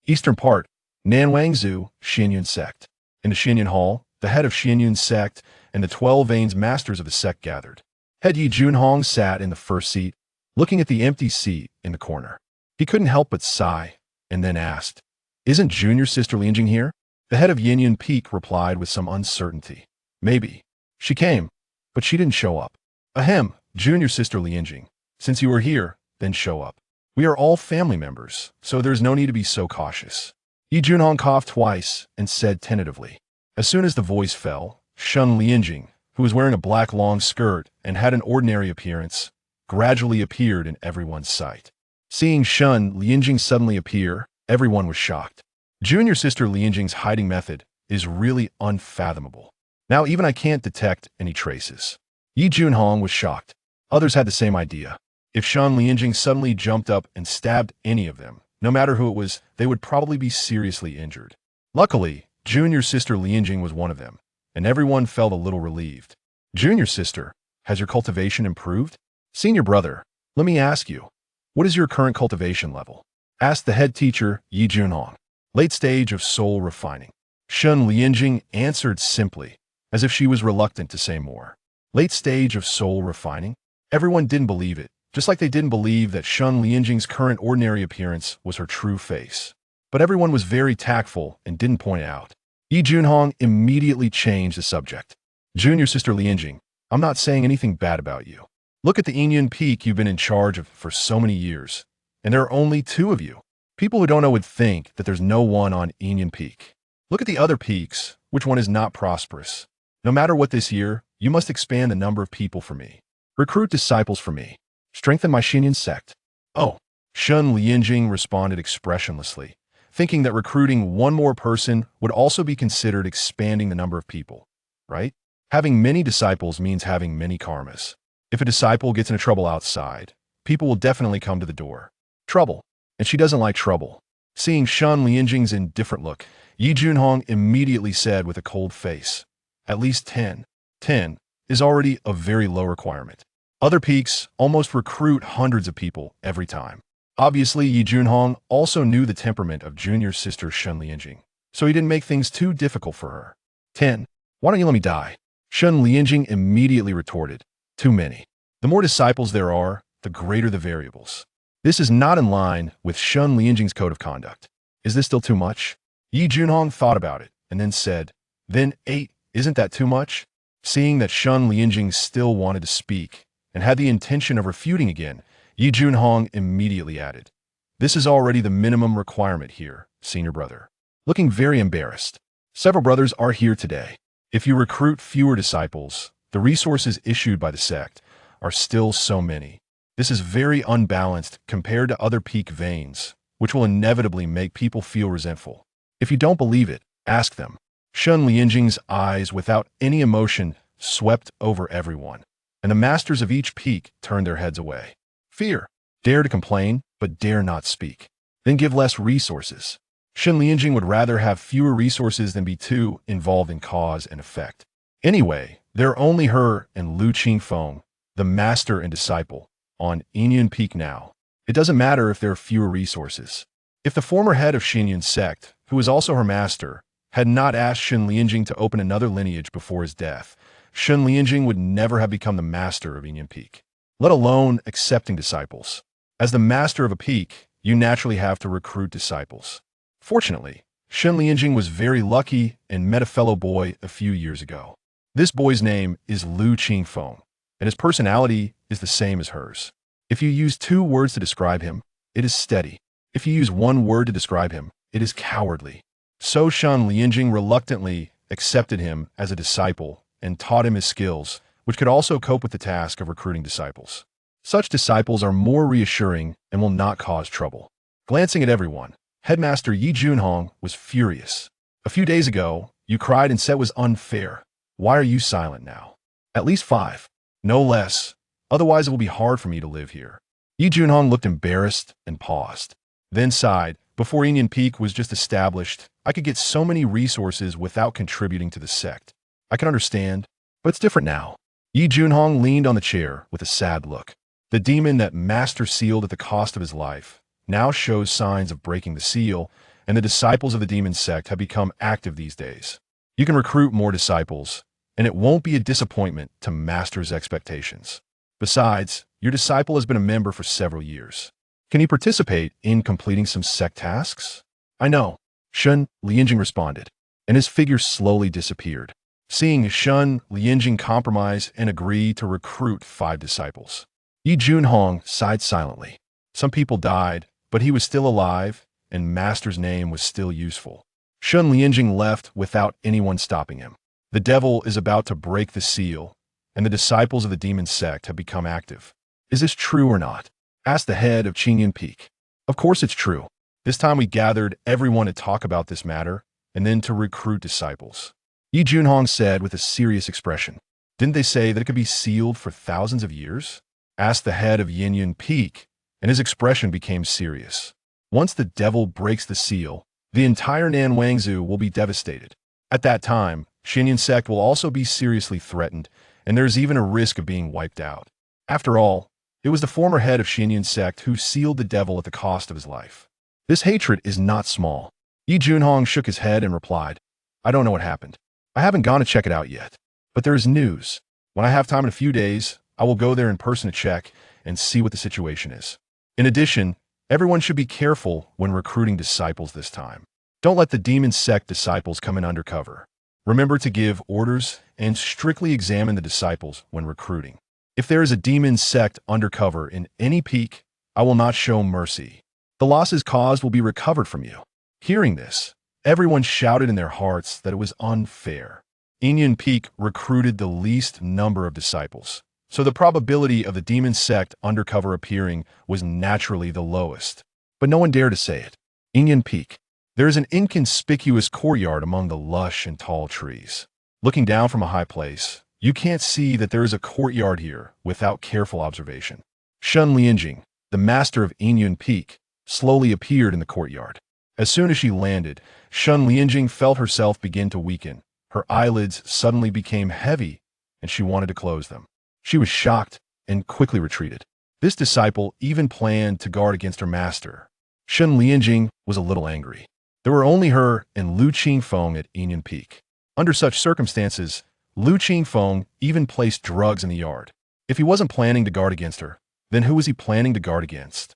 Eastern part, Nanwangzu, Xianyun sect. In the Xianyun hall, the head of Xianyun sect and the 12 Vanes masters of the sect gathered. Head Yi Junhong sat in the first seat, looking at the empty seat in the corner. He couldn't help but sigh, and then asked, "Isn't junior sister Lianjing here?" The head of Yinyun Peak replied with some uncertainty. "Maybe. She came, but she didn't show up." "Ahem, junior sister Lianjing. Since you were here, then show up. We are all family members, so there's no need to be so cautious." Yi Junhong coughed twice and said tentatively. As soon as the voice fell, Shun Lianjing, who was wearing a black long skirt and had an ordinary appearance, gradually appeared in everyone's sight. Seeing Shun Lianjing suddenly appear, everyone was shocked. Junior sister Lianjing's hiding method is really unfathomable. Now even I can't detect any traces. Yi Junhong was shocked. Others had the same idea. If Shun Lianjing suddenly jumped up and stabbed any of them, no matter who it was, they would probably be seriously injured. Luckily, junior sister Lianjing was one of them, and everyone felt a little relieved. "Junior sister, has your cultivation improved?" "Senior brother, let me ask you, what is your current cultivation level?" asked the head teacher, Yi Junhong. "Late stage of soul refining." Shun Lianjing answered simply, as if she was reluctant to say more. Late stage of soul refining? Everyone didn't believe it, just like they didn't believe that Shun Lianjing's current ordinary appearance was her true face. But everyone was very tactful and didn't point it out. Yi Junhong immediately changed the subject. "Junior sister Lianjing, I'm not saying anything bad about you. Look at the Yinyun Peak you've been in charge of for so many years, and there are only 2 of you. People who don't know would think that there's no one on Yinyun Peak. Look at the other peaks, which one is not prosperous. No matter what this year, you must expand the number of people for me. Recruit disciples for me. Strengthen my Xianyun sect." "Oh," Shun Lianjing responded expressionlessly, thinking that recruiting one more person would also be considered expanding the number of people, right? Having many disciples means having many karmas. If a disciple gets into trouble outside, people will definitely come to the door. Trouble. And she doesn't like trouble. Seeing Shun Lianjing's indifferent look, Yi Junhong immediately said with a cold face, "At least 10. 10 is already a very low requirement. Other peaks almost recruit hundreds of people every time." Obviously, Yi Junhong also knew the temperament of junior sister Shun Lianjing, so he didn't make things too difficult for her. 10. Why don't you let me die?" Shun Lianjing immediately retorted, "Too many. The more disciples there are, the greater the variables." This is not in line with Shun Lianjing's code of conduct. Is this still too much? Yi Junhong thought about it and then said, "Then 8, isn't that too much?" Seeing that Shun Lianjing still wanted to speak and had the intention of refuting again, Yi Junhong immediately added, "This is already the minimum requirement here, senior brother." Looking very embarrassed, "Several brothers are here today. If you recruit fewer disciples, the resources issued by the sect are still so many. This is very unbalanced compared to other peak veins, which will inevitably make people feel resentful. If you don't believe it, ask them." Shun Lianjing's eyes, without any emotion, swept over everyone, and the masters of each peak turned their heads away. Fear. Dare to complain, but dare not speak. Then give less resources. Shun Lianjing would rather have fewer resources than be too involved in cause and effect. Anyway, there are only her and Lu Qingfeng, the master and disciple, on Yinyun Peak now. It doesn't matter if there are fewer resources. If the former head of Xianyun sect, who was also her master, had not asked Shun Lianjing to open another lineage before his death, Shun Lianjing would never have become the master of Yinyun Peak, let alone accepting disciples. As the master of a peak, you naturally have to recruit disciples. Fortunately, Shun Lianjing was very lucky and met a fellow boy a few years ago. This boy's name is Lu Qingfeng, and his personality is the same as hers. If you use 2 words to describe him, it is steady. If you use 1 word to describe him, it is cowardly. So Shun Lianjing reluctantly accepted him as a disciple and taught him his skills, which could also cope with the task of recruiting disciples. Such disciples are more reassuring and will not cause trouble. Glancing at everyone, Headmaster Yi Junhong was furious. "A few days ago, you cried and said it was unfair. Why are you silent now?" "At least 5. No less. Otherwise it will be hard for me to live here." Yi Junhong looked embarrassed and paused, then sighed. "Before Yinyun Peak was just established, I could get so many resources without contributing to the sect. I can understand, but it's different now." Yi Junhong leaned on the chair with a sad look. The demon that Master sealed at the cost of his life now shows signs of breaking the seal, and the disciples of the demon sect have become active these days. You can recruit more disciples, and it won't be a disappointment to Master's expectations. Besides, your disciple has been a member for several years. Can he participate in completing some sect tasks? I know, Shun Lianjing responded, and his figure slowly disappeared. Seeing Shun Lianjing compromise and agree to recruit 5 disciples, Yi Junhong sighed silently. Some people died, but he was still alive, and Master's name was still useful. Shun Lianjing left without anyone stopping him. The devil is about to break the seal, and the disciples of the demon sect have become active. Is this true or not? Asked the head of Qingyun Peak. Of course it's true. This time we gathered everyone to talk about this matter, and then to recruit disciples. Yi Junhong said with a serious expression. Didn't they say that it could be sealed for thousands of years? Asked the head of Yinyun Peak, and his expression became serious. Once the devil breaks the seal, the entire Nanwangzu will be devastated. At that time, Xinyan sect will also be seriously threatened, and there is even a risk of being wiped out. After all, it was the former head of Xinyan sect who sealed the devil at the cost of his life. This hatred is not small. Yi Junhong shook his head and replied, I don't know what happened. I haven't gone to check it out yet. But there is news. When I have time in a few days, I will go there in person to check and see what the situation is. In addition, everyone should be careful when recruiting disciples this time. Don't let the demon sect disciples come in undercover. Remember to give orders and strictly examine the disciples when recruiting. If there is a demon sect undercover in any peak, I will not show mercy. The losses caused will be recovered from you. Hearing this, everyone shouted in their hearts that it was unfair. Yinyun Peak recruited the least number of disciples, so the probability of the demon sect undercover appearing was naturally the lowest. But no one dared to say it. Yinyun Peak. There is an inconspicuous courtyard among the lush and tall trees. Looking down from a high place, you can't see that there is a courtyard here without careful observation. Shun Lianjing, the master of Yinyun Peak, slowly appeared in the courtyard. As soon as she landed, Shun Lianjing felt herself begin to weaken. Her eyelids suddenly became heavy, and she wanted to close them. She was shocked and quickly retreated. This disciple even planned to guard against her master. Shun Lianjing was a little angry. There were only her and Lu Qingfeng at Yinyun Peak. Under such circumstances, Lu Qingfeng even placed drugs in the yard. If he wasn't planning to guard against her, then who was he planning to guard against?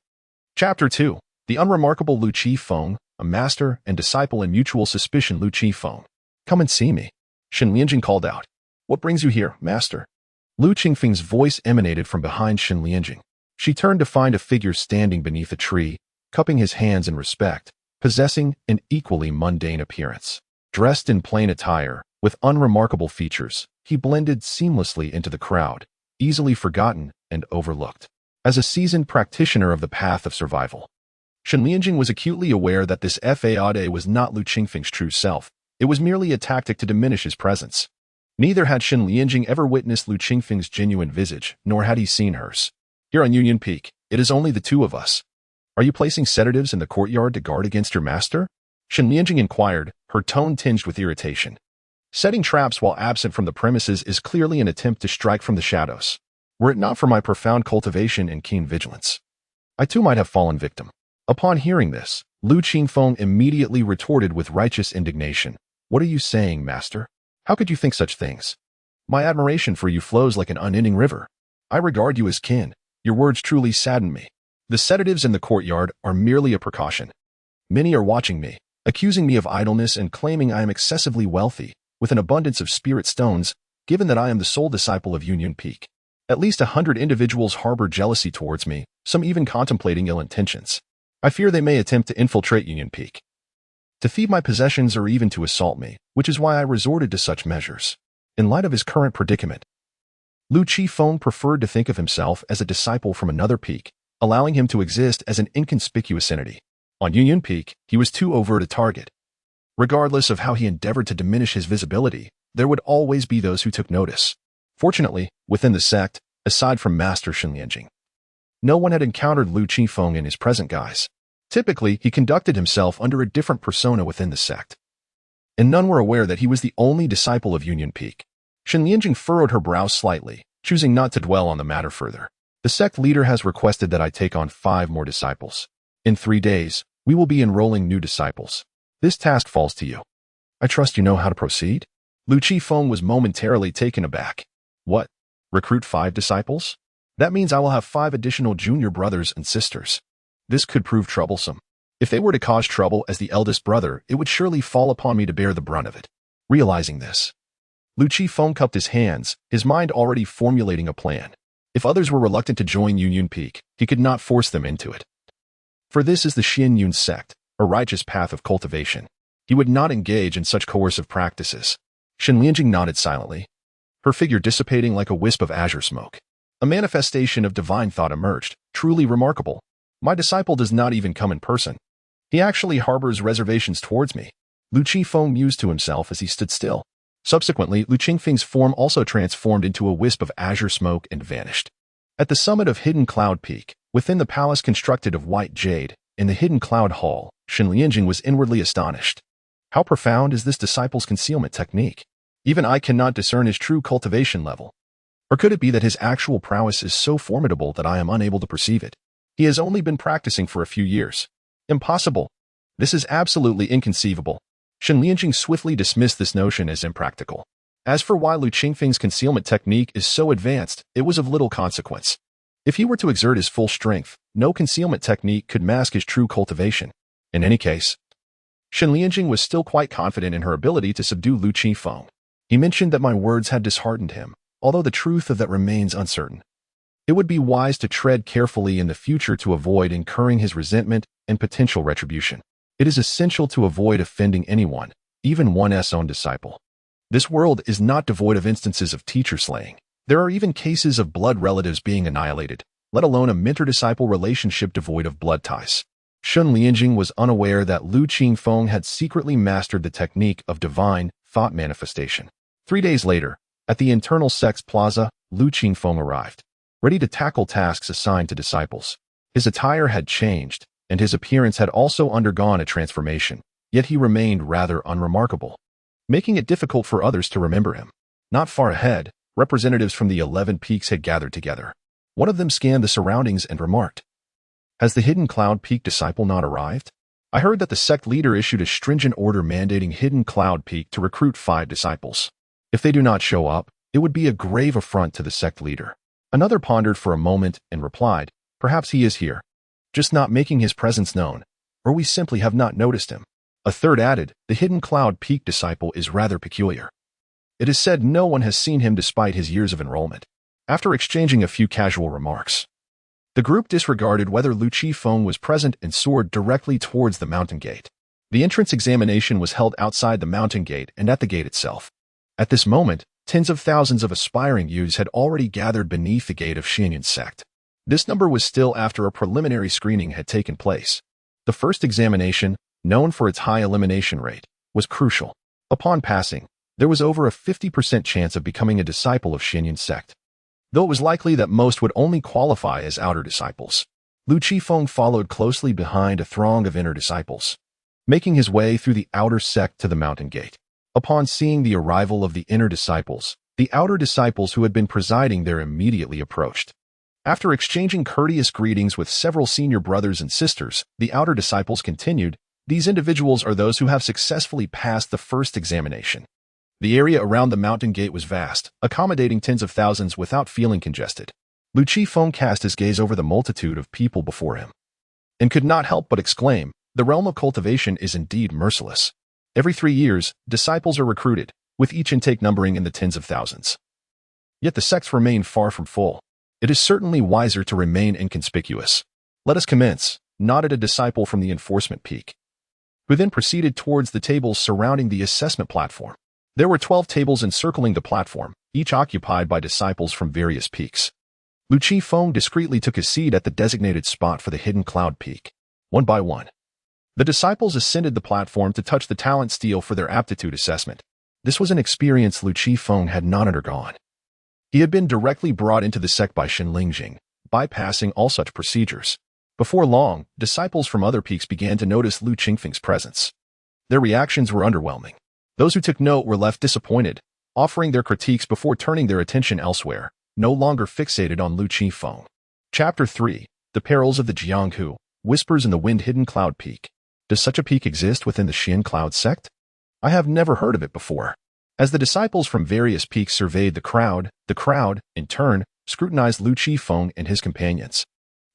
Chapter 2. The unremarkable Lu Qifeng, a master and disciple in mutual suspicion. Lu Qifeng. Come and see me. Shen Lianjing called out. What brings you here, master? Lu Qingfeng's voice emanated from behind Shen Lianjing. She turned to find a figure standing beneath a tree, cupping his hands in respect, possessing an equally mundane appearance. Dressed in plain attire, with unremarkable features, he blended seamlessly into the crowd, easily forgotten and overlooked. As a seasoned practitioner of the path of survival, Shen Lianjing was acutely aware that this Fade was not Lu Qingfeng's true self. It was merely a tactic to diminish his presence. Neither had Shen Lianjing ever witnessed Lu Qingfeng's genuine visage, nor had he seen hers. Here on Yinyun Peak, it is only the two of us. Are you placing sedatives in the courtyard to guard against your master? Shen Lianjing inquired, her tone tinged with irritation. Setting traps while absent from the premises is clearly an attempt to strike from the shadows. Were it not for my profound cultivation and keen vigilance, I too might have fallen victim. Upon hearing this, Lu Qingfeng immediately retorted with righteous indignation. What are you saying, master? How could you think such things? My admiration for you flows like an unending river. I regard you as kin. Your words truly sadden me. The sedatives in the courtyard are merely a precaution. Many are watching me, accusing me of idleness and claiming I am excessively wealthy, with an abundance of spirit stones, given that I am the sole disciple of Yinyun Peak. At least 100 individuals harbor jealousy towards me, some even contemplating ill intentions. I fear they may attempt to infiltrate Yinyun Peak, to thieve my possessions or even to assault me, which is why I resorted to such measures. In light of his current predicament, Lu Qifeng preferred to think of himself as a disciple from another peak, allowing him to exist as an inconspicuous entity. On Yinyun Peak, he was too overt a target. Regardless of how he endeavored to diminish his visibility, there would always be those who took notice. Fortunately, within the sect, aside from Master Shen Lianjing, no one had encountered Lu Qifeng in his present guise. Typically, he conducted himself under a different persona within the sect, and none were aware that he was the only disciple of Yinyun Peak. Shen Lianjing furrowed her brows slightly, choosing not to dwell on the matter further. The sect leader has requested that I take on 5 more disciples. In 3 days, We will be enrolling new disciples. This task falls to you. I trust you know how to proceed? Lu Qifeng was momentarily taken aback. What? Recruit 5 disciples? That means I will have 5 additional junior brothers and sisters. This could prove troublesome. If they were to cause trouble as the eldest brother, it would surely fall upon me to bear the brunt of it. Realizing this, Lu Qifeng cupped his hands, his mind already formulating a plan. If others were reluctant to join Yunyun Peak, he could not force them into it. For this is the Xianyun sect, a righteous path of cultivation. He would not engage in such coercive practices. Shen Lianjing nodded silently, her figure dissipating like a wisp of azure smoke. A manifestation of divine thought emerged, truly remarkable. My disciple does not even come in person. He actually harbors reservations towards me. Lu Qifeng mused to himself as he stood still. Subsequently, Lu Qingfeng's form also transformed into a wisp of azure smoke and vanished. At the summit of Hidden Cloud Peak, within the palace constructed of white jade, in the Hidden Cloud Hall, Shen Lianjing was inwardly astonished. How profound is this disciple's concealment technique? Even I cannot discern his true cultivation level. Or could it be that his actual prowess is so formidable that I am unable to perceive it? He has only been practicing for a few years. Impossible. This is absolutely inconceivable. Shen Lianjing swiftly dismissed this notion as impractical. As for why Lu Qingfeng's concealment technique is so advanced, it was of little consequence. If he were to exert his full strength, no concealment technique could mask his true cultivation. In any case, Shen Lianjing was still quite confident in her ability to subdue Lu Qifeng. He mentioned that my words had disheartened him, although the truth of that remains uncertain. It would be wise to tread carefully in the future to avoid incurring his resentment and potential retribution. It is essential to avoid offending anyone, even one's own disciple. This world is not devoid of instances of teacher slaying. There are even cases of blood relatives being annihilated, let alone a mentor-disciple relationship devoid of blood ties. Shen Lianjing was unaware that Lu Qifeng had secretly mastered the technique of divine thought manifestation. 3 days later, at the internal sects plaza, Lu Qifeng arrived, ready to tackle tasks assigned to disciples. His attire had changed, and his appearance had also undergone a transformation, yet he remained rather unremarkable, making it difficult for others to remember him. Not far ahead, representatives from the 11 peaks had gathered together. One of them scanned the surroundings and remarked, "Has the Hidden Cloud Peak disciple not arrived? I heard that the sect leader issued a stringent order mandating Hidden Cloud Peak to recruit 5 disciples. If they do not show up, it would be a grave affront to the sect leader." Another pondered for a moment and replied, "Perhaps he is here, just not making his presence known, or we simply have not noticed him." A third added, "The Hidden Cloud Peak disciple is rather peculiar. It is said no one has seen him despite his years of enrollment." After exchanging a few casual remarks, the group disregarded whether Lu Qifeng was present and soared directly towards the mountain gate. The entrance examination was held outside the mountain gate and at the gate itself. At this moment, tens of thousands of aspiring youths had already gathered beneath the gate of Xianyun sect. This number was still after a preliminary screening had taken place. The first examination, known for its high elimination rate, was crucial. Upon passing, there was over a 50% chance of becoming a disciple of Xianyun sect, though it was likely that most would only qualify as outer disciples. Lu Qifeng followed closely behind a throng of inner disciples, making his way through the outer sect to the mountain gate. Upon seeing the arrival of the inner disciples, the outer disciples who had been presiding there immediately approached. After exchanging courteous greetings with several senior brothers and sisters, the outer disciples continued, "These individuals are those who have successfully passed the first examination." The area around the mountain gate was vast, accommodating tens of thousands without feeling congested. Lu Qifeng cast his gaze over the multitude of people before him, and could not help but exclaim, "The realm of cultivation is indeed merciless." Every 3 years, disciples are recruited, with each intake numbering in the tens of thousands. Yet the sects remain far from full. It is certainly wiser to remain inconspicuous. "Let us commence," nodded a disciple from the enforcement peak, who then proceeded towards the tables surrounding the assessment platform. There were 12 tables encircling the platform, each occupied by disciples from various peaks. Lu Qifeng discreetly took his seat at the designated spot for the Hidden Cloud Peak. One by one, the disciples ascended the platform to touch the talent steel for their aptitude assessment. This was an experience Lu Qifeng had not undergone. He had been directly brought into the sect by Shen Lianjing, bypassing all such procedures. Before long, disciples from other peaks began to notice Lu Qingfeng's presence. Their reactions were underwhelming. Those who took note were left disappointed, offering their critiques before turning their attention elsewhere, no longer fixated on Lu Qifeng. Chapter 3, The Perils of the Jianghu, Whispers in the Wind. Hidden Cloud Peak. Does such a peak exist within the Xian Cloud sect? I have never heard of it before. As the disciples from various peaks surveyed the crowd, in turn, scrutinized Lu Qifeng and his companions.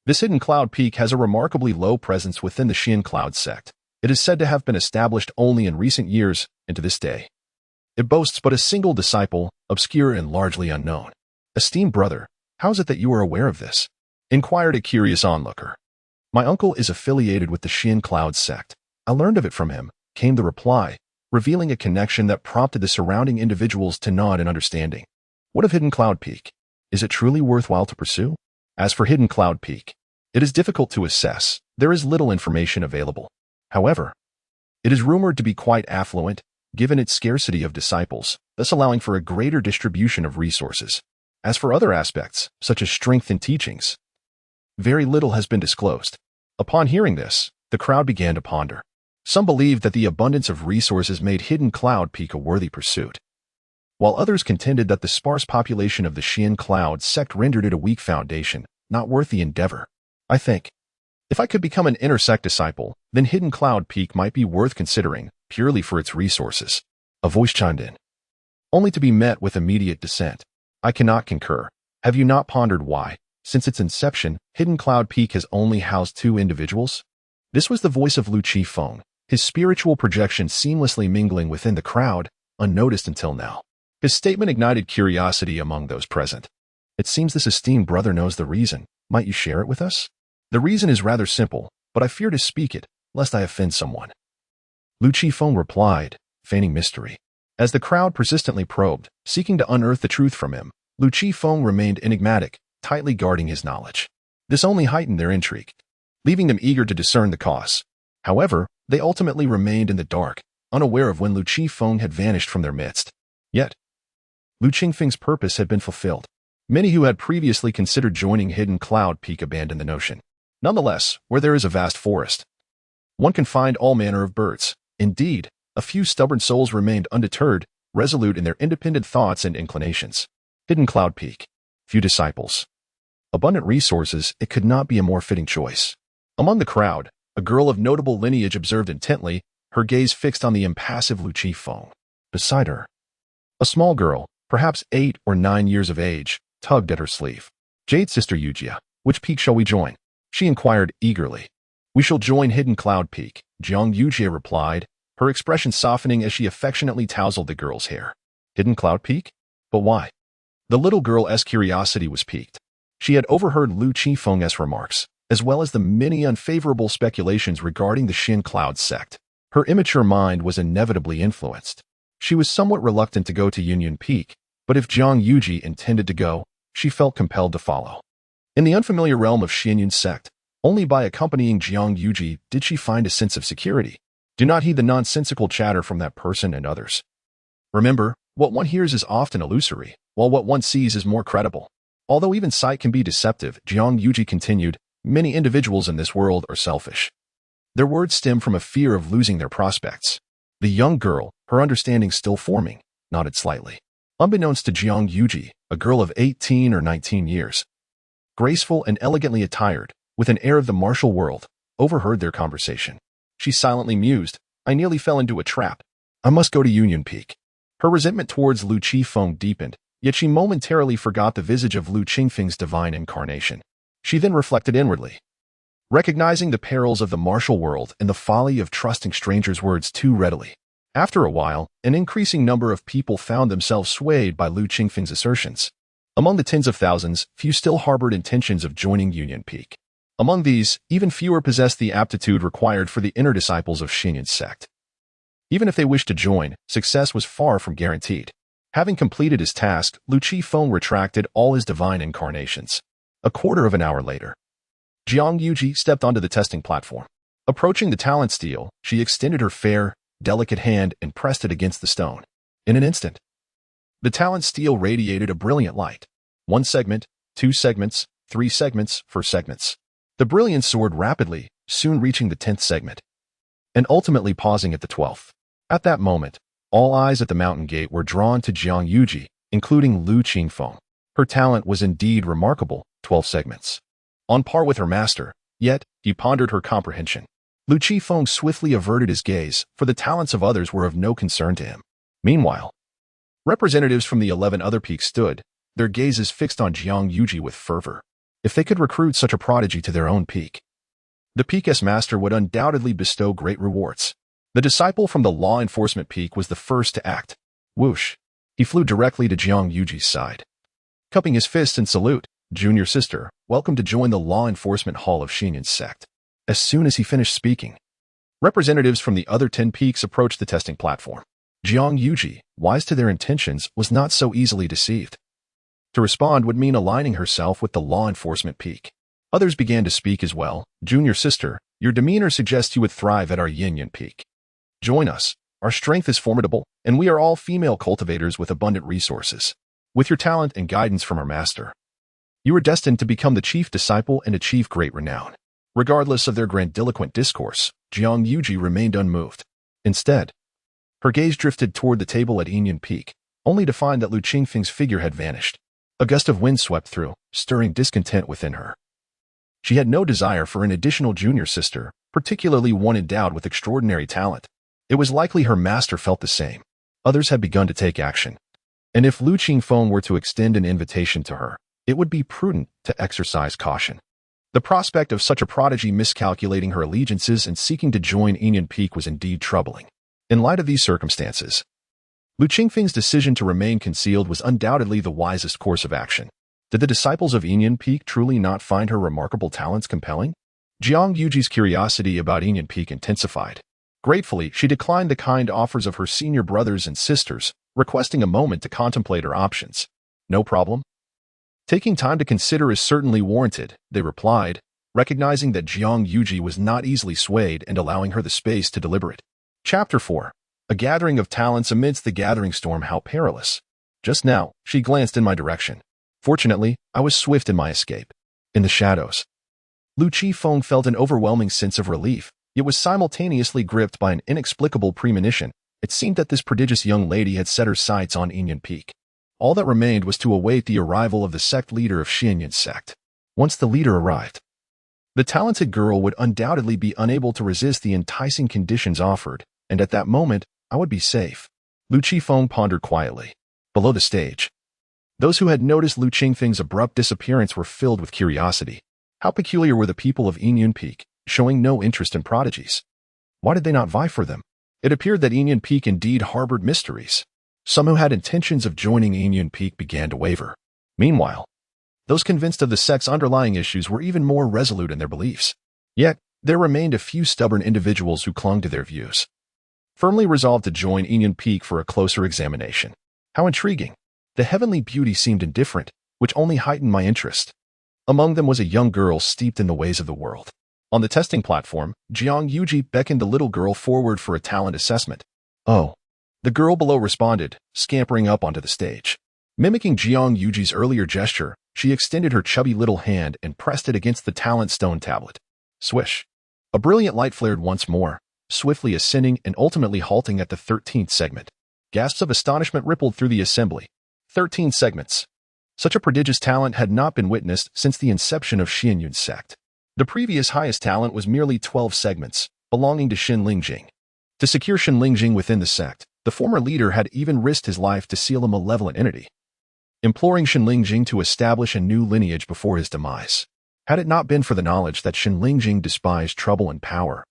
This hidden cloud peak has a remarkably low presence within the Xian Cloud sect. It is said to have been established only in recent years and to this day. It boasts but a single disciple, obscure and largely unknown. Esteemed brother, how is it that you are aware of this? Inquired a curious onlooker. My uncle is affiliated with the Xian Cloud sect. I learned of it from him, came the reply, revealing a connection that prompted the surrounding individuals to nod in understanding. What of Hidden Cloud Peak? Is it truly worthwhile to pursue? As for Hidden Cloud Peak, it is difficult to assess. There is little information available. However, it is rumored to be quite affluent, given its scarcity of disciples, thus allowing for a greater distribution of resources. As for other aspects, such as strength and teachings, very little has been disclosed. Upon hearing this, the crowd began to ponder. Some believed that the abundance of resources made Hidden Cloud Peak a worthy pursuit, while others contended that the sparse population of the Xian Cloud sect rendered it a weak foundation, not worth the endeavor. I think, if I could become an inner sect disciple, then Hidden Cloud Peak might be worth considering, purely for its resources. A voice chimed in, only to be met with immediate dissent. I cannot concur. Have you not pondered why, since its inception, Hidden Cloud Peak has only housed 2 individuals? This was the voice of Lu Qifeng, his spiritual projection seamlessly mingling within the crowd, unnoticed until now. His statement ignited curiosity among those present. It seems this esteemed brother knows the reason. Might you share it with us? The reason is rather simple, but I fear to speak it, lest I offend someone. Lu Qifeng replied, feigning mystery. As the crowd persistently probed, seeking to unearth the truth from him, Lu Qifeng remained enigmatic, tightly guarding his knowledge. This only heightened their intrigue, leaving them eager to discern the cause. However, they ultimately remained in the dark, unaware of when Lu Qifeng had vanished from their midst. Yet, Lu Qingfeng's purpose had been fulfilled. Many who had previously considered joining Hidden Cloud Peak abandoned the notion. Nonetheless, where there is a vast forest, one can find all manner of birds. Indeed, a few stubborn souls remained undeterred, resolute in their independent thoughts and inclinations. Hidden Cloud Peak. Few disciples. Abundant resources, it could not be a more fitting choice. Among the crowd, a girl of notable lineage observed intently, her gaze fixed on the impassive Lu Qifeng. Beside her, a small girl, perhaps 8 or 9 years of age, tugged at her sleeve. Jade Sister Yujia, which peak shall we join? She inquired eagerly. We shall join Hidden Cloud Peak, Jiang Yujia replied, her expression softening as she affectionately tousled the girl's hair. Hidden Cloud Peak? But why? The little girl's curiosity was piqued. She had overheard Lu Qifeng's remarks, as well as the many unfavorable speculations regarding the Xian Cloud sect. Her immature mind was inevitably influenced. She was somewhat reluctant to go to Union Peak, but if Jiang Yuji intended to go, she felt compelled to follow. In the unfamiliar realm of Xianyun sect, only by accompanying Jiang Yuji did she find a sense of security. Do not heed the nonsensical chatter from that person and others. Remember, what one hears is often illusory, while what one sees is more credible. Although even sight can be deceptive, Jiang Yuji continued, many individuals in this world are selfish. Their words stem from a fear of losing their prospects. The young girl, her understanding still forming, nodded slightly. Unbeknownst to Jiang Yuji, a girl of 18 or 19 years, graceful and elegantly attired, with an air of the martial world, overheard their conversation. She silently mused, I nearly fell into a trap. I must go to Union Peak. Her resentment towards Lu Qifeng deepened, yet she momentarily forgot the visage of Lu Qingfeng's divine incarnation. She then reflected inwardly, recognizing the perils of the martial world and the folly of trusting strangers' words too readily. After a while, an increasing number of people found themselves swayed by Lu Qingfeng's assertions. Among the tens of thousands, few still harbored intentions of joining Union Peak. Among these, even fewer possessed the aptitude required for the inner disciples of Xianyun sect. Even if they wished to join, success was far from guaranteed. Having completed his task, Lu Qifeng retracted all his divine incarnations. A quarter of an hour later, Jiang Yuji stepped onto the testing platform. Approaching the talent steel, she extended her fair, delicate hand and pressed it against the stone. In an instant, the talent steel radiated a brilliant light. 1 segment, 2 segments, 3 segments, 4 segments. The brilliance soared rapidly, soon reaching the 10th segment, and ultimately pausing at the 12th. At that moment, all eyes at the mountain gate were drawn to Jiang Yuji, including Lu Qingfeng. Her talent was indeed remarkable, 12 segments. On par with her master, yet, he pondered her comprehension. Lu Qifeng swiftly averted his gaze, for the talents of others were of no concern to him. Meanwhile, representatives from the 11 other peaks stood, their gazes fixed on Jiang Yuji with fervor. If they could recruit such a prodigy to their own peak, the peak's master would undoubtedly bestow great rewards. The disciple from the law enforcement peak was the first to act. Whoosh! He flew directly to Jiang Yuji's side. Cupping his fist in salute, "Junior sister, welcome to join the law enforcement hall of Xinyun's sect." As soon as he finished speaking, representatives from the other 10 peaks approached the testing platform. Jiang Yuji, wise to their intentions, was not so easily deceived. To respond would mean aligning herself with the law enforcement peak. Others began to speak as well. "Junior sister, your demeanor suggests you would thrive at our Yin peak. Join us. Our strength is formidable, and we are all female cultivators with abundant resources. With your talent and guidance from our master, you are destined to become the chief disciple and achieve great renown." Regardless of their grandiloquent discourse, Jiang Yuji remained unmoved. Instead, her gaze drifted toward the table at Yin Peak, only to find that Lu Qingfeng's figure had vanished. A gust of wind swept through, stirring discontent within her. She had no desire for an additional junior sister, particularly one endowed with extraordinary talent. It was likely her master felt the same. Others had begun to take action. And if Lu Qingfeng were to extend an invitation to her, it would be prudent to exercise caution. The prospect of such a prodigy miscalculating her allegiances and seeking to join Yin Peak was indeed troubling. In light of these circumstances, Lu Qingfeng's decision to remain concealed was undoubtedly the wisest course of action. Did the disciples of Yin Peak truly not find her remarkable talents compelling? Jiang Yuji's curiosity about Yin Peak intensified. Gratefully, she declined the kind offers of her senior brothers and sisters, requesting a moment to contemplate her options. "No problem. Taking time to consider is certainly warranted," they replied, recognizing that Jiang Yuji was not easily swayed and allowing her the space to deliberate. Chapter 4. A gathering of talents amidst the gathering storm. How perilous. Just now, she glanced in my direction. Fortunately, I was swift in my escape. In the shadows, Lu Qifeng felt an overwhelming sense of relief, yet was simultaneously gripped by an inexplicable premonition. It seemed that this prodigious young lady had set her sights on Yin Peak. All that remained was to await the arrival of the sect leader of Xinyun's sect. Once the leader arrived, the talented girl would undoubtedly be unable to resist the enticing conditions offered, and at that moment, I would be safe. Lu Qifeng pondered quietly. Below the stage, those who had noticed Lu Qingfeng's abrupt disappearance were filled with curiosity. How peculiar were the people of Yin Peak, showing no interest in prodigies? Why did they not vie for them? It appeared that Yin Peak indeed harbored mysteries. Some who had intentions of joining Yin Peak began to waver. Meanwhile, those convinced of the sect's underlying issues were even more resolute in their beliefs. Yet, there remained a few stubborn individuals who clung to their views, firmly resolved to join Yin Peak for a closer examination. How intriguing. The heavenly beauty seemed indifferent, which only heightened my interest. Among them was a young girl steeped in the ways of the world. On the testing platform, Jiang Yuji beckoned the little girl forward for a talent assessment. "Oh." The girl below responded, scampering up onto the stage. Mimicking Jiang Yuji's earlier gesture, she extended her chubby little hand and pressed it against the talent stone tablet. Swish. A brilliant light flared once more, swiftly ascending and ultimately halting at the 13th segment. Gasps of astonishment rippled through the assembly. 13 segments. Such a prodigious talent had not been witnessed since the inception of Xinyun's sect. The previous highest talent was merely 12 segments, belonging to Xinlingjing. To secure Xinlingjing within the sect, the former leader had even risked his life to seal a malevolent entity, imploring Xinlingjing to establish a new lineage before his demise. Had it not been for the knowledge that Xinlingjing despised trouble and power,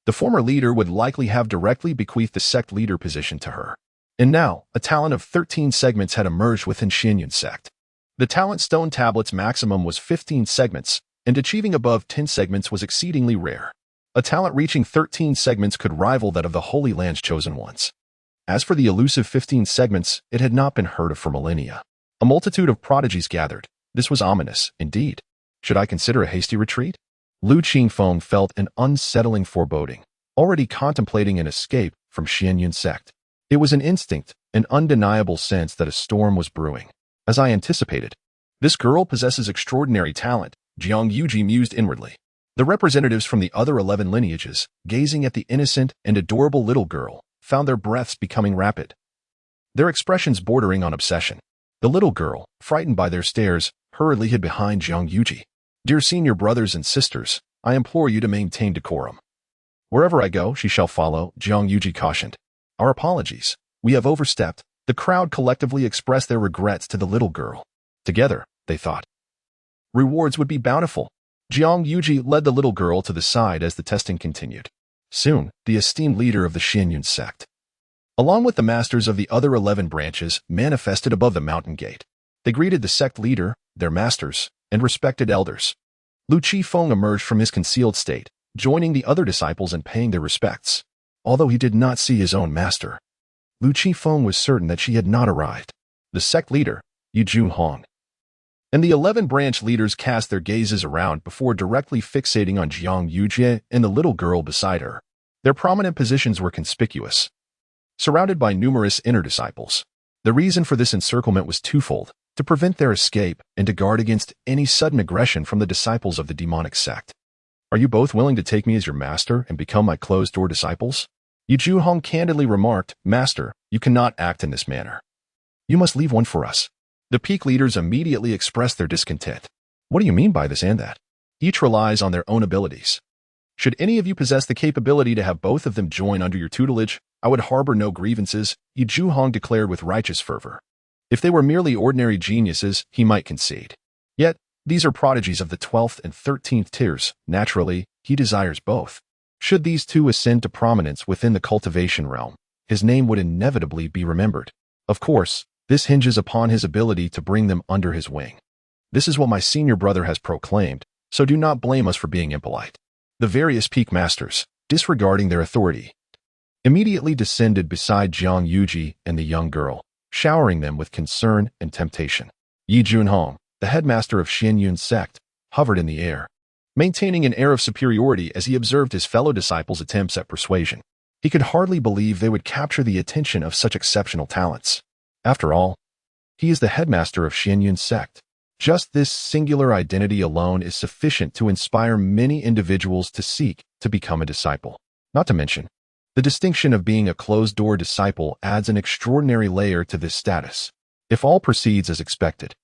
the former leader would likely have directly bequeathed the sect leader position to her. And now, a talent of 13 segments had emerged within Xinyun's sect. The talent stone tablet's maximum was 15 segments, and achieving above 10 segments was exceedingly rare. A talent reaching 13 segments could rival that of the Holy Land's chosen ones. As for the elusive 15 segments, it had not been heard of for millennia. A multitude of prodigies gathered. This was ominous, indeed. Should I consider a hasty retreat? Lu Qingfeng felt an unsettling foreboding, already contemplating an escape from Xinyun's sect. It was an instinct, an undeniable sense that a storm was brewing. As I anticipated, this girl possesses extraordinary talent, Jiang Yuji mused inwardly. The representatives from the other 11 lineages, gazing at the innocent and adorable little girl, found their breaths becoming rapid, their expressions bordering on obsession. The little girl, frightened by their stares, hurriedly hid behind Jiang Yuji. "Dear senior brothers and sisters, I implore you to maintain decorum. Wherever I go, she shall follow, Jiang Yuji cautioned. Our apologies. We have overstepped. The crowd collectively expressed their regrets to the little girl. Together, they thought, rewards would be bountiful. Jiang Yuji led the little girl to the side as the testing continued. Soon, the esteemed leader of the Xianyun sect, along with the masters of the other 11 branches, manifested above the mountain gate. They greeted the sect leader, their masters, and respected elders. Lu Qifeng emerged from his concealed state, joining the other disciples and paying their respects. Although he did not see his own master, Lu Qifeng was certain that she had not arrived. The sect leader, Yu Junhong, and the 11 branch leaders cast their gazes around before directly fixating on Jiang Yuji and the little girl beside her. Their prominent positions were conspicuous, surrounded by numerous inner disciples. The reason for this encirclement was twofold: to prevent their escape and to guard against any sudden aggression from the disciples of the demonic sect. Are you both willing to take me as your master and become my closed-door disciples? Yu Junhong candidly remarked, Master, you cannot act in this manner. You must leave one for us. The peak leaders immediately expressed their discontent. What do you mean by this and that? Each relies on their own abilities. Should any of you possess the capability to have both of them join under your tutelage, I would harbor no grievances, Yu Junhong declared with righteous fervor. If they were merely ordinary geniuses, he might concede. Yet, these are prodigies of the 12th and 13th tiers. Naturally, he desires both. Should these two ascend to prominence within the cultivation realm, his name would inevitably be remembered. Of course, this hinges upon his ability to bring them under his wing. This is what my senior brother has proclaimed, so do not blame us for being impolite. The various peak masters, disregarding their authority, immediately descended beside Jiang Yuji and the young girl, showering them with concern and temptation. Yi Junhong, the headmaster of Xianyun sect, hovered in the air, maintaining an air of superiority as he observed his fellow disciples' attempts at persuasion. He could hardly believe they would capture the attention of such exceptional talents. After all, he is the headmaster of Xianyun sect. Just this singular identity alone is sufficient to inspire many individuals to seek to become a disciple. Not to mention, the distinction of being a closed-door disciple adds an extraordinary layer to this status. If all proceeds as expected,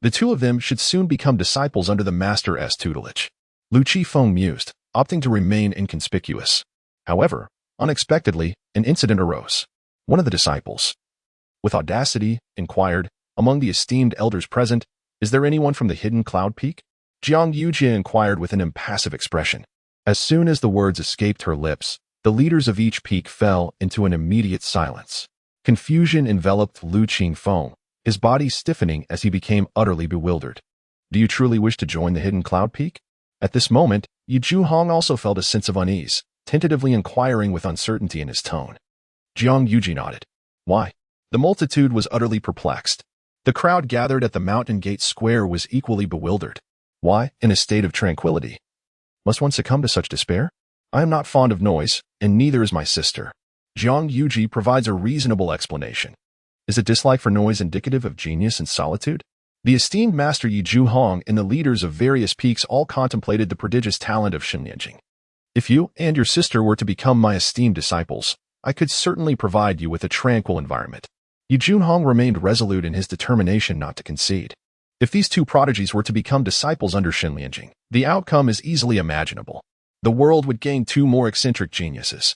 the two of them should soon become disciples under the master's tutelage. Lu Qifeng mused, opting to remain inconspicuous. However, unexpectedly, an incident arose. One of the disciples, with audacity, inquired, among the esteemed elders present, is there anyone from the hidden cloud peak? Jiang Yuji inquired with an impassive expression. As soon as the words escaped her lips, the leaders of each peak fell into an immediate silence. Confusion enveloped Lu Qifeng, his body stiffening as he became utterly bewildered. Do you truly wish to join the hidden cloud peak? At this moment, Yu Junhong also felt a sense of unease, tentatively inquiring with uncertainty in his tone. Jiang Yuji nodded. Why? The multitude was utterly perplexed. The crowd gathered at the mountain gate square was equally bewildered. Why, in a state of tranquility, must one succumb to such despair? I am not fond of noise, and neither is my sister. Jiang Yuji provides a reasonable explanation. Is a dislike for noise indicative of genius and solitude? The esteemed master Yu Junhong and the leaders of various peaks all contemplated the prodigious talent of Shenlianjing. If you and your sister were to become my esteemed disciples, I could certainly provide you with a tranquil environment. Yu Junhong remained resolute in his determination not to concede. If these two prodigies were to become disciples under Shenlianjing, the outcome is easily imaginable. The world would gain two more eccentric geniuses.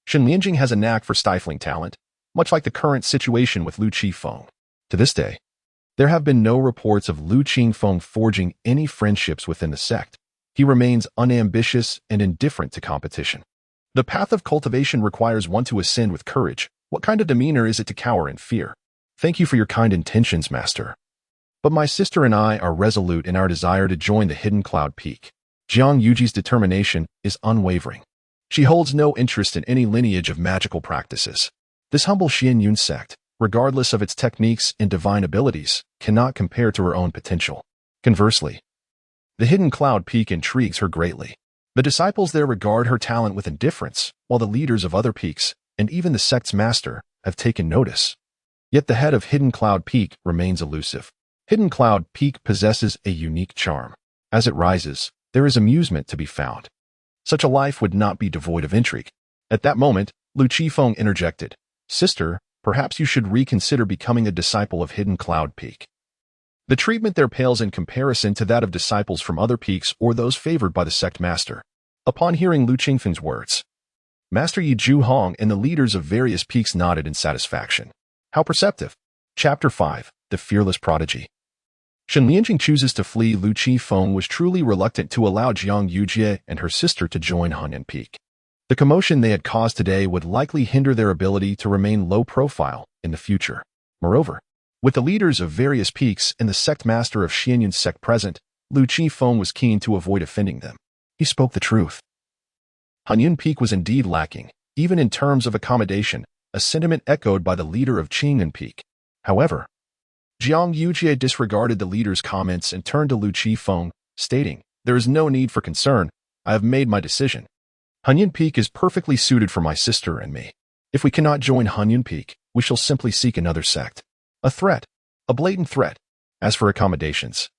Shenlianjing has a knack for stifling talent, much like the current situation with Lu Qifeng. To this day, there have been no reports of Lu Qifeng forging any friendships within the sect. He remains unambitious and indifferent to competition. The path of cultivation requires one to ascend with courage. What kind of demeanor is it to cower in fear? Thank you for your kind intentions, master. But my sister and I are resolute in our desire to join the hidden cloud peak. Jiang Yuji's determination is unwavering. She holds no interest in any lineage of magical practices. This humble Xianyun sect, regardless of its techniques and divine abilities, cannot compare to her own potential. Conversely, the hidden cloud peak intrigues her greatly. The disciples there regard her talent with indifference, while the leaders of other peaks, and even the sect's master, have taken notice. Yet the head of Hidden Cloud Peak remains elusive. Hidden Cloud Peak possesses a unique charm. As it rises, there is amusement to be found. Such a life would not be devoid of intrigue. At that moment, Lu Qifeng interjected, Sister, perhaps you should reconsider becoming a disciple of Hidden Cloud Peak. The treatment there pales in comparison to that of disciples from other peaks or those favored by the sect master. Upon hearing Lu Qifeng's words, Master Yi Zhuhong and the leaders of various peaks nodded in satisfaction. How perceptive. Chapter 5. The Fearless Prodigy. Shen Lianjing chooses to flee. Lu Qifeng was truly reluctant to allow Jiang Yujie and her sister to join Hanyan Peak. The commotion they had caused today would likely hinder their ability to remain low profile in the future. Moreover, with the leaders of various peaks and the sect master of Xianyun's sect present, Lu Qifeng was keen to avoid offending them. He spoke the truth. Hanyan Peak was indeed lacking, even in terms of accommodation, a sentiment echoed by the leader of Qingnan Peak. However, Jiang Yujie disregarded the leader's comments and turned to Lu Qifeng, stating, "There is no need for concern. I have made my decision. Hanyan Peak is perfectly suited for my sister and me. If we cannot join Hanyan Peak, we shall simply seek another sect." A threat. A blatant threat. As for accommodations,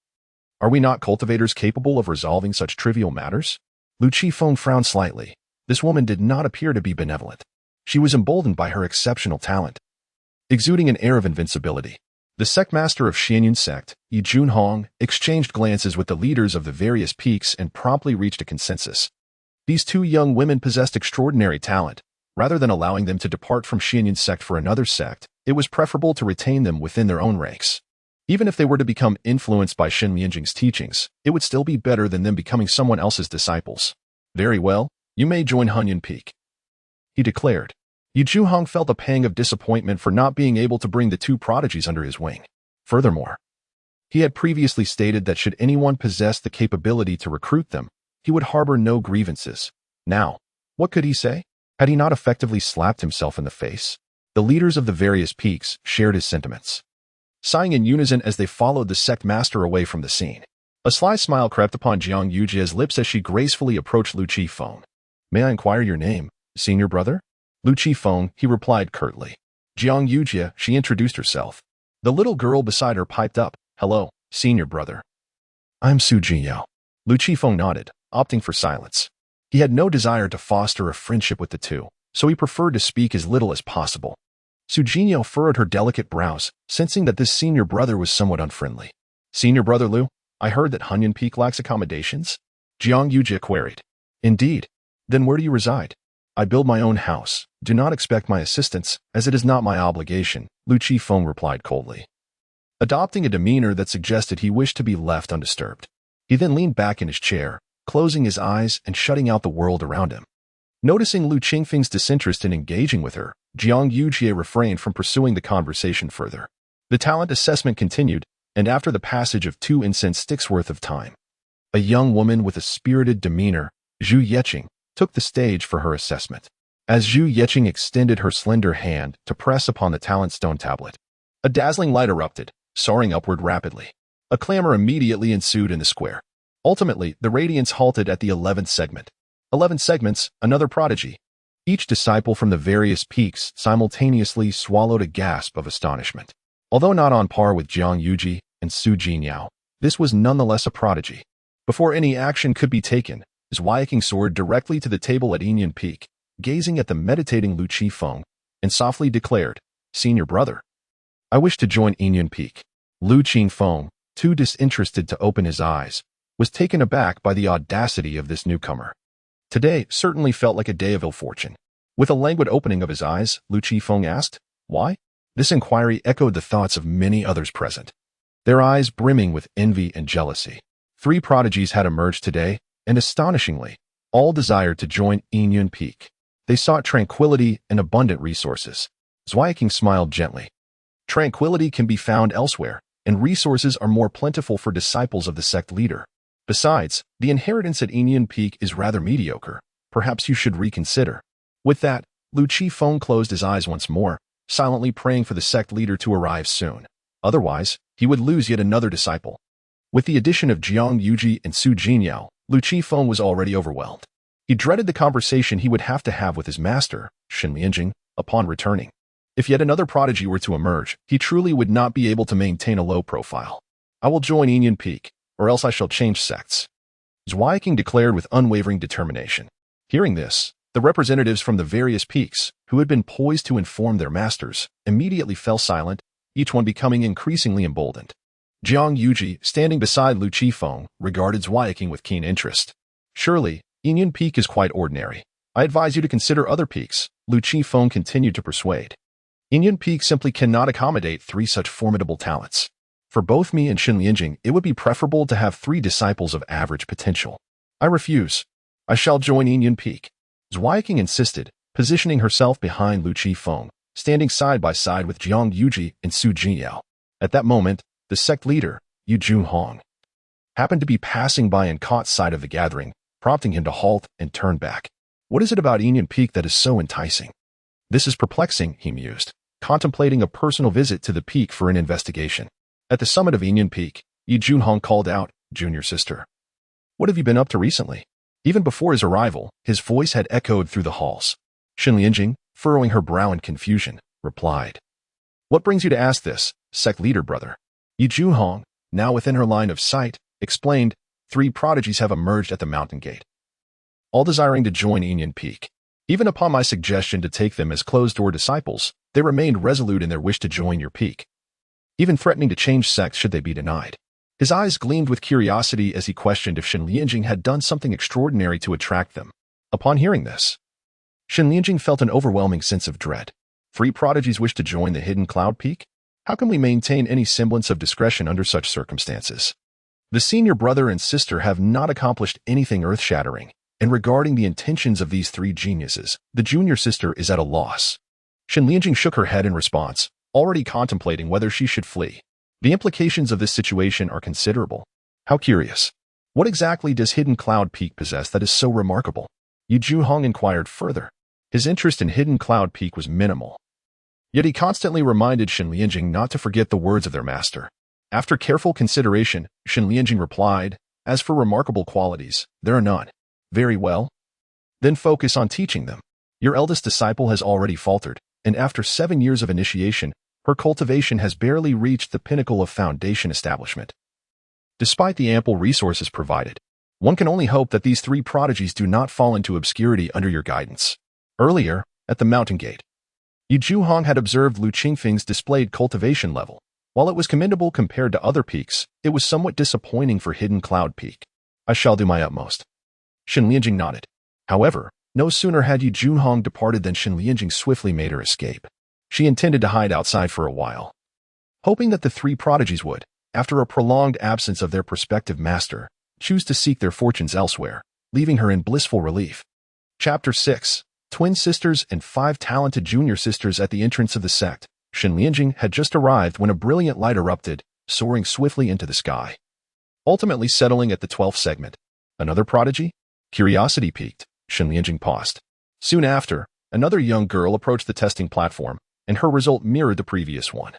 are we not cultivators capable of resolving such trivial matters? Lu Qifeng frowned slightly. This woman did not appear to be benevolent. She was emboldened by her exceptional talent, exuding an air of invincibility. The sect master of Xianyun sect, Yi Zhuhong, exchanged glances with the leaders of the various peaks and promptly reached a consensus. These two young women possessed extraordinary talent. Rather than allowing them to depart from Xianyun sect for another sect, it was preferable to retain them within their own ranks. Even if they were to become influenced by Shen Lianjing's teachings, it would still be better than them becoming someone else's disciples. "Very well, you may join Hanyan Peak," he declared. Yi Zhuhong felt a pang of disappointment for not being able to bring the two prodigies under his wing. Furthermore, he had previously stated that should anyone possess the capability to recruit them, he would harbor no grievances. Now, what could he say? Had he not effectively slapped himself in the face? The leaders of the various peaks shared his sentiments, sighing in unison as they followed the sect master away from the scene. A sly smile crept upon Jiang Yujie's lips as she gracefully approached Lu Qifeng. "May I inquire your name, senior brother?" Lu Qifeng, he replied curtly. "Jiang Yujie," she introduced herself. The little girl beside her piped up, "Hello, senior brother. I'm Su Jinyao." Lu Qifeng nodded, opting for silence. He had no desire to foster a friendship with the two, so he preferred to speak as little as possible. Su Jinyao furrowed her delicate brows, sensing that this senior brother was somewhat unfriendly. "Senior brother Lu, I heard that Hanyan Peak lacks accommodations?" Jiang Yujie queried. "Indeed. Then where do you reside?" "I build my own house. Do not expect my assistance, as it is not my obligation," Lu Qifeng replied coldly, adopting a demeanor that suggested he wished to be left undisturbed. He then leaned back in his chair, closing his eyes and shutting out the world around him. Noticing Lu Qingfeng's disinterest in engaging with her, Jiang Yujie refrained from pursuing the conversation further. The talent assessment continued, and after the passage of 2 incense sticks worth of time, a young woman with a spirited demeanor, Zhu Yeqing, took the stage for her assessment. As Zhu Yeqing extended her slender hand to press upon the talent stone tablet, a dazzling light erupted, soaring upward rapidly. A clamor immediately ensued in the square. Ultimately, the radiance halted at the 11th segment. 11 segments, another prodigy. Each disciple from the various peaks simultaneously swallowed a gasp of astonishment. Although not on par with Jiang Yujie and Su Jinyao, this was nonetheless a prodigy. Before any action could be taken, Zhuai King soared directly to the table at Yanyan Peak, gazing at the meditating Lu Qifeng, and softly declared, "Senior brother, I wish to join Yanyan Peak." Lu Qifeng, too disinterested to open his eyes, was taken aback by the audacity of this newcomer. Today certainly felt like a day of ill fortune. With a languid opening of his eyes, Lu Qifeng asked, "Why?" This inquiry echoed the thoughts of many others present, their eyes brimming with envy and jealousy. 3 prodigies had emerged today, and astonishingly, all desired to join Yanyan Peak. They sought tranquility and abundant resources. Zhuai King smiled gently. Tranquility can be found elsewhere, and resources are more plentiful for disciples of the sect leader. Besides, the inheritance at Yanyan Peak is rather mediocre. Perhaps you should reconsider. With that, Lu Qifeng closed his eyes once more, silently praying for the sect leader to arrive soon. Otherwise, he would lose yet another disciple. With the addition of Jiang Yujie and Su Jinyao, Lu Qifeng was already overwhelmed. He dreaded the conversation he would have to have with his master, Shen Lianjing, upon returning. If yet another prodigy were to emerge, he truly would not be able to maintain a low profile. "I will join Yanyan Peak, or else I shall change sects," Zhuai King declared with unwavering determination. Hearing this, the representatives from the various peaks, who had been poised to inform their masters, immediately fell silent, each one becoming increasingly emboldened. Jiang Yujie, standing beside Lu Qifeng, regarded Zhuai King with keen interest. "Surely, Yanyan Peak is quite ordinary. I advise you to consider other peaks, Lu Qifeng continued to persuade. Yin Peak simply cannot accommodate 3 such formidable talents. For both me and Xin Lianjing, it would be preferable to have 3 disciples of average potential. I refuse. I shall join Yin Peak. Zhuai King insisted, positioning herself behind Lu Qifeng, standing side by side with Jiang Yuji and Su Jinyao. At that moment, the sect leader, Yu Junhong, happened to be passing by and caught sight of the gathering, prompting him to halt and turn back. What is it about Yin Peak that is so enticing? This is perplexing, he mused, contemplating a personal visit to the peak for an investigation. At the summit of Yin Peak, Yu Junhong called out, "Junior sister, what have you been up to recently?" Even before his arrival, his voice had echoed through the halls. Xin Lianjing, furrowing her brow in confusion, replied, "What brings you to ask this, sect leader brother?" Yu Junhong, now within her line of sight, explained, 3 prodigies have emerged at the mountain gate, all desiring to join Yin Peak. Even upon my suggestion to take them as closed-door disciples, they remained resolute in their wish to join your peak, even threatening to change sects should they be denied. His eyes gleamed with curiosity as he questioned if Xin Lianjing had done something extraordinary to attract them. Upon hearing this, Xin Lianjing felt an overwhelming sense of dread. 3 prodigies wish to join the hidden cloud peak? How can we maintain any semblance of discretion under such circumstances? The senior brother and sister have not accomplished anything earth-shattering, and regarding the intentions of these 3 geniuses, the junior sister is at a loss. Xin Lianjing shook her head in response, already contemplating whether she should flee. The implications of this situation are considerable. How curious. What exactly does Hidden Cloud Peak possess that is so remarkable? Yu Junhong inquired further. His interest in Hidden Cloud Peak was minimal. Yet he constantly reminded Xin Lianjing not to forget the words of their master. After careful consideration, Xin Lianjing replied, "As for remarkable qualities, there are none." "Very well. Then focus on teaching them. Your eldest disciple has already faltered, and after 7 years of initiation, her cultivation has barely reached the pinnacle of foundation establishment. Despite the ample resources provided, one can only hope that these 3 prodigies do not fall into obscurity under your guidance." Earlier, at the mountain gate, Yu Junhong had observed Lu Qingfeng's displayed cultivation level. While it was commendable compared to other peaks, it was somewhat disappointing for Hidden Cloud Peak. "I shall do my utmost." Xin Lianjing nodded. However, no sooner had Yu Junhong departed than Xin Lianjing swiftly made her escape. She intended to hide outside for a while, hoping that the 3 prodigies would, after a prolonged absence of their prospective master, choose to seek their fortunes elsewhere, leaving her in blissful relief. Chapter 6. Twin Sisters and 5 Talented Junior Sisters at the entrance of the sect. Xin Lianjing had just arrived when a brilliant light erupted, soaring swiftly into the sky, ultimately settling at the 12th segment. Another prodigy? Curiosity piqued. Xin Lianjing paused. Soon after, another young girl approached the testing platform, and her result mirrored the previous one.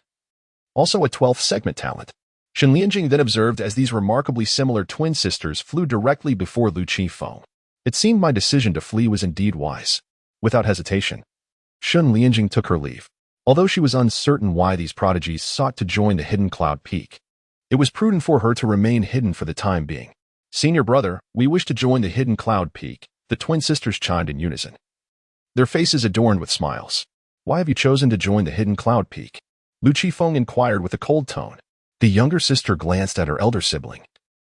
Also a 12th segment talent. Xin Lianjing then observed as these remarkably similar twin sisters flew directly before Lu Qifeng. It seemed my decision to flee was indeed wise. Without hesitation, Xin Lianjing took her leave. Although she was uncertain why these prodigies sought to join the Hidden Cloud Peak, it was prudent for her to remain hidden for the time being. "Senior brother, we wish to join the Hidden Cloud Peak," the twin sisters chimed in unison, their faces adorned with smiles. "Why have you chosen to join the Hidden Cloud Peak?" Lu Qifeng inquired with a cold tone. The younger sister glanced at her elder sibling,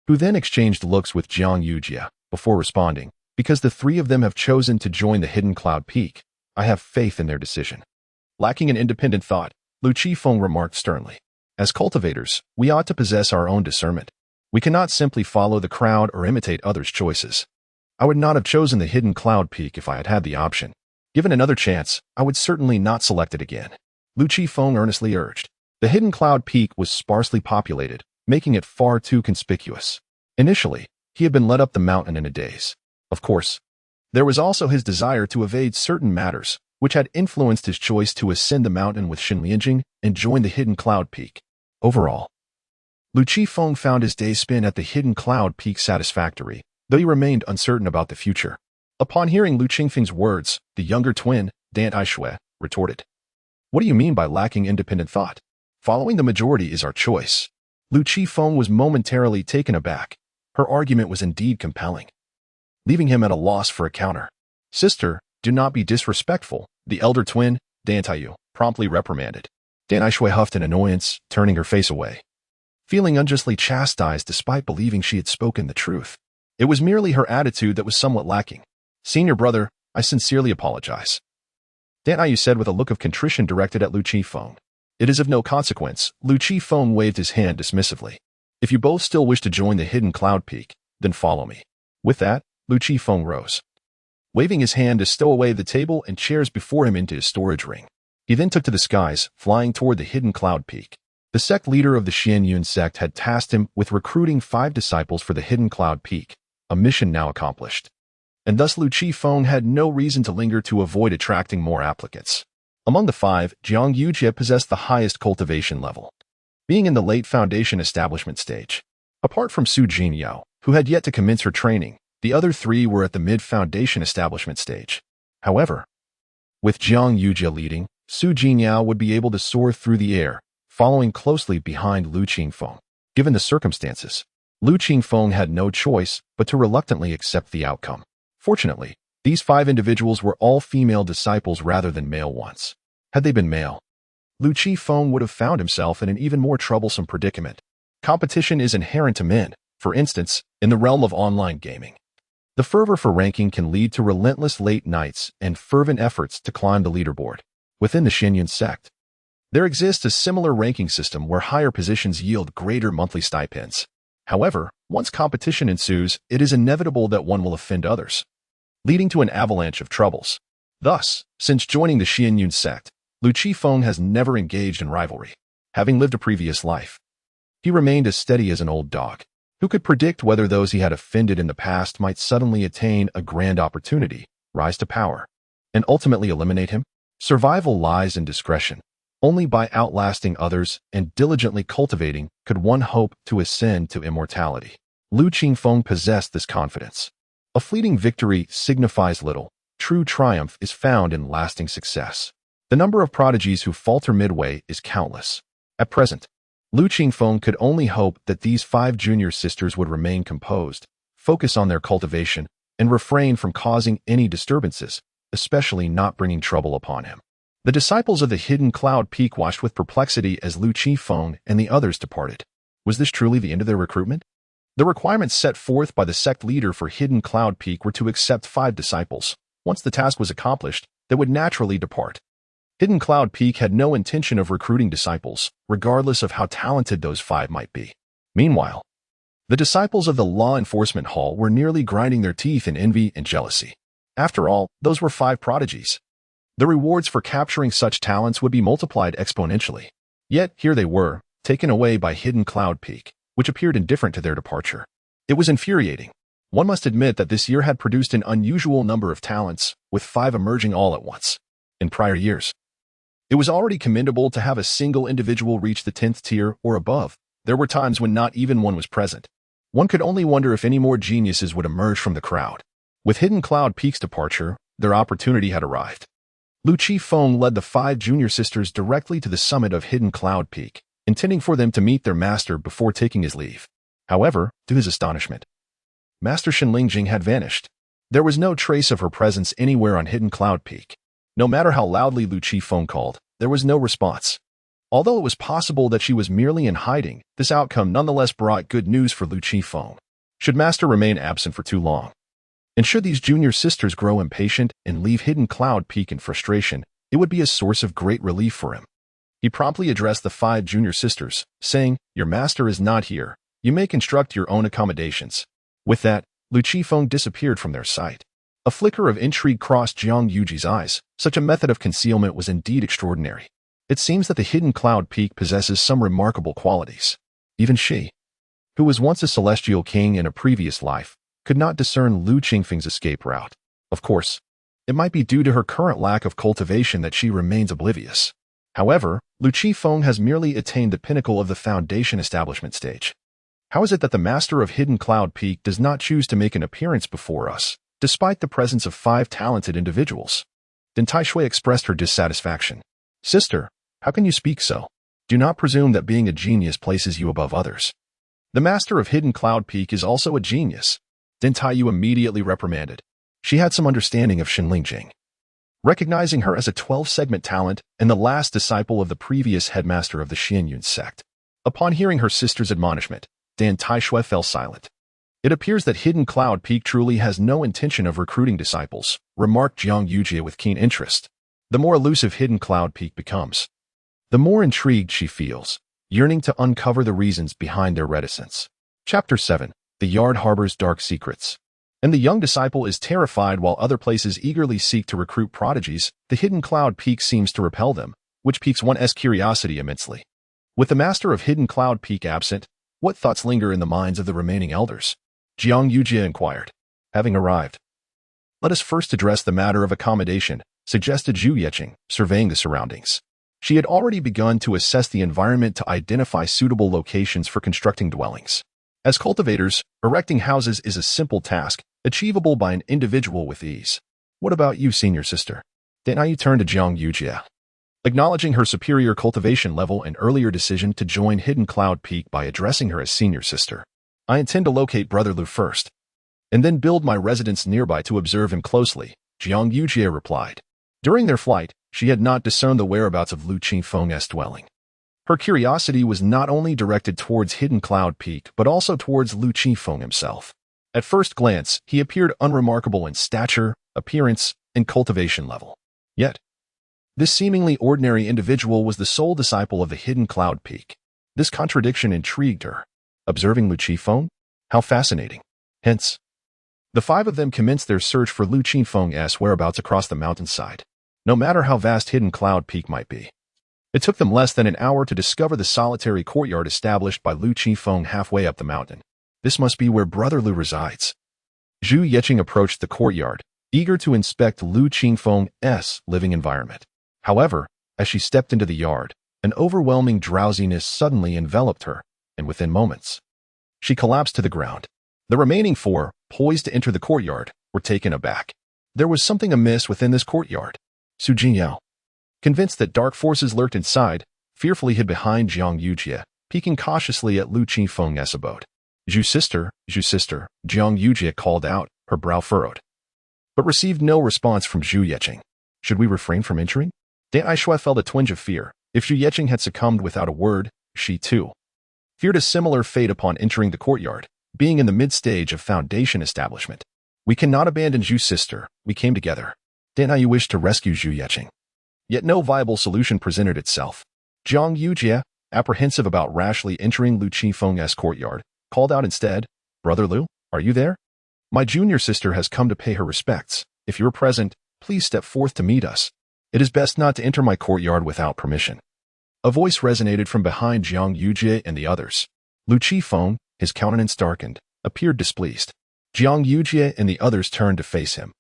who then exchanged looks with Jiang Yuji before responding, "Because the 3 of them have chosen to join the Hidden Cloud Peak, I have faith in their decision." Lacking an independent thought, Lu Qifeng remarked sternly, "As cultivators, we ought to possess our own discernment. We cannot simply follow the crowd or imitate others' choices. I would not have chosen the Hidden Cloud Peak if I had had the option. Given another chance, I would certainly not select it again." Lu Qifeng earnestly urged. The Hidden Cloud Peak was sparsely populated, making it far too conspicuous. Initially, he had been led up the mountain in a daze. Of course, there was also his desire to evade certain matters, which had influenced his choice to ascend the mountain with Xin Lianjing and join the Hidden Cloud Peak. Overall, Lu Qifeng found his day spent at the Hidden Cloud Peak satisfactory, though he remained uncertain about the future. Upon hearing Lu Qingfeng's words, the younger twin, Dan Aishui, retorted, "What do you mean by lacking independent thought? Following the majority is our choice." Lu Qifeng was momentarily taken aback. Her argument was indeed compelling, leaving him at a loss for a counter. "Sister, do not be disrespectful," the elder twin, Dan Taiyu, promptly reprimanded. Dan Aishui huffed in annoyance, turning her face away, feeling unjustly chastised despite believing she had spoken the truth. It was merely her attitude that was somewhat lacking. "Senior brother, I sincerely apologize. Dan Yu said with a look of contrition directed at Lu Qifeng. It is of no consequence. Lu Qifeng waved his hand dismissively. If you both still wish to join the hidden cloud peak, then follow me. With that, Lu Qifeng rose, waving his hand to stow away the table and chairs before him into his storage ring. He then took to the skies, flying toward the hidden cloud peak. The sect leader of the Xianyun sect had tasked him with recruiting 5 disciples for the hidden cloud peak, a mission now accomplished. And thus Lu Qifeng had no reason to linger to avoid attracting more applicants. Among the 5, Jiang Yujie possessed the highest cultivation level, being in the late foundation establishment stage. Apart from Su Jinyao, who had yet to commence her training, the other 3 were at the mid-foundation establishment stage. However, with Jiang Yujie leading, Su Jinyao would be able to soar through the air, following closely behind Lu Qingfeng. Given the circumstances, Lu Qingfeng had no choice but to reluctantly accept the outcome. Fortunately, these 5 individuals were all female disciples rather than male ones. Had they been male, Lu Qifeng would have found himself in an even more troublesome predicament. Competition is inherent to men, for instance, in the realm of online gaming. The fervor for ranking can lead to relentless late nights and fervent efforts to climb the leaderboard. Within the Xianyun sect, there exists a similar ranking system where higher positions yield greater monthly stipends. However, once competition ensues, it is inevitable that one will offend others, leading to an avalanche of troubles. Thus, since joining the Xianyun sect, Lu Qifeng has never engaged in rivalry. Having lived a previous life, he remained as steady as an old dog. Who could predict whether those he had offended in the past might suddenly attain a grand opportunity, rise to power, and ultimately eliminate him? Survival lies in discretion. Only by outlasting others and diligently cultivating could one hope to ascend to immortality. Lu Qingfeng possessed this confidence. A fleeting victory signifies little. True triumph is found in lasting success. The number of prodigies who falter midway is countless. At present, Lu Qingfeng could only hope that these 5 junior sisters would remain composed, focus on their cultivation, and refrain from causing any disturbances, especially not bringing trouble upon him. The disciples of the hidden cloud peak watched with perplexity as Lu Qifeng and the others departed. Was this truly the end of their recruitment? The requirements set forth by the sect leader for hidden cloud peak were to accept 5 disciples. Once the task was accomplished, they would naturally depart. Hidden Cloud Peak had no intention of recruiting disciples, regardless of how talented those 5 might be. Meanwhile, the disciples of the law enforcement hall were nearly grinding their teeth in envy and jealousy. After all, those were 5 prodigies. The rewards for capturing such talents would be multiplied exponentially. Yet, here they were, taken away by Hidden Cloud Peak, which appeared indifferent to their departure. It was infuriating. One must admit that this year had produced an unusual number of talents, with 5 emerging all at once. In prior years, it was already commendable to have a single individual reach the 10th tier or above. There were times when not even one was present. One could only wonder if any more geniuses would emerge from the crowd. With Hidden Cloud Peak's departure, their opportunity had arrived. Lu Qifeng led the 5 junior sisters directly to the summit of Hidden Cloud Peak, intending for them to meet their master before taking his leave. However, to his astonishment, Master Shenlingjing had vanished. There was no trace of her presence anywhere on Hidden Cloud Peak. No matter how loudly Lu Qifeng called, there was no response. Although it was possible that she was merely in hiding, this outcome nonetheless brought good news for Lu Qifeng. Should Master remain absent for too long, and should these junior sisters grow impatient and leave Hidden Cloud Peak in frustration, it would be a source of great relief for him. He promptly addressed the 5 junior sisters, saying, "Your master is not here. You may construct your own accommodations." With that, Lu Qifeng disappeared from their sight. A flicker of intrigue crossed Jiang Yujie's eyes. Such a method of concealment was indeed extraordinary. It seems that the Hidden Cloud Peak possesses some remarkable qualities. Even she, who was once a celestial king in a previous life, could not discern Lu Qingfeng's escape route. Of course, it might be due to her current lack of cultivation that she remains oblivious. However, Lu Qifeng has merely attained the pinnacle of the foundation establishment stage. How is it that the master of Hidden Cloud Peak does not choose to make an appearance before us, despite the presence of 5 talented individuals? Then Taishui expressed her dissatisfaction. "Sister, how can you speak so? Do not presume that being a genius places you above others. The master of Hidden Cloud Peak is also a genius." Then Taiyu immediately reprimanded. She had some understanding of Shenlingjing, recognizing her as a 12-segment talent and the last disciple of the previous headmaster of the Xianyun sect. Upon hearing her sister's admonishment, Dan Taishui fell silent. It appears that Hidden Cloud Peak truly has no intention of recruiting disciples, remarked Jiang Yujie with keen interest. The more elusive Hidden Cloud Peak becomes, the more intrigued she feels, yearning to uncover the reasons behind their reticence. Chapter 7. The Yard harbors dark secrets. And the young disciple is terrified while other places eagerly seek to recruit prodigies. The Hidden Cloud Peak seems to repel them, which piques one's curiosity immensely. With the master of Hidden Cloud Peak absent, what thoughts linger in the minds of the remaining elders? Jiang Yujie inquired. Having arrived, let us first address the matter of accommodation, suggested Zhu Yeqing, surveying the surroundings. She had already begun to assess the environment to identify suitable locations for constructing dwellings. As cultivators, erecting houses is a simple task, achievable by an individual with ease. What about you, senior sister? Then I turned to Jiang Yujie. Acknowledging her superior cultivation level and earlier decision to join Hidden Cloud Peak by addressing her as senior sister, I intend to locate Brother Lu first, and then build my residence nearby to observe him closely, Jiang Yujie replied. During their flight, she had not discerned the whereabouts of Lu Qingfeng's dwelling. Her curiosity was not only directed towards Hidden Cloud Peak but also towards Lu Qingfeng himself. At first glance, he appeared unremarkable in stature, appearance, and cultivation level. Yet, this seemingly ordinary individual was the sole disciple of the Hidden Cloud Peak. This contradiction intrigued her. Observing Lu Qingfeng? How fascinating. Hence, the five of them commenced their search for Lu Qingfeng's whereabouts across the mountainside. No matter how vast Hidden Cloud Peak might be, it took them less than an hour to discover the solitary courtyard established by Lu Qingfeng halfway up the mountain. This must be where Brother Lu resides. Zhu Yeqing approached the courtyard, eager to inspect Lu Qingfeng's living environment. However, as she stepped into the yard, an overwhelming drowsiness suddenly enveloped her, and within moments, she collapsed to the ground. The remaining four, poised to enter the courtyard, were taken aback. There was something amiss within this courtyard. Su Jinyao, convinced that dark forces lurked inside, fearfully hid behind Jiang Yujie, peeking cautiously at Lu Qingfeng's abode. Zhu sister, Jiang Yujie called out, her brow furrowed, but received no response from Zhu Yeqing. Should we refrain from entering? Dan Aishui felt a twinge of fear. If Zhu Yeqing had succumbed without a word, she too feared a similar fate upon entering the courtyard, being in the mid-stage of foundation establishment. We cannot abandon Zhu's sister. We came together. Dan Ai wished to rescue Zhu Yeqing. Yet no viable solution presented itself. Jiang Yujie, apprehensive about rashly entering Lu Qingfeng's courtyard, called out instead, Brother Lu, are you there? My junior sister has come to pay her respects. If you're present, please step forth to meet us. It is best not to enter my courtyard without permission. A voice resonated from behind Jiang Yujie and the others. Lu Qingfeng, his countenance darkened, appeared displeased. Jiang Yujie and the others turned to face him,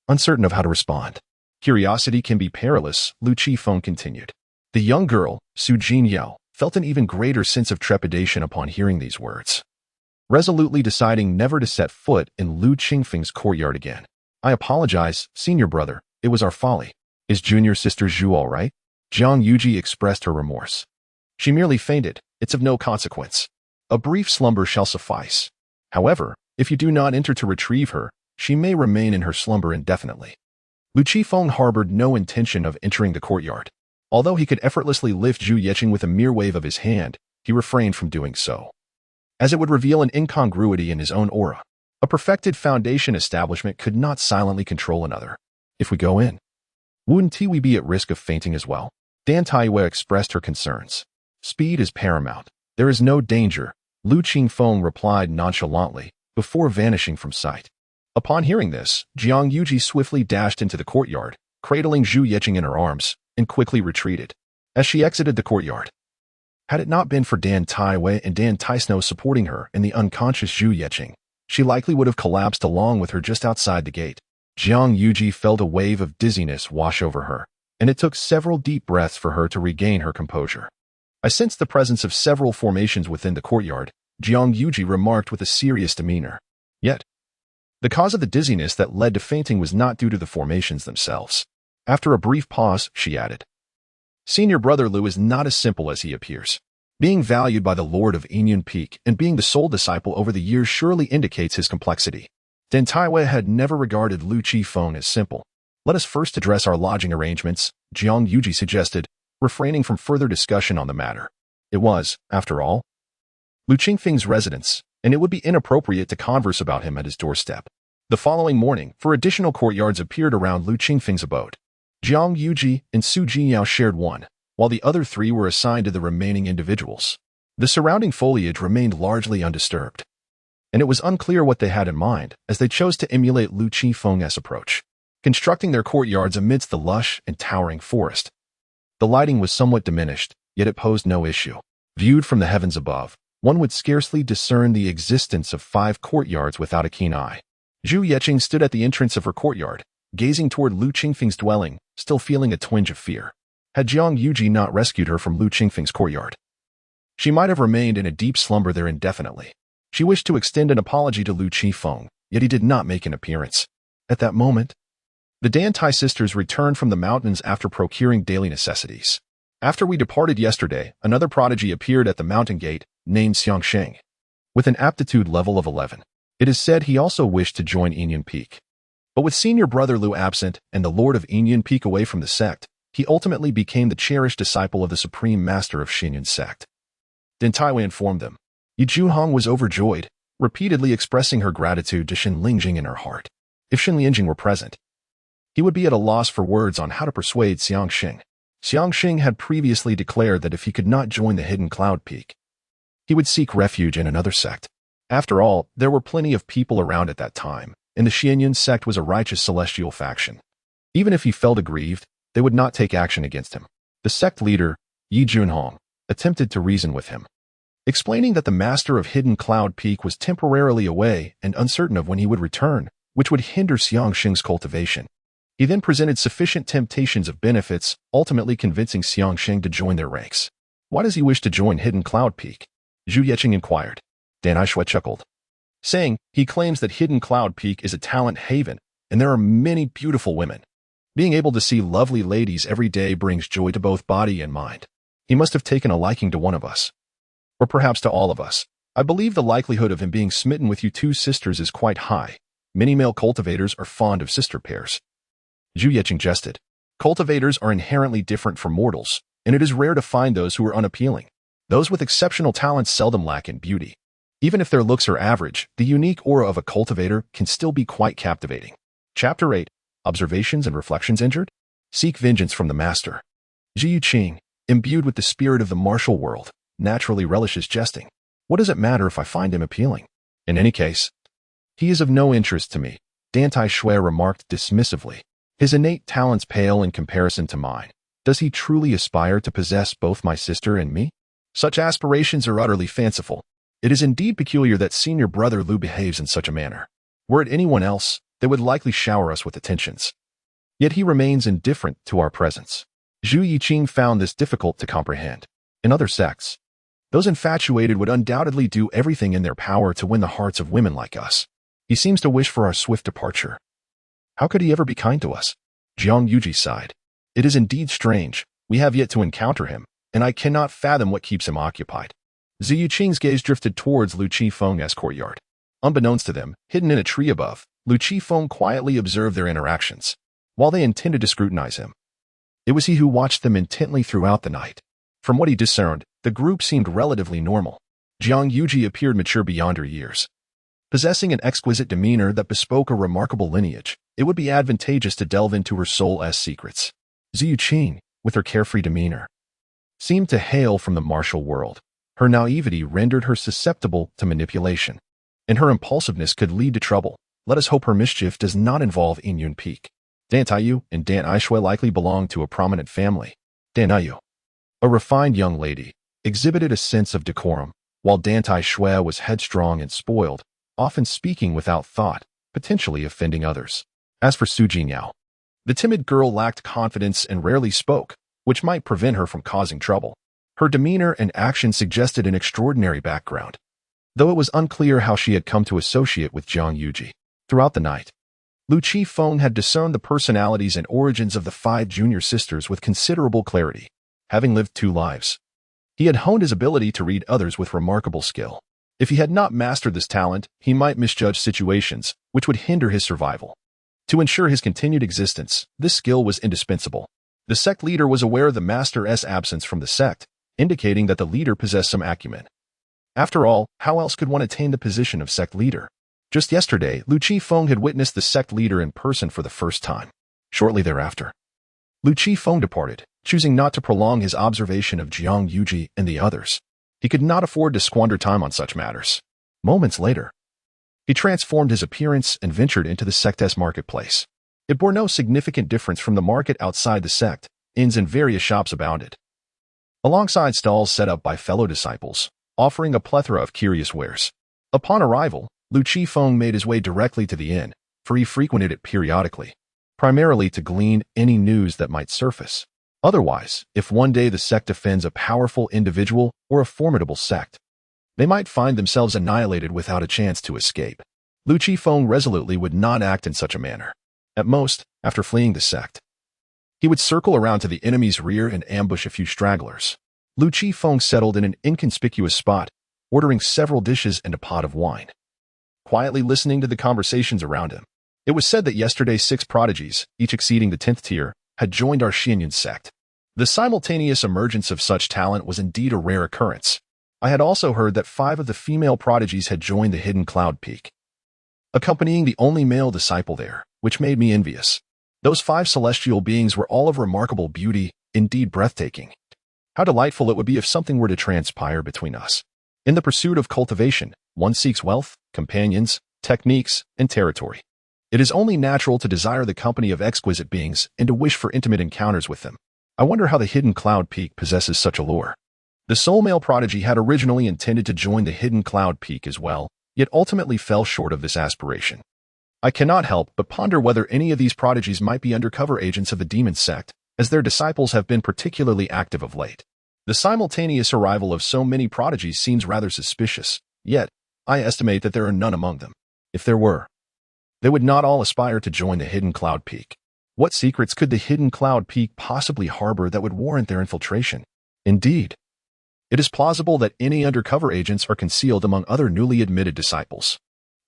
uncertain of how to respond. Curiosity can be perilous, Lu Qingfeng continued. The young girl, Su Jinyao, felt an even greater sense of trepidation upon hearing these words, resolutely deciding never to set foot in Lu Qingfeng's courtyard again. I apologize, senior brother, it was our folly. Is junior sister Zhu all right? Jiang Yujie expressed her remorse. She merely fainted. It's of no consequence. A brief slumber shall suffice. However, if you do not enter to retrieve her, she may remain in her slumber indefinitely. Lu Qingfeng harbored no intention of entering the courtyard. Although he could effortlessly lift Zhu Yeqing with a mere wave of his hand, he refrained from doing so, as it would reveal an incongruity in his own aura. A perfected foundation establishment could not silently control another. If we go in, wouldn't we be at risk of fainting as well? Dan Taiwei expressed her concerns. Speed is paramount. There is no danger, Lu Qingfeng replied nonchalantly, before vanishing from sight. Upon hearing this, Jiang Yujie swiftly dashed into the courtyard, cradling Zhu Yeqing in her arms, and quickly retreated. As she exited the courtyard, had it not been for Dan Taiwei and Dan Taisno supporting her and the unconscious Zhu Yeqing, she likely would have collapsed along with her just outside the gate. Jiang Yujie felt a wave of dizziness wash over her, and it took several deep breaths for her to regain her composure. I sensed the presence of several formations within the courtyard, Jiang Yujie remarked with a serious demeanor. Yet, the cause of the dizziness that led to fainting was not due to the formations themselves. After a brief pause, she added, Senior Brother Lu is not as simple as he appears. Being valued by the Lord of Inyun Peak and being the sole disciple over the years surely indicates his complexity. Dan Taiwei had never regarded Lu Qingfeng as simple. Let us first address our lodging arrangements, Jiang Yujie suggested, refraining from further discussion on the matter. It was, after all, Lu Qingfeng's residence, and it would be inappropriate to converse about him at his doorstep. The following morning, 4 additional courtyards appeared around Lu Qingfeng's abode. Jiang Yuji and Su Jinyao shared one, while the other 3 were assigned to the remaining individuals. The surrounding foliage remained largely undisturbed, and it was unclear what they had in mind as they chose to emulate Lu Qingfeng's approach, constructing their courtyards amidst the lush and towering forest. The lighting was somewhat diminished, yet it posed no issue. Viewed from the heavens above, one would scarcely discern the existence of 5 courtyards without a keen eye. Zhu Yeqing stood at the entrance of her courtyard, gazing toward Lu Qingfeng's dwelling, still feeling a twinge of fear. Had Jiang Yuji not rescued her from Lu Qingfeng's courtyard, she might have remained in a deep slumber there indefinitely. She wished to extend an apology to Lu Qingfeng, yet he did not make an appearance. At that moment, the Dantai sisters returned from the mountains after procuring daily necessities. After we departed yesterday, another prodigy appeared at the mountain gate, named Xiangsheng, with an aptitude level of 11. It is said he also wished to join Inyan Peak. But with senior brother Lu absent and the lord of Inyan Peak away from the sect, he ultimately became the cherished disciple of the supreme master of Xinyan sect. Din Taiwei informed them. Yi Junhong was overjoyed, repeatedly expressing her gratitude to Shen Lingjing in her heart. If Shen Lingjing were present, he would be at a loss for words on how to persuade Xiangsheng. Xiangsheng had previously declared that if he could not join the hidden cloud peak, he would seek refuge in another sect. After all, there were plenty of people around at that time, and the Xinyan sect was a righteous celestial faction. Even if he felt aggrieved, they would not take action against him. The sect leader, Yi Junhong, attempted to reason with him, explaining that the master of Hidden Cloud Peak was temporarily away and uncertain of when he would return, which would hinder Xiangsheng's cultivation. He then presented sufficient temptations of benefits, ultimately convincing Xiangsheng to join their ranks. Why does he wish to join Hidden Cloud Peak? Zhu Yeqing inquired. Dan Aishui chuckled, saying he claims that Hidden Cloud Peak is a talent haven, and there are many beautiful women. Being able to see lovely ladies every day brings joy to both body and mind. He must have taken a liking to one of us. Or perhaps to all of us. I believe the likelihood of him being smitten with you 2 sisters is quite high. Many male cultivators are fond of sister pairs. Zhu Yeqing jested. Cultivators are inherently different from mortals, and it is rare to find those who are unappealing. Those with exceptional talents seldom lack in beauty. Even if their looks are average, the unique aura of a cultivator can still be quite captivating. Chapter 8. Observations and Reflections Injured? Seek vengeance from the master. Zhi Yuqing, imbued with the spirit of the martial world, naturally relishes jesting. What does it matter if I find him appealing? In any case, he is of no interest to me, Dantai Shui remarked dismissively. His innate talents pale in comparison to mine. Does he truly aspire to possess both my sister and me? Such aspirations are utterly fanciful. It is indeed peculiar that senior brother Lu behaves in such a manner. Were it anyone else, they would likely shower us with attentions. Yet he remains indifferent to our presence. Zhu Yiqing found this difficult to comprehend. In other sects, those infatuated would undoubtedly do everything in their power to win the hearts of women like us. He seems to wish for our swift departure. How could he ever be kind to us? Jiang Yuji sighed. It is indeed strange. We have yet to encounter him, and I cannot fathom what keeps him occupied. Zhi Yuqing's gaze drifted towards Lu Qingfeng's courtyard. Unbeknownst to them, hidden in a tree above, Lu Qingfeng quietly observed their interactions. While they intended to scrutinize him, it was he who watched them intently throughout the night. From what he discerned, the group seemed relatively normal. Jiang Yuji appeared mature beyond her years. Possessing an exquisite demeanor that bespoke a remarkable lineage, it would be advantageous to delve into her soul's secrets. Zhi Yuqing, with her carefree demeanor, seemed to hail from the martial world. Her naivety rendered her susceptible to manipulation, and her impulsiveness could lead to trouble. Let us hope her mischief does not involve Inyan Peak. Dan Taiyu and Dan Aishui likely belonged to a prominent family. Dan Taiyu, a refined young lady, exhibited a sense of decorum, while Dan Taishui was headstrong and spoiled, often speaking without thought, potentially offending others. As for Su Jinyao, the timid girl lacked confidence and rarely spoke, which might prevent her from causing trouble. Her demeanor and actions suggested an extraordinary background, though it was unclear how she had come to associate with Jiang Yuji. Throughout the night, Lu Qingfeng had discerned the personalities and origins of the 5 junior sisters with considerable clarity. Having lived 2 lives, he had honed his ability to read others with remarkable skill. If he had not mastered this talent, he might misjudge situations, which would hinder his survival. To ensure his continued existence, this skill was indispensable. The sect leader was aware of the master's absence from the sect, indicating that the leader possessed some acumen. After all, how else could one attain the position of sect leader? Just yesterday, Lu Qifeng had witnessed the sect leader in person for the first time. Shortly thereafter, Lu Qifeng departed, choosing not to prolong his observation of Jiang Yuji and the others. He could not afford to squander time on such matters. Moments later, he transformed his appearance and ventured into the sect's marketplace. It bore no significant difference from the market outside the sect. Inns and various shops abounded, alongside stalls set up by fellow disciples, offering a plethora of curious wares. Upon arrival, Lu Qifeng made his way directly to the inn, for he frequented it periodically, primarily to glean any news that might surface. Otherwise, if one day the sect offends a powerful individual or a formidable sect, they might find themselves annihilated without a chance to escape. Lu Qifeng resolutely would not act in such a manner. At most, after fleeing the sect, he would circle around to the enemy's rear and ambush a few stragglers. Lu Qifeng settled in an inconspicuous spot, ordering several dishes and a pot of wine, quietly listening to the conversations around him. It was said that yesterday 6 prodigies, each exceeding the 10th tier, had joined our Xianyun sect. The simultaneous emergence of such talent was indeed a rare occurrence. I had also heard that 5 of the female prodigies had joined the hidden cloud peak, accompanying the only male disciple there, which made me envious. Those 5 celestial beings were all of remarkable beauty, indeed breathtaking. How delightful it would be if something were to transpire between us. In the pursuit of cultivation, one seeks wealth, companions, techniques, and territory. It is only natural to desire the company of exquisite beings and to wish for intimate encounters with them. I wonder how the hidden cloud peak possesses such allure. The sole male prodigy had originally intended to join the hidden cloud peak as well, yet ultimately fell short of this aspiration. I cannot help but ponder whether any of these prodigies might be undercover agents of the demon sect, as their disciples have been particularly active of late. The simultaneous arrival of so many prodigies seems rather suspicious, yet I estimate that there are none among them. If there were, they would not all aspire to join the hidden cloud peak. What secrets could the hidden cloud peak possibly harbor that would warrant their infiltration? Indeed, it is plausible that any undercover agents are concealed among other newly admitted disciples.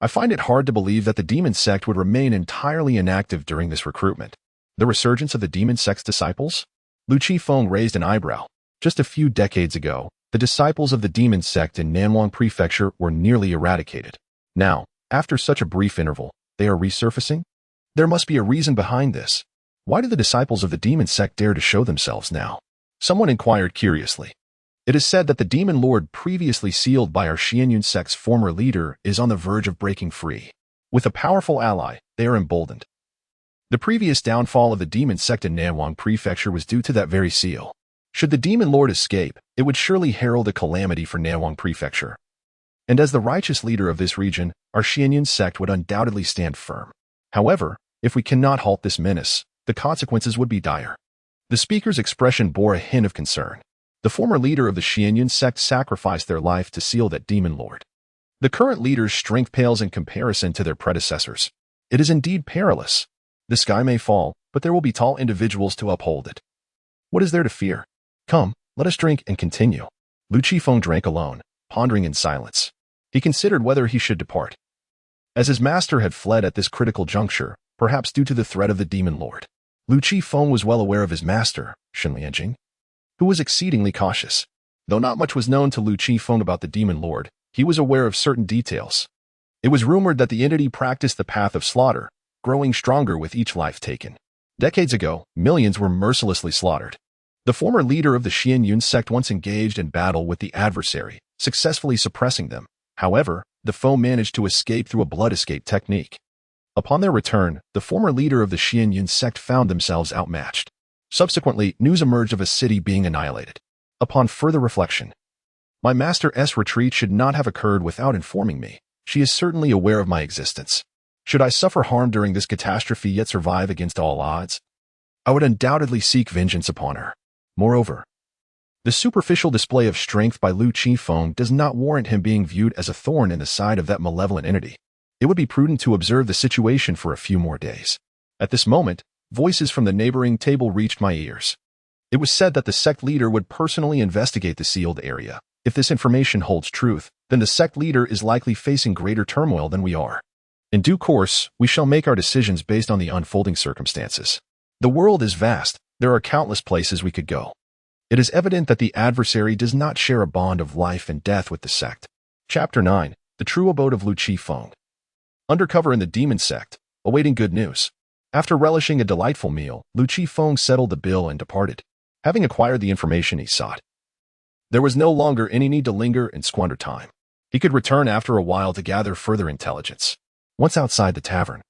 I find it hard to believe that the demon sect would remain entirely inactive during this recruitment. The resurgence of the demon sect's disciples? Lu Qifeng raised an eyebrow. Just a few decades ago, the disciples of the demon sect in Nanwang Prefecture were nearly eradicated. Now, after such a brief interval, they are resurfacing? There must be a reason behind this. Why do the disciples of the demon sect dare to show themselves now? Someone inquired curiously. It is said that the demon lord previously sealed by our Xianyun sect's former leader is on the verge of breaking free. With a powerful ally, they are emboldened. The previous downfall of the demon sect in Nanwang Prefecture was due to that very seal. Should the demon lord escape, it would surely herald a calamity for Nanwang Prefecture. And as the righteous leader of this region, our Xianyun sect would undoubtedly stand firm. However, if we cannot halt this menace, the consequences would be dire. The speaker's expression bore a hint of concern. The former leader of the Xianyun sect sacrificed their life to seal that demon lord. The current leader's strength pales in comparison to their predecessors. It is indeed perilous. The sky may fall, but there will be tall individuals to uphold it. What is there to fear? Come, let us drink and continue. Lu Qifeng drank alone, pondering in silence. He considered whether he should depart. As his master had fled at this critical juncture, perhaps due to the threat of the demon lord, Lu Qifeng was well aware of his master, Shen Lianjing, who was exceedingly cautious. Though not much was known to Lu Qifeng about the demon lord, he was aware of certain details. It was rumored that the entity practiced the path of slaughter, growing stronger with each life taken. Decades ago, millions were mercilessly slaughtered. The former leader of the Xianyun sect once engaged in battle with the adversary, successfully suppressing them. However, the foe managed to escape through a blood escape technique. Upon their return, the former leader of the Xianyun sect found themselves outmatched. Subsequently, news emerged of a city being annihilated. Upon further reflection, my master's retreat should not have occurred without informing me. She is certainly aware of my existence. Should I suffer harm during this catastrophe yet survive against all odds, I would undoubtedly seek vengeance upon her. Moreover, the superficial display of strength by Lu Qifeng does not warrant him being viewed as a thorn in the side of that malevolent entity. It would be prudent to observe the situation for a few more days. At this moment, voices from the neighboring table reached my ears. It was said that the sect leader would personally investigate the sealed area. If this information holds truth, then the sect leader is likely facing greater turmoil than we are. In due course, we shall make our decisions based on the unfolding circumstances. The world is vast. There are countless places we could go. It is evident that the adversary does not share a bond of life and death with the sect. Chapter 9. The True Abode of Lu Qifeng. Undercover in the demon sect, awaiting good news. After relishing a delightful meal, Lu Qifeng settled the bill and departed, having acquired the information he sought. There was no longer any need to linger and squander time. He could return after a while to gather further intelligence. Once outside the tavern,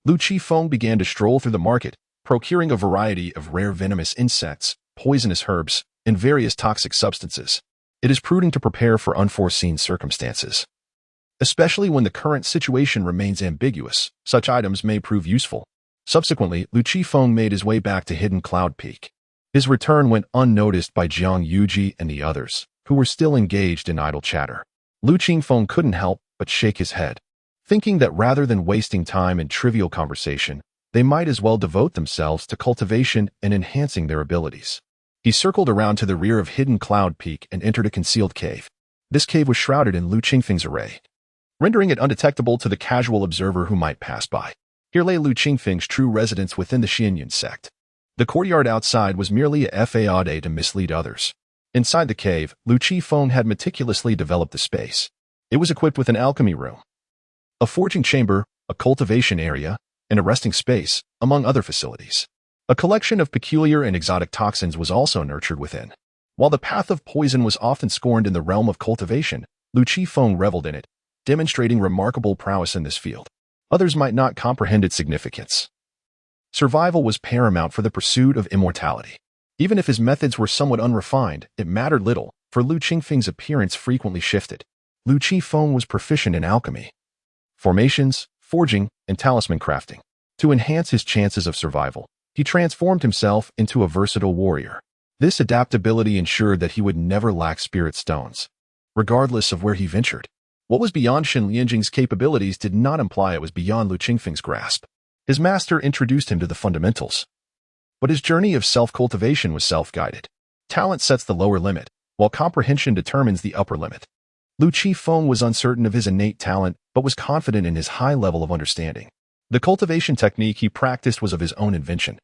Lu Qifeng began to stroll through the market, procuring a variety of rare venomous insects, poisonous herbs, and various toxic substances. It is prudent to prepare for unforeseen circumstances. Especially when the current situation remains ambiguous, such items may prove useful. Subsequently, Lu Qifeng made his way back to Hidden Cloud Peak. His return went unnoticed by Jiang Yuji and the others, who were still engaged in idle chatter. Lu Qifeng couldn't help but shake his head, thinking that rather than wasting time in trivial conversation, they might as well devote themselves to cultivation and enhancing their abilities. He circled around to the rear of Hidden Cloud Peak and entered a concealed cave. This cave was shrouded in Lu Qifeng's array, rendering it undetectable to the casual observer who might pass by. Here lay Lu Qifeng's true residence within the Xianyun sect. The courtyard outside was merely a facade to mislead others. Inside the cave, Lu Qifeng had meticulously developed the space. It was equipped with an alchemy room, a forging chamber, a cultivation area, and a resting space, among other facilities. A collection of peculiar and exotic toxins was also nurtured within. While the path of poison was often scorned in the realm of cultivation, Lu Qifeng reveled in it, demonstrating remarkable prowess in this field. Others might not comprehend its significance. Survival was paramount for the pursuit of immortality. Even if his methods were somewhat unrefined, it mattered little, for Lu Qifeng's appearance frequently shifted. Lu Qifeng was proficient in alchemy, formations, forging, and talisman crafting. To enhance his chances of survival, he transformed himself into a versatile warrior. This adaptability ensured that he would never lack spirit stones, regardless of where he ventured. What was beyond Shen Lianjing's capabilities did not imply it was beyond Lu Qifeng's grasp. His master introduced him to the fundamentals, but his journey of self-cultivation was self-guided. Talent sets the lower limit, while comprehension determines the upper limit. Lu Qifeng was uncertain of his innate talent, but was confident in his high level of understanding. The cultivation technique he practiced was of his own invention,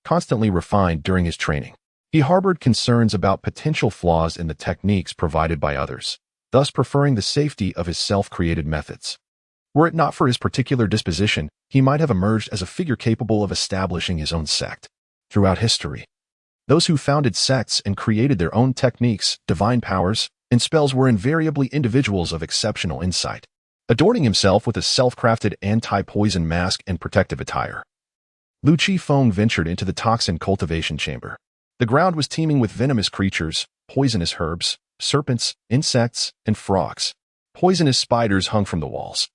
constantly refined during his training. He harbored concerns about potential flaws in the techniques provided by others, thus preferring the safety of his self-created methods. Were it not for his particular disposition, he might have emerged as a figure capable of establishing his own sect. Throughout history, those who founded sects and created their own techniques, divine powers, and spells were invariably individuals of exceptional insight, adorning himself with a self-crafted anti-poison mask and protective attire. Lu Qifeng ventured into the toxin cultivation chamber. The ground was teeming with venomous creatures, poisonous herbs, serpents, insects, and frogs. Poisonous spiders hung from the walls.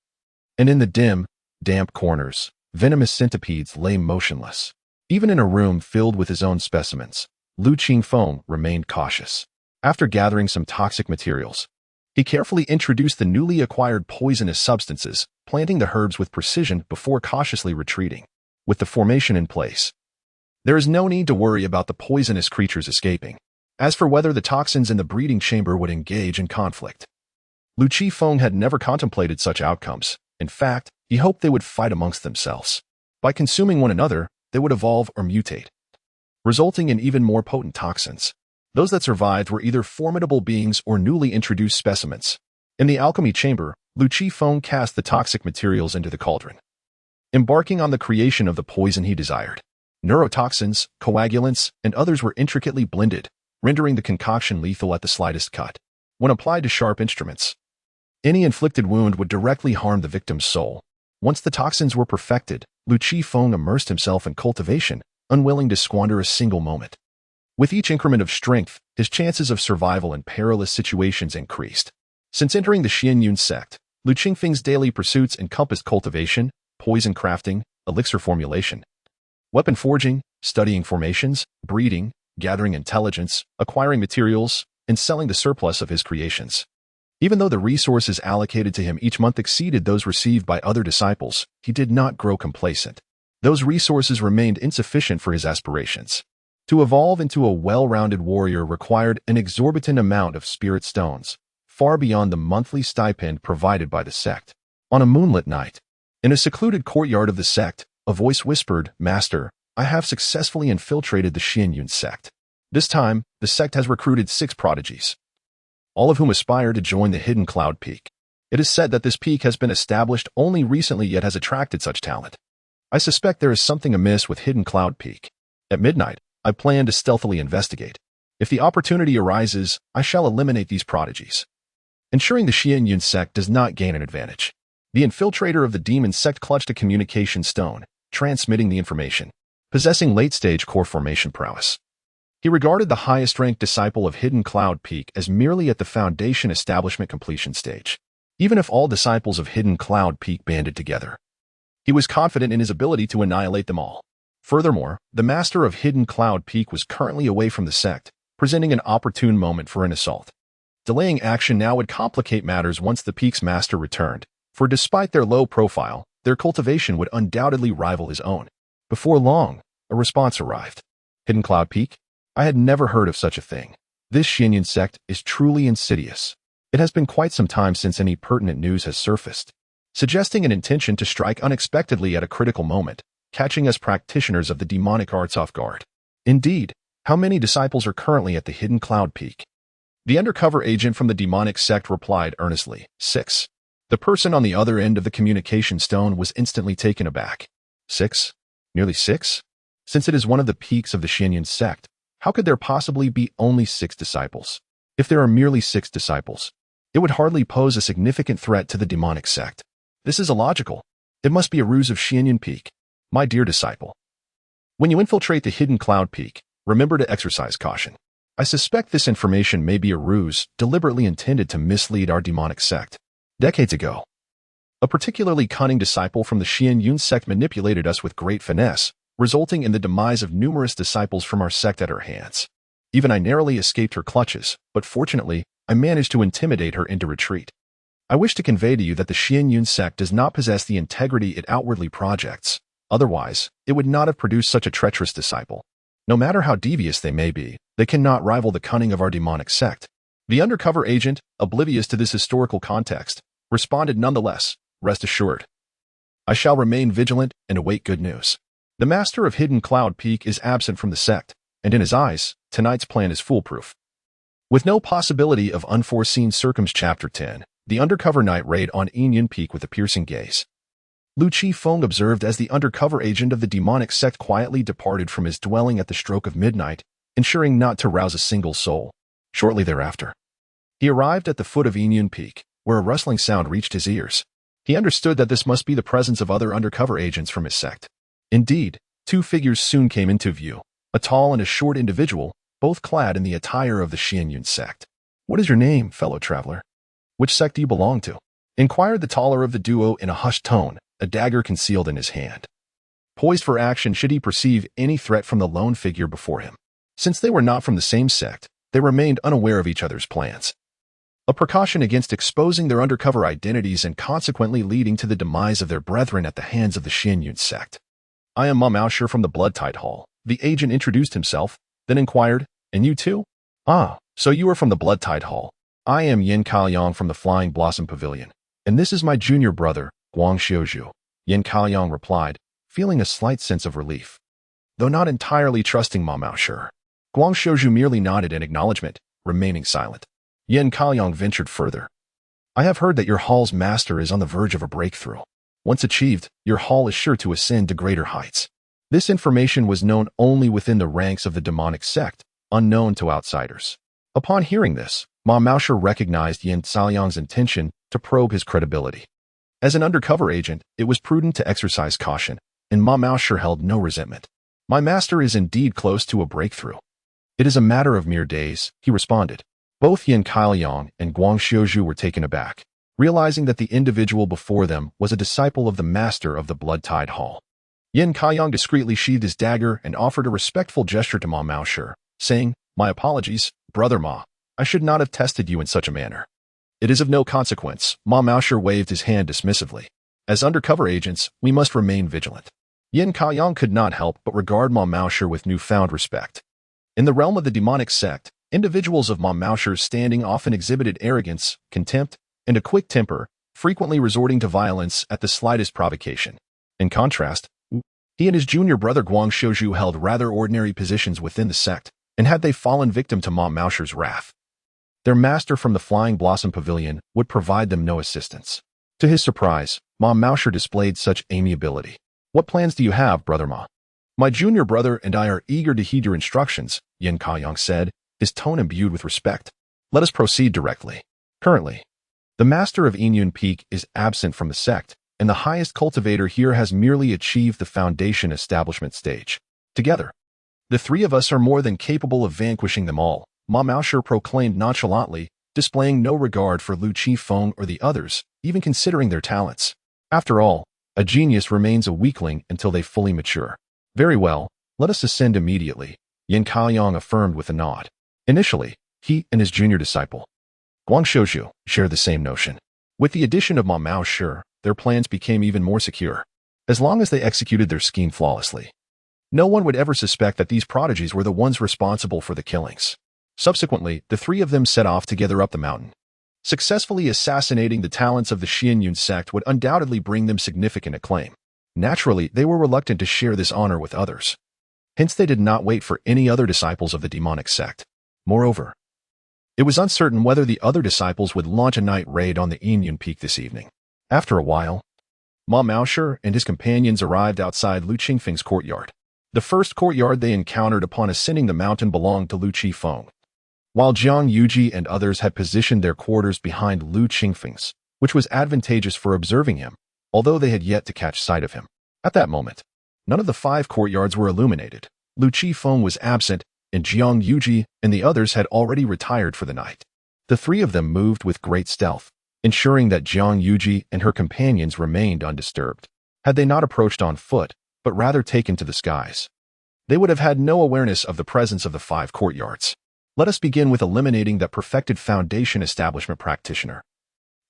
And in the dim, damp corners, venomous centipedes lay motionless. Even in a room filled with his own specimens, Lu Qifeng remained cautious. After gathering some toxic materials, he carefully introduced the newly acquired poisonous substances, planting the herbs with precision before cautiously retreating. With the formation in place, there is no need to worry about the poisonous creatures escaping. As for whether the toxins in the breeding chamber would engage in conflict, Lu Qifeng had never contemplated such outcomes. In fact, he hoped they would fight amongst themselves. By consuming one another, they would evolve or mutate, resulting in even more potent toxins. Those that survived were either formidable beings or newly introduced specimens. In the alchemy chamber, Lu Qifeng cast the toxic materials into the cauldron, embarking on the creation of the poison he desired. Neurotoxins, coagulants, and others were intricately blended, rendering the concoction lethal at the slightest cut. When applied to sharp instruments, any inflicted wound would directly harm the victim's soul. Once the toxins were perfected, Lu Qifeng immersed himself in cultivation, unwilling to squander a single moment. With each increment of strength, his chances of survival in perilous situations increased. Since entering the Xianyun sect, Lu Qifeng's daily pursuits encompassed cultivation, poison crafting, elixir formulation, weapon forging, studying formations, breeding, gathering intelligence, acquiring materials, and selling the surplus of his creations. Even though the resources allocated to him each month exceeded those received by other disciples, he did not grow complacent. Those resources remained insufficient for his aspirations. To evolve into a well-rounded warrior required an exorbitant amount of spirit stones, far beyond the monthly stipend provided by the sect. On a moonlit night, in a secluded courtyard of the sect, a voice whispered, "Master, I have successfully infiltrated the Xianyun sect. This time, the sect has recruited 6 prodigies, all of whom aspire to join the hidden cloud peak. It is said that this peak has been established only recently yet has attracted such talent. I suspect there is something amiss with Hidden Cloud Peak. At midnight, I plan to stealthily investigate. If the opportunity arises, I shall eliminate these prodigies, ensuring the Xianyun sect does not gain an advantage. The infiltrator of the demon sect clutched a communication stone, transmitting the information, possessing late-stage core formation prowess. He regarded the highest-ranked disciple of Hidden Cloud Peak as merely at the foundation establishment completion stage. Even if all disciples of Hidden Cloud Peak banded together, he was confident in his ability to annihilate them all. Furthermore, the master of Hidden Cloud Peak was currently away from the sect, presenting an opportune moment for an assault. Delaying action now would complicate matters once the peak's master returned, for despite their low profile, their cultivation would undoubtedly rival his own. Before long, a response arrived. Hidden Cloud Peak? I had never heard of such a thing. This Xianyun sect is truly insidious. It has been quite some time since any pertinent news has surfaced, suggesting an intention to strike unexpectedly at a critical moment, catching us practitioners of the demonic arts off guard. Indeed, how many disciples are currently at the Hidden Cloud Peak? The undercover agent from the demonic sect replied earnestly, 6. The person on the other end of the communication stone was instantly taken aback. 6? Nearly 6? Since it is one of the peaks of the Xianyun sect, how could there possibly be only 6 disciples? If there are merely 6 disciples, it would hardly pose a significant threat to the demonic sect. This is illogical. It must be a ruse of Xianyun Peak. My dear disciple, when you infiltrate the Hidden Cloud Peak, remember to exercise caution. I suspect this information may be a ruse deliberately intended to mislead our demonic sect. Decades ago, a particularly cunning disciple from the Xianyun sect manipulated us with great finesse, resulting in the demise of numerous disciples from our sect at her hands. Even I narrowly escaped her clutches, but fortunately, I managed to intimidate her into retreat. I wish to convey to you that the Xianyun sect does not possess the integrity it outwardly projects. Otherwise, it would not have produced such a treacherous disciple. No matter how devious they may be, they cannot rival the cunning of our demonic sect. The undercover agent, oblivious to this historical context, responded nonetheless, rest assured. I shall remain vigilant and await good news. The master of Hidden Cloud Peak is absent from the sect, and in his eyes, tonight's plan is foolproof. With no possibility of unforeseen circumstances. Chapter 10, the undercover night raid on Xianyun Peak with a piercing gaze. Lu Qifeng observed as the undercover agent of the demonic sect quietly departed from his dwelling at the stroke of midnight, ensuring not to rouse a single soul. Shortly thereafter, he arrived at the foot of Xianyun Peak, where a rustling sound reached his ears. He understood that this must be the presence of other undercover agents from his sect. Indeed, 2 figures soon came into view, a tall and a short individual, both clad in the attire of the Xianyun sect. What is your name, fellow traveler? Which sect do you belong to? Inquired the taller of the duo in a hushed tone, a dagger concealed in his hand, poised for action should he perceive any threat from the lone figure before him. Since they were not from the same sect, they remained unaware of each other's plans. A precaution against exposing their undercover identities and consequently leading to the demise of their brethren at the hands of the Xianyun sect. I am Ma Maosher from the Blood-Tide Hall. The agent introduced himself, then inquired, and you too? Ah, so you are from the Blood-Tide Hall. I am Yin Kaoyang from the Flying Blossom Pavilion, and this is my junior brother, Guang Xiuzhu. Yin Kaoyang replied, feeling a slight sense of relief. Though not entirely trusting Ma Maosher, Guang Xiuzhu merely nodded in acknowledgement, remaining silent. Yin Kaoyang ventured further. I have heard that your hall's master is on the verge of a breakthrough. Once achieved, your hall is sure to ascend to greater heights. This information was known only within the ranks of the demonic sect, unknown to outsiders. Upon hearing this, Ma Maosher recognized Yin Kaoyang's intention to probe his credibility. As an undercover agent, it was prudent to exercise caution, and Ma Maosher held no resentment. My master is indeed close to a breakthrough. It is a matter of mere days, he responded. Both Yin Kaoyang and Guang Xiuzhu were taken aback, realizing that the individual before them was a disciple of the master of the Blood-Tide Hall. Yin Kaoyang discreetly sheathed his dagger and offered a respectful gesture to Ma Maosher, saying, My apologies, Brother Ma. I should not have tested you in such a manner. It is of no consequence. Ma Maosher waved his hand dismissively. As undercover agents, we must remain vigilant. Yin Kaoyang could not help but regard Ma Maosher with newfound respect. In the realm of the demonic sect, individuals of Ma Maosher's standing often exhibited arrogance, contempt, and a quick temper, frequently resorting to violence at the slightest provocation. In contrast, he and his junior brother Guang Xiuzhu held rather ordinary positions within the sect, and had they fallen victim to Ma Maosher's wrath, Their master from the Flying Blossom Pavilion would provide them no assistance. To his surprise, Ma Maosher displayed such amiability. "What plans do you have, Brother Ma?" "My junior brother and I are eager to heed your instructions," Yin Kaiyang said, his tone imbued with respect. "Let us proceed directly." Currently, the master of Inyun Peak is absent from the sect, and the highest cultivator here has merely achieved the foundation establishment stage. Together, the three of us are more than capable of vanquishing them all, Ma Maosher proclaimed nonchalantly, displaying no regard for Lu Qifeng or the others, even considering their talents. After all, a genius remains a weakling until they fully mature. "Very well, let us ascend immediately," Yin Kaiyang affirmed with a nod. Initially, he and his junior disciple, Guang Shouju, shared the same notion. With the addition of Ma Maosher, their plans became even more secure. As long as they executed their scheme flawlessly, no one would ever suspect that these prodigies were the ones responsible for the killings. Subsequently, the three of them set off together up the mountain. Successfully assassinating the talents of the Xianyun sect would undoubtedly bring them significant acclaim. Naturally, they were reluctant to share this honor with others. Hence, they did not wait for any other disciples of the demonic sect. Moreover, it was uncertain whether the other disciples would launch a night raid on the Inyun Peak this evening. After a while, Ma Maosher and his companions arrived outside Lu Qingfeng's courtyard. The first courtyard they encountered upon ascending the mountain belonged to Lu Qifeng, while Jiang Yuji and others had positioned their quarters behind Lu Qingfeng's, which was advantageous for observing him, although they had yet to catch sight of him. At that moment, none of the 5 courtyards were illuminated. Lu Qifeng was absent, and Jiang Yuji and the others had already retired for the night. The three of them moved with great stealth, ensuring that Jiang Yuji and her companions remained undisturbed. Had they not approached on foot, but rather taken to the skies, they would have had no awareness of the presence of the 5 courtyards. "Let us begin with eliminating that perfected foundation establishment practitioner,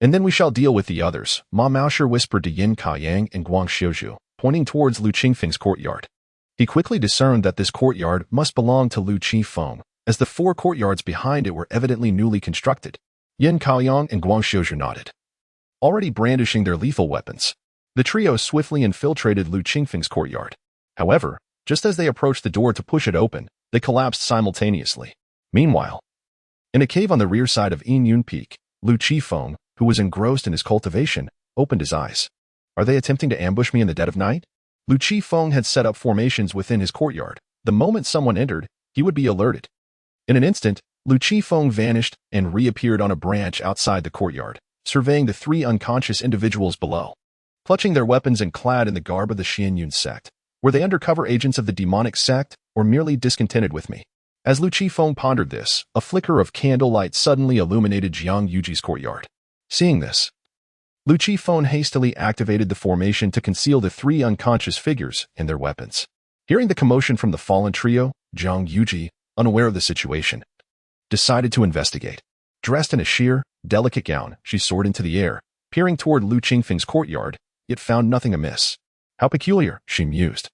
and then we shall deal with the others," Ma Maosher whispered to Yin Kaiyang and Guang Shouju, pointing towards Lu Qingfeng's courtyard. He quickly discerned that this courtyard must belong to Lu Qifeng, as the 4 courtyards behind it were evidently newly constructed. Yin Kaiyang and Guang Shouju nodded. Already brandishing their lethal weapons, the trio swiftly infiltrated Lu Qingfeng's courtyard. However, just as they approached the door to push it open, they collapsed simultaneously. Meanwhile, in a cave on the rear side of Inyun Peak, Lu Qifeng, who was engrossed in his cultivation, opened his eyes. "Are they attempting to ambush me in the dead of night?" Lu Qifeng had set up formations within his courtyard. The moment someone entered, he would be alerted. In an instant, Lu Qifeng vanished and reappeared on a branch outside the courtyard, surveying the 3 unconscious individuals below. Clutching their weapons and clad in the garb of the Xianyun sect, were they undercover agents of the demonic sect or merely discontented with me? As Lu Qifeng pondered this, a flicker of candlelight suddenly illuminated Jiang Yuji's courtyard. Seeing this, Lu Qifeng hastily activated the formation to conceal the 3 unconscious figures and their weapons. Hearing the commotion from the fallen trio, Jiang Yuji, unaware of the situation, decided to investigate. Dressed in a sheer, delicate gown, she soared into the air, peering toward Lu Qingfeng's courtyard, yet found nothing amiss. "How peculiar," she mused.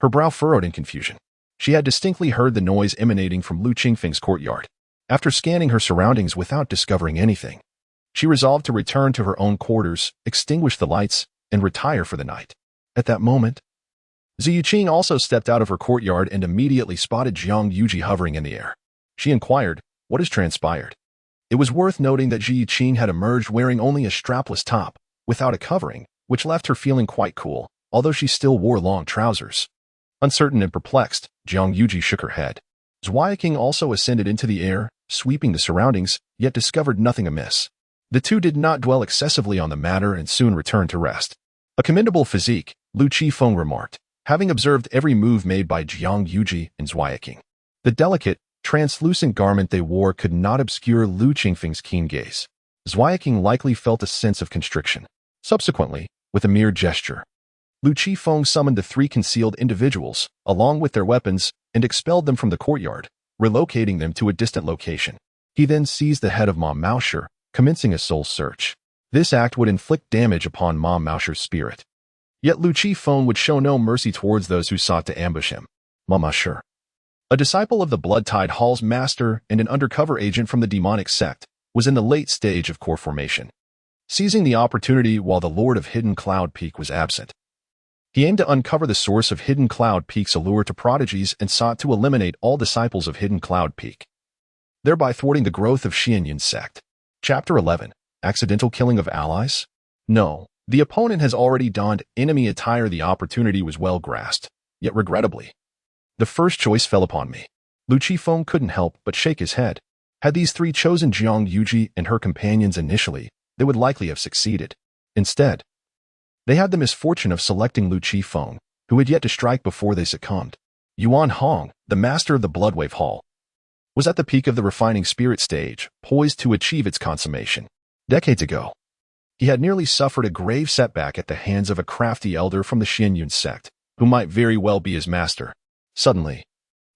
Her brow furrowed in confusion. She had distinctly heard the noise emanating from Lu Qingfeng's courtyard. After scanning her surroundings without discovering anything, she resolved to return to her own quarters, extinguish the lights, and retire for the night. At that moment, Ziyu Qing also stepped out of her courtyard and immediately spotted Jiang Yuji hovering in the air. She inquired, "What has transpired?" It was worth noting that Ziyu Qing had emerged wearing only a strapless top, without a covering, which left her feeling quite cool, although she still wore long trousers. Uncertain and perplexed, Jiang Yuji shook her head. Zwei King also ascended into the air, sweeping the surroundings, yet discovered nothing amiss. The two did not dwell excessively on the matter and soon returned to rest. "A commendable physique," Lu Qifeng remarked, having observed every move made by Jiang Yuji and Zwei King. The delicate, translucent garment they wore could not obscure Lu Qingfeng's keen gaze. Zwei King likely felt a sense of constriction. Subsequently, with a mere gesture, Lu Qifeng summoned the 3 concealed individuals, along with their weapons, and expelled them from the courtyard, relocating them to a distant location. He then seized the head of Ma Maosher, commencing a soul search. This act would inflict damage upon Ma Maosher's spirit. Yet Lu Qifeng would show no mercy towards those who sought to ambush him. Ma Maosher, a disciple of the Blood-Tide Hall's master and an undercover agent from the demonic sect, was in the late stage of core formation. Seizing the opportunity while the Lord of Hidden Cloud Peak was absent, he aimed to uncover the source of Hidden Cloud Peak's allure to prodigies and sought to eliminate all disciples of Hidden Cloud Peak. thereby thwarting the growth of Xianyun sect. Chapter 11. Accidental killing of allies? No, the opponent has already donned enemy attire. The opportunity was well grasped, yet regrettably, the first choice fell upon me. Lu Qifeng couldn't help but shake his head. Had these three chosen Jiang Yuji and her companions initially, they would likely have succeeded. Instead, they had the misfortune of selecting Lu Qifeng, who had yet to strike before they succumbed. Yuan Hong, the master of the Bloodwave Hall, was at the peak of the refining spirit stage, poised to achieve its consummation. Decades ago, he had nearly suffered a grave setback at the hands of a crafty elder from the Xianyun sect, who might very well be his master. Suddenly,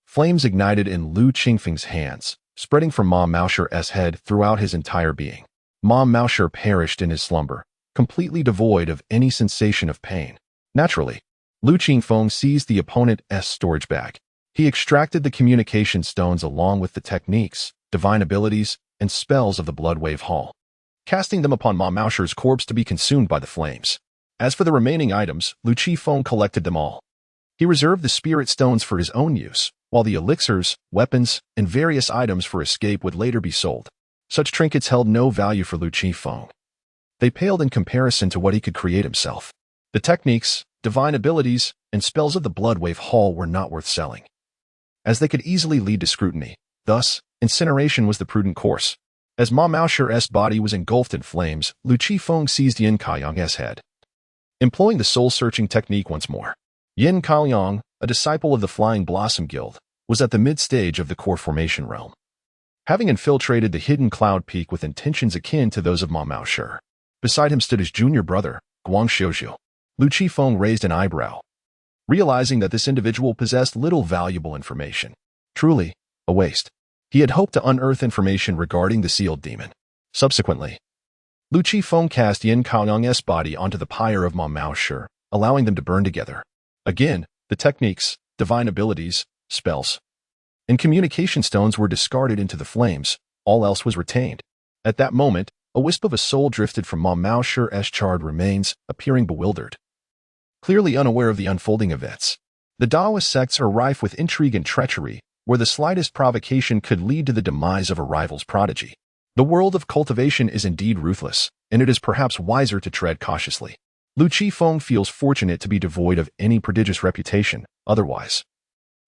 flames ignited in Lu Qingfeng's hands, spreading from Ma Maosher's head throughout his entire being. Ma Maosher perished in his slumber, completely devoid of any sensation of pain. Naturally, Lu Qingfeng seized the opponent's storage bag. He extracted the communication stones along with the techniques, divine abilities, and spells of the Bloodwave Hall, casting them upon Ma Maosher's corpse to be consumed by the flames. As for the remaining items, Lu Qifeng collected them all. He reserved the spirit stones for his own use, while the elixirs, weapons, and various items for escape would later be sold. Such trinkets held no value for Lu Qifeng. They paled in comparison to what he could create himself. The techniques, divine abilities, and spells of the Bloodwave Hall were not worth selling, as they could easily lead to scrutiny. Thus, incineration was the prudent course. As Ma Maosher's body was engulfed in flames, Lu Qifeng seized Yin Kaiyang's head, employing the soul-searching technique once more. Yin Kaiyang, a disciple of the Flying Blossom Guild, was at the mid-stage of the core formation realm, having infiltrated the hidden cloud peak with intentions akin to those of Ma Maosher. Beside him stood his junior brother, Guang Xiuzhu. Lu Qifeng raised an eyebrow, realizing that this individual possessed little valuable information. Truly, a waste. He had hoped to unearth information regarding the sealed demon. Subsequently, Lu Qifeng cast Yin Kaiyang's body onto the pyre of Ma Maosher, allowing them to burn together. Again, the techniques, divine abilities, spells, and communication stones were discarded into the flames. All else was retained. At that moment, a wisp of a soul drifted from Ma Maosher's charred remains, appearing bewildered, clearly unaware of the unfolding events. The Daoist sects are rife with intrigue and treachery, where the slightest provocation could lead to the demise of a rival's prodigy. The world of cultivation is indeed ruthless, and it is perhaps wiser to tread cautiously. Lu Qifeng feels fortunate to be devoid of any prodigious reputation, otherwise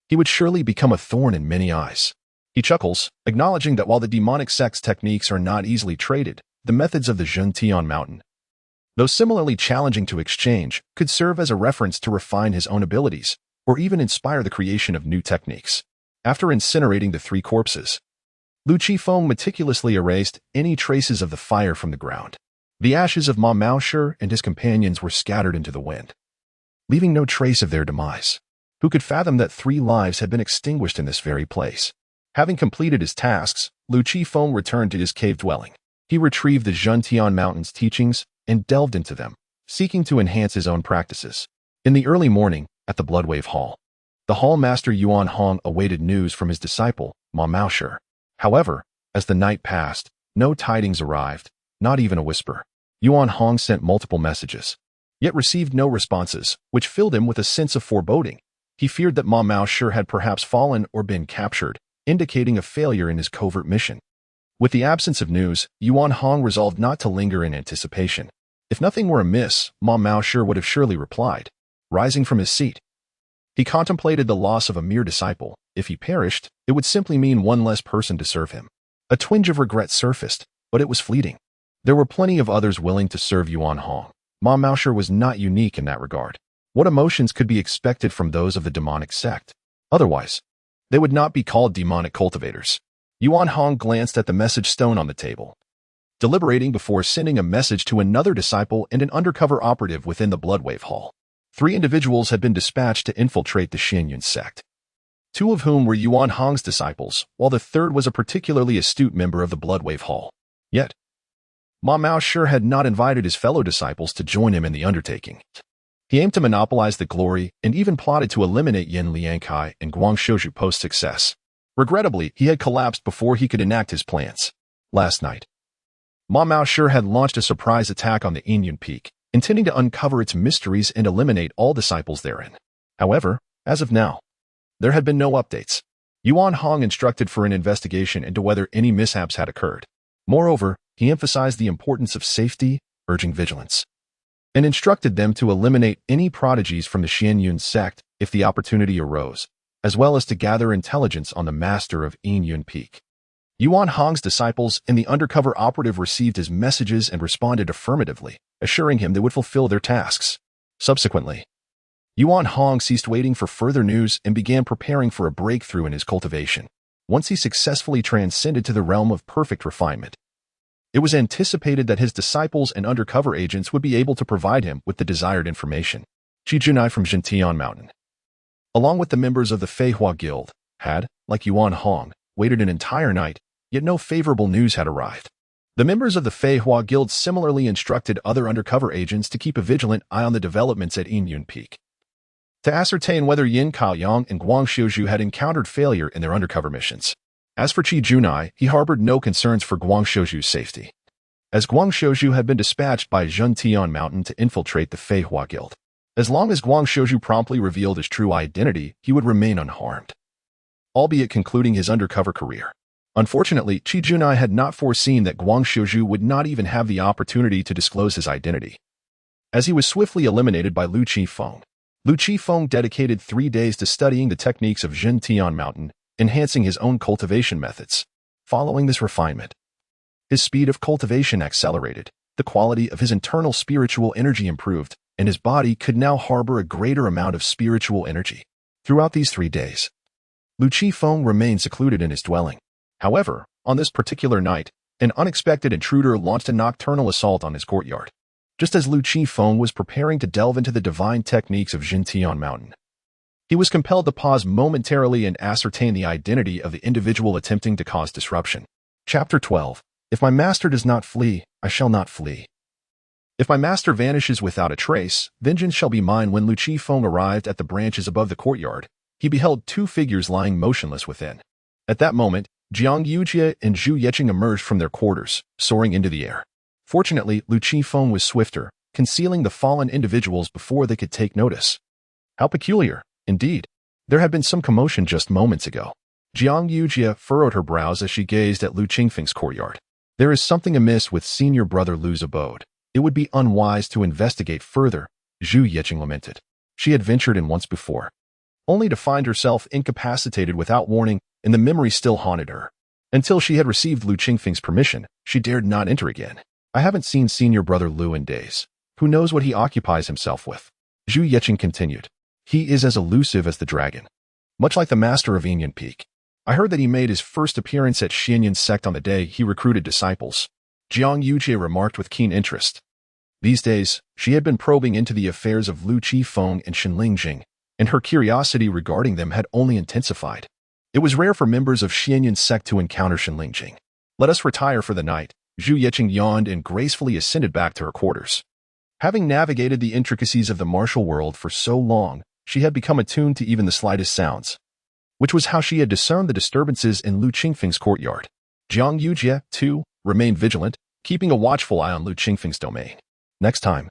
he would surely become a thorn in many eyes. He chuckles, acknowledging that while the demonic sect's techniques are not easily traded, the methods of the Zhentian Mountain, though similarly challenging to exchange, could serve as a reference to refine his own abilities, or even inspire the creation of new techniques. After incinerating the three corpses, Lu Qifeng meticulously erased any traces of the fire from the ground. The ashes of Ma Maosher and his companions were scattered into the wind, leaving no trace of their demise. Who could fathom that 3 lives had been extinguished in this very place? Having completed his tasks, Lu Qifeng returned to his cave dwelling. He retrieved the Zhentian Mountain's teachings and delved into them, seeking to enhance his own practices. In the early morning, at the Bloodwave Hall, the Hall Master Yuan Hong awaited news from his disciple, Ma Maosher. However, as the night passed, no tidings arrived, not even a whisper. Yuan Hong sent multiple messages, yet received no responses, which filled him with a sense of foreboding. He feared that Ma Maosher had perhaps fallen or been captured, indicating a failure in his covert mission. With the absence of news, Yuan Hong resolved not to linger in anticipation. If nothing were amiss, Ma Maosher would have surely replied. Rising from his seat, he contemplated the loss of a mere disciple. If he perished, it would simply mean one less person to serve him. A twinge of regret surfaced, but it was fleeting. There were plenty of others willing to serve Yuan Hong. Ma Maosher was not unique in that regard. What emotions could be expected from those of the demonic sect? Otherwise, they would not be called demonic cultivators. Yuan Hong glanced at the message stone on the table, deliberating before sending a message to another disciple and an undercover operative within the Bloodwave Hall. 3 individuals had been dispatched to infiltrate the Xianyun sect, 2 of whom were Yuan Hong's disciples, while the third was a particularly astute member of the Bloodwave Hall. Yet, Ma Maosher had not invited his fellow disciples to join him in the undertaking. He aimed to monopolize the glory and even plotted to eliminate Yin Liangkai and Guang Xiuzhu post-success. Regrettably, he had collapsed before he could enact his plans. Last night, Ma Maosher had launched a surprise attack on the Yinyun Peak, intending to uncover its mysteries and eliminate all disciples therein. However, as of now, there had been no updates. Yuan Hong instructed for an investigation into whether any mishaps had occurred. Moreover, he emphasized the importance of safety, urging vigilance, and instructed them to eliminate any prodigies from the Xianyun sect if the opportunity arose, as well as to gather intelligence on the master of Yinyun Peak. Yuan Hong's disciples and the undercover operative received his messages and responded affirmatively, assuring him they would fulfill their tasks. Subsequently, Yuan Hong ceased waiting for further news and began preparing for a breakthrough in his cultivation. Once he successfully transcended to the realm of perfect refinement, it was anticipated that his disciples and undercover agents would be able to provide him with the desired information. Qi Junai from Jintian Mountain, along with the members of the Feihua Guild, had, like Yuan Hong, waited an entire night, yet no favorable news had arrived. The members of the Feihua Guild similarly instructed other undercover agents to keep a vigilant eye on the developments at Yinyun Peak, to ascertain whether Yin Kaoyang and Guang Xiuzhu had encountered failure in their undercover missions. As for Qi Junai, he harbored no concerns for Guang Xiuzhu's safety, as Guang Xiuzhu had been dispatched by Zhentian Mountain to infiltrate the Feihua Guild. As long as Guang Xiuzhu promptly revealed his true identity, he would remain unharmed, albeit concluding his undercover career. Unfortunately, Qi Junai had not foreseen that Guang Xiuzhu would not even have the opportunity to disclose his identity, as he was swiftly eliminated by Lu Qifeng. Lu Qifeng dedicated 3 days to studying the techniques of Zhentian Mountain, enhancing his own cultivation methods. Following this refinement, his speed of cultivation accelerated, the quality of his internal spiritual energy improved, and his body could now harbor a greater amount of spiritual energy. Throughout these 3 days, Lu Qifeng remained secluded in his dwelling. However, on this particular night, an unexpected intruder launched a nocturnal assault on his courtyard. Just as Lu Qifeng was preparing to delve into the divine techniques of Jintian Mountain, he was compelled to pause momentarily and ascertain the identity of the individual attempting to cause disruption. Chapter 12. If my master does not flee, I shall not flee. If my master vanishes without a trace, vengeance shall be mine. When Lu Qifeng arrived at the branches above the courtyard, he beheld 2 figures lying motionless within. At that moment, Jiang Yujie and Zhu Yeqing emerged from their quarters, soaring into the air. Fortunately, Lu Qifeng was swifter, concealing the fallen individuals before they could take notice. How peculiar, indeed. There had been some commotion just moments ago. Jiang Yujie furrowed her brows as she gazed at Lu Qingfeng's courtyard. There is something amiss with senior brother Lu's abode. It would be unwise to investigate further, Zhu Yeqing lamented. She had ventured in once before, only to find herself incapacitated without warning, and the memory still haunted her. Until she had received Lu Qingfeng's permission, she dared not enter again. I haven't seen senior brother Lu in days. Who knows what he occupies himself with? Zhu Yeqing continued. He is as elusive as the dragon, much like the master of Yinyun Peak. I heard that he made his first appearance at Xianyun sect on the day he recruited disciples. Jiang Yujie remarked with keen interest. These days, she had been probing into the affairs of Lu Qifeng and Shenling Jing, and her curiosity regarding them had only intensified. It was rare for members of Xianyun sect to encounter Shenling Jing. Let us retire for the night. Zhu Yeqing yawned and gracefully ascended back to her quarters. Having navigated the intricacies of the martial world for so long, she had become attuned to even the slightest sounds, which was how she had discerned the disturbances in Lu Qingfeng's courtyard. Jiang Yujie, too, remained vigilant, keeping a watchful eye on Lu Qingfeng's domain. Next time,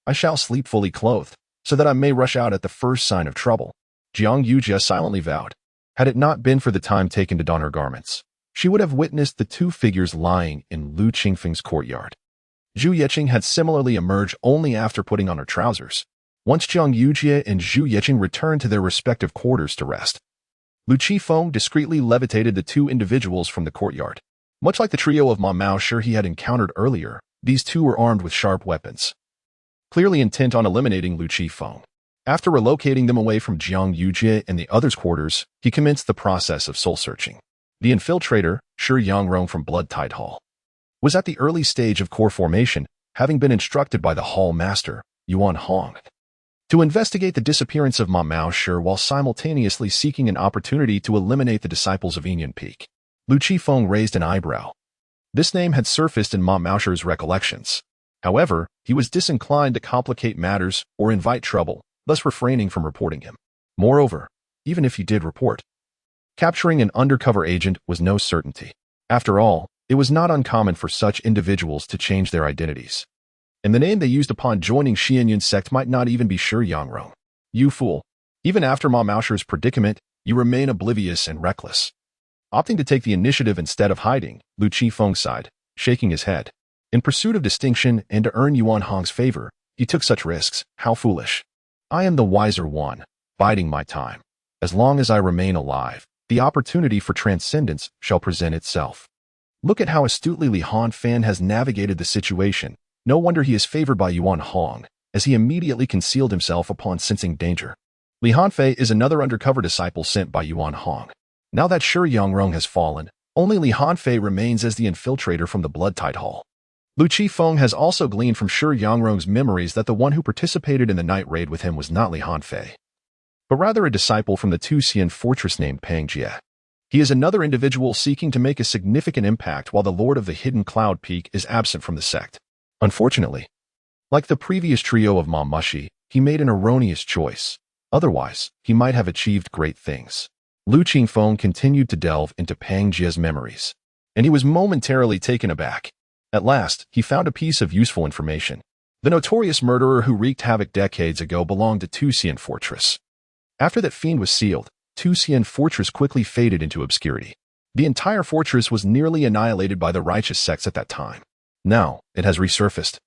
I shall sleep fully clothed, so that I may rush out at the first sign of trouble. Jiang Yujie silently vowed. Had it not been for the time taken to don her garments, she would have witnessed the 2 figures lying in Lu Qingfeng's courtyard. Zhu Yeqing had similarly emerged only after putting on her trousers. Once Jiang Yujie and Zhu Yeqing returned to their respective quarters to rest, Lu Qifeng discreetly levitated the 2 individuals from the courtyard. Much like the trio of Ma Mao Shi he had encountered earlier, these 2 were armed with sharp weapons, clearly intent on eliminating Lu Qifeng. After relocating them away from Jiang Yujie and the others' quarters, he commenced the process of soul-searching. The infiltrator, Shi Yangrong from Blood Tide Hall, was at the early stage of core formation, having been instructed by the hall master, Yuan Hong, to investigate the disappearance of Ma Mao Shi while simultaneously seeking an opportunity to eliminate the disciples of Yinyun Peak. Lu Qifeng raised an eyebrow. This name had surfaced in Ma Mao Shi's recollections. However, he was disinclined to complicate matters or invite trouble, thus refraining from reporting him. Moreover, even if he did report, capturing an undercover agent was no certainty. After all, it was not uncommon for such individuals to change their identities, and the name they used upon joining Xianyun sect might not even be Shi Yangrong. You fool. Even after Ma Mao Shi's predicament, You remain oblivious and reckless. Opting to take the initiative instead of hiding, Lu Qifeng sighed, shaking his head. In pursuit of distinction and to earn Yuan Hong's favor, he took such risks. How foolish. I am the wiser one, biding my time. As long as I remain alive, the opportunity for transcendence shall present itself. Look at how astutely Li Hanfei has navigated the situation. No wonder he is favored by Yuan Hong, as he immediately concealed himself upon sensing danger. Li Hanfei is another undercover disciple sent by Yuan Hong. Now that Shi Yangrong has fallen, only Li Hanfei remains as the infiltrator from the Blood-Tide Hall. Lu Qifeng has also gleaned from Shi Yangrong's memories that the one who participated in the night raid with him was not Li Hanfei, but rather a disciple from the Tuxian fortress named Pang Jie. He is another individual seeking to make a significant impact while the Lord of the Hidden Cloud Peak is absent from the sect. Unfortunately, like the previous trio of Ma Mushi, he made an erroneous choice. Otherwise, he might have achieved great things. Lu Qifeng continued to delve into Pang Jie's memories, and he was momentarily taken aback. At last, he found a piece of useful information. The notorious murderer who wreaked havoc decades ago belonged to Tuxian Fortress. After that fiend was sealed, Tuxian Fortress quickly faded into obscurity. The entire fortress was nearly annihilated by the righteous sects at that time. Now, it has resurfaced,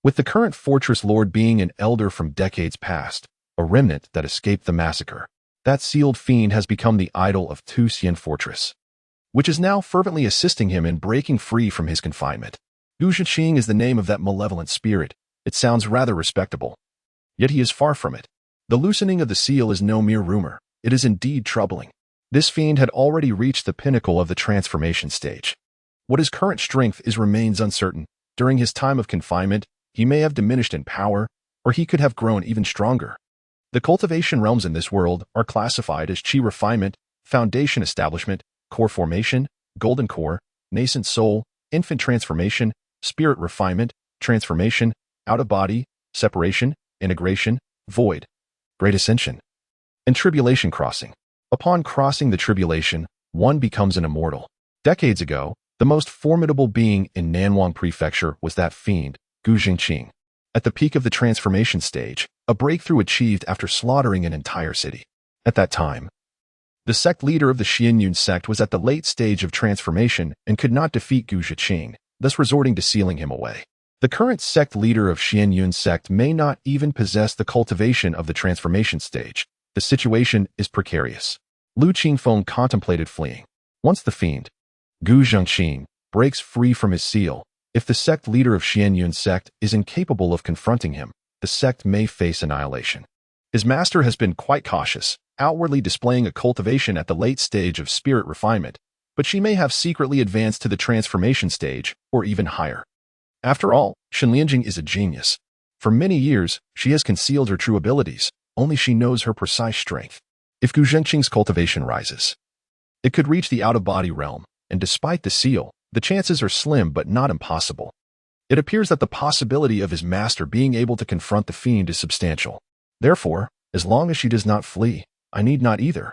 with the current fortress lord being an elder from decades past, a remnant that escaped the massacre. That sealed fiend has become the idol of Tuxian Fortress, which is now fervently assisting him in breaking free from his confinement. Gu Zhiqing is the name of that malevolent spirit. It sounds rather respectable. Yet he is far from it. The loosening of the seal is no mere rumor. It is indeed troubling. This fiend had already reached the pinnacle of the transformation stage. What his current strength is remains uncertain. During his time of confinement, he may have diminished in power, or he could have grown even stronger. The cultivation realms in this world are classified as Qi refinement, foundation establishment, core formation, golden core, nascent soul, infant transformation, spirit refinement, transformation, out-of-body, separation, integration, void, great ascension, and tribulation crossing. Upon crossing the tribulation, one becomes an immortal. Decades ago, the most formidable being in Nanwang Prefecture was that fiend, Gu Zhiqing. At the peak of the transformation stage, a breakthrough achieved after slaughtering an entire city. At that time, the sect leader of the Xianyun sect was at the late stage of transformation and could not defeat Gu Zhiqing, thus resorting to sealing him away. The current sect leader of Xianyun sect may not even possess the cultivation of the transformation stage. The situation is precarious. Lu Qifeng contemplated fleeing. Once the fiend, Gu Zhiqing, breaks free from his seal, if the sect leader of Xianyun sect is incapable of confronting him, the sect may face annihilation. His master has been quite cautious, outwardly displaying a cultivation at the late stage of spirit refinement, but she may have secretly advanced to the transformation stage, or even higher. After all, Shen Lianjing is a genius. For many years, she has concealed her true abilities, only she knows her precise strength. If Gu Zhiqing's cultivation rises, it could reach the out-of-body realm, and despite the seal, the chances are slim but not impossible. It appears that the possibility of his master being able to confront the fiend is substantial. Therefore, as long as she does not flee, I need not either.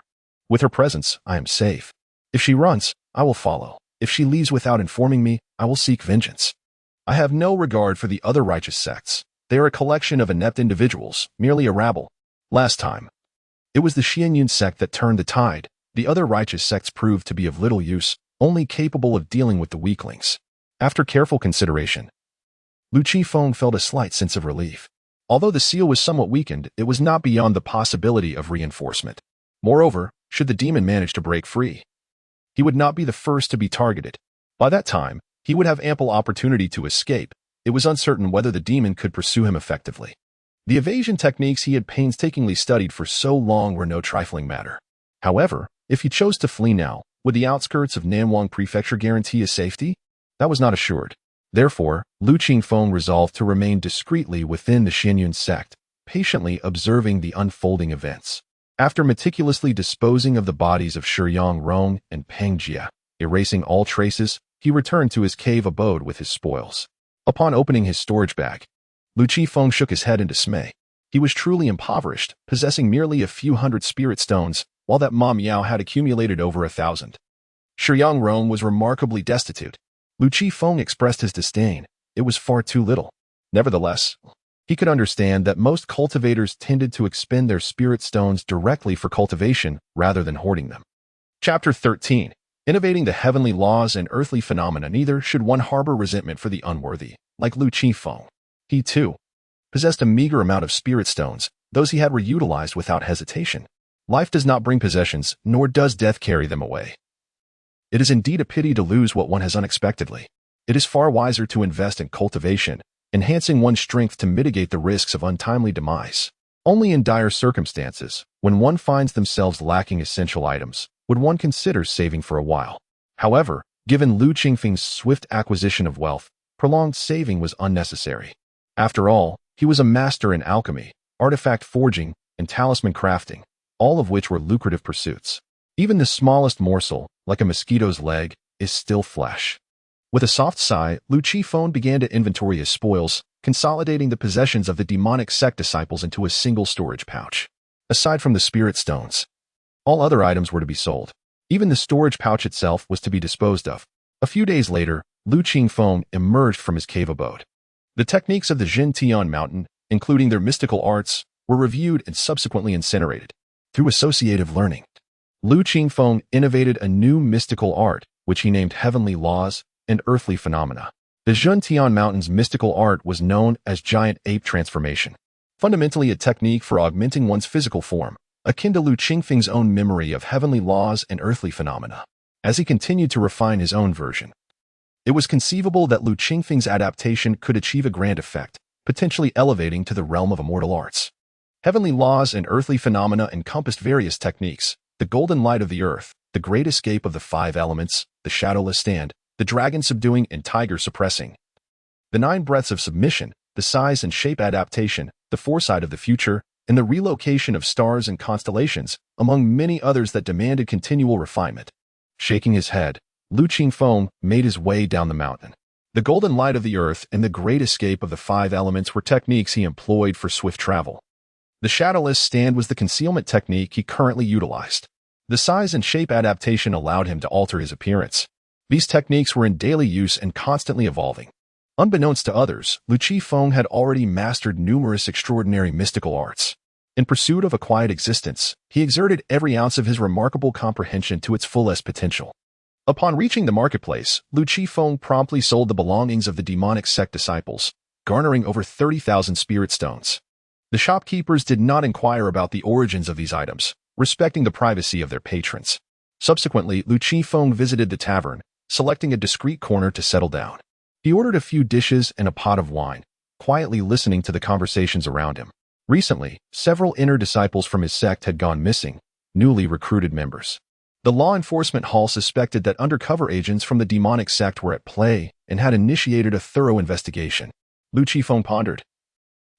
With her presence, I am safe. If she runs, I will follow. If she leaves without informing me, I will seek vengeance. I have no regard for the other righteous sects. They are a collection of inept individuals, merely a rabble. Last time, it was the Xianyun sect that turned the tide. The other righteous sects proved to be of little use, only capable of dealing with the weaklings. After careful consideration, Lu Qifeng felt a slight sense of relief. Although the seal was somewhat weakened, it was not beyond the possibility of reinforcement. Moreover, should the demon manage to break free, he would not be the first to be targeted. By that time, he would have ample opportunity to escape. It was uncertain whether the demon could pursue him effectively. The evasion techniques he had painstakingly studied for so long were no trifling matter. However, if he chose to flee now, would the outskirts of Nanwang Prefecture guarantee his safety? That was not assured. Therefore, Lu Qifeng resolved to remain discreetly within the Xianyun sect, patiently observing the unfolding events. After meticulously disposing of the bodies of Shi Yangrong and Pang Jie, erasing all traces, he returned to his cave abode with his spoils. Upon opening his storage bag, Lu Qifeng shook his head in dismay. He was truly impoverished, possessing merely a few hundred spirit stones, while that Ma Miao had accumulated over 1,000. Shi Yangrong was remarkably destitute. Lu Qifeng expressed his disdain. It was far too little. Nevertheless, He could understand that most cultivators tended to expend their spirit stones directly for cultivation rather than hoarding them. Chapter 13. Innovating the heavenly laws and earthly phenomena. Neither should one harbor resentment for the unworthy, like Lu Qifeng. He, too, possessed a meager amount of spirit stones. Those he had were utilized without hesitation. Life does not bring possessions, nor does death carry them away. It is indeed a pity to lose what one has unexpectedly. It is far wiser to invest in cultivation, enhancing one's strength to mitigate the risks of untimely demise. Only in dire circumstances, when one finds themselves lacking essential items, would one consider saving for a while. However, given Lu Qingfeng's swift acquisition of wealth, prolonged saving was unnecessary. After all, he was a master in alchemy, artifact forging, and talisman crafting, all of which were lucrative pursuits. Even the smallest morsel, like a mosquito's leg, is still flesh. With a soft sigh, Lu Qifeng began to inventory his spoils, consolidating the possessions of the demonic sect disciples into a single storage pouch. Aside from the spirit stones, all other items were to be sold. Even the storage pouch itself was to be disposed of. A few days later, Lu Qifeng emerged from his cave abode. The techniques of the Jintian mountain, including their mystical arts, were reviewed and subsequently incinerated. Through associative learning, Lu Qifeng innovated a new mystical art, which he named Heavenly Laws and Earthly Phenomena. The Jintian mountain's mystical art was known as Giant Ape Transformation, fundamentally a technique for augmenting one's physical form, akin to Lu Qingfeng's own memory of heavenly laws and earthly phenomena. As he continued to refine his own version, it was conceivable that Lu Qingfeng's adaptation could achieve a grand effect, potentially elevating to the realm of immortal arts. Heavenly laws and earthly phenomena encompassed various techniques: the golden light of the earth, the great escape of the five elements, the shadowless stand, the dragon subduing and tiger suppressing, the 9 breaths of submission, the size and shape adaptation, the foresight of the future, and the relocation of stars and constellations, among many others that demanded continual refinement. Shaking his head, Lu Qifeng made his way down the mountain. The golden light of the earth and the great escape of the 5 elements were techniques he employed for swift travel. The shadowless stand was the concealment technique he currently utilized. The size and shape adaptation allowed him to alter his appearance. These techniques were in daily use and constantly evolving. Unbeknownst to others, Lu Qifeng had already mastered numerous extraordinary mystical arts. In pursuit of a quiet existence, he exerted every ounce of his remarkable comprehension to its fullest potential. Upon reaching the marketplace, Lu Qifeng promptly sold the belongings of the demonic sect disciples, garnering over 30,000 spirit stones. The shopkeepers did not inquire about the origins of these items, respecting the privacy of their patrons. Subsequently, Lu Qifeng visited the tavern, selecting a discreet corner to settle down. He ordered a few dishes and a pot of wine, quietly listening to the conversations around him. Recently, several inner disciples from his sect had gone missing, newly recruited members. The law enforcement hall suspected that undercover agents from the demonic sect were at play and had initiated a thorough investigation. Lu Qifeng pondered.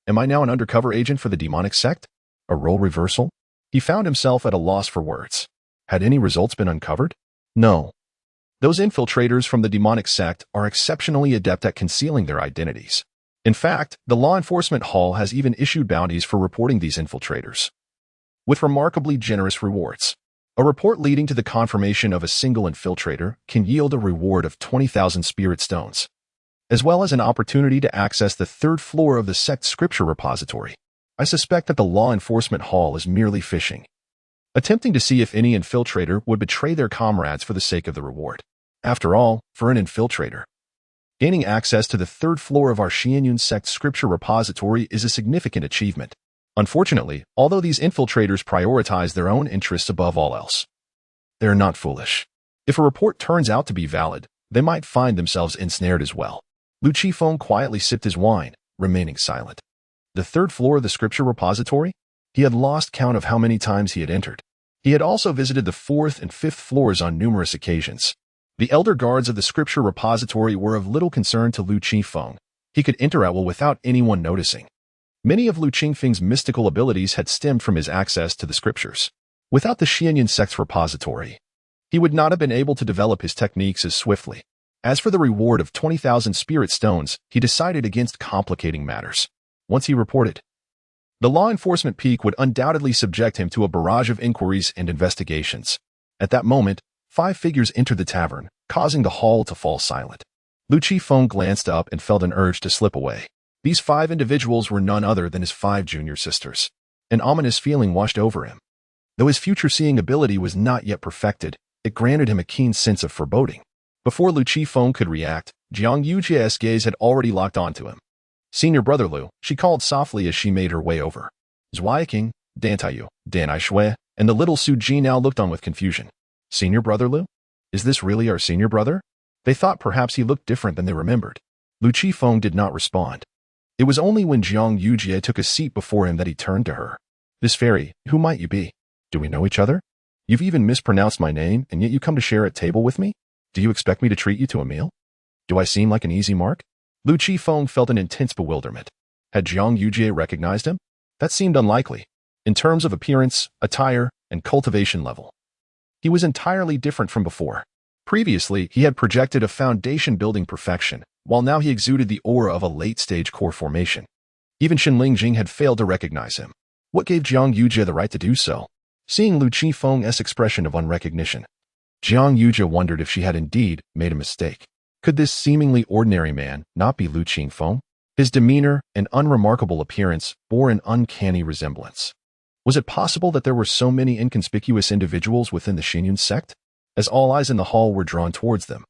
Am I now an undercover agent for the demonic sect? A role reversal? He found himself at a loss for words. Had any results been uncovered? No. Those infiltrators from the demonic sect are exceptionally adept at concealing their identities. In fact, the law enforcement hall has even issued bounties for reporting these infiltrators, with remarkably generous rewards. A report leading to the confirmation of a single infiltrator can yield a reward of 20,000 spirit stones, as well as an opportunity to access the 3rd floor of the sect scripture repository. I suspect that the law enforcement hall is merely fishing, attempting to see if any infiltrator would betray their comrades for the sake of the reward. After all, for an infiltrator, gaining access to the 3rd floor of our Xianyun sect scripture repository is a significant achievement. Unfortunately, although these infiltrators prioritize their own interests above all else, they are not foolish. If a report turns out to be valid, they might find themselves ensnared as well. Lu Qifeng quietly sipped his wine, remaining silent. The 3rd floor of the scripture repository? He had lost count of how many times he had entered. He had also visited the 4th and 5th floors on numerous occasions. The elder guards of the scripture repository were of little concern to Lu Qifeng. He could enter at will without anyone noticing. Many of Lu Qingfeng's mystical abilities had stemmed from his access to the scriptures. Without the Xianyun sect's repository, he would not have been able to develop his techniques as swiftly. As for the reward of 20,000 spirit stones, he decided against complicating matters. Once he reported, the law enforcement peak would undoubtedly subject him to a barrage of inquiries and investigations. At that moment, 5 figures entered the tavern, causing the hall to fall silent. Lu Qifeng glanced up and felt an urge to slip away. These 5 individuals were none other than his 5 junior sisters. An ominous feeling washed over him. Though his future-seeing ability was not yet perfected, it granted him a keen sense of foreboding. Before Lu Qifeng could react, Jiang Yujie's gaze had already locked onto him. "Senior brother Lu," she called softly as she made her way over. Zhuaiqing, Dan Taiyu, Dan Aishui, and the little Su Ji now looked on with confusion. "Senior brother Lu? Is this really our senior brother?" They thought perhaps he looked different than they remembered. Lu Qifeng did not respond. It was only when Jiang Yujie took a seat before him that he turned to her. "This fairy, who might you be? Do we know each other? You've even mispronounced my name, and yet you come to share a table with me? Do you expect me to treat you to a meal? Do I seem like an easy mark?" Lu Qifeng felt an intense bewilderment. Had Jiang Yujie recognized him? That seemed unlikely. In terms of appearance, attire, and cultivation level, he was entirely different from before. Previously, he had projected a foundation-building perfection, while now he exuded the aura of a late-stage core formation. Even Shenling Jing had failed to recognize him. What gave Jiang Yujie the right to do so? Seeing Lu Qifeng's expression of unrecognition, Jiang Yujie wondered if she had indeed made a mistake. Could this seemingly ordinary man not be Lu Qifeng? His demeanor and unremarkable appearance bore an uncanny resemblance. Was it possible that there were so many inconspicuous individuals within the Xinyun sect? As all eyes in the hall were drawn towards them,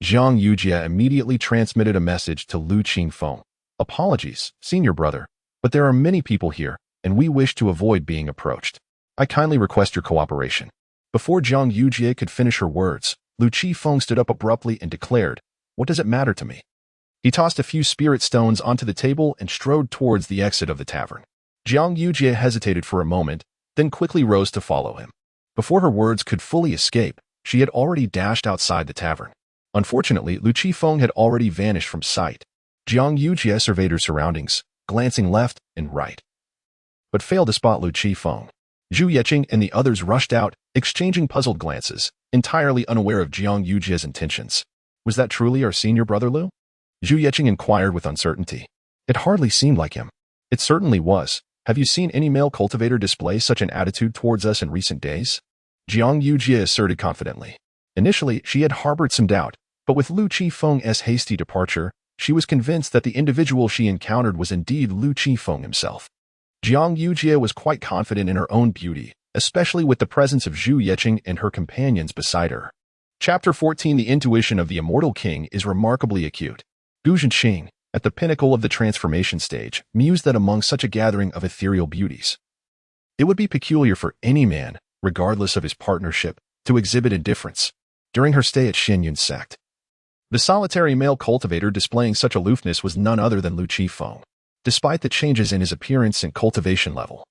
Jiang Yujie immediately transmitted a message to Lu Qifeng. "Apologies, senior brother, but there are many people here, and we wish to avoid being approached. I kindly request your cooperation." Before Jiang Yujie could finish her words, Lu Qifeng stood up abruptly and declared, "What does it matter to me?" He tossed a few spirit stones onto the table and strode towards the exit of the tavern. Jiang Yujie hesitated for a moment, then quickly rose to follow him. Before her words could fully escape, she had already dashed outside the tavern. Unfortunately, Lu Qifeng had already vanished from sight. Jiang Yujie surveyed her surroundings, glancing left and right, but failed to spot Lu Qifeng. Zhu Yeqing and the others rushed out, exchanging puzzled glances, entirely unaware of Jiang Yujie's intentions. "Was that truly our senior brother Lu?" Zhu Yeqing inquired with uncertainty. "It hardly seemed like him." "It certainly was. Have you seen any male cultivator display such an attitude towards us in recent days?" Jiang Yujie asserted confidently. Initially, she had harbored some doubt, but with Lu Qifeng's hasty departure, she was convinced that the individual she encountered was indeed Lu Qifeng himself. Jiang Yujie was quite confident in her own beauty, especially with the presence of Zhu Yeqing and her companions beside her. Chapter 14. The intuition of the immortal king is remarkably acute. Gu Zhenqing, at the pinnacle of the transformation stage, mused that among such a gathering of ethereal beauties, it would be peculiar for any man, regardless of his partnership, to exhibit indifference. During her stay at Xinyun sect, the solitary male cultivator displaying such aloofness was none other than Lu Qifeng. Despite the changes in his appearance and cultivation level,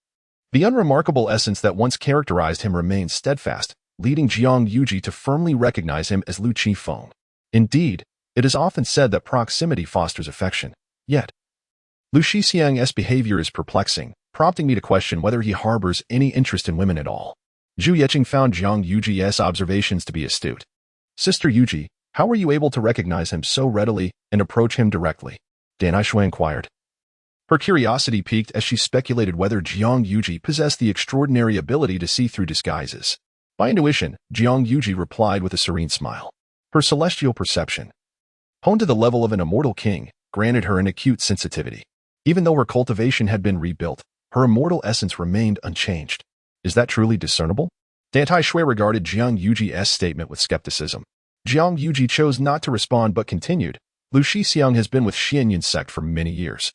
the unremarkable essence that once characterized him remained steadfast, leading Jiang Yujie to firmly recognize him as Lu Qifeng. Indeed, it is often said that proximity fosters affection, yet Lu Xixiang's behavior is perplexing, prompting me to question whether he harbors any interest in women at all. Zhu Yeqing found Jiang Yujie's observations to be astute. "Sister Yujie, how were you able to recognize him so readily and approach him directly?" Dan Aishui inquired. Her curiosity piqued as she speculated whether Jiang Yujie possessed the extraordinary ability to see through disguises. By intuition, Jiang Yujie replied with a serene smile. Her celestial perception, honed to the level of an immortal king, granted her an acute sensitivity. Even though her cultivation had been rebuilt, her immortal essence remained unchanged. Is that truly discernible? Dan Taishui regarded Jiang Yujie's statement with skepticism. Jiang Yujie chose not to respond but continued. Lu Xixiang has been with Xinyun sect for many years,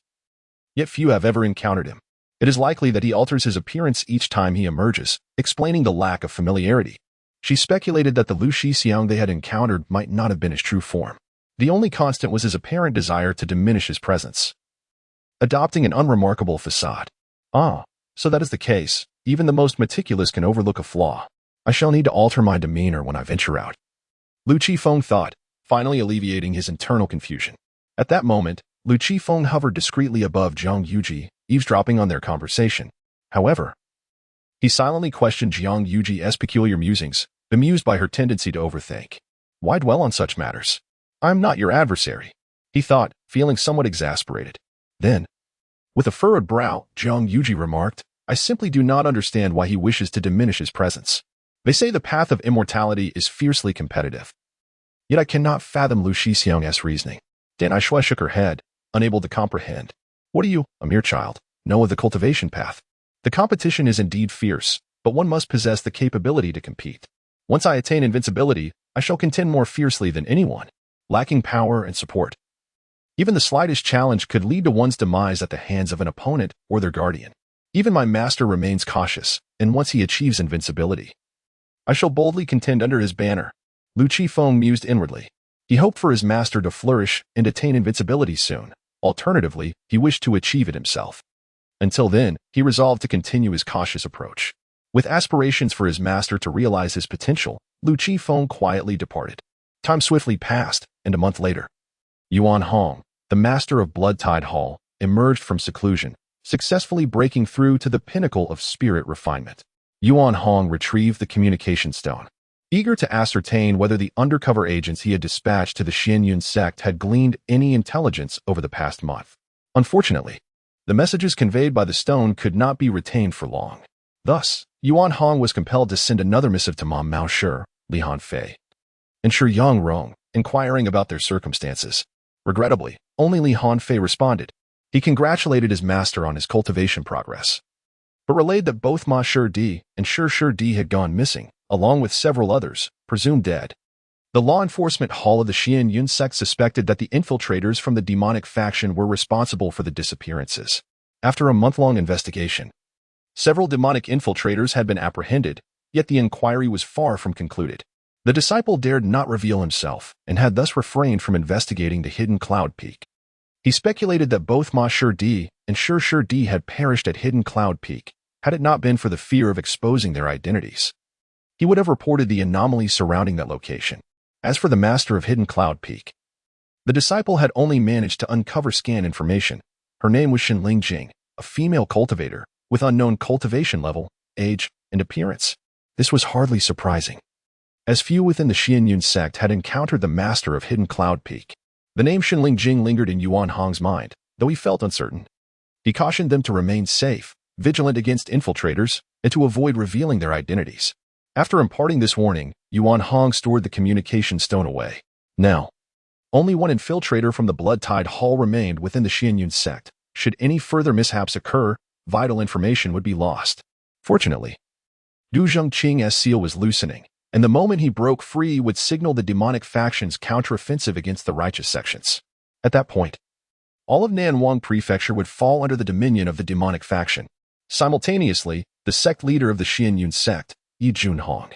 yet few have ever encountered him. It is likely that he alters his appearance each time he emerges, explaining the lack of familiarity. She speculated that the Lu Xixiang they had encountered might not have been his true form. The only constant was his apparent desire to diminish his presence, adopting an unremarkable facade. "Ah, so that is the case. Even the most meticulous can overlook a flaw. I shall need to alter my demeanor when I venture out," Lu Qifeng thought, finally alleviating his internal confusion. At that moment, Lu Qifeng hovered discreetly above Jiang Yujie, eavesdropping on their conversation. However, he silently questioned Jiang Yujie's peculiar musings, bemused by her tendency to overthink. "Why dwell on such matters? I am not your adversary," he thought, feeling somewhat exasperated. Then, with a furrowed brow, Jiang Yujie remarked, "I simply do not understand why he wishes to diminish his presence. They say the path of immortality is fiercely competitive. Yet I cannot fathom Lu Xixiang's reasoning." Dan Aishui shook her head, unable to comprehend. What do you, a mere child, know of the cultivation path? The competition is indeed fierce, but one must possess the capability to compete. Once I attain invincibility, I shall contend more fiercely than anyone, lacking power and support. Even the slightest challenge could lead to one's demise at the hands of an opponent or their guardian. Even my master remains cautious, and once he achieves invincibility, I shall boldly contend under his banner. Lu Qifeng mused inwardly. He hoped for his master to flourish and attain invincibility soon. Alternatively, he wished to achieve it himself. Until then, he resolved to continue his cautious approach. With aspirations for his master to realize his potential, Lu Qifeng quietly departed. Time swiftly passed, and a month later, Yuan Hong, the master of Blood Tide Hall, emerged from seclusion, successfully breaking through to the pinnacle of spirit refinement. Yuan Hong retrieved the communication stone, eager to ascertain whether the undercover agents he had dispatched to the Xianyun sect had gleaned any intelligence over the past month. Unfortunately, the messages conveyed by the stone could not be retained for long. Thus, Yuan Hong was compelled to send another missive to Mom Mao Shi, Li Hanfei, and Shi Yangrong, inquiring about their circumstances. Regrettably, only Li Hanfei responded. He congratulated his master on his cultivation progress, but relayed that both Ma Shi and Shi Di had gone missing, along with several others, presumed dead. The law enforcement hall of the Xianyun sect suspected that the infiltrators from the demonic faction were responsible for the disappearances. After a month-long investigation, several demonic infiltrators had been apprehended, yet the inquiry was far from concluded. The disciple dared not reveal himself, and had thus refrained from investigating the hidden Cloud Peak. He speculated that both Ma Shi and Shi Di had perished at Hidden Cloud Peak, had it not been for the fear of exposing their identities. He would have reported the anomalies surrounding that location. As for the master of Hidden Cloud Peak, the disciple had only managed to uncover scan information. Her name was Xinling Jing, a female cultivator, with unknown cultivation level, age, and appearance. This was hardly surprising, as few within the Xianyun sect had encountered the master of Hidden Cloud Peak. The name Xinling Jing lingered in Yuan Hong's mind, though he felt uncertain. He cautioned them to remain safe, vigilant against infiltrators, and to avoid revealing their identities. After imparting this warning, Yuan Hong stored the communication stone away. Now, only one infiltrator from the Blood Tide Hall remained within the Xianyun sect. Should any further mishaps occur, vital information would be lost. Fortunately, Du Zhengqing's seal was loosening, and the moment he broke free would signal the demonic faction's counteroffensive against the righteous sections. At that point, all of Nanwang Prefecture would fall under the dominion of the demonic faction. Simultaneously, the sect leader of the Xianyun sect, Yi Junhong,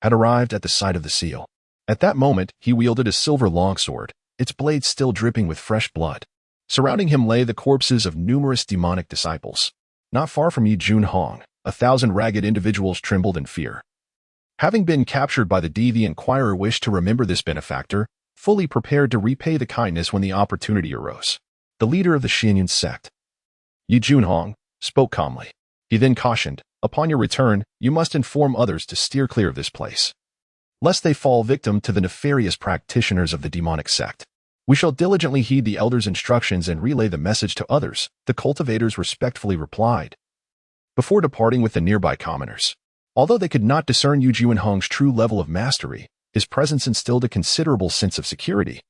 had arrived at the site of the seal. At that moment, he wielded a silver longsword, its blade still dripping with fresh blood. Surrounding him lay the corpses of numerous demonic disciples. Not far from Yi Junhong, 1,000 ragged individuals trembled in fear. Having been captured by the inquirer wished to remember this benefactor, fully prepared to repay the kindness when the opportunity arose. The leader of the Xianyun sect, Yi Junhong, spoke calmly. He then cautioned, upon your return, you must inform others to steer clear of this place, lest they fall victim to the nefarious practitioners of the demonic sect. We shall diligently heed the elders' instructions and relay the message to others, the cultivators respectfully replied, before departing with the nearby commoners. Although they could not discern Yu Junhong's true level of mastery, his presence instilled a considerable sense of security,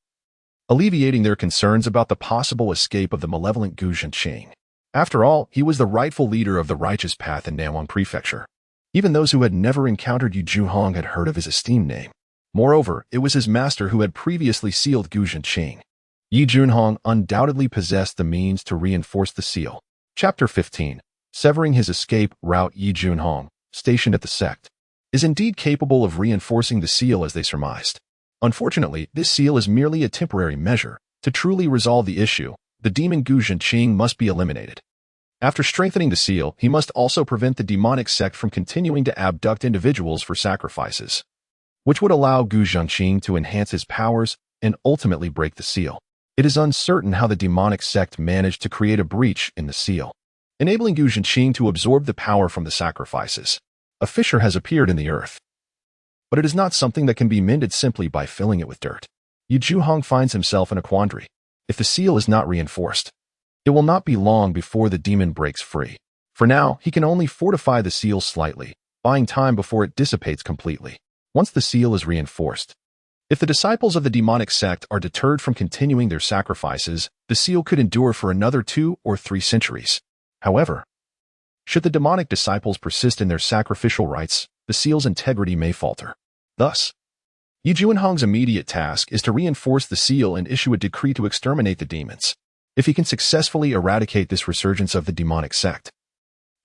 alleviating their concerns about the possible escape of the malevolent Gu Zhenqing. After all, he was the rightful leader of the righteous path in Nanwang Prefecture. Even those who had never encountered Yu Junhong had heard of his esteemed name. Moreover, it was his master who had previously sealed Gu Zhenqing. Yi Junhong undoubtedly possessed the means to reinforce the seal. Chapter 15. Severing his escape route. Yi Junhong, stationed at the sect, is indeed capable of reinforcing the seal as they surmised. Unfortunately, this seal is merely a temporary measure. To truly resolve the issue, the demon Gu Zhenqing must be eliminated. After strengthening the seal, he must also prevent the demonic sect from continuing to abduct individuals for sacrifices, which would allow Gu Zhenqing to enhance his powers and ultimately break the seal. It is uncertain how the demonic sect managed to create a breach in the seal, enabling Gu Zhenqing to absorb the power from the sacrifices. A fissure has appeared in the earth, but it is not something that can be mended simply by filling it with dirt. Yi Junhong finds himself in a quandary. If the seal is not reinforced, it will not be long before the demon breaks free. For now, he can only fortify the seal slightly, buying time before it dissipates completely. Once the seal is reinforced, If the disciples of the demonic sect are deterred from continuing their sacrifices, the seal could endure for another 2 or 3 centuries. However, should the demonic disciples persist in their sacrificial rites, the seal's integrity may falter. Thus, Yi Junhong's immediate task is to reinforce the seal and issue a decree to exterminate the demons. If he can successfully eradicate this resurgence of the demonic sect,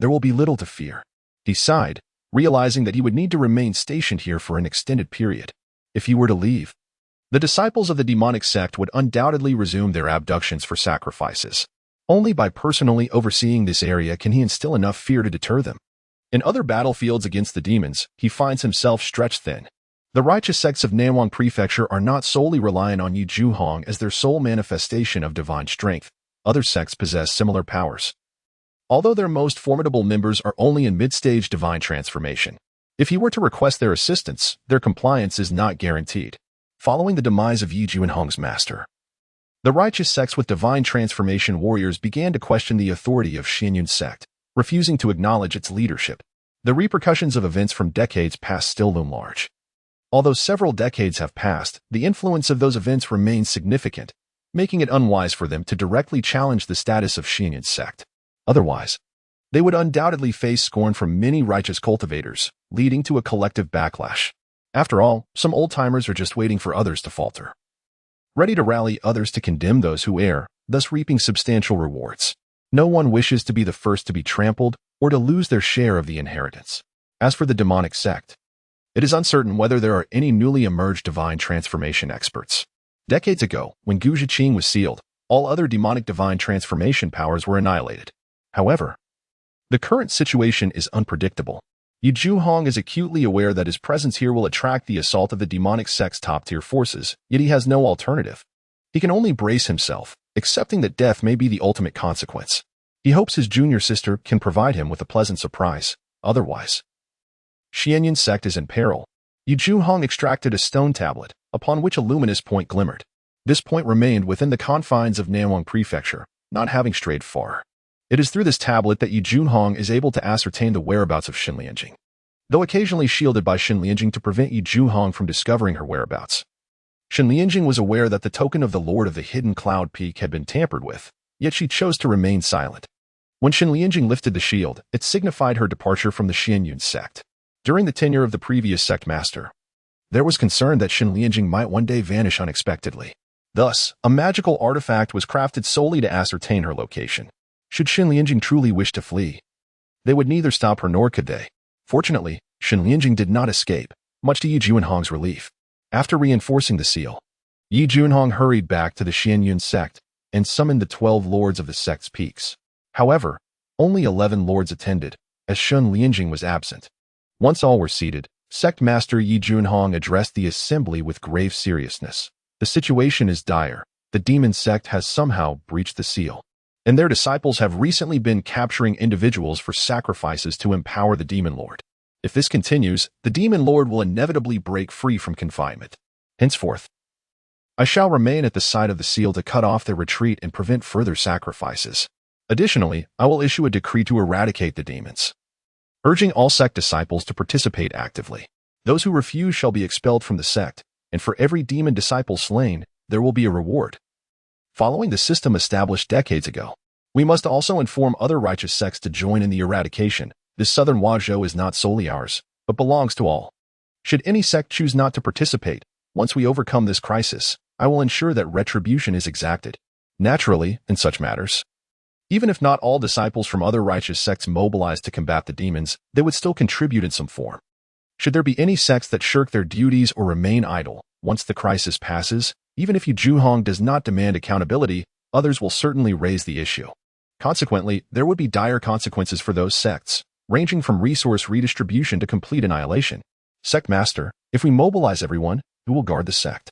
there will be little to fear. He sighed, realizing that he would need to remain stationed here for an extended period. If he were to leave, the disciples of the demonic sect would undoubtedly resume their abductions for sacrifices. Only by personally overseeing this area can he instill enough fear to deter them. In other battlefields against the demons, he finds himself stretched thin. The righteous sects of Nanwang Prefecture are not solely reliant on Yi Junhong as their sole manifestation of divine strength. Other sects possess similar powers, although their most formidable members are only in mid-stage divine transformation. If he were to request their assistance, their compliance is not guaranteed. Following the demise of Yi Junhong's master, the righteous sects with divine transformation warriors began to question the authority of Xianyun's sect, refusing to acknowledge its leadership. The repercussions of events from decades past still loom large. Although several decades have passed, the influence of those events remains significant, making it unwise for them to directly challenge the status of Xianyun's sect. Otherwise, they would undoubtedly face scorn from many righteous cultivators, leading to a collective backlash. After all, some old-timers are just waiting for others to falter, ready to rally others to condemn those who err, thus reaping substantial rewards. No one wishes to be the first to be trampled or to lose their share of the inheritance. As for the demonic sect, it is uncertain whether there are any newly emerged divine transformation experts. Decades ago, when Gu Zhiqing was sealed, all other demonic divine transformation powers were annihilated. However, the current situation is unpredictable. Yi Junhong is acutely aware that his presence here will attract the assault of the demonic sect's top-tier forces, yet he has no alternative. He can only brace himself, accepting that death may be the ultimate consequence. He hopes his junior sister can provide him with a pleasant surprise. Otherwise, Xianyun's sect is in peril. Yi Junhong extracted a stone tablet, upon which a luminous point glimmered. This point remained within the confines of Nanwang Prefecture, not having strayed far. It is through this tablet that Yi Junhong is able to ascertain the whereabouts of Xinlianjing. Though occasionally shielded by Xinlianjing to prevent Yi Junhong from discovering her whereabouts, Xinlianjing was aware that the token of the Lord of the Hidden Cloud Peak had been tampered with, yet she chose to remain silent. When Xinlianjing lifted the shield, it signified her departure from the Xianyun sect. During the tenure of the previous sect master, there was concern that Xinlianjing might one day vanish unexpectedly. Thus, a magical artifact was crafted solely to ascertain her location. Should Xinlianjing truly wish to flee, they would neither stop her nor could they. Fortunately, Xinlianjing did not escape, much to Yi Junhong's relief. After reinforcing the seal, Yi Junhong hurried back to the Xianyun sect and summoned the 12 lords of the sect's peaks. However, only 11 lords attended, as Xinlianjing was absent. Once all were seated, Sect Master Yi Junhong addressed the assembly with grave seriousness. The situation is dire. The demon sect has somehow breached the seal, and their disciples have recently been capturing individuals for sacrifices to empower the demon lord. If this continues, the demon lord will inevitably break free from confinement. Henceforth, I shall remain at the side of the seal to cut off their retreat and prevent further sacrifices. Additionally, I will issue a decree to eradicate the demons, urging all sect disciples to participate actively. Those who refuse shall be expelled from the sect, and for every demon disciple slain, there will be a reward. Following the system established decades ago, we must also inform other righteous sects to join in the eradication. This southern Huazhou is not solely ours, but belongs to all. Should any sect choose not to participate, once we overcome this crisis, I will ensure that retribution is exacted. Naturally, in such matters, even if not all disciples from other righteous sects mobilize to combat the demons, they would still contribute in some form. Should there be any sects that shirk their duties or remain idle, once the crisis passes, even if Yi Junhong does not demand accountability, others will certainly raise the issue. Consequently, there would be dire consequences for those sects, ranging from resource redistribution to complete annihilation. Sect Master, if we mobilize everyone, who will guard the sect?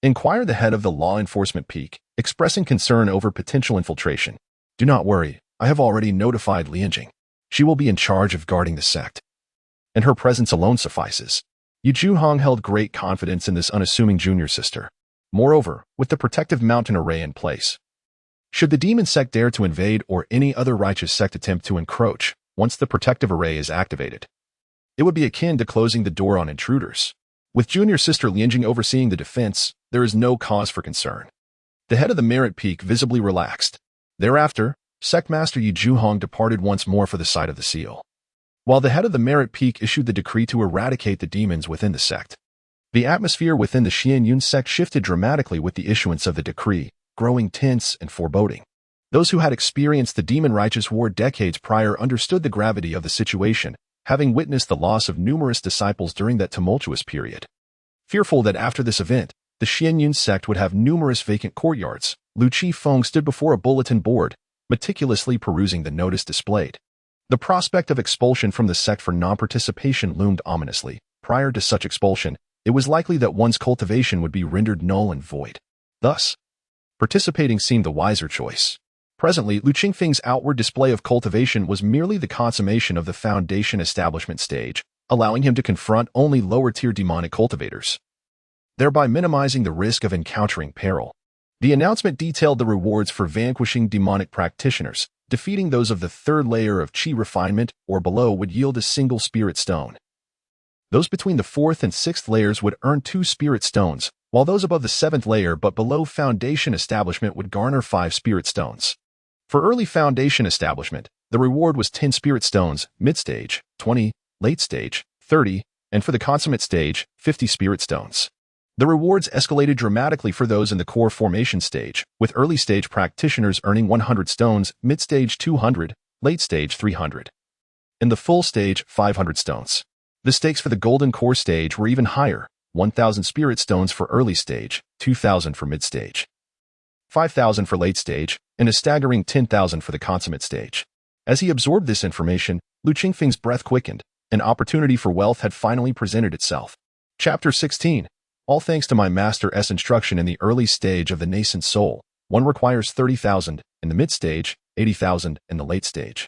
Inquired the head of the law enforcement peak, expressing concern over potential infiltration. Do not worry, I have already notified Lianjing. She will be in charge of guarding the sect, and her presence alone suffices. Yi Junhong held great confidence in this unassuming junior sister. Moreover, with the protective mountain array in place, should the demon sect dare to invade or any other righteous sect attempt to encroach, once the protective array is activated, it would be akin to closing the door on intruders. With junior sister Lianjing overseeing the defense, there is no cause for concern. The head of the Merit Peak visibly relaxed. Thereafter, Sect Master Yi Zhuhong departed once more for the site of the seal. While the head of the Merit Peak issued the decree to eradicate the demons within the sect, the atmosphere within the Xianyun sect shifted dramatically with the issuance of the decree, growing tense and foreboding. Those who had experienced the demon-righteous war decades prior understood the gravity of the situation, having witnessed the loss of numerous disciples during that tumultuous period. Fearful that after this event, the Xianyun sect would have numerous vacant courtyards, Lu Qifeng stood before a bulletin board, meticulously perusing the notice displayed. The prospect of expulsion from the sect for non-participation loomed ominously. Prior to such expulsion, it was likely that one's cultivation would be rendered null and void. Thus, participating seemed the wiser choice. Presently, Lu Qingfeng's outward display of cultivation was merely the consummation of the foundation establishment stage, allowing him to confront only lower-tier demonic cultivators, thereby minimizing the risk of encountering peril. The announcement detailed the rewards for vanquishing demonic practitioners. Defeating those of the third layer of Qi refinement or below would yield a single spirit stone. Those between the fourth and sixth layers would earn 2 spirit stones, while those above the seventh layer but below foundation establishment would garner 5 spirit stones. For early foundation establishment, the reward was 10 spirit stones, mid-stage, 20, late-stage, 30, and for the consummate stage, 50 spirit stones. The rewards escalated dramatically for those in the core formation stage, with early-stage practitioners earning 100 stones, mid-stage 200, late-stage 300. In the full stage, 500 stones. The stakes for the golden core stage were even higher, 1,000 spirit stones for early stage, 2,000 for mid-stage, 5,000 for late stage, and a staggering 10,000 for the consummate stage. As he absorbed this information, Lu Qingfeng's breath quickened. An opportunity for wealth had finally presented itself. Chapter 16. All thanks to my Master's instruction in the early stage of the nascent soul, one requires 30,000, in the mid-stage, 80,000, in the late stage,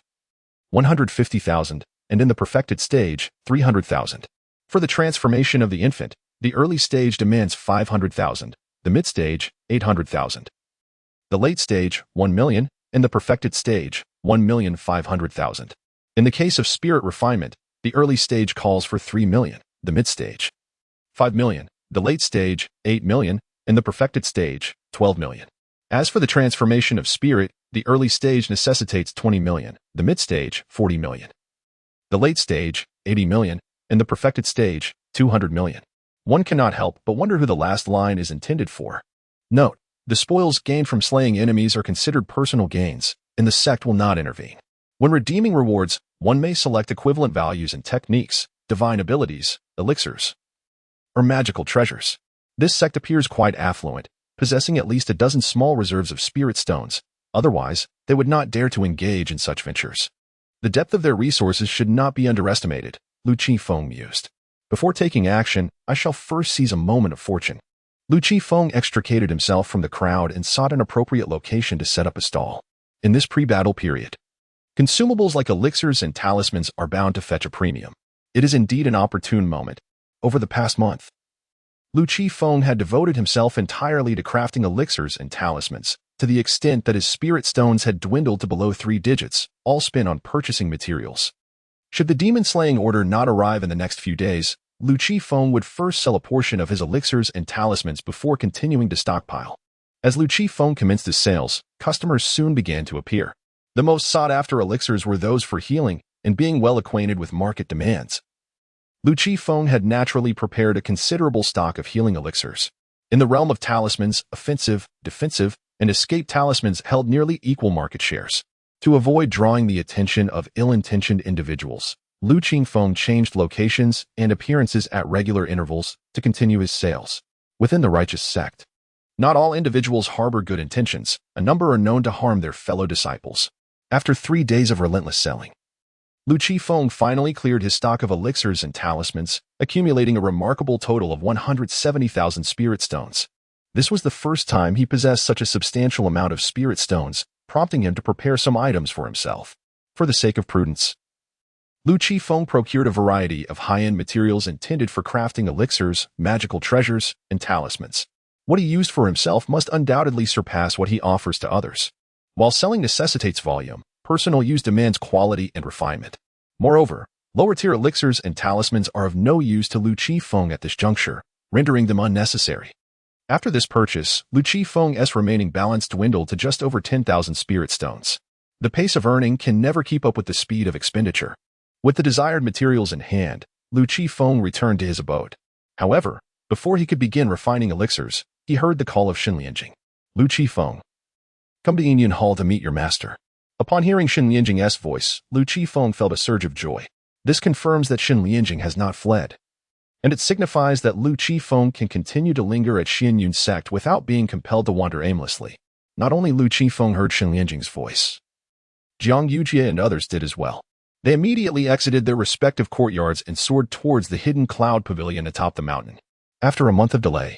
150,000, and in the perfected stage, 300,000. For the transformation of the infant, the early stage demands 500,000, the mid-stage, 800,000. The late stage, 1 million, and the perfected stage, 1,500,000. In the case of spirit refinement, the early stage calls for 3 million, the mid-stage, 5 million, the late stage, 8 million, and the perfected stage, 12 million. As for the transformation of spirit, the early stage necessitates 20 million, the mid-stage, 40 million. The late stage, 80 million, and the perfected stage, 200 million. One cannot help but wonder who the last line is intended for. Note, the spoils gained from slaying enemies are considered personal gains, and the sect will not intervene. When redeeming rewards, one may select equivalent values and techniques, divine abilities, elixirs, or magical treasures. This sect appears quite affluent, possessing at least a dozen small reserves of spirit stones. Otherwise, they would not dare to engage in such ventures. The depth of their resources should not be underestimated, Lu Qifeng mused. Before taking action, I shall first seize a moment of fortune. Lu Qifeng extricated himself from the crowd and sought an appropriate location to set up a stall. In this pre-battle period, consumables like elixirs and talismans are bound to fetch a premium. It is indeed an opportune moment. Over the past month, Lu Qifeng had devoted himself entirely to crafting elixirs and talismans, to the extent that his spirit stones had dwindled to below 3 digits, all spent on purchasing materials. Should the demon-slaying order not arrive in the next few days, Lu Qifeng would first sell a portion of his elixirs and talismans before continuing to stockpile. As Lu Qifeng commenced his sales, customers soon began to appear. The most sought-after elixirs were those for healing and being well acquainted with market demands. Lu Qifeng had naturally prepared a considerable stock of healing elixirs. In the realm of talismans, offensive, defensive, and escape talismans held nearly equal market shares. To avoid drawing the attention of ill-intentioned individuals, Lu Qifeng changed locations and appearances at regular intervals to continue his sales. Within the righteous sect, not all individuals harbor good intentions. A number are known to harm their fellow disciples. After 3 days of relentless selling, Lu Qifeng finally cleared his stock of elixirs and talismans, accumulating a remarkable total of 170,000 spirit stones. This was the first time he possessed such a substantial amount of spirit stones, prompting him to prepare some items for himself. For the sake of prudence, Lu Qifeng procured a variety of high-end materials intended for crafting elixirs, magical treasures, and talismans. What he used for himself must undoubtedly surpass what he offers to others. While selling necessitates volume, personal use demands quality and refinement. Moreover, Lower-tier elixirs and talismans are of no use to Lu Qifeng at this juncture, rendering them unnecessary. After this purchase, Lu Qifeng's remaining balance dwindled to just over 10,000 spirit stones. The pace of earning can never keep up with the speed of expenditure. With the desired materials in hand, Lu Qifeng returned to his abode. However, before he could begin refining elixirs, he heard the call of Shenlianjing. Lu Qifeng, come to Yinyan Hall to meet your master. Upon hearing Shenlianjing's voice, Lu Qifeng felt a surge of joy. This confirms that Shenlianjing has not fled, and it signifies that Lu Qifeng can continue to linger at Xianyun sect without being compelled to wander aimlessly. Not only Lu Qifeng heard Shenlianjing's voice, Jiang Yujie and others did as well. They immediately exited their respective courtyards and soared towards the hidden cloud pavilion atop the mountain. After a month of delay,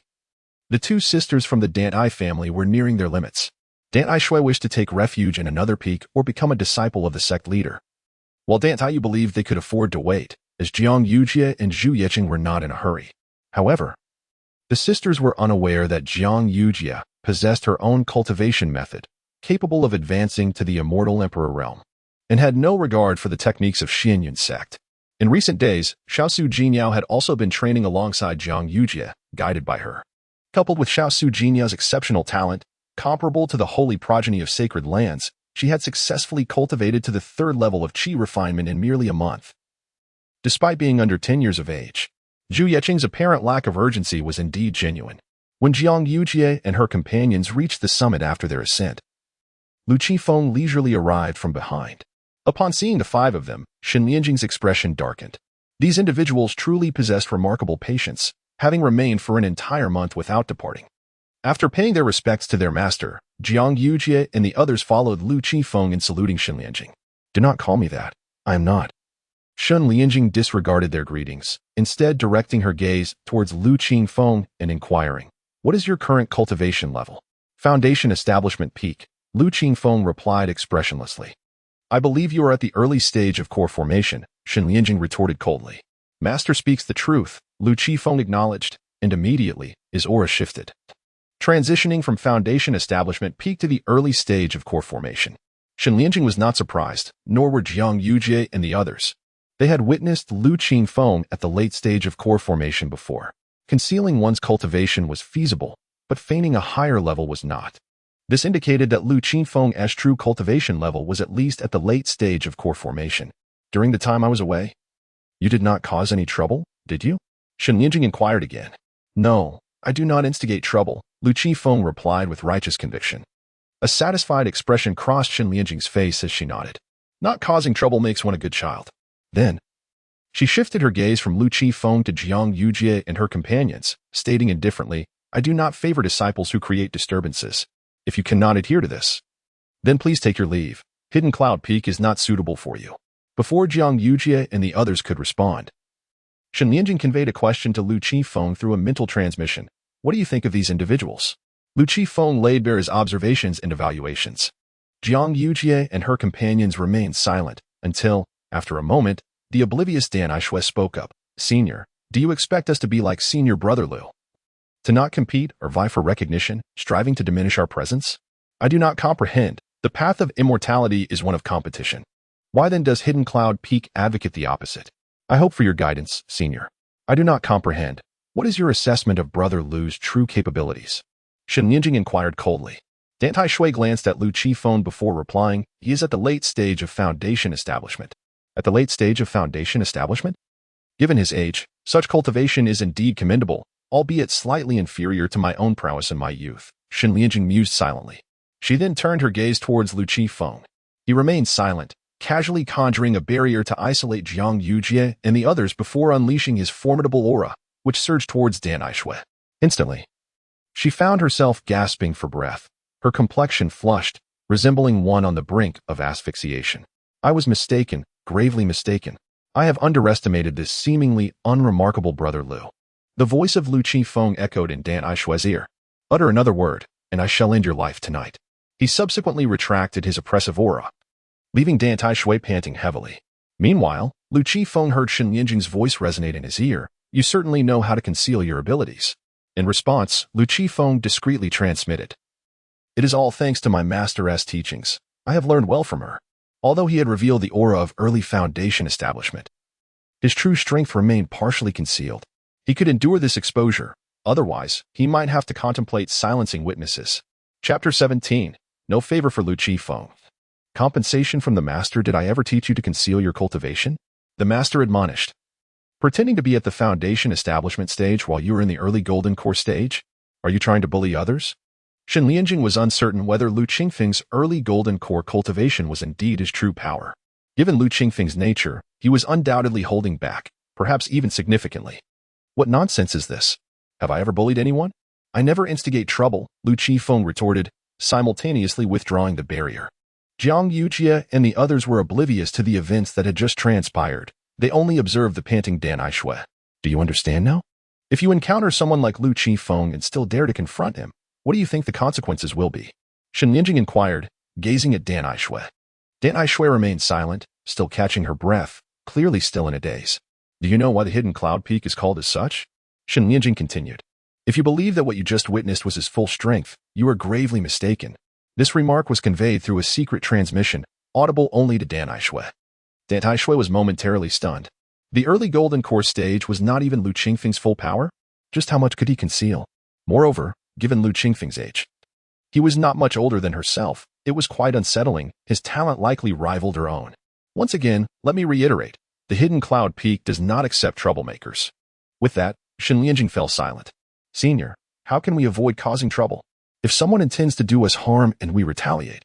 the two sisters from the Dantai family were nearing their limits. Dantai Shui wished to take refuge in another peak or become a disciple of the sect leader, while Dantai Yu believed they could afford to wait, as Jiang Yujie and Zhu Yeqing were not in a hurry. However, the sisters were unaware that Jiang Yujie possessed her own cultivation method, capable of advancing to the immortal emperor realm, and had no regard for the techniques of Xianyun sect. In recent days, Xiaosu Jinyao had also been training alongside Jiang Yujie, guided by her. Coupled with Xiaosu Jinyao's exceptional talent, comparable to the holy progeny of sacred lands, she had successfully cultivated to the third level of qi refinement in merely a month. Despite being under 10 years of age, Zhu Yeqing's apparent lack of urgency was indeed genuine. When Jiang Yujie and her companions reached the summit after their ascent, Lu Qifeng leisurely arrived from behind. Upon seeing the five of them, Shenlianjing's expression darkened. These individuals truly possessed remarkable patience, having remained for an entire month without departing. After paying their respects to their master, Jiang Yujie and the others followed Lu Qifeng in saluting Shenlianjing. Do not call me that. I am not. Shenlianjing disregarded their greetings, instead directing her gaze towards Lu Qifeng and inquiring, what is your current cultivation level? Foundation Establishment Peak. Lu Qifeng replied expressionlessly. I believe you are at the early stage of core formation, Shenlianjing retorted coldly. Master speaks the truth, Lu Qifeng acknowledged, and immediately, his aura shifted, transitioning from Foundation Establishment Peak to the early stage of core formation. Shenlianjing was not surprised, nor were Jiang Yujie and the others. They had witnessed Lu Qifeng at the late stage of core formation before. Concealing one's cultivation was feasible, but feigning a higher level was not. This indicated that Lu Qifeng's true cultivation level was at least at the late stage of core formation. During the time I was away, you did not cause any trouble, did you? Shenlianjing inquired again. No, I do not instigate trouble, Lu Qifeng replied with righteous conviction. A satisfied expression crossed Shenlianjing's face as she nodded. Not causing trouble makes one a good child. Then, she shifted her gaze from Lu Qifeng to Jiang Yujie and her companions, stating indifferently, I do not favor disciples who create disturbances. If you cannot adhere to this, then please take your leave. Hidden Cloud Peak is not suitable for you. Before Jiang Yujie and the others could respond, Shenlianjing conveyed a question to Lu Qifeng through a mental transmission. What do you think of these individuals? Lu Qifeng laid bare his observations and evaluations. Jiang Yujie and her companions remained silent until, after a moment, the oblivious Dantai Shui spoke up. Senior, do you expect us to be like Senior Brother Lu? To not compete or vie for recognition, striving to diminish our presence? I do not comprehend. The path of immortality is one of competition. Why then does Hidden Cloud Peak advocate the opposite? I hope for your guidance, Senior. I do not comprehend. What is your assessment of Brother Lu's true capabilities? Shenlianjing inquired coldly. Dantai Shui glanced at Lu Qifeng before replying, he is at the late stage of Foundation Establishment. At the late stage of Foundation Establishment? Given his age, such cultivation is indeed commendable, albeit slightly inferior to my own prowess in my youth. Shenlianjing mused silently. She then turned her gaze towards Lu Qifeng. He remained silent, casually conjuring a barrier to isolate Jiang Yujie and the others before unleashing his formidable aura, which surged towards Dantai Shui. Instantly, she found herself gasping for breath, her complexion flushed, resembling one on the brink of asphyxiation. I was mistaken, gravely mistaken. I have underestimated this seemingly unremarkable Brother Lu. The voice of Lu Qifeng echoed in Dantai Shui's ear. Utter another word, and I shall end your life tonight. He subsequently retracted his oppressive aura, leaving Dantai Shui panting heavily. Meanwhile, Lu Qifeng heard Shenlianjing's voice resonate in his ear. You certainly know how to conceal your abilities. In response, Lu Qifeng discreetly transmitted. It is all thanks to my master's teachings. I have learned well from her. Although he had revealed the aura of early Foundation Establishment, His true strength remained partially concealed. He could endure this exposure. Otherwise, he might have to contemplate silencing witnesses. Chapter 17. No favor for Lu Qifeng. Compensation from the master. Did I ever teach you to conceal your cultivation? The master admonished. Pretending to be at the foundation establishment stage while you were in the early golden core stage? Are you trying to bully others? Shen Lianjing was uncertain whether Lu Qingfeng's early golden core cultivation was indeed his true power. Given Lu Qingfeng's nature, he was undoubtedly holding back, perhaps even significantly. What nonsense is this? Have I ever bullied anyone? I never instigate trouble, Lu Qifeng retorted, simultaneously withdrawing the barrier. Jiang Yujie and the others were oblivious to the events that had just transpired. They only observed the panting Dan Aishui. Do you understand now? If you encounter someone like Lu Qifeng and still dare to confront him, what do you think the consequences will be? Shen Lianjing inquired, gazing at Dan Aishui. Dan Aishui remained silent, still catching her breath, clearly still in a daze. Do you know why the hidden cloud peak is called as such? Shen Lianjing continued. If you believe that what you just witnessed was his full strength, you are gravely mistaken. This remark was conveyed through a secret transmission, audible only to Dan Aishui. Dan Aishui was momentarily stunned. The early golden core stage was not even Lu Qingfeng's full power? Just how much could he conceal? Moreover, given Lu Qingfeng's age, he was not much older than herself. It was quite unsettling. His talent likely rivaled her own. Once again, let me reiterate, the hidden cloud peak does not accept troublemakers. With that, Shen Lianjing fell silent. Senior, how can we avoid causing trouble? If someone intends to do us harm and we retaliate,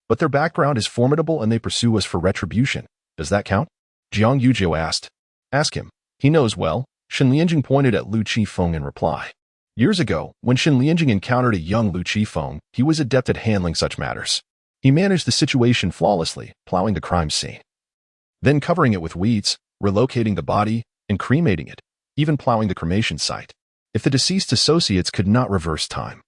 but their background is formidable and they pursue us for retribution, does that count? Jiang Yujie asked. Ask him. He knows well. Shen Lianjing pointed at Lu Qifeng in reply. Years ago, when Shen Lianjing encountered a young Lu Qifeng, he was adept at handling such matters. He managed the situation flawlessly, plowing the crime scene, then covering it with weeds, relocating the body, and cremating it, even plowing the cremation site. If the deceased associates could not reverse time,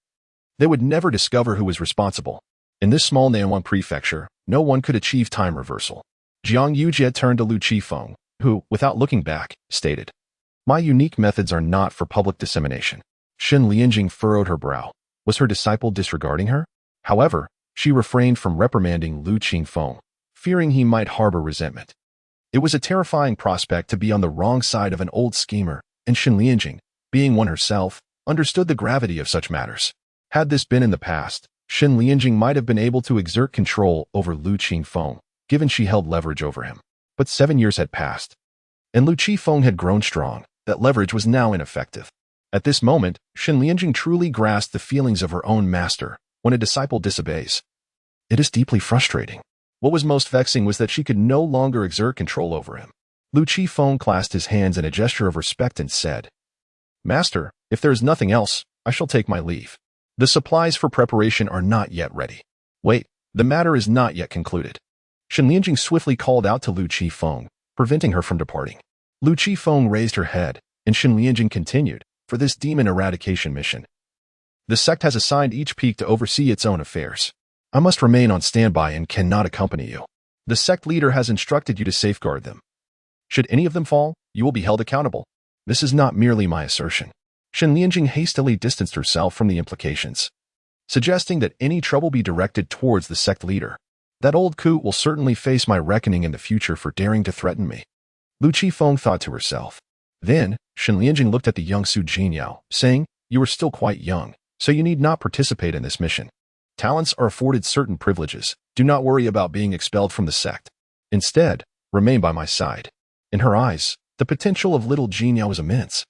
they would never discover who was responsible. In this small Nanwang prefecture, no one could achieve time reversal. Jiang Yujie turned to Lu Qifeng, who, without looking back, stated, My unique methods are not for public dissemination. Shen Lianjing furrowed her brow. Was her disciple disregarding her? However, she refrained from reprimanding Lu Qifeng, fearing he might harbor resentment. It was a terrifying prospect to be on the wrong side of an old schemer, and Shen Lianjing, being one herself, understood the gravity of such matters. Had this been in the past, Shen Lianjing might have been able to exert control over Lu Qifeng, given she held leverage over him. But 7 years had passed, and Lu Qifeng had grown strong. That leverage was now ineffective. At this moment, Shen Lianjing truly grasped the feelings of her own master when a disciple disobeys. It is deeply frustrating. What was most vexing was that she could no longer exert control over him. Lu Qifeng clasped his hands in a gesture of respect and said, Master, if there is nothing else, I shall take my leave. The supplies for preparation are not yet ready. Wait, the matter is not yet concluded. Shen Lianjing swiftly called out to Lu Qifeng, preventing her from departing. Lu Qifeng raised her head, and Shen Lianjing continued, for this demon eradication mission, the sect has assigned each peak to oversee its own affairs. I must remain on standby and cannot accompany you. The sect leader has instructed you to safeguard them. Should any of them fall, you will be held accountable. This is not merely my assertion. Shen Lianjing hastily distanced herself from the implications, suggesting that any trouble be directed towards the sect leader. That old coot will certainly face my reckoning in the future for daring to threaten me. Lu Qifeng thought to herself. Then, Shen Lianjing looked at the young Su Jinyao, saying, You are still quite young, so you need not participate in this mission. Talents are afforded certain privileges. Do not worry about being expelled from the sect. Instead, remain by my side. In her eyes, the potential of little Jinyao was immense.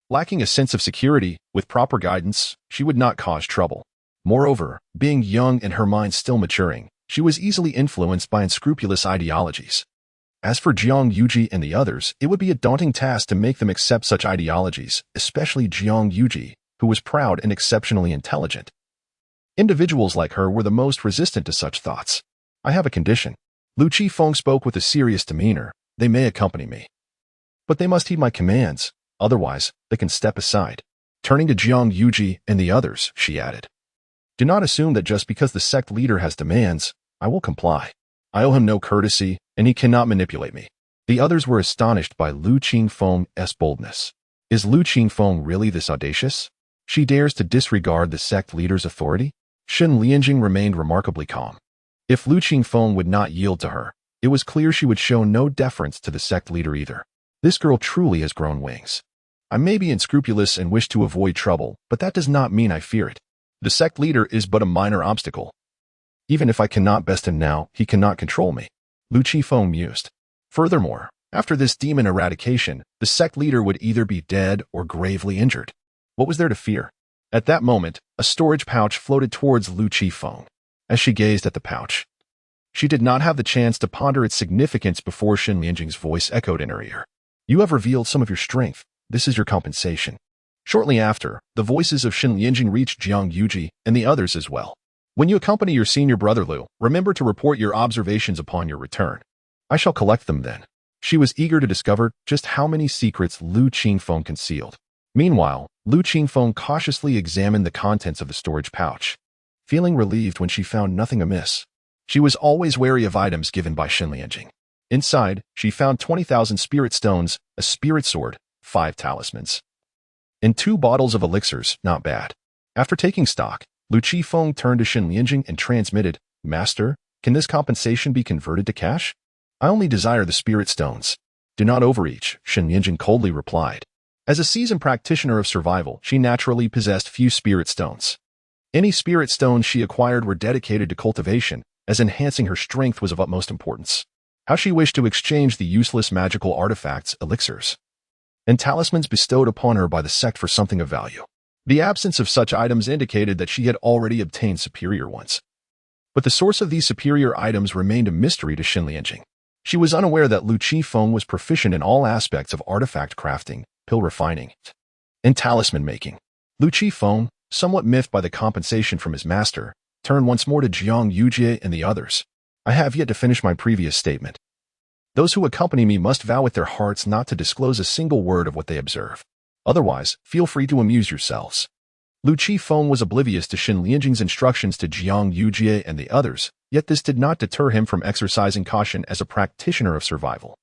Lacking a sense of security, with proper guidance, she would not cause trouble. Moreover, being young and her mind still maturing, she was easily influenced by unscrupulous ideologies. As for Jiang Yujie and the others, it would be a daunting task to make them accept such ideologies, especially Jiang Yujie, who was proud and exceptionally intelligent. Individuals like her were the most resistant to such thoughts. I have a condition. Lu Qifeng spoke with a serious demeanor. They may accompany me, but they must heed my commands, otherwise they can step aside. Turning to Jiang Yujie and the others, she added, Do not assume that just because the sect leader has demands, I will comply. I owe him no courtesy, and he cannot manipulate me. The others were astonished by Lu Qifeng's boldness. Is Lu Qifeng really this audacious? She dares to disregard the sect leader's authority? Shen Lianjing remained remarkably calm. If Lu Qifeng would not yield to her, it was clear she would show no deference to the sect leader either. This girl truly has grown wings. I may be unscrupulous and wish to avoid trouble, but that does not mean I fear it. The sect leader is but a minor obstacle. Even if I cannot best him now, he cannot control me. Lu Qifeng mused. Furthermore, after this demon eradication, the sect leader would either be dead or gravely injured. What was there to fear? At that moment, a storage pouch floated towards Lu Qifeng. As she gazed at the pouch, she did not have the chance to ponder its significance before Xin Lianjing's voice echoed in her ear. You have revealed some of your strength. This is your compensation. Shortly after, the voices of Xin Lianjing reached Jiang Yuji and the others as well. When you accompany your senior brother Lu, remember to report your observations upon your return. I shall collect them then. She was eager to discover just how many secrets Lu Qifeng concealed. Meanwhile, Lu Qifeng cautiously examined the contents of the storage pouch, feeling relieved when she found nothing amiss. She was always wary of items given by Xin Lianjing. Inside, she found 20,000 spirit stones, a spirit sword, 5 talismans, and 2 bottles of elixirs. Not bad. After taking stock, Lu Qifeng turned to Xin Lianjing and transmitted, Master, can this compensation be converted to cash? I only desire the spirit stones. Do not overreach, Xin Lianjing coldly replied. As a seasoned practitioner of survival, she naturally possessed few spirit stones. Any spirit stones she acquired were dedicated to cultivation, as enhancing her strength was of utmost importance. How she wished to exchange the useless magical artifacts, elixirs, and talismans bestowed upon her by the sect for something of value. The absence of such items indicated that she had already obtained superior ones. But the source of these superior items remained a mystery to Xin Lianjing. She was unaware that Lu Qifeng was proficient in all aspects of artifact crafting, pill refining, and talisman making. Lu Qifeng, somewhat miffed by the compensation from his master, turned once more to Jiang Yuji and the others. I have yet to finish my previous statement. Those who accompany me must vow with their hearts not to disclose a single word of what they observe. Otherwise, feel free to amuse yourselves. Lu Qifeng was oblivious to Xin Lianjing's instructions to Jiang Yuji and the others, yet this did not deter him from exercising caution as a practitioner of survival.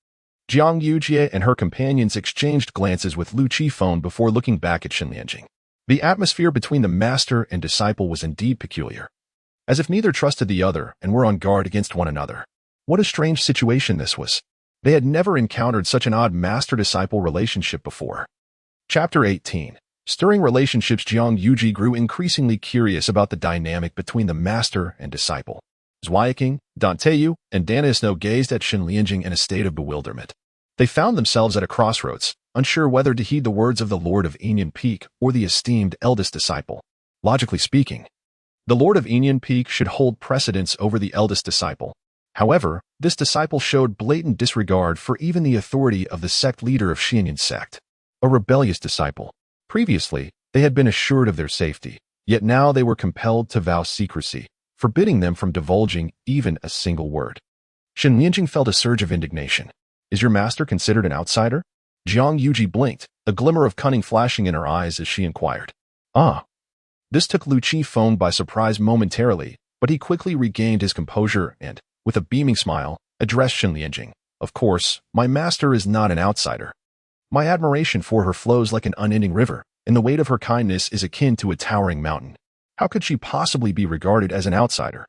Jiang Yuji and her companions exchanged glances with Lu Qifeng before looking back at Xin Lianjing. The atmosphere between the master and disciple was indeed peculiar, as if neither trusted the other and were on guard against one another. What a strange situation this was. They had never encountered such an odd master-disciple relationship before. Chapter 18. Stirring relationships. Jiang Yuji grew increasingly curious about the dynamic between the master and disciple. Zhuaiqing, Danteyu, and Danisno gazed at Xin Lianjing in a state of bewilderment. They found themselves at a crossroads, unsure whether to heed the words of the Lord of Enian Peak or the esteemed eldest disciple. Logically speaking, the Lord of Enian Peak should hold precedence over the eldest disciple. However, this disciple showed blatant disregard for even the authority of the sect leader of Xianyan sect, a rebellious disciple. Previously, they had been assured of their safety, yet now they were compelled to vow secrecy, forbidding them from divulging even a single word. Xin Lianjing felt a surge of indignation. Is your master considered an outsider? Jiang Yuji blinked, a glimmer of cunning flashing in her eyes as she inquired. Ah. This took Lu Qifeng by surprise momentarily, but he quickly regained his composure and, with a beaming smile, addressed Xin Lianjing. Of course, my master is not an outsider. My admiration for her flows like an unending river, and the weight of her kindness is akin to a towering mountain. How could she possibly be regarded as an outsider?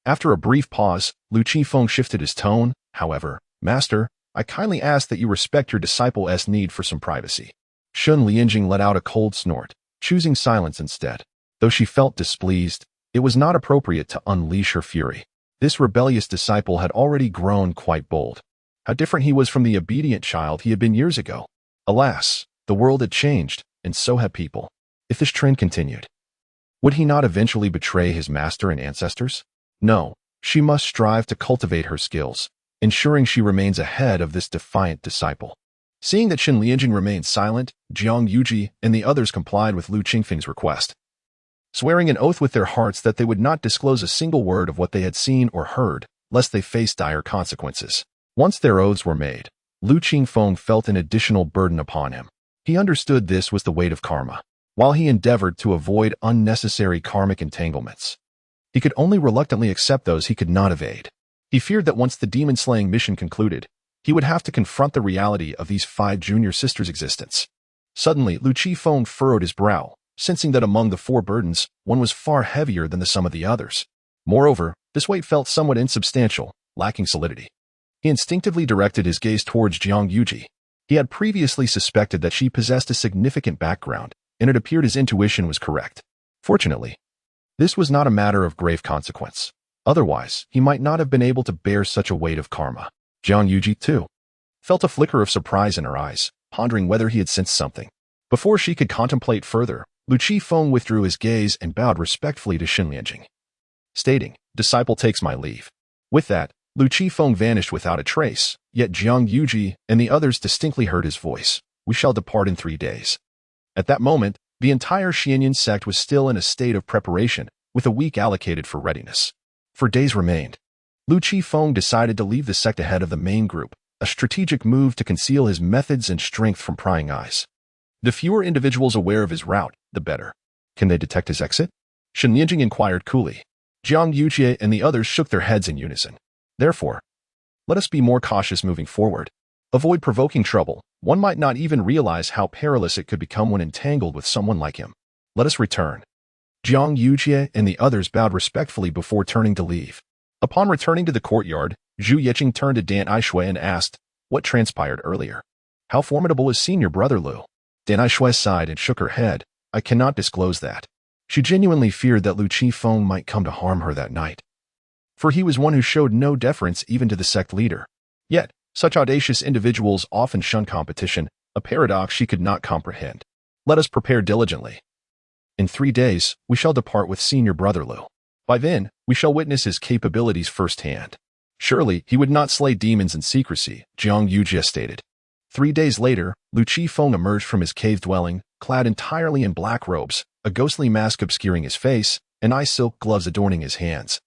After a brief pause, Lu Qifeng shifted his tone. However, Master, I kindly ask that you respect your disciple's need for some privacy. Xin Lianjing let out a cold snort, choosing silence instead. Though she felt displeased, it was not appropriate to unleash her fury. This rebellious disciple had already grown quite bold. How different he was from the obedient child he had been years ago. Alas, the world had changed, and so had people. If this trend continued, would he not eventually betray his master and ancestors? No, she must strive to cultivate her skills, ensuring she remains ahead of this defiant disciple. Seeing that Xin Lianjing remained silent, Jiang Yuji and the others complied with Lu Qifeng's request, swearing an oath with their hearts that they would not disclose a single word of what they had seen or heard, lest they face dire consequences. Once their oaths were made, Lu Qifeng felt an additional burden upon him. He understood this was the weight of karma. While he endeavored to avoid unnecessary karmic entanglements, he could only reluctantly accept those he could not evade. He feared that once the demon-slaying mission concluded, he would have to confront the reality of these 5 junior sisters' existence. Suddenly, Lu Qifeng furrowed his brow, sensing that among the 4 burdens, one was far heavier than the sum of the others. Moreover, this weight felt somewhat insubstantial, lacking solidity. He instinctively directed his gaze towards Jiang Yuji. He had previously suspected that she possessed a significant background, and it appeared his intuition was correct. Fortunately, this was not a matter of grave consequence. Otherwise, he might not have been able to bear such a weight of karma. Jiang Yuji, too, felt a flicker of surprise in her eyes, pondering whether he had sensed something. Before she could contemplate further, Lu Qifeng withdrew his gaze and bowed respectfully to Xinlianjing, stating, "Disciple takes my leave." With that, Lu Qifeng vanished without a trace, yet Jiang Yuji and the others distinctly heard his voice. "We shall depart in 3 days." At that moment, the entire Xianyan sect was still in a state of preparation, with a week allocated for readiness. 4 days remained. Lu Qifeng decided to leave the sect ahead of the main group, a strategic move to conceal his methods and strength from prying eyes. The fewer individuals aware of his route, the better. Can they detect his exit? Xinlianjing inquired coolly. Jiang Yuji and the others shook their heads in unison. Therefore, let us be more cautious moving forward. Avoid provoking trouble. One might not even realize how perilous it could become when entangled with someone like him. Let us return. Jiang Yuji and the others bowed respectfully before turning to leave. Upon returning to the courtyard, Zhu Yeqing turned to Dan Aishui and asked, "What transpired earlier? How formidable is senior brother Lu?" Dan Aishui sighed and shook her head. "I cannot disclose that." She genuinely feared that Lu Qifeng might come to harm her that night, for he was one who showed no deference even to the sect leader. Yet, such audacious individuals often shun competition, a paradox she could not comprehend. Let us prepare diligently. In 3 days, we shall depart with senior brother Lu. By then, we shall witness his capabilities firsthand. Surely, he would not slay demons in secrecy, Jiang Yuji stated. 3 days later, Lu Qifeng emerged from his cave dwelling, clad entirely in black robes, a ghostly mask obscuring his face, and eye-silk gloves adorning his hands,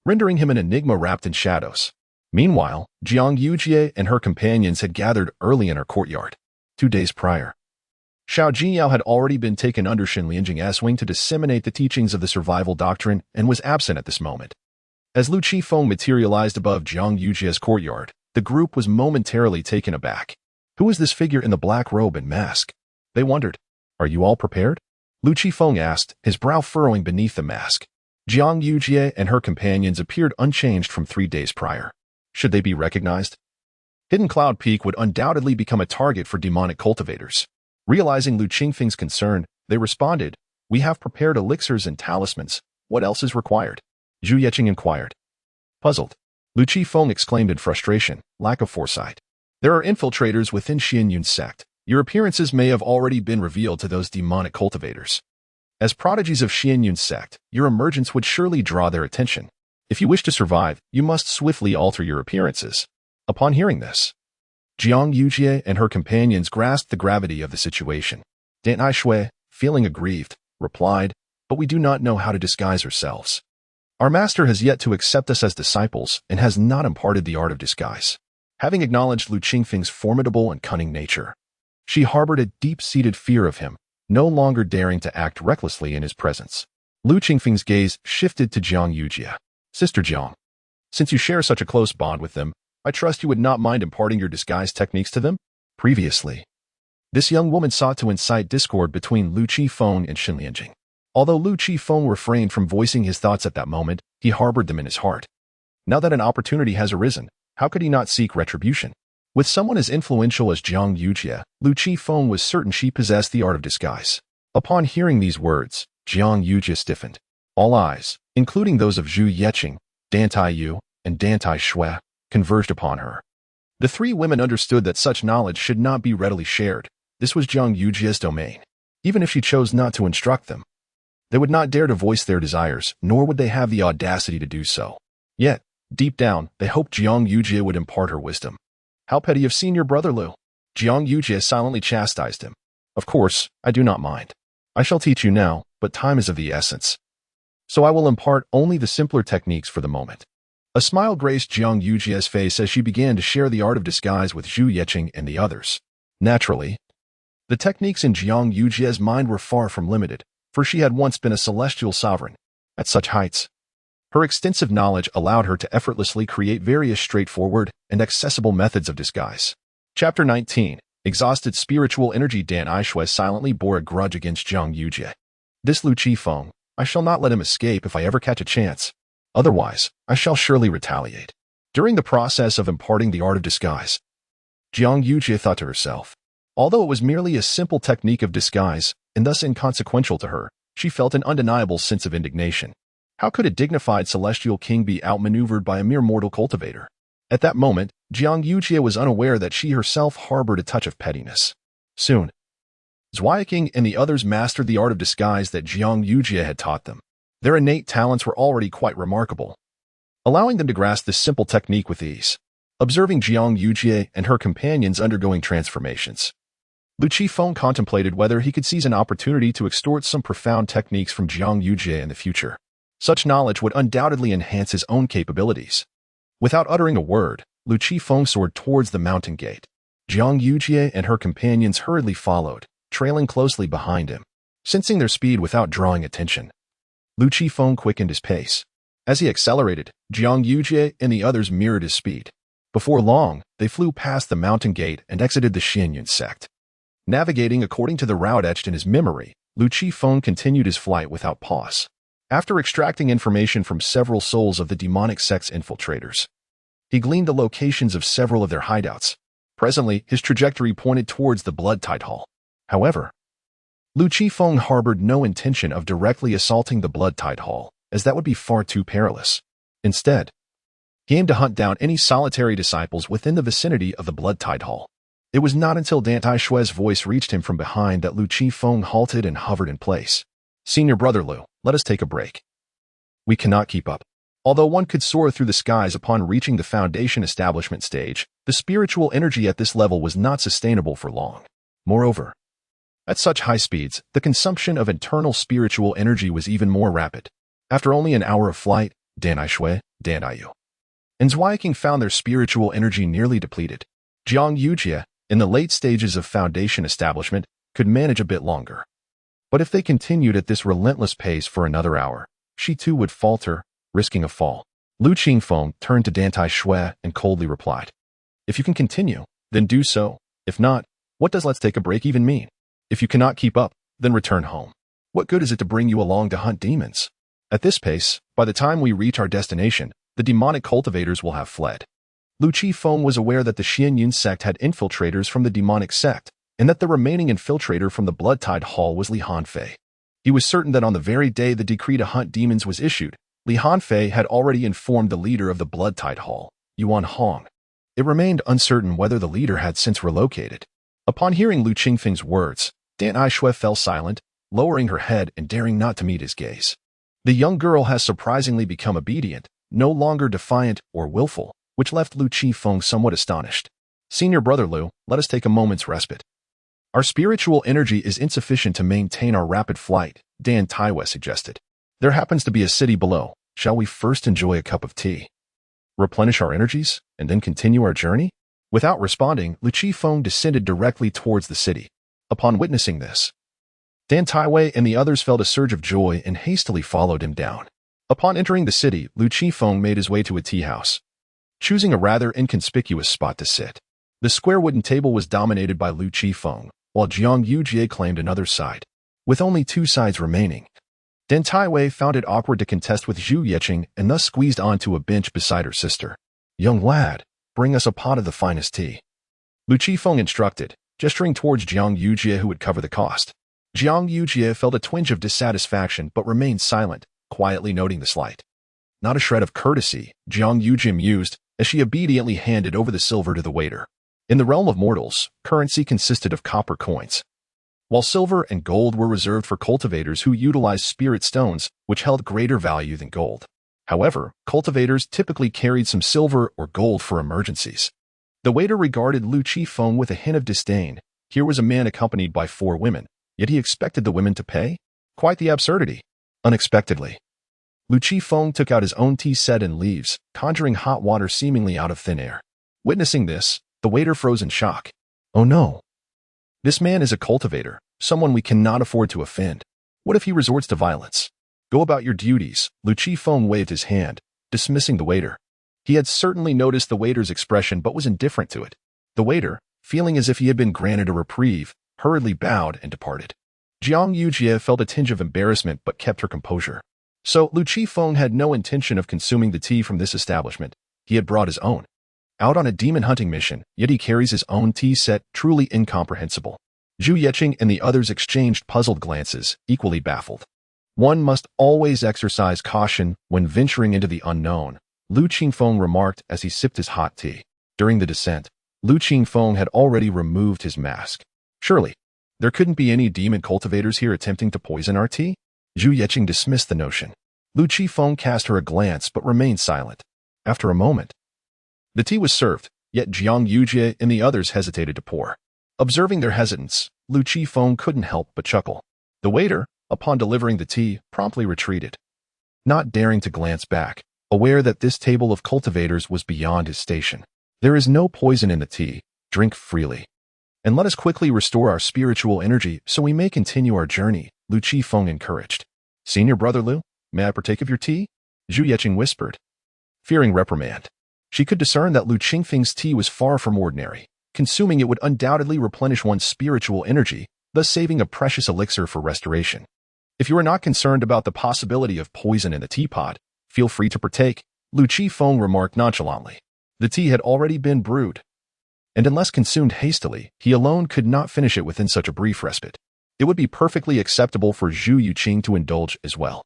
rendering him an enigma wrapped in shadows. Meanwhile, Jiang Yuji and her companions had gathered early in her courtyard. 2 days prior, Xiao Jinyao had already been taken under Xinlianjing's wing to disseminate the teachings of the survival doctrine and was absent at this moment. As Lu Qifeng materialized above Jiang Yuji's courtyard, the group was momentarily taken aback. Who was this figure in the black robe and mask? They wondered. Are you all prepared? Lu Qifeng asked, his brow furrowing beneath the mask. Jiang Yuji and her companions appeared unchanged from 3 days prior. Should they be recognized? Hidden Cloud Peak would undoubtedly become a target for demonic cultivators. Realizing Lu Qifeng's concern, they responded, "We have prepared elixirs and talismans. What else is required?" Zhu Yeqing inquired. Puzzled, Lu Qifeng exclaimed in frustration, "Lack of foresight. There are infiltrators within Xianyun sect. Your appearances may have already been revealed to those demonic cultivators. As prodigies of Xianyun sect, your emergence would surely draw their attention. If you wish to survive, you must swiftly alter your appearances." Upon hearing this, Jiang Yuji and her companions grasped the gravity of the situation. Dan Aishui, feeling aggrieved, replied, "But we do not know how to disguise ourselves. Our master has yet to accept us as disciples and has not imparted the art of disguise." Having acknowledged Lu Qifeng's formidable and cunning nature, she harbored a deep-seated fear of him, no longer daring to act recklessly in his presence. Lu Qifeng's gaze shifted to Jiang Yuji. "Sister Jiang, since you share such a close bond with them, I trust you would not mind imparting your disguise techniques to them?" Previously, this young woman sought to incite discord between Lu Qifeng and Xinlianjing. Although Lu Qifeng refrained from voicing his thoughts at that moment, he harbored them in his heart. Now that an opportunity has arisen, how could he not seek retribution? With someone as influential as Jiang Yuji, Lu Qifeng was certain she possessed the art of disguise. Upon hearing these words, Jiang Yuji stiffened. All eyes, including those of Zhu Yeqing, Dan Taiyu, and Dan Taishui, converged upon her. The 3 women understood that such knowledge should not be readily shared. This was Jiang Yuji's domain. Even if she chose not to instruct them, they would not dare to voice their desires, nor would they have the audacity to do so. Yet, deep down, they hoped Jiang Yuji would impart her wisdom. How petty of senior brother Lu. Jiang Yuji silently chastised him. "Of course, I do not mind. I shall teach you now, but time is of the essence. So I will impart only the simpler techniques for the moment." A smile graced Jiang Yuji's face as she began to share the art of disguise with Zhu Yeqing and the others. Naturally, the techniques in Jiang Yuji's mind were far from limited, for she had once been a celestial sovereign. At such heights, her extensive knowledge allowed her to effortlessly create various straightforward and accessible methods of disguise. Chapter 19. Exhausted spiritual energy. Dan Aishui silently bore a grudge against Jiang Yuji. "This Lu Qifeng, I shall not let him escape if I ever catch a chance. Otherwise, I shall surely retaliate." During the process of imparting the art of disguise, Jiang Yujie thought to herself. Although it was merely a simple technique of disguise, and thus inconsequential to her, she felt an undeniable sense of indignation. How could a dignified celestial king be outmaneuvered by a mere mortal cultivator? At that moment, Jiang Yujie was unaware that she herself harbored a touch of pettiness. Soon, King and the others mastered the art of disguise that Jiang Yujie had taught them. Their innate talents were already quite remarkable, allowing them to grasp this simple technique with ease. Observing Jiang Yujie and her companions undergoing transformations, Lu Qifeng contemplated whether he could seize an opportunity to extort some profound techniques from Jiang Yujie in the future. Such knowledge would undoubtedly enhance his own capabilities. Without uttering a word, Lu Qifeng soared towards the mountain gate. Jiang Yujie and her companions hurriedly followed, trailing closely behind him. Sensing their speed without drawing attention, Lu Qifeng quickened his pace. As he accelerated, Jiang Yujie and the others mirrored his speed. Before long, they flew past the mountain gate and exited the Xianyun sect. Navigating according to the route etched in his memory, Lu Qifeng continued his flight without pause. After extracting information from several souls of the demonic sect's infiltrators, he gleaned the locations of several of their hideouts. Presently, his trajectory pointed towards the Blood Tide Hall. However, Lu Qifeng harbored no intention of directly assaulting the Blood Tide Hall, as that would be far too perilous. Instead, he aimed to hunt down any solitary disciples within the vicinity of the Blood Tide Hall. It was not until Dan Taishue's voice reached him from behind that Lu Qifeng halted and hovered in place. "Senior brother Lu, let us take a break. We cannot keep up." Although one could soar through the skies upon reaching the Foundation establishment stage, the spiritual energy at this level was not sustainable for long. Moreover, at such high speeds, the consumption of internal spiritual energy was even more rapid. After only an hour of flight, Dan Taishue, Dan Aiyu, and King found their spiritual energy nearly depleted. Jiang Yujie, in the late stages of Foundation establishment, could manage a bit longer. But if they continued at this relentless pace for another hour, she too would falter, risking a fall. Lu Qifeng turned to Dan Taishue and coldly replied, "If you can continue, then do so. If not, what does let's take a break even mean? If you cannot keep up, then return home. What good is it to bring you along to hunt demons? At this pace, by the time we reach our destination, the demonic cultivators will have fled." Lu Qifeng was aware that the Xianyun sect had infiltrators from the demonic sect, and that the remaining infiltrator from the Blood Tide Hall was Li Hanfei. He was certain that on the very day the decree to hunt demons was issued, Li Hanfei had already informed the leader of the Blood Tide Hall, Yuan Hong. It remained uncertain whether the leader had since relocated. Upon hearing Lu Qifeng's words, Dan Taishue fell silent, lowering her head and daring not to meet his gaze. The young girl has surprisingly become obedient, no longer defiant or willful, which left Lu Qifeng somewhat astonished. "Senior brother Lu, let us take a moment's respite. Our spiritual energy is insufficient to maintain our rapid flight," Dan Taishue suggested. "There happens to be a city below. Shall we first enjoy a cup of tea, replenish our energies, and then continue our journey?" Without responding, Lu Qifeng descended directly towards the city. Upon witnessing this, Dan Taishue and the others felt a surge of joy and hastily followed him down. Upon entering the city, Lu Qifeng made his way to a tea house, choosing a rather inconspicuous spot to sit. The square wooden table was dominated by Lu Qifeng, while Jiang Yujie claimed another side. With only 2 sides remaining, Dan Taishue found it awkward to contest with Zhu Yeqing and thus squeezed onto a bench beside her sister. "Young lad, bring us a pot of the finest tea," Lu Qifeng instructed, gesturing towards Jiang Yujie who would cover the cost. Jiang Yujie felt a twinge of dissatisfaction but remained silent, quietly noting the slight. Not a shred of courtesy, Jiang Yujie mused, as she obediently handed over the silver to the waiter. In the realm of mortals, currency consisted of copper coins, while silver and gold were reserved for cultivators who utilized spirit stones, which held greater value than gold. However, cultivators typically carried some silver or gold for emergencies. The waiter regarded Lu Qifeng with a hint of disdain. Here was a man accompanied by 4 women, yet he expected the women to pay? Quite the absurdity. Unexpectedly, Lu Qifeng took out his own tea set and leaves, conjuring hot water seemingly out of thin air. Witnessing this, the waiter froze in shock. "Oh no. This man is a cultivator, someone we cannot afford to offend. What if he resorts to violence? Go about your duties." Lu Qifeng waved his hand, dismissing the waiter. He had certainly noticed the waiter's expression but was indifferent to it. The waiter, feeling as if he had been granted a reprieve, hurriedly bowed and departed. Jiang Yujie felt a tinge of embarrassment but kept her composure. So Lu Qifeng had no intention of consuming the tea from this establishment. He had brought his own. Out on a demon hunting mission, yet he carries his own tea set, truly incomprehensible. Zhu Yeqing and the others exchanged puzzled glances, equally baffled. One must always exercise caution when venturing into the unknown, Lu Qingfeng remarked as he sipped his hot tea. During the descent, Lu Qingfeng had already removed his mask. Surely, there couldn't be any demon cultivators here attempting to poison our tea? Zhu Yeqing dismissed the notion. Lu Qifeng cast her a glance but remained silent. After a moment, the tea was served, yet Jiang Yujie and the others hesitated to pour. Observing their hesitance, Lu Qifeng couldn't help but chuckle. The waiter, upon delivering the tea, promptly retreated, not daring to glance back, aware that this table of cultivators was beyond his station. There is no poison in the tea, drink freely. And let us quickly restore our spiritual energy so we may continue our journey, Lu Qifeng encouraged. Senior brother Lu, may I partake of your tea? Zhu Yeqing whispered. Fearing reprimand, she could discern that Lu Qingfeng's tea was far from ordinary. Consuming it would undoubtedly replenish one's spiritual energy, thus saving a precious elixir for restoration. If you are not concerned about the possibility of poison in the teapot, feel free to partake, Lu Qifeng remarked nonchalantly. The tea had already been brewed, and unless consumed hastily, he alone could not finish it within such a brief respite. It would be perfectly acceptable for Zhu Yuqing to indulge as well.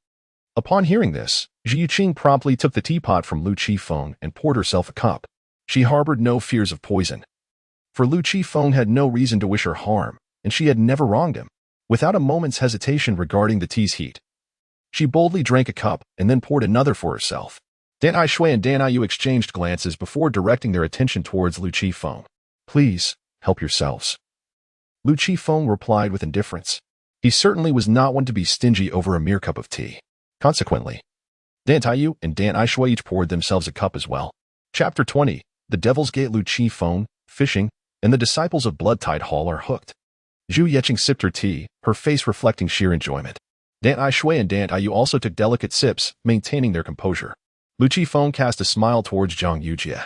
Upon hearing this, Zhu Yuqing promptly took the teapot from Lu Qifeng and poured herself a cup. She harbored no fears of poison, for Lu Qifeng had no reason to wish her harm, and she had never wronged him. Without a moment's hesitation regarding the tea's heat, she boldly drank a cup and then poured another for herself. Dan Aishui and Dan Aiyu exchanged glances before directing their attention towards Lu Qifeng. Please, help yourselves. Lu Qifeng replied with indifference. He certainly was not one to be stingy over a mere cup of tea. Consequently, Dan Taiyu and Dan Aishui each poured themselves a cup as well. Chapter 20. The Devil's Gate. Lu Qifeng, fishing, and the disciples of Blood-Tide Hall are hooked. Zhu Yeqing sipped her tea, her face reflecting sheer enjoyment. Dan Aishui and Dan Taiyu also took delicate sips, maintaining their composure. Lu Qifeng cast a smile towards Jiang Yujie,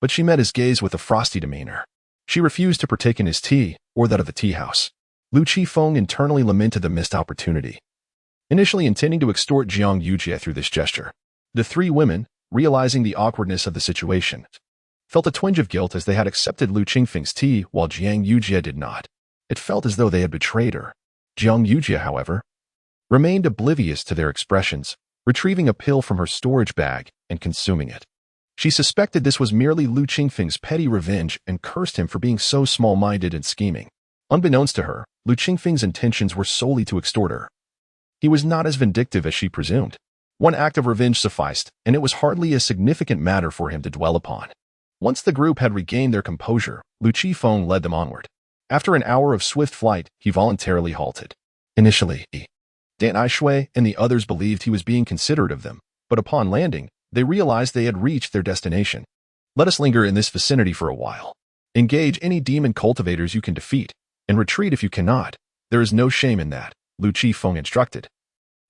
but she met his gaze with a frosty demeanor. She refused to partake in his tea, or that of the tea house. Lu Qifeng internally lamented the missed opportunity, initially intending to extort Jiang Yujie through this gesture. The three women, realizing the awkwardness of the situation, felt a twinge of guilt as they had accepted Lu Qingfeng's tea while Jiang Yujie did not. It felt as though they had betrayed her. Jiang Yujie, however, remained oblivious to their expressions, retrieving a pill from her storage bag and consuming it. She suspected this was merely Lu Qingfeng's petty revenge and cursed him for being so small-minded and scheming. Unbeknownst to her, Lu Qingfeng's intentions were solely to extort her. He was not as vindictive as she presumed. One act of revenge sufficed, and it was hardly a significant matter for him to dwell upon. Once the group had regained their composure, Lu Qifeng led them onward. After an hour of swift flight, he voluntarily halted. Initially, Dan Aishui and the others believed he was being considerate of them, but upon landing, they realized they had reached their destination. Let us linger in this vicinity for a while. Engage any demon cultivators you can defeat, and retreat if you cannot. There is no shame in that, Lu Qifeng instructed,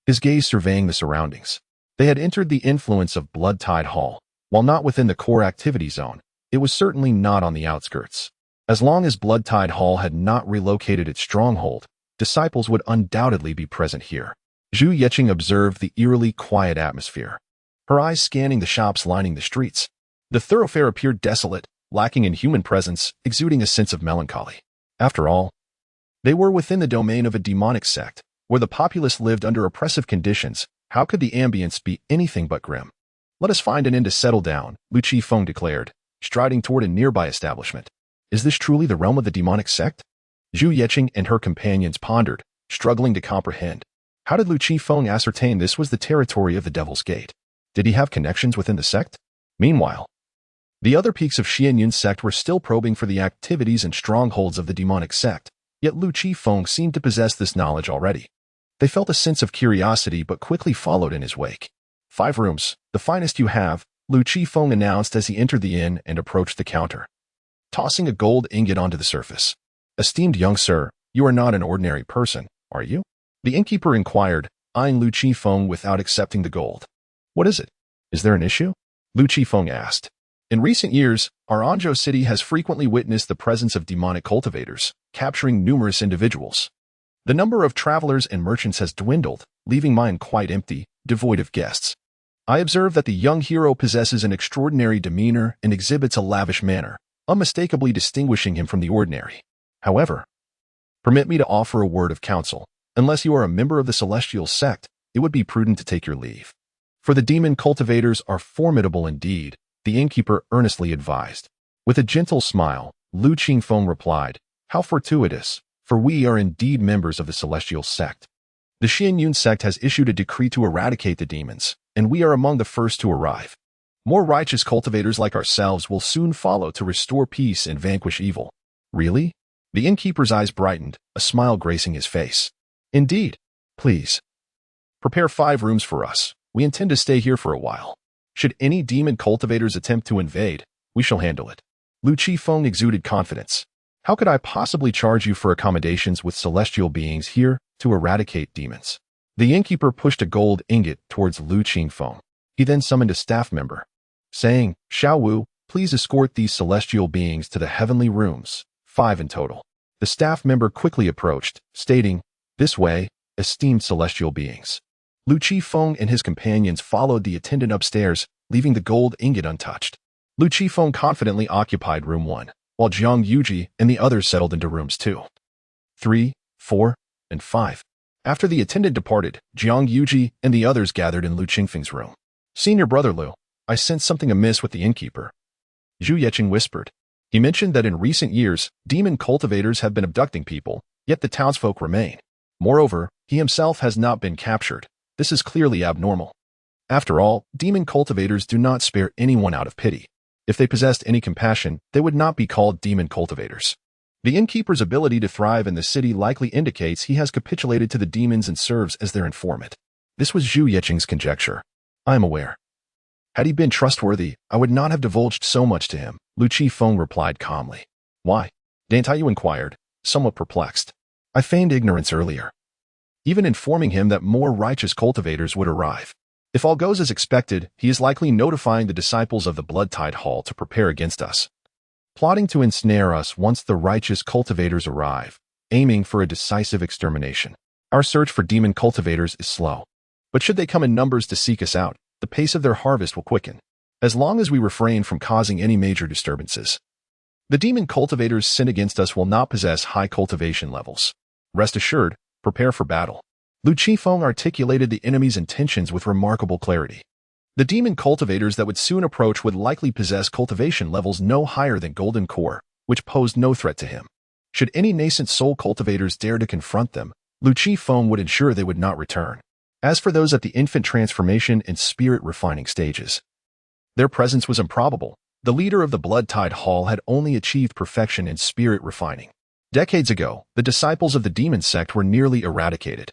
his gaze surveying the surroundings. They had entered the influence of Blood-Tide Hall. While not within the core activity zone, it was certainly not on the outskirts. As long as Blood-Tide Hall had not relocated its stronghold, disciples would undoubtedly be present here. Zhu Yeqing observed the eerily quiet atmosphere, her eyes scanning the shops lining the streets. The thoroughfare appeared desolate, lacking in human presence, exuding a sense of melancholy. After all, they were within the domain of a demonic sect, where the populace lived under oppressive conditions. How could the ambience be anything but grim? Let us find an inn to settle down, Lu Qifeng declared, striding toward a nearby establishment. Is this truly the realm of the demonic sect? Zhu Yeqing and her companions pondered, struggling to comprehend. How did Lu Qifeng ascertain this was the territory of the Devil's Gate? Did he have connections within the sect? Meanwhile, the other peaks of Xianyun's sect were still probing for the activities and strongholds of the demonic sect, yet Lu Qifeng seemed to possess this knowledge already. They felt a sense of curiosity but quickly followed in his wake. 5 rooms, the finest you have, Lu Qifeng announced as he entered the inn and approached the counter, tossing a gold ingot onto the surface. Esteemed young sir, you are not an ordinary person, are you? The innkeeper inquired, eyeing Lu Qifeng without accepting the gold. What is it? Is there an issue? Lu Qifeng asked. In recent years, our Anzhou city has frequently witnessed the presence of demonic cultivators, capturing numerous individuals. The number of travelers and merchants has dwindled, leaving mine quite empty, devoid of guests. I observe that the young hero possesses an extraordinary demeanor and exhibits a lavish manner, unmistakably distinguishing him from the ordinary. However, permit me to offer a word of counsel. Unless you are a member of the celestial sect, it would be prudent to take your leave. For the demon cultivators are formidable indeed, the innkeeper earnestly advised. With a gentle smile, Lu Qingfeng replied, "How fortuitous, for we are indeed members of the celestial sect. The Xianyun sect has issued a decree to eradicate the demons, and we are among the first to arrive. More righteous cultivators like ourselves will soon follow to restore peace and vanquish evil." Really? The innkeeper's eyes brightened, a smile gracing his face. Indeed. Please. Prepare 5 rooms for us. We intend to stay here for a while. Should any demon cultivators attempt to invade, we shall handle it. Lu Qifeng exuded confidence. How could I possibly charge you for accommodations with celestial beings here to eradicate demons? The innkeeper pushed a gold ingot towards Lu Qingfeng. He then summoned a staff member, saying, "Xiao Wu, please escort these celestial beings to the heavenly rooms, 5 in total." The staff member quickly approached, stating, "This way, esteemed celestial beings." Lu Qifeng and his companions followed the attendant upstairs, leaving the gold ingot untouched. Lu Qifeng confidently occupied room 1, while Jiang Yuji and the others settled into rooms 2, 3, 4, and 5. After the attendant departed, Jiang Yuji and the others gathered in Lu Qingfeng's room. "Senior brother Lu, I sense something amiss with the innkeeper," Zhu Yeqing whispered. He mentioned that in recent years, demon cultivators have been abducting people, yet the townsfolk remain. Moreover, he himself has not been captured. This is clearly abnormal. After all, demon cultivators do not spare anyone out of pity. If they possessed any compassion, they would not be called demon cultivators. The innkeeper's ability to thrive in the city likely indicates he has capitulated to the demons and serves as their informant. This was Zhu Yeqing's conjecture. I am aware. Had he been trustworthy, I would not have divulged so much to him, Lu Qifeng replied calmly. Why? Dantayu inquired, somewhat perplexed. I feigned ignorance earlier, even informing him that more righteous cultivators would arrive. If all goes as expected, he is likely notifying the disciples of the Blood-Tide Hall to prepare against us, plotting to ensnare us once the righteous cultivators arrive, aiming for a decisive extermination. Our search for demon cultivators is slow, but should they come in numbers to seek us out, the pace of their harvest will quicken, as long as we refrain from causing any major disturbances. The demon cultivators sent against us will not possess high cultivation levels. Rest assured, prepare for battle. Lu Qifeng articulated the enemy's intentions with remarkable clarity. The demon cultivators that would soon approach would likely possess cultivation levels no higher than Golden Core, which posed no threat to him. Should any nascent soul cultivators dare to confront them, Lu Qifeng would ensure they would not return. As for those at the infant transformation and spirit refining stages, their presence was improbable. The leader of the Blood-Tide Hall had only achieved perfection in spirit refining. Decades ago, the disciples of the demon sect were nearly eradicated.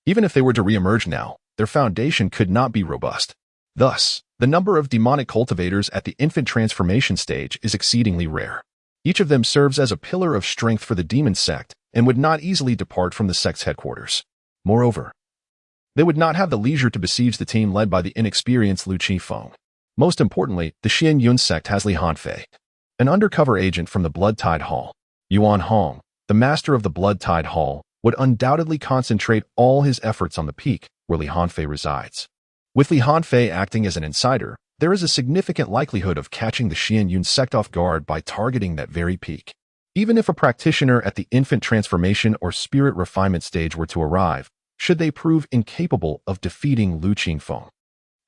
Even if they were to re-emerge now, their foundation could not be robust. Thus, the number of demonic cultivators at the infant transformation stage is exceedingly rare. Each of them serves as a pillar of strength for the demon sect and would not easily depart from the sect's headquarters. Moreover, they would not have the leisure to besiege the team led by the inexperienced Lu Qifeng. Most importantly, the Xianyun sect has Li Hanfei, an undercover agent from the Blood-Tide Hall. Yuan Hong, the master of the Blood-Tide Hall, would undoubtedly concentrate all his efforts on the peak where Li Hanfei resides. With Li Hanfei acting as an insider, there is a significant likelihood of catching the Xianyun sect off guard by targeting that very peak. Even if a practitioner at the infant transformation or spirit refinement stage were to arrive, should they prove incapable of defeating Lu Qingfeng,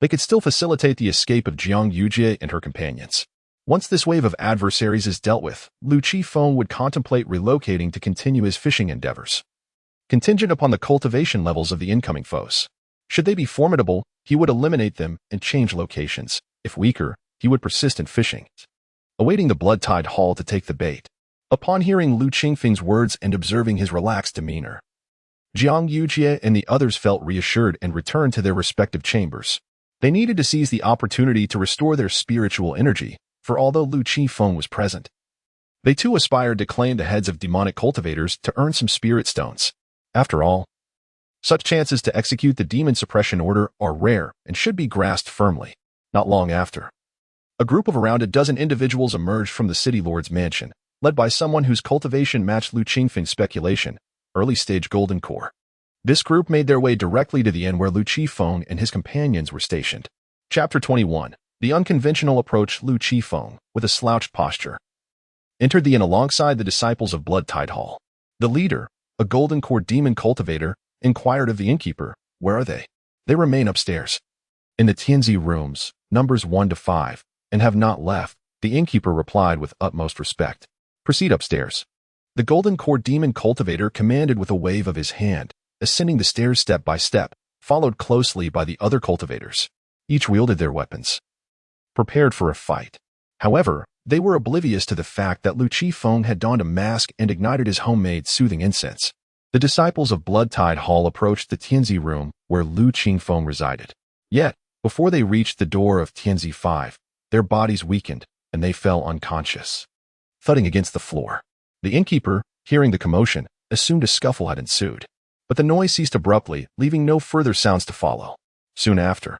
they could still facilitate the escape of Jiang Yuji and her companions. Once this wave of adversaries is dealt with, Lu Qifeng would contemplate relocating to continue his fishing endeavors, contingent upon the cultivation levels of the incoming foes. Should they be formidable, he would eliminate them and change locations. If weaker, he would persist in fishing, awaiting the Blood-Tide Hall to take the bait. Upon hearing Lu Qingfeng's words and observing his relaxed demeanor, Jiang Yuji and the others felt reassured and returned to their respective chambers. They needed to seize the opportunity to restore their spiritual energy, for although Lu Qifeng was present, they too aspired to claim the heads of demonic cultivators to earn some spirit stones. After all, such chances to execute the demon suppression order are rare and should be grasped firmly. Not long after, a group of around a dozen individuals emerged from the city lord's mansion, led by someone whose cultivation matched Lu Qingfeng's speculation, early-stage Golden Core. This group made their way directly to the inn where Lu Qifeng and his companions were stationed. Chapter 21. The unconventional approach Lu Qifeng, with a slouched posture, entered the inn alongside the disciples of Blood Tide Hall. The leader, a golden core demon cultivator, inquired of the innkeeper, "Where are they?" "They remain upstairs, in the Tianzi rooms, numbers 1 to 5, and have not left," the innkeeper replied with utmost respect. "Proceed upstairs." The golden core demon cultivator commanded with a wave of his hand, ascending the stairs step by step, followed closely by the other cultivators. Each wielded their weapons, prepared for a fight. However, they were oblivious to the fact that Lu Qifeng had donned a mask and ignited his homemade soothing incense. The disciples of Blood Tide Hall approached the Tianzi room where Lu Qifeng resided. Yet, before they reached the door of Tianzi 5, their bodies weakened, and they fell unconscious, thudding against the floor. The innkeeper, hearing the commotion, assumed a scuffle had ensued. But the noise ceased abruptly, leaving no further sounds to follow. Soon after,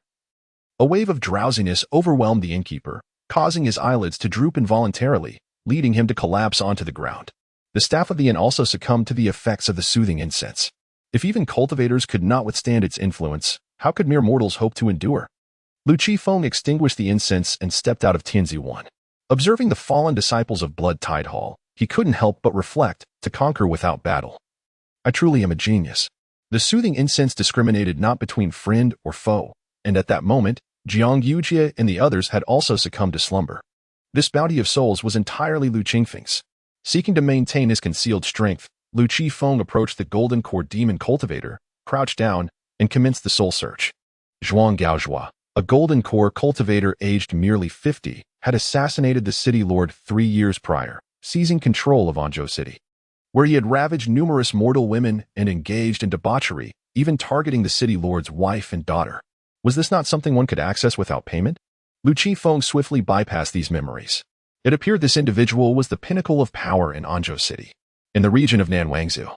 a wave of drowsiness overwhelmed the innkeeper, causing his eyelids to droop involuntarily, leading him to collapse onto the ground. The staff of the inn also succumbed to the effects of the soothing incense. If even cultivators could not withstand its influence, how could mere mortals hope to endure? Lu Qifeng extinguished the incense and stepped out of Tianzi 1. Observing the fallen disciples of Blood Tide Hall, he couldn't help but reflect, to conquer without battle. I truly am a genius. The soothing incense discriminated not between friend or foe, and at that moment, Jiang Yujie and the others had also succumbed to slumber. This bounty of souls was entirely Lu Qifeng's. Seeking to maintain his concealed strength, Lu Qifeng approached the golden core demon cultivator, crouched down, and commenced the soul search. Zhuang Gaozhua, a golden core cultivator aged merely 50, had assassinated the city lord 3 years prior, seizing control of Anzhou City, where he had ravaged numerous mortal women and engaged in debauchery, even targeting the city lord's wife and daughter. Was this not something one could access without payment? Lu Qifeng swiftly bypassed these memories. It appeared this individual was the pinnacle of power in Anzhou City, in the region of Nanwangzhou.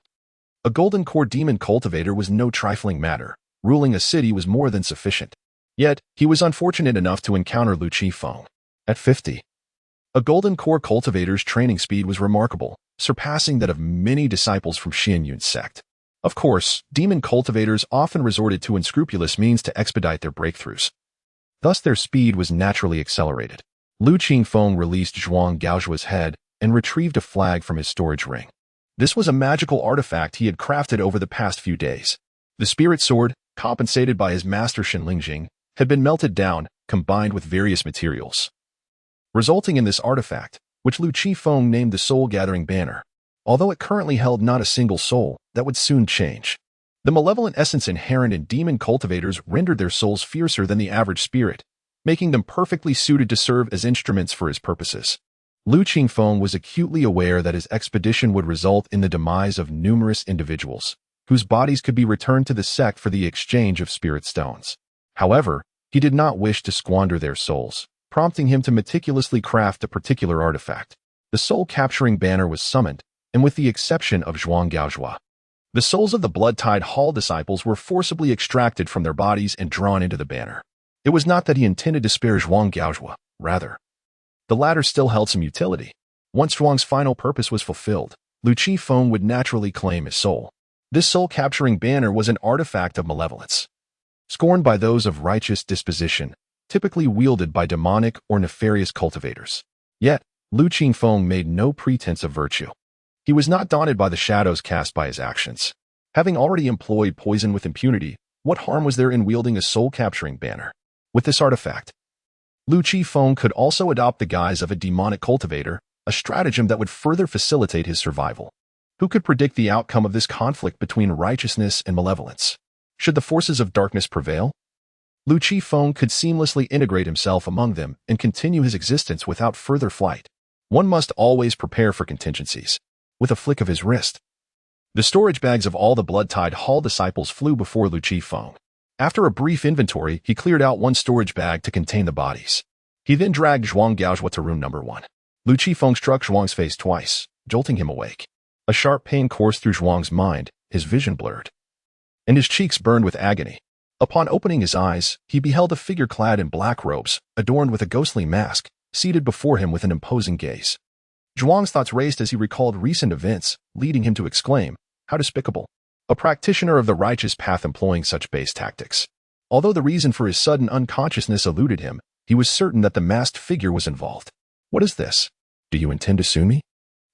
A golden core demon cultivator was no trifling matter. Ruling a city was more than sufficient. Yet, he was unfortunate enough to encounter Lu Qifeng. At 50, a golden core cultivator's training speed was remarkable, surpassing that of many disciples from Xianyun's sect. Of course, demon cultivators often resorted to unscrupulous means to expedite their breakthroughs. Thus their speed was naturally accelerated. Lu Qifeng released Zhuang Gaozhua's head and retrieved a flag from his storage ring. This was a magical artifact he had crafted over the past few days. The spirit sword, compensated by his master Shenlingjing, had been melted down, combined with various materials, resulting in this artifact, which Lu Qifeng named the Soul Gathering Banner. Although it currently held not a single soul, that would soon change. The malevolent essence inherent in demon cultivators rendered their souls fiercer than the average spirit, making them perfectly suited to serve as instruments for his purposes. Lu Qifeng was acutely aware that his expedition would result in the demise of numerous individuals, whose bodies could be returned to the sect for the exchange of spirit stones. However, he did not wish to squander their souls, prompting him to meticulously craft a particular artifact. The soul-capturing banner was summoned, and with the exception of Zhuang Gaozhua, the souls of the Blood Tide Hall disciples were forcibly extracted from their bodies and drawn into the banner. It was not that he intended to spare Zhuang Gaozhua, rather, the latter still held some utility. Once Zhuang's final purpose was fulfilled, Lu Qifeng would naturally claim his soul. This soul-capturing banner was an artifact of malevolence, scorned by those of righteous disposition, typically wielded by demonic or nefarious cultivators. Yet, Lu Qifeng made no pretense of virtue. He was not daunted by the shadows cast by his actions. Having already employed poison with impunity, what harm was there in wielding a soul-capturing banner? With this artifact, Lu Qifeng could also adopt the guise of a demonic cultivator, a stratagem that would further facilitate his survival. Who could predict the outcome of this conflict between righteousness and malevolence? Should the forces of darkness prevail, Lu Qifeng could seamlessly integrate himself among them and continue his existence without further flight. One must always prepare for contingencies. With a flick of his wrist, the storage bags of all the Blood Tide Hall disciples flew before Lu Qifeng. After a brief inventory, he cleared out one storage bag to contain the bodies. He then dragged Zhuang Gaozhua to room number 1. Lu Qifeng struck Zhuang's face twice, jolting him awake. A sharp pain coursed through Zhuang's mind, his vision blurred, and his cheeks burned with agony. Upon opening his eyes, he beheld a figure clad in black robes, adorned with a ghostly mask, seated before him with an imposing gaze. Zhuang's thoughts raced as he recalled recent events, leading him to exclaim, "How despicable! A practitioner of the righteous path employing such base tactics." Although the reason for his sudden unconsciousness eluded him, he was certain that the masked figure was involved. "What is this? Do you intend to sue me?"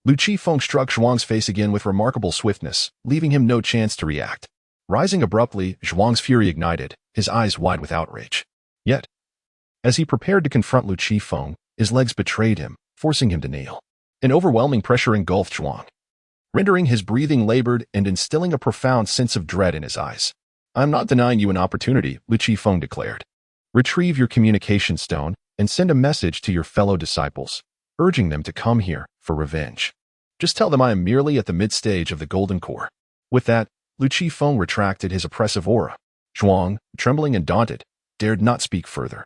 Lu Qifeng struck Zhuang's face again with remarkable swiftness, leaving him no chance to react. Rising abruptly, Zhuang's fury ignited, his eyes wide with outrage. Yet, as he prepared to confront Lu Qifeng, his legs betrayed him, forcing him to kneel. An overwhelming pressure engulfed Zhuang, rendering his breathing labored and instilling a profound sense of dread in his eyes. "I'm not denying you an opportunity," Lu Qifeng declared. "Retrieve your communication stone and send a message to your fellow disciples, urging them to come here for revenge. Just tell them I am merely at the mid-stage of the Golden Core." With that, Lu Qifeng retracted his oppressive aura. Zhuang, trembling and daunted, dared not speak further.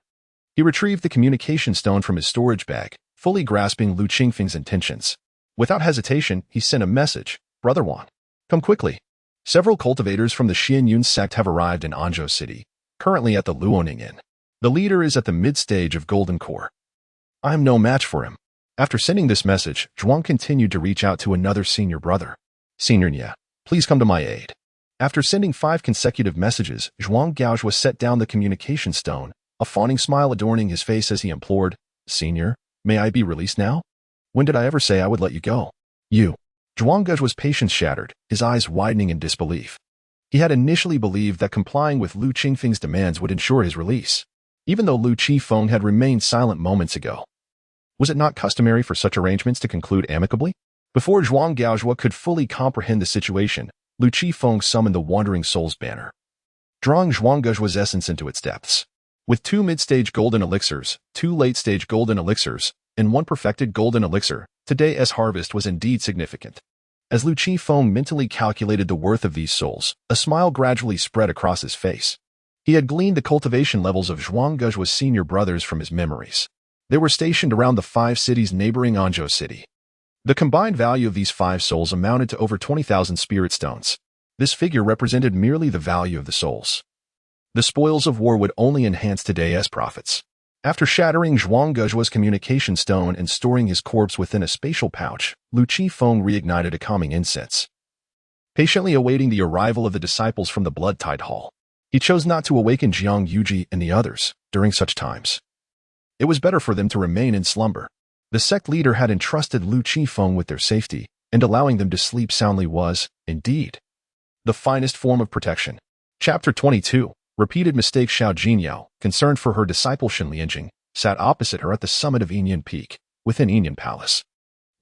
He retrieved the communication stone from his storage bag, fully grasping Lu Qingfeng's intentions. Without hesitation, he sent a message. "Brother Wang, come quickly. Several cultivators from the Xianyun sect have arrived in Anzhou City, currently at the Luoning Inn. The leader is at the mid-stage of Golden Core. I am no match for him." After sending this message, Zhuang continued to reach out to another senior brother. "Senior Nya, please come to my aid." After sending 5 consecutive messages, Zhuang Gaozhua set down the communication stone, a fawning smile adorning his face as he implored, "Senior, may I be released now? When did I ever say I would let you go?" "You." Zhuang Gaozhua's patience shattered, his eyes widening in disbelief. He had initially believed that complying with Lu Qingfeng's demands would ensure his release, even though Lu Qifeng had remained silent moments ago. Was it not customary for such arrangements to conclude amicably? Before Zhuang Gaozhua could fully comprehend the situation, Lu Qifeng summoned the Wandering Soul's banner, drawing Zhuang Gaozhua's essence into its depths. With 2 mid-stage golden elixirs, 2 late-stage golden elixirs, and 1 perfected golden elixir, today's harvest was indeed significant. As Lu Qifeng mentally calculated the worth of these souls, a smile gradually spread across his face. He had gleaned the cultivation levels of Zhuang Gaozhua's senior brothers from his memories. They were stationed around the 5 cities neighboring Anzhou City. The combined value of these 5 souls amounted to over 20,000 spirit stones. This figure represented merely the value of the souls. The spoils of war would only enhance today's profits. After shattering Zhuang Gaozhua's communication stone and storing his corpse within a spatial pouch, Lu Qifeng reignited a calming incense. Patiently awaiting the arrival of the disciples from the Blood-Tide Hall, he chose not to awaken Jiang Yuji and the others during such times. It was better for them to remain in slumber. The sect leader had entrusted Lu Qifeng with their safety, and allowing them to sleep soundly was, indeed, the finest form of protection. Chapter 22. Repeated mistake. Xiao Jinyao, concerned for her disciple Shen Lianjing, sat opposite her at the summit of Yinyan Peak, within Yinyan Palace.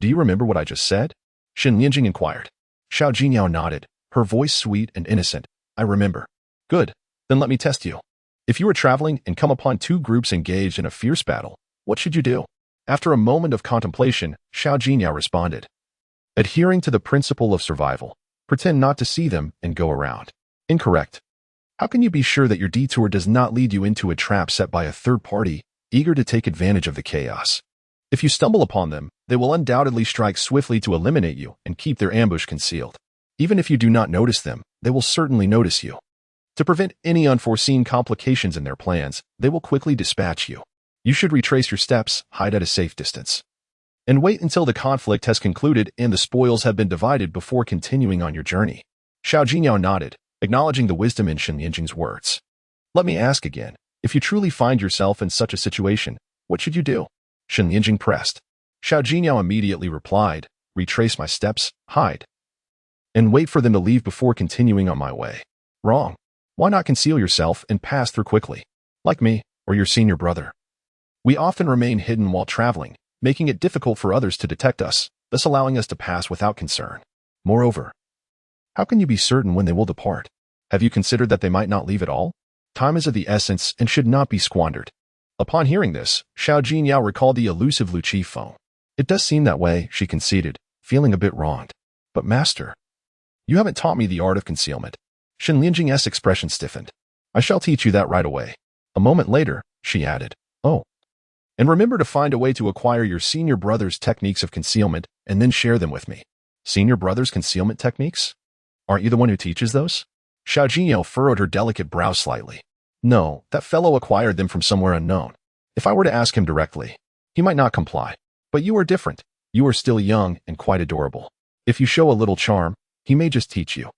"Do you remember what I just said?" Shen Lianjing inquired. Xiao Jinyao nodded, her voice sweet and innocent. "I remember." "Good. Then let me test you. If you were traveling and come upon 2 groups engaged in a fierce battle, what should you do?" After a moment of contemplation, Xiao Jinyao responded, "Adhering to the principle of survival, pretend not to see them and go around." "Incorrect. How can you be sure that your detour does not lead you into a trap set by a third party, eager to take advantage of the chaos? If you stumble upon them, they will undoubtedly strike swiftly to eliminate you and keep their ambush concealed. Even if you do not notice them, they will certainly notice you. To prevent any unforeseen complications in their plans, they will quickly dispatch you. You should retrace your steps, hide at a safe distance, and wait until the conflict has concluded and the spoils have been divided before continuing on your journey." Xiao Jinyao nodded, acknowledging the wisdom in Shen Lianjing's words. "Let me ask again, if you truly find yourself in such a situation, what should you do?" Shen Lianjing pressed. Xiao Jinyao immediately replied, "Retrace my steps, hide, and wait for them to leave before continuing on my way." "Wrong. Why not conceal yourself and pass through quickly? Like me, or your senior brother. We often remain hidden while traveling, making it difficult for others to detect us, thus allowing us to pass without concern. Moreover, how can you be certain when they will depart? Have you considered that they might not leave at all? Time is of the essence and should not be squandered." Upon hearing this, Xiao Jinyao recalled the elusive Lu Qifeng. "It does seem that way," she conceded, feeling a bit wronged. "But master, you haven't taught me the art of concealment." Shen Lianjing's expression stiffened. "I shall teach you that right away." A moment later, she added, "Oh, and remember to find a way to acquire your senior brother's techniques of concealment and then share them with me." "Senior brother's concealment techniques? Aren't you the one who teaches those?" Xiao Jinyao furrowed her delicate brow slightly. "No, that fellow acquired them from somewhere unknown. If I were to ask him directly, he might not comply. But you are different. You are still young and quite adorable. If you show a little charm, he may just teach you."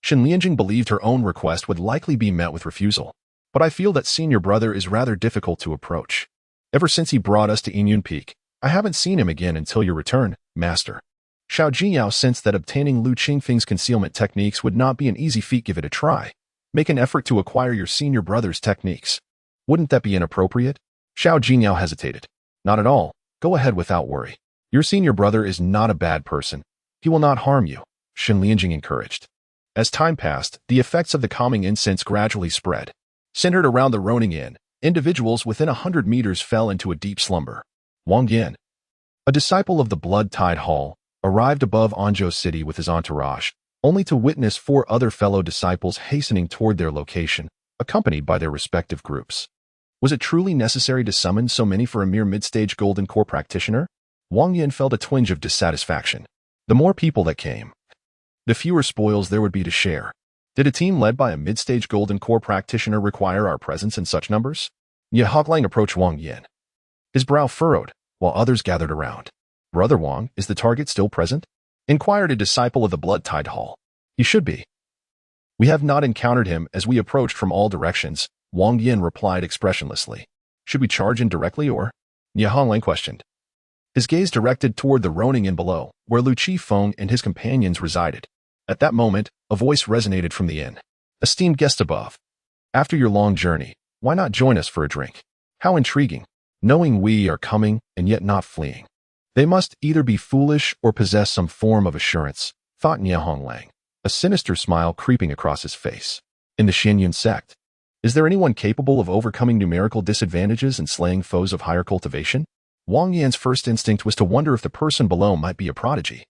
Shen Lianjing believed her own request would likely be met with refusal. but I feel that senior brother is rather difficult to approach. Ever since he brought us to Inyun Peak, I haven't seen him again until your return, Master. Xiao Jinyao sensed that obtaining Lu Qingfeng's concealment techniques would not be an easy feat. Give it a try. Make an effort to acquire your senior brother's techniques. Wouldn't that be inappropriate? Xiao Jinyao hesitated. Not at all. Go ahead without worry. Your senior brother is not a bad person. He will not harm you, Shen Lianjing encouraged. As time passed, the effects of the calming incense gradually spread. Centered around the Roning Inn, individuals within 100 meters fell into a deep slumber. Wang Yin, a disciple of the Blood Tide Hall, arrived above Anzhou City with his entourage, only to witness 4 other fellow disciples hastening toward their location, accompanied by their respective groups. Was it truly necessary to summon so many for a mere mid-stage Golden Core practitioner? Wang Yin felt a twinge of dissatisfaction. The more people that came, the fewer spoils there would be to share. Did a team led by a mid-stage Golden Core practitioner require our presence in such numbers? Ye Hoglang approached Wang Yin. His brow furrowed, while others gathered around. Brother Wang, is the target still present? Inquired a disciple of the Blood Tide Hall. He should be. We have not encountered him as we approached from all directions, Wang Yin replied expressionlessly. Should we charge in directly or? Ye Honglang questioned. His gaze directed toward the Roning Inn below, where Lu Qifeng and his companions resided. At that moment, a voice resonated from the inn. Esteemed guest above. After your long journey, why not join us for a drink? How intriguing, knowing we are coming and yet not fleeing. They must either be foolish or possess some form of assurance, thought Nie Honglang, a sinister smile creeping across his face. In the Xianyun sect, is there anyone capable of overcoming numerical disadvantages and slaying foes of higher cultivation? Wang Yan's first instinct was to wonder if the person below might be a prodigy.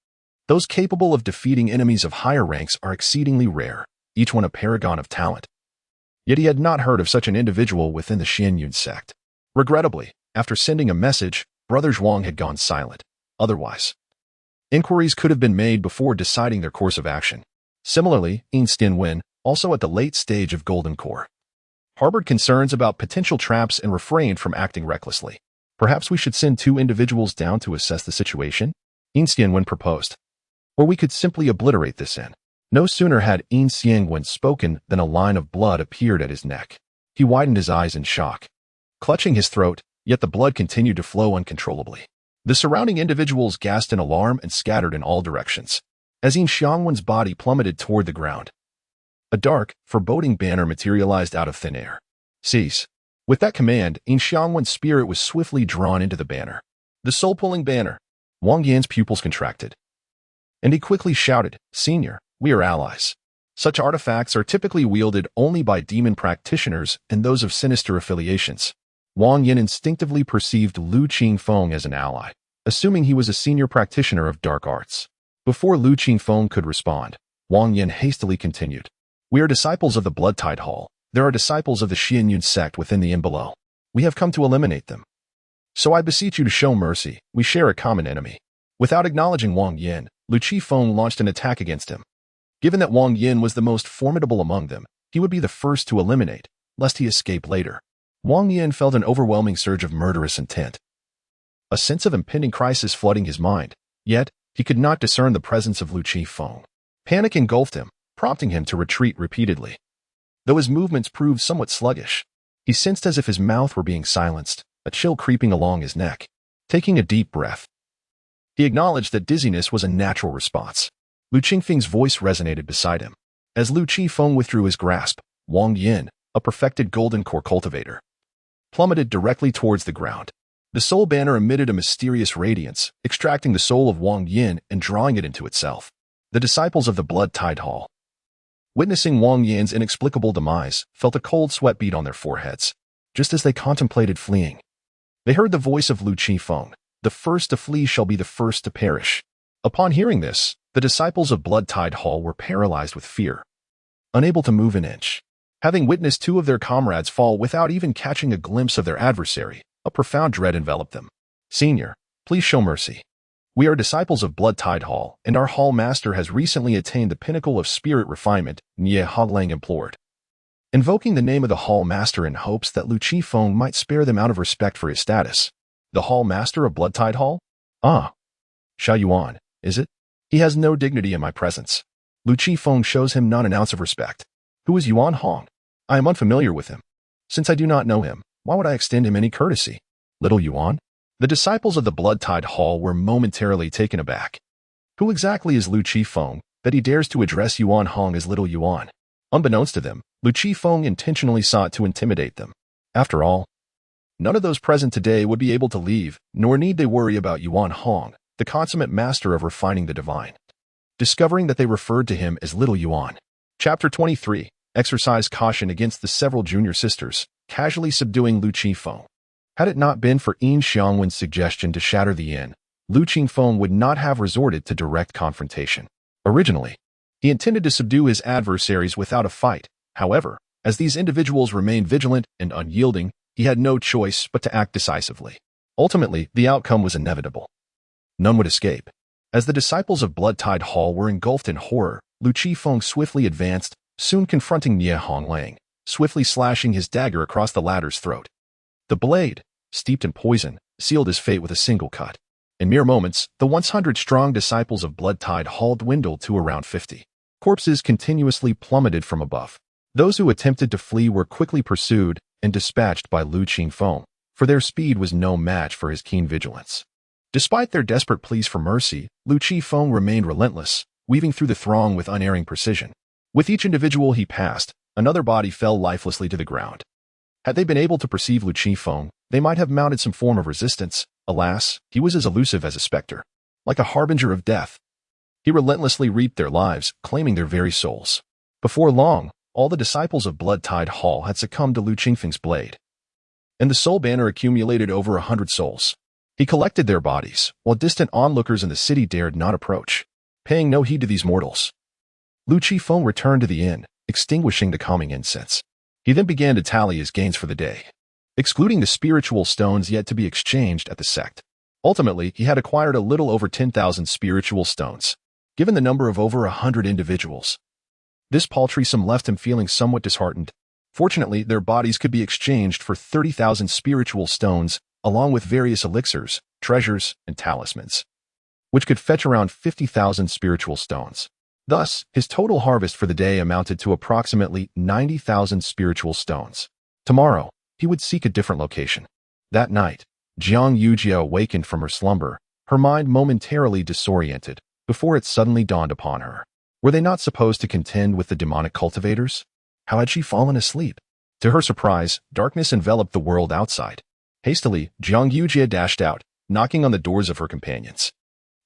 Those capable of defeating enemies of higher ranks are exceedingly rare, each one a paragon of talent. Yet he had not heard of such an individual within the Xianyun sect. Regrettably, after sending a message, Brother Zhuang had gone silent. Otherwise, inquiries could have been made before deciding their course of action. Similarly, Yin Wen, also at the late stage of Golden Core, harbored concerns about potential traps and refrained from acting recklessly. Perhaps we should send 2 individuals down to assess the situation? Yin Wen proposed. Or we could simply obliterate this inn. No sooner had Yin Wen spoken than a line of blood appeared at his neck. He widened his eyes in shock. Clutching his throat, yet the blood continued to flow uncontrollably. The surrounding individuals gasped in alarm and scattered in all directions. As Yin Xiangwen's body plummeted toward the ground, a dark, foreboding banner materialized out of thin air. Cease. With that command, Yin Xiangwen's spirit was swiftly drawn into the banner. The soul-pulling banner. Wang Yan's pupils contracted. And he quickly shouted, Senior, we are allies. Such artifacts are typically wielded only by demon practitioners and those of sinister affiliations. Wang Yin instinctively perceived Lu Qingfeng as an ally, assuming he was a senior practitioner of dark arts. Before Lu Qingfeng could respond, Wang Yin hastily continued. We are disciples of the Blood Tide Hall. There are disciples of the Xianyun sect within the inn below. We have come to eliminate them. So I beseech you to show mercy. We share a common enemy. Without acknowledging Wang Yin, Lu Qifeng launched an attack against him. Given that Wang Yin was the most formidable among them, he would be the first to eliminate, lest he escape later. Wang Yin felt an overwhelming surge of murderous intent. A sense of impending crisis flooding his mind, yet he could not discern the presence of Lu Qifeng. Panic engulfed him, prompting him to retreat repeatedly. Though his movements proved somewhat sluggish, he sensed as if his mouth were being silenced, a chill creeping along his neck. Taking a deep breath, he acknowledged that dizziness was a natural response. Lu Qingfeng's voice resonated beside him. As Lu Qifeng withdrew his grasp, Wang Yin, a perfected Golden Core cultivator, plummeted directly towards the ground. The soul banner emitted a mysterious radiance, extracting the soul of Wang Yin and drawing it into itself. The disciples of the Blood Tide Hall, witnessing Wang Yin's inexplicable demise, felt a cold sweat beat on their foreheads. Just as they contemplated fleeing, they heard the voice of Lu Qifeng. The first to flee shall be the first to perish. Upon hearing this, the disciples of Blood Tide Hall were paralyzed with fear, unable to move an inch. Having witnessed 2 of their comrades fall without even catching a glimpse of their adversary, a profound dread enveloped them. Senior, please show mercy. We are disciples of Blood Tide Hall, and our hall master has recently attained the pinnacle of spirit refinement, Nie Hoglang implored, invoking the name of the hall master in hopes that Lu Qifeng might spare them out of respect for his status. The hall master of Blood Tide Hall? Ah, Xiao Yuan, is it? He has no dignity in my presence. Lu Qifeng shows him not an ounce of respect. Who is Yuan Hong? I am unfamiliar with him. Since I do not know him, why would I extend him any courtesy? Little Yuan? The disciples of the blood-tied hall were momentarily taken aback. Who exactly is Lu Qifeng that he dares to address Yuan Hong as Little Yuan? Unbeknownst to them, Lu Qifeng intentionally sought to intimidate them. After all, none of those present today would be able to leave, nor need they worry about Yuan Hong, the consummate master of refining the divine. Discovering that they referred to him as Little Yuan. Chapter 23. Exercise caution against the several junior sisters, casually subduing Lu Qifeng. Had it not been for Yin Xiangwen's suggestion to shatter the inn, Lu Qifeng would not have resorted to direct confrontation. Originally, he intended to subdue his adversaries without a fight. However, as these individuals remained vigilant and unyielding, he had no choice but to act decisively. Ultimately, the outcome was inevitable. None would escape. As the disciples of Blood-Tide Hall were engulfed in horror, Lu Qifeng swiftly advanced, soon confronting Nie Honglang, swiftly slashing his dagger across the latter's throat. The blade, steeped in poison, sealed his fate with a single cut. In mere moments, the once 100-strong disciples of Blood-Tide Hall dwindled to around 50. Corpses continuously plummeted from above. Those who attempted to flee were quickly pursued and dispatched by Lu Qifeng, for their speed was no match for his keen vigilance. Despite their desperate pleas for mercy, Lu Qifeng remained relentless, weaving through the throng with unerring precision. With each individual he passed, another body fell lifelessly to the ground. Had they been able to perceive Lu Qifeng, they might have mounted some form of resistance. Alas, he was as elusive as a specter. Like a harbinger of death, he relentlessly reaped their lives, claiming their very souls. Before long, all the disciples of Blood-Tide Hall had succumbed to Lu Qifeng's blade. And the soul banner accumulated over 100 souls. He collected their bodies, while distant onlookers in the city dared not approach, paying no heed to these mortals. Lu Qifeng returned to the inn, extinguishing the calming incense. He then began to tally his gains for the day, excluding the spiritual stones yet to be exchanged at the sect. Ultimately, he had acquired a little over 10,000 spiritual stones. Given the number of over 100 individuals, this paltry sum left him feeling somewhat disheartened. Fortunately, their bodies could be exchanged for 30,000 spiritual stones, along with various elixirs, treasures, and talismans, which could fetch around 50,000 spiritual stones. Thus, his total harvest for the day amounted to approximately 90,000 spiritual stones. Tomorrow, he would seek a different location. That night, Jiang Yujia awakened from her slumber, her mind momentarily disoriented, before it suddenly dawned upon her. Were they not supposed to contend with the demonic cultivators? How had she fallen asleep? To her surprise, darkness enveloped the world outside. Hastily, Jiang Yujia dashed out, knocking on the doors of her companions.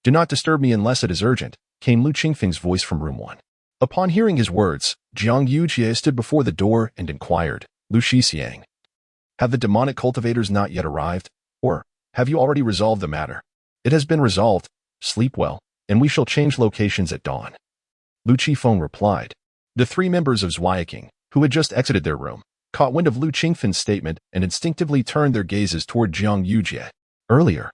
"Do not disturb me unless it is urgent," came Lu Qifeng's voice from room 1. Upon hearing his words, Jiang Yujia stood before the door and inquired, "Lu Shixiang, have the demonic cultivators not yet arrived? Or, have you already resolved the matter?" "It has been resolved. Sleep well, and we shall change locations at dawn," Lu Qifeng replied. The 3 members of Zweiking, who had just exited their room, caught wind of Lu Qifeng's statement and instinctively turned their gazes toward Jiang Yujia. Earlier,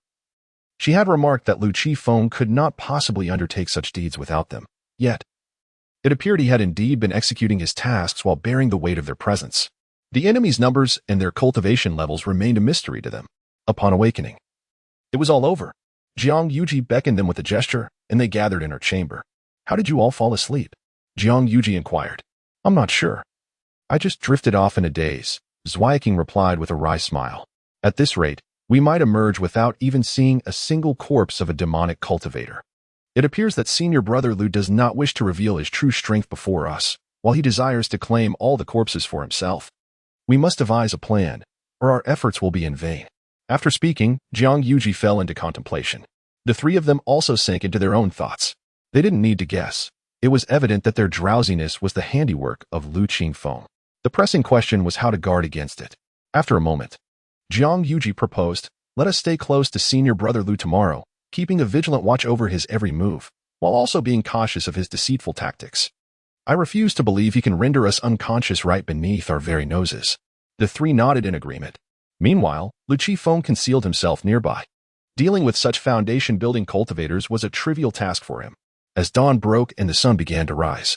she had remarked that Lu Qifeng could not possibly undertake such deeds without them. Yet, it appeared he had indeed been executing his tasks while bearing the weight of their presence. The enemy's numbers and their cultivation levels remained a mystery to them. Upon awakening, it was all over. Jiang Yuji beckoned them with a gesture, and they gathered in her chamber. "How did you all fall asleep?" Jiang Yuji inquired. "I'm not sure. I just drifted off in a daze," Zweiking replied with a wry smile. "At this rate, we might emerge without even seeing a single corpse of a demonic cultivator. It appears that Senior Brother Lu does not wish to reveal his true strength before us, while he desires to claim all the corpses for himself. We must devise a plan, or our efforts will be in vain." After speaking, Jiang Yuji fell into contemplation. The 3 of them also sank into their own thoughts. They didn't need to guess. It was evident that their drowsiness was the handiwork of Lu Qifeng. The pressing question was how to guard against it. After a moment, Jiang Yuji proposed, "Let us stay close to Senior Brother Lu tomorrow, keeping a vigilant watch over his every move, while also being cautious of his deceitful tactics. I refuse to believe he can render us unconscious right beneath our very noses." The 3 nodded in agreement. Meanwhile, Lu Qifeng concealed himself nearby. Dealing with such foundation-building cultivators was a trivial task for him. As dawn broke and the sun began to rise,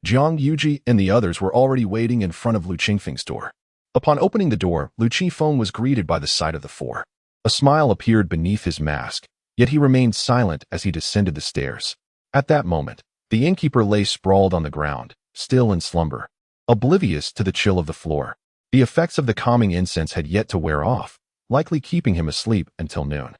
Jiang Yuji and the others were already waiting in front of Lu Qifeng's door. Upon opening the door, Lu Qifeng was greeted by the sight of the 4. A smile appeared beneath his mask, yet he remained silent as he descended the stairs. At that moment, the innkeeper lay sprawled on the ground, still in slumber, oblivious to the chill of the floor. The effects of the calming incense had yet to wear off, likely keeping him asleep until noon.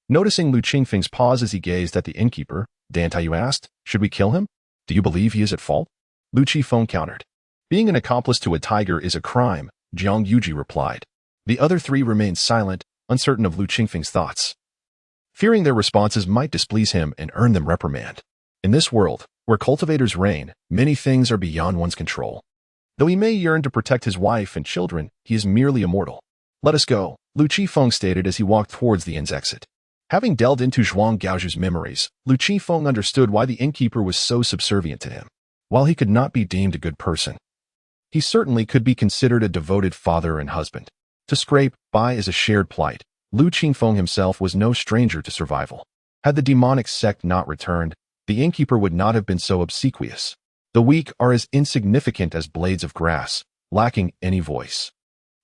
Noticing Lu Qingfeng's pause as he gazed at the innkeeper, Dan Taiyu asked, "Should we kill him? Do you believe he is at fault?" Lu Qifeng countered. "Being an accomplice to a tiger is a crime," Jiang Yuji replied. The other three remained silent, uncertain of Lu Qingfeng's thoughts, fearing their responses might displease him and earn them reprimand. In this world, where cultivators reign, many things are beyond one's control. Though he may yearn to protect his wife and children, he is merely immortal. "Let us go," Lu Qifeng stated as he walked towards the inn's exit. Having delved into Zhuang Gaoju's memories, Lu Qifeng understood why the innkeeper was so subservient to him. While he could not be deemed a good person, he certainly could be considered a devoted father and husband. To scrape by is a shared plight. Lu Qifeng himself was no stranger to survival. Had the demonic sect not returned, the innkeeper would not have been so obsequious. The weak are as insignificant as blades of grass, lacking any voice.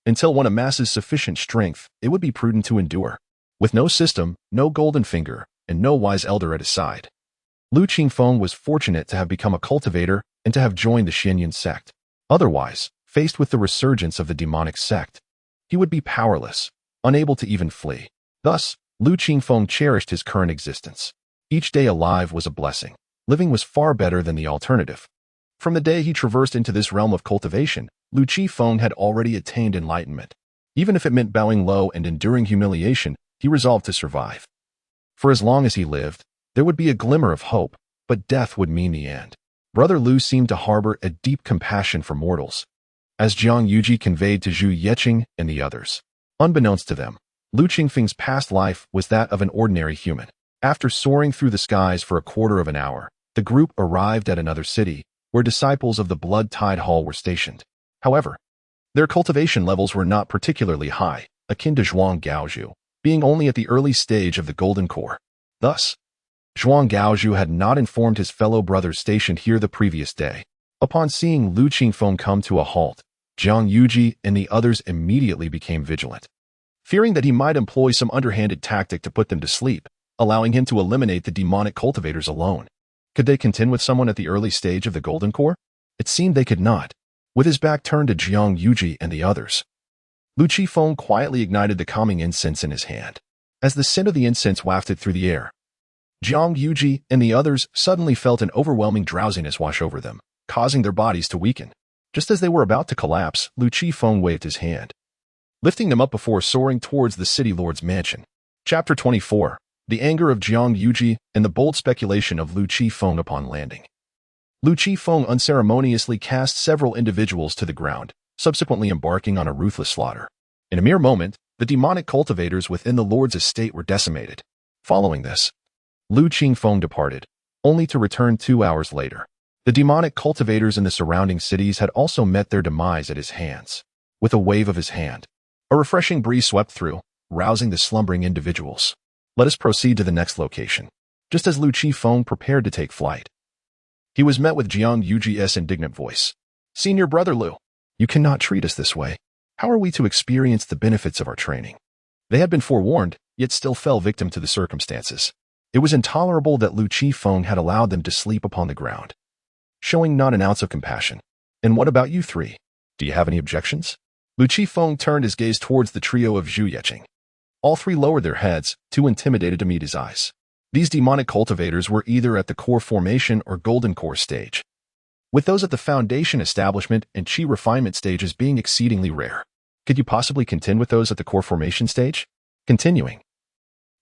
Until one amasses sufficient strength, it would be prudent to endure. With no system, no golden finger, and no wise elder at his side, Lu Qingfeng was fortunate to have become a cultivator and to have joined the Xianyun sect. Otherwise, faced with the resurgence of the demonic sect, he would be powerless, unable to even flee. Thus, Lu Qingfeng cherished his current existence. Each day alive was a blessing. Living was far better than the alternative. From the day he traversed into this realm of cultivation, Lu Qifeng had already attained enlightenment. Even if it meant bowing low and enduring humiliation, he resolved to survive. For as long as he lived, there would be a glimmer of hope, but death would mean the end. Brother Lu seemed to harbor a deep compassion for mortals, as Jiang Yuji conveyed to Zhu Yeqing and the others. Unbeknownst to them, Lu Qingfeng's past life was that of an ordinary human. After soaring through the skies for a quarter of an hour, the group arrived at another city, where disciples of the Blood Tide Hall were stationed. However, their cultivation levels were not particularly high, akin to Zhuang Gaoju, being only at the early stage of the Golden Core. Thus, Zhuang Gaoju had not informed his fellow brothers stationed here the previous day. Upon seeing Lu Qingfeng come to a halt, Jiang Yuji and the others immediately became vigilant, fearing that he might employ some underhanded tactic to put them to sleep, allowing him to eliminate the demonic cultivators alone. Could they contend with someone at the early stage of the Golden Core? It seemed they could not. With his back turned to Jiang Yuji and the others, Lu Qifeng quietly ignited the calming incense in his hand. As the scent of the incense wafted through the air, Jiang Yuji and the others suddenly felt an overwhelming drowsiness wash over them, causing their bodies to weaken. Just as they were about to collapse, Lu Qifeng waved his hand, lifting them up before soaring towards the city lord's mansion. Chapter 24. The anger of Jiang Yuji and the bold speculation of Lu Qifeng upon landing. Lu Qifeng unceremoniously cast several individuals to the ground, subsequently embarking on a ruthless slaughter. In a mere moment, the demonic cultivators within the lord's estate were decimated. Following this, Lu Qifeng departed, only to return 2 hours later. The demonic cultivators in the surrounding cities had also met their demise at his hands. With a wave of his hand, a refreshing breeze swept through, rousing the slumbering individuals. Let us proceed to the next location. Just as Lu Qifeng prepared to take flight, he was met with Jiang Yuji's indignant voice. "Senior brother Lu, you cannot treat us this way. How are we to experience the benefits of our training?" They had been forewarned, yet still fell victim to the circumstances. It was intolerable that Lu Qifeng had allowed them to sleep upon the ground, showing not an ounce of compassion. "And what about you three? Do you have any objections?" Lu Qifeng turned his gaze towards the trio of Zhu Yeqing. All three lowered their heads, too intimidated to meet his eyes. These demonic cultivators were either at the core formation or golden core stage, with those at the foundation establishment and chi refinement stages being exceedingly rare. Could you possibly contend with those at the core formation stage? Continuing,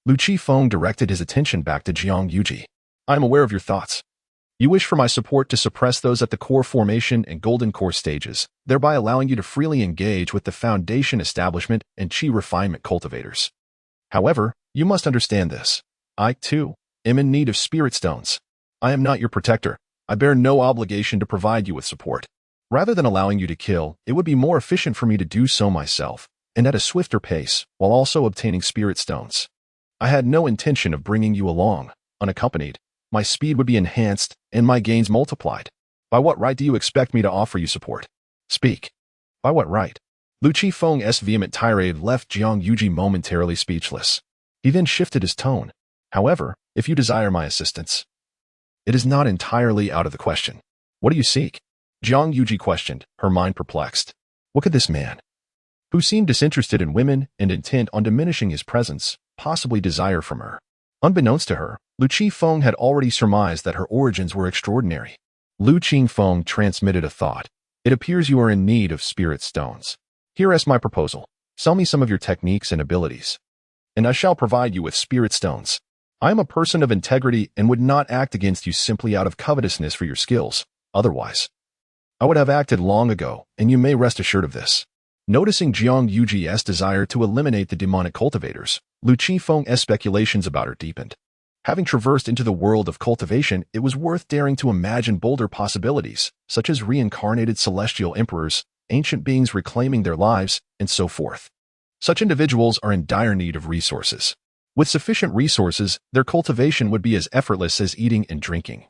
Lu Qifeng directed his attention back to Jiang Yuji. "I am aware of your thoughts. You wish for my support to suppress those at the core formation and golden core stages, thereby allowing you to freely engage with the foundation establishment and chi refinement cultivators. However, you must understand this. I, too, am in need of spirit stones. I am not your protector. I bear no obligation to provide you with support. Rather than allowing you to kill, it would be more efficient for me to do so myself, and at a swifter pace, while also obtaining spirit stones. I had no intention of bringing you along, unaccompanied. My speed would be enhanced, and my gains multiplied. By what right do you expect me to offer you support? Speak. By what right?" Lu Qifeng's vehement tirade left Jiang Yuji momentarily speechless. He then shifted his tone. "However, if you desire my assistance, it is not entirely out of the question. What do you seek?" Jiang Yuji questioned, her mind perplexed. What could this man, who seemed disinterested in women and intent on diminishing his presence, possibly desire from her. Unbeknownst to her, Lu Qifeng had already surmised that her origins were extraordinary. Lu Qifeng transmitted a thought. It appears you are in need of spirit stones. Here is my proposal. Sell me some of your techniques and abilities, and I shall provide you with spirit stones. I am a person of integrity and would not act against you simply out of covetousness for your skills. Otherwise, I would have acted long ago, and you may rest assured of this. Noticing Jiang Yuji's desire to eliminate the demonic cultivators, Lu Qifeng's speculations about her deepened. Having traversed into the world of cultivation, it was worth daring to imagine bolder possibilities, such as reincarnated celestial emperors, ancient beings reclaiming their lives, and so forth. Such individuals are in dire need of resources. With sufficient resources, their cultivation would be as effortless as eating and drinking,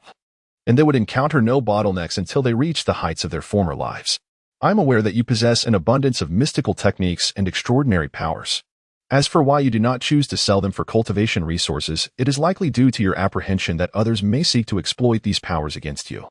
and they would encounter no bottlenecks until they reach the heights of their former lives. I am aware that you possess an abundance of mystical techniques and extraordinary powers. As for why you do not choose to sell them for cultivation resources, it is likely due to your apprehension that others may seek to exploit these powers against you.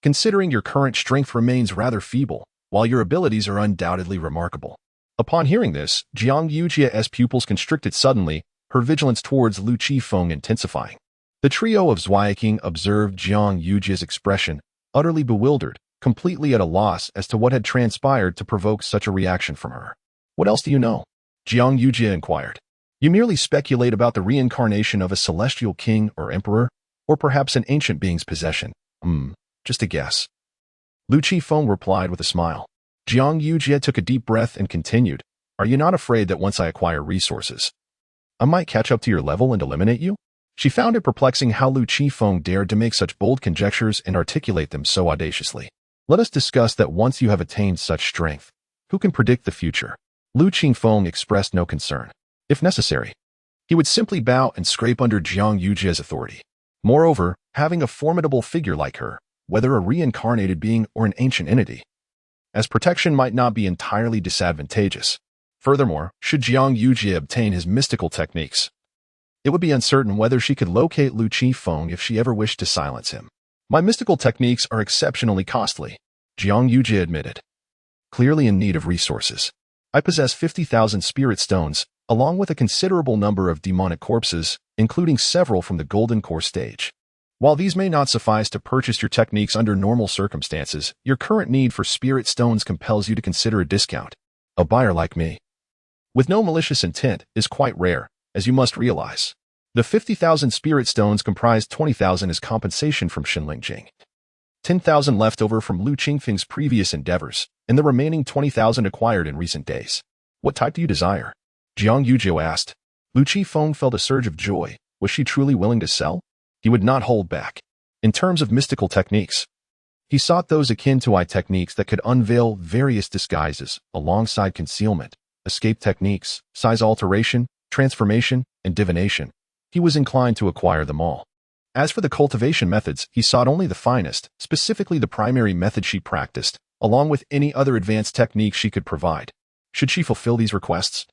Considering your current strength remains rather feeble, while your abilities are undoubtedly remarkable. Upon hearing this, Jiang Yuji's pupils constricted suddenly, her vigilance towards Lu Qifeng intensifying. The trio of Zweiking observed Jiang Yuji's expression, utterly bewildered, completely at a loss as to what had transpired to provoke such a reaction from her. What else do you know? Jiang Yuji inquired. You merely speculate about the reincarnation of a celestial king or emperor, or perhaps an ancient being's possession. Just a guess. Lu Qifeng replied with a smile. Jiang Yuji took a deep breath and continued, Are you not afraid that once I acquire resources, I might catch up to your level and eliminate you? She found it perplexing how Lu Qifeng dared to make such bold conjectures and articulate them so audaciously. Let us discuss that once you have attained such strength. Who can predict the future? Lu Qifeng expressed no concern. If necessary, he would simply bow and scrape under Jiang Yuji's authority. Moreover, having a formidable figure like her, whether a reincarnated being or an ancient entity, as protection might not be entirely disadvantageous. Furthermore, should Jiang Yuji obtain his mystical techniques, it would be uncertain whether she could locate Lu Qifeng if she ever wished to silence him. My mystical techniques are exceptionally costly, Jiang Yuji admitted. Clearly in need of resources. I possess 50,000 spirit stones, along with a considerable number of demonic corpses, including several from the Golden Core stage. While these may not suffice to purchase your techniques under normal circumstances, your current need for spirit stones compels you to consider a discount. A buyer like me, with no malicious intent, is quite rare, as you must realize. The 50,000 spirit stones comprised 20,000 as compensation from Xinling Jing, 10,000 left over from Lu Qingfeng's previous endeavors, and the remaining 20,000 acquired in recent days. What type do you desire? Jiang Yuji asked. Lu Qifeng felt a surge of joy. Was she truly willing to sell? He would not hold back. In terms of mystical techniques, he sought those akin to techniques that could unveil various disguises, alongside concealment, escape techniques, size alteration, transformation, and divination. He was inclined to acquire them all. As for the cultivation methods, he sought only the finest, specifically the primary method she practiced, along with any other advanced techniques she could provide. Should she fulfill these requests,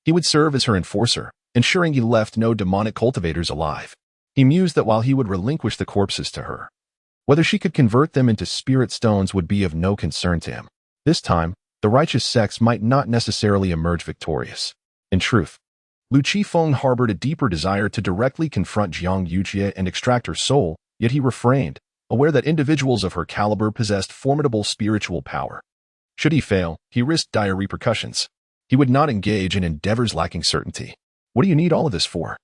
he would serve as her enforcer, ensuring he left no demonic cultivators alive. He mused that while he would relinquish the corpses to her, whether she could convert them into spirit stones would be of no concern to him. This time, the righteous sex might not necessarily emerge victorious. In truth, Lu Qifeng harbored a deeper desire to directly confront Jiang Yuji and extract her soul, yet he refrained, aware that individuals of her caliber possessed formidable spiritual power. Should he fail, he risked dire repercussions. He would not engage in endeavors lacking certainty. What do you need all of this for?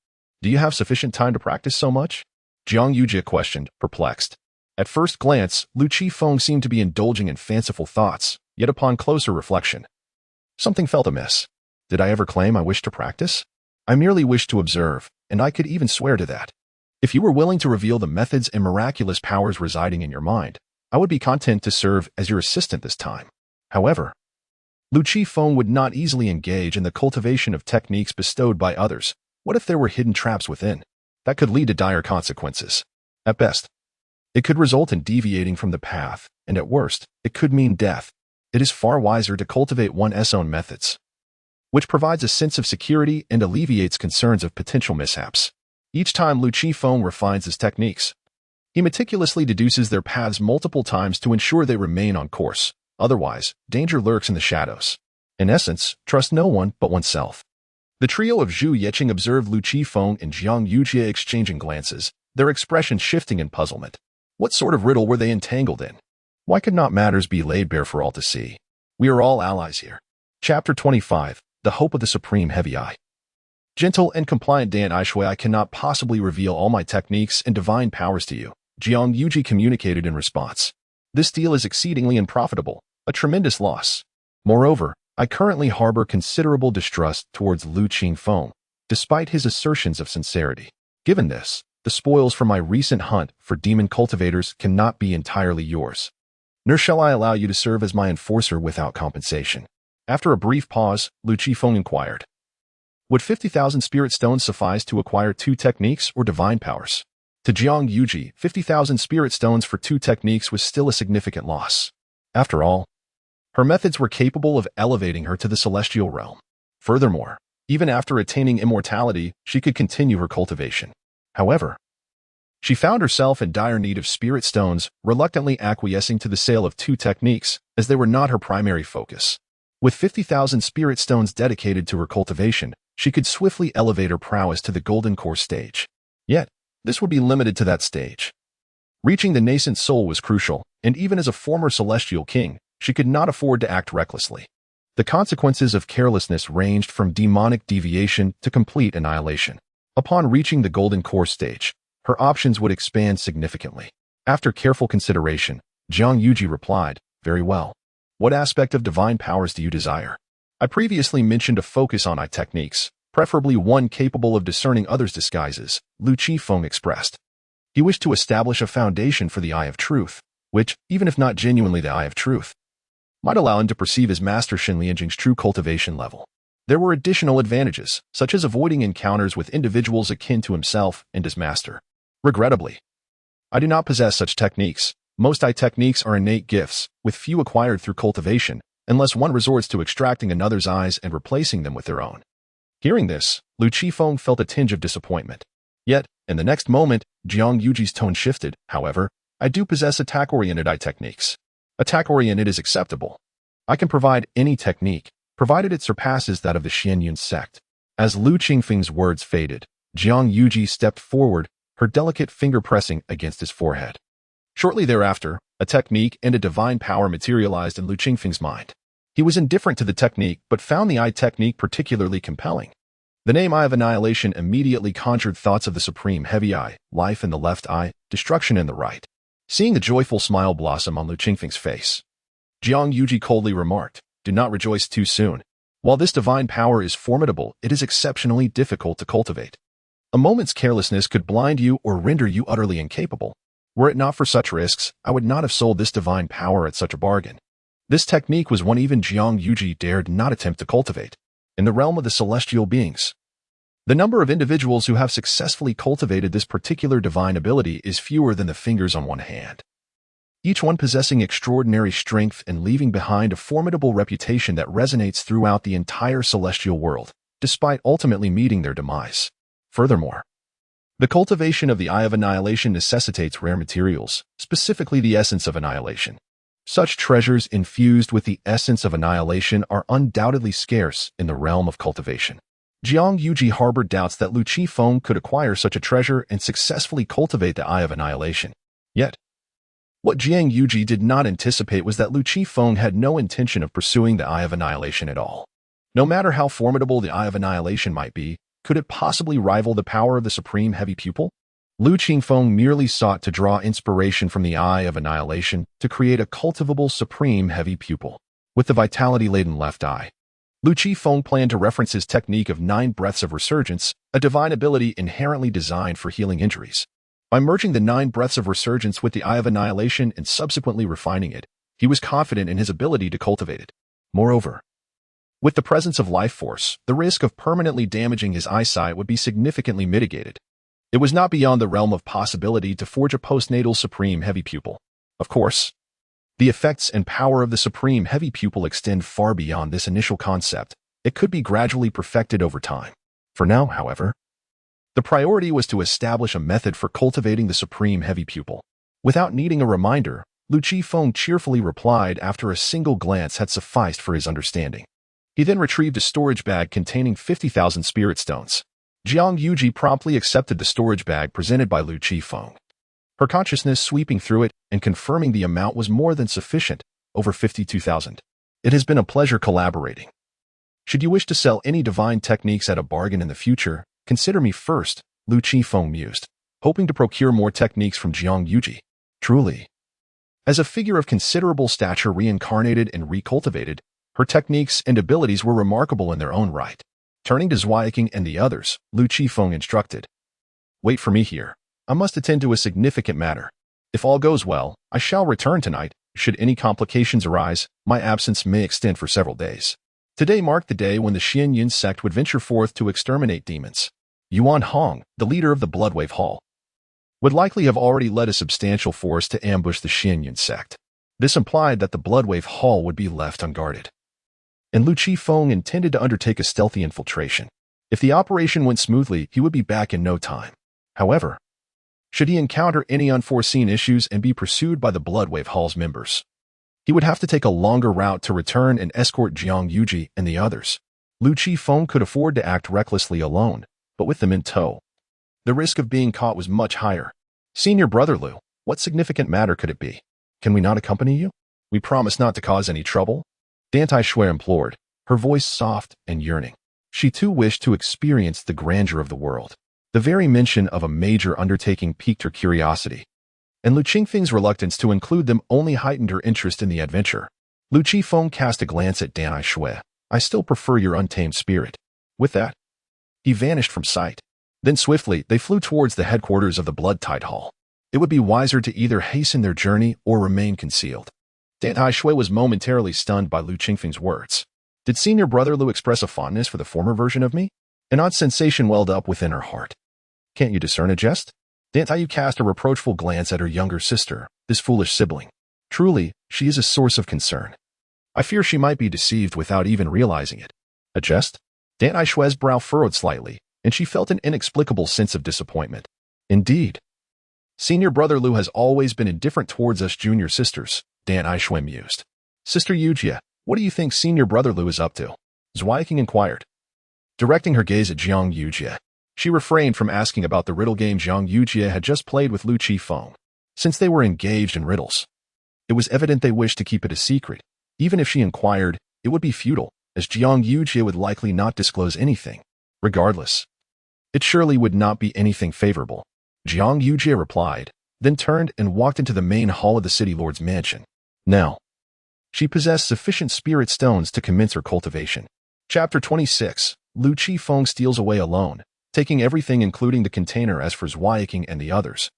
Do you have sufficient time to practice so much? Jiang Yuji questioned, perplexed. At first glance, Lu Qifeng seemed to be indulging in fanciful thoughts, yet upon closer reflection, something felt amiss. Did I ever claim I wished to practice? I merely wished to observe, and I could even swear to that. If you were willing to reveal the methods and miraculous powers residing in your mind, I would be content to serve as your assistant this time. However, Lu Qifeng would not easily engage in the cultivation of techniques bestowed by others. What if there were hidden traps within? That could lead to dire consequences. At best, it could result in deviating from the path, and at worst, it could mean death. It is far wiser to cultivate one's own methods, which provides a sense of security and alleviates concerns of potential mishaps. Each time Lu Qifeng refines his techniques, he meticulously deduces their paths multiple times to ensure they remain on course. Otherwise, danger lurks in the shadows. In essence, trust no one but oneself. The trio of Zhu Yeqing observed Lu Qifeng and Jiang Yujie exchanging glances, their expressions shifting in puzzlement. What sort of riddle were they entangled in? Why could not matters be laid bare for all to see? We are all allies here. Chapter 25. The Hope of the Supreme Heavy Eye. Gentle and compliant Dan Aishui, I cannot possibly reveal all my techniques and divine powers to you, Jiang Yuji communicated in response. This deal is exceedingly unprofitable, a tremendous loss. Moreover, I currently harbor considerable distrust towards Lu Qingfeng, despite his assertions of sincerity. Given this, the spoils from my recent hunt for demon cultivators cannot be entirely yours. Nor shall I allow you to serve as my enforcer without compensation. After a brief pause, Lu Qifeng inquired, would 50,000 spirit stones suffice to acquire 2 techniques or divine powers? To Jiang Yuji, 50,000 spirit stones for 2 techniques was still a significant loss. After all, her methods were capable of elevating her to the celestial realm. Furthermore, even after attaining immortality, she could continue her cultivation. However, she found herself in dire need of spirit stones, reluctantly acquiescing to the sale of 2 techniques, as they were not her primary focus. With 50,000 spirit stones dedicated to her cultivation, she could swiftly elevate her prowess to the golden core stage. Yet, this would be limited to that stage. Reaching the nascent soul was crucial, and even as a former celestial king, she could not afford to act recklessly. The consequences of carelessness ranged from demonic deviation to complete annihilation. Upon reaching the golden core stage, her options would expand significantly. After careful consideration, Jiang Yuji replied, very well. What aspect of divine powers do you desire? I previously mentioned a focus on eye techniques, preferably one capable of discerning others' disguises, Lu Qifeng expressed. He wished to establish a foundation for the Eye of Truth, which, even if not genuinely the Eye of Truth, might allow him to perceive his master Shen Lianjing's true cultivation level. There were additional advantages, such as avoiding encounters with individuals akin to himself and his master. Regrettably, I do not possess such techniques. Most eye techniques are innate gifts, with few acquired through cultivation, unless one resorts to extracting another's eyes and replacing them with their own. Hearing this, Lu Qifeng felt a tinge of disappointment. Yet, in the next moment, Jiang Yuji's tone shifted. However, I do possess attack-oriented eye techniques. Attack-oriented is acceptable. I can provide any technique, provided it surpasses that of the Xianyun sect. As Lu Qingfeng's words faded, Jiang Yuji stepped forward, her delicate finger pressing against his forehead. Shortly thereafter, a technique and a divine power materialized in Lu Qingfeng's mind. He was indifferent to the technique but found the eye technique particularly compelling. The name Eye of Annihilation immediately conjured thoughts of the supreme heavy eye, life in the left eye, destruction in the right. Seeing the joyful smile blossom on Lu Qingfeng's face, Jiang Yuji coldly remarked, do not rejoice too soon. While this divine power is formidable, it is exceptionally difficult to cultivate. A moment's carelessness could blind you or render you utterly incapable. Were it not for such risks, I would not have sold this divine power at such a bargain. This technique was one even Jiang Yuji dared not attempt to cultivate. In the realm of the celestial beings, the number of individuals who have successfully cultivated this particular divine ability is fewer than the fingers on one hand. Each one possessing extraordinary strength and leaving behind a formidable reputation that resonates throughout the entire celestial world, despite ultimately meeting their demise. Furthermore, the cultivation of the Eye of Annihilation necessitates rare materials, specifically the essence of annihilation. Such treasures infused with the essence of annihilation are undoubtedly scarce in the realm of cultivation. Jiang Yuji harbored doubts that Lu Qifeng could acquire such a treasure and successfully cultivate the Eye of Annihilation. Yet, what Jiang Yuji did not anticipate was that Lu Qifeng had no intention of pursuing the Eye of Annihilation at all. No matter how formidable the Eye of Annihilation might be, could it possibly rival the power of the Supreme Heavy Pupil? Lu Qifeng merely sought to draw inspiration from the Eye of Annihilation to create a cultivable Supreme Heavy Pupil. With the vitality-laden left eye, Lu Qifeng planned to reference his technique of 9 breaths of resurgence, a divine ability inherently designed for healing injuries. By merging the 9 breaths of resurgence with the Eye of Annihilation and subsequently refining it, he was confident in his ability to cultivate it. Moreover, with the presence of life force, the risk of permanently damaging his eyesight would be significantly mitigated. It was not beyond the realm of possibility to forge a postnatal Supreme Heavy Pupil. Of course, the effects and power of the Supreme Heavy Pupil extend far beyond this initial concept. It could be gradually perfected over time. For now, however, the priority was to establish a method for cultivating the Supreme Heavy Pupil. Without needing a reminder, Lu Qifeng cheerfully replied after a single glance had sufficed for his understanding. He then retrieved a storage bag containing 50,000 spirit stones. Jiang Yuji promptly accepted the storage bag presented by Lu Qifeng. Her consciousness sweeping through it and confirming the amount was more than sufficient, over 52,000. It has been a pleasure collaborating. Should you wish to sell any divine techniques at a bargain in the future, consider me first, Lu Qifeng mused, hoping to procure more techniques from Jiang Yuji. Truly. As a figure of considerable stature reincarnated and recultivated, her techniques and abilities were remarkable in their own right. Turning to Zweiking and the others, Lu Qifeng instructed. Wait for me here. I must attend to a significant matter. If all goes well, I shall return tonight. Should any complications arise, my absence may extend for several days. Today marked the day when the Xianyun sect would venture forth to exterminate demons. Yuan Hong, the leader of the Bloodwave Hall, would likely have already led a substantial force to ambush the Xianyun sect. This implied that the Bloodwave Hall would be left unguarded, and Lu Qifeng intended to undertake a stealthy infiltration. If the operation went smoothly, he would be back in no time. However, should he encounter any unforeseen issues and be pursued by the Bloodwave Hall's members, he would have to take a longer route to return and escort Jiang Yuji and the others. Lu Qifeng could afford to act recklessly alone, but with them in tow, the risk of being caught was much higher. Senior brother Lu, what significant matter could it be? Can we not accompany you? We promise not to cause any trouble, Dan Tai Shui implored, her voice soft and yearning. She too wished to experience the grandeur of the world. The very mention of a major undertaking piqued her curiosity, and Lu Qingfeng's reluctance to include them only heightened her interest in the adventure. Lu Qifeng cast a glance at Dan Tai Shui. I still prefer your untamed spirit. With that, he vanished from sight. Then swiftly, they flew towards the headquarters of the Blood-Tide Hall. It would be wiser to either hasten their journey or remain concealed. Dan Tai Shui was momentarily stunned by Lu Qingfeng's words. Did senior brother Lu express a fondness for the former version of me? An odd sensation welled up within her heart. Can't you discern a jest? Dan Tai Yu cast a reproachful glance at her younger sister, this foolish sibling. Truly, she is a source of concern. I fear she might be deceived without even realizing it. A jest? Dan Tai Shui's brow furrowed slightly, and she felt an inexplicable sense of disappointment. Indeed. Senior brother Lu has always been indifferent towards us junior sisters, Dan Tai Shui mused. Sister Yujia, what do you think senior brother Lu is up to? Zweiking inquired. Directing her gaze at Jiang Yujia, she refrained from asking about the riddle game Jiang Yujia had just played with Lu Qifeng. Since they were engaged in riddles, it was evident they wished to keep it a secret. Even if she inquired, it would be futile, as Jiang Yujia would likely not disclose anything. Regardless, it surely would not be anything favorable. Jiang Yujia replied, then turned and walked into the main hall of the city lord's mansion. Now, she possessed sufficient spirit stones to commence her cultivation. Chapter 26. Lu Qifeng steals away alone, taking everything including the container as for Zweiking and the others.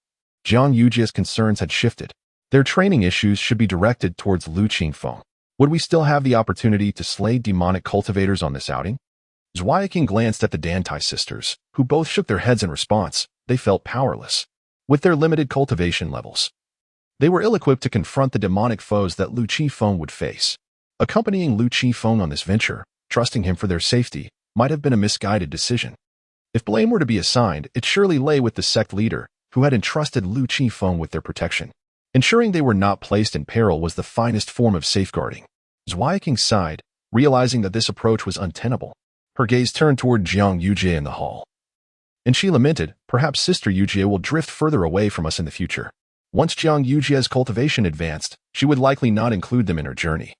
Jiang Yujia's concerns had shifted. Their training issues should be directed towards Lu Qifeng. Would we still have the opportunity to slay demonic cultivators on this outing? Zweiking glanced at the Dan Tai sisters, who both shook their heads in response. They felt powerless. With their limited cultivation levels, they were ill-equipped to confront the demonic foes that Lu Qifeng would face. Accompanying Lu Qifeng on this venture, trusting him for their safety, might have been a misguided decision. If blame were to be assigned, it surely lay with the sect leader, who had entrusted Lu Qifeng with their protection. Ensuring they were not placed in peril was the finest form of safeguarding. Zweiking sighed, realizing that this approach was untenable. Her gaze turned toward Jiang Yujia in the hall, and she lamented, perhaps Sister Yujia will drift further away from us in the future. Once Jiang Yujia's cultivation advanced, she would likely not include them in her journey,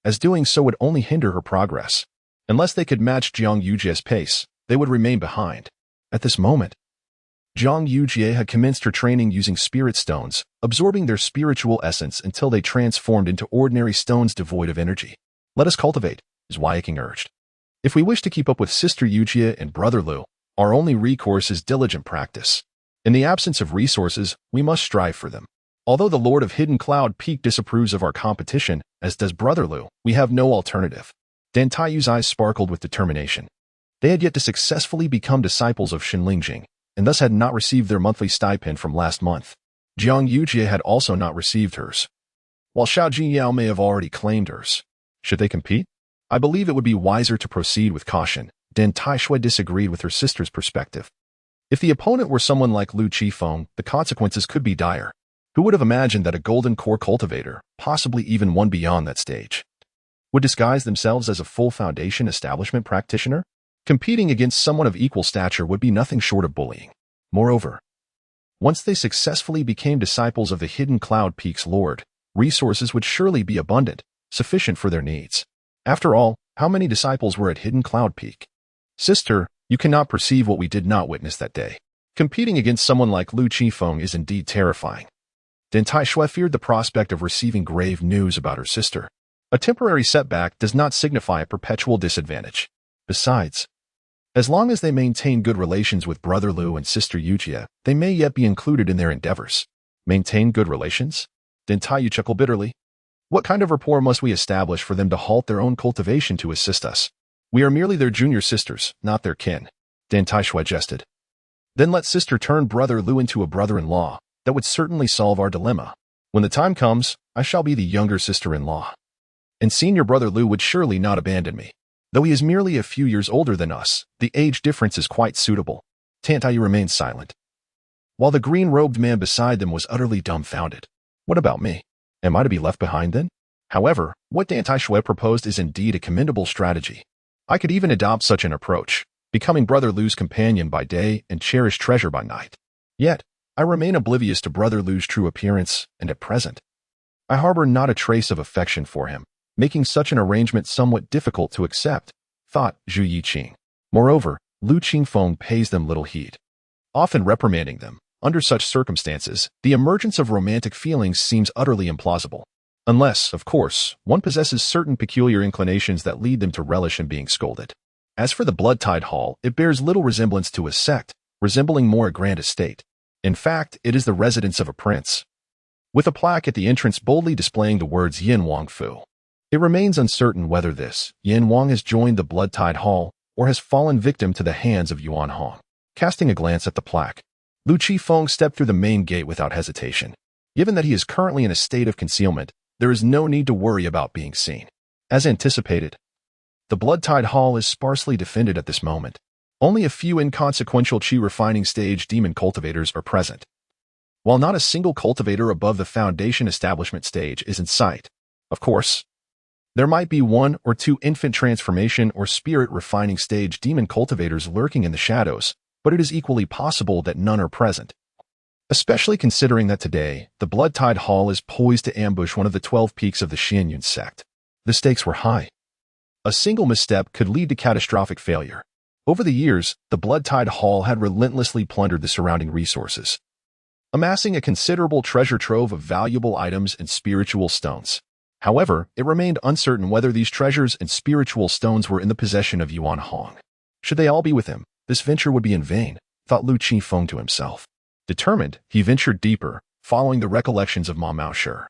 as doing so would only hinder her progress. Unless they could match Jiang Yujia's pace, they would remain behind. At this moment, Jiang Yujia had commenced her training using spirit stones, absorbing their spiritual essence until they transformed into ordinary stones devoid of energy. Let us cultivate, Zweiking urged. If we wish to keep up with Sister Yujia and Brother Lu, our only recourse is diligent practice. In the absence of resources, we must strive for them. Although the Lord of Hidden Cloud Peak disapproves of our competition, as does Brother Lu, we have no alternative. Dan Tai Yu's eyes sparkled with determination. They had yet to successfully become disciples of Shinlingjing, and thus had not received their monthly stipend from last month. Jiang Yujia had also not received hers, while Xiao Jiyao may have already claimed hers. Should they compete? I believe it would be wiser to proceed with caution. Dan Tai Shui disagreed with her sister's perspective. If the opponent were someone like Lu Qifeng, the consequences could be dire. Who would have imagined that a golden core cultivator, possibly even one beyond that stage, would disguise themselves as a full Foundation establishment practitioner? Competing against someone of equal stature would be nothing short of bullying. Moreover, once they successfully became disciples of the hidden Cloud Peak's Lord, resources would surely be abundant, sufficient for their needs. After all, how many disciples were at Hidden Cloud Peak? Sister, you cannot perceive what we did not witness that day. Competing against someone like Lu Qifeng is indeed terrifying. Deng Taishui feared the prospect of receiving grave news about her sister. A temporary setback does not signify a perpetual disadvantage. Besides, as long as they maintain good relations with Brother Lu and Sister Yujia, they may yet be included in their endeavors. Maintain good relations? Deng Taiyu chuckled bitterly. What kind of rapport must we establish for them to halt their own cultivation to assist us? We are merely their junior sisters, not their kin. Deng Taishui jested. Then let Sister turn Brother Lu into a brother-in-law. That would certainly solve our dilemma. When the time comes, I shall be the younger sister-in-law. And Senior Brother Lu would surely not abandon me. Though he is merely a few years older than us, the age difference is quite suitable. Deng Taiyu remained silent, while the green-robed man beside them was utterly dumbfounded. What about me? Am I to be left behind then? However, what Deng Taishui proposed is indeed a commendable strategy. I could even adopt such an approach, becoming Brother Lu's companion by day and cherished treasure by night. Yet, I remain oblivious to Brother Lu's true appearance, and at present, I harbor not a trace of affection for him, making such an arrangement somewhat difficult to accept, thought Zhu Yiqing. Moreover, Lu Qingfeng pays them little heed, often reprimanding them. Under such circumstances, the emergence of romantic feelings seems utterly implausible. Unless, of course, one possesses certain peculiar inclinations that lead them to relish in being scolded. As for the Blood-Tide Hall, it bears little resemblance to a sect, resembling more a grand estate. In fact, it is the residence of a prince, with a plaque at the entrance boldly displaying the words Yin Wang Fu. It remains uncertain whether this Yin Wang has joined the Blood-Tide Hall or has fallen victim to the hands of Yuan Hong. Casting a glance at the plaque, Lu Qifeng stepped through the main gate without hesitation. Given that he is currently in a state of concealment, there is no need to worry about being seen. As anticipated, the Blood-Tide Hall is sparsely defended at this moment. Only a few inconsequential Qi refining stage demon cultivators are present, while not a single cultivator above the Foundation establishment stage is in sight. Of course, there might be one or two infant transformation or spirit refining stage demon cultivators lurking in the shadows, but it is equally possible that none are present. Especially considering that today, the Blood-Tide Hall is poised to ambush one of the 12 peaks of the Xianyun sect. The stakes were high. A single misstep could lead to catastrophic failure. Over the years, the Blood-Tide Hall had relentlessly plundered the surrounding resources, amassing a considerable treasure trove of valuable items and spiritual stones. However, it remained uncertain whether these treasures and spiritual stones were in the possession of Yuan Hong. Should they all be with him, this venture would be in vain, thought Lu Qifeng to himself. Determined, he ventured deeper, following the recollections of Ma Maoshi,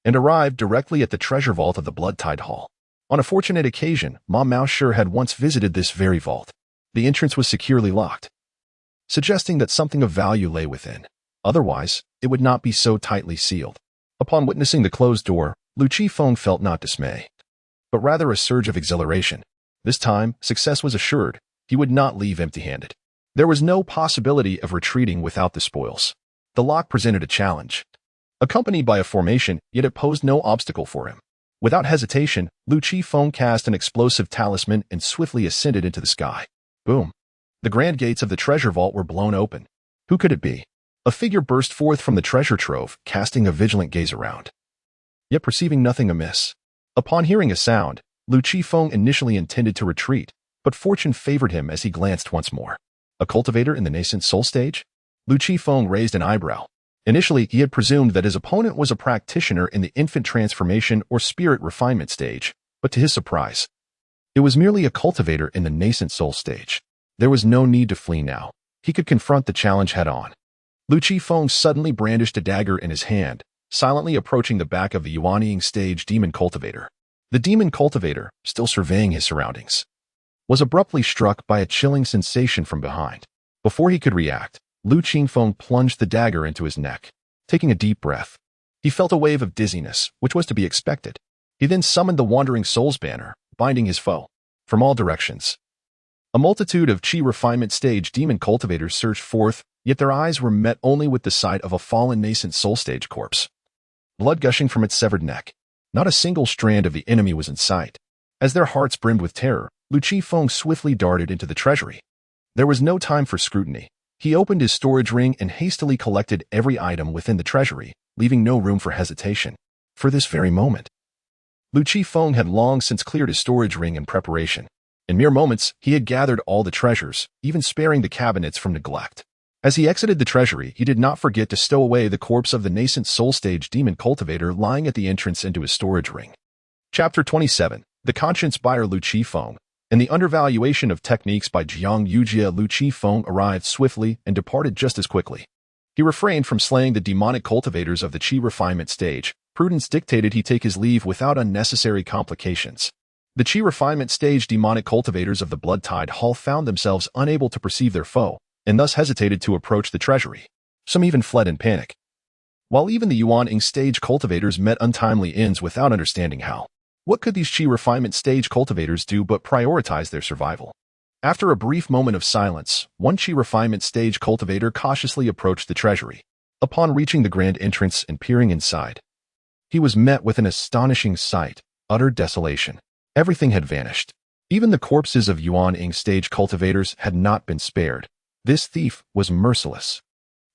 and arrived directly at the treasure vault of the Blood-Tide Hall. On a fortunate occasion, Ma Maoshi had once visited this very vault. The entrance was securely locked, suggesting that something of value lay within. Otherwise, it would not be so tightly sealed. Upon witnessing the closed door, Lu Qifeng felt not dismay, but rather a surge of exhilaration. This time, success was assured. He would not leave empty-handed. There was no possibility of retreating without the spoils. The lock presented a challenge, accompanied by a formation, yet it posed no obstacle for him. Without hesitation, Lu Qifeng cast an explosive talisman and swiftly ascended into the sky. Boom! The grand gates of the treasure vault were blown open. Who could it be? A figure burst forth from the treasure trove, casting a vigilant gaze around, yet perceiving nothing amiss. Upon hearing a sound, Lu Qifeng initially intended to retreat, but fortune favored him as he glanced once more. A cultivator in the nascent soul stage? Lu Qifeng raised an eyebrow. Initially, he had presumed that his opponent was a practitioner in the infant transformation or spirit refinement stage, but to his surprise, it was merely a cultivator in the nascent soul stage. There was no need to flee now. He could confront the challenge head-on. Lu Qifeng suddenly brandished a dagger in his hand, silently approaching the back of the Yuanying stage demon cultivator. The demon cultivator, still surveying his surroundings, was abruptly struck by a chilling sensation from behind. Before he could react, Lu Qifeng plunged the dagger into his neck. Taking a deep breath, he felt a wave of dizziness, which was to be expected. He then summoned the Wandering Souls banner, binding his foe. From all directions, a multitude of Qi refinement stage demon cultivators surged forth, yet their eyes were met only with the sight of a fallen nascent soul stage corpse, blood gushing from its severed neck. Not a single strand of the enemy was in sight. As their hearts brimmed with terror, Lu Qifeng swiftly darted into the treasury. There was no time for scrutiny. He opened his storage ring and hastily collected every item within the treasury, leaving no room for hesitation. For this very moment, Lu Qifeng had long since cleared his storage ring in preparation. In mere moments, he had gathered all the treasures, even sparing the cabinets from neglect. As he exited the treasury, he did not forget to stow away the corpse of the nascent soul-stage demon cultivator lying at the entrance into his storage ring. Chapter 27. The Conscience Buyer Lu Qifeng. In the undervaluation of techniques by Jiang Yujie, Lu Qifeng arrived swiftly and departed just as quickly. He refrained from slaying the demonic cultivators of the Qi refinement stage. Prudence dictated he take his leave without unnecessary complications. The Qi refinement stage demonic cultivators of the Blood Tide Hall found themselves unable to perceive their foe, and thus hesitated to approach the treasury. Some even fled in panic. While even the Yuan Ing stage cultivators met untimely ends without understanding how. What could these Qi refinement stage cultivators do but prioritize their survival? After a brief moment of silence, one Qi refinement stage cultivator cautiously approached the treasury. Upon reaching the grand entrance and peering inside, he was met with an astonishing sight, utter desolation. Everything had vanished. Even the corpses of Yuan Ing stage cultivators had not been spared. This thief was merciless.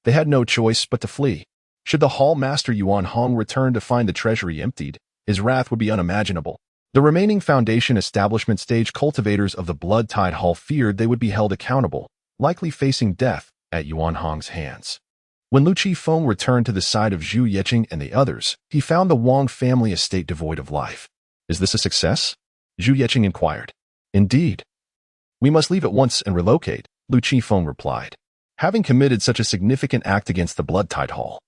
They had no choice but to flee. Should the hall master Yuan Hong return to find the treasury emptied, his wrath would be unimaginable. The remaining Foundation establishment stage cultivators of the Blood Tide Hall feared they would be held accountable, likely facing death at Yuan Hong's hands. When Lu Qifeng returned to the side of Zhu Yeqing and the others, he found the Wang family estate devoid of life. Is this a success? Zhu Yeqing inquired. Indeed. We must leave at once and relocate, Lu Qifeng replied. Having committed such a significant act against the Blood Tide Hall,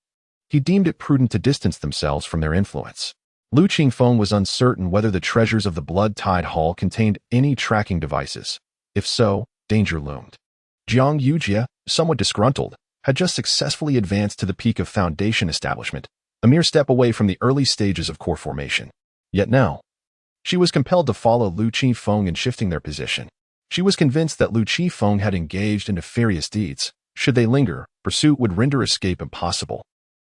he deemed it prudent to distance themselves from their influence. Lu Qifeng was uncertain whether the treasures of the Blood Tide Hall contained any tracking devices. If so, danger loomed. Jiang Yujie, somewhat disgruntled, had just successfully advanced to the peak of Foundation establishment, a mere step away from the early stages of core formation. Yet now, she was compelled to follow Lu Qifeng in shifting their position. She was convinced that Lu Qifeng had engaged in nefarious deeds. Should they linger, pursuit would render escape impossible.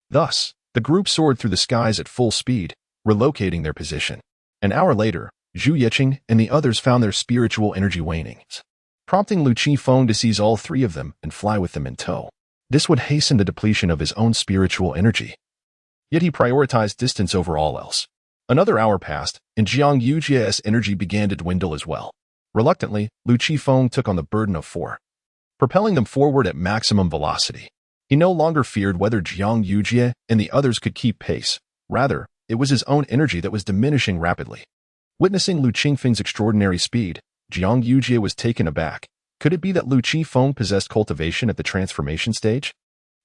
Thus, the group soared through the skies at full speed, relocating their position. An hour later, Zhu Yeqing and the others found their spiritual energy waning, prompting Lu Qifeng to seize all three of them and fly with them in tow. This would hasten the depletion of his own spiritual energy. Yet he prioritized distance over all else. Another hour passed, and Jiang Yujie's energy began to dwindle as well. Reluctantly, Lu Qifeng took on the burden of four, propelling them forward at maximum velocity. He no longer feared whether Jiang Yujie and the others could keep pace. Rather, it was his own energy that was diminishing rapidly. Witnessing Lu Qifeng's extraordinary speed, Jiang Yujie was taken aback. Could it be that Lu Qifeng possessed cultivation at the transformation stage?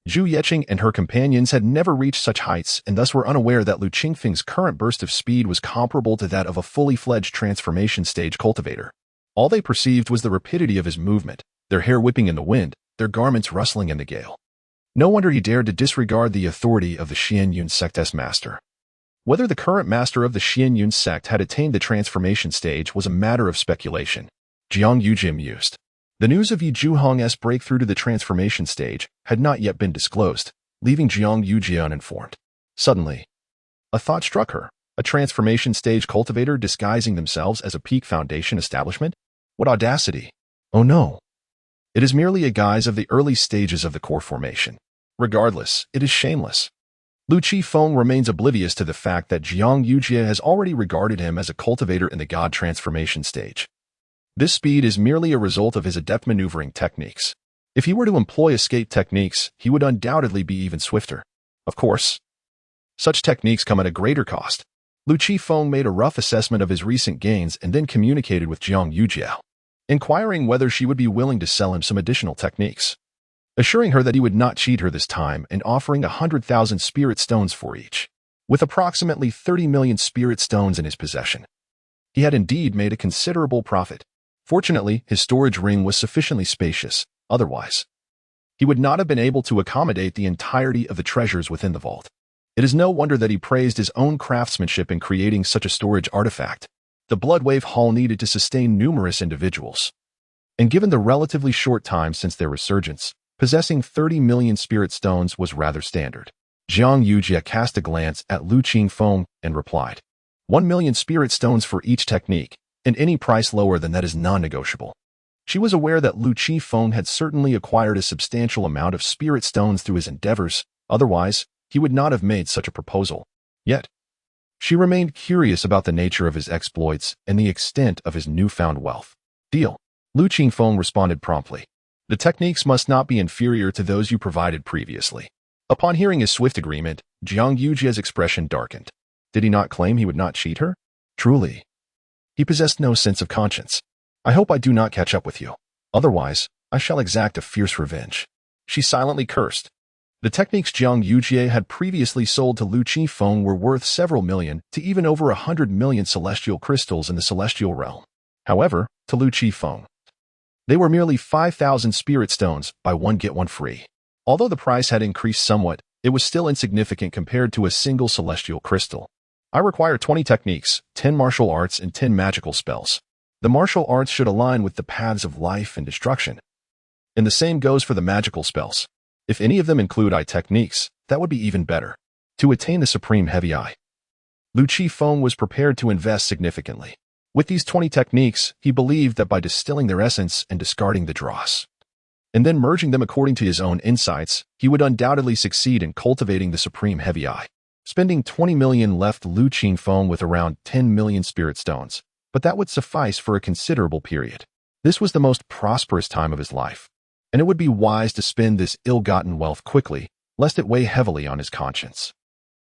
Zhu Yeqing and her companions had never reached such heights and thus were unaware that Lu Qifeng's current burst of speed was comparable to that of a fully fledged transformation stage cultivator. All they perceived was the rapidity of his movement, their hair whipping in the wind, their garments rustling in the gale. No wonder he dared to disregard the authority of the Xianyun sect's master. Whether the current master of the Xianyun sect had attained the transformation stage was a matter of speculation. Jiang Yujie mused. The news of Yi Zhuhong's breakthrough to the transformation stage had not yet been disclosed, leaving Jiang Yujie uninformed. Suddenly, a thought struck her. A transformation stage cultivator disguising themselves as a peak Foundation establishment? What audacity! Oh no! It is merely a guise of the early stages of the core formation. Regardless, it is shameless. Lu Qifeng remains oblivious to the fact that Jiang Yujie has already regarded him as a cultivator in the God transformation stage. This speed is merely a result of his adept maneuvering techniques. If he were to employ escape techniques, he would undoubtedly be even swifter. Of course, such techniques come at a greater cost. Lu Qifeng made a rough assessment of his recent gains and then communicated with Jiang Yujie, inquiring whether she would be willing to sell him some additional techniques, assuring her that he would not cheat her this time and offering 100,000 spirit stones for each. With approximately 30 million spirit stones in his possession, he had indeed made a considerable profit. Fortunately, his storage ring was sufficiently spacious. Otherwise, he would not have been able to accommodate the entirety of the treasures within the vault. It is no wonder that he praised his own craftsmanship in creating such a storage artifact. The Bloodwave Hall needed to sustain numerous individuals, and given the relatively short time since their resurgence, possessing 30 million spirit stones was rather standard. Jiang Yujie cast a glance at Lu Qifeng and replied, 1 million spirit stones for each technique, and any price lower than that is non-negotiable. She was aware that Lu Qifeng had certainly acquired a substantial amount of spirit stones through his endeavors, otherwise, he would not have made such a proposal. Yet, she remained curious about the nature of his exploits and the extent of his newfound wealth. Deal. Lu Qifeng responded promptly. The techniques must not be inferior to those you provided previously. Upon hearing his swift agreement, Jiang Yujie's expression darkened. Did he not claim he would not cheat her? Truly, he possessed no sense of conscience. I hope I do not catch up with you. Otherwise, I shall exact a fierce revenge. She silently cursed. The techniques Jiang Yujie had previously sold to Lu Qifeng were worth several million to even over 100 million celestial crystals in the celestial realm. However, to Lu Qifeng, they were merely 5,000 spirit stones, buy one get one free. Although the price had increased somewhat, it was still insignificant compared to a single celestial crystal. I require 20 techniques, 10 martial arts, and 10 magical spells. The martial arts should align with the paths of life and destruction. And the same goes for the magical spells. If any of them include eye techniques, that would be even better. To attain the supreme heavy eye, Lu Qifeng was prepared to invest significantly. With these 20 techniques, he believed that by distilling their essence and discarding the dross, and then merging them according to his own insights, he would undoubtedly succeed in cultivating the supreme heavy eye. Spending 20 million left Lu Qifeng with around 10 million spirit stones, but that would suffice for a considerable period. This was the most prosperous time of his life, and it would be wise to spend this ill-gotten wealth quickly, lest it weigh heavily on his conscience.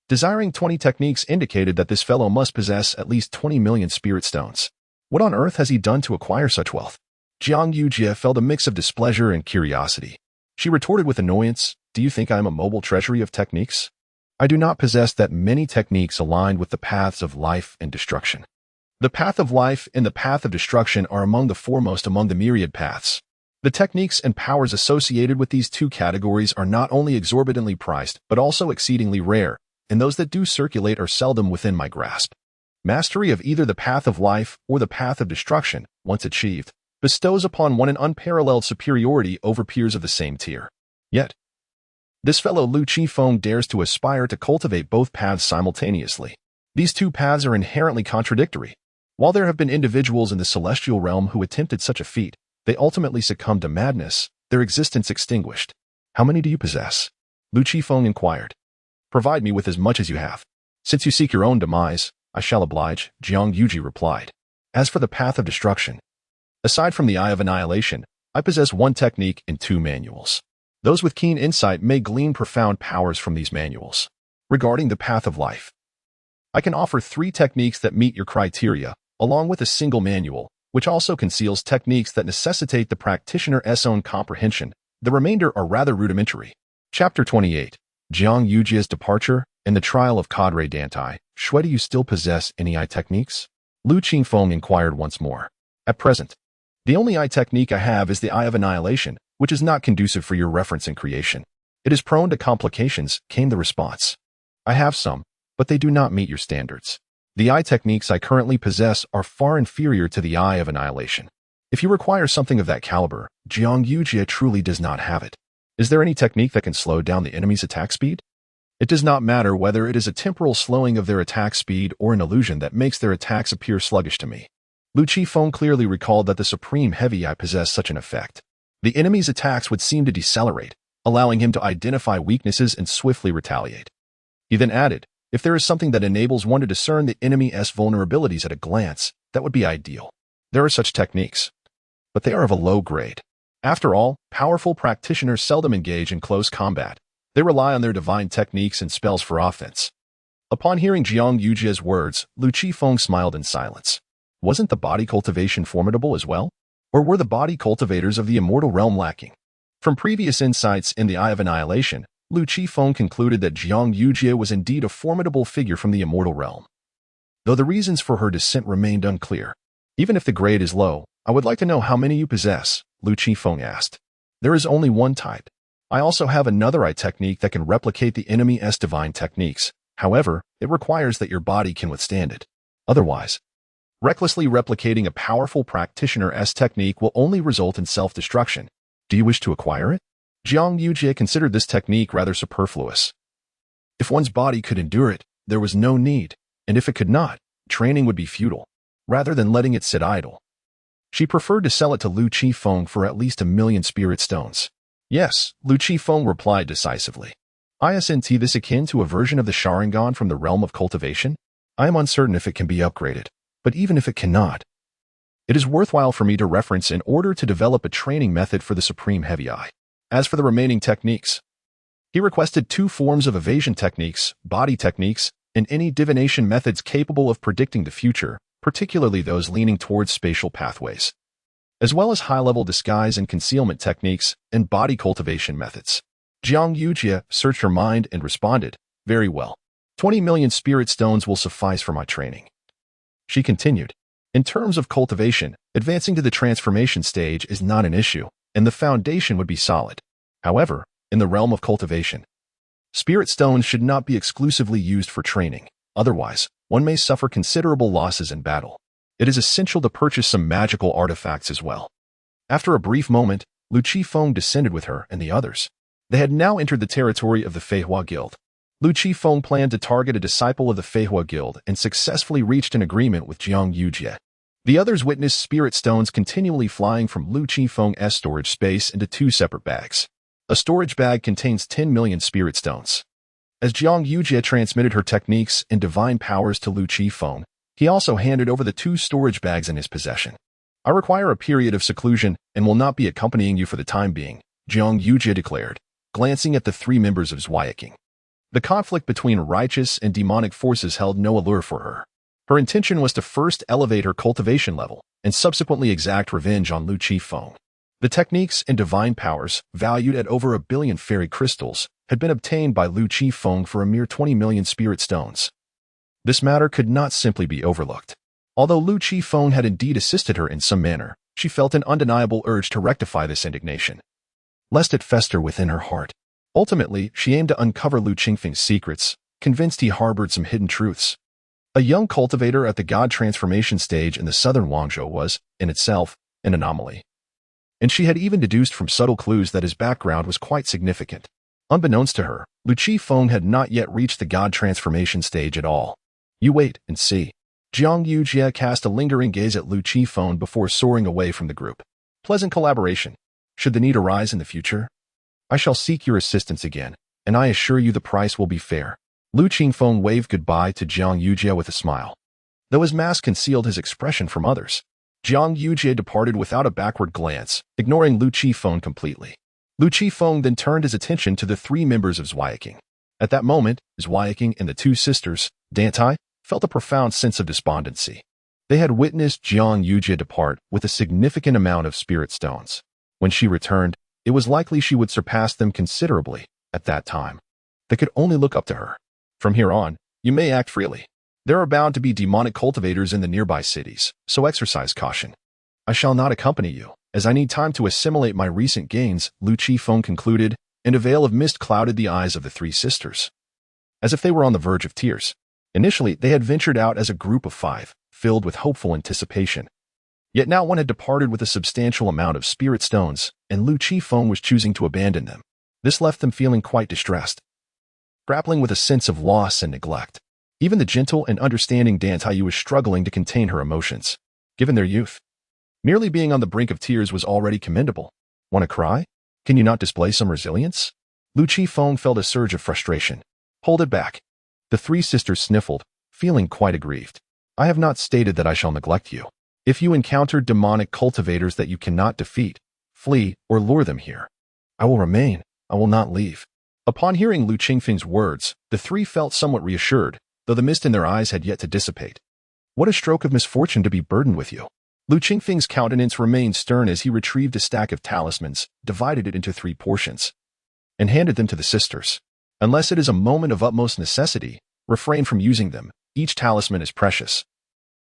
Desiring 20 techniques indicated that this fellow must possess at least 20 million spirit stones. What on earth has he done to acquire such wealth? Jiang Yujie felt a mix of displeasure and curiosity. She retorted with annoyance, "Do you think I am a mobile treasury of techniques? I do not possess that many techniques aligned with the paths of life and destruction. The path of life and the path of destruction are among the foremost among the myriad paths. The techniques and powers associated with these two categories are not only exorbitantly priced, but also exceedingly rare, and those that do circulate are seldom within my grasp. Mastery of either the path of life or the path of destruction, once achieved, bestows upon one an unparalleled superiority over peers of the same tier. Yet, this fellow Lu Qifeng dares to aspire to cultivate both paths simultaneously. These two paths are inherently contradictory. While there have been individuals in the celestial realm who attempted such a feat, they ultimately succumbed to madness, their existence extinguished. How many do you possess? Lu Qifeng inquired. Provide me with as much as you have. Since you seek your own demise, I shall oblige, Jiang Yujie replied. As for the path of destruction, aside from the Eye of Annihilation, I possess one technique and 2 manuals. Those with keen insight may glean profound powers from these manuals. Regarding the path of life, I can offer 3 techniques that meet your criteria, along with a single manual, which also conceals techniques that necessitate the practitioner's own comprehension. The remainder are rather rudimentary. Chapter 28. Jiang Yujie's departure and the trial of Cadre Dantai. Shui, do you still possess any eye techniques? Lu Qifeng inquired once more. At present, the only eye technique I have is the Eye of Annihilation, which is not conducive for your reference and creation. It is prone to complications, came the response. I have some, but they do not meet your standards. The eye techniques I currently possess are far inferior to the Eye of Annihilation. If you require something of that caliber, Jiang Yujie truly does not have it. Is there any technique that can slow down the enemy's attack speed? It does not matter whether it is a temporal slowing of their attack speed or an illusion that makes their attacks appear sluggish to me. Lu Qifeng clearly recalled that the Supreme Heavy Eye possessed such an effect. The enemy's attacks would seem to decelerate, allowing him to identify weaknesses and swiftly retaliate. He then added, if there is something that enables one to discern the enemy's vulnerabilities at a glance, that would be ideal. There are such techniques, but they are of a low grade. After all, powerful practitioners seldom engage in close combat. They rely on their divine techniques and spells for offense. Upon hearing Jiang Yujie's words, Lu Qifeng smiled in silence. Wasn't the body cultivation formidable as well? Or were the body cultivators of the immortal realm lacking? From previous insights in the Eye of Annihilation, Lu Qifeng concluded that Jiang Yujie was indeed a formidable figure from the immortal realm, though the reasons for her descent remained unclear. Even if the grade is low, I would like to know how many you possess, Lu Qifeng asked. There is only one type. I also have another eye technique that can replicate the enemy's divine techniques. However, it requires that your body can withstand it. Otherwise, recklessly replicating a powerful practitioner's technique will only result in self-destruction. Do you wish to acquire it? Jiang Yujie considered this technique rather superfluous. If one's body could endure it, there was no need, and if it could not, training would be futile, rather than letting it sit idle. She preferred to sell it to Lu Qifeng for at least 1,000,000 spirit stones. Yes, Lu Qifeng replied decisively. Isn't this akin to a version of the Sharingan from the realm of cultivation? I am uncertain if it can be upgraded, but even if it cannot, it is worthwhile for me to reference in order to develop a training method for the Supreme Heavy Eye. As for the remaining techniques, he requested 2 forms of evasion techniques, body techniques, and any divination methods capable of predicting the future, particularly those leaning towards spatial pathways, as well as high-level disguise and concealment techniques and body cultivation methods. Jiang Yujie searched her mind and responded, "Very well. 20,000,000 spirit stones will suffice for my training." She continued, "In terms of cultivation, advancing to the transformation stage is not an issue, and the foundation would be solid. However, in the realm of cultivation, spirit stones should not be exclusively used for training. Otherwise, one may suffer considerable losses in battle. It is essential to purchase some magical artifacts as well." After a brief moment, Lu Qifeng descended with her and the others. They had now entered the territory of the Feihua Guild. Lu Qifeng planned to target a disciple of the Feihua Guild and successfully reached an agreement with Jiang Yujie. The others witnessed spirit stones continually flying from Lu Qifeng's storage space into 2 separate bags. A storage bag contains 10,000,000 spirit stones. As Jiang Yujie transmitted her techniques and divine powers to Lu Qifeng, he also handed over the 2 storage bags in his possession. "I require a period of seclusion and will not be accompanying you for the time being," Jiang Yujie declared, glancing at the 3 members of Zweiking. The conflict between righteous and demonic forces held no allure for her. Her intention was to first elevate her cultivation level and subsequently exact revenge on Lu Qifeng. The techniques and divine powers, valued at over 1,000,000,000 fairy crystals, had been obtained by Lu Qifeng for a mere 20,000,000 spirit stones. This matter could not simply be overlooked. Although Lu Qifeng had indeed assisted her in some manner, she felt an undeniable urge to rectify this indignation, lest it fester within her heart. Ultimately, she aimed to uncover Lu Qifeng's secrets, convinced he harbored some hidden truths. A young cultivator at the god transformation stage in the southern Wangzhou was, in itself, an anomaly. And she had even deduced from subtle clues that his background was quite significant. Unbeknownst to her, Lu Qifeng had not yet reached the god transformation stage at all. "You wait and see." Jiang Yujie cast a lingering gaze at Lu Qifeng before soaring away from the group. "Pleasant collaboration. Should the need arise in the future, I shall seek your assistance again, and I assure you the price will be fair." Lu Qifeng waved goodbye to Jiang Yujie with a smile. Though his mask concealed his expression from others, Jiang Yujie departed without a backward glance, ignoring Lu Qifeng completely. Lu Qifeng then turned his attention to the 3 members of Zweiking. At that moment, Zweiking and the 2 sisters, Dantai, felt a profound sense of despondency. They had witnessed Jiang Yujie depart with a significant amount of spirit stones. When she returned, it was likely she would surpass them considerably at that time. They could only look up to her. "From here on, you may act freely. There are bound to be demonic cultivators in the nearby cities, so exercise caution. I shall not accompany you, as I need time to assimilate my recent gains," Lu Qifeng concluded, and a veil of mist clouded the eyes of the 3 sisters, as if they were on the verge of tears. Initially, they had ventured out as a group of 5, filled with hopeful anticipation. Yet now one had departed with a substantial amount of spirit stones, and Lu Qifeng was choosing to abandon them. This left them feeling quite distressed, grappling with a sense of loss and neglect. Even the gentle and understanding Dantai was struggling to contain her emotions, given their youth. Merely being on the brink of tears was already commendable. "Want to cry? Can you not display some resilience?" Lu Qifeng felt a surge of frustration. "Hold it back." The 3 sisters sniffled, feeling quite aggrieved. "I have not stated that I shall neglect you. If you encounter demonic cultivators that you cannot defeat, flee or lure them here. I will remain. I will not leave." Upon hearing Lu Qifeng's words, the 3 felt somewhat reassured, though the mist in their eyes had yet to dissipate. "What a stroke of misfortune to be burdened with you." Lu Qifeng's countenance remained stern as he retrieved a stack of talismans, divided it into 3 portions, and handed them to the sisters. "Unless it is a moment of utmost necessity, refrain from using them. Each talisman is precious,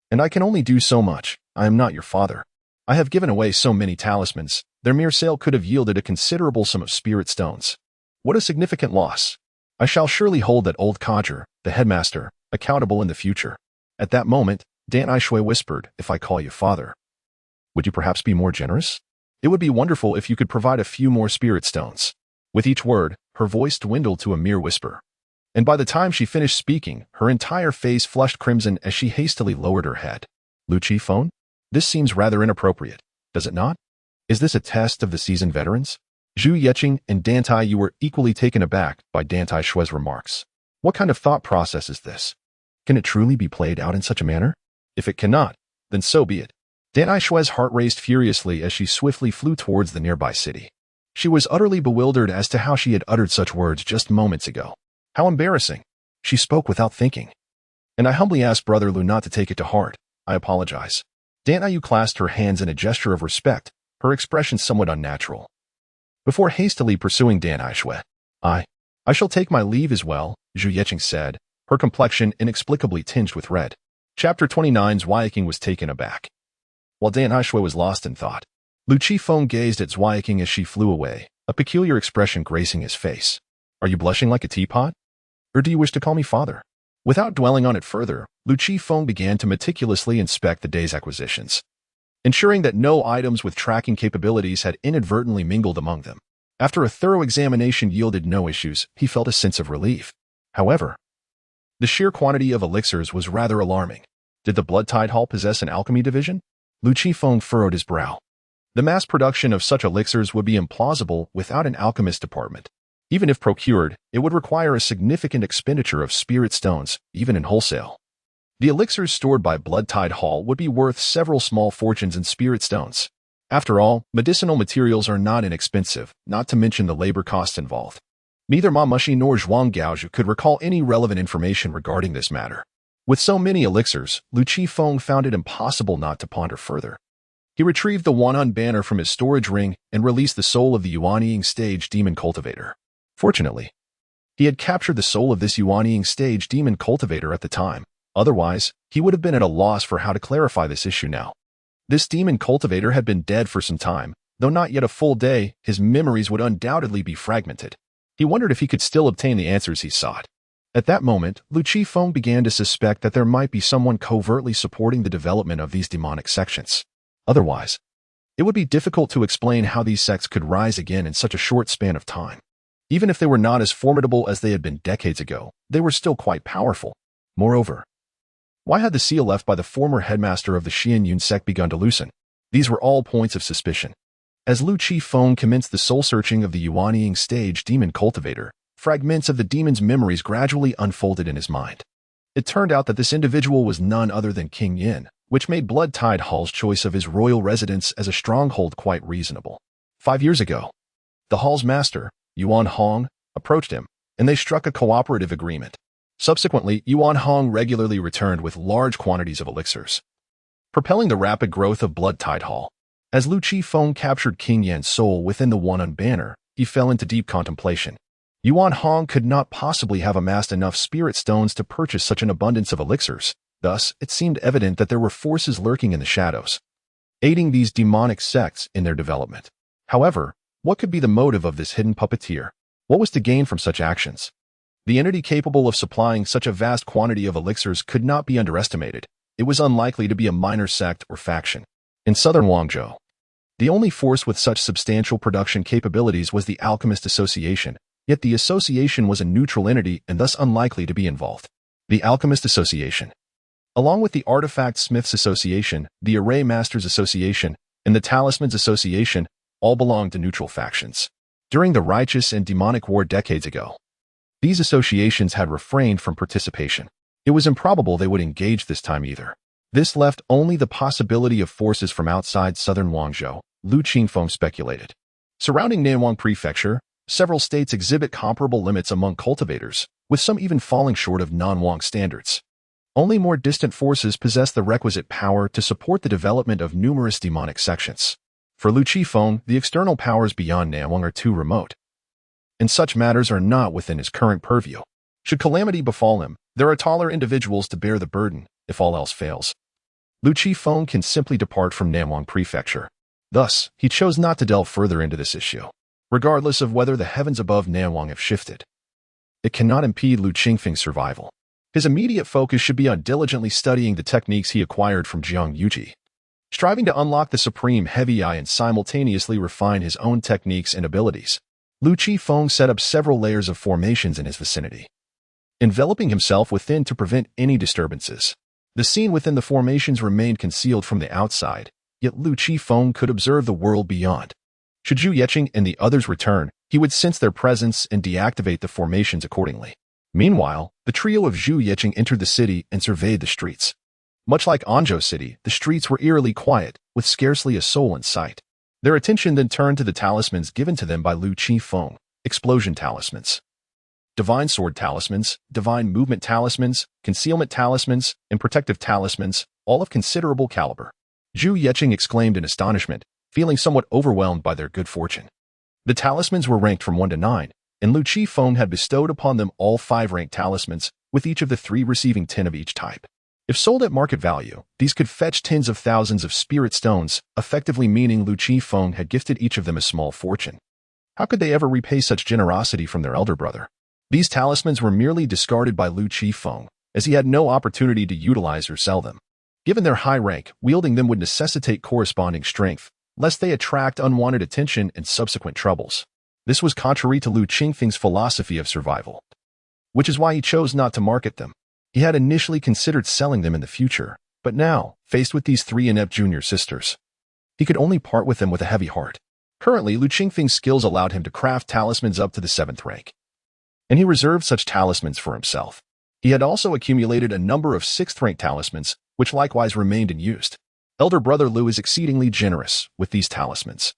and I can only do so much. I am not your father. I have given away so many talismans, their mere sale could have yielded a considerable sum of spirit stones. What a significant loss. I shall surely hold that old codger, the headmaster, accountable in the future." At that moment, Dan Aishui whispered, "If I call you father, would you perhaps be more generous? It would be wonderful if you could provide a few more spirit stones." With each word, her voice dwindled to a mere whisper, and by the time she finished speaking, her entire face flushed crimson as she hastily lowered her head. Lu Qifeng? This seems rather inappropriate, does it not? Is this a test of the seasoned veterans? Zhu Yeqing and Dan Taiyu were equally taken aback by Dan Taishui's remarks. What kind of thought process is this? Can it truly be played out in such a manner? If it cannot, then so be it. Dan Taishui's heart raced furiously as she swiftly flew towards the nearby city. She was utterly bewildered as to how she had uttered such words just moments ago. How embarrassing. She spoke without thinking. And I humbly ask Brother Lu not to take it to heart. I apologize. Dan Taiyu clasped her hands in a gesture of respect, her expression somewhat unnatural. Before hastily pursuing Dan Taishui, I shall take my leave as well, Zhu Yeqing said, her complexion inexplicably tinged with red. Chapter 29's Zhuyeqing was taken aback. While Dan Taishui was lost in thought, Lu Qifeng gazed at Zhuyeqing as she flew away, a peculiar expression gracing his face. Are you blushing like a teapot? Or do you wish to call me father? Without dwelling on it further, Lu Qifeng began to meticulously inspect the day's acquisitions, ensuring that no items with tracking capabilities had inadvertently mingled among them. After a thorough examination yielded no issues, he felt a sense of relief. However, the sheer quantity of elixirs was rather alarming. Did the Blood Tide Hall possess an alchemy division? Lu Qifeng furrowed his brow. The mass production of such elixirs would be implausible without an alchemist department. Even if procured, it would require a significant expenditure of spirit stones, even in wholesale. The elixirs stored by Blood Tide Hall would be worth several small fortunes in spirit stones. After all, medicinal materials are not inexpensive, not to mention the labor costs involved. Neither Ma Mushi nor Zhuang Gaozhu could recall any relevant information regarding this matter. With so many elixirs, Lu Qifeng found it impossible not to ponder further. He retrieved the Wanhun banner from his storage ring and released the soul of the Yuanying stage demon cultivator. Fortunately, he had captured the soul of this Yuanying stage demon cultivator at the time. Otherwise, he would have been at a loss for how to clarify this issue now. This demon cultivator had been dead for some time. Though not yet a full day, his memories would undoubtedly be fragmented. He wondered if he could still obtain the answers he sought. At that moment, Lu Qifeng began to suspect that there might be someone covertly supporting the development of these demonic sections. Otherwise, it would be difficult to explain how these sects could rise again in such a short span of time. Even if they were not as formidable as they had been decades ago, they were still quite powerful. Moreover, why had the seal left by the former headmaster of the Xianyun sect begun to loosen? These were all points of suspicion. As Lu Qifeng commenced the soul-searching of the Yuanying stage demon cultivator, fragments of the demon's memories gradually unfolded in his mind. It turned out that this individual was none other than King Yin, which made Blood Tide Hall's choice of his royal residence as a stronghold quite reasonable. 5 years ago, the hall's master, Yuan Hong, approached him, and they struck a cooperative agreement. Subsequently, Yuan Hong regularly returned with large quantities of elixirs, propelling the rapid growth of Blood Tide Hall. As Lu Qifeng captured King Yan's soul within the Wanhun banner, he fell into deep contemplation. Yuan Hong could not possibly have amassed enough spirit stones to purchase such an abundance of elixirs. Thus, it seemed evident that there were forces lurking in the shadows, aiding these demonic sects in their development. However, what could be the motive of this hidden puppeteer? What was to gain from such actions? The entity capable of supplying such a vast quantity of elixirs could not be underestimated. It was unlikely to be a minor sect or faction. In southern Guangzhou, the only force with such substantial production capabilities was the Alchemist Association, yet the association was a neutral entity and thus unlikely to be involved. The Alchemist Association, along with the Artifact Smiths Association, the Array Masters Association, and the Talismans Association, all belonged to neutral factions. During the Righteous and Demonic War decades ago, these associations had refrained from participation. It was improbable they would engage this time either. This left only the possibility of forces from outside southern Guangzhou, Lu Qifeng speculated. Surrounding Nanwang Prefecture, several states exhibit comparable limits among cultivators, with some even falling short of non-Wang standards. Only more distant forces possess the requisite power to support the development of numerous demonic sections. For Lu Qifeng, the external powers beyond Nanwang are too remote, and such matters are not within his current purview. Should calamity befall him, there are taller individuals to bear the burden, if all else fails. Lu Qifeng can simply depart from Nanwang Prefecture. Thus, he chose not to delve further into this issue, regardless of whether the heavens above Nanwang have shifted. It cannot impede Lu Qifeng's survival. His immediate focus should be on diligently studying the techniques he acquired from Jiang Yuji, striving to unlock the supreme heavy eye and simultaneously refine his own techniques and abilities. Lu Qifeng set up several layers of formations in his vicinity, enveloping himself within to prevent any disturbances. The scene within the formations remained concealed from the outside, yet Lu Qifeng could observe the world beyond. Should Zhu Yeqing and the others return, he would sense their presence and deactivate the formations accordingly. Meanwhile, the trio of Zhu Yeqing entered the city and surveyed the streets. Much like Anzhou City, the streets were eerily quiet, with scarcely a soul in sight. Their attention then turned to the talismans given to them by Lu Qifeng: explosion talismans, divine sword talismans, divine movement talismans, concealment talismans, and protective talismans, all of considerable caliber. Zhu Yeqing exclaimed in astonishment, feeling somewhat overwhelmed by their good fortune. The talismans were ranked from 1 to 9, and Lu Qifeng had bestowed upon them all 5-ranked talismans, with each of the 3 receiving 10 of each type. If sold at market value, these could fetch tens of thousands of spirit stones, effectively meaning Lu Qifeng had gifted each of them a small fortune. How could they ever repay such generosity from their elder brother? These talismans were merely discarded by Lu Qifeng, as he had no opportunity to utilize or sell them. Given their high rank, wielding them would necessitate corresponding strength, lest they attract unwanted attention and subsequent troubles. This was contrary to Lu Qingfeng's philosophy of survival, which is why he chose not to market them. He had initially considered selling them in the future, but now, faced with these 3 inept junior sisters, he could only part with them with a heavy heart. Currently, Lu Qingfeng's skills allowed him to craft talismans up to the 7th rank, and he reserved such talismans for himself. He had also accumulated a number of 6th-rank talismans, which likewise remained unused. Elder brother Lu is exceedingly generous with these talismans.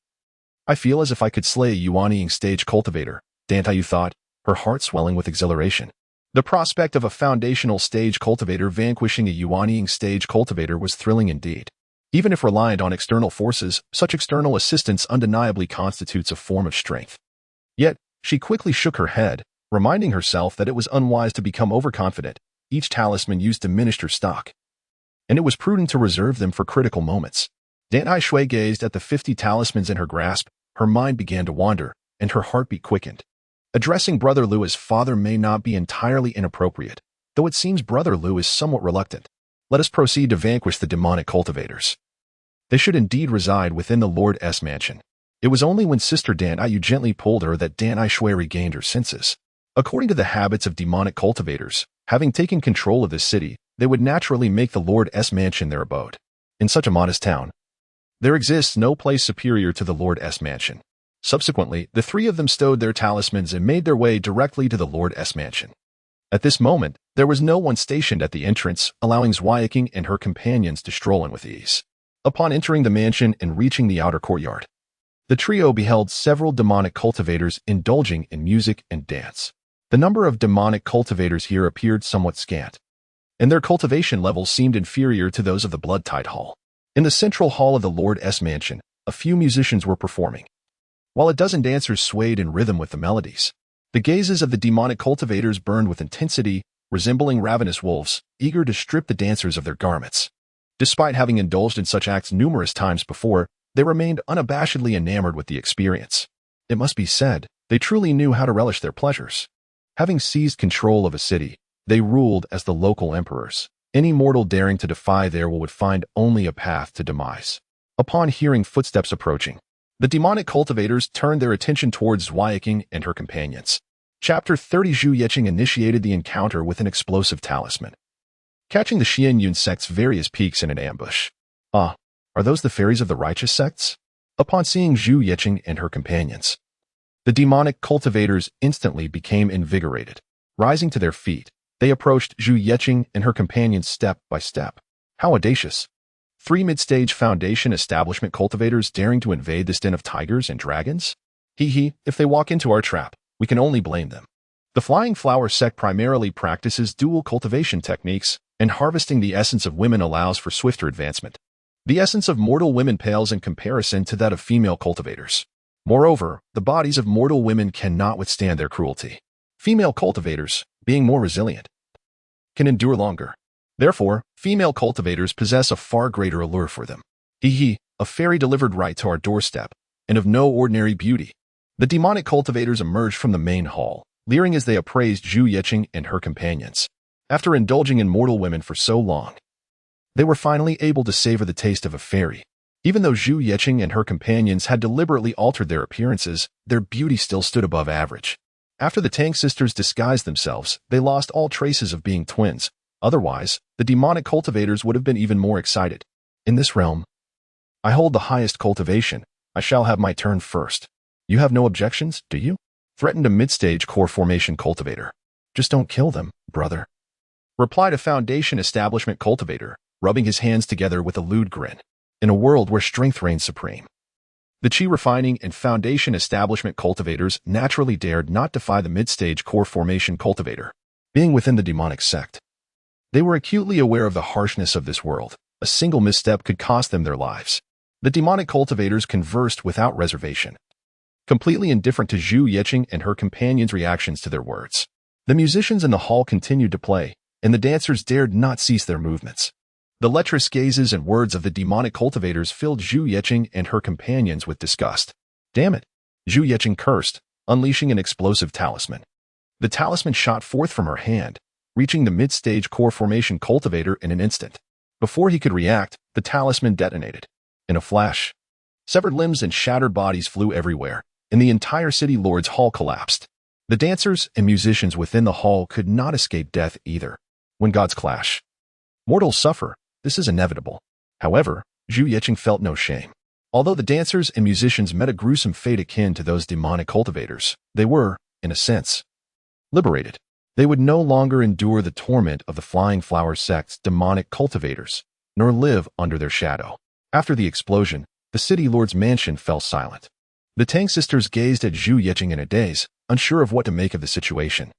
I feel as if I could slay a Yuanying stage cultivator, Dantayu thought, her heart swelling with exhilaration. The prospect of a foundational stage cultivator vanquishing a Yuanying stage cultivator was thrilling indeed. Even if reliant on external forces, such external assistance undeniably constitutes a form of strength. Yet, she quickly shook her head, reminding herself that it was unwise to become overconfident. Each talisman used diminished her stock, and it was prudent to reserve them for critical moments. Dantai Shui gazed at the 50 talismans in her grasp, her mind began to wander, and her heartbeat quickened. Addressing Brother Lu as father may not be entirely inappropriate, though it seems Brother Lu is somewhat reluctant. Let us proceed to vanquish the demonic cultivators. They should indeed reside within the Lord S mansion. It was only when Sister Dantai gently pulled her that Dantai Shui regained her senses. According to the habits of demonic cultivators, having taken control of this city, they would naturally make the Lord S mansion their abode. In such a modest town, there exists no place superior to the Lord S mansion. Subsequently, the 3 of them stowed their talismans and made their way directly to the Lord S mansion. At this moment, there was no one stationed at the entrance, allowing Zweiking and her companions to stroll in with ease. Upon entering the mansion and reaching the outer courtyard, the trio beheld several demonic cultivators indulging in music and dance. The number of demonic cultivators here appeared somewhat scant, and their cultivation levels seemed inferior to those of the Blood-Tide Hall. In the central hall of the Lord S mansion, a few musicians were performing, while a dozen dancers swayed in rhythm with the melodies. The gazes of the demonic cultivators burned with intensity, resembling ravenous wolves, eager to strip the dancers of their garments. Despite having indulged in such acts numerous times before, they remained unabashedly enamored with the experience. It must be said, they truly knew how to relish their pleasures. Having seized control of a city, they ruled as the local emperors. Any mortal daring to defy their will would find only a path to demise. Upon hearing footsteps approaching, the demonic cultivators turned their attention towards Zweiking and her companions. Chapter 30. Zhu Yeqing initiated the encounter with an explosive talisman, catching the Xianyun sect's various peaks in an ambush. Ah, are those the fairies of the righteous sects? Upon seeing Zhu Yeqing and her companions, the demonic cultivators instantly became invigorated. Rising to their feet, they approached Zhu Yeqing and her companions step by step. How audacious! 3 mid-stage Foundation establishment cultivators daring to invade this den of tigers and dragons? If they walk into our trap, we can only blame them. The Flying Flower sect primarily practices dual cultivation techniques, and harvesting the essence of women allows for swifter advancement. The essence of mortal women pales in comparison to that of female cultivators. Moreover, the bodies of mortal women cannot withstand their cruelty. Female cultivators, being more resilient, can endure longer. Therefore, female cultivators possess a far greater allure for them. A fairy delivered right to our doorstep, and of no ordinary beauty. The demonic cultivators emerged from the main hall, leering as they appraised Zhu Yeqing and her companions. After indulging in mortal women for so long, they were finally able to savor the taste of a fairy. Even though Zhu Yeqing and her companions had deliberately altered their appearances, their beauty still stood above average. After the Tang sisters disguised themselves, they lost all traces of being twins. Otherwise, the demonic cultivators would have been even more excited. In this realm, I hold the highest cultivation. I shall have my turn first. You have no objections, do you? Threatened a mid-stage core formation cultivator. Just don't kill them, brother. Replied a foundation establishment cultivator, rubbing his hands together with a lewd grin. In a world where strength reigns supreme, the chi refining and foundation establishment cultivators naturally dared not defy the mid-stage core formation cultivator. Being within the demonic sect, they were acutely aware of the harshness of this world. A single misstep could cost them their lives. The demonic cultivators conversed without reservation, completely indifferent to Zhu Yeqing and her companions' reactions to their words. The musicians in the hall continued to play, and the dancers dared not cease their movements. The lecherous gazes and words of the demonic cultivators filled Zhu Yeqing and her companions with disgust. Damn it! Zhu Yeqing cursed, unleashing an explosive talisman. The talisman shot forth from her hand, reaching the mid-stage core formation cultivator in an instant. Before he could react, the talisman detonated. In a flash, severed limbs and shattered bodies flew everywhere, and the entire city lord's hall collapsed. The dancers and musicians within the hall could not escape death either. When gods clash, mortals suffer. This is inevitable. However, Zhu Yeqing felt no shame. Although the dancers and musicians met a gruesome fate akin to those demonic cultivators, they were, in a sense, liberated. They would no longer endure the torment of the Flying Flower sect's demonic cultivators, nor live under their shadow. After the explosion, the city lord's mansion fell silent. The Tang sisters gazed at Zhu Yeqing in a daze, unsure of what to make of the situation.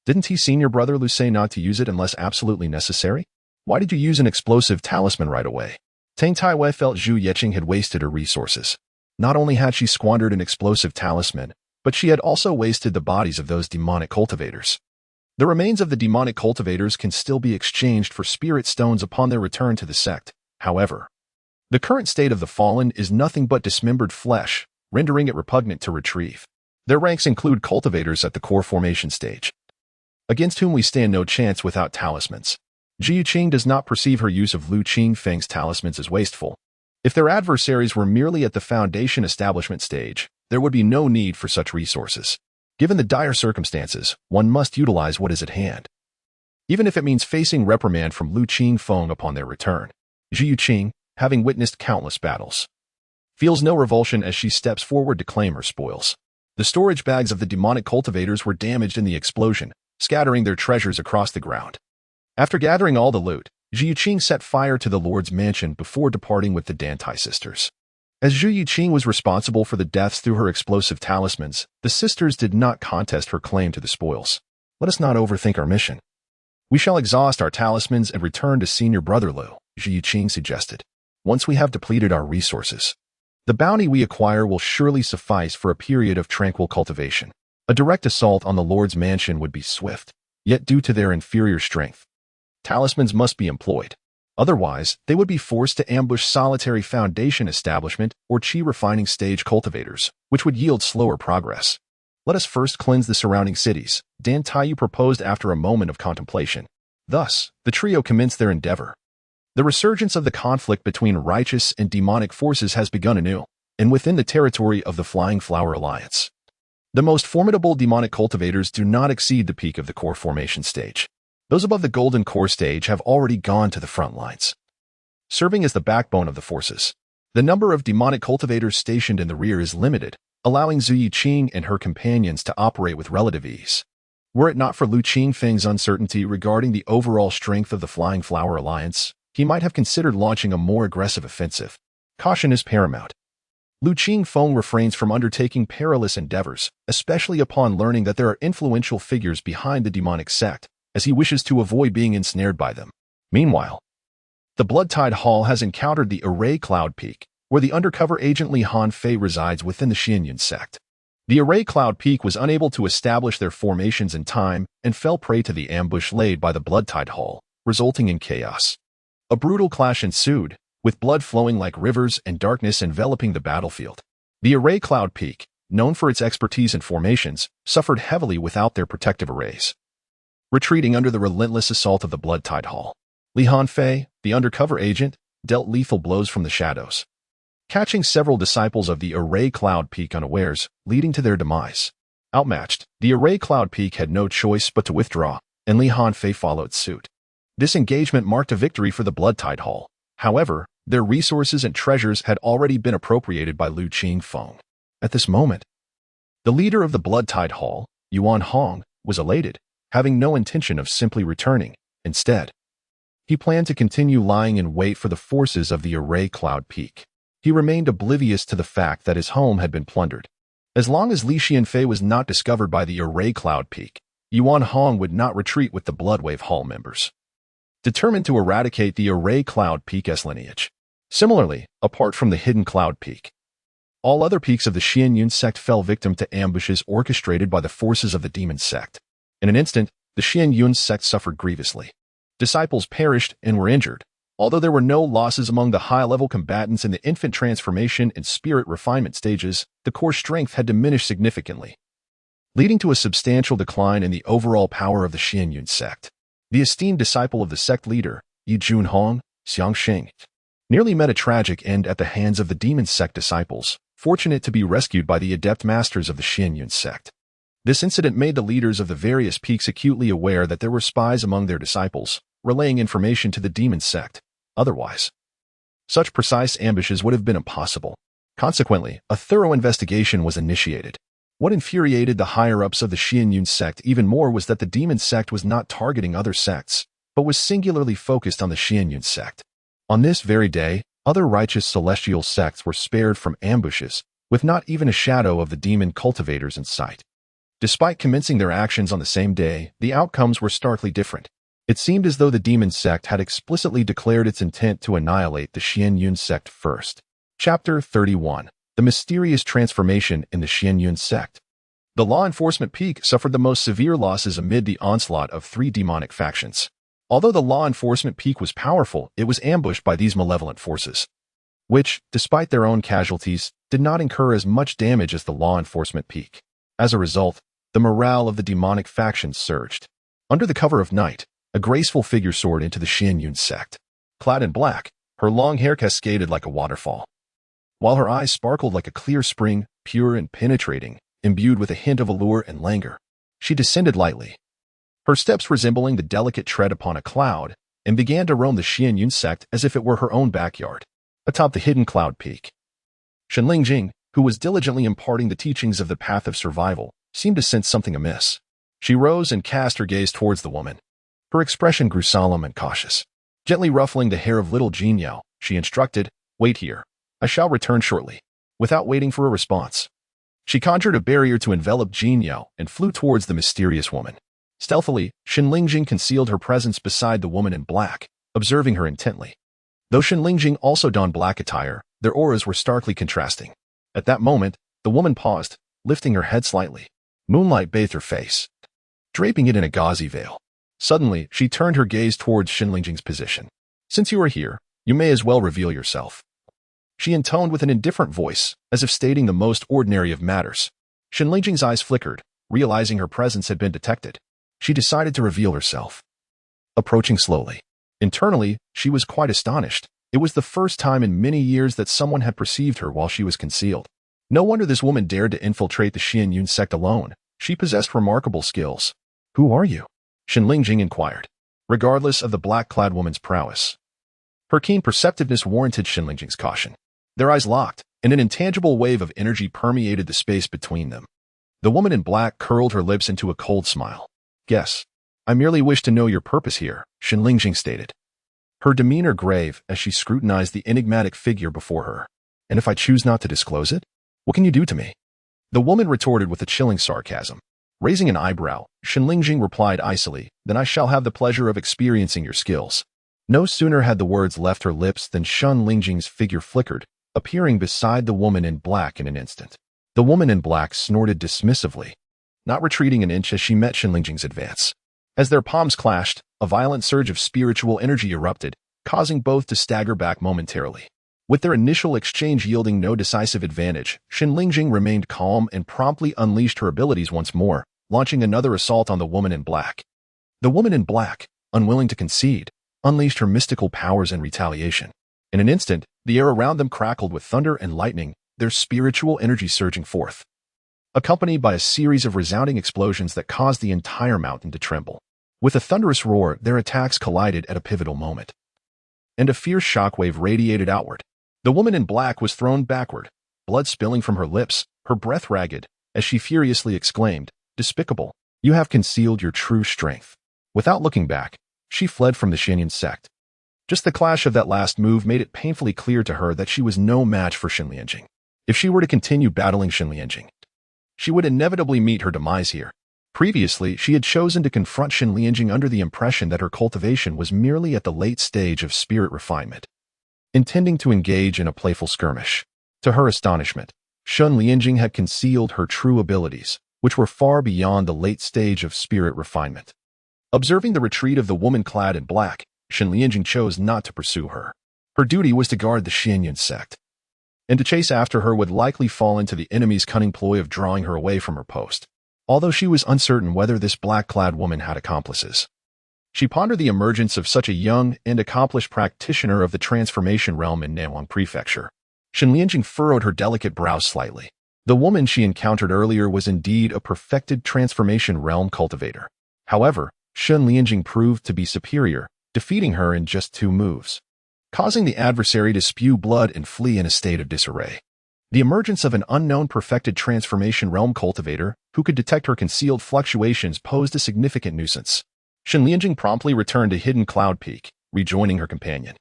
Didn't he senior brother Lu say not to use it unless absolutely necessary? Why did you use an explosive talisman right away? Tang Taiwei felt Zhu Yeqing had wasted her resources. Not only had she squandered an explosive talisman, but she had also wasted the bodies of those demonic cultivators. The remains of the demonic cultivators can still be exchanged for spirit stones upon their return to the sect. However, the current state of the fallen is nothing but dismembered flesh, rendering it repugnant to retrieve. Their ranks include cultivators at the core formation stage, against whom we stand no chance without talismans. Zhu Qing does not perceive her use of Lu Qingfeng's talismans as wasteful. If their adversaries were merely at the foundation establishment stage, there would be no need for such resources. Given the dire circumstances, one must utilize what is at hand, even if it means facing reprimand from Lu Qingfeng upon their return. Zhu Qing, having witnessed countless battles, feels no revulsion as she steps forward to claim her spoils. The storage bags of the demonic cultivators were damaged in the explosion, scattering their treasures across the ground. After gathering all the loot, Zhu Qing set fire to the Lord's mansion before departing with the Dantai sisters. As Zhu Qing was responsible for the deaths through her explosive talismans, the sisters did not contest her claim to the spoils. Let us not overthink our mission. We shall exhaust our talismans and return to senior brother Lu, Zhu Qing suggested. Once we have depleted our resources, the bounty we acquire will surely suffice for a period of tranquil cultivation. A direct assault on the Lord's mansion would be swift, yet due to their inferior strength, talismans must be employed. Otherwise, they would be forced to ambush solitary foundation establishment or chi refining stage cultivators, which would yield slower progress. Let us first cleanse the surrounding cities, Dan Taiyu proposed after a moment of contemplation. Thus, the trio commenced their endeavor. The resurgence of the conflict between righteous and demonic forces has begun anew, and within the territory of the Flying Flower Alliance. The most formidable demonic cultivators do not exceed the peak of the core formation stage. Those above the golden core stage have already gone to the front lines, serving as the backbone of the forces. The number of demonic cultivators stationed in the rear is limited, allowing Zhu Qing and her companions to operate with relative ease. Were it not for Lu Qingfeng's uncertainty regarding the overall strength of the Flying Flower Alliance, he might have considered launching a more aggressive offensive. Caution is paramount. Lu Qingfeng refrains from undertaking perilous endeavors, especially upon learning that there are influential figures behind the demonic sect, as he wishes to avoid being ensnared by them. Meanwhile, the Blood-Tide Hall has encountered the Array Cloud Peak, where the undercover agent Li Hanfei resides within the Xianyun sect. The Array Cloud Peak was unable to establish their formations in time and fell prey to the ambush laid by the Blood-Tide Hall, resulting in chaos. A brutal clash ensued, with blood flowing like rivers and darkness enveloping the battlefield. The Array Cloud Peak, known for its expertise in formations, suffered heavily without their protective arrays, retreating under the relentless assault of the Blood-Tide Hall. Li Hanfei, the undercover agent, dealt lethal blows from the shadows, catching several disciples of the Array Cloud Peak unawares, leading to their demise. Outmatched, the Array Cloud Peak had no choice but to withdraw, and Li Hanfei followed suit. This engagement marked a victory for the Blood-Tide Hall. However, their resources and treasures had already been appropriated by Lu Qingfeng. At this moment, the leader of the Blood-Tide Hall, Yuan Hong, was elated, having no intention of simply returning. Instead, he planned to continue lying in wait for the forces of the Array Cloud Peak. He remained oblivious to the fact that his home had been plundered. As long as Li Xianfei was not discovered by the Array Cloud Peak, Yuan Hong would not retreat with the Bloodwave Hall members, determined to eradicate the Array Cloud Peak's lineage. Similarly, apart from the Hidden Cloud Peak, all other peaks of the Xianyun sect fell victim to ambushes orchestrated by the forces of the Demon sect. In an instant, the Xianyun sect suffered grievously. Disciples perished and were injured, although there were no losses among the high-level combatants in the infant transformation and spirit refinement stages. The core strength had diminished significantly, leading to a substantial decline in the overall power of the Xianyun sect. The esteemed disciple of the sect leader, Yi Junhong, Xiangxing, nearly met a tragic end at the hands of the Demon sect disciples, fortunate to be rescued by the adept masters of the Xianyun sect. This incident made the leaders of the various peaks acutely aware that there were spies among their disciples, relaying information to the Demon sect. Otherwise, such precise ambushes would have been impossible. Consequently, a thorough investigation was initiated. What infuriated the higher-ups of the Xianyun sect even more was that the Demon sect was not targeting other sects, but was singularly focused on the Xianyun sect. On this very day, other righteous celestial sects were spared from ambushes, with not even a shadow of the demon cultivators in sight. Despite commencing their actions on the same day, the outcomes were starkly different. It seemed as though the Demon sect had explicitly declared its intent to annihilate the Xianyun sect first. Chapter 31. The Mysterious Transformation in the Xianyun sect. The law enforcement peak suffered the most severe losses amid the onslaught of 3 demonic factions. Although the law enforcement peak was powerful, it was ambushed by these malevolent forces, which, despite their own casualties, did not incur as much damage as the law enforcement peak. As a result, the morale of the demonic factions surged. Under the cover of night, a graceful figure soared into the Xianyun sect. Clad in black, her long hair cascaded like a waterfall, while her eyes sparkled like a clear spring, pure and penetrating, imbued with a hint of allure and languor. She descended lightly, her steps resembling the delicate tread upon a cloud, and began to roam the Xianyun sect as if it were her own backyard. Atop the hidden cloud peak, Shenling Jing, who was diligently imparting the teachings of the path of survival, seemed to sense something amiss. She rose and cast her gaze towards the woman. Her expression grew solemn and cautious. Gently ruffling the hair of little Jin Yao, she instructed, "Wait here. I shall return shortly." Without waiting for a response, she conjured a barrier to envelop Jin Yao and flew towards the mysterious woman. Stealthily, Shenlingjing concealed her presence beside the woman in black, observing her intently. Though Shenlingjing also donned black attire, their auras were starkly contrasting. At that moment, the woman paused, lifting her head slightly. Moonlight bathed her face, draping it in a gauzy veil. Suddenly, she turned her gaze towards Shenlingjing's position. "Since you are here, you may as well reveal yourself," she intoned with an indifferent voice, as if stating the most ordinary of matters. Shenlingjing's eyes flickered, realizing her presence had been detected. She decided to reveal herself, approaching slowly. Internally, she was quite astonished. It was the first time in many years that someone had perceived her while she was concealed. No wonder this woman dared to infiltrate the Xianyun sect alone. She possessed remarkable skills. "Who are you?" Shenlingjing inquired, regardless of the black-clad woman's prowess. Her keen perceptiveness warranted Shenlingjing's caution. Their eyes locked, and an intangible wave of energy permeated the space between them. The woman in black curled her lips into a cold smile. "Guess. I merely wish to know your purpose here," Shenlingjing stated, her demeanor grave as she scrutinized the enigmatic figure before her. "And if I choose not to disclose it, what can you do to me?" The woman retorted with a chilling sarcasm. Raising an eyebrow, Shenlingjing replied icily, "Then I shall have the pleasure of experiencing your skills." No sooner had the words left her lips than Shenlingjing's figure flickered, appearing beside the woman in black in an instant. The woman in black snorted dismissively, not retreating an inch as she met Shenlingjing's advance. As their palms clashed, a violent surge of spiritual energy erupted, causing both to stagger back momentarily. With their initial exchange yielding no decisive advantage, Shenlingjing remained calm and promptly unleashed her abilities once more, launching another assault on the woman in black. The woman in black, unwilling to concede, unleashed her mystical powers in retaliation. In an instant, the air around them crackled with thunder and lightning, their spiritual energy surging forth. accompanied by a series of resounding explosions that caused the entire mountain to tremble. With a thunderous roar, their attacks collided at a pivotal moment, and a fierce shockwave radiated outward. The woman in black was thrown backward, blood spilling from her lips, her breath ragged, as she furiously exclaimed, "Despicable! You have concealed your true strength." Without looking back, she fled from the Xinyan sect. Just the clash of that last move made it painfully clear to her that she was no match for Xin Lianjing. If she were to continue battling Xin Lianjing, she would inevitably meet her demise here. Previously, she had chosen to confront Xin Lianjing under the impression that her cultivation was merely at the late stage of spirit refinement, intending to engage in a playful skirmish. To her astonishment, Xin Lianjing had concealed her true abilities, which were far beyond the late stage of spirit refinement. Observing the retreat of the woman clad in black, Xin Lianjing chose not to pursue her. Her duty was to guard the Xinyan sect, and to chase after her would likely fall into the enemy's cunning ploy of drawing her away from her post. Although she was uncertain whether this black-clad woman had accomplices, she pondered the emergence of such a young and accomplished practitioner of the transformation realm in Nanwang Prefecture. Xin Lianjing furrowed her delicate brows slightly. The woman she encountered earlier was indeed a perfected transformation realm cultivator. However, Xin Lianjing proved to be superior, defeating her in just 2 moves, causing the adversary to spew blood and flee in a state of disarray. The emergence of an unknown perfected transformation realm cultivator who could detect her concealed fluctuations posed a significant nuisance. Xin Lianjing promptly returned to Hidden Cloud Peak, rejoining her companion,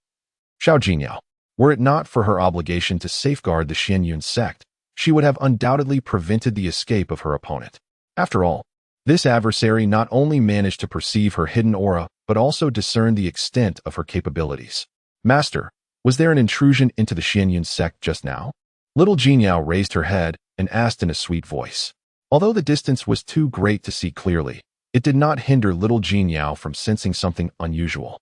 Xiao Jinyao. Were it not for her obligation to safeguard the Xianyun sect, she would have undoubtedly prevented the escape of her opponent. After all, this adversary not only managed to perceive her hidden aura, but also discern the extent of her capabilities. Master, was there an intrusion into the Xianyun sect just now? Little Jinyao raised her head and asked in a sweet voice. Although the distance was too great to see clearly, it did not hinder little Jinyao from sensing something unusual.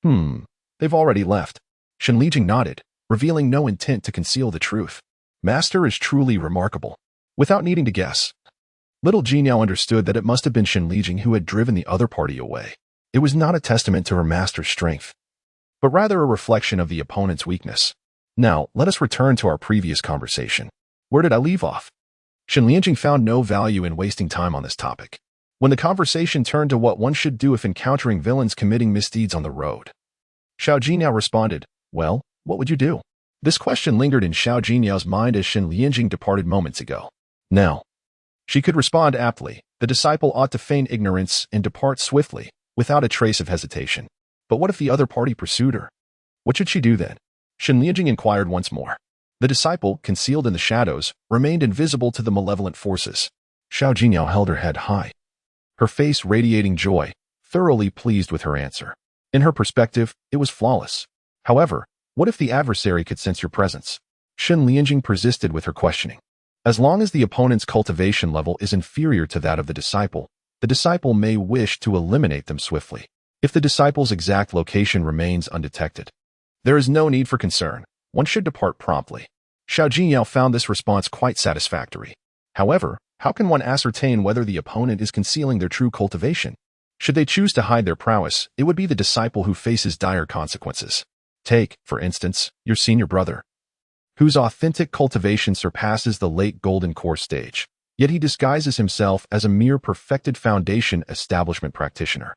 They've already left. Xin Lianjing nodded, revealing no intent to conceal the truth. Master is truly remarkable. Without needing to guess, little Jinyao understood that it must have been Xin Lianjing who had driven the other party away. It was not a testament to her master's strength, but rather a reflection of the opponent's weakness. Now, let us return to our previous conversation. Where did I leave off? Xin Lianjing found no value in wasting time on this topic, when the conversation turned to what one should do if encountering villains committing misdeeds on the road. Xiao Jinyao responded, "Well, what would you do?" This question lingered in Xiao Jinyao's mind as Xin Lianjing departed moments ago. Now, she could respond aptly. The disciple ought to feign ignorance and depart swiftly, without a trace of hesitation. But what if the other party pursued her? What should she do then? Xin Lianjing inquired once more. The disciple, concealed in the shadows, remained invisible to the malevolent forces. Xiao Jinyao held her head high, her face radiating joy, thoroughly pleased with her answer. In her perspective, it was flawless. However, what if the adversary could sense your presence? Xin Lianjing persisted with her questioning. As long as the opponent's cultivation level is inferior to that of the disciple may wish to eliminate them swiftly. If the disciple's exact location remains undetected, there is no need for concern. One should depart promptly. Xiao Jinyao found this response quite satisfactory. However, how can one ascertain whether the opponent is concealing their true cultivation? Should they choose to hide their prowess, it would be the disciple who faces dire consequences. Take, for instance, your senior brother, whose authentic cultivation surpasses the late golden core stage, yet he disguises himself as a mere perfected foundation establishment practitioner.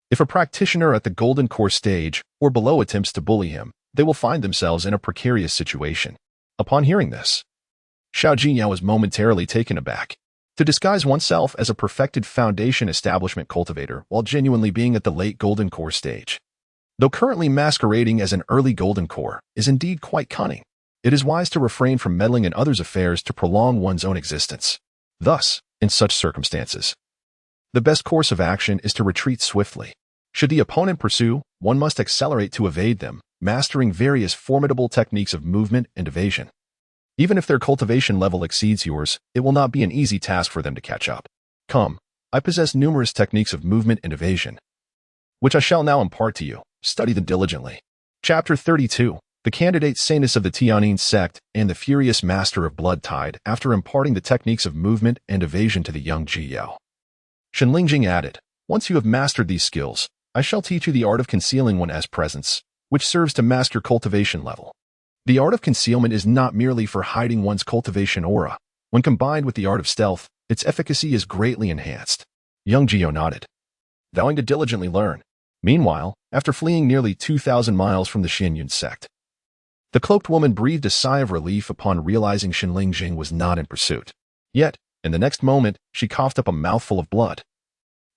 If a practitioner at the golden core stage or below attempts to bully him, they will find themselves in a precarious situation. Upon hearing this, Xiao Jinyao was momentarily taken aback. To disguise oneself as a perfected foundation establishment cultivator while genuinely being at the late golden core stage, though currently masquerading as an early golden core, is indeed quite cunning. It is wise to refrain from meddling in others' affairs to prolong one's own existence. Thus, in such circumstances, the best course of action is to retreat swiftly. Should the opponent pursue, one must accelerate to evade them, mastering various formidable techniques of movement and evasion. Even if their cultivation level exceeds yours, it will not be an easy task for them to catch up. Come, I possess numerous techniques of movement and evasion, which I shall now impart to you. Study them diligently. Chapter 32. The candidate saintess of the Tianyin sect and the furious master of blood tide after imparting the techniques of movement and evasion to the young Ji Yao. Xin Lianjing added, "Once you have mastered these skills, I shall teach you the art of concealing one's presence, which serves to master cultivation level. The art of concealment is not merely for hiding one's cultivation aura. When combined with the art of stealth, its efficacy is greatly enhanced. Young Geo nodded, vowing to diligently learn. Meanwhile, after fleeing nearly 2,000 miles from the Xianyun sect, the cloaked woman breathed a sigh of relief upon realizing Shenling Jing was not in pursuit. Yet, in the next moment, she coughed up a mouthful of blood,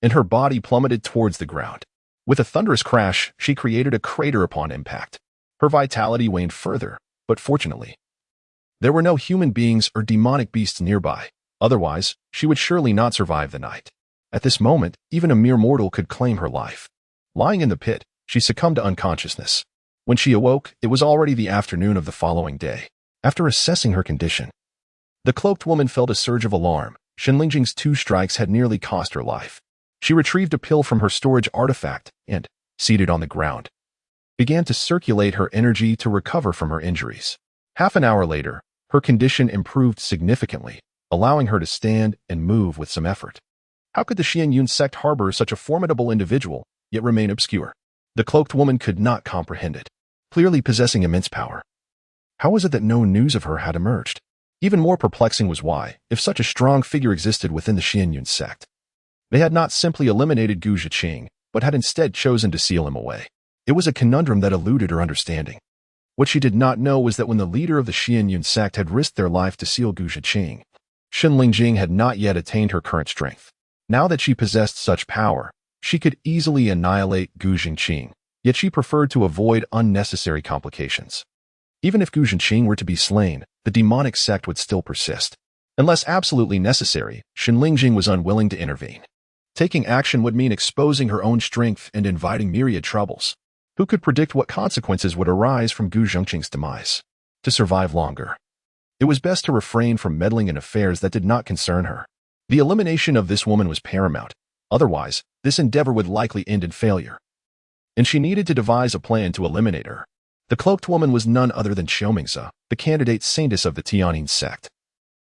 and her body plummeted towards the ground. With a thunderous crash, she created a crater upon impact. Her vitality waned further, but fortunately, there were no human beings or demonic beasts nearby. Otherwise, she would surely not survive the night. At this moment, even a mere mortal could claim her life. Lying in the pit, she succumbed to unconsciousness. When she awoke, it was already the afternoon of the following day. After assessing her condition, the cloaked woman felt a surge of alarm. Shenlingjing's 2 strikes had nearly cost her life. She retrieved a pill from her storage artifact and, seated on the ground, began to circulate her energy to recover from her injuries. Half an hour later, her condition improved significantly, allowing her to stand and move with some effort. How could the Xianyun sect harbor such a formidable individual, yet remain obscure? The cloaked woman could not comprehend it. Clearly possessing immense power, how was it that no news of her had emerged? Even more perplexing was why, if such a strong figure existed within the Xianyun sect, they had not simply eliminated Gu Zhiqing, but had instead chosen to seal him away. It was a conundrum that eluded her understanding. What she did not know was that when the leader of the Xianyun sect had risked their life to seal Gu Zhiqing, Shenling Jing had not yet attained her current strength. Now that she possessed such power, she could easily annihilate Gu Zhiqing, yet she preferred to avoid unnecessary complications. Even if Gu Zhiqing were to be slain, the demonic sect would still persist. Unless absolutely necessary, Shenling Jing was unwilling to intervene. Taking action would mean exposing her own strength and inviting myriad troubles. Who could predict what consequences would arise from Gu Zhiqing's demise? To survive longer, it was best to refrain from meddling in affairs that did not concern her. The elimination of this woman was paramount. Otherwise, this endeavor would likely end in failure. And she needed to devise a plan to eliminate her. The cloaked woman was none other than Xiaomingze, the candidate saintess of the Tianyin sect,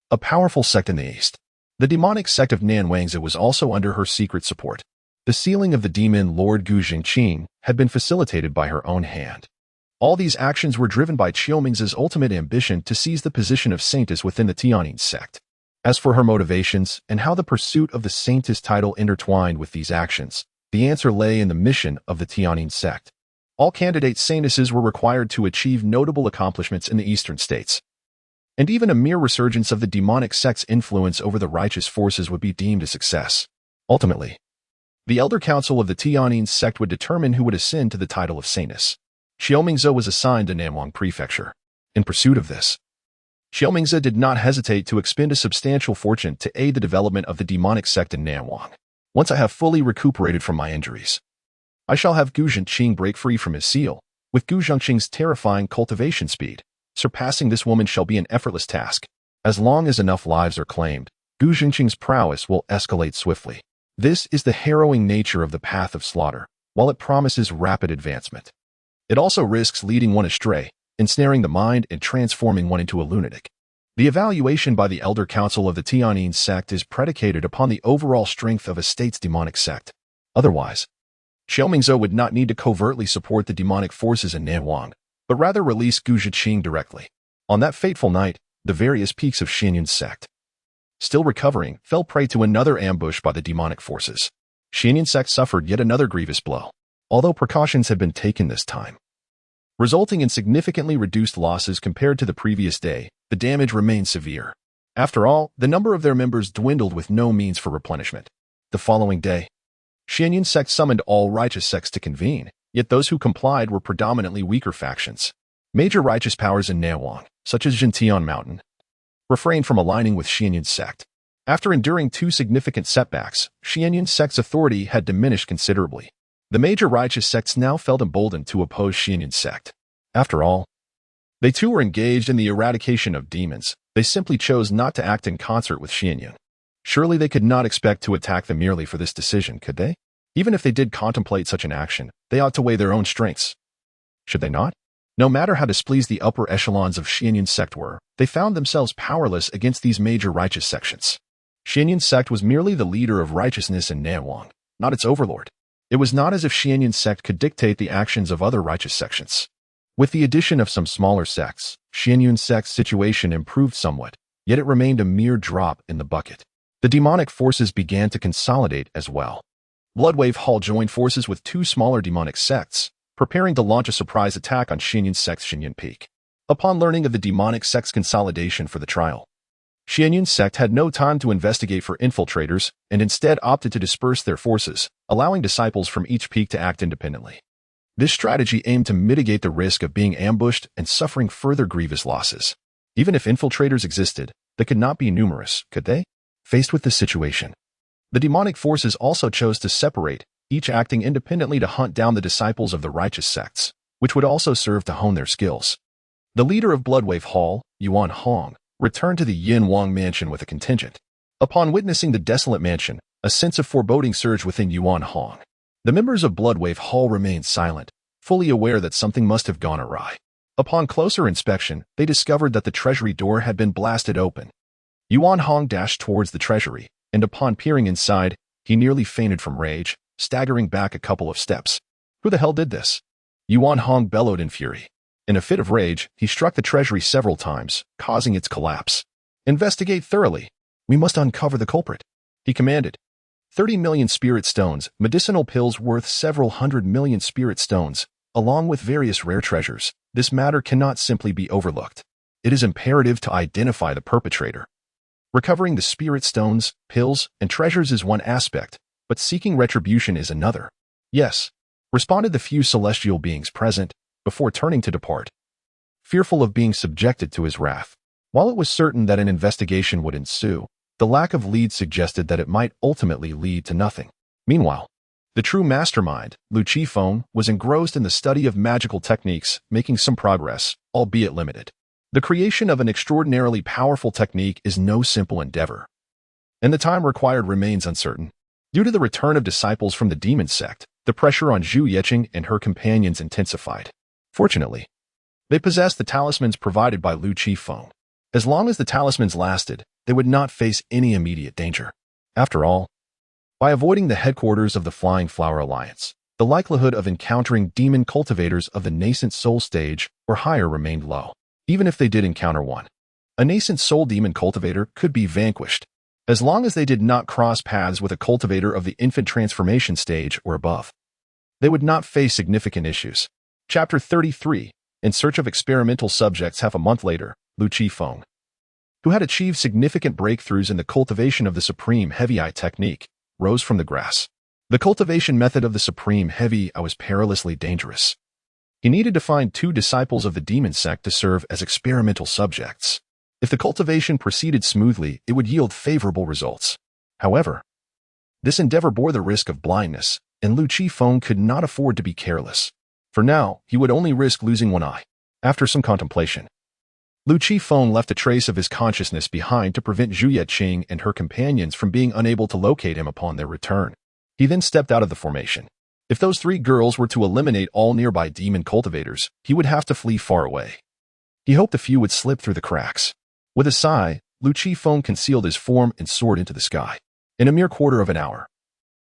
a powerful sect in the east. The demonic sect of Nanwangzi was also under her secret support. The sealing of the demon Lord Gu Zhiqing had been facilitated by her own hand. All these actions were driven by Xiaomingze's ultimate ambition to seize the position of saintess within the Tianyin sect. As for her motivations and how the pursuit of the saintess title intertwined with these actions, the answer lay in the mission of the Tianyin sect. All candidate saintesses were required to achieve notable accomplishments in the eastern states. And even a mere resurgence of the demonic sect's influence over the righteous forces would be deemed a success. Ultimately, the Elder Council of the Tianyin sect would determine who would ascend to the title of saintess. Xiaomingze was assigned to Namwang Prefecture. In pursuit of this, Xiaomingze did not hesitate to expend a substantial fortune to aid the development of the demonic sect in Namwang. Once I have fully recuperated from my injuries, I shall have Gu Zhiqing break free from his seal. With Gu Zhiqing's terrifying cultivation speed, surpassing this woman shall be an effortless task. As long as enough lives are claimed, Gu Zhiqing's prowess will escalate swiftly. This is the harrowing nature of the path of slaughter. While it promises rapid advancement, it also risks leading one astray, ensnaring the mind and transforming one into a lunatic. The evaluation by the Elder Council of the Tianyin sect is predicated upon the overall strength of a state's demonic sect. Otherwise, Xiaomingze would not need to covertly support the demonic forces in Nanwang, but rather release Gu Zhiqing directly. On that fateful night, the various peaks of Xianyun sect, still recovering, fell prey to another ambush by the demonic forces. Xianyun sect suffered yet another grievous blow, although precautions had been taken this time, resulting in significantly reduced losses compared to the previous day. The damage remained severe. After all, the number of their members dwindled with no means for replenishment. The following day, Xianyun sect summoned all righteous sects to convene, yet those who complied were predominantly weaker factions. Major righteous powers in Nanwang, such as Jintian Mountain, refrained from aligning with Xianyun sect. After enduring 2 significant setbacks, Xianyun sect's authority had diminished considerably. The major righteous sects now felt emboldened to oppose Xianyun sect. After all, they too were engaged in the eradication of demons. They simply chose not to act in concert with Xianyun. Surely they could not expect to attack them merely for this decision, could they? Even if they did contemplate such an action, they ought to weigh their own strengths. Should they not? No matter how displeased the upper echelons of Xianyun sect were, they found themselves powerless against these major righteous sections. Xianyun sect was merely the leader of righteousness in Nanwang, not its overlord. It was not as if Xianyun sect could dictate the actions of other righteous sections. With the addition of some smaller sects, Xianyun sect's situation improved somewhat, yet it remained a mere drop in the bucket. The demonic forces began to consolidate as well. Bloodwave Hall joined forces with two smaller demonic sects, preparing to launch a surprise attack on Xianyun Sect's Xianyun Peak. Upon learning of the demonic sect's consolidation for the trial, Xianyun Sect had no time to investigate for infiltrators and instead opted to disperse their forces, allowing disciples from each peak to act independently. This strategy aimed to mitigate the risk of being ambushed and suffering further grievous losses. Even if infiltrators existed, they could not be numerous, could they? Faced with this situation, the demonic forces also chose to separate, each acting independently to hunt down the disciples of the righteous sects, which would also serve to hone their skills. The leader of Bloodwave Hall, Yuan Hong, returned to the Yin Wang mansion with a contingent. Upon witnessing the desolate mansion, a sense of foreboding surged within Yuan Hong. The members of Bloodwave Hall remained silent, fully aware that something must have gone awry. Upon closer inspection, they discovered that the treasury door had been blasted open. Yuan Hong dashed towards the treasury, and upon peering inside, he nearly fainted from rage, staggering back a couple of steps. Who the hell did this? Yuan Hong bellowed in fury. In a fit of rage, he struck the treasury several times, causing its collapse. Investigate thoroughly. We must uncover the culprit, he commanded. 30 million spirit stones, medicinal pills worth several hundred million spirit stones, along with various rare treasures. This matter cannot simply be overlooked. It is imperative to identify the perpetrator. Recovering the spirit stones, pills, and treasures is one aspect, but seeking retribution is another. Yes, responded the few celestial beings present, before turning to depart, fearful of being subjected to his wrath. While it was certain that an investigation would ensue, the lack of leads suggested that it might ultimately lead to nothing. Meanwhile, the true mastermind, Lu Qifeng, was engrossed in the study of magical techniques, making some progress, albeit limited. The creation of an extraordinarily powerful technique is no simple endeavor, and the time required remains uncertain. Due to the return of disciples from the demon sect, the pressure on Zhu Yeqing and her companions intensified. Fortunately, they possessed the talismans provided by Lu Qifeng. As long as the talismans lasted, they would not face any immediate danger. After all, by avoiding the headquarters of the Flying Flower Alliance, the likelihood of encountering demon cultivators of the nascent soul stage or higher remained low. Even if they did encounter one, a nascent soul demon cultivator could be vanquished, as long as they did not cross paths with a cultivator of the infant transformation stage or above. They would not face significant issues. Chapter 33. In search of experimental subjects. Half a month later, Lu Qifeng, who had achieved significant breakthroughs in the cultivation of the Supreme Heavy Eye technique, rose from the grass. The cultivation method of the Supreme Heavy Eye was perilously dangerous. He needed to find 2 disciples of the demon sect to serve as experimental subjects. If the cultivation proceeded smoothly, it would yield favorable results. However, this endeavor bore the risk of blindness, and Lu Qifeng could not afford to be careless. For now, he would only risk losing one eye. After some contemplation, Lu Qifeng left a trace of his consciousness behind to prevent Zhu Yeqing and her companions from being unable to locate him upon their return. He then stepped out of the formation. If those 3 girls were to eliminate all nearby demon cultivators, he would have to flee far away. He hoped a few would slip through the cracks. With a sigh, Lu Qifeng concealed his form and soared into the sky. In a mere quarter of an hour,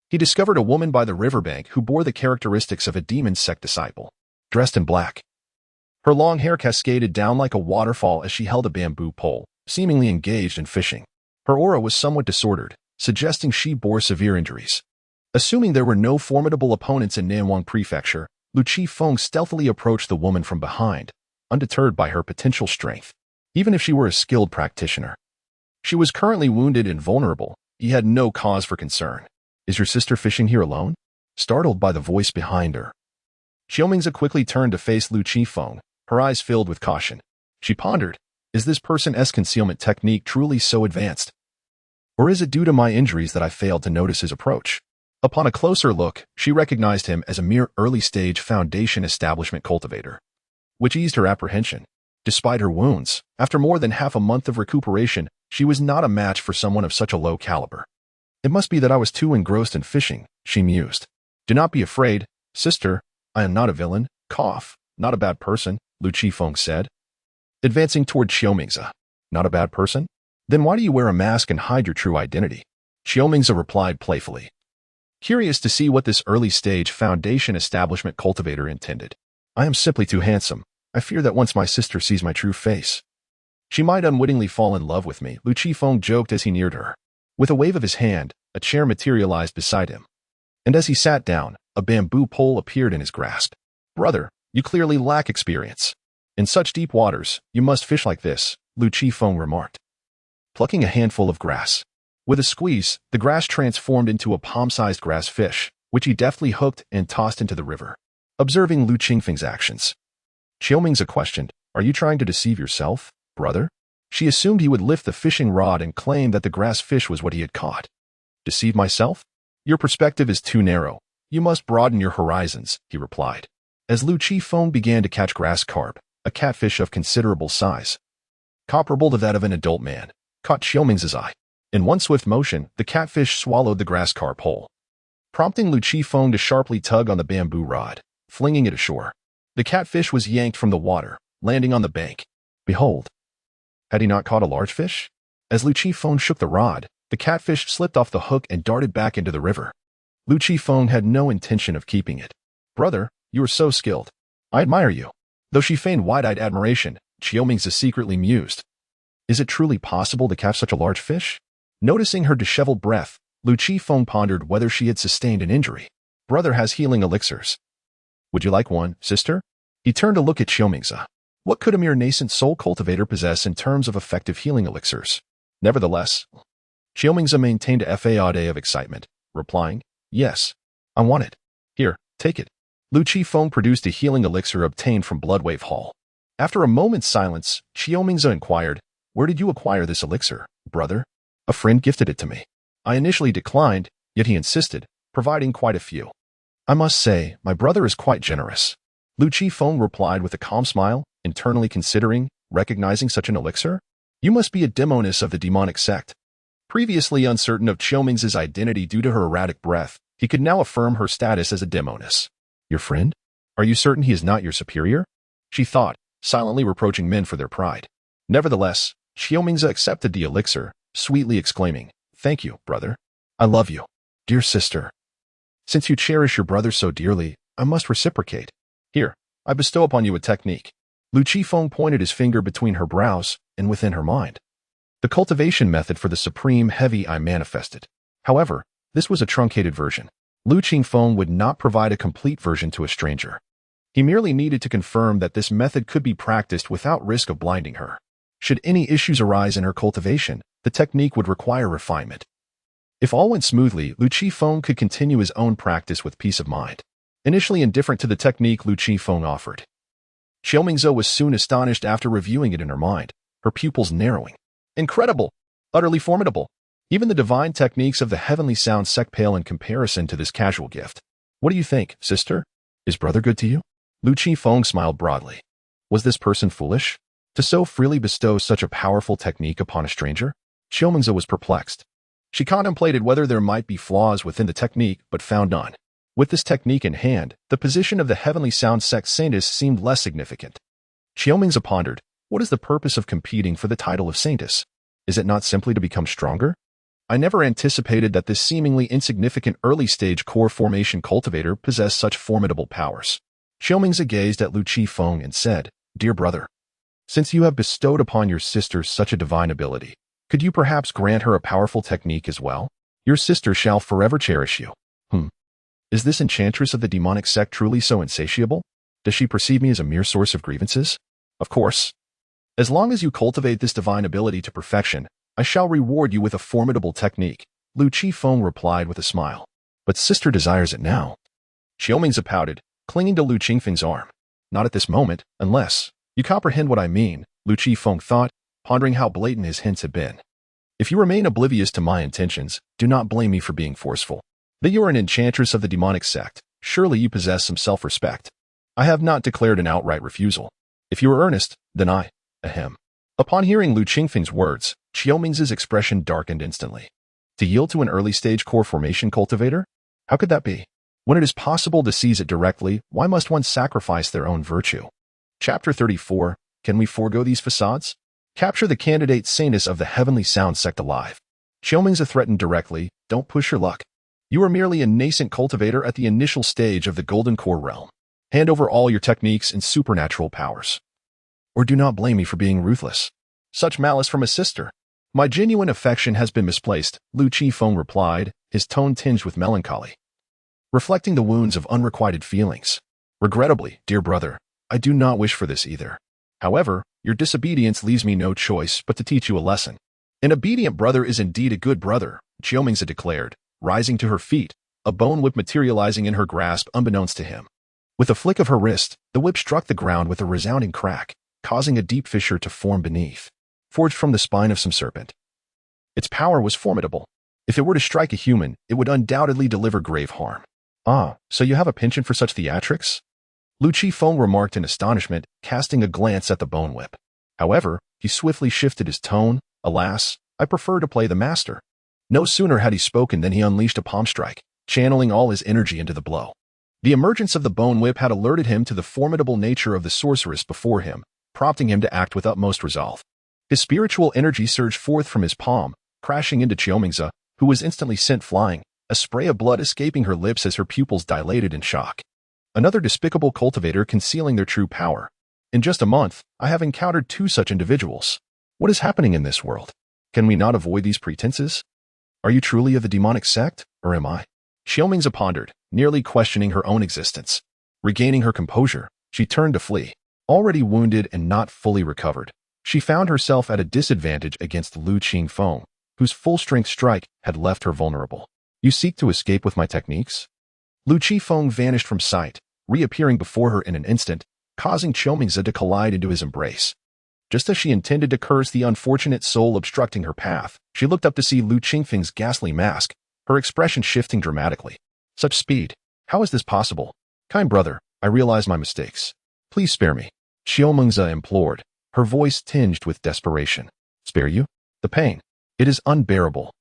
he discovered a woman by the riverbank who bore the characteristics of a demon sect disciple, dressed in black. Her long hair cascaded down like a waterfall as she held a bamboo pole, seemingly engaged in fishing. Her aura was somewhat disordered, suggesting she bore severe injuries. Assuming there were no formidable opponents in Nanwang Prefecture, Lu Qifeng stealthily approached the woman from behind, undeterred by her potential strength. Even if she were a skilled practitioner, she was currently wounded and vulnerable. He had no cause for concern. Is your sister fishing here alone? Startled by the voice behind her, Xiaomingza quickly turned to face Lu Qifeng, her eyes filled with caution. She pondered, is this person's concealment technique truly so advanced? Or is it due to my injuries that I failed to notice his approach? Upon a closer look, she recognized him as a mere early-stage foundation establishment cultivator, which eased her apprehension. Despite her wounds, after more than half a month of recuperation, she was not a match for someone of such a low caliber. It must be that I was too engrossed in fishing, she mused. Do not be afraid, sister. I am not a villain. Cough. Not a bad person, Lu Qifeng said, advancing toward Xiaomingza. Not a bad person? Then why do you wear a mask and hide your true identity? Xiaomingza replied playfully, curious to see what this early-stage foundation establishment cultivator intended. I am simply too handsome. I fear that once my sister sees my true face, she might unwittingly fall in love with me, Lu Qifeng joked as he neared her. With a wave of his hand, a chair materialized beside him. And as he sat down, a bamboo pole appeared in his grasp. "Brother, you clearly lack experience. In such deep waters, you must fish like this," Lu Qifeng remarked, plucking a handful of grass. With a squeeze, the grass transformed into a palm-sized grass fish, which he deftly hooked and tossed into the river. Observing Lu Qingfeng's actions, Qiumingzi questioned, "Are you trying to deceive yourself, brother?" She assumed he would lift the fishing rod and claim that the grass fish was what he had caught. "Deceive myself? Your perspective is too narrow. You must broaden your horizons," he replied. As Lu Qifeng began to catch grass carp, a catfish of considerable size, comparable to that of an adult man, caught Qiumingzi's eye. In one swift motion, the catfish swallowed the grass carp whole, prompting Lu Qifeng to sharply tug on the bamboo rod, flinging it ashore. The catfish was yanked from the water, landing on the bank. Behold! Had he not caught a large fish? As Lu Qifeng shook the rod, the catfish slipped off the hook and darted back into the river. Lu Qifeng had no intention of keeping it. "Brother, you are so skilled. I admire you." Though she feigned wide-eyed admiration, Qiumingzi secretly mused. Is it truly possible to catch such a large fish? Noticing her disheveled breath, Lu Qifeng pondered whether she had sustained an injury. "Brother has healing elixirs. Would you like one, sister?" He turned to look at Qiumingzi. What could a mere nascent soul cultivator possess in terms of effective healing elixirs? Nevertheless, Qiumingzi maintained a facade of excitement, replying, "Yes, I want it. Here, take it." Lu Qifeng produced a healing elixir obtained from Bloodwave Hall. After a moment's silence, Qiumingzi inquired, "Where did you acquire this elixir, brother?" "A friend gifted it to me. I initially declined, yet he insisted, providing quite a few. I must say, my brother is quite generous." Lu Qifeng replied with a calm smile, internally considering, recognizing such an elixir? "You must be a demoness of the demonic sect." Previously uncertain of Qiumingzi's identity due to her erratic breath, he could now affirm her status as a demoness. "Your friend? Are you certain he is not your superior?" she thought, silently reproaching men for their pride. Nevertheless, Qiumingzi accepted the elixir, sweetly exclaiming, "Thank you, brother. I love you, dear sister. Since you cherish your brother so dearly, I must reciprocate. Here, I bestow upon you a technique." Lu Qifeng pointed his finger between her brows and within her mind. The cultivation method for the supreme heavy eye manifested. However, this was a truncated version. Lu Qifeng would not provide a complete version to a stranger. He merely needed to confirm that this method could be practiced without risk of blinding her. Should any issues arise in her cultivation, the technique would require refinement. If all went smoothly, Lu Qifeng could continue his own practice with peace of mind. Initially indifferent to the technique Lu Qifeng offered, Qiumingzi was soon astonished after reviewing it in her mind, her pupils narrowing. Incredible! Utterly formidable! Even the divine techniques of the heavenly sound sect pale in comparison to this casual gift. "What do you think, sister? Is brother good to you?" Lu Qifeng smiled broadly. Was this person foolish? To so freely bestow such a powerful technique upon a stranger? Qiumingzi was perplexed. She contemplated whether there might be flaws within the technique, but found none. With this technique in hand, the position of the heavenly sound sect saintess seemed less significant. Qiumingzi pondered, what is the purpose of competing for the title of saintess? Is it not simply to become stronger? I never anticipated that this seemingly insignificant early-stage core formation cultivator possessed such formidable powers. Qiumingzi gazed at Lu Qifeng and said, "Dear brother, since you have bestowed upon your sister such a divine ability, could you perhaps grant her a powerful technique as well? Your sister shall forever cherish you." Is this enchantress of the demonic sect truly so insatiable? Does she perceive me as a mere source of grievances? Of course. As long as you cultivate this divine ability to perfection, I shall reward you with a formidable technique, Lu Qifeng replied with a smile. But sister desires it now. Qiumingzi pouted, clinging to Lu Qingfeng's arm. Not at this moment, unless you comprehend what I mean, Lu Qifeng thought, pondering how blatant his hints had been. If you remain oblivious to my intentions, do not blame me for being forceful. That you are an enchantress of the demonic sect, surely you possess some self-respect. I have not declared an outright refusal. If you are earnest, then I, ahem. Upon hearing Lu Qingfeng's words, Qiumingzi's expression darkened instantly. To yield to an early-stage core formation cultivator? How could that be? When it is possible to seize it directly, why must one sacrifice their own virtue? Chapter 34, Can we forego these facades? Capture the candidate saintess of the heavenly sound sect alive. Qiumingzi threatened directly, don't push your luck. You are merely a nascent cultivator at the initial stage of the golden core realm. Hand over all your techniques and supernatural powers. Or do not blame me for being ruthless. Such malice from a sister. My genuine affection has been misplaced, Lu Qifeng replied, his tone tinged with melancholy, reflecting the wounds of unrequited feelings. Regrettably, dear brother, I do not wish for this either. However, your disobedience leaves me no choice but to teach you a lesson. An obedient brother is indeed a good brother, Qiumingzi declared, rising to her feet, a bone whip materializing in her grasp unbeknownst to him. With a flick of her wrist, the whip struck the ground with a resounding crack, causing a deep fissure to form beneath, forged from the spine of some serpent. Its power was formidable. If it were to strike a human, it would undoubtedly deliver grave harm. Ah, so you have a penchant for such theatrics? Lu Qifeng remarked in astonishment, casting a glance at the bone whip. However, he swiftly shifted his tone. Alas, I prefer to play the master. No sooner had he spoken than he unleashed a palm strike, channeling all his energy into the blow. The emergence of the bone whip had alerted him to the formidable nature of the sorceress before him, prompting him to act with utmost resolve. His spiritual energy surged forth from his palm, crashing into Qiumingzi, who was instantly sent flying, a spray of blood escaping her lips as her pupils dilated in shock. Another despicable cultivator concealing their true power. In just a month, I have encountered 2 such individuals. What is happening in this world? Can we not avoid these pretenses? Are you truly of the demonic sect, or am I? Qiumingzi pondered, nearly questioning her own existence. Regaining her composure, she turned to flee. Already wounded and not fully recovered, she found herself at a disadvantage against Lu Qifeng, whose full-strength strike had left her vulnerable. You seek to escape with my techniques? Lu Qifeng vanished from sight, reappearing before her in an instant, causing Qiumingzi to collide into his embrace. Just as she intended to curse the unfortunate soul obstructing her path, she looked up to see Lu Qifeng's ghastly mask, her expression shifting dramatically. Such speed. How is this possible? Kind brother, I realize my mistakes. Please spare me. Qiumingzi implored, her voice tinged with desperation. Spare you? The pain. It is unbearable.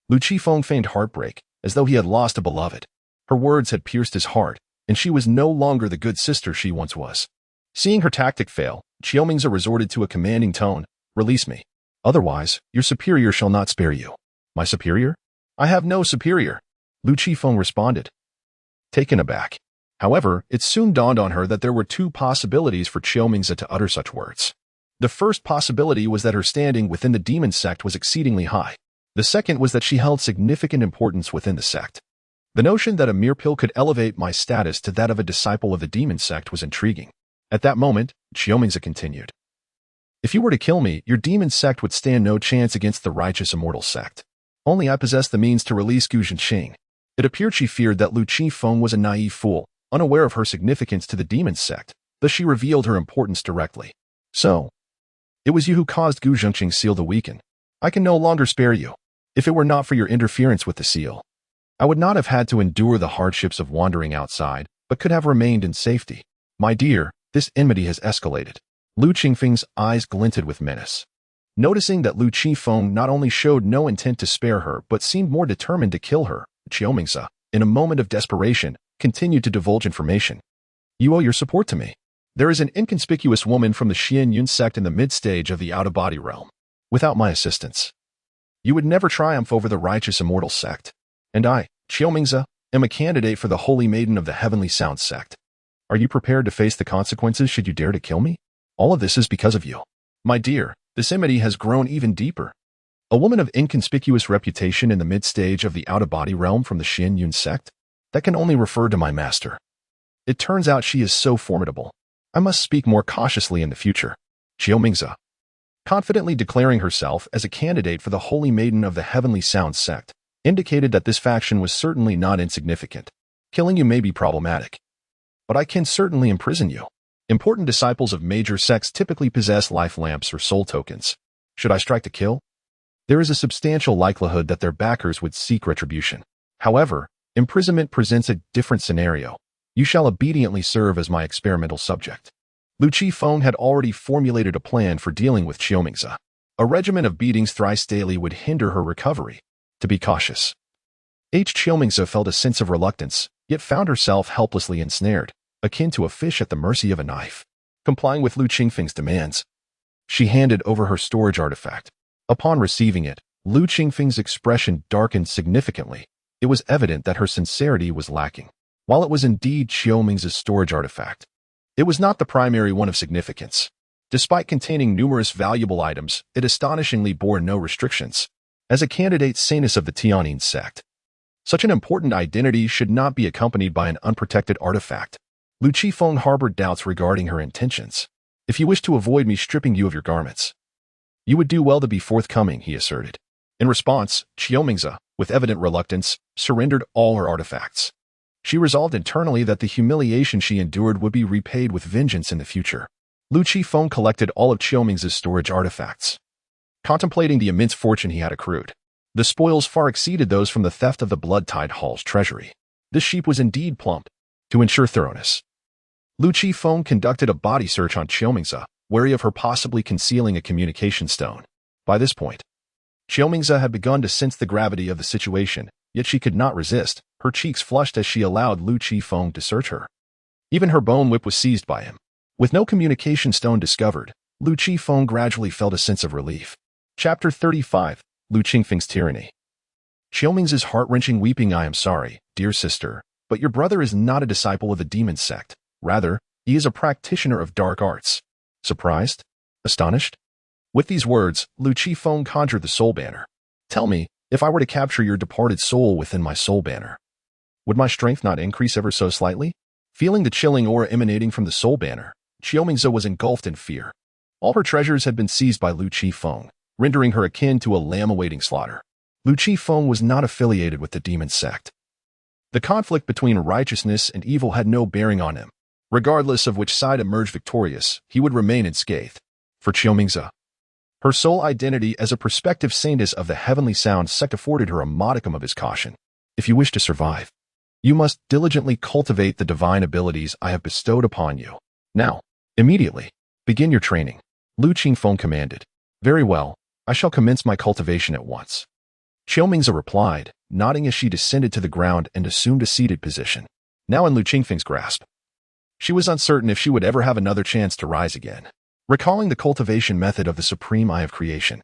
Lu Qifeng feigned heartbreak, as though he had lost a beloved. Her words had pierced his heart, and she was no longer the good sister she once was. Seeing her tactic fail, Qiumingzi resorted to a commanding tone. Release me. Otherwise, your superior shall not spare you. My superior? I have no superior, Lu Qifeng responded, taken aback. However, it soon dawned on her that there were 2 possibilities for Qiumingzi to utter such words. The first possibility was that her standing within the demon sect was exceedingly high. The second was that she held significant importance within the sect. The notion that a mere pill could elevate my status to that of a disciple of the demon sect was intriguing. At that moment, Qiumingzi continued. If you were to kill me, your demon sect would stand no chance against the righteous immortal sect. Only I possess the means to release Gu Zhenqing. It appeared she feared that Lu Qifeng was a naive fool, unaware of her significance to the demon sect, thus she revealed her importance directly. So, it was you who caused Gu Zhenqing's seal to weaken. I can no longer spare you. If it were not for your interference with the seal, I would not have had to endure the hardships of wandering outside, but could have remained in safety. My dear, this enmity has escalated. Lu Qifeng's eyes glinted with menace. Noticing that Lu Qifeng not only showed no intent to spare her but seemed more determined to kill her, Qiumingzi, in a moment of desperation, continued to divulge information. You owe your support to me. There is an inconspicuous woman from the Xianyun sect in the mid-stage of the out-of-body realm. Without my assistance, you would never triumph over the righteous immortal sect. And I, Qiumingzi, am a candidate for the holy maiden of the heavenly sound sect. Are you prepared to face the consequences should you dare to kill me? All of this is because of you. My dear, this enmity has grown even deeper. A woman of inconspicuous reputation in the mid-stage of the out-of-body realm from the Xianyun sect? That can only refer to my master. It turns out she is so formidable. I must speak more cautiously in the future. Qiumingzi, confidently declaring herself as a candidate for the holy maiden of the heavenly sound sect, indicated that this faction was certainly not insignificant. Killing you may be problematic, but I can certainly imprison you. Important disciples of major sects typically possess life lamps or soul tokens. Should I strike to kill? There is a substantial likelihood that their backers would seek retribution. However, imprisonment presents a different scenario. You shall obediently serve as my experimental subject. Lu Qifeng had already formulated a plan for dealing with Qiumingzi. A regimen of beatings thrice daily would hinder her recovery. To be cautious. Qiumingzi felt a sense of reluctance, yet found herself helplessly ensnared, akin to a fish at the mercy of a knife. Complying with Lu Qifeng's demands, she handed over her storage artifact. Upon receiving it, Lu Qifeng's expression darkened significantly. It was evident that her sincerity was lacking. While it was indeed Qiumingzi's storage artifact, it was not the primary one of significance. Despite containing numerous valuable items, it astonishingly bore no restrictions. As a candidate saintess of the Tianyin sect, such an important identity should not be accompanied by an unprotected artifact. Lu Qifeng harbored doubts regarding her intentions. If you wish to avoid me stripping you of your garments, you would do well to be forthcoming, he asserted. In response, Qiumingzi, with evident reluctance, surrendered all her artifacts. She resolved internally that the humiliation she endured would be repaid with vengeance in the future. Lu Qifeng collected all of Qiumingzi's storage artifacts, contemplating the immense fortune he had accrued. The spoils far exceeded those from the theft of the Blood-Tide Hall's treasury. This sheep was indeed plump. To ensure thoroughness, Lu Qifeng conducted a body search on Qiumingzi, wary of her possibly concealing a communication stone. By this point, Qiumingzi had begun to sense the gravity of the situation, yet she could not resist. Her cheeks flushed as she allowed Lu Qifeng to search her. Even her bone whip was seized by him. With no communication stone discovered, Lu Qifeng gradually felt a sense of relief. Chapter 35, Lu Qingfeng's Tyranny. Qiumingzi's heart-wrenching weeping. I am sorry, dear sister, but your brother is not a disciple of the demon sect. Rather, he is a practitioner of dark arts. Surprised? Astonished? With these words, Lu Qifeng conjured the soul banner. Tell me, if I were to capture your departed soul within my soul banner, would my strength not increase ever so slightly? Feeling the chilling aura emanating from the soul banner, Qiumingzi was engulfed in fear. All her treasures had been seized by Lu Qifeng, rendering her akin to a lamb awaiting slaughter. Lu Qifeng was not affiliated with the demon sect. The conflict between righteousness and evil had no bearing on him. Regardless of which side emerged victorious, he would remain unscathed. For Qiumingzi, her sole identity as a prospective saintess of the Heavenly Sound sect afforded her a modicum of his caution. If you wish to survive, you must diligently cultivate the divine abilities I have bestowed upon you. Now, immediately, begin your training. Lu Qifeng commanded. Very well, I shall commence my cultivation at once. Qiumingzi replied, nodding as she descended to the ground and assumed a seated position. Now in Lu Qingfeng's grasp, she was uncertain if she would ever have another chance to rise again. Recalling the cultivation method of the supreme eye of creation,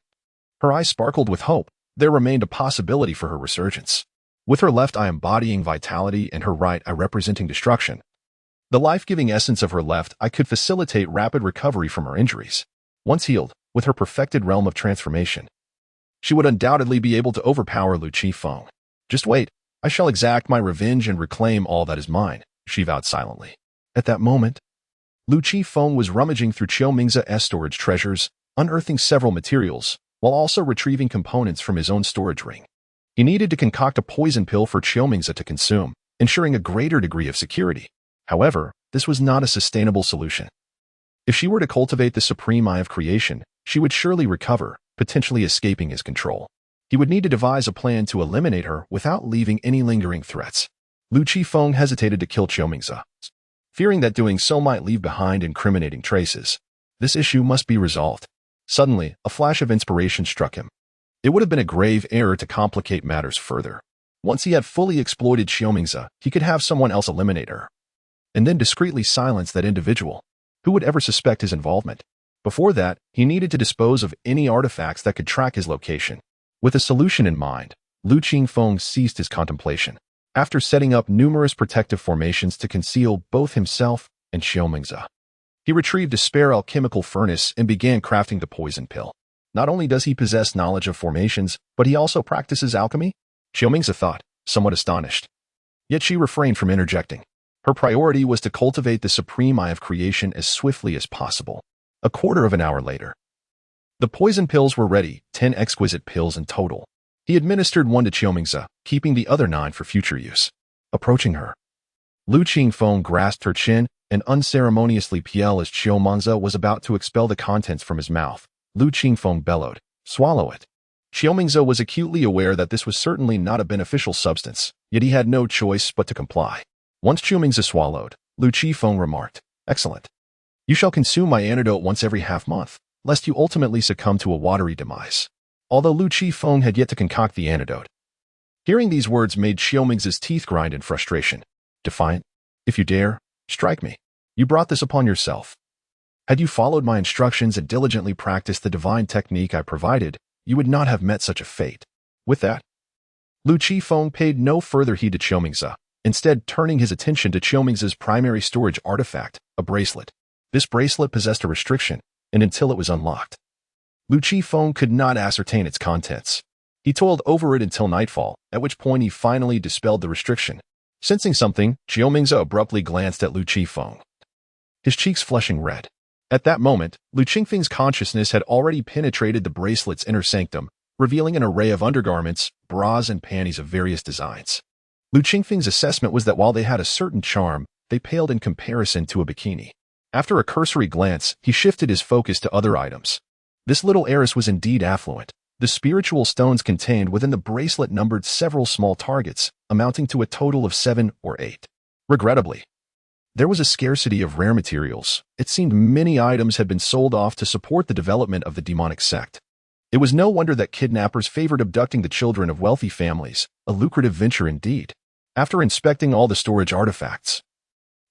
her eyes sparkled with hope. There remained a possibility for her resurgence. With her left eye embodying vitality and her right eye representing destruction, the life-giving essence of her left eye could facilitate rapid recovery from her injuries. Once healed, with her perfected realm of transformation, she would undoubtedly be able to overpower Lu Qifeng. Just wait, I shall exact my revenge and reclaim all that is mine, she vowed silently. At that moment, Lu Qifeng was rummaging through Qiumingzi's storage treasures, unearthing several materials, while also retrieving components from his own storage ring. He needed to concoct a poison pill for Qiumingzi to consume, ensuring a greater degree of security. However, this was not a sustainable solution. If she were to cultivate the supreme eye of creation, she would surely recover, potentially escaping his control. He would need to devise a plan to eliminate her without leaving any lingering threats. Lu Qifeng hesitated to kill Qiumingzi, fearing that doing so might leave behind incriminating traces. This issue must be resolved. Suddenly, a flash of inspiration struck him. It would have been a grave error to complicate matters further. Once he had fully exploited Qiumingzi, he could have someone else eliminate her, and then discreetly silence that individual. Who would ever suspect his involvement? Before that, he needed to dispose of any artifacts that could track his location. With a solution in mind, Lu Qifeng ceased his contemplation. After setting up numerous protective formations to conceal both himself and Qiumingzi, he retrieved a spare alchemical furnace and began crafting the poison pill. Not only does he possess knowledge of formations, but he also practices alchemy? Qiumingzi thought, somewhat astonished. Yet she refrained from interjecting. Her priority was to cultivate the supreme eye of creation as swiftly as possible. A quarter of an hour later, the poison pills were ready, 10 exquisite pills in total. He administered one to Qiumingzi, keeping the other 9 for future use. Approaching her, Lu Qifeng grasped her chin and unceremoniously as Qiumingzi was about to expel the contents from his mouth. Lu Qifeng bellowed, "Swallow it." Qiumingzi was acutely aware that this was certainly not a beneficial substance, yet he had no choice but to comply. Once Qiumingzi swallowed, Lu Qifeng remarked, "Excellent. You shall consume my antidote once every half-month, lest you ultimately succumb to a watery demise." Although Lu Qifeng had yet to concoct the antidote, hearing these words made Qiumingzi's teeth grind in frustration. Defiant, "If you dare, strike me. You brought this upon yourself. Had you followed my instructions and diligently practiced the divine technique I provided, you would not have met such a fate." With that, Lu Qifeng paid no further heed to Qiumingzi, instead turning his attention to Qiumingzi's primary storage artifact, a bracelet. This bracelet possessed a restriction. and until it was unlocked. Lu Qifeng could not ascertain its contents. He toiled over it until nightfall, at which point he finally dispelled the restriction. Sensing something, Xiaomingzi abruptly glanced at Lu Qifeng, his cheeks flushing red. At that moment, Lu Qingfeng's consciousness had already penetrated the bracelet's inner sanctum, revealing an array of undergarments, bras, and panties of various designs. Lu Qingfeng's assessment was that while they had a certain charm, they paled in comparison to a bikini. After a cursory glance, he shifted his focus to other items. This little heiress was indeed affluent. The spiritual stones contained within the bracelet numbered several small targets, amounting to a total of 7 or 8. Regrettably, there was a scarcity of rare materials. It seemed many items had been sold off to support the development of the demonic sect. It was no wonder that kidnappers favored abducting the children of wealthy families, a lucrative venture indeed. After inspecting all the storage artifacts,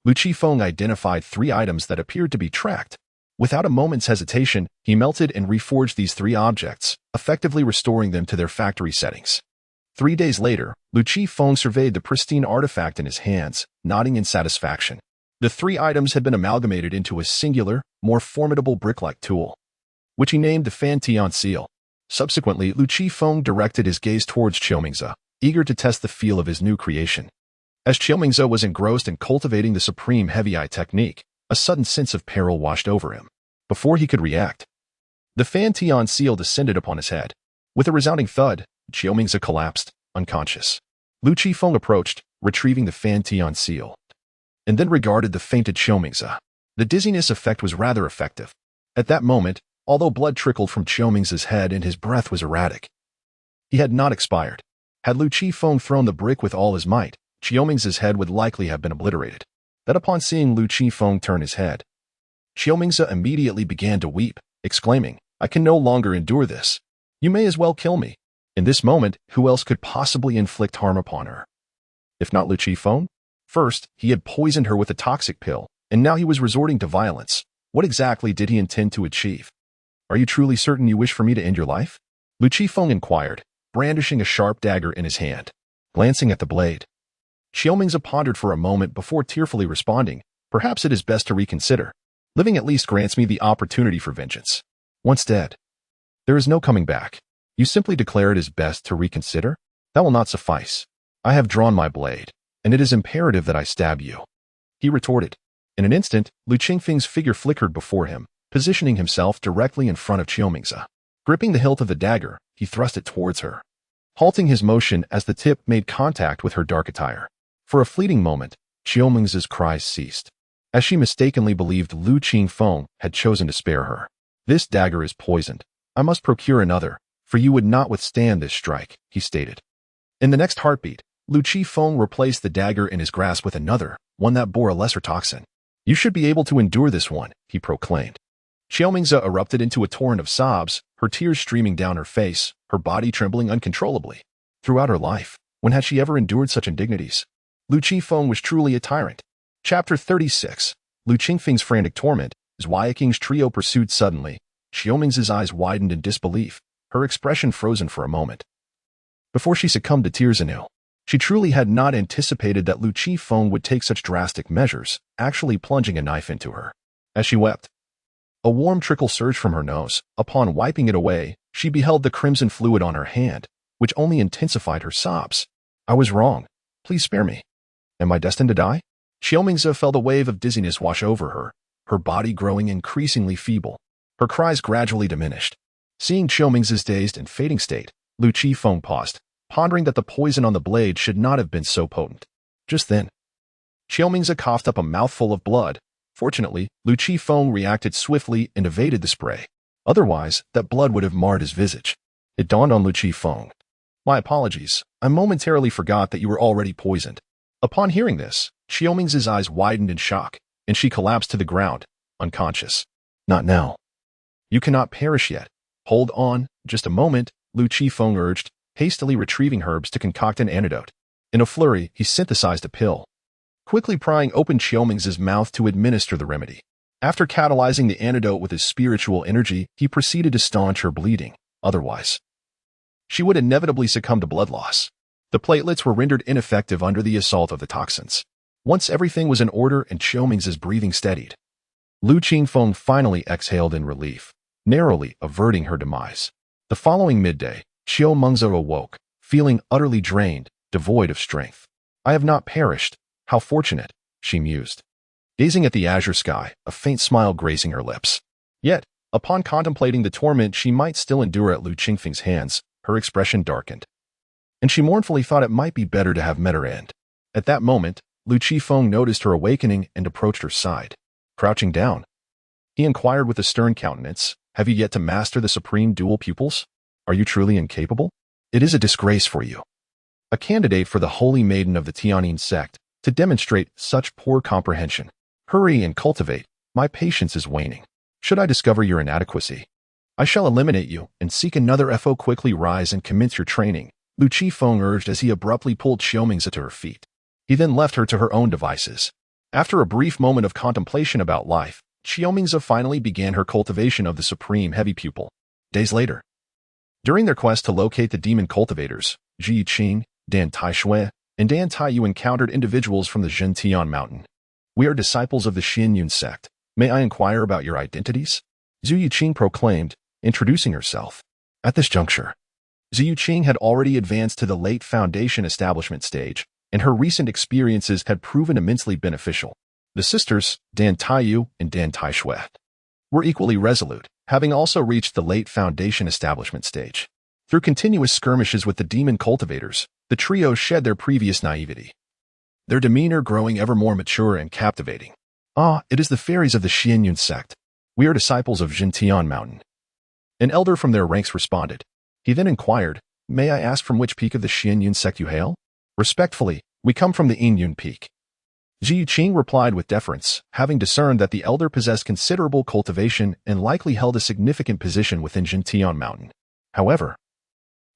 Lu Qifeng identified 3 items that appeared to be tracked. Without a moment's hesitation, he melted and reforged these 3 objects, effectively restoring them to their factory settings. 3 days later, Lu Qifeng surveyed the pristine artifact in his hands, nodding in satisfaction. The 3 items had been amalgamated into a singular, more formidable brick-like tool, which he named the Fan Tian seal. Subsequently, Lu Qifeng directed his gaze towards Xiaomingzi, eager to test the feel of his new creation. As Xiaomingzi was engrossed in cultivating the supreme heavy eye technique, a sudden sense of peril washed over him. Before he could react, the Fan Tian seal descended upon his head. With a resounding thud, Xiaomingzi collapsed, unconscious. Lu Qifeng approached, retrieving the Fan Tian seal, and then regarded the fainted Xiaomingzi. The dizziness effect was rather effective. At that moment, although blood trickled from Xiaomingzi's head and his breath was erratic, he had not expired. Had Lu Qifeng thrown the brick with all his might, Xiaomingzi's head would likely have been obliterated. That upon seeing Lu Qifeng turn his head, Xiaomingzi immediately began to weep, exclaiming, "I can no longer endure this. You may as well kill me." In this moment, who else could possibly inflict harm upon her, if not Lu Qifeng? First, he had poisoned her with a toxic pill, and now he was resorting to violence. What exactly did he intend to achieve? "Are you truly certain you wish for me to end your life?" Lu Qifeng inquired, brandishing a sharp dagger in his hand. Glancing at the blade, Xiaomingzi pondered for a moment before tearfully responding, "Perhaps it is best to reconsider. Living at least grants me the opportunity for vengeance. Once dead, there is no coming back. You simply declare it is best to reconsider? That will not suffice. I have drawn my blade, and it is imperative that I stab you," he retorted. In an instant, Lu Qingfeng's figure flickered before him, positioning himself directly in front of Xiaomingzi. Gripping the hilt of the dagger, he thrust it towards her, halting his motion as the tip made contact with her dark attire. For a fleeting moment, Xiaomingzi's cries ceased, as she mistakenly believed Lu Qifeng had chosen to spare her. "This dagger is poisoned. I must procure another, for you would not withstand this strike," he stated. In the next heartbeat, Lu Qifeng replaced the dagger in his grasp with another, one that bore a lesser toxin. "You should be able to endure this one," he proclaimed. Xiaomingzi erupted into a torrent of sobs, her tears streaming down her face, her body trembling uncontrollably. Throughout her life, when had she ever endured such indignities? Lu Qifeng was truly a tyrant. Chapter 36. Lu Qingfeng's frantic torment. As Wei Qing's trio pursued suddenly, Xiaomingzi's eyes widened in disbelief, her expression frozen for a moment, before she succumbed to tears anew. She truly had not anticipated that Lu Qifeng would take such drastic measures, actually plunging a knife into her. As she wept, a warm trickle surged from her nose. Upon wiping it away, she beheld the crimson fluid on her hand, which only intensified her sobs. "I was wrong. Please spare me. Am I destined to die?" Xiaomingzi felt a wave of dizziness wash over her body growing increasingly feeble. Her cries gradually diminished. Seeing Xiaomingzi's dazed and fading state, Lu Qifeng paused, pondering that the poison on the blade should not have been so potent. Just then, Xiaomingzi coughed up a mouthful of blood. Fortunately, Lu Qifeng reacted swiftly and evaded the spray. Otherwise, that blood would have marred his visage. It dawned on Lu Qifeng. "My apologies. I momentarily forgot that you were already poisoned." Upon hearing this, Xiaomingzi's eyes widened in shock, and she collapsed to the ground, unconscious. "Not now. You cannot perish yet. Hold on, just a moment," Lu Qifeng urged, hastily retrieving herbs to concoct an antidote. In a flurry, he synthesized a pill, quickly prying open Xiaomingzi's mouth to administer the remedy. After catalyzing the antidote with his spiritual energy, he proceeded to staunch her bleeding. Otherwise, she would inevitably succumb to blood loss. The platelets were rendered ineffective under the assault of the toxins. Once everything was in order and Xiaomingzi's breathing steadied, Lu Qingfeng finally exhaled in relief, narrowly averting her demise. The following midday, Xiao Mengzhou awoke, feeling utterly drained, devoid of strength. I have not perished. How fortunate, she mused, gazing at the azure sky, a faint smile gracing her lips. Yet, upon contemplating the torment she might still endure at Lu Qingfeng's hands, her expression darkened, and she mournfully thought it might be better to have met her end. At that moment, Lu Qifeng noticed her awakening and approached her side. Crouching down, he inquired with a stern countenance, "Have you yet to master the supreme dual pupils? Are you truly incapable? It is a disgrace for you, a candidate for the holy maiden of the Tianyin sect, to demonstrate such poor comprehension. Hurry and cultivate. My patience is waning. Should I discover your inadequacy, I shall eliminate you and seek another FO. Quickly rise and commence your training," Lu Qifeng urged as he abruptly pulled Xiaomingzi to her feet. He then left her to her own devices. After a brief moment of contemplation about life, Xiaomingzi finally began her cultivation of the supreme heavy pupil. Days later, during their quest to locate the demon cultivators, Zhu Yiqing, Dan Taishui, and Dan Taiyu encountered individuals from the Zhentian mountain. "We are disciples of the Xianyun sect. May I inquire about your identities?" Zhu Yiqing proclaimed, introducing herself. At this juncture, Zhu Yiqing had already advanced to the late foundation establishment stage, and her recent experiences had proven immensely beneficial. The sisters, Dan Taiyu and Dan Taishui, were equally resolute, having also reached the late foundation establishment stage. Through continuous skirmishes with the demon cultivators, the trio shed their previous naivety, their demeanor growing ever more mature and captivating. "Ah, it is the fairies of the Xianyun sect. We are disciples of Zhentian mountain," an elder from their ranks responded. He then inquired, "May I ask from which peak of the Xianyun sect you hail?" "Respectfully, we come from the Yinyun peak," Zhu Yiqing replied with deference, having discerned that the elder possessed considerable cultivation and likely held a significant position within Zhentian mountain. However,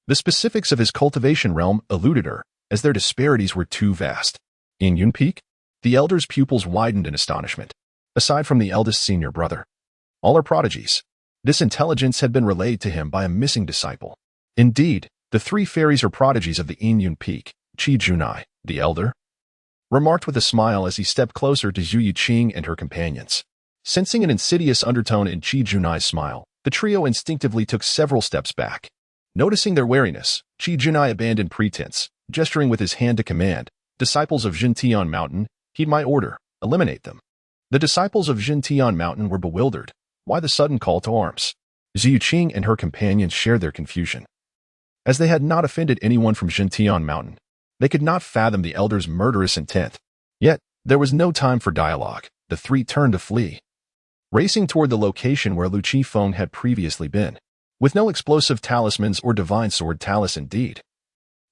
the specifics of his cultivation realm eluded her, as their disparities were too vast. Yinyun peak? The elder's pupils widened in astonishment. Aside from the eldest senior brother, all are prodigies. This intelligence had been relayed to him by a missing disciple. Indeed, the three fairies are prodigies of the Yinyun peak. Qi Junai, the elder, remarked with a smile as he stepped closer to Zhu Yiqing and her companions. Sensing an insidious undertone in Qi Junai's smile, the trio instinctively took several steps back. Noticing their wariness, Qi Junai abandoned pretense, gesturing with his hand to command, "Disciples of Zhentian mountain, heed my order, eliminate them." The disciples of Zhentian mountain were bewildered. Why the sudden call to arms? Zhu Yiqing and her companions shared their confusion. As they had not offended anyone from Zhentian mountain, they could not fathom the elder's murderous intent. Yet, there was no time for dialogue. The three turned to flee, racing toward the location where Lu Qifeng had previously been. With no explosive talismans or divine sword talus indeed,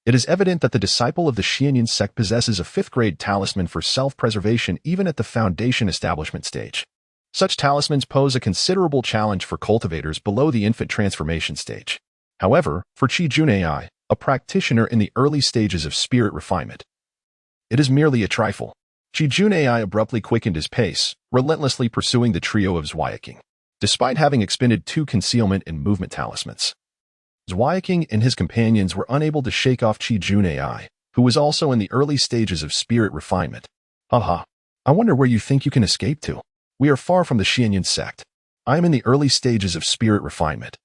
it is evident that the disciple of the Xianyun sect possesses a 5th-grade talisman for self-preservation even at the foundation establishment stage. Such talismans pose a considerable challenge for cultivators below the infant transformation stage. However, for Qi Junai, a practitioner in the early stages of spirit refinement, it is merely a trifle. Qi Junai abruptly quickened his pace, relentlessly pursuing the trio of Zhuayiqing. Despite having expended 2 concealment and movement talismans, Zhuayiqing and his companions were unable to shake off Qi Junai, who was also in the early stages of spirit refinement. "Haha, I wonder where you think you can escape to. We are far from the Xianyun sect. I am in the early stages of spirit refinement.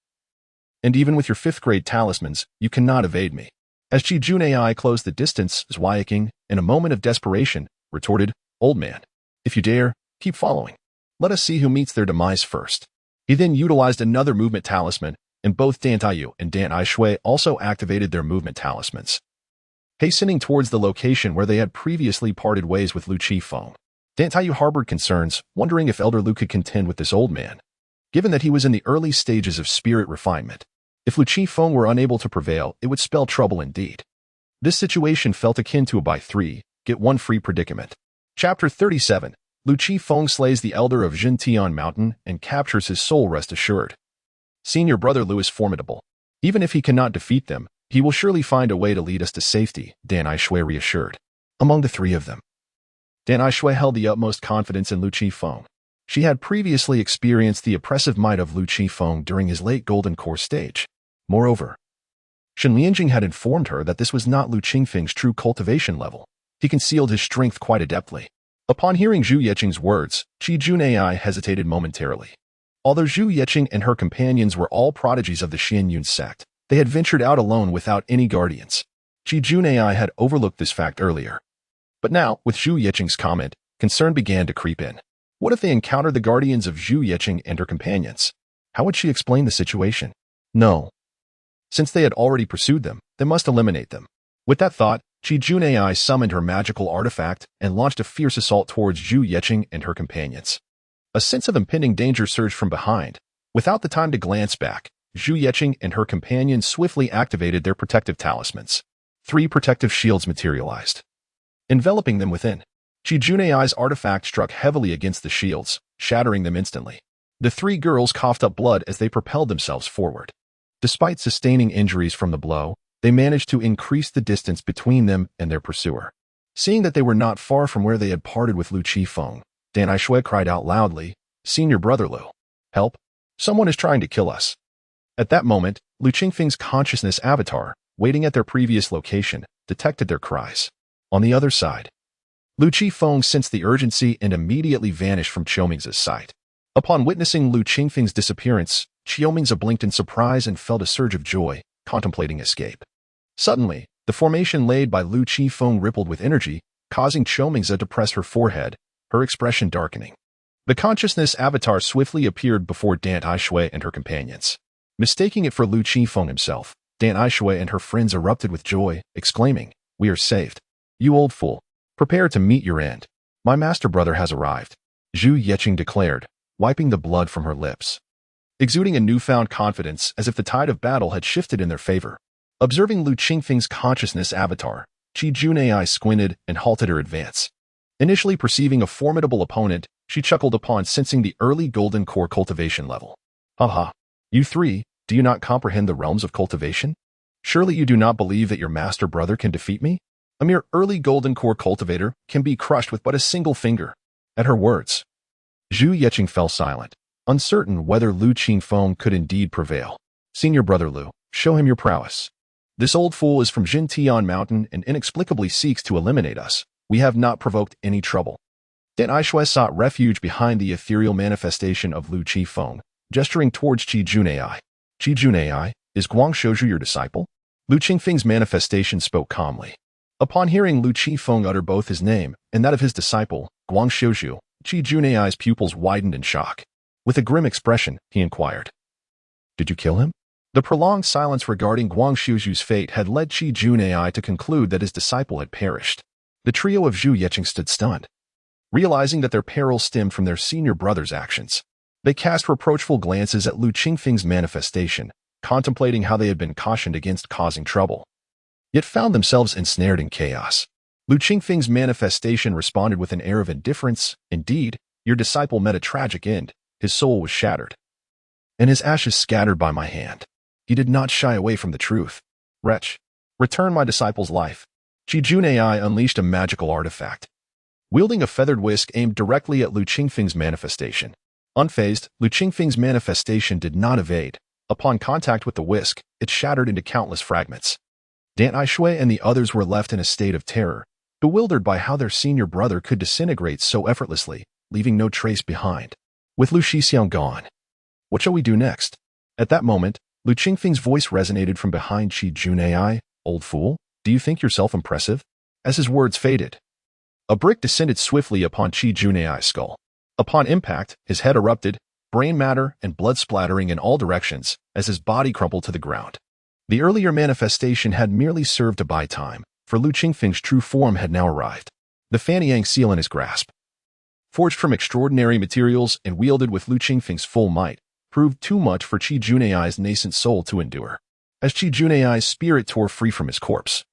And even with your 5th-grade talismans, you cannot evade me." As Qi Junai closed the distance, Zhuayiqing, in a moment of desperation, retorted, "Old man, if you dare, keep following. Let us see who meets their demise first." He then utilized another movement talisman, and both Dan Taiyu and Dan Aishui also activated their movement talismans, hastening towards the location where they had previously parted ways with Lu Qifeng. Dan Taiyu harbored concerns, wondering if Elder Lu could contend with this old man, given that he was in the early stages of spirit refinement. If Lu Qifeng were unable to prevail, it would spell trouble indeed. This situation felt akin to a buy 3, get 1 free predicament. Chapter 37. Lu Qifeng slays the elder of Zhentian mountain and captures his soul. Rest assured, senior brother Lu is formidable. Even if he cannot defeat them, he will surely find a way to lead us to safety, Dan Aishui reassured. Among the 3 of them, Dan Aishui held the utmost confidence in Lu Qifeng. She had previously experienced the oppressive might of Lu Qifeng during his late Golden Core stage. Moreover, Shen Lianjing had informed her that this was not Lu Qingfeng's true cultivation level. He concealed his strength quite adeptly. Upon hearing Zhu Yeqing's words, Qi Junai hesitated momentarily. Although Zhu Yeqing and her companions were all prodigies of the Xianyun sect, they had ventured out alone without any guardians. Qi Junai had overlooked this fact earlier. But now, with Zhu Yeqing's comment, concern began to creep in. What if they encountered the guardians of Zhu Yeqing and her companions? How would she explain the situation? No. Since they had already pursued them, they must eliminate them. With that thought, Qi Junai summoned her magical artifact and launched a fierce assault towards Zhu Yeqing and her companions. A sense of impending danger surged from behind. Without the time to glance back, Zhu Yeqing and her companions swiftly activated their protective talismans. 3 protective shields materialized, enveloping them within. Qi Junai's artifact struck heavily against the shields, shattering them instantly. The 3 girls coughed up blood as they propelled themselves forward. Despite sustaining injuries from the blow, they managed to increase the distance between them and their pursuer. Seeing that they were not far from where they had parted with Lu Qifeng, Dan Aishui cried out loudly, "Senior brother Lu, help! Someone is trying to kill us." At that moment, Lu Qingfeng's consciousness avatar, waiting at their previous location, detected their cries. On the other side, Lu Qifeng sensed the urgency and immediately vanished from Qiuming's sight. Upon witnessing Lu Qingfeng's disappearance, Qiuming's blinked in surprise and felt a surge of joy, contemplating escape. Suddenly, the formation laid by Lu Qifeng rippled with energy, causing Qiuming's to press her forehead, her expression darkening. The consciousness avatar swiftly appeared before Dan Aishui and her companions. Mistaking it for Lu Qifeng himself, Dan Aishui and her friends erupted with joy, exclaiming, "We are saved. You old fool. Prepare to meet your end. My master brother has arrived," Zhu Yeqing declared, wiping the blood from her lips. Exuding a newfound confidence as if the tide of battle had shifted in their favor. Observing Lu Qingfeng's consciousness avatar, Qi Junai squinted and halted her advance. Initially perceiving a formidable opponent, she chuckled upon sensing the early golden core cultivation level. "Haha, you 3, do you not comprehend the realms of cultivation? Surely you do not believe that your master brother can defeat me? A mere early golden core cultivator can be crushed with but a single finger." At her words, Zhu Yeqing fell silent, uncertain whether Lu Qifeng could indeed prevail. "Senior brother Lu, show him your prowess. This old fool is from Jintian Mountain and inexplicably seeks to eliminate us. We have not provoked any trouble." Dan Aishui sought refuge behind the ethereal manifestation of Lu Qifeng, gesturing towards Qi Junai. "Qi Junai, is Guang Shouju your disciple?" Lu Qingfeng's manifestation spoke calmly. Upon hearing Lu Qifeng utter both his name and that of his disciple, Guang Shouju, Qi Junai's pupils widened in shock. With a grim expression, he inquired, "Did you kill him?" The prolonged silence regarding Guang Shouju's fate had led Qi Junai to conclude that his disciple had perished. The trio of Zhu Yeqing stood stunned. Realizing that their peril stemmed from their senior brother's actions, they cast reproachful glances at Lu Qingfeng's manifestation, contemplating how they had been cautioned against causing trouble, yet found themselves ensnared in chaos. Lu Qingfeng's manifestation responded with an air of indifference. "Indeed, your disciple met a tragic end. His soul was shattered, and his ashes scattered by my hand. He did not shy away from the truth. Wretch, return my disciple's life." Qi Junai unleashed a magical artifact, wielding a feathered whisk aimed directly at Lu Qingfeng's manifestation. Unfazed, Lu Qingfeng's manifestation did not evade. Upon contact with the whisk, it shattered into countless fragments. Dan Aishui and the others were left in a state of terror, bewildered by how their senior brother could disintegrate so effortlessly, leaving no trace behind. With Lu Shixiang gone, what shall we do next? At that moment, Lu Qingfeng's voice resonated from behind Qi Junai. "Old fool, do you think yourself impressive?" As his words faded, a brick descended swiftly upon Qi Junai's skull. Upon impact, his head erupted, brain matter and blood splattering in all directions as his body crumpled to the ground. The earlier manifestation had merely served to buy time, for Lu Qingfeng's true form had now arrived. The Fanyang seal in his grasp, forged from extraordinary materials and wielded with Lu Qingfeng's full might, proved too much for Qi Junai's nascent soul to endure. As Qi Junai's spirit tore free from his corpse,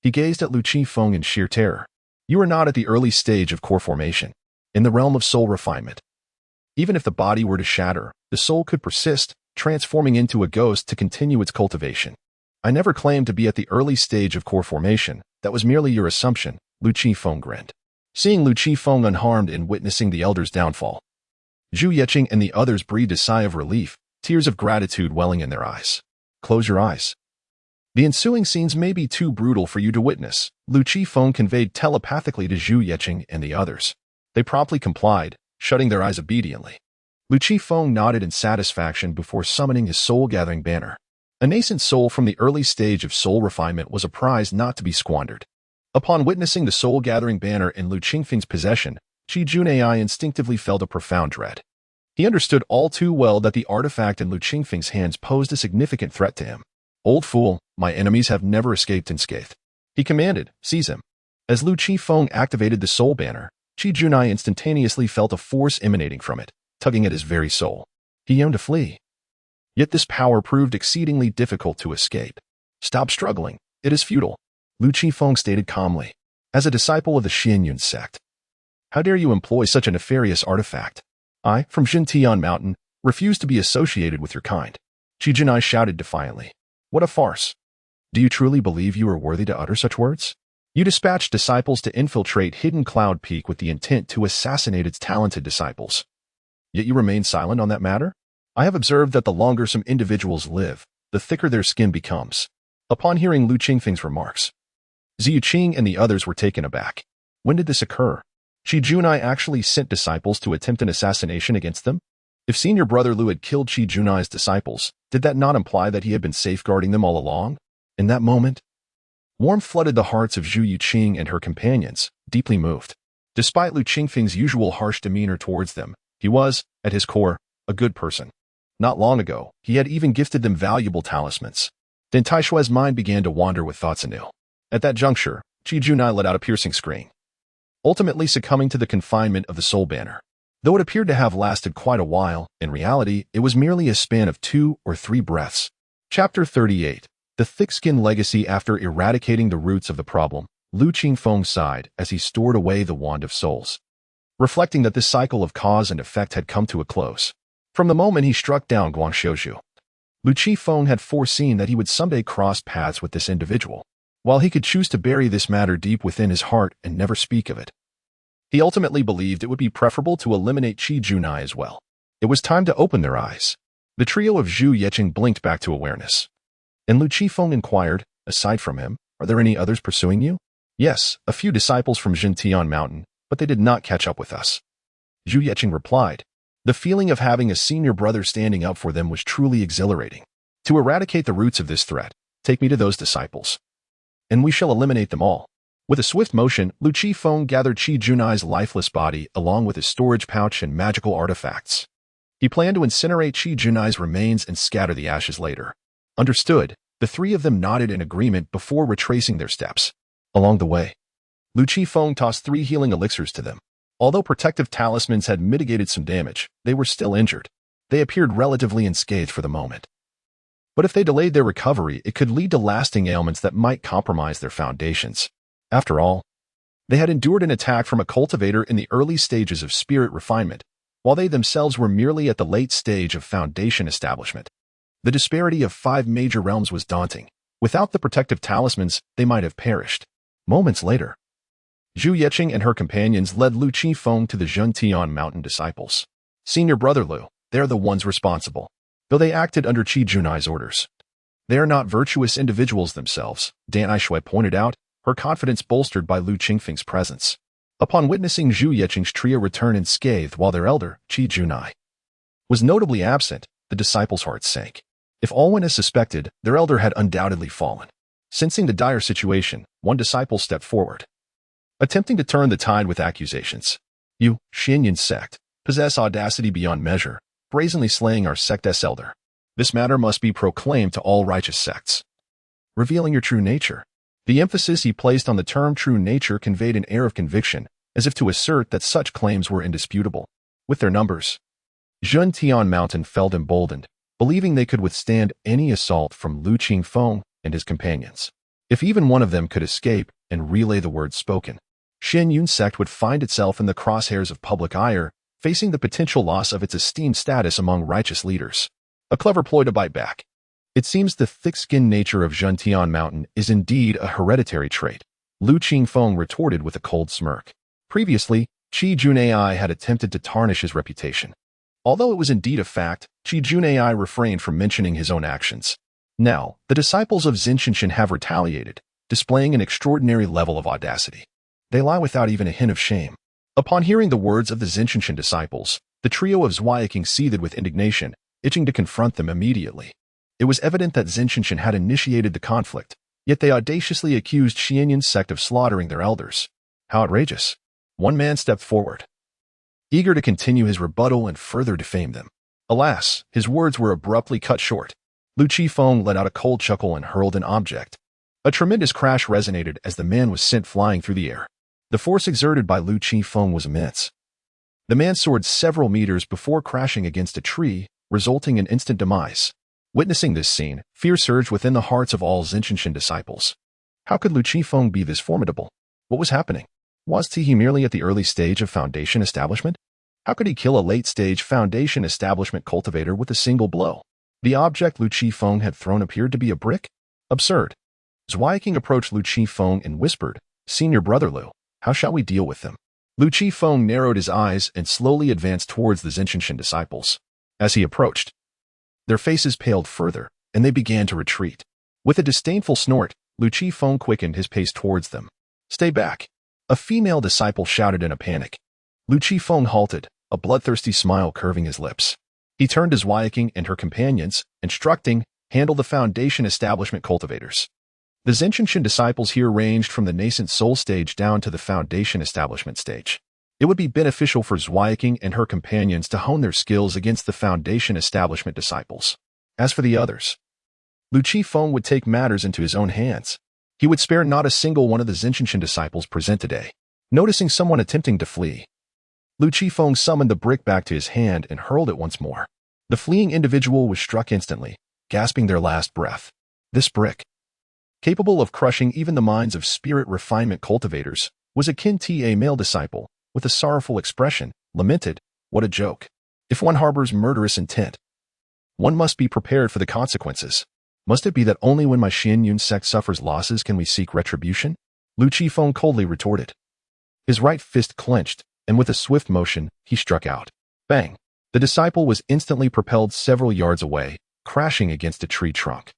he gazed at Lu Qifeng in sheer terror. "You are not at the early stage of core formation, in the realm of soul refinement. Even if the body were to shatter, the soul could persist, transforming into a ghost to continue its cultivation. I never claimed to be at the early stage of core formation. That was merely your assumption," Lu Qifeng grinned. Seeing Lu Qifeng unharmed and witnessing the elder's downfall, Zhu Yeqing and the others breathed a sigh of relief, tears of gratitude welling in their eyes. "Close your eyes. The ensuing scenes may be too brutal for you to witness," Lu Qifeng conveyed telepathically to Zhu Yeqing and the others. They promptly complied, shutting their eyes obediently. Lu Qifeng nodded in satisfaction before summoning his soul-gathering banner. A nascent soul from the early stage of soul refinement was a prize not to be squandered. Upon witnessing the soul-gathering banner in Lu Qingfeng's possession, Qi Junai instinctively felt a profound dread. He understood all too well that the artifact in Lu Qingfeng's hands posed a significant threat to him. "Old fool, my enemies have never escaped unscathed," he commanded. "Seize him." As Lu Qifeng activated the soul banner, Qi Junai instantaneously felt a force emanating from it, tugging at his very soul. He yearned to flee. Yet this power proved exceedingly difficult to escape. "Stop struggling. It is futile," Lu Qifeng stated calmly. "As a disciple of the Xianyun sect, how dare you employ such a nefarious artifact? I, from Xintian Mountain, refuse to be associated with your kind," Qi Junai shouted defiantly. "What a farce! Do you truly believe you are worthy to utter such words? You dispatched disciples to infiltrate Hidden Cloud Peak with the intent to assassinate its talented disciples. Yet you remain silent on that matter? I have observed that the longer some individuals live, the thicker their skin becomes." Upon hearing Lu Qingfeng's remarks, Ziyu Qing and the others were taken aback. When did this occur? Qi Junai actually sent disciples to attempt an assassination against them? If senior brother Lu had killed Qi Junai's disciples, did that not imply that he had been safeguarding them all along? In that moment, warmth flooded the hearts of Zhu Yuqing and her companions, deeply moved. Despite Lu Qingfeng's usual harsh demeanor towards them, he was, at his core, a good person. Not long ago, he had even gifted them valuable talismans. Then Taishue's mind began to wander with thoughts anew. At that juncture, Qi Junai let out a piercing scream, ultimately succumbing to the confinement of the soul banner. Though it appeared to have lasted quite a while, in reality, it was merely a span of 2 or 3 breaths. Chapter 38. The Thick-Skin Legacy. After eradicating the roots of the problem, Lu Qingfeng sighed as he stored away the Wand of Souls, reflecting that this cycle of cause and effect had come to a close. From the moment he struck down Guangxiuzhu, Lu Qifeng had foreseen that he would someday cross paths with this individual. While he could choose to bury this matter deep within his heart and never speak of it, he ultimately believed it would be preferable to eliminate Qi Junai as well. It was time to open their eyes. The trio of Zhu Yeqing blinked back to awareness. And Lu Qifeng inquired, "Aside from him, are there any others pursuing you?" "Yes, a few disciples from Xintian Mountain, but they did not catch up with us," Zhu Yeqing replied. The feeling of having a senior brother standing up for them was truly exhilarating. "To eradicate the roots of this threat, take me to those disciples, and we shall eliminate them all." With a swift motion, Lu Qifeng gathered Qi Junai's lifeless body along with his storage pouch and magical artifacts. He planned to incinerate Qi Junai's remains and scatter the ashes later. Understood, the 3 of them nodded in agreement before retracing their steps. Along the way, Lu Qifeng tossed 3 healing elixirs to them. Although protective talismans had mitigated some damage, they were still injured. They appeared relatively unscathed for the moment. But if they delayed their recovery, it could lead to lasting ailments that might compromise their foundations. After all, they had endured an attack from a cultivator in the early stages of spirit refinement, while they themselves were merely at the late stage of foundation establishment. The disparity of 5 major realms was daunting. Without the protective talismans, they might have perished. Moments later, Zhu Yeqing and her companions led Lu Qifeng to the Zhentian Mountain disciples. "Senior brother Lu, they are the ones responsible, though they acted under Qi Junai's orders. They are not virtuous individuals themselves," Dan Aishui pointed out, her confidence bolstered by Lu Qingfeng's presence. Upon witnessing Zhu Yeqing's trio return unscathed while their elder, Qi Junai, was notably absent, the disciples' hearts sank. If all went as suspected, their elder had undoubtedly fallen. Sensing the dire situation, one disciple stepped forward, attempting to turn the tide with accusations. "You, Xianyun sect, possess audacity beyond measure, brazenly slaying our sect's elder. This matter must be proclaimed to all righteous sects, revealing your true nature." The emphasis he placed on the term true nature conveyed an air of conviction, as if to assert that such claims were indisputable. With their numbers, Zhentian Mountain felt emboldened, believing they could withstand any assault from Lu Qingfeng and his companions. If even one of them could escape and relay the words spoken, Xianyun sect would find itself in the crosshairs of public ire, facing the potential loss of its esteemed status among righteous leaders. A clever ploy to bite back. It seems the thick-skinned nature of Zhentian Mountain is indeed a hereditary trait, Lu Qingfeng retorted with a cold smirk. Previously, Qi Junai had attempted to tarnish his reputation. Although it was indeed a fact, Qi Junai refrained from mentioning his own actions. Now, the disciples of Zinshinshin have retaliated, displaying an extraordinary level of audacity. They lie without even a hint of shame. Upon hearing the words of the Zinshinshin disciples, the trio of Zweiking seethed with indignation, itching to confront them immediately. It was evident that Zinshinshin had initiated the conflict, yet they audaciously accused Xianyun's sect of slaughtering their elders. How outrageous! One man stepped forward, eager to continue his rebuttal and further defame them. Alas, his words were abruptly cut short. Lu Qifeng let out a cold chuckle and hurled an object. A tremendous crash resonated as the man was sent flying through the air. The force exerted by Lu Qifeng was immense. The man soared several meters before crashing against a tree, resulting in instant demise. Witnessing this scene, fear surged within the hearts of all Zinshinshin disciples. How could Lu Qifeng be this formidable? What was happening? Was he merely at the early stage of foundation establishment? How could he kill a late-stage foundation establishment cultivator with a single blow? The object Lu Qifeng had thrown appeared to be a brick? Absurd. Zweiking approached Lu Qifeng and whispered, "Senior brother Lu, how shall we deal with them?" Lu Qifeng narrowed his eyes and slowly advanced towards the Zinshinshin disciples. As he approached, their faces paled further, and they began to retreat. With a disdainful snort, Lu Qifeng quickened his pace towards them. "Stay back!" A female disciple shouted in a panic. Lu Qifeng halted, a bloodthirsty smile curving his lips. He turned to Zweiking and her companions, instructing, "Handle the foundation establishment cultivators." The Zinshinshin disciples here ranged from the nascent soul stage down to the foundation establishment stage. It would be beneficial for Zweiking and her companions to hone their skills against the foundation establishment disciples. As for the others, Lu Qifeng would take matters into his own hands. He would spare not a single one of the Zinshinshin disciples present today. Noticing someone attempting to flee, Lu Qifeng summoned the brick back to his hand and hurled it once more. The fleeing individual was struck instantly, gasping their last breath. This brick, capable of crushing even the minds of spirit refinement cultivators, was akin to a male disciple, with a sorrowful expression, lamented, "What a joke. If one harbors murderous intent, one must be prepared for the consequences. Must it be that only when my Xianyun sect suffers losses can we seek retribution?" Lu Qifeng coldly retorted. His right fist clenched, and with a swift motion, he struck out. Bang! The disciple was instantly propelled several yards away, crashing against a tree trunk.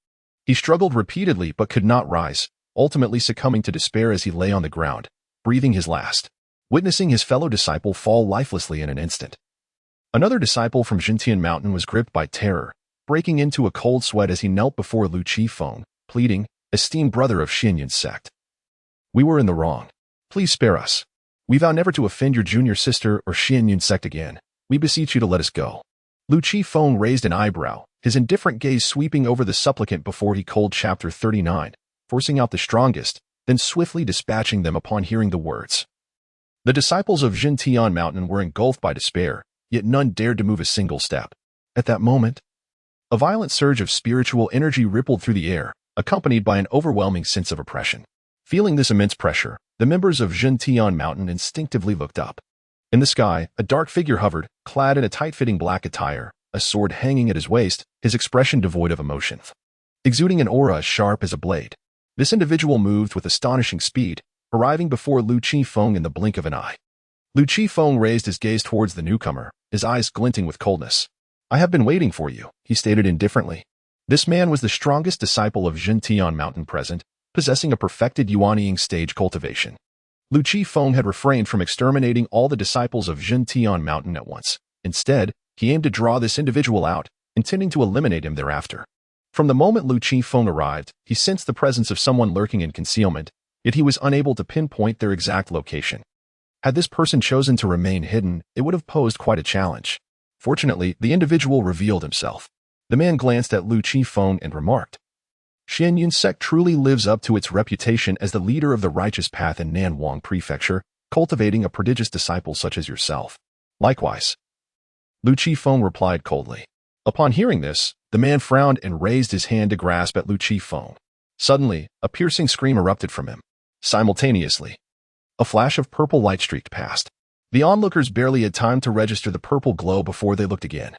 He struggled repeatedly but could not rise, ultimately succumbing to despair as he lay on the ground, breathing his last, witnessing his fellow disciple fall lifelessly in an instant. Another disciple from Jintian Mountain was gripped by terror, breaking into a cold sweat as he knelt before Lu Qifeng, pleading, "Esteemed brother of Xianyun's sect, we were in the wrong. Please spare us. We vow never to offend your junior sister or Xianyun sect again. We beseech you to let us go." Lu Qifeng raised an eyebrow, his indifferent gaze sweeping over the supplicant before he called Chapter 39, forcing out the strongest, then swiftly dispatching them upon hearing the words. The disciples of Jintian Mountain were engulfed by despair, yet none dared to move a single step. At that moment, a violent surge of spiritual energy rippled through the air, accompanied by an overwhelming sense of oppression. Feeling this immense pressure, the members of Jintian Mountain instinctively looked up. In the sky, a dark figure hovered, clad in a tight-fitting black attire, a sword hanging at his waist, his expression devoid of emotion, exuding an aura as sharp as a blade. This individual moved with astonishing speed, arriving before Lu Qifeng in the blink of an eye. Lu Qifeng raised his gaze towards the newcomer, his eyes glinting with coldness. "I have been waiting for you," he stated indifferently. This man was the strongest disciple of Jintian Mountain present, possessing a perfected Yuanying stage cultivation. Lu Qifeng had refrained from exterminating all the disciples of Jintian Mountain at once. Instead, he aimed to draw this individual out, intending to eliminate him thereafter. From the moment Lu Qifeng arrived, he sensed the presence of someone lurking in concealment, yet he was unable to pinpoint their exact location. Had this person chosen to remain hidden, it would have posed quite a challenge. Fortunately, the individual revealed himself. The man glanced at Lu Qifeng and remarked, "Xianyun sect truly lives up to its reputation as the leader of the righteous path in Nanwang Prefecture, cultivating a prodigious disciple such as yourself." "Likewise," Lu Qifeng replied coldly. Upon hearing this, the man frowned and raised his hand to grasp at Lu Qifeng. Suddenly, a piercing scream erupted from him. Simultaneously, a flash of purple light streaked past. The onlookers barely had time to register the purple glow before they looked again,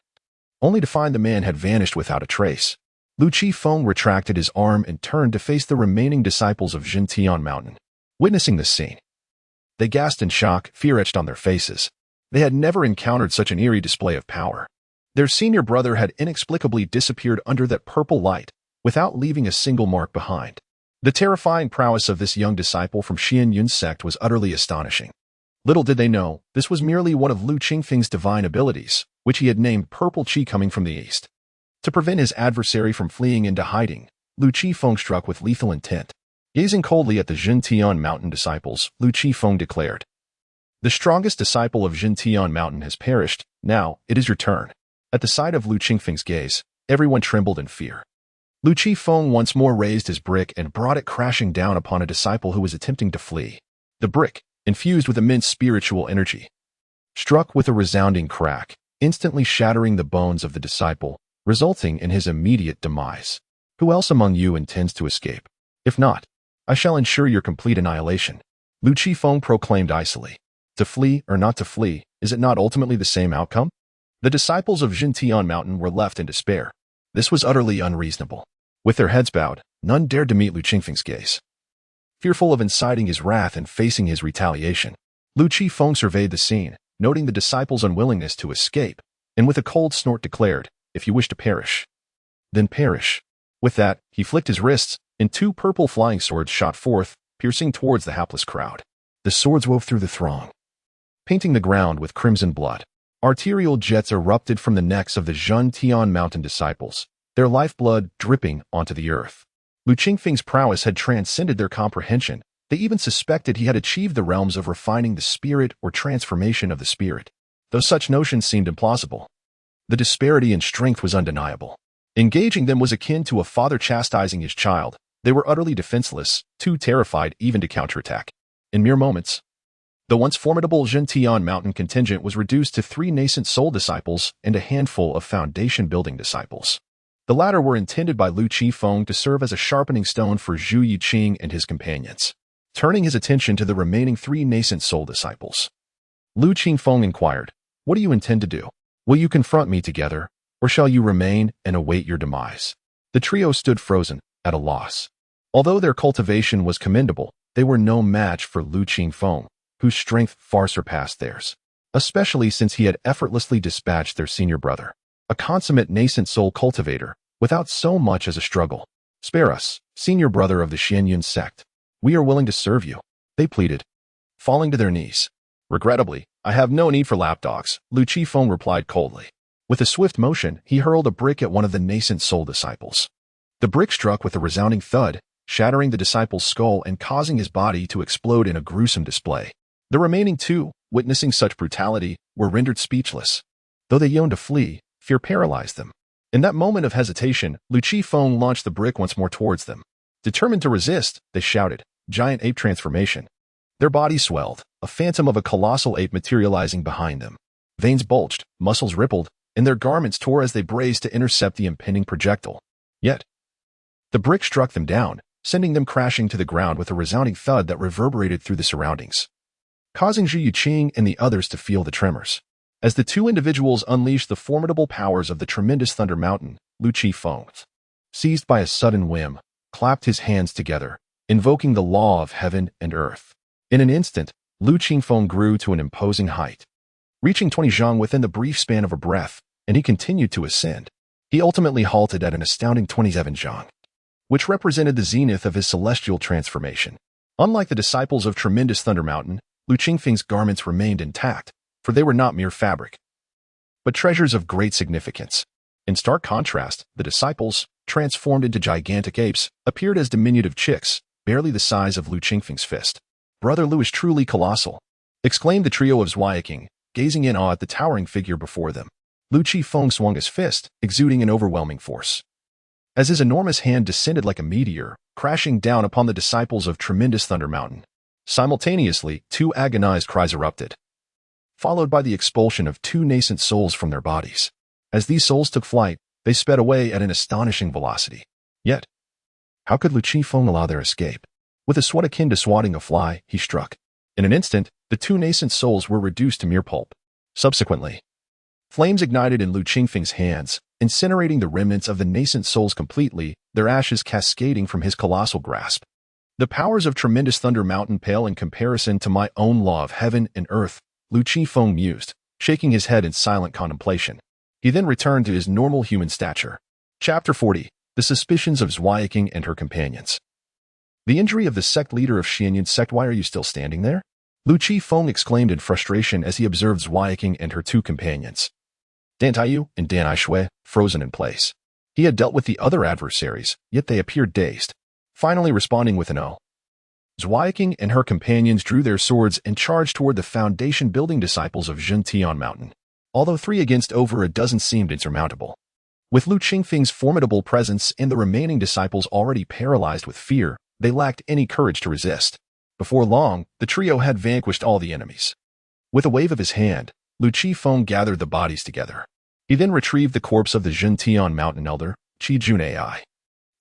only to find the man had vanished without a trace. Lu Qifeng retracted his arm and turned to face the remaining disciples of Jintian Mountain. Witnessing this scene, they gasped in shock, fear etched on their faces. They had never encountered such an eerie display of power. Their senior brother had inexplicably disappeared under that purple light, without leaving a single mark behind. The terrifying prowess of this young disciple from Xianyun's sect was utterly astonishing. Little did they know, this was merely one of Lu Qingfeng's divine abilities, which he had named Purple Qi coming from the east. To prevent his adversary from fleeing into hiding, Lu Qifeng struck with lethal intent. Gazing coldly at the Zhentian Mountain disciples, Lu Qifeng declared, "The strongest disciple of Zhentian Mountain has perished. Now, it is your turn." At the sight of Lu Qingfeng's gaze, everyone trembled in fear. Lu Qifeng once more raised his brick and brought it crashing down upon a disciple who was attempting to flee. The brick, infused with immense spiritual energy, struck with a resounding crack, instantly shattering the bones of the disciple, resulting in his immediate demise. "Who else among you intends to escape? If not, I shall ensure your complete annihilation," Lu Qifeng proclaimed icily. To flee or not to flee, is it not ultimately the same outcome? The disciples of Zhentian Mountain were left in despair. This was utterly unreasonable. With their heads bowed, none dared to meet Lu Qingfeng's gaze. Fearful of inciting his wrath and facing his retaliation, Lu Qifeng surveyed the scene, noting the disciples' unwillingness to escape, and with a cold snort declared, "If you wish to perish, then perish." With that, he flicked his wrists, and two purple flying swords shot forth, piercing towards the hapless crowd. The swords wove through the throng, painting the ground with crimson blood. Arterial jets erupted from the necks of the Zhentian Mountain disciples, their lifeblood dripping onto the earth. Lu Qingfeng's prowess had transcended their comprehension. They even suspected he had achieved the realms of refining the spirit or transformation of the spirit, though such notions seemed implausible. The disparity in strength was undeniable. Engaging them was akin to a father chastising his child. They were utterly defenseless, too terrified even to counterattack. In mere moments, the once formidable Zhentian Mountain contingent was reduced to 3 nascent soul disciples and a handful of foundation-building disciples. The latter were intended by Lu Qifeng to serve as a sharpening stone for Zhu Yiqing and his companions. Turning his attention to the remaining 3 nascent soul disciples, Lu Qifeng inquired, "What do you intend to do? Will you confront me together, or shall you remain and await your demise?" The trio stood frozen, at a loss. Although their cultivation was commendable, they were no match for Lu Qifeng, whose strength far surpassed theirs, especially since he had effortlessly dispatched their senior brother, a consummate nascent soul cultivator, without so much as a struggle. "Spare us, senior brother of the Xianyun sect. We are willing to serve you," they pleaded, falling to their knees. "Regrettably, I have no need for lapdogs," Lu Qifeng replied coldly. With a swift motion, he hurled a brick at one of the nascent soul disciples. The brick struck with a resounding thud, shattering the disciple's skull and causing his body to explode in a gruesome display. The remaining 2, witnessing such brutality, were rendered speechless. Though they yearned to flee, fear paralyzed them. In that moment of hesitation, Lu Qifeng launched the brick once more towards them. Determined to resist, they shouted, "Giant ape transformation." Their bodies swelled, a phantom of a colossal ape materializing behind them. Veins bulged, muscles rippled, and their garments tore as they braced to intercept the impending projectile. Yet, the brick struck them down, sending them crashing to the ground with a resounding thud that reverberated through the surroundings, causing Zhu Yiqing and the others to feel the tremors. As the 2 individuals unleashed the formidable powers of the tremendous Thunder Mountain, Lu Qifeng, seized by a sudden whim, clapped his hands together, invoking the law of heaven and earth. In an instant, Lu Qifeng grew to an imposing height, reaching 20 zhang within the brief span of a breath, and he continued to ascend. He ultimately halted at an astounding 27 zhang, which represented the zenith of his celestial transformation. Unlike the disciples of tremendous Thunder Mountain, Lu Qingfeng's garments remained intact, for they were not mere fabric, but treasures of great significance. In stark contrast, the disciples, transformed into gigantic apes, appeared as diminutive chicks, barely the size of Lu Qingfeng's fist. "Brother Lu is truly colossal," exclaimed the trio of Zhuayiqing, gazing in awe at the towering figure before them. Lu Qifeng swung his fist, exuding an overwhelming force, as his enormous hand descended like a meteor, crashing down upon the disciples of tremendous Thunder Mountain. Simultaneously, 2 agonized cries erupted, followed by the expulsion of 2 nascent souls from their bodies. As these souls took flight, they sped away at an astonishing velocity. Yet, how could Lu Qifeng allow their escape? With a swat akin to swatting a fly, he struck. In an instant, the 2 nascent souls were reduced to mere pulp. Subsequently, flames ignited in Lu Qingfeng's hands, incinerating the remnants of the nascent souls completely, their ashes cascading from his colossal grasp. "The powers of tremendous Thunder Mountain pale in comparison to my own law of heaven and earth," Lu Qifeng mused, shaking his head in silent contemplation. He then returned to his normal human stature. Chapter 40. The Suspicions of Zhuayiqing and Her Companions. "The injury of the sect leader of Xianyun sect. Why are you still standing there?" Lu Qifeng exclaimed in frustration as he observed Zhuai Qing and her two companions, Dan Taiyu and Dan Aishui, frozen in place. He had dealt with the other adversaries, yet they appeared dazed, finally responding with an "oh." Zhuai Qing and her companions drew their swords and charged toward the foundation-building disciples of Zhentian Mountain, although 3 against over a dozen seemed insurmountable. With Lu Qingfeng's formidable presence and the remaining disciples already paralyzed with fear, they lacked any courage to resist. Before long, the trio had vanquished all the enemies. With a wave of his hand, Lu Qifeng gathered the bodies together. He then retrieved the corpse of the Zhentian Mountain elder, Qi Junai,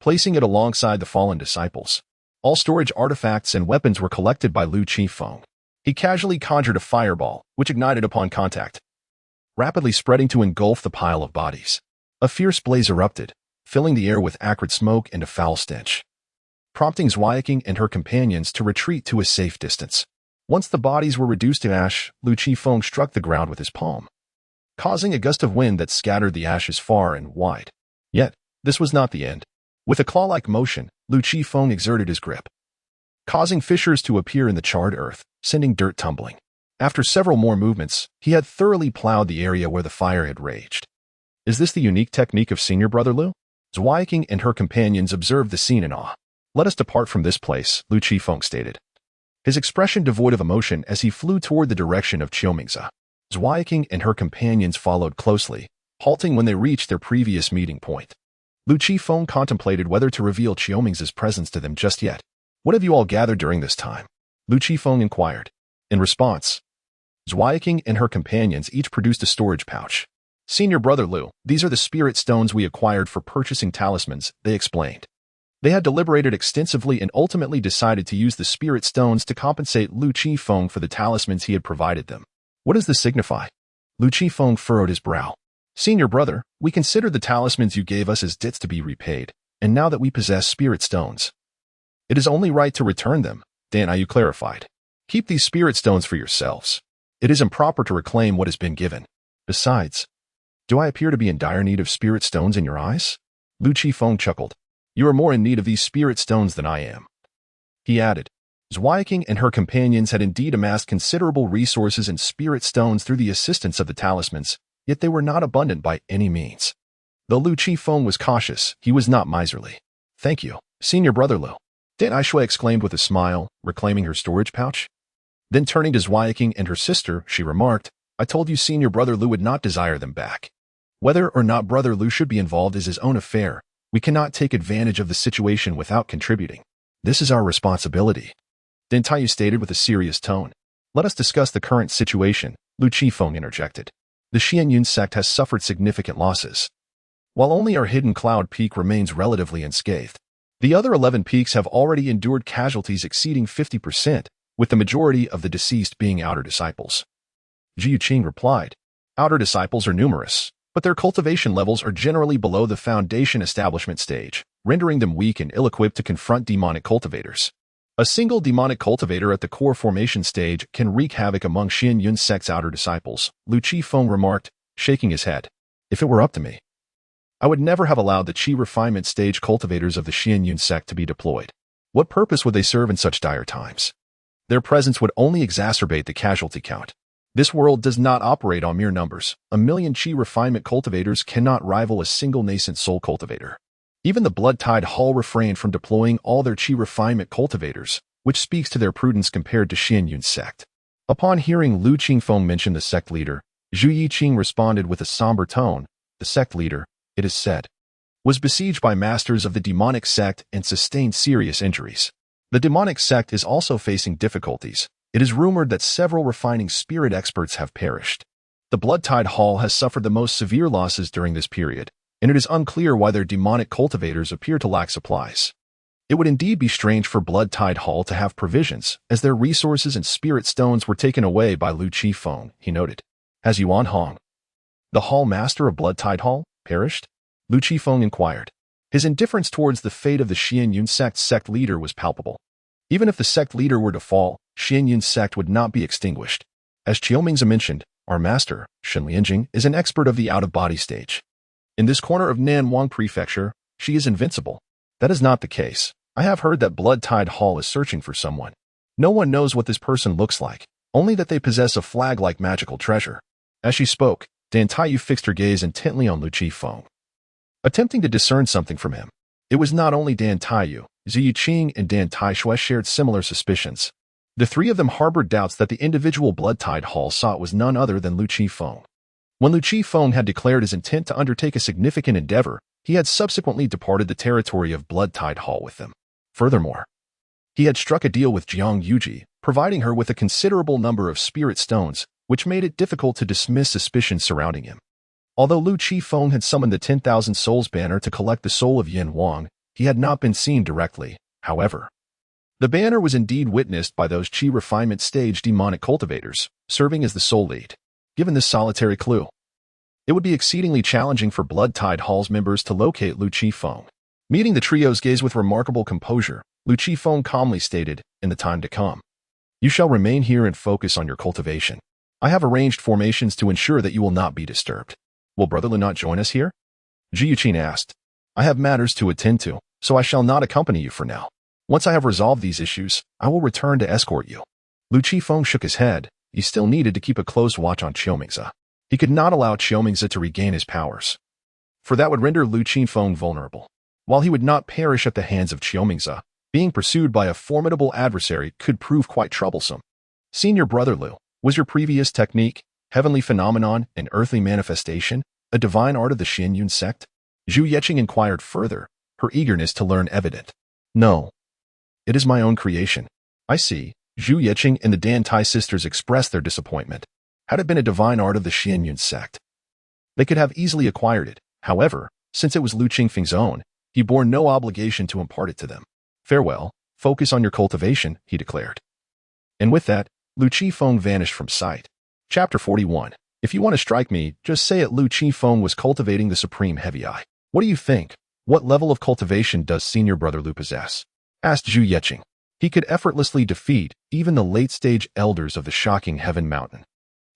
placing it alongside the fallen disciples. All storage artifacts and weapons were collected by Lu Qifeng. He casually conjured a fireball, which ignited upon contact, rapidly spreading to engulf the pile of bodies. A fierce blaze erupted, filling the air with acrid smoke and a foul stench, prompting Zhuai Qing and her companions to retreat to a safe distance. Once the bodies were reduced to ash, Lu Qifeng struck the ground with his palm, causing a gust of wind that scattered the ashes far and wide. Yet, this was not the end. With a claw-like motion, Lu Qifeng exerted his grip, causing fissures to appear in the charred earth, sending dirt tumbling. After several more movements, he had thoroughly plowed the area where the fire had raged. Is this the unique technique of Senior Brother Lu? Zhuai Qing and her companions observed the scene in awe. Let us depart from this place, Lu Qifeng stated, his expression devoid of emotion as he flew toward the direction of Qiumingzi. Zhuai Qing and her companions followed closely, halting when they reached their previous meeting point. Lu Qifeng contemplated whether to reveal Qiumingzi's presence to them just yet. What have you all gathered during this time? Lu Qifeng inquired. In response, Zhuai Qing and her companions each produced a storage pouch. Senior Brother Lu, these are the spirit stones we acquired for purchasing talismans, they explained. They had deliberated extensively and ultimately decided to use the spirit stones to compensate Lu Qifeng for the talismans he had provided them. What does this signify? Lu Qifeng furrowed his brow. Senior Brother, we consider the talismans you gave us as debts to be repaid, and now that we possess spirit stones, it is only right to return them, Dan Ayu clarified. Keep these spirit stones for yourselves. It is improper to reclaim what has been given. Besides, do I appear to be in dire need of spirit stones in your eyes? Lu Qifeng chuckled. You are more in need of these spirit stones than I am. He added. Zhuai Qing and her companions had indeed amassed considerable resources and spirit stones through the assistance of the talismans, yet they were not abundant by any means. Though Lu Qifeng was cautious, he was not miserly. Thank you, Senior Brother Lu, Dan Aishui exclaimed with a smile, reclaiming her storage pouch. Then turning to Zhuai Qing and her sister, she remarked, I told you Senior Brother Lu would not desire them back. Whether or not Brother Lu should be involved is his own affair. We cannot take advantage of the situation without contributing. This is our responsibility. Dan Taiyu stated with a serious tone. Let us discuss the current situation, Lu Qifeng interjected. The Xianyun sect has suffered significant losses. While only our hidden cloud peak remains relatively unscathed, the other 11 peaks have already endured casualties exceeding 50%, with the majority of the deceased being outer disciples. Jiu Qing replied, Outer disciples are numerous, but their cultivation levels are generally below the foundation establishment stage, rendering them weak and ill-equipped to confront demonic cultivators. A single demonic cultivator at the core formation stage can wreak havoc among Xianyun sect's outer disciples, Lu Qifeng remarked, shaking his head. If it were up to me, I would never have allowed the Qi refinement stage cultivators of the Xianyun sect to be deployed. What purpose would they serve in such dire times? Their presence would only exacerbate the casualty count. This world does not operate on mere numbers. 1,000,000 Qi refinement cultivators cannot rival a single nascent soul cultivator. Even the blood-tied Hall refrained from deploying all their Qi refinement cultivators, which speaks to their prudence compared to Xianyun's sect. Upon hearing Lu Qifeng mention the sect leader, Zhu Yiqing responded with a somber tone. The sect leader, it is said, was besieged by masters of the demonic sect and sustained serious injuries. The demonic sect is also facing difficulties. It is rumored that several refining spirit experts have perished. The blood-tied Hall has suffered the most severe losses during this period, and it is unclear why their demonic cultivators appear to lack supplies. It would indeed be strange for blood-tied Hall to have provisions, as their resources and spirit stones were taken away by Lu Qifeng, he noted. Has Yuan Hong, the Hall master of blood-tied Hall, perished? Lu Qifeng inquired. His indifference towards the fate of the Xianyun sect leader was palpable. Even if the sect leader were to fall, Xianyun sect would not be extinguished. As Qiumingzi mentioned, our master, Shen Lianjing, is an expert of the out-of-body stage. In this corner of Nanwang Prefecture, she is invincible. That is not the case. I have heard that blood-tied Hall is searching for someone. No one knows what this person looks like, only that they possess a flag-like magical treasure. As she spoke, Dan Taiyu fixed her gaze intently on Lu Qifeng, attempting to discern something from him. It was not only Dan Taiyu, Zhu Yiqing and Dan Taishui shared similar suspicions. The three of them harbored doubts that the individual blood-tied Hall sought was none other than Lu Qifeng. When Lu Qifeng had declared his intent to undertake a significant endeavor, he had subsequently departed the territory of blood-tied Hall with them. Furthermore, he had struck a deal with Jiang Yuji, providing her with a considerable number of spirit stones, which made it difficult to dismiss suspicions surrounding him. Although Lu Qifeng had summoned the 10,000 Souls banner to collect the soul of Yin Wang, he had not been seen directly. However, the banner was indeed witnessed by those Qi refinement stage demonic cultivators, serving as the soul lead. Given this solitary clue, it would be exceedingly challenging for Blood-Tied Hall's members to locate Lu Qifeng. Meeting the trio's gaze with remarkable composure, Lu Qifeng calmly stated, "In the time to come, you shall remain here and focus on your cultivation. I have arranged formations to ensure that you will not be disturbed." "Will Brother Lu not join us here?" Zhu Yuqing asked. "I have matters to attend to, so I shall not accompany you for now. Once I have resolved these issues, I will return to escort you." Lu Qifeng shook his head. He still needed to keep a close watch on Qiumingzi. He could not allow Qiumingzi to regain his powers, for that would render Lu Qifeng vulnerable. While he would not perish at the hands of Qiumingzi, being pursued by a formidable adversary could prove quite troublesome. "Senior Brother Lu, was your previous technique, heavenly phenomenon and earthly manifestation, a divine art of the Xianyun sect?" Zhu Yiqing inquired further, her eagerness to learn evident. "No. It is my own creation." "I see." Zhu Yiqing and the Dan Tai sisters expressed their disappointment. Had it been a divine art of the Xianyun sect, they could have easily acquired it. However, since it was Lu Qingfeng's own, he bore no obligation to impart it to them. "Farewell, focus on your cultivation," he declared. And with that, Lu Qifeng vanished from sight. Chapter 41. If you want to strike me, just say it. Lu Qifeng was cultivating the supreme heavy eye. "What do you think? What level of cultivation does Senior Brother Lu possess?" asked Zhu Yiqing. "He could effortlessly defeat even the late-stage elders of the shocking Heaven Mountain.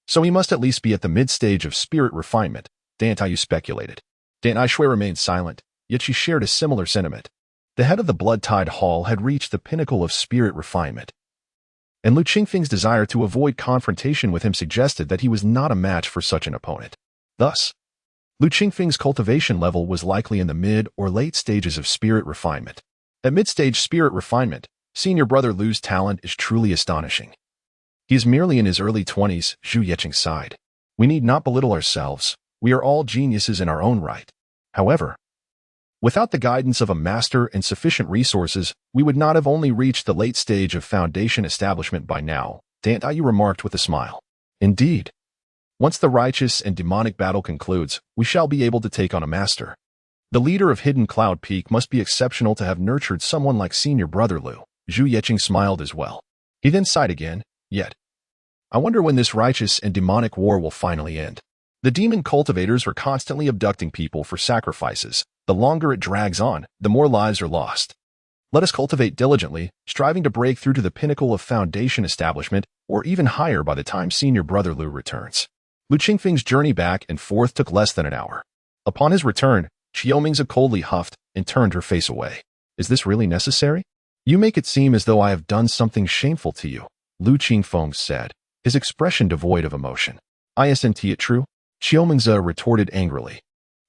So he must at least be at the mid-stage of spirit refinement," Dan Taiyu speculated. Dan Aishui remained silent, yet she shared a similar sentiment. The head of the Blood-Tied Hall had reached the pinnacle of spirit refinement, and Lu Qingfeng's desire to avoid confrontation with him suggested that he was not a match for such an opponent. Thus, Lu Qingfeng's cultivation level was likely in the mid or late stages of spirit refinement. At mid-stage spirit refinement, Senior Brother Lu's talent is truly astonishing. He is merely in his early 20s, Zhu Yiqing sighed. "We need not belittle ourselves. We are all geniuses in our own right. However, without the guidance of a master and sufficient resources, we would not have only reached the late stage of foundation establishment by now," Dan Taiyu remarked with a smile. "Indeed. Once the righteous and demonic battle concludes, we shall be able to take on a master. The leader of Hidden Cloud Peak must be exceptional to have nurtured someone like Senior Brother Lu." Zhu Yiqing smiled as well. He then sighed again. "Yet, I wonder when this righteous and demonic war will finally end. The demon cultivators are constantly abducting people for sacrifices. The longer it drags on, the more lives are lost. Let us cultivate diligently, striving to break through to the pinnacle of foundation establishment, or even higher by the time Senior Brother Lu returns." Lu Qingfeng's journey back and forth took less than an hour. Upon his return, Qiumingzi coldly huffed and turned her face away. "Is this really necessary? You make it seem as though I have done something shameful to you," Lu Qingfeng said, his expression devoid of emotion. "Isn't it true?" Qiumingzi retorted angrily.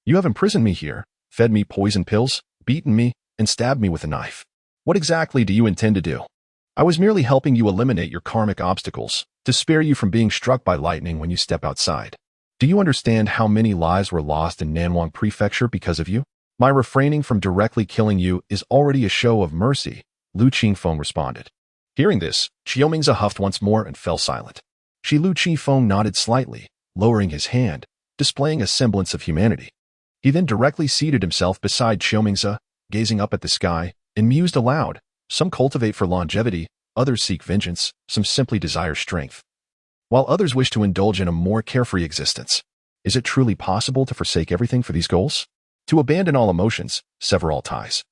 "You have imprisoned me here, fed me poison pills, beaten me, and stabbed me with a knife. What exactly do you intend to do?" "I was merely helping you eliminate your karmic obstacles, to spare you from being struck by lightning when you step outside. Do you understand how many lives were lost in Nanwang Prefecture because of you? My refraining from directly killing you is already a show of mercy," Lu Qingfeng responded. Hearing this, Qiumingzi huffed once more and fell silent. Lu Qifeng nodded slightly, lowering his hand, displaying a semblance of humanity. He then directly seated himself beside Qiumingzi, gazing up at the sky, and mused aloud. "Some cultivate for longevity, others seek vengeance, some simply desire strength, while others wish to indulge in a more carefree existence. Is it truly possible to forsake everything for these goals? To abandon all emotions, sever all ties,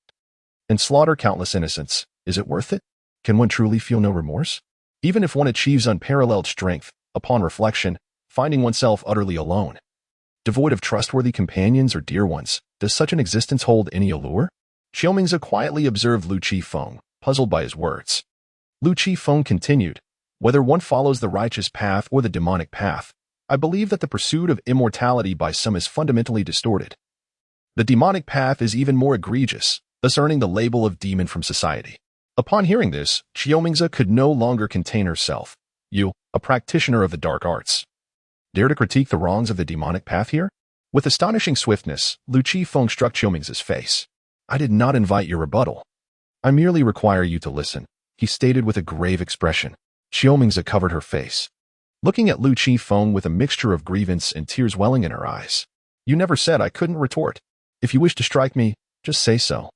and slaughter countless innocents, is it worth it? Can one truly feel no remorse? Even if one achieves unparalleled strength, upon reflection, finding oneself utterly alone, devoid of trustworthy companions or dear ones, does such an existence hold any allure?" Qiumingzi quietly observed Lu Qifeng, puzzled by his words. Lu Qifeng continued, Whether one follows the righteous path or the demonic path, I believe that the pursuit of immortality by some is fundamentally distorted. The demonic path is even more egregious, thus earning the label of demon from society. Upon hearing this, Xiaomingzi could no longer contain herself. You, a practitioner of the dark arts, dare to critique the wrongs of the demonic path here? With astonishing swiftness, Lu Qifeng struck Xiaomingzi's face. I did not invite your rebuttal. I merely require you to listen, he stated with a grave expression. Xiaomingzi covered her face, looking at Lu Qifeng with a mixture of grievance and tears welling in her eyes. You never said I couldn't retort. If you wish to strike me, just say so.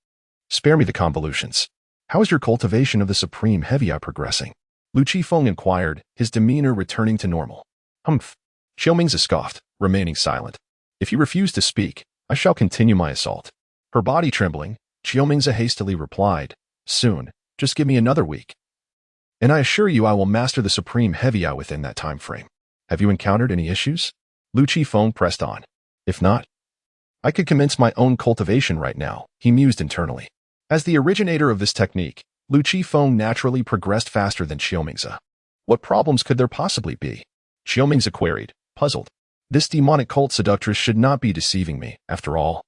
Spare me the convolutions. How is your cultivation of the supreme heavy eye progressing? Lu Qifeng inquired, his demeanor returning to normal. Humph. Xiaomingzi scoffed, remaining silent. If you refuse to speak, I shall continue my assault. Her body trembling, Xiaomingzi hastily replied, soon, just give me another week. And I assure you I will master the supreme heavy eye within that time frame. Have you encountered any issues? Lu Qifeng pressed on. If not, I could commence my own cultivation right now, he mused internally. As the originator of this technique, Lu Qifeng naturally progressed faster than Xiaomingzi. What problems could there possibly be? Xiaomingzi queried, puzzled. This demonic cult seductress should not be deceiving me, after all.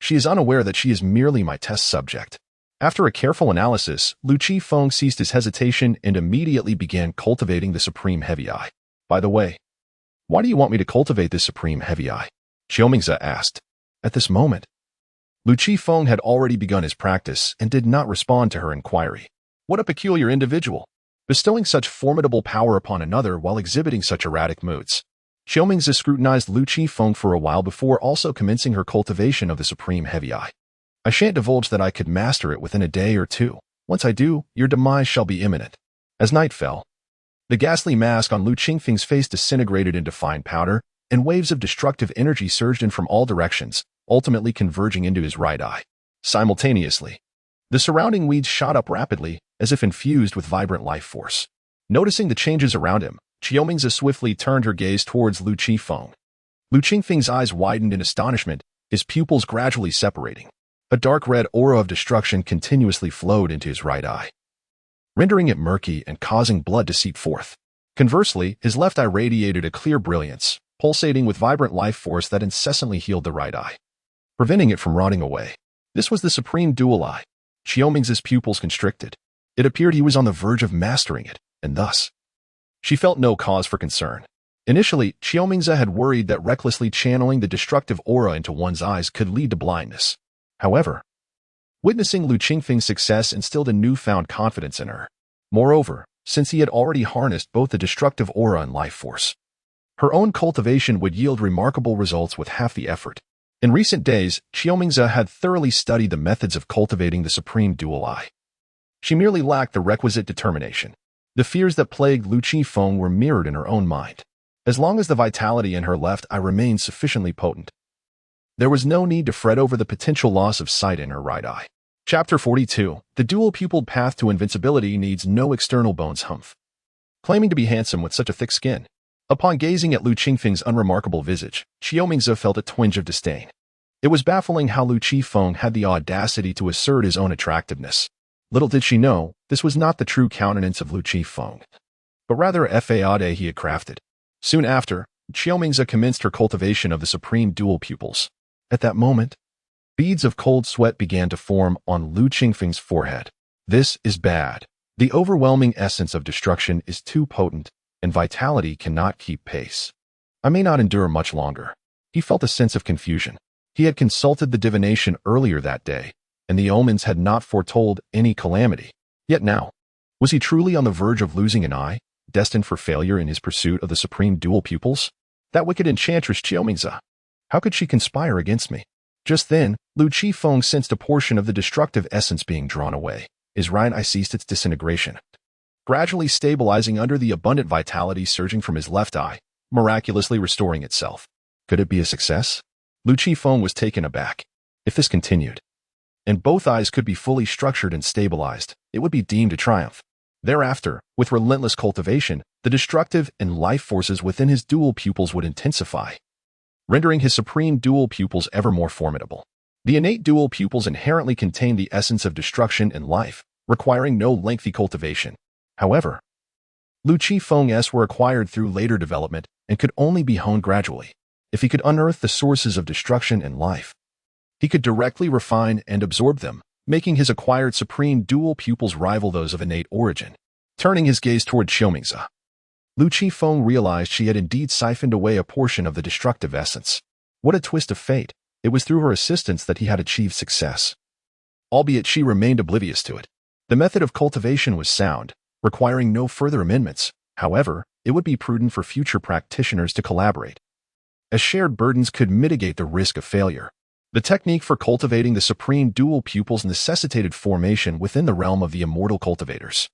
She is unaware that she is merely my test subject. After a careful analysis, Lu Qifeng ceased his hesitation and immediately began cultivating the supreme heavy eye. By the way, why do you want me to cultivate this supreme heavy eye? Xiaomingzi asked. At this moment, Lu Qifeng had already begun his practice and did not respond to her inquiry. What a peculiar individual, bestowing such formidable power upon another while exhibiting such erratic moods. Xiaomingzi scrutinized Lu Qifeng for a while before also commencing her cultivation of the supreme heavy eye. I shan't divulge that I could master it within a day or two. Once I do, your demise shall be imminent. As night fell, the ghastly mask on Lu Qingfeng's face disintegrated into fine powder, and waves of destructive energy surged in from all directions, ultimately converging into his right eye. Simultaneously, the surrounding weeds shot up rapidly, as if infused with vibrant life force. Noticing the changes around him, Xiaomingzi swiftly turned her gaze towards Lu Qifeng. Lu Qingfeng's eyes widened in astonishment, his pupils gradually separating. A dark red aura of destruction continuously flowed into his right eye, rendering it murky and causing blood to seep forth. Conversely, his left eye radiated a clear brilliance, pulsating with vibrant life force that incessantly healed the right eye, preventing it from rotting away. This was the supreme dual eye. Xiaomingzi's pupils constricted. It appeared he was on the verge of mastering it, and thus, she felt no cause for concern. Initially, Xiaomingzi had worried that recklessly channeling the destructive aura into one's eyes could lead to blindness. However, witnessing Lu Qingfeng's success instilled a newfound confidence in her. Moreover, since he had already harnessed both the destructive aura and life force, her own cultivation would yield remarkable results with half the effort. In recent days, Xiaomingzi had thoroughly studied the methods of cultivating the supreme dual eye. She merely lacked the requisite determination. The fears that plagued Lu Qifeng were mirrored in her own mind. As long as the vitality in her left eye remained sufficiently potent, there was no need to fret over the potential loss of sight in her right eye. Chapter 42. The dual-pupiled path to invincibility needs no external bones. Humph. Claiming to be handsome with such a thick skin. Upon gazing at Lu Qingfeng's unremarkable visage, Xiaomingzi felt a twinge of disdain. It was baffling how Lu Qifeng had the audacity to assert his own attractiveness. Little did she know, this was not the true countenance of Lu Qifeng, but rather a fade he had crafted. Soon after, Xiaomingzi commenced her cultivation of the supreme dual pupils. At that moment, beads of cold sweat began to form on Lu Qingfeng's forehead. This is bad. The overwhelming essence of destruction is too potent, and vitality cannot keep pace. I may not endure much longer. He felt a sense of confusion. He had consulted the divination earlier that day, and the omens had not foretold any calamity. Yet now, was he truly on the verge of losing an eye, destined for failure in his pursuit of the supreme dual pupils? That wicked enchantress Xiaomingzi. How could she conspire against me? Just then, Lu Qifeng sensed a portion of the destructive essence being drawn away. His right eye ceased its disintegration, gradually stabilizing under the abundant vitality surging from his left eye, miraculously restoring itself. Could it be a success? Lu Qifeng was taken aback. If this continued, and both eyes could be fully structured and stabilized, it would be deemed a triumph. Thereafter, with relentless cultivation, the destructive and life forces within his dual pupils would intensify, rendering his supreme dual pupils ever more formidable. The innate dual pupils inherently contain the essence of destruction and life, requiring no lengthy cultivation. However, Lu Qifeng's were acquired through later development and could only be honed gradually. If he could unearth the sources of destruction in life, he could directly refine and absorb them, making his acquired supreme dual pupils rival those of innate origin. Turning his gaze toward Xiaomingzi, Lu Qifeng realized she had indeed siphoned away a portion of the destructive essence. What a twist of fate! It was through her assistance that he had achieved success. Albeit she remained oblivious to it. The method of cultivation was sound, requiring no further amendments. However, it would be prudent for future practitioners to collaborate, as shared burdens could mitigate the risk of failure. The technique for cultivating the supreme dual pupils necessitated formation within the realm of the immortal cultivators.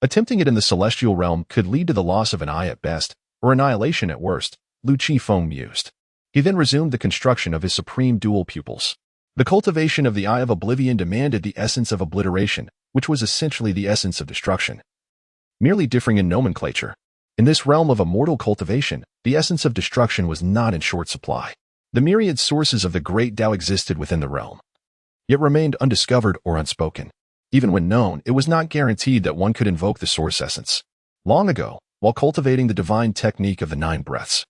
Attempting it in the celestial realm could lead to the loss of an eye at best, or annihilation at worst, Lu Qifeng mused. He then resumed the construction of his supreme dual pupils. The cultivation of the Eye of Oblivion demanded the essence of obliteration, which was essentially the essence of destruction, merely differing in nomenclature. In this realm of immortal cultivation, the essence of destruction was not in short supply. The myriad sources of the great Tao existed within the realm, yet remained undiscovered or unspoken. Even when known, it was not guaranteed that one could invoke the source essence. Long ago, while cultivating the divine technique of the 9 breaths,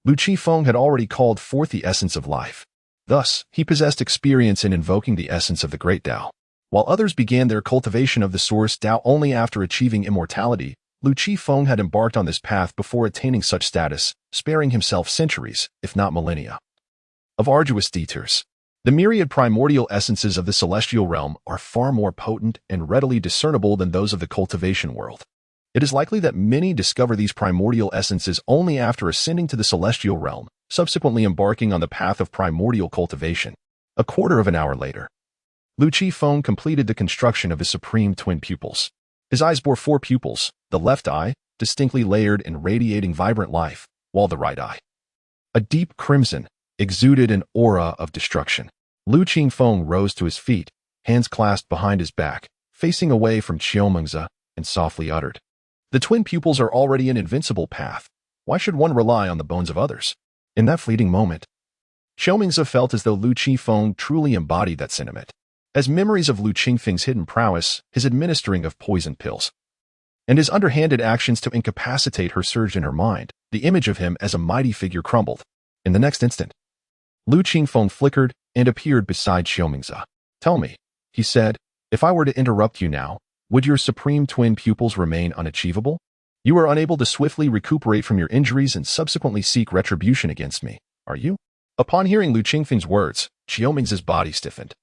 Lu Qifeng had already called forth the essence of life. Thus, he possessed experience in invoking the essence of the great Tao. While others began their cultivation of the source Tao only after achieving immortality, Lu Qifeng had embarked on this path before attaining such status, sparing himself centuries, if not millennia, of arduous detours. The myriad primordial essences of the celestial realm are far more potent and readily discernible than those of the cultivation world. It is likely that many discover these primordial essences only after ascending to the celestial realm, subsequently embarking on the path of primordial cultivation. A quarter of an hour later, Lu Qifeng completed the construction of his supreme twin pupils. His eyes bore 4 pupils, the left eye, distinctly layered and radiating vibrant life, while the right eye, a deep crimson, exuded an aura of destruction. Lu Qifeng rose to his feet, hands clasped behind his back, facing away from Xiaomingzi, and softly uttered, "The twin pupils are already an invincible path. Why should one rely on the bones of others?" In that fleeting moment, Xiaomingzi felt as though Lu Qifeng truly embodied that sentiment. As memories of Lu Qingfeng's hidden prowess, his administering of poison pills, and his underhanded actions to incapacitate her surged in her mind, the image of him as a mighty figure crumbled. In the next instant, Lu Qingfeng flickered and appeared beside Xiaomingzi. "Tell me," he said, "if I were to interrupt you now, would your supreme twin pupils remain unachievable? You are unable to swiftly recuperate from your injuries and subsequently seek retribution against me, are you?" Upon hearing Lu Qingfeng's words, Xiaomingzi's body stiffened.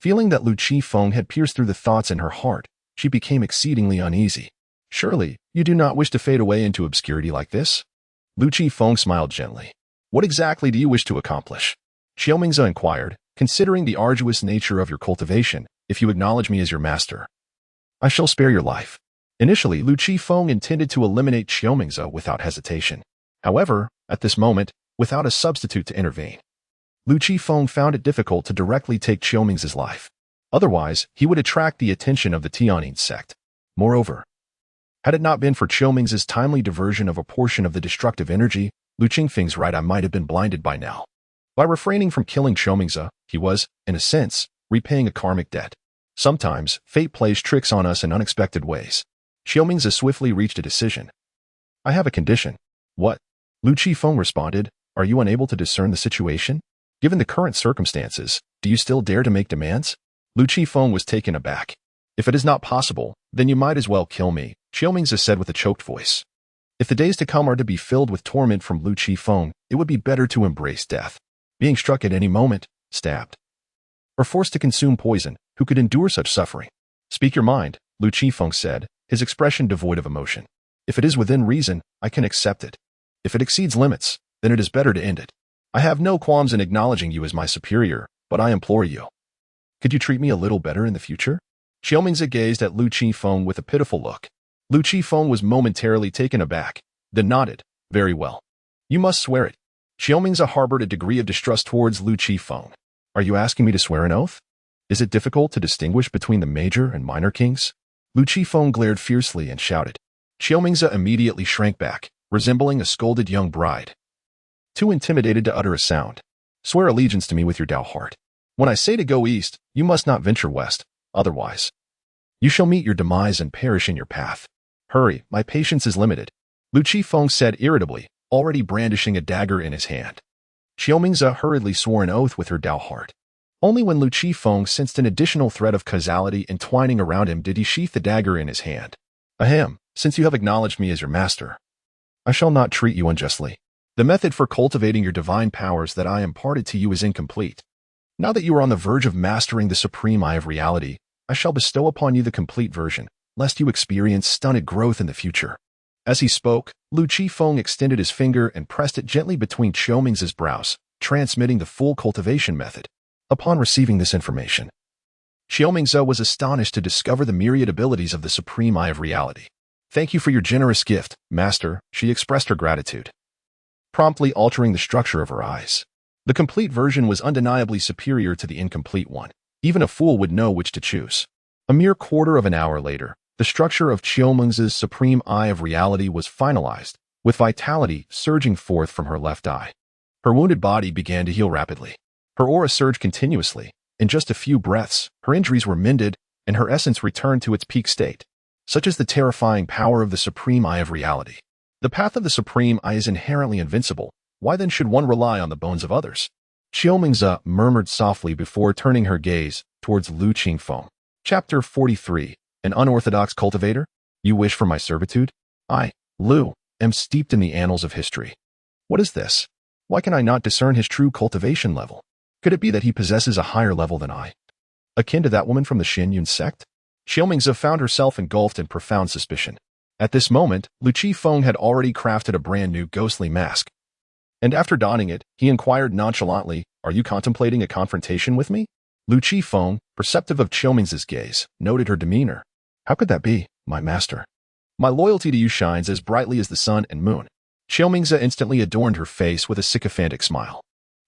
Feeling that Lu Qifeng had pierced through the thoughts in her heart, she became exceedingly uneasy. "Surely, you do not wish to fade away into obscurity like this?" Lu Qifeng smiled gently. "What exactly do you wish to accomplish?" Xiaomingzi inquired, "Considering the arduous nature of your cultivation, if you acknowledge me as your master, I shall spare your life." Initially, Lu Qifeng intended to eliminate Xiaomingzi without hesitation. However, at this moment, without a substitute to intervene, Lu Qifeng found it difficult to directly take Xiaomingzi's life. Otherwise, he would attract the attention of the Tianyin sect. Moreover, had it not been for Xiaomingzi's timely diversion of a portion of the destructive energy, Lu Qingfeng's right eye might have been blinded by now. By refraining from killing Xiaomingzi, he was, in a sense, repaying a karmic debt. Sometimes, fate plays tricks on us in unexpected ways. Xiaomingzi swiftly reached a decision. "I have a condition." "What?" Lu Qifeng responded. "Are you unable to discern the situation? Given the current circumstances, do you still dare to make demands?" Lu Qifeng was taken aback. "If it is not possible, then you might as well kill me," Xiaomingzi said with a choked voice. If the days to come are to be filled with torment from Lu Qifeng, it would be better to embrace death. Being struck at any moment, stabbed, or forced to consume poison, who could endure such suffering? "Speak your mind," Lu Qifeng said, his expression devoid of emotion. "If it is within reason, I can accept it. If it exceeds limits, then it is better to end it. I have no qualms in acknowledging you as my superior, but I implore you, could you treat me a little better in the future?" Xiaomingzi gazed at Lu Qifeng with a pitiful look. Lu Qifeng was momentarily taken aback, then nodded. "Very well. You must swear it." Xiaomingzi harbored a degree of distrust towards Lu Qifeng. "Are you asking me to swear an oath? Is it difficult to distinguish between the major and minor kings?" Lu Qifeng glared fiercely and shouted. Xiaomingzi immediately shrank back, resembling a scolded young bride, too intimidated to utter a sound. "Swear allegiance to me with your Tao heart. When I say to go east, you must not venture west. Otherwise, you shall meet your demise and perish in your path." Hurry, my patience is limited, Lu Qifeng said irritably, already brandishing a dagger in his hand. Xiaomingze hurriedly swore an oath with her Dao heart. Only when Lu Qifeng sensed an additional thread of causality entwining around him did he sheath the dagger in his hand. Ahem, since you have acknowledged me as your master, I shall not treat you unjustly. The method for cultivating your divine powers that I imparted to you is incomplete. Now that you are on the verge of mastering the supreme eye of reality, I shall bestow upon you the complete version, lest you experience stunted growth in the future. As he spoke, Lu Qifeng extended his finger and pressed it gently between Xiaomingze's brows, transmitting the full cultivation method. Upon receiving this information, Xiaomingze was astonished to discover the myriad abilities of the supreme eye of reality. Thank you for your generous gift, master, she expressed her gratitude, promptly altering the structure of her eyes. The complete version was undeniably superior to the incomplete one. Even a fool would know which to choose. A mere quarter of an hour later, the structure of Xiaomingze's supreme eye of reality was finalized, with vitality surging forth from her left eye. Her wounded body began to heal rapidly. Her aura surged continuously. In just a few breaths, her injuries were mended, and her essence returned to its peak state. Such is the terrifying power of the supreme eye of reality. The path of the supreme eye is inherently invincible. Why then should one rely on the bones of others? Xiaomingze murmured softly before turning her gaze towards Lu Qifeng. Chapter 43. An unorthodox cultivator? You wish for my servitude? I, Lu, am steeped in the annals of history. What is this? Why can I not discern his true cultivation level? Could it be that he possesses a higher level than I? Akin to that woman from the Xianyun sect? Xiaomingze found herself engulfed in profound suspicion. At this moment, Lu Qifeng had already crafted a brand new ghostly mask. And after donning it, he inquired nonchalantly, "Are you contemplating a confrontation with me?" Lu Qifeng, perceptive of Xiaomingze's gaze, noted her demeanor. How could that be, my master? My loyalty to you shines as brightly as the sun and moon. Xiaomingze instantly adorned her face with a sycophantic smile.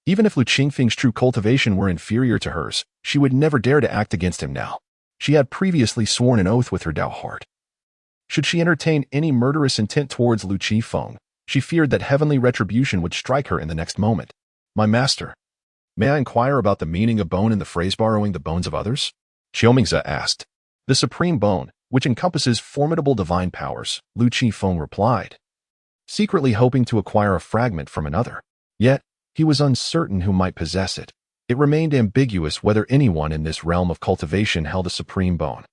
Even if Lu Qifeng's true cultivation were inferior to hers, she would never dare to act against him now. She had previously sworn an oath with her Dao heart. Should she entertain any murderous intent towards Lu Qifeng, she feared that heavenly retribution would strike her in the next moment. My master, may I inquire about the meaning of bone in the phrase borrowing the bones of others? Xiaomingze asked. The supreme bone, which encompasses formidable divine powers, Lu Qifeng replied, secretly hoping to acquire a fragment from another. Yet, he was uncertain who might possess it. It remained ambiguous whether anyone in this realm of cultivation held a supreme bone.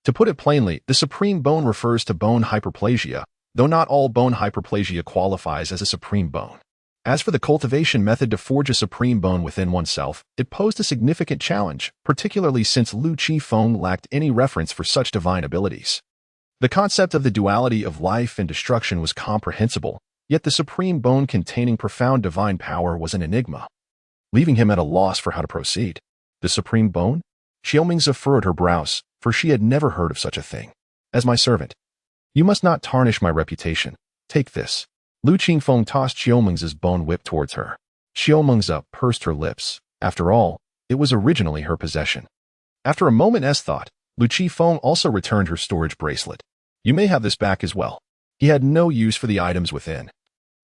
To put it plainly, the supreme bone refers to bone hyperplasia, though not all bone hyperplasia qualifies as a supreme bone. As for the cultivation method to forge a supreme bone within oneself, it posed a significant challenge, particularly since Lu Qifeng lacked any reference for such divine abilities. The concept of the duality of life and destruction was comprehensible, yet the supreme bone containing profound divine power was an enigma, leaving him at a loss for how to proceed. The supreme bone? Xiaomingze furrowed her brows, for she had never heard of such a thing. As my servant, you must not tarnish my reputation. Take this. Lu Qifeng tossed Xiaomingze's bone whip towards her. Xiaomingze pursed her lips. After all, it was originally her possession. After a moment's thought, Lu Qifeng also returned her storage bracelet. You may have this back as well. He had no use for the items within,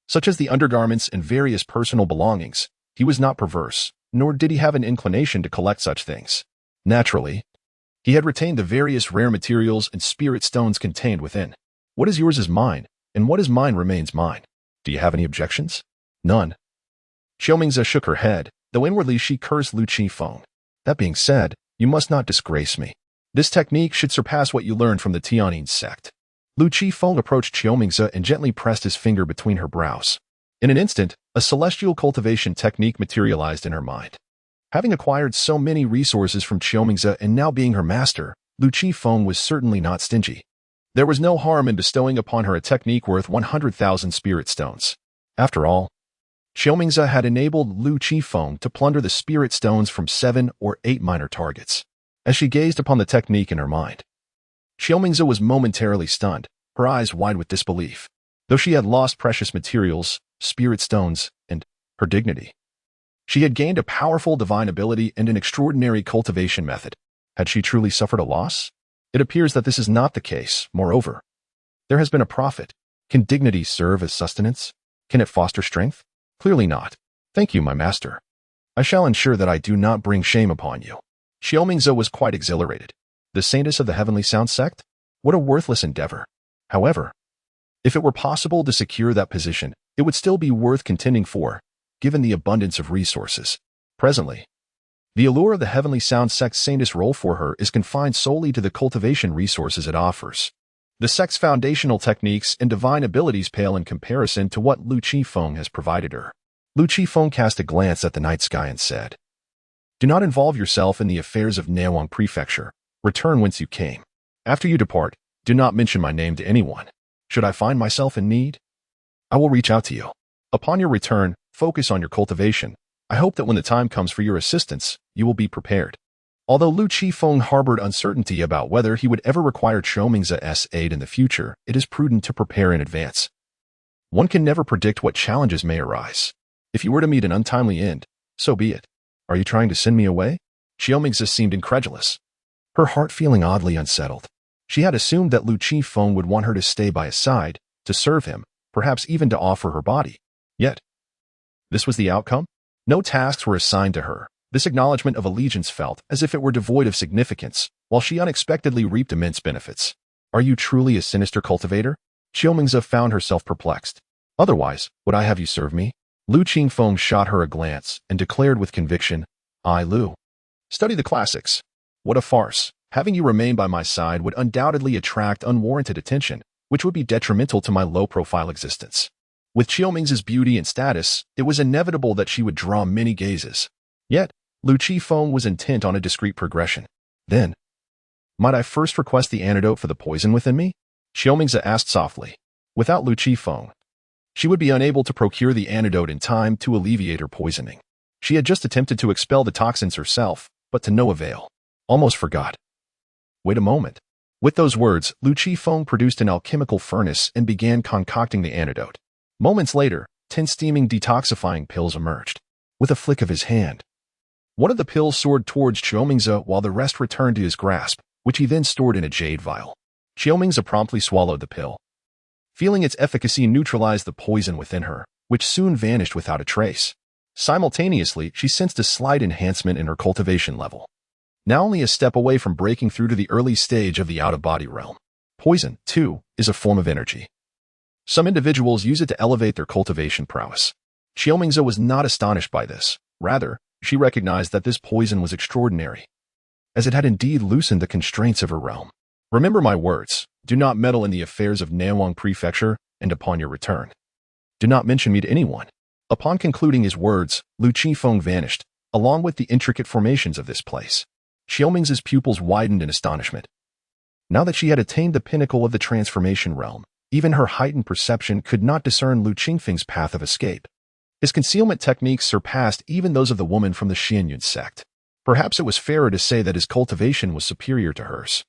such as the undergarments and various personal belongings. He was not perverse, nor did he have an inclination to collect such things. Naturally, he had retained the various rare materials and spirit stones contained within. What is yours is mine, and what is mine remains mine. Do you have any objections? None. Xiaomingze shook her head, though inwardly she cursed Lu Qifeng. That being said, you must not disgrace me. This technique should surpass what you learned from the Tianyin sect. Lu Qifeng approached Xiaomingze and gently pressed his finger between her brows. In an instant, a celestial cultivation technique materialized in her mind. Having acquired so many resources from Xiaomingze and now being her master, Lu Qifeng was certainly not stingy. There was no harm in bestowing upon her a technique worth 100,000 spirit stones. After all, Xiaomingze had enabled Lu Qifeng to plunder the spirit stones from 7 or 8 minor targets. As she gazed upon the technique in her mind, Xiaomingze was momentarily stunned, her eyes wide with disbelief. Though she had lost precious materials, spirit stones, and her dignity, she had gained a powerful divine ability and an extraordinary cultivation method. Had she truly suffered a loss? It appears that this is not the case. Moreover, there has been a profit. Can dignity serve as sustenance? Can it foster strength? Clearly not. Thank you, my master. I shall ensure that I do not bring shame upon you. Xiaomingze was quite exhilarated. The saintess of the heavenly sound sect? What a worthless endeavor. However, if it were possible to secure that position, it would still be worth contending for, given the abundance of resources. Presently, the allure of the Heavenly Sound sect's saintess role for her is confined solely to the cultivation resources it offers. The sect's foundational techniques and divine abilities pale in comparison to what Lu Qifeng has provided her. Lu Qifeng cast a glance at the night sky and said, "Do not involve yourself in the affairs of Nanwang Prefecture. Return whence you came. After you depart, do not mention my name to anyone. Should I find myself in need, I will reach out to you. Upon your return, focus on your cultivation. I hope that when the time comes for your assistance, you will be prepared." Although Lu Qifeng harbored uncertainty about whether he would ever require Qiuming's aid in the future, it is prudent to prepare in advance. One can never predict what challenges may arise. If you were to meet an untimely end, so be it. Are you trying to send me away? Qiuming seemed incredulous, her heart feeling oddly unsettled. She had assumed that Lu Qifeng would want her to stay by his side, to serve him, perhaps even to offer her body. Yet, this was the outcome? No tasks were assigned to her. This acknowledgement of allegiance felt as if it were devoid of significance, while she unexpectedly reaped immense benefits. Are you truly a sinister cultivator? Qiumingze found herself perplexed. Otherwise, would I have you serve me? Lu Qifeng shot her a glance and declared with conviction, "I, Lu, study the classics. What a farce. Having you remain by my side would undoubtedly attract unwarranted attention, which would be detrimental to my low-profile existence." With Qiuming's beauty and status, it was inevitable that she would draw many gazes. Yet, Lu Qifeng was intent on a discreet progression. Then, might I first request the antidote for the poison within me? Qiumingze asked softly. Without Lu Qifeng, she would be unable to procure the antidote in time to alleviate her poisoning. She had just attempted to expel the toxins herself, but to no avail. Almost forgot. Wait a moment. With those words, Lu Qifeng produced an alchemical furnace and began concocting the antidote. Moments later, 10 steaming detoxifying pills emerged. With a flick of his hand, one of the pills soared towards Qiumingze while the rest returned to his grasp, which he then stored in a jade vial. Qiumingze promptly swallowed the pill, feeling its efficacy neutralize the poison within her, which soon vanished without a trace. Simultaneously, she sensed a slight enhancement in her cultivation level. Now only a step away from breaking through to the early stage of the out-of-body realm. Poison, too, is a form of energy. Some individuals use it to elevate their cultivation prowess. Qiumingze was not astonished by this. Rather, she recognized that this poison was extraordinary, as it had indeed loosened the constraints of her realm. Remember my words. Do not meddle in the affairs of Nanwang Prefecture, and upon your return, do not mention me to anyone. Upon concluding his words, Lu Qifeng vanished, along with the intricate formations of this place. Qiuming's pupils widened in astonishment. Now that she had attained the pinnacle of the transformation realm, even her heightened perception could not discern Lu Qifeng's path of escape. His concealment techniques surpassed even those of the woman from the Xianyun sect. Perhaps it was fairer to say that his cultivation was superior to hers.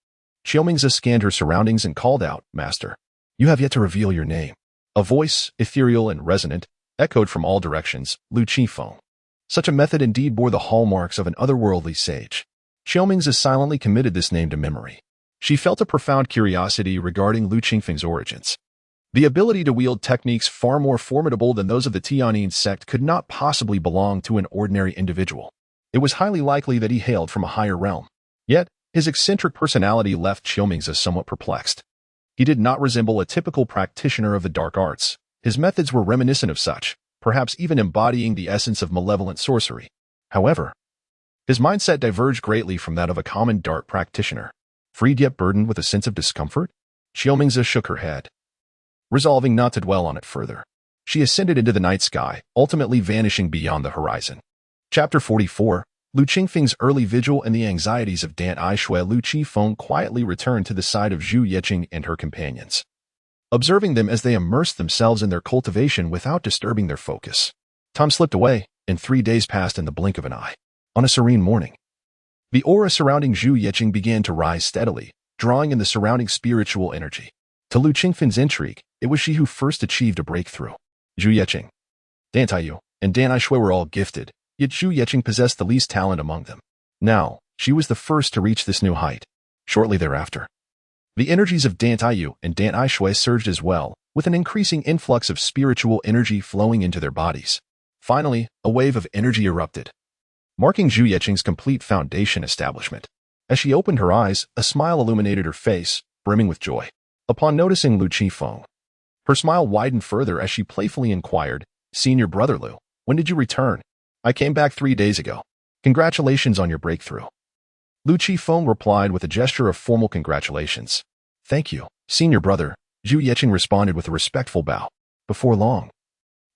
Qiumingze scanned her surroundings and called out, "Master, you have yet to reveal your name." A voice, ethereal and resonant, echoed from all directions, Lu Qifeng. Such a method indeed bore the hallmarks of an otherworldly sage. Qiumingze silently committed this name to memory. She felt a profound curiosity regarding Lu Qifeng's origins. The ability to wield techniques far more formidable than those of the Tianyin sect could not possibly belong to an ordinary individual. It was highly likely that he hailed from a higher realm. Yet, his eccentric personality left Qiumingze somewhat perplexed. He did not resemble a typical practitioner of the dark arts. His methods were reminiscent of such, perhaps even embodying the essence of malevolent sorcery. However, his mindset diverged greatly from that of a common dark practitioner. Freed yet burdened with a sense of discomfort, Qiumingze shook her head, resolving not to dwell on it further. She ascended into the night sky, ultimately vanishing beyond the horizon. Chapter 44, Lu Qifeng's early vigil and the anxieties of Dan Aishui. Lu Qifeng quietly returned to the side of Zhu Yeqing and her companions, observing them as they immersed themselves in their cultivation without disturbing their focus. Time slipped away, and 3 days passed in the blink of an eye. On a serene morning, the aura surrounding Zhu Yeqing began to rise steadily, drawing in the surrounding spiritual energy. To Lu Qifeng's intrigue, it was she who first achieved a breakthrough. Zhu Yeqing, Dan Taiyu, and Dan Aishui were all gifted, yet Zhu Yeqing possessed the least talent among them. Now, she was the first to reach this new height. Shortly thereafter, the energies of Dan Taiyu and Dan Aishui surged as well, with an increasing influx of spiritual energy flowing into their bodies. Finally, a wave of energy erupted, marking Zhu Yeqing's complete foundation establishment. As she opened her eyes, a smile illuminated her face, brimming with joy. Upon noticing Lu Qifeng, her smile widened further as she playfully inquired, "Senior brother Lu, when did you return?" "I came back 3 days ago. Congratulations on your breakthrough." Lu Qifeng replied with a gesture of formal congratulations. "Thank you, senior brother," Zhu Yeqing responded with a respectful bow. Before long,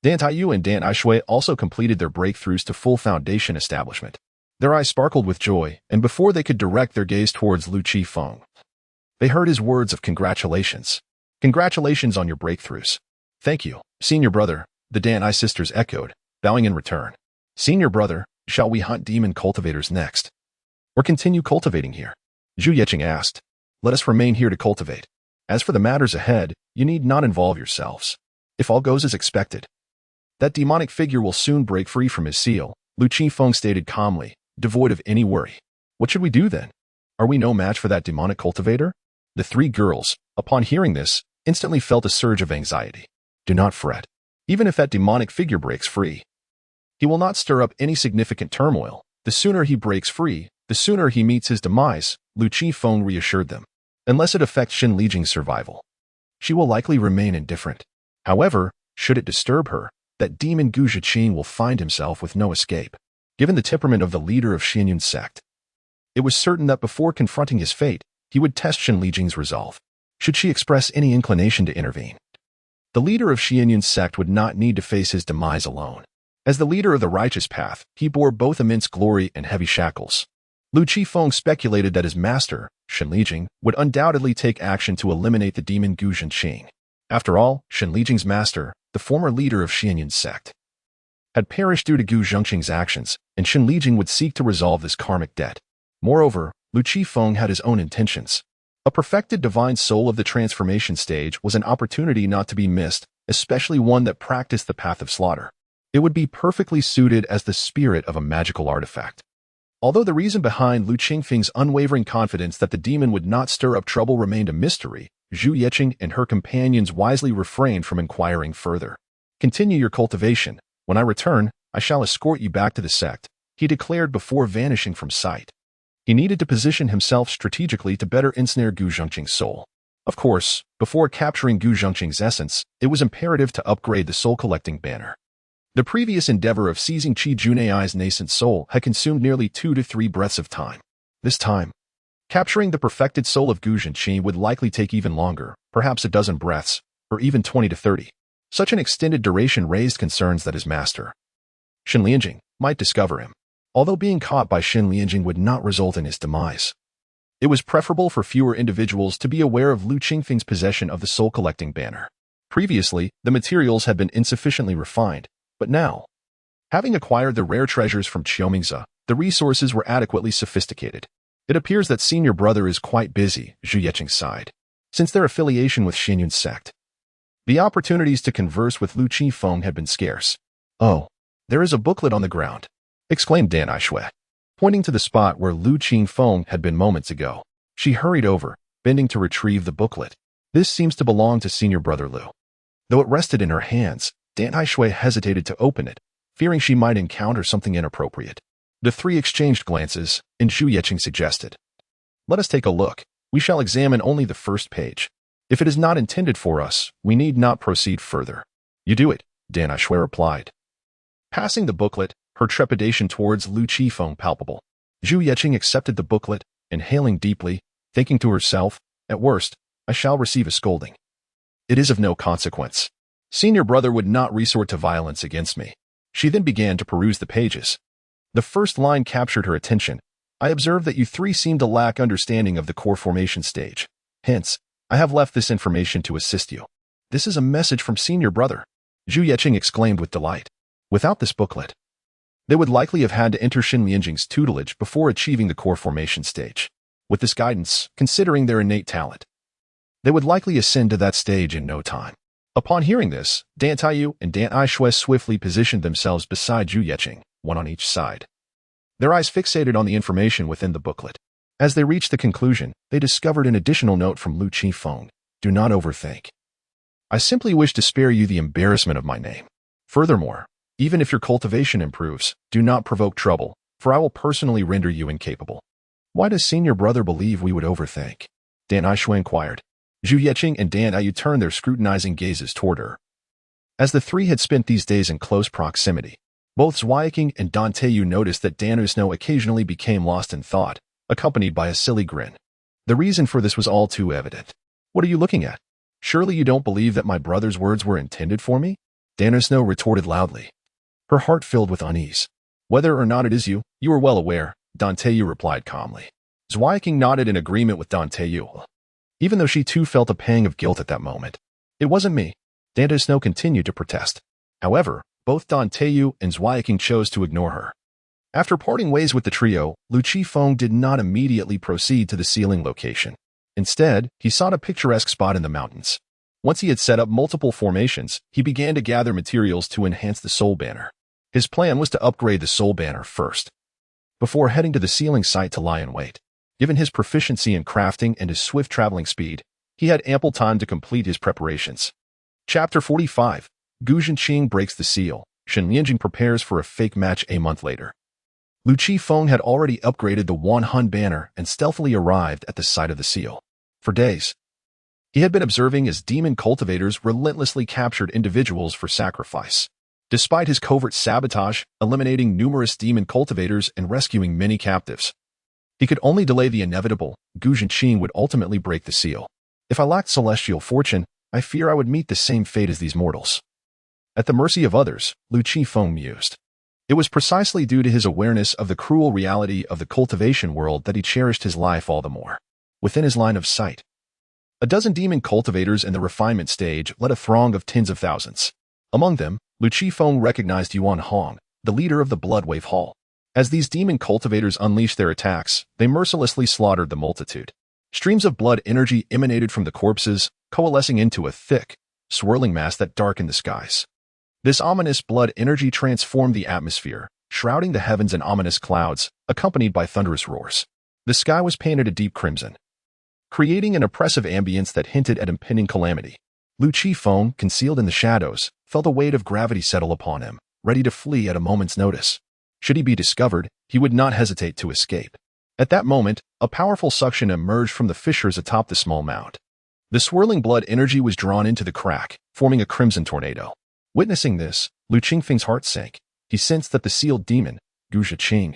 Dan Taiyu and Dan Aishui also completed their breakthroughs to full foundation establishment. Their eyes sparkled with joy, and before they could direct their gaze towards Lu Qifeng, they heard his words of congratulations. "Congratulations on your breakthroughs." "Thank you, senior brother," the Dan I sisters echoed, bowing in return. "Senior brother, shall we hunt demon cultivators next, or continue cultivating here?" Zhu Yeqing asked. "Let us remain here to cultivate. As for the matters ahead, you need not involve yourselves. If all goes as expected, that demonic figure will soon break free from his seal," Lu Qifeng stated calmly, devoid of any worry. "What should we do then? Are we no match for that demonic cultivator?" The three girls, upon hearing this, instantly felt a surge of anxiety. "Do not fret. Even if that demonic figure breaks free, he will not stir up any significant turmoil. The sooner he breaks free, the sooner he meets his demise," Lu Qifeng reassured them. "Unless it affects Xin Lijing's survival, she will likely remain indifferent. However, should it disturb her, that demon Gu Zhiqing will find himself with no escape. Given the temperament of the leader of Xianyun's sect, it was certain that before confronting his fate, he would test Xin Lijing's resolve. Should she express any inclination to intervene, the leader of Xianyun's sect would not need to face his demise alone. As the leader of the righteous path, he bore both immense glory and heavy shackles. Lu Qifeng speculated that his master, Xin Lijing, would undoubtedly take action to eliminate the demon Gu Zhiqing. After all, Xin Lijing's master, the former leader of Xianyun's sect, had perished due to Gu Zhiqing's actions, and Xin Lijing would seek to resolve this karmic debt. Moreover, Lu Qifeng had his own intentions. A perfected divine soul of the transformation stage was an opportunity not to be missed, especially one that practiced the path of slaughter. It would be perfectly suited as the spirit of a magical artifact. Although the reason behind Lu Qifeng's unwavering confidence that the demon would not stir up trouble remained a mystery, Zhu Yeqing and her companions wisely refrained from inquiring further. "Continue your cultivation. When I return, I shall escort you back to the sect," he declared before vanishing from sight. He needed to position himself strategically to better ensnare Gu Zhiqing's soul. Of course, before capturing Gu Zhiqing's essence, it was imperative to upgrade the soul-collecting banner. The previous endeavor of seizing Qi Junai's nascent soul had consumed nearly 2 to 3 breaths of time. This time, capturing the perfected soul of Gu Zhiqing would likely take even longer, perhaps a dozen breaths, or even 20 to 30. Such an extended duration raised concerns that his master, Xin Lijing, might discover him. Although being caught by Xin Lijing would not result in his demise, it was preferable for fewer individuals to be aware of Lu Qifeng's possession of the soul-collecting banner. Previously, the materials had been insufficiently refined, but now, having acquired the rare treasures from Qiumingze, the resources were adequately sophisticated. "It appears that senior brother is quite busy," Zhu Yeqing sighed. Since their affiliation with Xianyun's sect, the opportunities to converse with Lu Qifeng had been scarce. "Oh, there is a booklet on the ground," exclaimed Dan Aishui, pointing to the spot where Lu Qifeng had been moments ago. She hurried over, bending to retrieve the booklet. "This seems to belong to senior brother Lu." Though it rested in her hands, Dan Aishui hesitated to open it, fearing she might encounter something inappropriate. The three exchanged glances, and Zhu Yeqing suggested, "Let us take a look. We shall examine only the first page. If it is not intended for us, we need not proceed further." "You do it," Dan Aishui replied. Passing the booklet, her trepidation towards Lu Qifeng palpable. Zhu Yeqing accepted the booklet, inhaling deeply, thinking to herself, "At worst, I shall receive a scolding. It is of no consequence. Senior brother would not resort to violence against me." She then began to peruse the pages. The first line captured her attention. "I observe that you three seem to lack understanding of the core formation stage. Hence, I have left this information to assist you." "This is a message from senior brother," Zhu Yeqing exclaimed with delight. Without this booklet, they would likely have had to enter Xin Lijing's tutelage before achieving the core formation stage. With this guidance, considering their innate talent, they would likely ascend to that stage in no time. Upon hearing this, Dan Taiyu and Dan Aishui swiftly positioned themselves beside Zhu Yeqing, one on each side. Their eyes fixated on the information within the booklet. As they reached the conclusion, they discovered an additional note from Lu Qifeng. "Do not overthink. I simply wish to spare you the embarrassment of my name. Furthermore, even if your cultivation improves, do not provoke trouble, for I will personally render you incapable." "Why does senior brother believe we would overthink?" Dan Aishui inquired. Zhu Yeqing and Dan Ayu turned their scrutinizing gazes toward her. As the three had spent these days in close proximity, both Zhuayiqing and Dan Taiyu noticed that Dan Usno occasionally became lost in thought, accompanied by a silly grin. The reason for this was all too evident. What are you looking at? Surely you don't believe that my brother's words were intended for me? Dan Usno retorted loudly. Her heart filled with unease. Whether or not it is you, you are well aware, Dan Taiyu replied calmly. Zhuayiqing nodded in agreement with Dan Taiyu, even though she too felt a pang of guilt at that moment. It wasn't me. Dan Usno continued to protest. However, both Dan Taiyu and Zhuayiqing chose to ignore her. After parting ways with the trio, Lu Qifeng did not immediately proceed to the sealing location. Instead, he sought a picturesque spot in the mountains. Once he had set up multiple formations, he began to gather materials to enhance the soul banner. His plan was to upgrade the soul banner first, before heading to the sealing site to lie in wait. Given his proficiency in crafting and his swift traveling speed, he had ample time to complete his preparations. Chapter 45. Gu Zhenqing breaks the seal. Shen Lianjing prepares for a fake match a month later. Lu Qifeng had already upgraded the Wanhun banner and stealthily arrived at the site of the seal. For days, he had been observing as demon cultivators relentlessly captured individuals for sacrifice. Despite his covert sabotage, eliminating numerous demon cultivators and rescuing many captives, he could only delay the inevitable. Gu Zhenqing would ultimately break the seal. If I lacked celestial fortune, I fear I would meet the same fate as these mortals. At the mercy of others, Lu Qifeng mused. It was precisely due to his awareness of the cruel reality of the cultivation world that he cherished his life all the more. Within his line of sight, a dozen demon cultivators in the refinement stage led a throng of tens of thousands. Among them, Lu Qifeng recognized Yuan Hong, the leader of the Bloodwave Hall. As these demon cultivators unleashed their attacks, they mercilessly slaughtered the multitude. Streams of blood energy emanated from the corpses, coalescing into a thick, swirling mass that darkened the skies. This ominous blood energy transformed the atmosphere, shrouding the heavens in ominous clouds, accompanied by thunderous roars. The sky was painted a deep crimson, creating an oppressive ambience that hinted at impending calamity. Lu Qifeng, concealed in the shadows, felt a weight of gravity settle upon him, ready to flee at a moment's notice. Should he be discovered, he would not hesitate to escape. At that moment, a powerful suction emerged from the fissures atop the small mound. The swirling blood energy was drawn into the crack, forming a crimson tornado. Witnessing this, Lu Qingfeng's heart sank. He sensed that the sealed demon, Gu Zhenqing,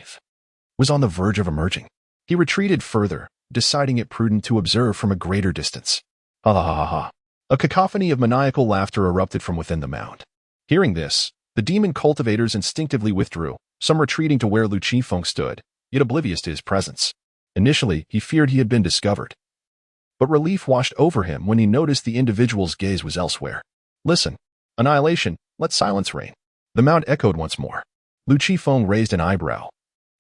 was on the verge of emerging. He retreated further, deciding it prudent to observe from a greater distance. Ha ha ha ha. A cacophony of maniacal laughter erupted from within the mound. Hearing this, the demon cultivators instinctively withdrew, some retreating to where Lu Qifeng stood, yet oblivious to his presence. Initially, he feared he had been discovered. But relief washed over him when he noticed the individual's gaze was elsewhere. Listen. Annihilation, let silence reign. The mound echoed once more. Lu Qifeng raised an eyebrow,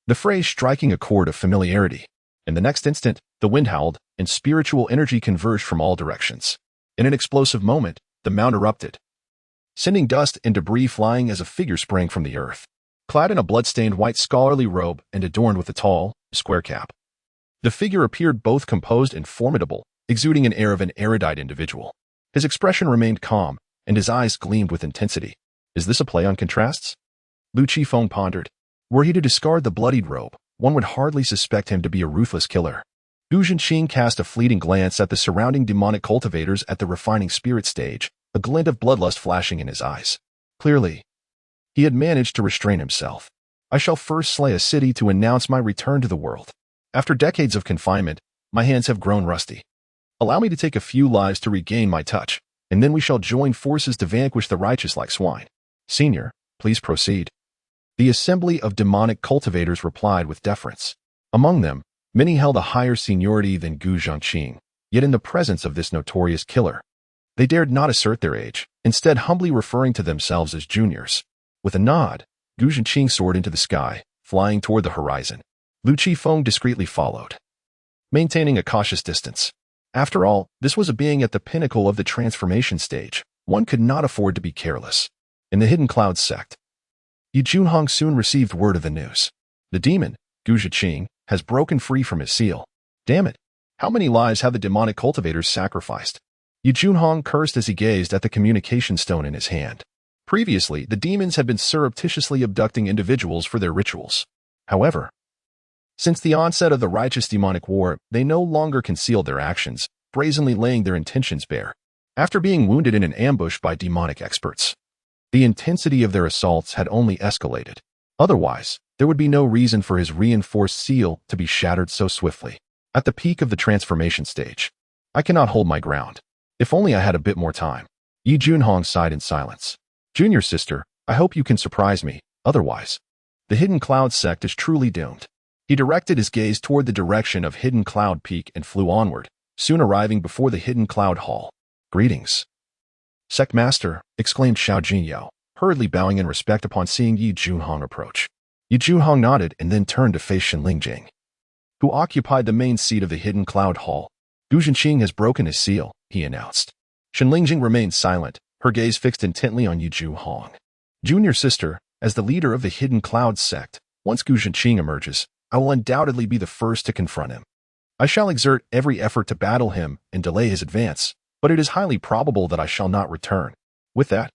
the phrase striking a chord of familiarity. In the next instant, the wind howled, and spiritual energy converged from all directions. In an explosive moment, the mound erupted, sending dust and debris flying as a figure sprang from the earth, clad in a blood-stained white scholarly robe and adorned with a tall, square cap. The figure appeared both composed and formidable, exuding an air of an erudite individual. His expression remained calm, and his eyes gleamed with intensity. Is this a play on contrasts? Lu Qifeng pondered. Were he to discard the bloodied robe, one would hardly suspect him to be a ruthless killer. Gu Zhenqing cast a fleeting glance at the surrounding demonic cultivators at the refining spirit stage, a glint of bloodlust flashing in his eyes. Clearly, he had managed to restrain himself. I shall first slay a city to announce my return to the world. After decades of confinement, my hands have grown rusty. Allow me to take a few lives to regain my touch, and then we shall join forces to vanquish the righteous like swine. Senior, please proceed. The assembly of demonic cultivators replied with deference. Among them, many held a higher seniority than Gu Zhenqing, yet in the presence of this notorious killer, they dared not assert their age, instead humbly referring to themselves as juniors. With a nod, Gu Zhenqing soared into the sky, flying toward the horizon. Lu Qifeng discreetly followed, maintaining a cautious distance. After all, this was a being at the pinnacle of the transformation stage. One could not afford to be careless. In the Hidden Clouds sect, Yi Junhong soon received word of the news. The demon, Gu Zhenqing, has broken free from his seal. Damn it! How many lives have the demonic cultivators sacrificed? Yi Junhong cursed as he gazed at the communication stone in his hand. Previously, the demons had been surreptitiously abducting individuals for their rituals. However, since the onset of the righteous demonic war, they no longer concealed their actions, brazenly laying their intentions bare. After being wounded in an ambush by demonic experts, the intensity of their assaults had only escalated. Otherwise, there would be no reason for his reinforced seal to be shattered so swiftly. At the peak of the transformation stage, I cannot hold my ground. If only I had a bit more time. Yi Junhong sighed in silence. Junior sister, I hope you can surprise me, otherwise. The Hidden Cloud sect is truly doomed. He directed his gaze toward the direction of Hidden Cloud Peak and flew onward, soon arriving before the Hidden Cloud Hall. Greetings. Sect Master, exclaimed Xiao Jinyao, hurriedly bowing in respect upon seeing Yi Junhong approach. Yi Junhong nodded and then turned to face Shen Lingjing, who occupied the main seat of the Hidden Cloud Hall. Gu Zhenqing has broken his seal, he announced. Shen Lingjing remained silent, her gaze fixed intently on Yi Junhong. Junior sister, as the leader of the Hidden Cloud sect, once Gu Zhenqing emerges, I will undoubtedly be the first to confront him. I shall exert every effort to battle him and delay his advance, but it is highly probable that I shall not return. With that,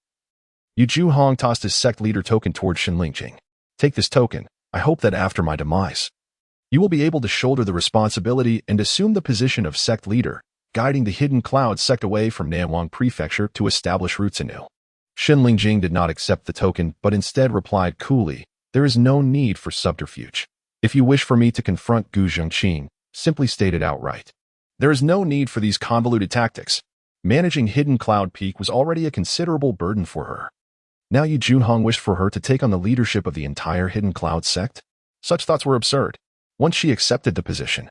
Yi Junhong tossed his sect leader token toward Shen Lingjing. Take this token. I hope that after my demise, you will be able to shoulder the responsibility and assume the position of sect leader, guiding the Hidden Cloud sect away from Nanwang Prefecture to establish roots anew. Shen Lingjing did not accept the token, but instead replied coolly, there is no need for subterfuge. If you wish for me to confront Gu Zhenqing, simply state it outright. There is no need for these convoluted tactics. Managing Hidden Cloud Peak was already a considerable burden for her. Now Yi Junhong wished for her to take on the leadership of the entire Hidden Cloud sect? Such thoughts were absurd. Once she accepted the position,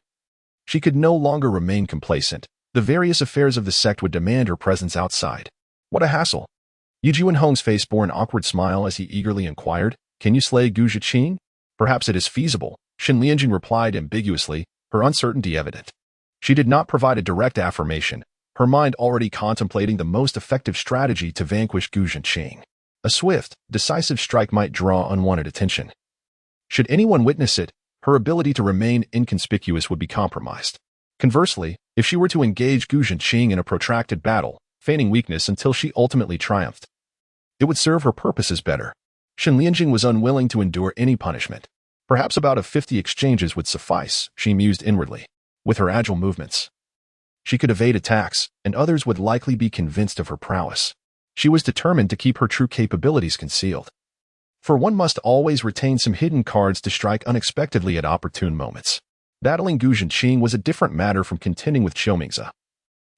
she could no longer remain complacent. The various affairs of the sect would demand her presence outside. What a hassle. Yi Junhong's face bore an awkward smile as he eagerly inquired, can you slay Gu Zhenqing? Perhaps it is feasible, Shen Lingjing replied ambiguously, her uncertainty evident. She did not provide a direct affirmation, her mind already contemplating the most effective strategy to vanquish Gu Zhenqing. A swift, decisive strike might draw unwanted attention. Should anyone witness it, her ability to remain inconspicuous would be compromised. Conversely, if she were to engage Gu Zhenqing in a protracted battle, feigning weakness until she ultimately triumphed, it would serve her purposes better. Shen Lingjing was unwilling to endure any punishment. Perhaps about 50 exchanges would suffice, she mused inwardly. With her agile movements, she could evade attacks, and others would likely be convinced of her prowess. She was determined to keep her true capabilities concealed. For one must always retain some hidden cards to strike unexpectedly at opportune moments. Battling Gu Zhenqing was a different matter from contending with Qiumingzi.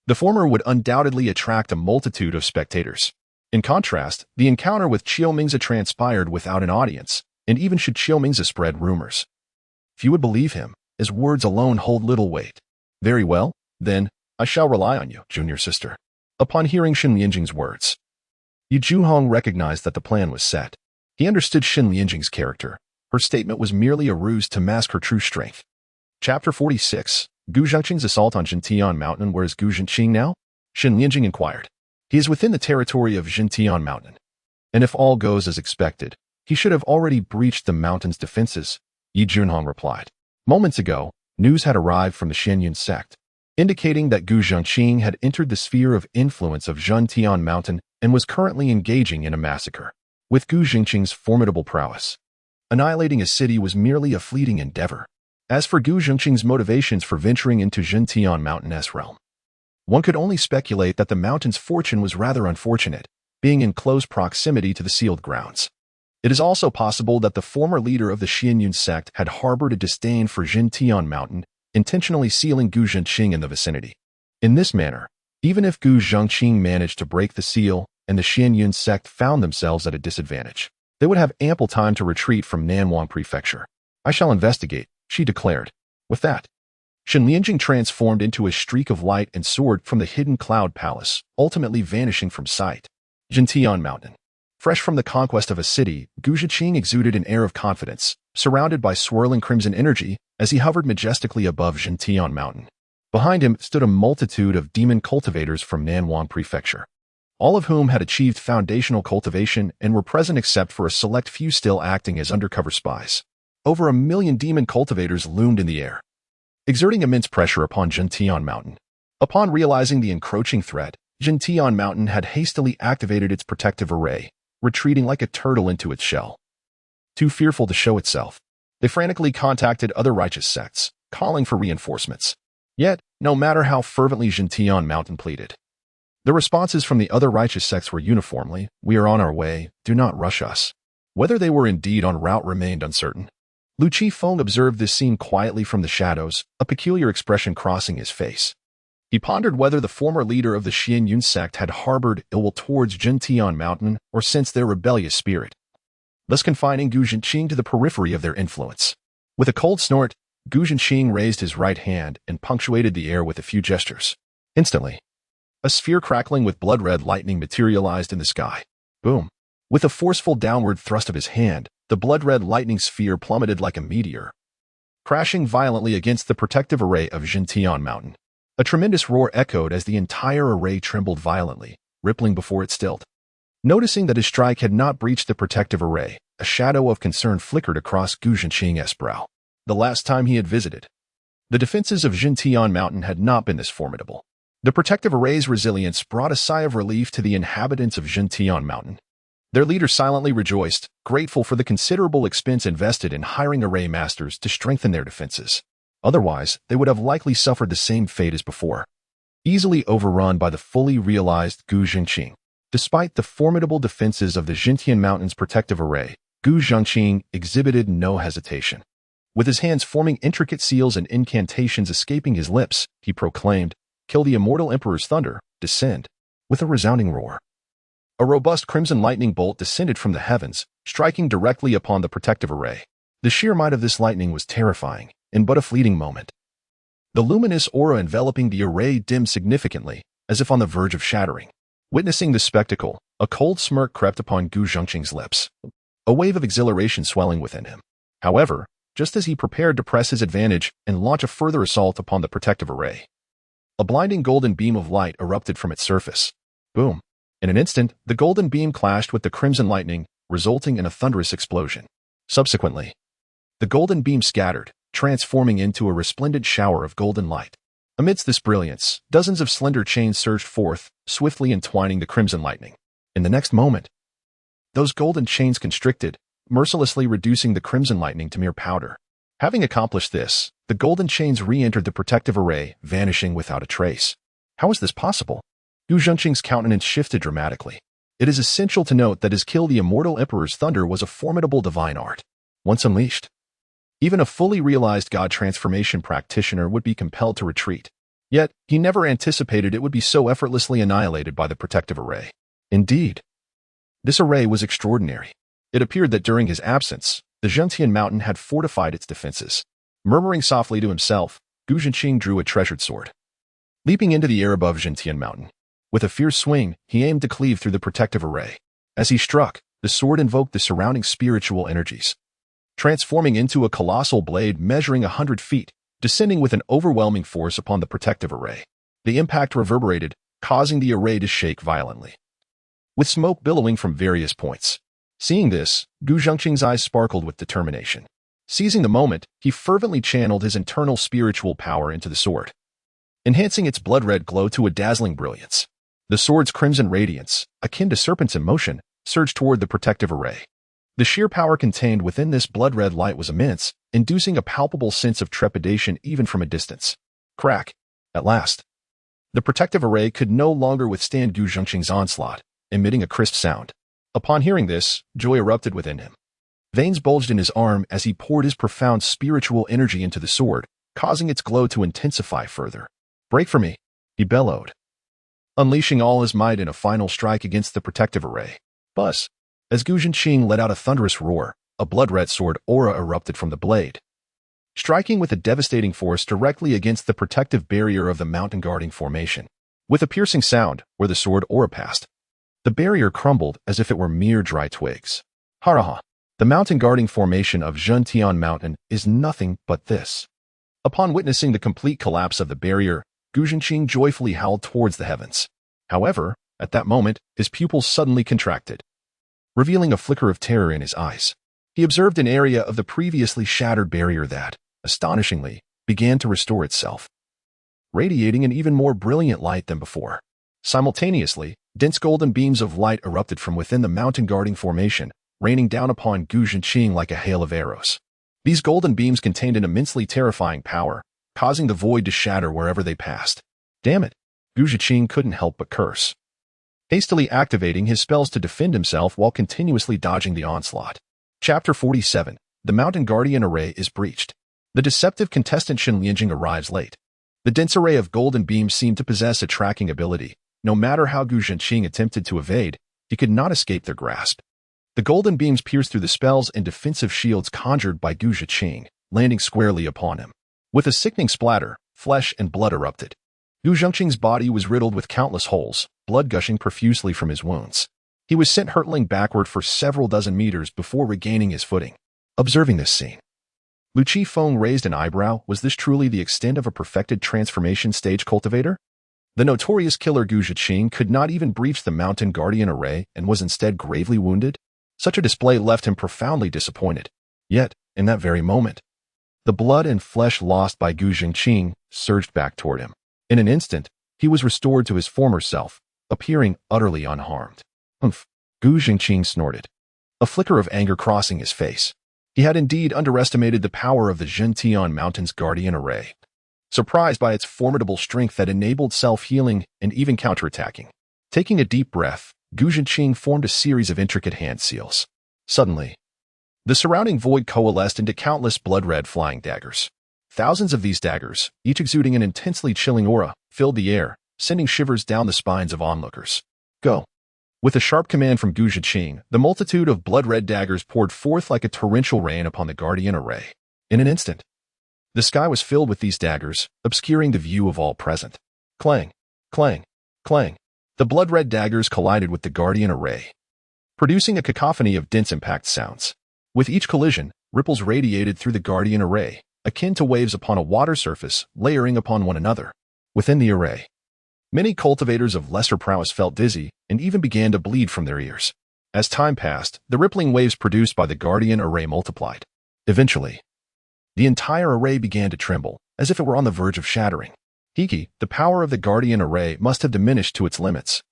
The former would undoubtedly attract a multitude of spectators. In contrast, the encounter with Qiumingzi transpired without an audience, and even should Qiumingzi spread rumors, few would believe him, as words alone hold little weight. Very well, then, I shall rely on you, junior sister. Upon hearing Shen Lingjing's words, Yi Junhong recognized that the plan was set. He understood Shen Lingjing's character. Her statement was merely a ruse to mask her true strength. Chapter 46. Gu Zhenqing's assault on Jintian Mountain. Where is Gu Zhenqing now? Shen Lingjing inquired. He is within the territory of Jintian Mountain. And if all goes as expected, he should have already breached the mountain's defenses, Yi Junhong replied. Moments ago, news had arrived from the Xianyun sect, indicating that Gu Zhenqing had entered the sphere of influence of Jintian Mountain and was currently engaging in a massacre. With Gu Zhenqing's formidable prowess, annihilating a city was merely a fleeting endeavor. As for Gu Zhenqing's motivations for venturing into Jintian Mountain's realm, one could only speculate that the mountain's fortune was rather unfortunate, being in close proximity to the sealed grounds. It is also possible that the former leader of the Xianyun sect had harbored a disdain for Jintian Mountain, intentionally sealing Gu Zhenqing in the vicinity. In this manner, even if Gu Zhenqing managed to break the seal and the Xianyun sect found themselves at a disadvantage, they would have ample time to retreat from Nanwang Prefecture. I shall investigate, she declared. With that, Shen Lingjing transformed into a streak of light and soared from the Hidden Cloud Palace, ultimately vanishing from sight. Jintian Mountain. Fresh from the conquest of a city, Gu Zhenqing exuded an air of confidence, surrounded by swirling crimson energy as he hovered majestically above Jintian Mountain. Behind him stood a multitude of demon cultivators from Nanwang Prefecture, all of whom had achieved foundational cultivation and were present except for a select few still acting as undercover spies. Over 1 million demon cultivators loomed in the air, exerting immense pressure upon Jintian Mountain. Upon realizing the encroaching threat, Jintian Mountain had hastily activated its protective array, retreating like a turtle into its shell. Too fearful to show itself, they frantically contacted other righteous sects, calling for reinforcements. Yet, no matter how fervently Gentian Mountain pleaded, the responses from the other righteous sects were uniformly, "We are on our way, do not rush us." Whether they were indeed en route remained uncertain. Lu Qifeng observed this scene quietly from the shadows, a peculiar expression crossing his face. He pondered whether the former leader of the Xianyun sect had harbored ill will towards Gentian Mountain or sensed their rebellious spirit, thus confining Gu Zhenqing to the periphery of their influence. With a cold snort, Gu Zhenqing raised his right hand and punctuated the air with a few gestures. Instantly, a sphere crackling with blood-red lightning materialized in the sky. Boom! With a forceful downward thrust of his hand, the blood-red lightning sphere plummeted like a meteor, crashing violently against the protective array of Gentian Mountain. A tremendous roar echoed as the entire array trembled violently, rippling before it stilled. Noticing that his strike had not breached the protective array, a shadow of concern flickered across Gu Zhenqing's brow. The last time he had visited, the defenses of Gentian Mountain had not been this formidable. The protective array's resilience brought a sigh of relief to the inhabitants of Gentian Mountain. Their leader silently rejoiced, grateful for the considerable expense invested in hiring array masters to strengthen their defenses. Otherwise, they would have likely suffered the same fate as before, easily overrun by the fully realized Gu Zhenqing. Despite the formidable defenses of the Gentian Mountain's protective array, Gu Zhenqing exhibited no hesitation. With his hands forming intricate seals and incantations escaping his lips, he proclaimed, "Kill the immortal Emperor's thunder, descend." With a resounding roar, a robust crimson lightning bolt descended from the heavens, striking directly upon the protective array. The sheer might of this lightning was terrifying, in but a fleeting moment. The luminous aura enveloping the array dimmed significantly, as if on the verge of shattering. Witnessing this spectacle, a cold smirk crept upon Gu Zhenqing's lips, a wave of exhilaration swelling within him. However, just as he prepared to press his advantage and launch a further assault upon the protective array, a blinding golden beam of light erupted from its surface. Boom! In an instant, the golden beam clashed with the crimson lightning, resulting in a thunderous explosion. Subsequently, the golden beam scattered, transforming into a resplendent shower of golden light. Amidst this brilliance, dozens of slender chains surged forth, swiftly entwining the crimson lightning. In the next moment, those golden chains constricted, mercilessly reducing the crimson lightning to mere powder. Having accomplished this, the golden chains re-entered the protective array, vanishing without a trace. How is this possible? Gu Zhenqing's countenance shifted dramatically. It is essential to note that his Kill the Immortal Emperor's Thunder was a formidable divine art. Once unleashed, even a fully realized god transformation practitioner would be compelled to retreat. Yet, he never anticipated it would be so effortlessly annihilated by the protective array. Indeed, this array was extraordinary. It appeared that during his absence, the Gentian Mountain had fortified its defenses. Murmuring softly to himself, Gu Zhenqing drew a treasured sword. Leaping into the air above Gentian Mountain, with a fierce swing, he aimed to cleave through the protective array. As he struck, the sword invoked the surrounding spiritual energies, transforming into a colossal blade measuring 100 feet, descending with an overwhelming force upon the protective array. The impact reverberated, causing the array to shake violently, with smoke billowing from various points. Seeing this, Gu Zhenqing's eyes sparkled with determination. Seizing the moment, he fervently channeled his internal spiritual power into the sword, enhancing its blood-red glow to a dazzling brilliance. The sword's crimson radiance, akin to serpents in motion, surged toward the protective array. The sheer power contained within this blood-red light was immense, inducing a palpable sense of trepidation even from a distance. Crack! At last, the protective array could no longer withstand Gu Zhenqing's onslaught, emitting a crisp sound. Upon hearing this, joy erupted within him. Veins bulged in his arm as he poured his profound spiritual energy into the sword, causing its glow to intensify further. "Break for me," he bellowed, unleashing all his might in a final strike against the protective array. Buzz! As Gu Zhenqing let out a thunderous roar, a blood-red sword aura erupted from the blade, striking with a devastating force directly against the protective barrier of the mountain guarding formation. With a piercing sound, where the sword aura passed, the barrier crumbled as if it were mere dry twigs. Haraha! The mountain guarding formation of Zhentian Mountain is nothing but this. Upon witnessing the complete collapse of the barrier, Gu Zhenqing joyfully howled towards the heavens. However, at that moment, his pupils suddenly contracted, revealing a flicker of terror in his eyes. He observed an area of the previously shattered barrier that, astonishingly, began to restore itself, radiating an even more brilliant light than before. Simultaneously, dense golden beams of light erupted from within the mountain guarding formation, raining down upon Gu Zhenqing like a hail of arrows. These golden beams contained an immensely terrifying power, causing the void to shatter wherever they passed. Damn it! Gu Zhiqing couldn't help but curse, hastily activating his spells to defend himself while continuously dodging the onslaught. Chapter 47. The Mountain Guardian Array is breached. The deceptive contestant Shen Lianjing arrives late. The dense array of golden beams seemed to possess a tracking ability. No matter how Gu Zhiqing attempted to evade, he could not escape their grasp. The golden beams pierced through the spells and defensive shields conjured by Gu Zhiqing, landing squarely upon him. With a sickening splatter, flesh and blood erupted. Gu Zhiqing's body was riddled with countless holes, blood gushing profusely from his wounds. He was sent hurtling backward for several dozen meters before regaining his footing. Observing this scene, Lu Qifeng raised an eyebrow. Was this truly the extent of a perfected transformation stage cultivator? The notorious killer Gu Zhiqing could not even breach the Mountain Guardian Array and was instead gravely wounded. Such a display left him profoundly disappointed. Yet, in that very moment, the blood and flesh lost by Gu Zhiqing surged back toward him. In an instant, he was restored to his former self, appearing utterly unharmed. Humph! Gu Zhiqing snorted, a flicker of anger crossing his face. He had indeed underestimated the power of the Zhentian Mountain's Guardian Array, surprised by its formidable strength that enabled self-healing and even counterattacking. Taking a deep breath, Gu Zhiqing formed a series of intricate hand seals. Suddenly, the surrounding void coalesced into countless blood-red flying daggers. Thousands of these daggers, each exuding an intensely chilling aura, filled the air, sending shivers down the spines of onlookers. Go! With a sharp command from Gu Zhiqing, the multitude of blood-red daggers poured forth like a torrential rain upon the Guardian Array. In an instant, the sky was filled with these daggers, obscuring the view of all present. Clang! Clang! Clang! The blood-red daggers collided with the Guardian Array, producing a cacophony of dense impact sounds. With each collision, ripples radiated through the Guardian Array, akin to waves upon a water surface, layering upon one another. Within the array, many cultivators of lesser prowess felt dizzy and even began to bleed from their ears. As time passed, the rippling waves produced by the Guardian Array multiplied. Eventually, the entire array began to tremble, as if it were on the verge of shattering. Hiki, the power of the Guardian Array must have diminished to its limits.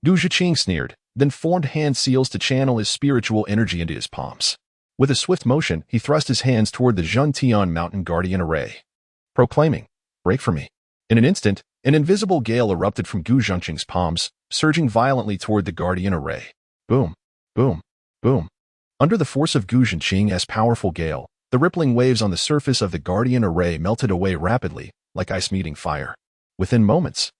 Gu Zhiqing sneered, then formed hand seals to channel his spiritual energy into his palms. With a swift motion, he thrust his hands toward the Zhentian Mountain Guardian Array, proclaiming, "Break for me." In an instant, an invisible gale erupted from Gu Zhiqing's palms, surging violently toward the Guardian Array. Boom, boom, boom. Under the force of Gu Zhiqing's powerful gale, the rippling waves on the surface of the Guardian Array melted away rapidly, like ice meeting fire. Within moments,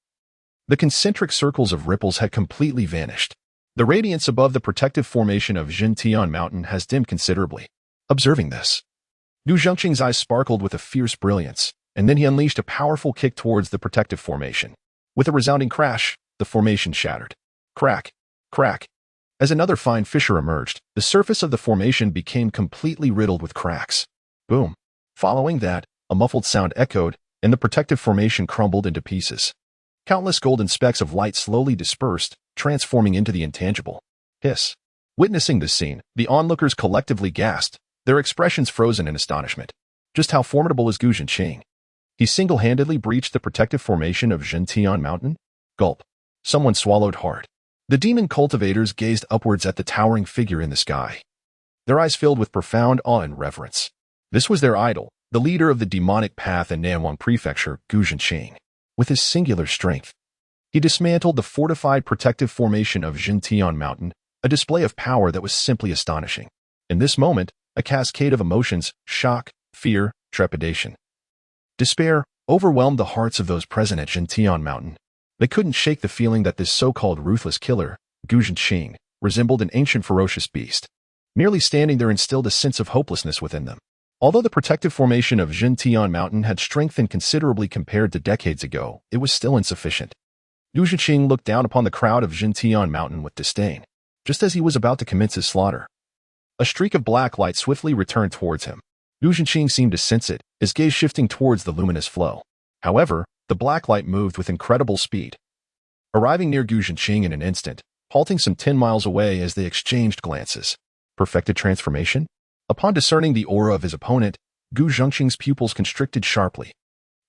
the concentric circles of ripples had completely vanished. The radiance above the protective formation of Zhentian Mountain has dimmed considerably. Observing this, Gu Zhiqing's eyes sparkled with a fierce brilliance, and then he unleashed a powerful kick towards the protective formation. With a resounding crash, the formation shattered. Crack, crack. As another fine fissure emerged, the surface of the formation became completely riddled with cracks. Boom. Following that, a muffled sound echoed, and the protective formation crumbled into pieces. Countless golden specks of light slowly dispersed, transforming into the intangible. Hiss. Witnessing this scene, the onlookers collectively gasped, their expressions frozen in astonishment. Just how formidable is Gu Zhiqing? He single-handedly breached the protective formation of Zhentian Mountain? Gulp. Someone swallowed hard. The demon cultivators gazed upwards at the towering figure in the sky, their eyes filled with profound awe and reverence. This was their idol, the leader of the demonic path in Nanwang Prefecture, Gu Zhiqing. With his singular strength, he dismantled the fortified protective formation of Zhentian Mountain, a display of power that was simply astonishing. In this moment, a cascade of emotions, shock, fear, trepidation, despair, overwhelmed the hearts of those present at Zhentian Mountain. They couldn't shake the feeling that this so-called ruthless killer, Gu Zhiqing, resembled an ancient ferocious beast. Merely standing there instilled a sense of hopelessness within them. Although the protective formation of Zhentian Mountain had strengthened considerably compared to decades ago, it was still insufficient. Gu Zhiqing looked down upon the crowd of Zhentian Mountain with disdain, just as he was about to commence his slaughter. A streak of black light swiftly returned towards him. Gu Zhiqing seemed to sense it, his gaze shifting towards the luminous flow. However, the black light moved with incredible speed, arriving near Gu Zhiqing in an instant, halting some 10 miles away as they exchanged glances. Perfected transformation? Upon discerning the aura of his opponent, Gu Zhiqing's pupils constricted sharply.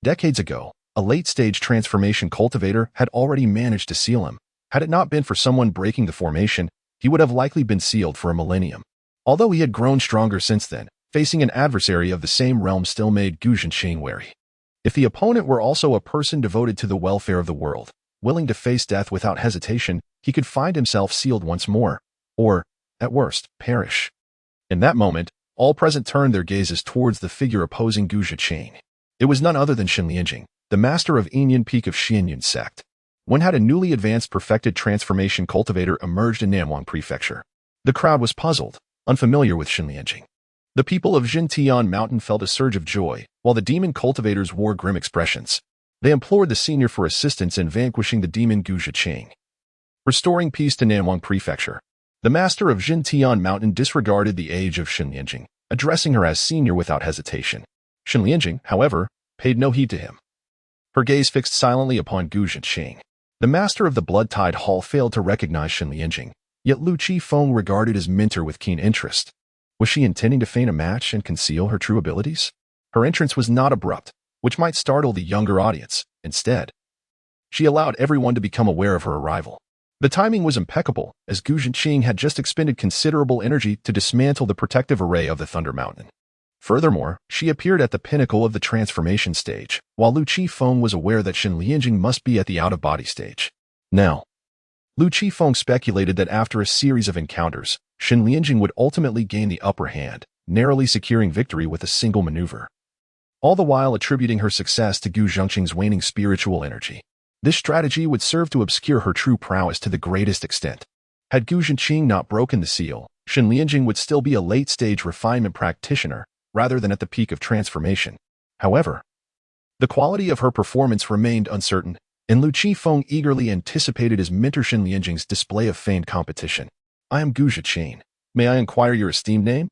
Decades ago, a late-stage transformation cultivator had already managed to seal him. Had it not been for someone breaking the formation, he would have likely been sealed for a millennium. Although he had grown stronger since then, facing an adversary of the same realm still made Gu Zhiqing wary. If the opponent were also a person devoted to the welfare of the world, willing to face death without hesitation, he could find himself sealed once more, or, at worst, perish. In that moment, all present turned their gazes towards the figure opposing Gu Zhiqing. It was none other than Shen Lianjing, the master of Yinyan Peak of Xianyun sect. When had a newly advanced perfected transformation cultivator emerged in Namwang Prefecture? The crowd was puzzled, unfamiliar with Shen Lianjing. The people of Jintian Mountain felt a surge of joy, while the demon cultivators wore grim expressions. They implored the senior for assistance in vanquishing the demon Gu Zhiqing. Restoring peace to Namwang Prefecture. The master of Jintian Mountain disregarded the age of Shen Lianjing, addressing her as senior without hesitation. Shen Lianjing, however, paid no heed to him. Her gaze fixed silently upon Gu Zhiqing. The master of the Blood-Tide Hall failed to recognize Shen Lianjing, yet Lu Qifeng regarded his mentor with keen interest. Was she intending to feign a match and conceal her true abilities? Her entrance was not abrupt, which might startle the younger audience. Instead, she allowed everyone to become aware of her arrival. The timing was impeccable, as Gu Zhiqing had just expended considerable energy to dismantle the protective array of the Thunder Mountain. Furthermore, she appeared at the pinnacle of the transformation stage, while Lu Qifeng was aware that Shen Lianjing must be at the out-of-body stage. Now, Lu Qifeng speculated that after a series of encounters, Shen Lianjing would ultimately gain the upper hand, narrowly securing victory with a single maneuver. All the while attributing her success to Gu Zhiqing's waning spiritual energy. This strategy would serve to obscure her true prowess to the greatest extent. Had Gu Zhiqing not broken the seal, Shen Lianjing would still be a late-stage refinement practitioner, rather than at the peak of transformation. However, the quality of her performance remained uncertain, and Lu Qifeng eagerly anticipated his mentor Shen Lianjing's display of feigned competition. "I am Gu Zhiqing. May I inquire your esteemed name?"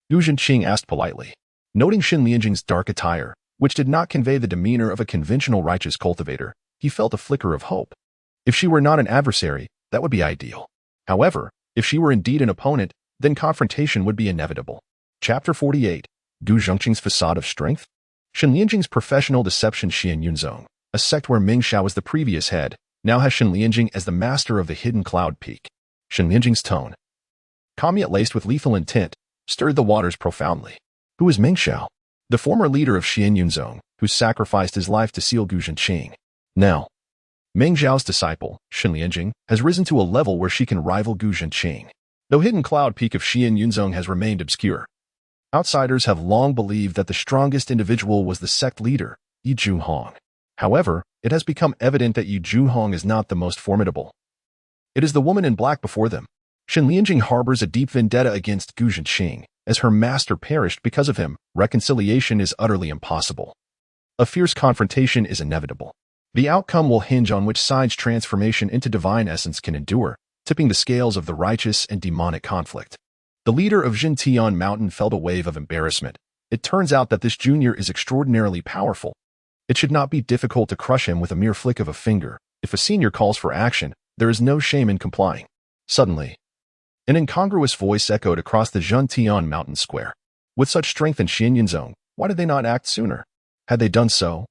Gu Zhiqing asked politely. Noting Shen Lianjing's dark attire, which did not convey the demeanor of a conventional righteous cultivator, he felt a flicker of hope. If she were not an adversary, that would be ideal. However, if she were indeed an opponent, then confrontation would be inevitable. Chapter 48. Gu Zhiqing's Facade of Strength? Shen Lianjing's professional deception Xianyun Zone, a sect where Ming Xiao was the previous head, now has Shen Lianjing as the master of the hidden cloud peak. Shen Lianjing's tone, calm yet laced with lethal intent, stirred the waters profoundly. Who is Ming Xiao? The former leader of Xianyun Zone, who sacrificed his life to seal Gu Zhiqing. Now, Ming Xiao's disciple, Shen Lianjing, has risen to a level where she can rival Gu Zhiqing. Though hidden cloud peak of Xianyun Zone has remained obscure, outsiders have long believed that the strongest individual was the sect leader, Yi Junhong. However, it has become evident that Yi Junhong is not the most formidable. It is the woman in black before them. Shen Lianjing harbors a deep vendetta against Gu Zhiqing. As her master perished because of him, reconciliation is utterly impossible. A fierce confrontation is inevitable. The outcome will hinge on which side's transformation into divine essence can endure, tipping the scales of the righteous and demonic conflict. The leader of Jintian Mountain felt a wave of embarrassment. It turns out that this junior is extraordinarily powerful. It should not be difficult to crush him with a mere flick of a finger. If a senior calls for action, there is no shame in complying. Suddenly, an incongruous voice echoed across the Jintian Mountain Square. With such strength in Xianyun Zone, why did they not act sooner? Had they done so,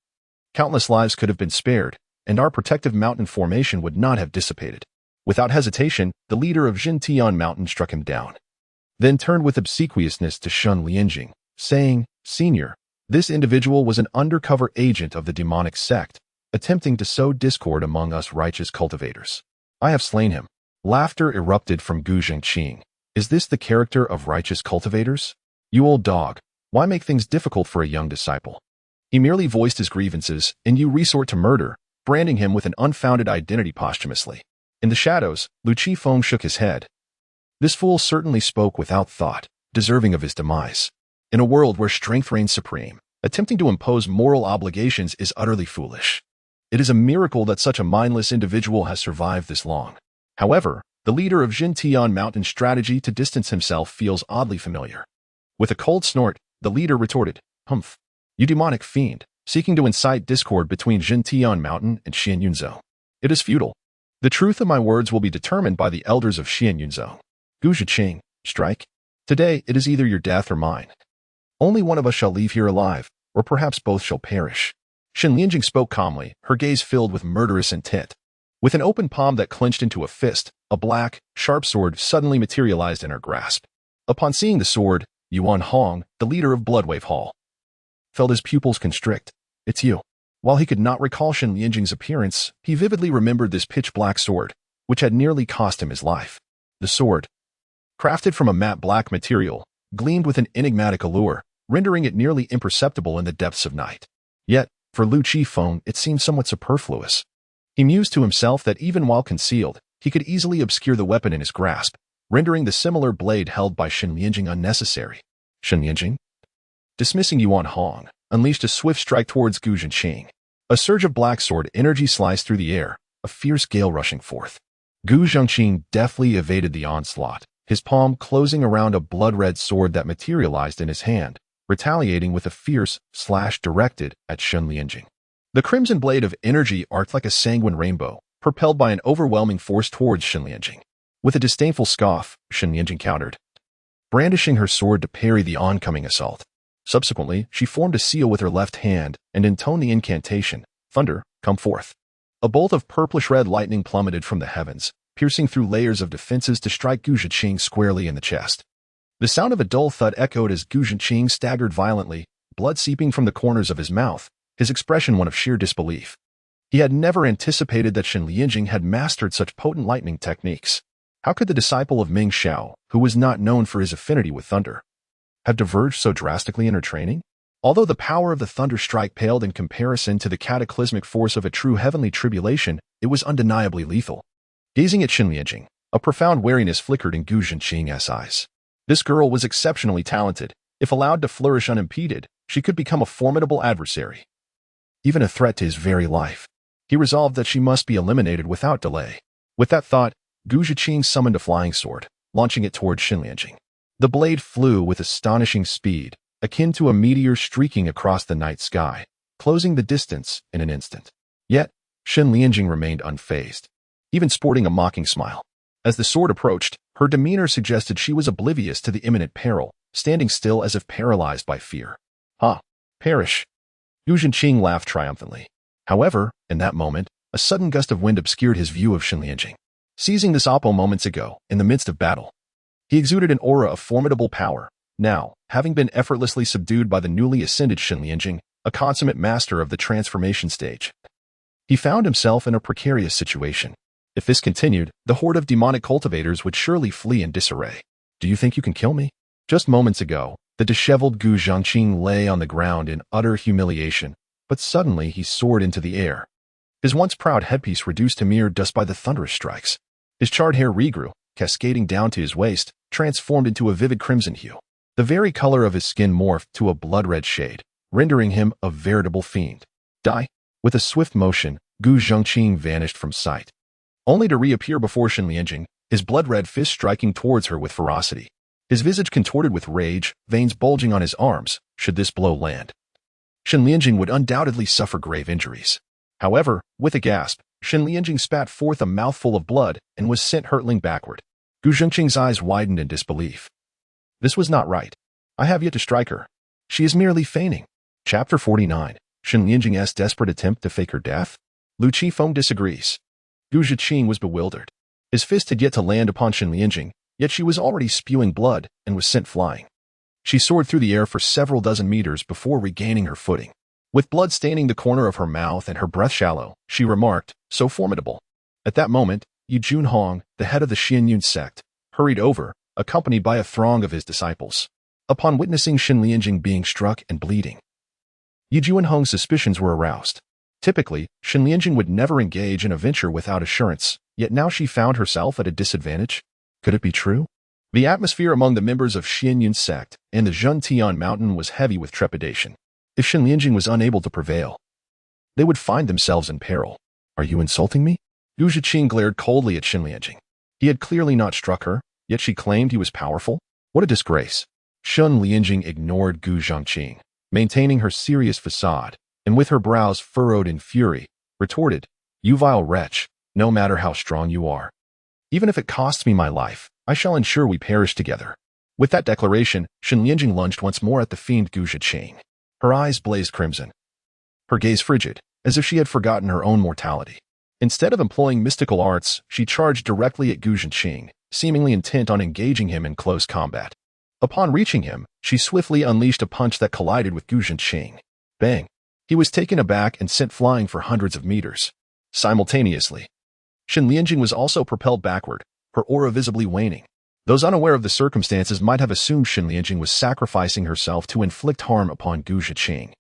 countless lives could have been spared, and our protective mountain formation would not have dissipated. Without hesitation, the leader of Jintian Mountain struck him down, then turned with obsequiousness to Shen Lianjing, saying, "Senior, this individual was an undercover agent of the demonic sect, attempting to sow discord among us righteous cultivators. I have slain him." Laughter erupted from Gu Zhiqing. "Is this the character of righteous cultivators? You old dog, why make things difficult for a young disciple? He merely voiced his grievances, and you resort to murder, branding him with an unfounded identity posthumously." In the shadows, Lu Qifeng shook his head. This fool certainly spoke without thought, deserving of his demise. In a world where strength reigns supreme, attempting to impose moral obligations is utterly foolish. It is a miracle that such a mindless individual has survived this long. However, the leader of Jintian Mountain's strategy to distance himself feels oddly familiar. With a cold snort, the leader retorted, "Humph. You demonic fiend, seeking to incite discord between Jintian Mountain and Xianyun Zone. It is futile. The truth of my words will be determined by the elders of Xianyun Zone. Gu Zhiqing, strike. Today it is either your death or mine. Only one of us shall leave here alive, or perhaps both shall perish." Shen Lianjing spoke calmly, her gaze filled with murderous intent. With an open palm that clenched into a fist, a black, sharp sword suddenly materialized in her grasp. Upon seeing the sword, Yuan Hong, the leader of Bloodwave Hall, felt his pupils constrict. "It's you." While he could not recall Shen Lianjing's appearance, he vividly remembered this pitch-black sword, which had nearly cost him his life. The sword, crafted from a matte black material, gleamed with an enigmatic allure, rendering it nearly imperceptible in the depths of night. Yet, for Lu Qifeng, it seemed somewhat superfluous. He mused to himself that even while concealed, he could easily obscure the weapon in his grasp, rendering the similar blade held by Shen Lianjing unnecessary. Shen Lianjing, dismissing Yuan Hong, unleashed a swift strike towards Gu Zhenqing. A surge of black sword energy sliced through the air, a fierce gale rushing forth. Gu Zhenqing deftly evaded the onslaught, his palm closing around a blood-red sword that materialized in his hand, retaliating with a fierce slash directed at Shen Lianjing. The crimson blade of energy arced like a sanguine rainbow, propelled by an overwhelming force towards Shen Lianjing. With a disdainful scoff, Shen Lianjing countered, brandishing her sword to parry the oncoming assault. Subsequently, she formed a seal with her left hand and intoned the incantation, "Thunder, come forth." A bolt of purplish-red lightning plummeted from the heavens, piercing through layers of defenses to strike Gu Zhenqing squarely in the chest. The sound of a dull thud echoed as Gu Zhenqing staggered violently, blood seeping from the corners of his mouth, his expression one of sheer disbelief. He had never anticipated that Shen Lianjing had mastered such potent lightning techniques. How could the disciple of Ming Xiao, who was not known for his affinity with thunder, have diverged so drastically in her training? Although the power of the thunder strike paled in comparison to the cataclysmic force of a true heavenly tribulation, it was undeniably lethal. Gazing at Shen Lianjing, a profound wariness flickered in Gu Zhenqing's eyes. This girl was exceptionally talented. If allowed to flourish unimpeded, she could become a formidable adversary, even a threat to his very life. He resolved that she must be eliminated without delay. With that thought, Gu Zhenqing summoned a flying sword, launching it towards Shen Lianjing. The blade flew with astonishing speed, akin to a meteor streaking across the night sky, closing the distance in an instant. Yet, Shen Lianjing remained unfazed, even sporting a mocking smile. As the sword approached, her demeanor suggested she was oblivious to the imminent peril, standing still as if paralyzed by fear. "Ha! Perish!" Gu Zhenqing laughed triumphantly. However, in that moment, a sudden gust of wind obscured his view of Shen Lianjing. Seizing this oppo moments ago, in the midst of battle, he exuded an aura of formidable power. Now, having been effortlessly subdued by the newly ascended Shen Lianjing, a consummate master of the transformation stage, he found himself in a precarious situation. If this continued, the horde of demonic cultivators would surely flee in disarray. "Do you think you can kill me?" Just moments ago, the disheveled Gu Zhenqing lay on the ground in utter humiliation, but suddenly he soared into the air. His once proud headpiece reduced to mere dust by the thunderous strikes. His charred hair regrew, cascading down to his waist, transformed into a vivid crimson hue. The very color of his skin morphed to a blood-red shade, rendering him a veritable fiend. Die! With a swift motion, Gu Zhenqing vanished from sight, only to reappear before Shen Lianjing, his blood-red fist striking towards her with ferocity. His visage contorted with rage, veins bulging on his arms, should this blow land. Shen Lianjing would undoubtedly suffer grave injuries. However, with a gasp, Shen Lianjing spat forth a mouthful of blood and was sent hurtling backward. Gu Zhenqing's eyes widened in disbelief. This was not right. I have yet to strike her. She is merely feigning. Chapter 49. Shen Lianjing's desperate attempt to fake her death? Lu Qifeng disagrees. Gu Zhenqing was bewildered. His fist had yet to land upon Shen Lianjing, yet she was already spewing blood and was sent flying. She soared through the air for several dozen meters before regaining her footing. With blood staining the corner of her mouth and her breath shallow, she remarked, "So formidable." At that moment, Yu Junhong, the head of the Xianyun sect, hurried over, accompanied by a throng of his disciples. Upon witnessing Shen Lianjing being struck and bleeding, Yu Junhong's suspicions were aroused. Typically, Shen Lianjing would never engage in a venture without assurance, yet now she found herself at a disadvantage. Could it be true? The atmosphere among the members of Xianyun sect and the Zhentian mountain was heavy with trepidation. If Shen Lianjing was unable to prevail, they would find themselves in peril. "Are you insulting me?" Gu Zhenqing glared coldly at Shen Lianjing. He had clearly not struck her, yet she claimed he was powerful. What a disgrace. Shen Lianjing ignored Gu Zhenqing, maintaining her serious facade, and with her brows furrowed in fury, retorted, "You vile wretch, no matter how strong you are, even if it costs me my life, I shall ensure we perish together." With that declaration, Shen Lianjing lunged once more at the fiend Gu Zhenqing. Her eyes blazed crimson, her gaze frigid, as if she had forgotten her own mortality. Instead of employing mystical arts, she charged directly at Gu Zhenqing, seemingly intent on engaging him in close combat. Upon reaching him, she swiftly unleashed a punch that collided with Gu Zhenqing. Bang! He was taken aback and sent flying for hundreds of meters. Simultaneously, Shen Lianjing was also propelled backward, her aura visibly waning. Those unaware of the circumstances might have assumed Shen Lianjing was sacrificing herself to inflict harm upon Gu Zhiqing,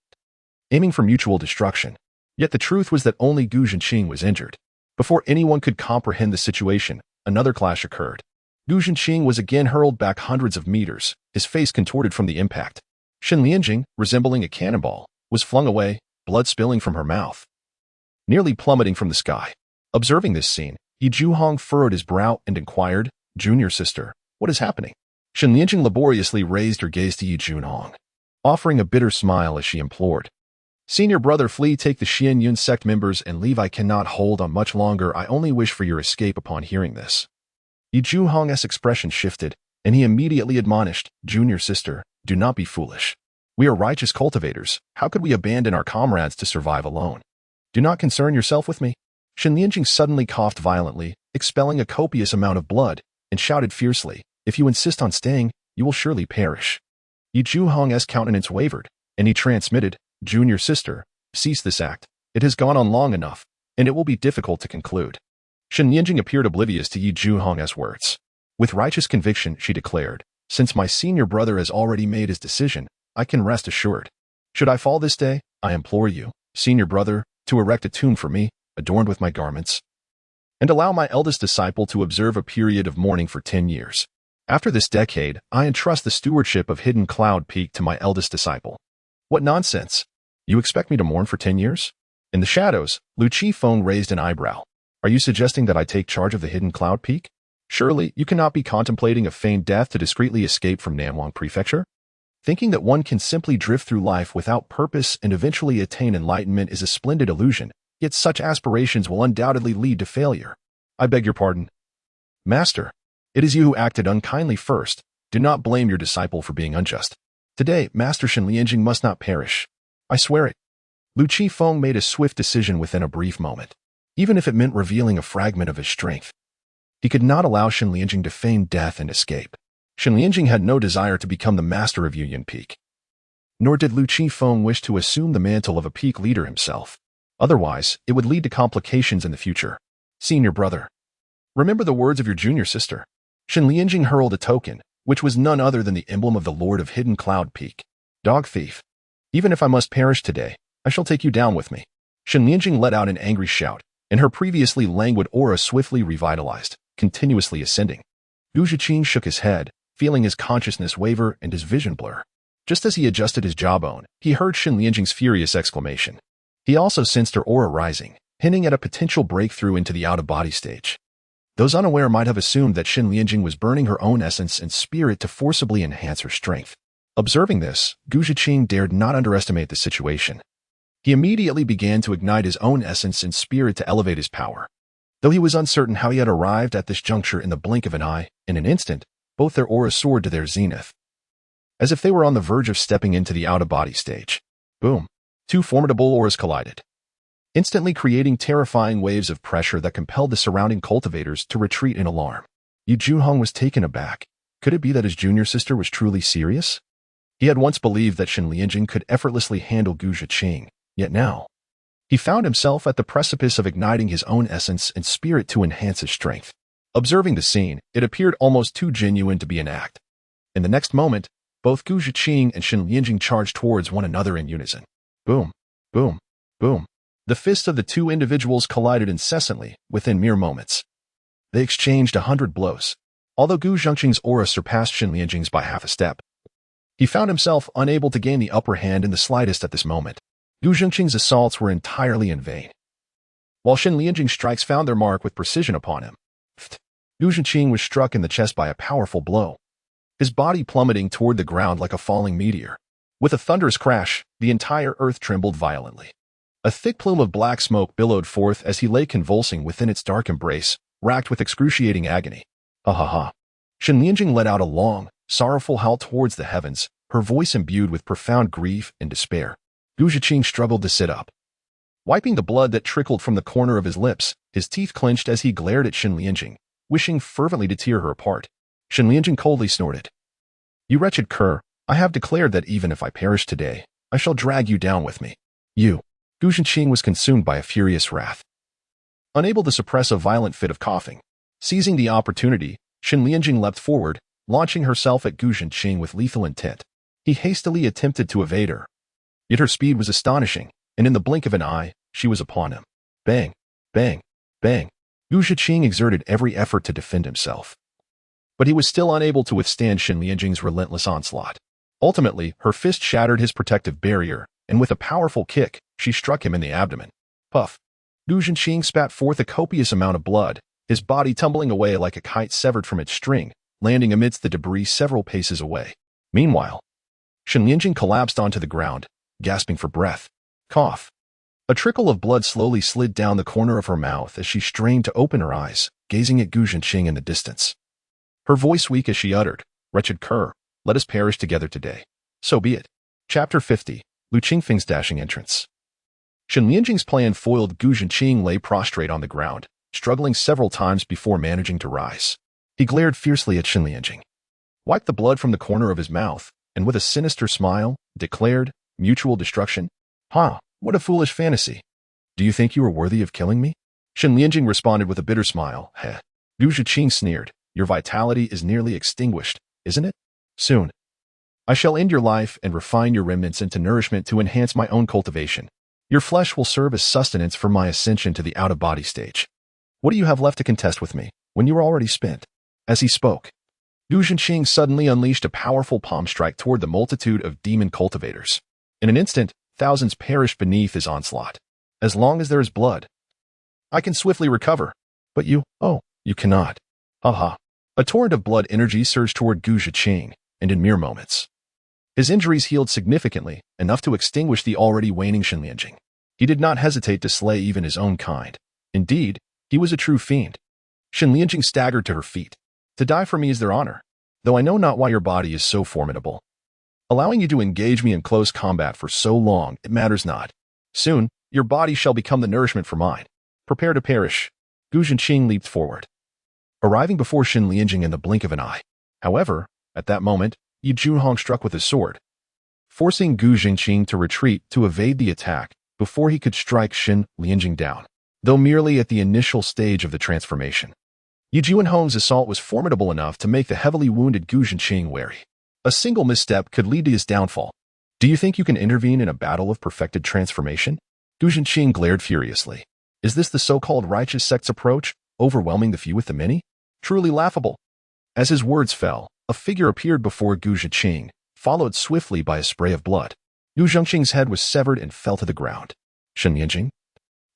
aiming for mutual destruction. Yet the truth was that only Gu Zhiqing was injured. Before anyone could comprehend the situation, another clash occurred. Gu Zhiqing was again hurled back hundreds of meters, his face contorted from the impact. Shen Lianjing, resembling a cannonball, was flung away, blood spilling from her mouth, nearly plummeting from the sky. Observing this scene, Yi Zhuhong furrowed his brow and inquired, "Junior sister, what is happening?" Shen Lianjing laboriously raised her gaze to Yi Zhuhong, offering a bitter smile as she implored, "Senior brother, flee, take the Xianyun sect members and leave. I cannot hold on much longer. I only wish for your escape." Upon hearing this, Yi Zhuhong's expression shifted, and he immediately admonished, "Junior sister, do not be foolish. We are righteous cultivators. How could we abandon our comrades to survive alone? Do not concern yourself with me." Shen Lianjing suddenly coughed violently, expelling a copious amount of blood, and shouted fiercely, "If you insist on staying, you will surely perish." Yi Zhuhong's countenance wavered, and he transmitted, "Junior sister, cease this act. It has gone on long enough, and it will be difficult to conclude." Shen Lianjing appeared oblivious to Yi Zhuhong's words. With righteous conviction, she declared, "Since my senior brother has already made his decision, I can rest assured. Should I fall this day, I implore you, senior brother, to erect a tomb for me, adorned with my garments, and allow my eldest disciple to observe a period of mourning for 10 years. After this decade, I entrust the stewardship of Hidden Cloud Peak to my eldest disciple." "What nonsense! You expect me to mourn for 10 years? In the shadows, Lu Qifeng raised an eyebrow. "Are you suggesting that I take charge of the Hidden Cloud Peak? Surely you cannot be contemplating a feigned death to discreetly escape from Nanwang Prefecture? Thinking that one can simply drift through life without purpose and eventually attain enlightenment is a splendid illusion, yet such aspirations will undoubtedly lead to failure. I beg your pardon. Master, it is you who acted unkindly first. Do not blame your disciple for being unjust. Today, Master Shen Lianjing must not perish. I swear it." Lu Qifeng made a swift decision within a brief moment. Even if it meant revealing a fragment of his strength, he could not allow Shen Lianjing to feign death and escape. Shen Lianjing had no desire to become the master of Yunyan Peak, nor did Lu Qifeng wish to assume the mantle of a peak leader himself. Otherwise, it would lead to complications in the future. "Senior brother, remember the words of your junior sister." Shen Lianjing hurled a token, which was none other than the emblem of the Lord of Hidden Cloud Peak. "Dog thief, even if I must perish today, I shall take you down with me." Shen Lianjing let out an angry shout, and her previously languid aura swiftly revitalized, continuously ascending. Gu Zhiqing shook his head, feeling his consciousness waver and his vision blur. Just as he adjusted his jawbone, he heard Shen Lianjing's furious exclamation. He also sensed her aura rising, hinting at a potential breakthrough into the out-of-body stage. Those unaware might have assumed that Shen Lianjing was burning her own essence and spirit to forcibly enhance her strength. Observing this, Gu Zhiqing dared not underestimate the situation. He immediately began to ignite his own essence and spirit to elevate his power. Though he was uncertain how he had arrived at this juncture, in the blink of an eye, in an instant, both their auras soared to their zenith, as if they were on the verge of stepping into the out-of-body stage. Boom! Two formidable auras collided, instantly creating terrifying waves of pressure that compelled the surrounding cultivators to retreat in alarm. Yi Zhuhong was taken aback. Could it be that his junior sister was truly serious? He had once believed that Shen Lianjing could effortlessly handle Gu Zhiqing, yet now he found himself at the precipice of igniting his own essence and spirit to enhance his strength. Observing the scene, it appeared almost too genuine to be an act. In the next moment, both Gu Zhiqing and Shen Lianjing charged towards one another in unison. Boom, boom, boom. The fists of the two individuals collided incessantly within mere moments. They exchanged 100 blows. Although Gu Zhiqing's aura surpassed Shen Lianjing's by half a step, he found himself unable to gain the upper hand in the slightest at this moment. Gu Zhiqing's assaults were entirely in vain, while Shen Lianjing's strikes found their mark with precision upon him. Gu Zhiqing was struck in the chest by a powerful blow, his body plummeting toward the ground like a falling meteor. With a thunderous crash, the entire earth trembled violently. A thick plume of black smoke billowed forth as he lay convulsing within its dark embrace, racked with excruciating agony. Ha ha ha. Shen Lianjing let out a long, sorrowful howl towards the heavens, her voice imbued with profound grief and despair. Gu Zhiqing struggled to sit up. Wiping the blood that trickled from the corner of his lips, his teeth clenched as he glared at Shen Lianjing, wishing fervently to tear her apart. Shen Lianjing coldly snorted. "You wretched cur, I have declared that even if I perish today, I shall drag you down with me. You. Gu Zhenqing was consumed by a furious wrath. Unable to suppress a violent fit of coughing, seizing the opportunity, Shen Lianjing leapt forward, launching herself at Gu Zhenqing with lethal intent. He hastily attempted to evade her. Yet her speed was astonishing, and in the blink of an eye, she was upon him. Bang! Bang! Bang! Gu Zhenqing exerted every effort to defend himself. But he was still unable to withstand Shen Lianjing's relentless onslaught. Ultimately, her fist shattered his protective barrier, and with a powerful kick, she struck him in the abdomen. Puff! Gu Zhenqing spat forth a copious amount of blood, his body tumbling away like a kite severed from its string, landing amidst the debris several paces away. Meanwhile, Shen Lianjing collapsed onto the ground, gasping for breath. Cough! A trickle of blood slowly slid down the corner of her mouth as she strained to open her eyes, gazing at Gu Zhenqing in the distance. Her voice weak as she uttered, "Wretched cur, let us perish together today. So be it." Chapter 50. Lu Qingfeng's dashing entrance. Shen Lianjing's plan foiled. Gu Zhenqing lay prostrate on the ground, struggling several times before managing to rise. He glared fiercely at Shen Lianjing, wiped the blood from the corner of his mouth, and with a sinister smile, declared, "Mutual destruction? Ha! What a foolish fantasy. Do you think you are worthy of killing me?" Shen Lianjing responded with a bitter smile. Heh. Gu Zhenqing sneered, "Your vitality is nearly extinguished, isn't it? Soon, I shall end your life and refine your remnants into nourishment to enhance my own cultivation. Your flesh will serve as sustenance for my ascension to the out-of-body stage. What do you have left to contest with me, when you are already spent?" As he spoke, Gu Zhenqing suddenly unleashed a powerful palm strike toward the multitude of demon cultivators. In an instant, thousands perished beneath his onslaught. As long as there is blood, I can swiftly recover. But you cannot. Ha ha. A torrent of blood energy surged toward Gu Zhenqing, and in mere moments, his injuries healed significantly, enough to extinguish the already waning Shen Lianjing. He did not hesitate to slay even his own kind. Indeed, he was a true fiend. Shen Lianjing staggered to her feet. "To die for me is their honor, though I know not why your body is so formidable. Allowing you to engage me in close combat for so long, it matters not. Soon, your body shall become the nourishment for mine. Prepare to perish." Gu Zhenqing leaped forward, arriving before Shen Lianjing in the blink of an eye. However, at that moment, Yi Junhong struck with his sword, forcing Gu Zhenqing to retreat to evade the attack before he could strike Shen Lianjing down, though merely at the initial stage of the transformation. Yi Junhong's assault was formidable enough to make the heavily wounded Gu Zhenqing wary. A single misstep could lead to his downfall. "Do you think you can intervene in a battle of perfected transformation?" Gu Zhenqing glared furiously. "Is this the so-called righteous sect's approach, overwhelming the few with the many? Truly laughable." As his words fell, a figure appeared before Gu Zhenqing, followed swiftly by a spray of blood. Gu Zhenqing's head was severed and fell to the ground. Shen Lianjing,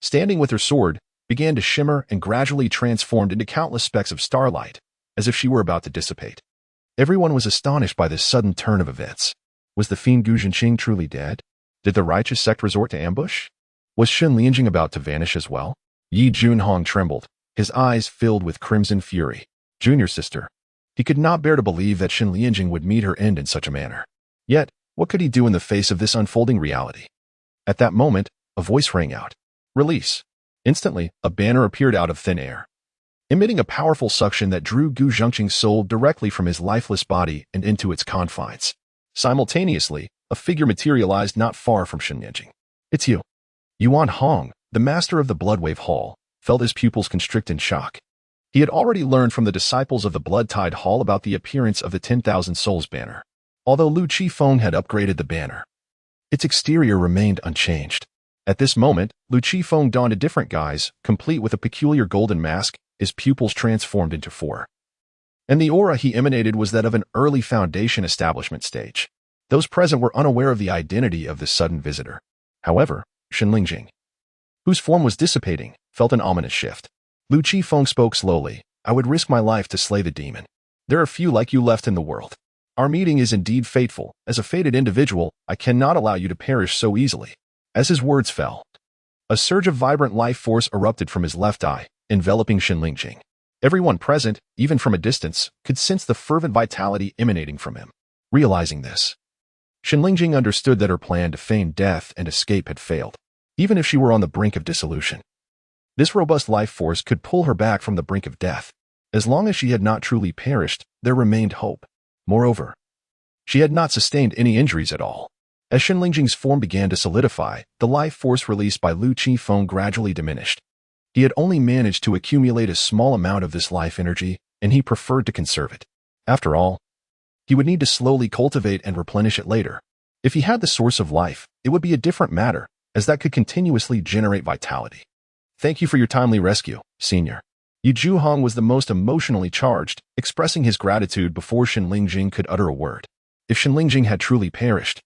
standing with her sword, began to shimmer and gradually transformed into countless specks of starlight, as if she were about to dissipate. Everyone was astonished by this sudden turn of events. Was the fiend Gu Zhenqing truly dead? Did the righteous sect resort to ambush? Was Shen Lianjing about to vanish as well? Yi Junhong trembled, his eyes filled with crimson fury. Junior sister. He could not bear to believe that Shen Lianjing would meet her end in such a manner. Yet, what could he do in the face of this unfolding reality? At that moment, a voice rang out. "Release." Instantly, a banner appeared out of thin air, emitting a powerful suction that drew Gu Zhenqing's soul directly from his lifeless body and into its confines. Simultaneously, a figure materialized not far from Shen Lianjing. "It's you." Yuan Hong, the master of the Bloodwave Hall, felt his pupils constrict in shock. He had already learned from the disciples of the Blood-Tide Hall about the appearance of the 10,000 Souls banner. Although Lu Qifeng had upgraded the banner, its exterior remained unchanged. At this moment, Lu Qifeng donned a different guise, complete with a peculiar golden mask, his pupils transformed into four. And the aura he emanated was that of an early Foundation establishment stage. Those present were unaware of the identity of this sudden visitor. However, Shen Lianjing, whose form was dissipating, felt an ominous shift. Lu Qifeng spoke slowly. "I would risk my life to slay the demon. There are few like you left in the world. Our meeting is indeed fateful. As a fated individual, I cannot allow you to perish so easily." As his words fell, a surge of vibrant life force erupted from his left eye, enveloping Shen Lianjing. Everyone present, even from a distance, could sense the fervent vitality emanating from him. Realizing this, Shen Lianjing understood that her plan to feign death and escape had failed, even if she were on the brink of dissolution. This robust life force could pull her back from the brink of death. As long as she had not truly perished, there remained hope. Moreover, she had not sustained any injuries at all. As Shenlingjing's form began to solidify, the life force released by Lu Qifeng gradually diminished. He had only managed to accumulate a small amount of this life energy, and he preferred to conserve it. After all, he would need to slowly cultivate and replenish it later. If he had the source of life, it would be a different matter, as that could continuously generate vitality. Thank you for your timely rescue, Senior. Yu Zhuhong was the most emotionally charged, expressing his gratitude before Shenlingjing could utter a word. If Shenlingjing had truly perished,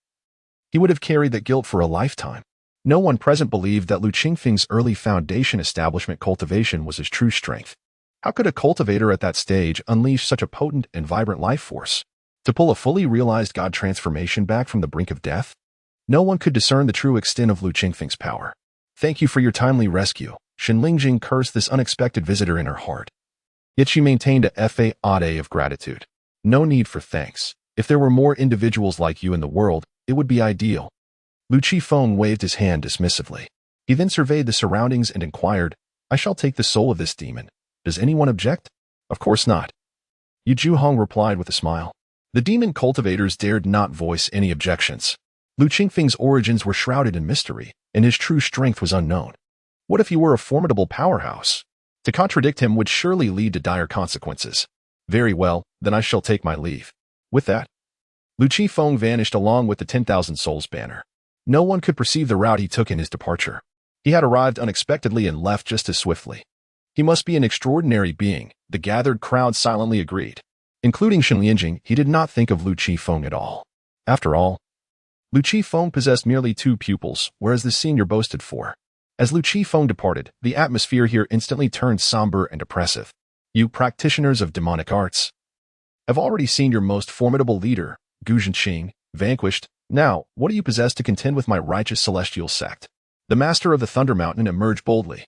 he would have carried that guilt for a lifetime. No one present believed that Lu Qingfeng's early foundation establishment cultivation was his true strength. How could a cultivator at that stage unleash such a potent and vibrant life force? To pull a fully realized God transformation back from the brink of death? No one could discern the true extent of Lu Qingfeng's power. Thank you for your timely rescue. Shenlingjing cursed this unexpected visitor in her heart. Yet she maintained a fade of gratitude. No need for thanks. If there were more individuals like you in the world, it would be ideal. Lu Qifeng waved his hand dismissively. He then surveyed the surroundings and inquired, I shall take the soul of this demon. Does anyone object? Of course not. Yu Zhuhong replied with a smile. The demon cultivators dared not voice any objections. Lu Qingfeng's origins were shrouded in mystery, and his true strength was unknown. What if he were a formidable powerhouse? To contradict him would surely lead to dire consequences. Very well, then I shall take my leave. With that, Lu Qifeng vanished along with the 10,000 souls banner. No one could perceive the route he took in his departure. He had arrived unexpectedly and left just as swiftly. He must be an extraordinary being, the gathered crowd silently agreed. Including Shenlingjing, he did not think of Lu Qifeng at all. After all, Lu Qifeng possessed merely 2 pupils, whereas the senior boasted 4. As Lu Qifeng departed, the atmosphere here instantly turned somber and oppressive. You practitioners of demonic arts have already seen your most formidable leader, Gu Zhenqing, vanquished. Now, what do you possess to contend with my righteous celestial sect? The master of the Thunder Mountain emerged boldly,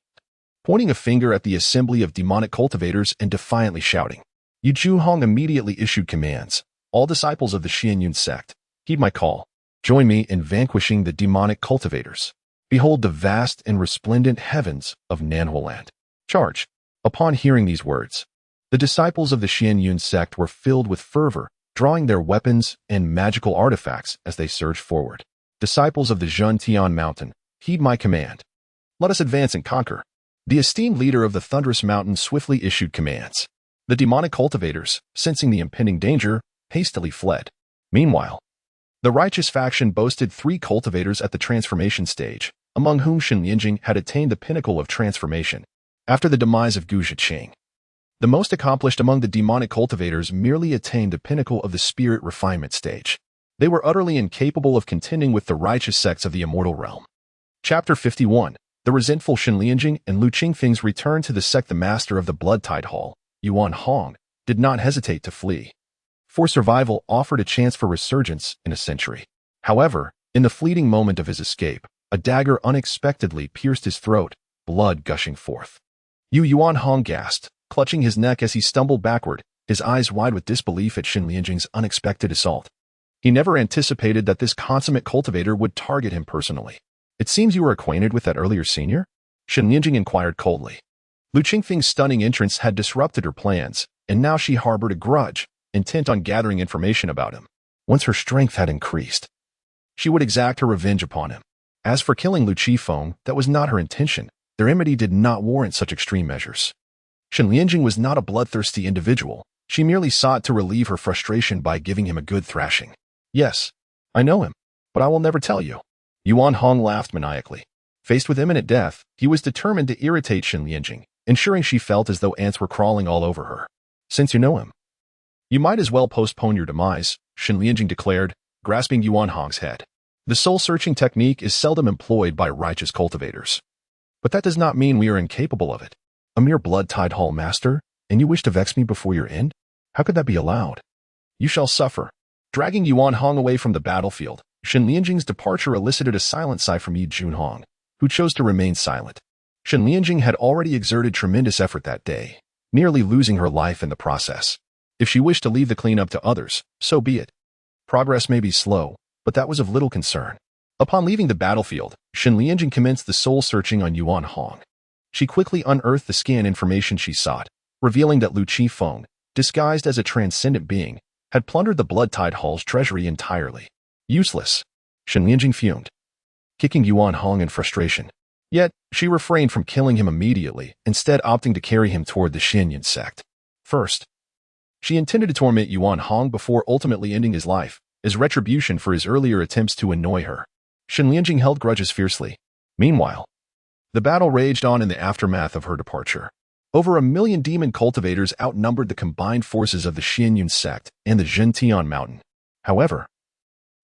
pointing a finger at the assembly of demonic cultivators and defiantly shouting. Yu Zhuhong immediately issued commands. All disciples of the Xianyun sect, heed my call. Join me in vanquishing the demonic cultivators. Behold the vast and resplendent heavens of Nanhuoland. Charge. Upon hearing these words, the disciples of the Xianyun sect were filled with fervor, drawing their weapons and magical artifacts as they surged forward. Disciples of the Zhentian Mountain, heed my command. Let us advance and conquer. The esteemed leader of the Thunderous Mountain swiftly issued commands. The demonic cultivators, sensing the impending danger, hastily fled. Meanwhile, the righteous faction boasted 3 cultivators at the transformation stage, among whom Shenlingjing had attained the pinnacle of transformation. After the demise of Gu Zhenqing, the most accomplished among the demonic cultivators merely attained the pinnacle of the spirit refinement stage. They were utterly incapable of contending with the righteous sects of the immortal realm. Chapter 51. The resentful Shenlingjing and Lu Qingfeng's return to the sect. The master of the Blood Tide Hall, Yuan Hong, did not hesitate to flee. For survival offered a chance for resurgence in a century. However, in the fleeting moment of his escape, a dagger unexpectedly pierced his throat, blood gushing forth. Yuan Hong gasped, clutching his neck as he stumbled backward, his eyes wide with disbelief at Shenlingjing's unexpected assault. He never anticipated that this consummate cultivator would target him personally. It seems you were acquainted with that earlier senior? Shenlingjing inquired coldly. Lu Qingfeng's stunning entrance had disrupted her plans, and now she harbored a grudge, intent on gathering information about him. Once her strength had increased, she would exact her revenge upon him. As for killing Lu Qifeng, that was not her intention. Their enmity did not warrant such extreme measures. Shenlingjing was not a bloodthirsty individual. She merely sought to relieve her frustration by giving him a good thrashing. Yes, I know him, but I will never tell you. Yuan Hong laughed maniacally. Faced with imminent death, he was determined to irritate Shenlingjing, ensuring she felt as though ants were crawling all over her. Since you know him, you might as well postpone your demise, Shenlingjing declared, grasping Yuan Hong's head. The soul-searching technique is seldom employed by righteous cultivators. But that does not mean we are incapable of it. A mere blood-tide hall master, and you wish to vex me before your end? How could that be allowed? You shall suffer. Dragging Yuan Hong away from the battlefield, Shenlingjing's departure elicited a silent sigh from Yu Zhuhong, who chose to remain silent. Shenlingjing had already exerted tremendous effort that day, nearly losing her life in the process. If she wished to leave the cleanup to others, so be it. Progress may be slow, but that was of little concern. Upon leaving the battlefield, Shenlingjing commenced the soul-searching on Yuan Hong. She quickly unearthed the scan information she sought, revealing that Lu Qifeng, disguised as a transcendent being, had plundered the Blood Tide Hall's treasury entirely. Useless. Shen Lianjing fumed, kicking Yuan Hong in frustration. Yet, she refrained from killing him immediately, instead opting to carry him toward the Xianyun sect. First, she intended to torment Yuan Hong before ultimately ending his life, as retribution for his earlier attempts to annoy her. Shen Lianjing held grudges fiercely. Meanwhile, the battle raged on in the aftermath of her departure. Over 1,000,000 demon cultivators outnumbered the combined forces of the Xianyun sect and the Zhentian mountain. However,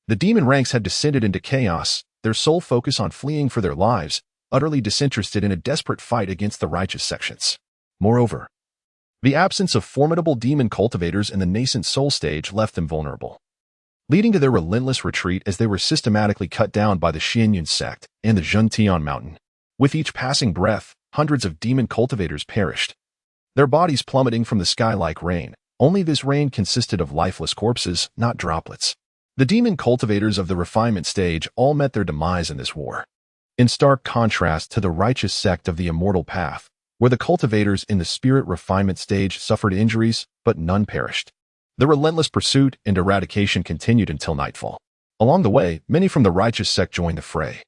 the demon ranks had descended into chaos, their sole focus on fleeing for their lives, utterly disinterested in a desperate fight against the righteous sections. Moreover, the absence of formidable demon cultivators in the nascent soul stage left them vulnerable, leading to their relentless retreat as they were systematically cut down by the Xianyun sect and the Zhentian mountain. With each passing breath, hundreds of demon cultivators perished, their bodies plummeting from the sky like rain. Only this rain consisted of lifeless corpses, not droplets. The demon cultivators of the refinement stage all met their demise in this war. In stark contrast to the righteous sect of the immortal path, where the cultivators in the spirit refinement stage suffered injuries, but none perished. The relentless pursuit and eradication continued until nightfall. Along the way, many from the righteous sect joined the fray.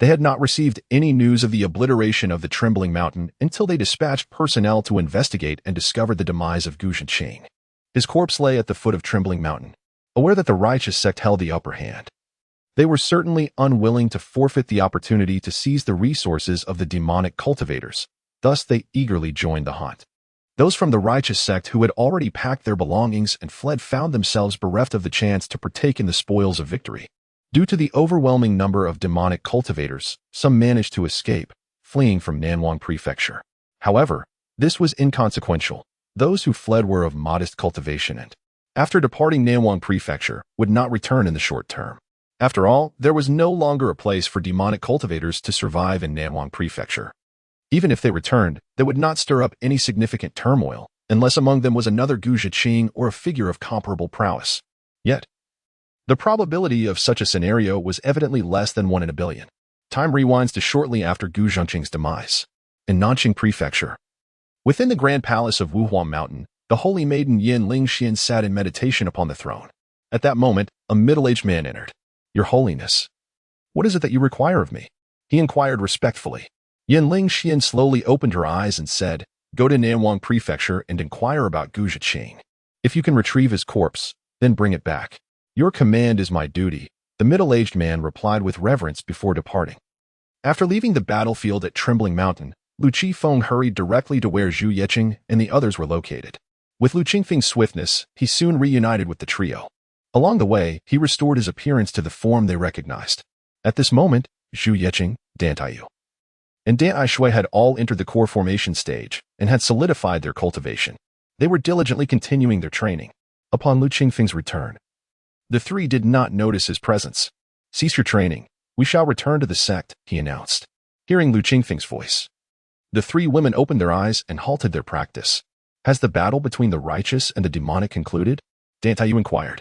They had not received any news of the obliteration of the Trembling Mountain until they dispatched personnel to investigate and discovered the demise of Gu Zhiqing. His corpse lay at the foot of Trembling Mountain, aware that the righteous sect held the upper hand. They were certainly unwilling to forfeit the opportunity to seize the resources of the demonic cultivators. Thus, they eagerly joined the hunt. Those from the righteous sect who had already packed their belongings and fled found themselves bereft of the chance to partake in the spoils of victory. Due to the overwhelming number of demonic cultivators, some managed to escape, fleeing from Nanwang Prefecture. However, this was inconsequential. Those who fled were of modest cultivation and, after departing Nanwang Prefecture, would not return in the short term. After all, there was no longer a place for demonic cultivators to survive in Nanwang Prefecture. Even if they returned, they would not stir up any significant turmoil, unless among them was another Gu Zhiqing or a figure of comparable prowess. Yet, the probability of such a scenario was evidently less than 1 in a billion. Time rewinds to shortly after Gu Zhiqing's demise. In Nanqing Prefecture, within the Grand Palace of Wuhuan Mountain, the holy maiden Yin Lingxian sat in meditation upon the throne. At that moment, a middle-aged man entered. "Your Holiness, what is it that you require of me?" he inquired respectfully. Yin Lingxian slowly opened her eyes and said, "Go to Nanwang Prefecture and inquire about Gu Zhiqing. If you can retrieve his corpse, then bring it back. Your command is my duty," the middle-aged man replied with reverence before departing. After leaving the battlefield at Trembling Mountain, Lu Qifeng hurried directly to where Zhu Yeqing and the others were located. With Lu Qingfeng's swiftness, he soon reunited with the trio. Along the way, he restored his appearance to the form they recognized. At this moment, Zhu Yeqing, Dan Taiyu, and Dan Aishui had all entered the core formation stage and had solidified their cultivation. They were diligently continuing their training. Upon Lu Qingfeng's return, the three did not notice his presence. "Cease your training. We shall return to the sect," he announced. Hearing Lu Qingfeng's voice, the three women opened their eyes and halted their practice. "Has the battle between the righteous and the demonic concluded?" Dan Taiyu inquired.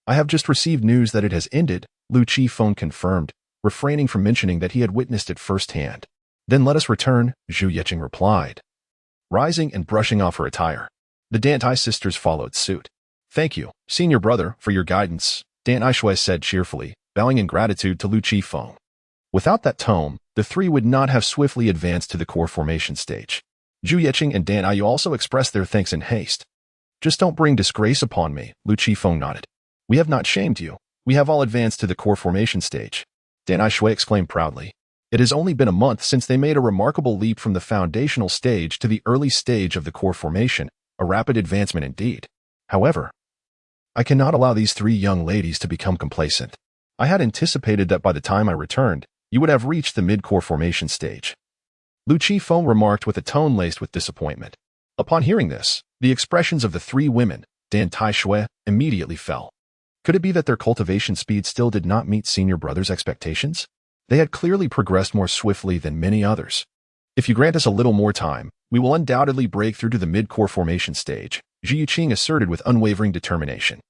"I have just received news that it has ended," Lu Qifeng confirmed, refraining from mentioning that he had witnessed it firsthand. "Then let us return," Zhu Yeqing replied, rising and brushing off her attire. The Dantai sisters followed suit. "Thank you, senior brother, for your guidance," Dan Aishui said cheerfully, bowing in gratitude to Lu Qifeng. Without that tome, the three would not have swiftly advanced to the core formation stage. Zhu Yeqing and Dan Ayu also expressed their thanks in haste. "Just don't bring disgrace upon me," Lu Qifeng nodded. "We have not shamed you. We have all advanced to the core formation stage," Dan Aishui exclaimed proudly. It has only been a month since they made a remarkable leap from the foundational stage to the early stage of the core formation, a rapid advancement indeed. However, I cannot allow these three young ladies to become complacent. I had anticipated that by the time I returned, you would have reached the mid-core formation stage." Lu Qifeng remarked with a tone laced with disappointment. Upon hearing this, the expressions of the three women, Dan Taishui, immediately fell. Could it be that their cultivation speed still did not meet senior brother's expectations? They had clearly progressed more swiftly than many others. "If you grant us a little more time, we will undoubtedly break through to the mid-core formation stage," Zhu Yuqing asserted with unwavering determination.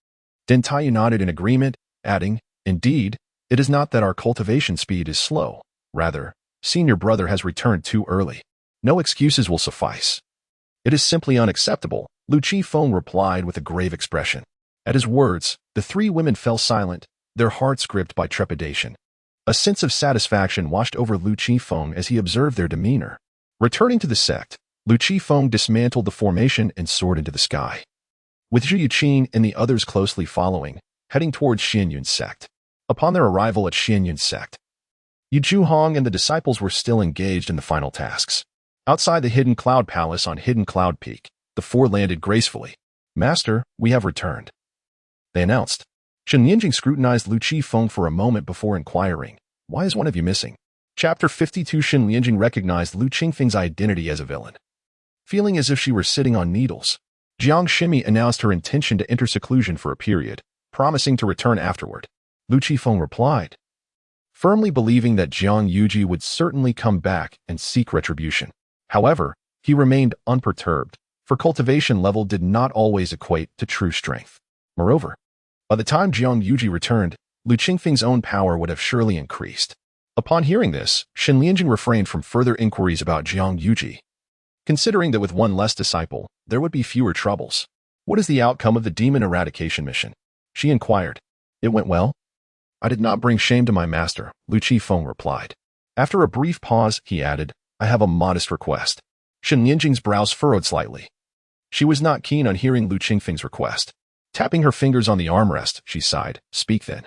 Dan Taiyu nodded in agreement, adding, "Indeed, it is not that our cultivation speed is slow. Rather, senior brother has returned too early. No excuses will suffice." "It is simply unacceptable," Lu Qifeng replied with a grave expression. At his words, the three women fell silent, their hearts gripped by trepidation. A sense of satisfaction washed over Lu Qifeng as he observed their demeanor. Returning to the sect, Lu Qifeng dismantled the formation and soared into the sky, with Zhu Yuqin and the others closely following, heading towards Xianyun's sect. Upon their arrival at Xianyun's sect, Yu Zhuhong and the disciples were still engaged in the final tasks. Outside the Hidden Cloud Palace on Hidden Cloud Peak, the four landed gracefully. "Master, we have returned," they announced. Shen Lianjing scrutinized Lu Qifeng for a moment before inquiring, "Why is one of you missing?" Chapter 52. Shen Lianjing recognized Lu Qingfeng's identity as a villain. Feeling as if she were sitting on needles, Jiang Shimi announced her intention to enter seclusion for a period, promising to return afterward. Lu Qifeng replied, firmly believing that Jiang Yuji would certainly come back and seek retribution. However, he remained unperturbed, for cultivation level did not always equate to true strength. Moreover, by the time Jiang Yuji returned, Lu Qingfeng's own power would have surely increased. Upon hearing this, Shen Lianjing refrained from further inquiries about Jiang Yuji, considering that with one less disciple, there would be fewer troubles. "What is the outcome of the demon eradication mission?" she inquired. "It went well. I did not bring shame to my master," Lu Qifeng replied. After a brief pause, he added, "I have a modest request." Shen Lianjing's brows furrowed slightly. She was not keen on hearing Lu Qingfeng's request. Tapping her fingers on the armrest, she sighed. "Speak then.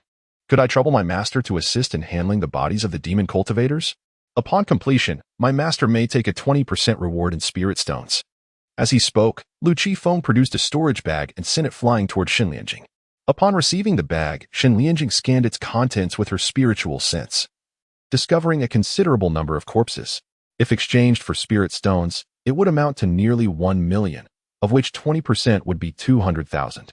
Could I trouble my master to assist in handling the bodies of the demon cultivators? Upon completion, my master may take a 20% reward in spirit stones." As he spoke, Lu Qifeng produced a storage bag and sent it flying toward Shen Lianjing. Upon receiving the bag, Shen Lianjing scanned its contents with her spiritual sense, discovering a considerable number of corpses. If exchanged for spirit stones, it would amount to nearly 1 million, of which 20% would be 200,000.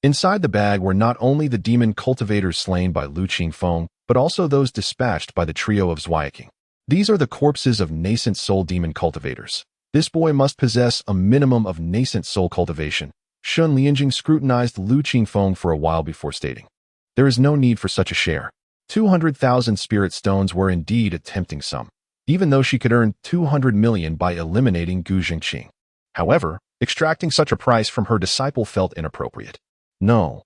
Inside the bag were not only the demon cultivators slain by Lu Qingfeng, but also those dispatched by the trio of Zweiking. These are the corpses of nascent soul demon cultivators. This boy must possess a minimum of nascent soul cultivation. Shen Lianjing scrutinized Lu Qingfeng for a while before stating, "There is no need for such a share." 200,000 spirit stones were indeed a tempting sum, even though she could earn 200 million by eliminating Gu Jingqing. However, extracting such a price from her disciple felt inappropriate. No,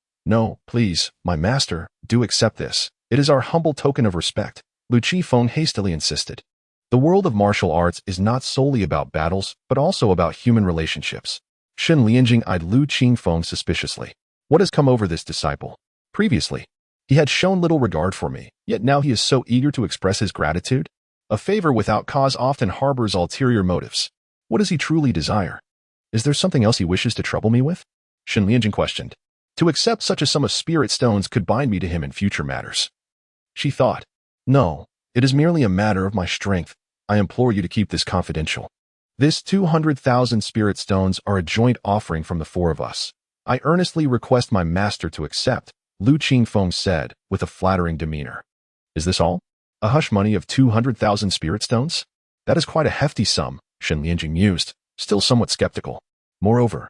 please, my master, do accept this. It is our humble token of respect," Lu Qifeng hastily insisted. The world of martial arts is not solely about battles, but also about human relationships. Shen Lianjing eyed Lu Qingfeng suspiciously. What has come over this disciple? Previously, he had shown little regard for me, yet now he is so eager to express his gratitude. A favor without cause often harbors ulterior motives. What does he truly desire? Is there something else he wishes to trouble me with? Shen Lianjing questioned. To accept such a sum of spirit stones could bind me to him in future matters. She thought, "No, it is merely a matter of my strength. I implore you to keep this confidential. This 200,000 spirit stones are a joint offering from the four of us. I earnestly request my master to accept," Lu Qingfeng said, with a flattering demeanor. "Is this all? A hush money of 200,000 spirit stones? That is quite a hefty sum," Shen Lianjing mused, still somewhat skeptical. Moreover,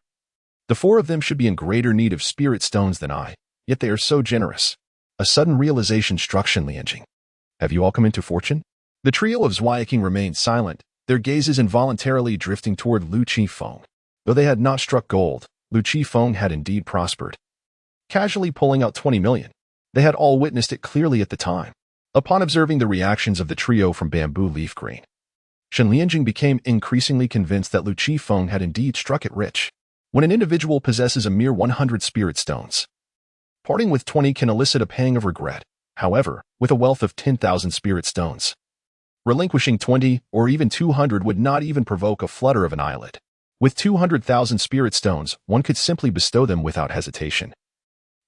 the four of them should be in greater need of spirit stones than I, yet they are so generous. A sudden realization struck Shen Lianjing. "Have you all come into fortune?" The trio of Zweiking remained silent, their gazes involuntarily drifting toward Lu Qifeng. Though they had not struck gold, Lu Qifeng had indeed prospered, casually pulling out 20 million. They had all witnessed it clearly at the time. Upon observing the reactions of the trio from Bamboo Leaf Green, Shen Lianjing became increasingly convinced that Lu Qifeng had indeed struck it rich. When an individual possesses a mere 100 spirit stones, parting with 20 can elicit a pang of regret. However, with a wealth of 10,000 spirit stones, relinquishing 20 or even 200 would not even provoke a flutter of an eyelid. With 200,000 spirit stones, one could simply bestow them without hesitation,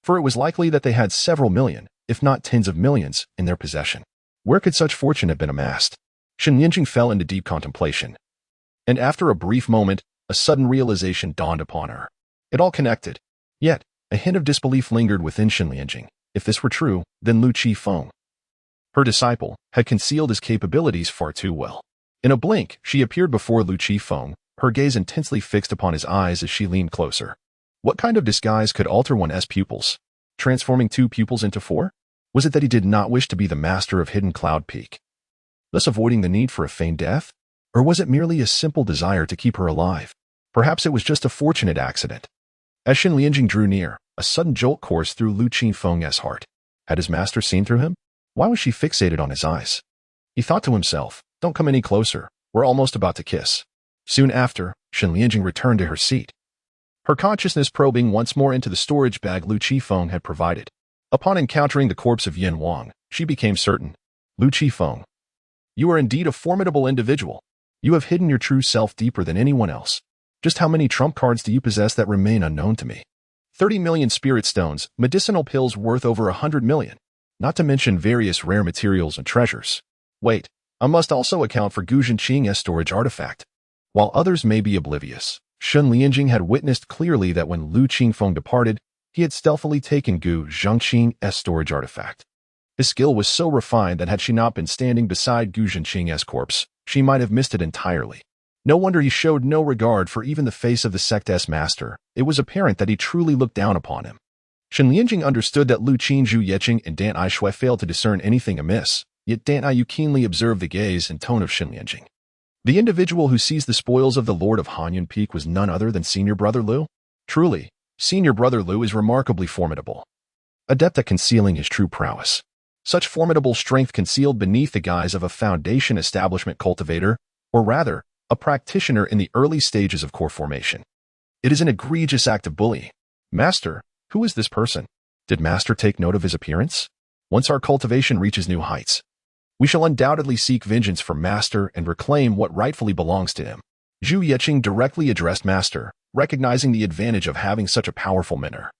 for it was likely that they had several million, if not tens of millions, in their possession. Where could such fortune have been amassed? Shen Lianjing fell into deep contemplation, and after a brief moment, a sudden realization dawned upon her. It all connected. Yet, a hint of disbelief lingered within Shen Lianjing. If this were true, then Lu Qifeng, her disciple, had concealed his capabilities far too well. In a blink, she appeared before Lu Qifeng, her gaze intensely fixed upon his eyes as she leaned closer. What kind of disguise could alter one's pupils, transforming 2 pupils into 4? Was it that he did not wish to be the master of Hidden Cloud Peak, thus avoiding the need for a feigned death? Or was it merely a simple desire to keep her alive? Perhaps it was just a fortunate accident. As Shen Lianjing drew near, a sudden jolt coursed through Lu Qifeng's heart. Had his master seen through him? Why was she fixated on his eyes? He thought to himself, don't come any closer. We're almost about to kiss. Soon after, Shen Lianjing returned to her seat, her consciousness probing once more into the storage bag Lu Qifeng had provided. Upon encountering the corpse of Yin Wang, she became certain. Lu Qifeng, you are indeed a formidable individual. You have hidden your true self deeper than anyone else. Just how many trump cards do you possess that remain unknown to me? 30 million spirit stones, medicinal pills worth over 100 million, not to mention various rare materials and treasures. Wait, I must also account for Gu Zhenqing's storage artifact. While others may be oblivious, Shen Lianjing had witnessed clearly that when Lu Qifeng departed, he had stealthily taken Gu Zhenqing's storage artifact. His skill was so refined that had she not been standing beside Gu Zhenqing's corpse, she might have missed it entirely. No wonder he showed no regard for even the face of the sect's master. It was apparent that he truly looked down upon him. Shen Lianjing understood that Lu Qin, Zhu Yeqing, and Dan Aishui failed to discern anything amiss, yet Dan Aiyu keenly observed the gaze and tone of Shen Lianjing. The individual who seized the spoils of the Lord of Hanyun Peak was none other than Senior Brother Lu. Truly, Senior Brother Lu is remarkably formidable, adept at concealing his true prowess. Such formidable strength concealed beneath the guise of a foundation establishment cultivator, or rather, a practitioner in the early stages of core formation. It is an egregious act of bullying. Master, who is this person? Did Master take note of his appearance? Once our cultivation reaches new heights, we shall undoubtedly seek vengeance for Master and reclaim what rightfully belongs to him. Zhu Yeqing directly addressed Master, recognizing the advantage of having such a powerful mentor,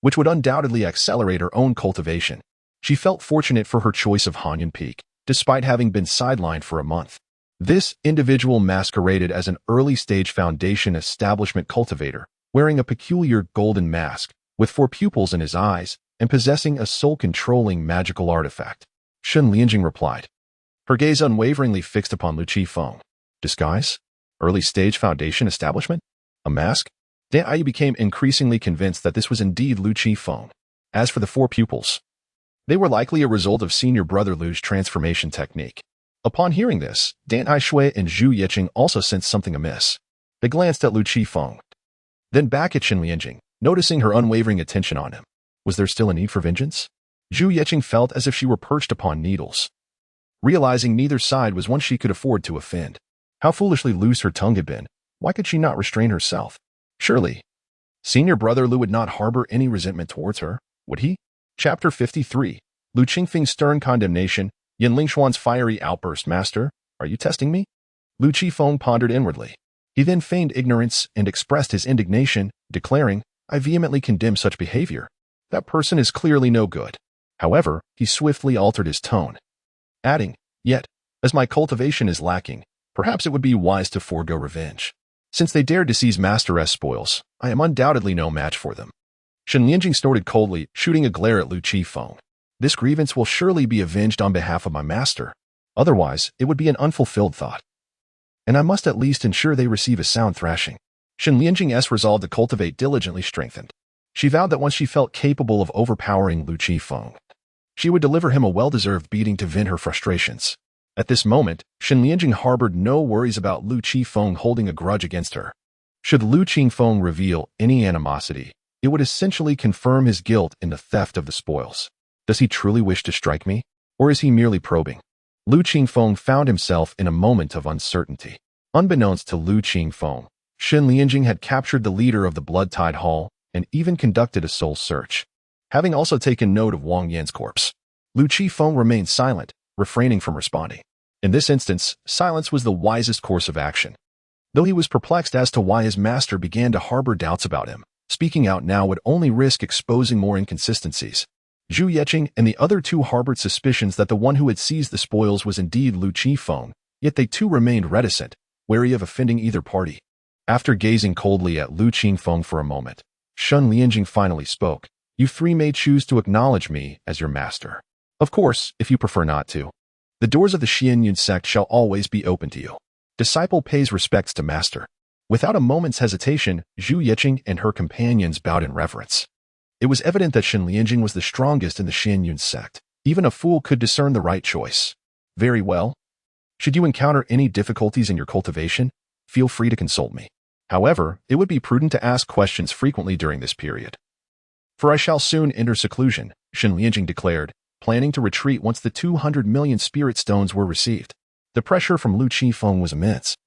which would undoubtedly accelerate her own cultivation. She felt fortunate for her choice of Hanyun Peak, despite having been sidelined for a month. This individual masqueraded as an early-stage foundation establishment cultivator, wearing a peculiar golden mask, with 4 pupils in his eyes, and possessing a soul-controlling magical artifact. Shen Lianjing replied, her gaze unwaveringly fixed upon Lu Qifeng. Disguise? Early-stage foundation establishment? A mask? Dan Aiyu became increasingly convinced that this was indeed Lu Qifeng. As for the 4 pupils, they were likely a result of Senior Brother Lu's transformation technique. Upon hearing this, Dan Aishui and Zhu Yeqing also sensed something amiss. They glanced at Lu Qifeng, then back at Shen Lianjing, noticing her unwavering attention on him. Was there still a need for vengeance? Zhu Yeqing felt as if she were perched upon needles, realizing neither side was one she could afford to offend. How foolishly loose her tongue had been. Why could she not restrain herself? Surely, Senior Brother Lu would not harbor any resentment towards her, would he? Chapter 53. Lu Qingfeng's stern condemnation. Yin Lingshuan's fiery outburst. Master, are you testing me? Lu Qifeng pondered inwardly. He then feigned ignorance and expressed his indignation, declaring, I vehemently condemn such behavior. That person is clearly no good. However, he swiftly altered his tone, adding, yet, as my cultivation is lacking, perhaps it would be wise to forego revenge. Since they dared to seize Master's spoils, I am undoubtedly no match for them. Shen Lianjing snorted coldly, shooting a glare at Lu Qifeng. This grievance will surely be avenged on behalf of my master. Otherwise, it would be an unfulfilled thought. And I must at least ensure they receive a sound thrashing. Shen Lianjing's resolve to cultivate diligently strengthened. She vowed that once she felt capable of overpowering Lu Qifeng, she would deliver him a well-deserved beating to vent her frustrations. At this moment, Shen Lianjing harbored no worries about Lu Qifeng holding a grudge against her. Should Lu Qifeng reveal any animosity, it would essentially confirm his guilt in the theft of the spoils. Does he truly wish to strike me? Or is he merely probing? Lu Qifeng found himself in a moment of uncertainty. Unbeknownst to Lu Qifeng, Shen Lianjing had captured the leader of the Blood-Tide Hall and even conducted a soul search. Having also taken note of Wang Yan's corpse, Lu Qifeng remained silent, refraining from responding. In this instance, silence was the wisest course of action. Though he was perplexed as to why his master began to harbor doubts about him, speaking out now would only risk exposing more inconsistencies. Zhu Yeqing and the other 2 harbored suspicions that the one who had seized the spoils was indeed Lu Qifeng, yet they too remained reticent, wary of offending either party. After gazing coldly at Lu Qifeng for a moment, Shen Lianjing finally spoke. You 3 may choose to acknowledge me as your master. Of course, if you prefer not to, the doors of the Xianyun sect shall always be open to you. Disciple pays respects to master. Without a moment's hesitation, Zhu Yeqing and her companions bowed in reverence. It was evident that Shen Lianjing was the strongest in the Xianyun sect. Even a fool could discern the right choice. Very well. Should you encounter any difficulties in your cultivation, feel free to consult me. However, it would be prudent to ask questions frequently during this period. For I shall soon enter seclusion, Shen Lianjing declared, planning to retreat once the 200 million spirit stones were received. The pressure from Lu Qifeng was immense.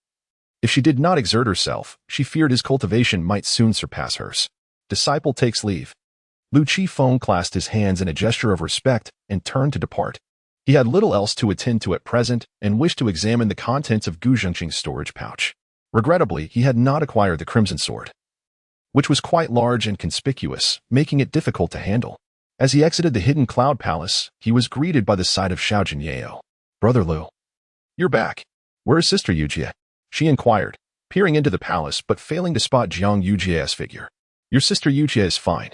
If she did not exert herself, she feared his cultivation might soon surpass hers. Disciple takes leave. Lu Qifeng clasped his hands in a gesture of respect and turned to depart. He had little else to attend to at present and wished to examine the contents of Gu Zhengqing's storage pouch. Regrettably, he had not acquired the Crimson Sword, which was quite large and conspicuous, making it difficult to handle. As he exited the hidden cloud palace, he was greeted by the sight of Xiao Jinyao. "Brother Lu, you're back. Where is Sister Yujie?" she inquired, peering into the palace but failing to spot Jiang Yujie's figure. "Your sister Yujie is fine.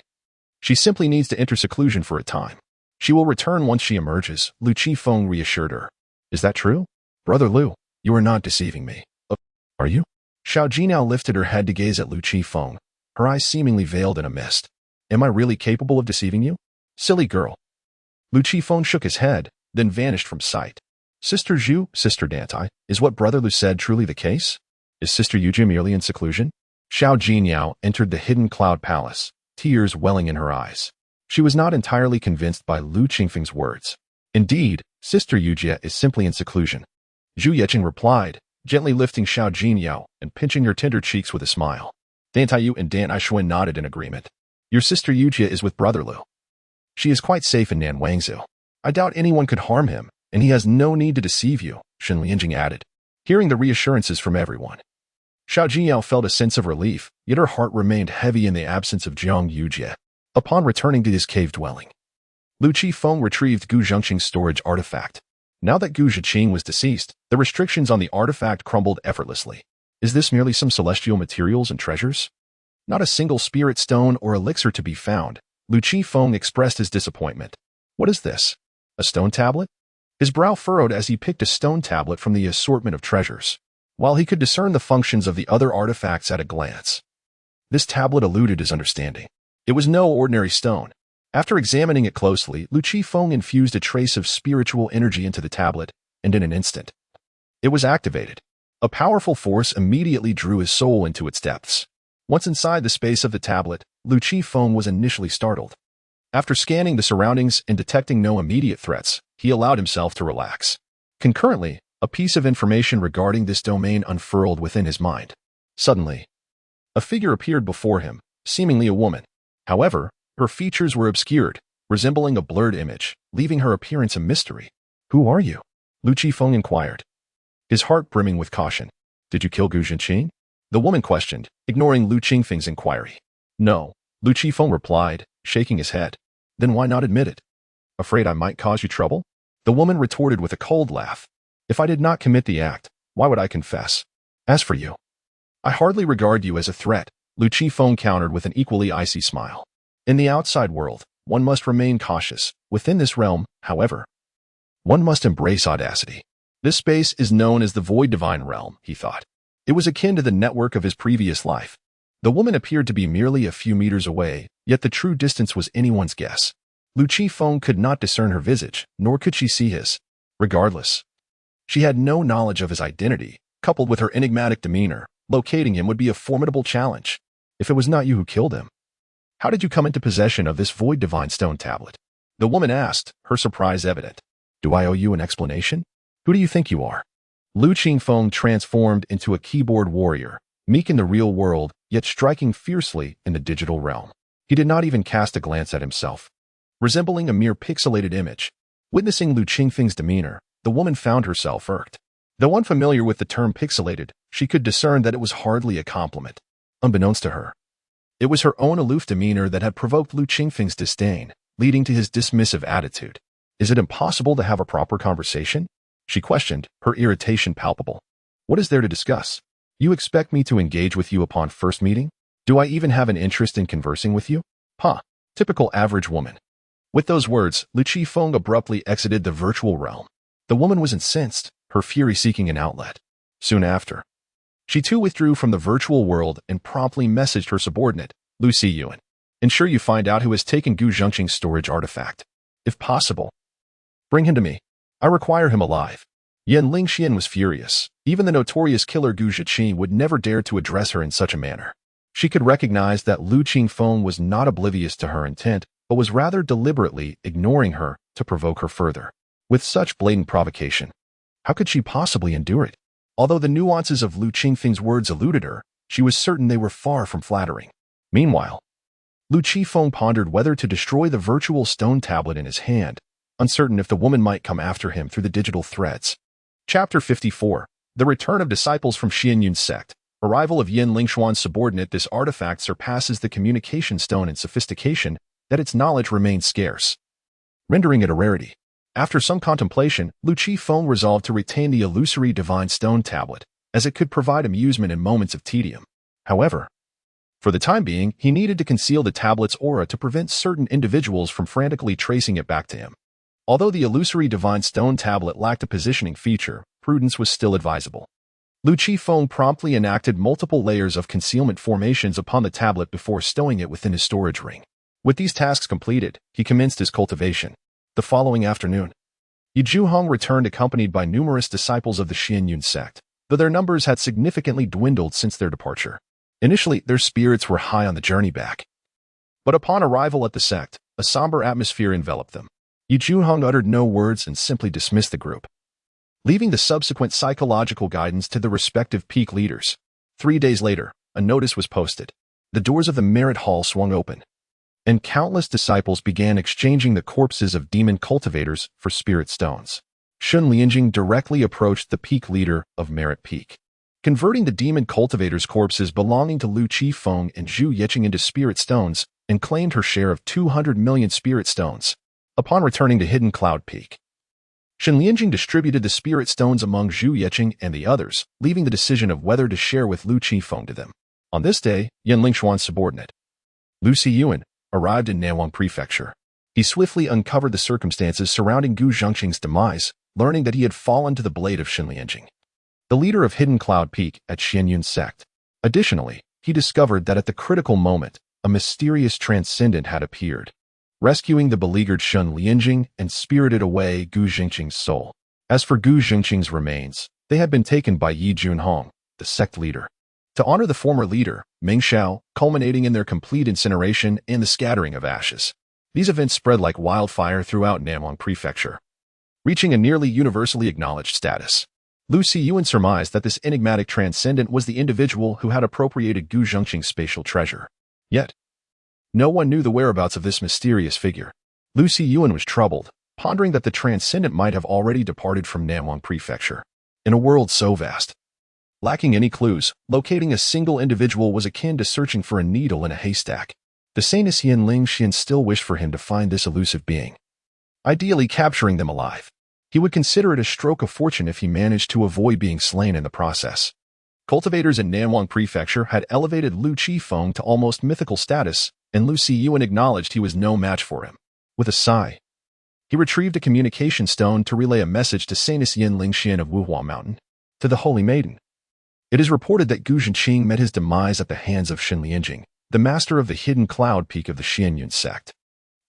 She simply needs to enter seclusion for a time. She will return once she emerges," Lu Qifeng reassured her. "Is that true? Brother Lu, you are not deceiving me. Are you?" Xiao Jinyao lifted her head to gaze at Lu Qifeng, her eyes seemingly veiled in a mist. "Am I really capable of deceiving you? Silly girl." Lu Qifeng shook his head, then vanished from sight. "Sister Zhu, Sister Dantai, is what Brother Lu said truly the case? Is Sister Yujie merely in seclusion?" Xiao Jinyao entered the hidden cloud palace, tears welling in her eyes. She was not entirely convinced by Lu Qingfeng's words. "Indeed, Sister Yujie is simply in seclusion," Zhu Yeqing replied, gently lifting Xiao Jinyao and pinching her tender cheeks with a smile. Dan Taiyu and Dan Aishuan nodded in agreement. "Your sister Yujie is with Brother Lu. She is quite safe in Nan Wangzhou. I doubt anyone could harm him, and he has no need to deceive you," Shen Lianjing added, hearing the reassurances from everyone. Xiao Jinyao felt a sense of relief, yet her heart remained heavy in the absence of Jiang Yujie. Upon returning to his cave dwelling, Lu Qifeng retrieved Gu Zhengqing's storage artifact. Now that Gu Zhiqing was deceased, the restrictions on the artifact crumbled effortlessly. Is this merely some celestial materials and treasures? Not a single spirit stone or elixir to be found. Lu Qifeng expressed his disappointment. "What is this? A stone tablet?" His brow furrowed as he picked a stone tablet from the assortment of treasures, while he could discern the functions of the other artifacts at a glance. This tablet eluded his understanding. It was no ordinary stone. After examining it closely, Lu Qifeng infused a trace of spiritual energy into the tablet, and in an instant, it was activated. A powerful force immediately drew his soul into its depths. Once inside the space of the tablet, Lu Qifeng was initially startled. After scanning the surroundings and detecting no immediate threats, he allowed himself to relax. Concurrently, a piece of information regarding this domain unfurled within his mind. Suddenly, a figure appeared before him, seemingly a woman. However, her features were obscured, resembling a blurred image, leaving her appearance a mystery. "Who are you?" Lu Qifeng inquired, his heart brimming with caution. "Did you kill Gu Zhiqing?" the woman questioned, ignoring Lu Qingfeng's inquiry. "No," Lu Qifeng replied, shaking his head. "Then why not admit it?" "Afraid I might cause you trouble?" the woman retorted with a cold laugh. "If I did not commit the act, why would I confess? As for you, I hardly regard you as a threat," Lu Qifeng countered with an equally icy smile. "In the outside world, one must remain cautious. Within this realm, however, one must embrace audacity. This space is known as the Void Divine Realm," he thought. It was akin to the network of his previous life. The woman appeared to be merely a few meters away, yet the true distance was anyone's guess. Lu Qifeng could not discern her visage, nor could she see his. Regardless, she had no knowledge of his identity. Coupled with her enigmatic demeanor, locating him would be a formidable challenge. "If it was not you who killed him, how did you come into possession of this Void Divine Stone tablet?" the woman asked, her surprise evident. "Do I owe you an explanation? Who do you think you are?" Lu Qifeng transformed into a keyboard warrior, meek in the real world, yet striking fiercely in the digital realm. He did not even cast a glance at himself, resembling a mere pixelated image. Witnessing Lu Qingfeng's demeanor, the woman found herself irked. Though unfamiliar with the term pixelated, she could discern that it was hardly a compliment. Unbeknownst to her, it was her own aloof demeanor that had provoked Lu Qingfeng's disdain, leading to his dismissive attitude. "Is it impossible to have a proper conversation?" she questioned, her irritation palpable. "What is there to discuss? You expect me to engage with you upon first meeting? Do I even have an interest in conversing with you? Typical average woman." With those words, Lu Qifeng abruptly exited the virtual realm. The woman was incensed, her fury seeking an outlet. Soon after, she too withdrew from the virtual world and promptly messaged her subordinate, Lu Siyuan. "Ensure you find out who has taken Gu Zhengqing's storage artifact. If possible, bring him to me. I require him alive." Yan Lingxian was furious. Even the notorious killer Gu Zhiqing would never dare to address her in such a manner. She could recognize that Lu Qingfeng was not oblivious to her intent, but was rather deliberately ignoring her to provoke her further. With such blatant provocation, how could she possibly endure it? Although the nuances of Lu Qingfeng's words eluded her, she was certain they were far from flattering. Meanwhile, Lu Qifeng pondered whether to destroy the virtual stone tablet in his hand, uncertain if the woman might come after him through the digital threads. Chapter 54. The Return of Disciples from Xianyun Sect. Arrival of Yin Lingshuan's subordinate. This artifact surpasses the communication stone in sophistication, that its knowledge remains scarce, rendering it a rarity. After some contemplation, Lu Qifeng resolved to retain the illusory divine stone tablet, as it could provide amusement in moments of tedium. However, for the time being, he needed to conceal the tablet's aura to prevent certain individuals from frantically tracing it back to him. Although the illusory divine stone tablet lacked a positioning feature, prudence was still advisable. Lu Qifeng promptly enacted multiple layers of concealment formations upon the tablet before stowing it within his storage ring. With these tasks completed, he commenced his cultivation. The following afternoon, Yi Zhuhong returned accompanied by numerous disciples of the Xianyun sect, though their numbers had significantly dwindled since their departure. Initially, their spirits were high on the journey back. But upon arrival at the sect, a somber atmosphere enveloped them. Yi Zhuhong uttered no words and simply dismissed the group, leaving the subsequent psychological guidance to the respective peak leaders. 3 days later, a notice was posted. The doors of the Merit Hall swung open, and countless disciples began exchanging the corpses of demon cultivators for spirit stones. Shun Lianjing directly approached the peak leader of Merit Peak, converting the demon cultivators' corpses belonging to Lu Qifeng and Zhu Yeqing into spirit stones, and claimed her share of 200 million spirit stones. Upon returning to Hidden Cloud Peak, Shen Lianjing distributed the spirit stones among Zhu Yeqing and the others, leaving the decision of whether to share with Lu Qifeng to them. On this day, Yan Lingshuan's subordinate, Lu Siyuan, arrived in Nanwang Prefecture. He swiftly uncovered the circumstances surrounding Gu Zhengqing's demise, learning that he had fallen to the blade of Shen Lianjing, the leader of Hidden Cloud Peak at Xianyun Sect. Additionally, he discovered that at the critical moment, a mysterious transcendent had appeared, rescuing the beleaguered Shen Lianjing and spirited away Gu Zhengqing's soul. As for Gu Zhengqing's remains, they had been taken by Yi Junhong, the sect leader, to honor the former leader, Meng Xiao, culminating in their complete incineration and the scattering of ashes. These events spread like wildfire throughout Nanwang Prefecture, reaching a nearly universally acknowledged status. Lu Siyuan surmised that this enigmatic transcendent was the individual who had appropriated Gu Zhengqing's spatial treasure. Yet, no one knew the whereabouts of this mysterious figure. Lu Siyuan was troubled, pondering that the transcendent might have already departed from Nanwang Prefecture. In a world so vast, lacking any clues, locating a single individual was akin to searching for a needle in a haystack. The Saints Yin Lingxian still wished for him to find this elusive being, ideally capturing them alive. He would consider it a stroke of fortune if he managed to avoid being slain in the process. Cultivators in Nanwang Prefecture had elevated Lu Qifeng to almost mythical status, and Lu Siyuan acknowledged he was no match for him. With a sigh, he retrieved a communication stone to relay a message to Saints Yin Lingxian of Wuhua Mountain. To the Holy Maiden, it is reported that Gu Zhengqing met his demise at the hands of Shen Lianjing, the master of the Hidden Cloud Peak of the Xianyun sect.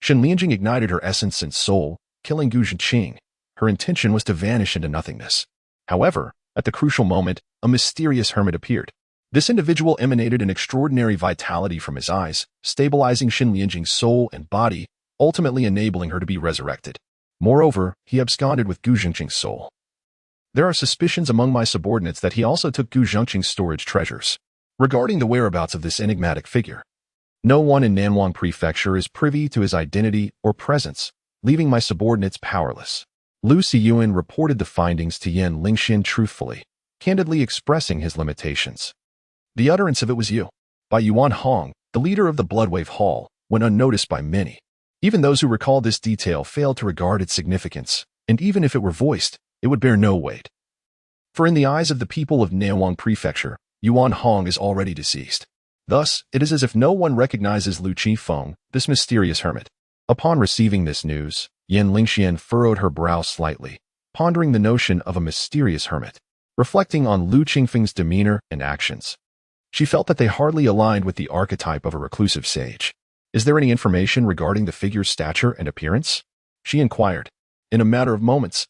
Shen Lianjing ignited her essence and soul, killing Gu Zhengqing. Her intention was to vanish into nothingness. However, at the crucial moment, a mysterious hermit appeared. This individual emanated an extraordinary vitality from his eyes, stabilizing Shen Lianjing's soul and body, ultimately enabling her to be resurrected. Moreover, he absconded with Gu Zhengqing's soul. There are suspicions among my subordinates that he also took Gu Zhengqing's storage treasures. Regarding the whereabouts of this enigmatic figure, no one in Nanwang Prefecture is privy to his identity or presence, leaving my subordinates powerless. Lu Siyuan reported the findings to Yan Lingxian truthfully, candidly expressing his limitations. The utterance of it was you, by Yuan Hong, the leader of the Bloodwave Hall, went unnoticed by many. Even those who recalled this detail failed to regard its significance, and even if it were voiced, it would bear no weight. For in the eyes of the people of Nanwang Prefecture, Yuan Hong is already deceased. Thus, it is as if no one recognizes Lu Qifeng, this mysterious hermit. Upon receiving this news, Yan Lingxian furrowed her brow slightly, pondering the notion of a mysterious hermit. Reflecting on Lu Qingfeng's demeanor and actions, she felt that they hardly aligned with the archetype of a reclusive sage. Is there any information regarding the figure's stature and appearance? She inquired. In a matter of moments,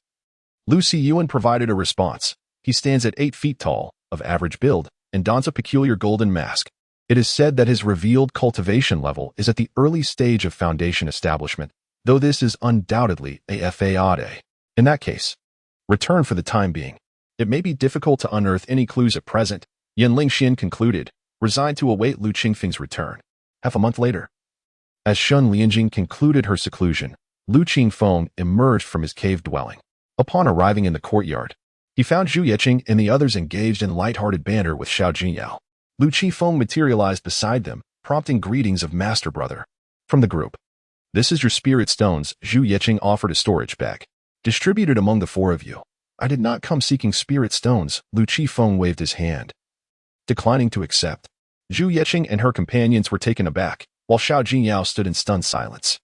Lu Siyuan provided a response. He stands at 8 feet tall, of average build, and dons a peculiar golden mask. It is said that his revealed cultivation level is at the early stage of foundation establishment, though this is undoubtedly a fade. In that case, return for the time being. It may be difficult to unearth any clues at present, Yan Lingxian concluded, resigned to await Lu Qingfeng's return. Half a month later, as Shun Lianjing concluded her seclusion, Lu Qingfeng emerged from his cave dwelling. Upon arriving in the courtyard, he found Zhu Yeqing and the others engaged in light-hearted banter with Xiao Jinyao. Lu Qingfeng materialized beside them, prompting greetings of Master Brother. From the group, "This is your spirit stones," Zhu Yeqing offered a storage bag. "Distributed among the four of you." "I did not come seeking spirit stones," Lu Qingfeng waved his hand, declining to accept. Zhu Yeqing and her companions were taken aback, while Xiao Jinyao stood in stunned silence.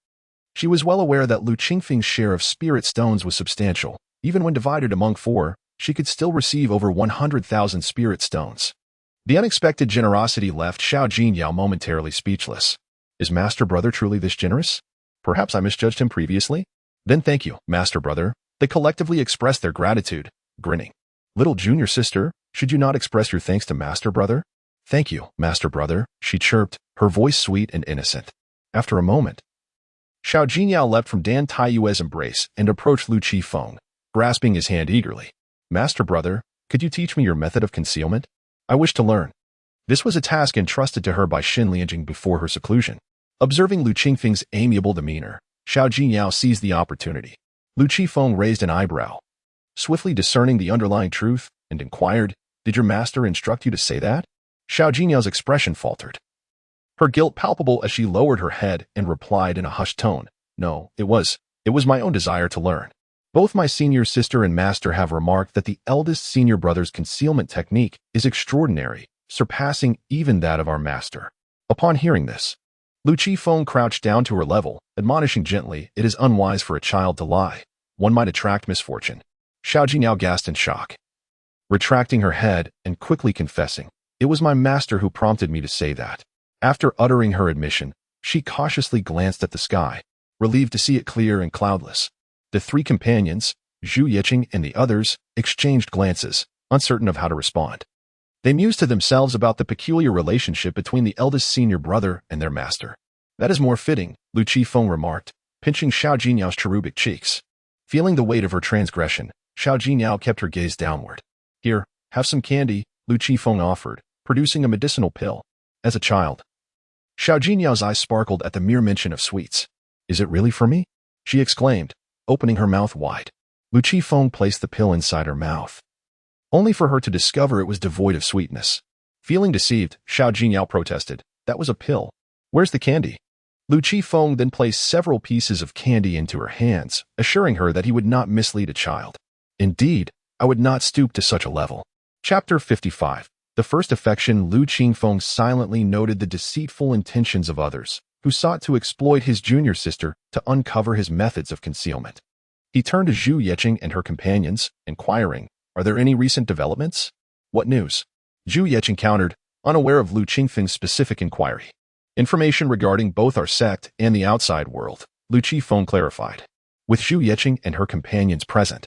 She was well aware that Lu Qingfeng's share of spirit stones was substantial. Even when divided among four, she could still receive over 100,000 spirit stones. The unexpected generosity left Xiao Jinyao momentarily speechless. Is Master Brother truly this generous? Perhaps I misjudged him previously? Then thank you, Master Brother. They collectively expressed their gratitude, grinning. Little junior sister, should you not express your thanks to Master Brother? Thank you, Master Brother, she chirped, her voice sweet and innocent. After a moment, Xiao Jinyao leapt from Dan Taiyue's embrace and approached Lu Qifeng, grasping his hand eagerly. Master Brother, could you teach me your method of concealment? I wish to learn. This was a task entrusted to her by Xin Lianjing before her seclusion. Observing Lu Qingfeng's amiable demeanor, Xiao Jinyao seized the opportunity. Lu Qifeng raised an eyebrow, swiftly discerning the underlying truth, and inquired, "Did your master instruct you to say that?" Xiao Jinyao's expression faltered, her guilt palpable as she lowered her head and replied in a hushed tone, "No, it was my own desire to learn. Both my senior sister and master have remarked that the eldest senior brother's concealment technique is extraordinary, surpassing even that of our master." Upon hearing this, Lu Qifeng crouched down to her level, admonishing gently, "It is unwise for a child to lie. One might attract misfortune." Xiao Jinyao gasped in shock, retracting her head and quickly confessing, "It was my master who prompted me to say that." After uttering her admission, she cautiously glanced at the sky, relieved to see it clear and cloudless. The three companions, Zhu Yeqing and the others, exchanged glances, uncertain of how to respond. They mused to themselves about the peculiar relationship between the eldest senior brother and their master. "That is more fitting," Lu Qifeng remarked, pinching Xiao Jinyao's cherubic cheeks. Feeling the weight of her transgression, Xiao Jinyao kept her gaze downward. "Here, have some candy," Lu Qifeng offered, producing a medicinal pill. As a child, Xiao Jinyao's eyes sparkled at the mere mention of sweets. "Is it really for me?" she exclaimed, opening her mouth wide. Lu Qifeng placed the pill inside her mouth, only for her to discover it was devoid of sweetness. Feeling deceived, Xiao Jinyao protested, "That was a pill. Where's the candy?" Lu Qifeng then placed several pieces of candy into her hands, assuring her that he would not mislead a child. "Indeed, I would not stoop to such a level." Chapter 55. The first affection. Lu Qingfeng silently noted the deceitful intentions of others, who sought to exploit his junior sister to uncover his methods of concealment. He turned to Zhu Yeqing and her companions, inquiring, "Are there any recent developments?" "What news?" Zhu Yeqing countered, unaware of Lu Qingfeng's specific inquiry. "Information regarding both our sect and the outside world," Lu Qifeng clarified. With Zhu Yeqing and her companions present,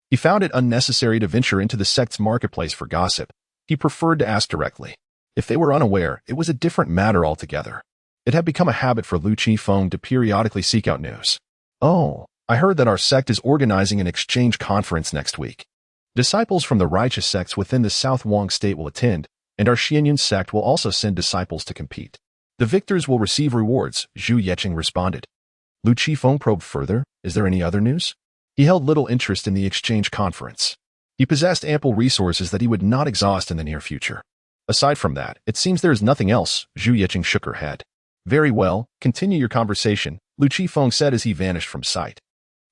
he found it unnecessary to venture into the sect's marketplace for gossip. He preferred to ask directly. If they were unaware, it was a different matter altogether. It had become a habit for Lu Qifeng to periodically seek out news. "Oh, I heard that our sect is organizing an exchange conference next week. Disciples from the righteous sects within the South Wang state will attend, and our Xianyun sect will also send disciples to compete. The victors will receive rewards," Zhu Yeqing responded. Lu Qifeng probed further, "Is there any other news?" He held little interest in the exchange conference. He possessed ample resources that he would not exhaust in the near future. "Aside from that, it seems there is nothing else," Zhu Yeqing shook her head. "Very well, continue your conversation," Lu Qifeng said as he vanished from sight.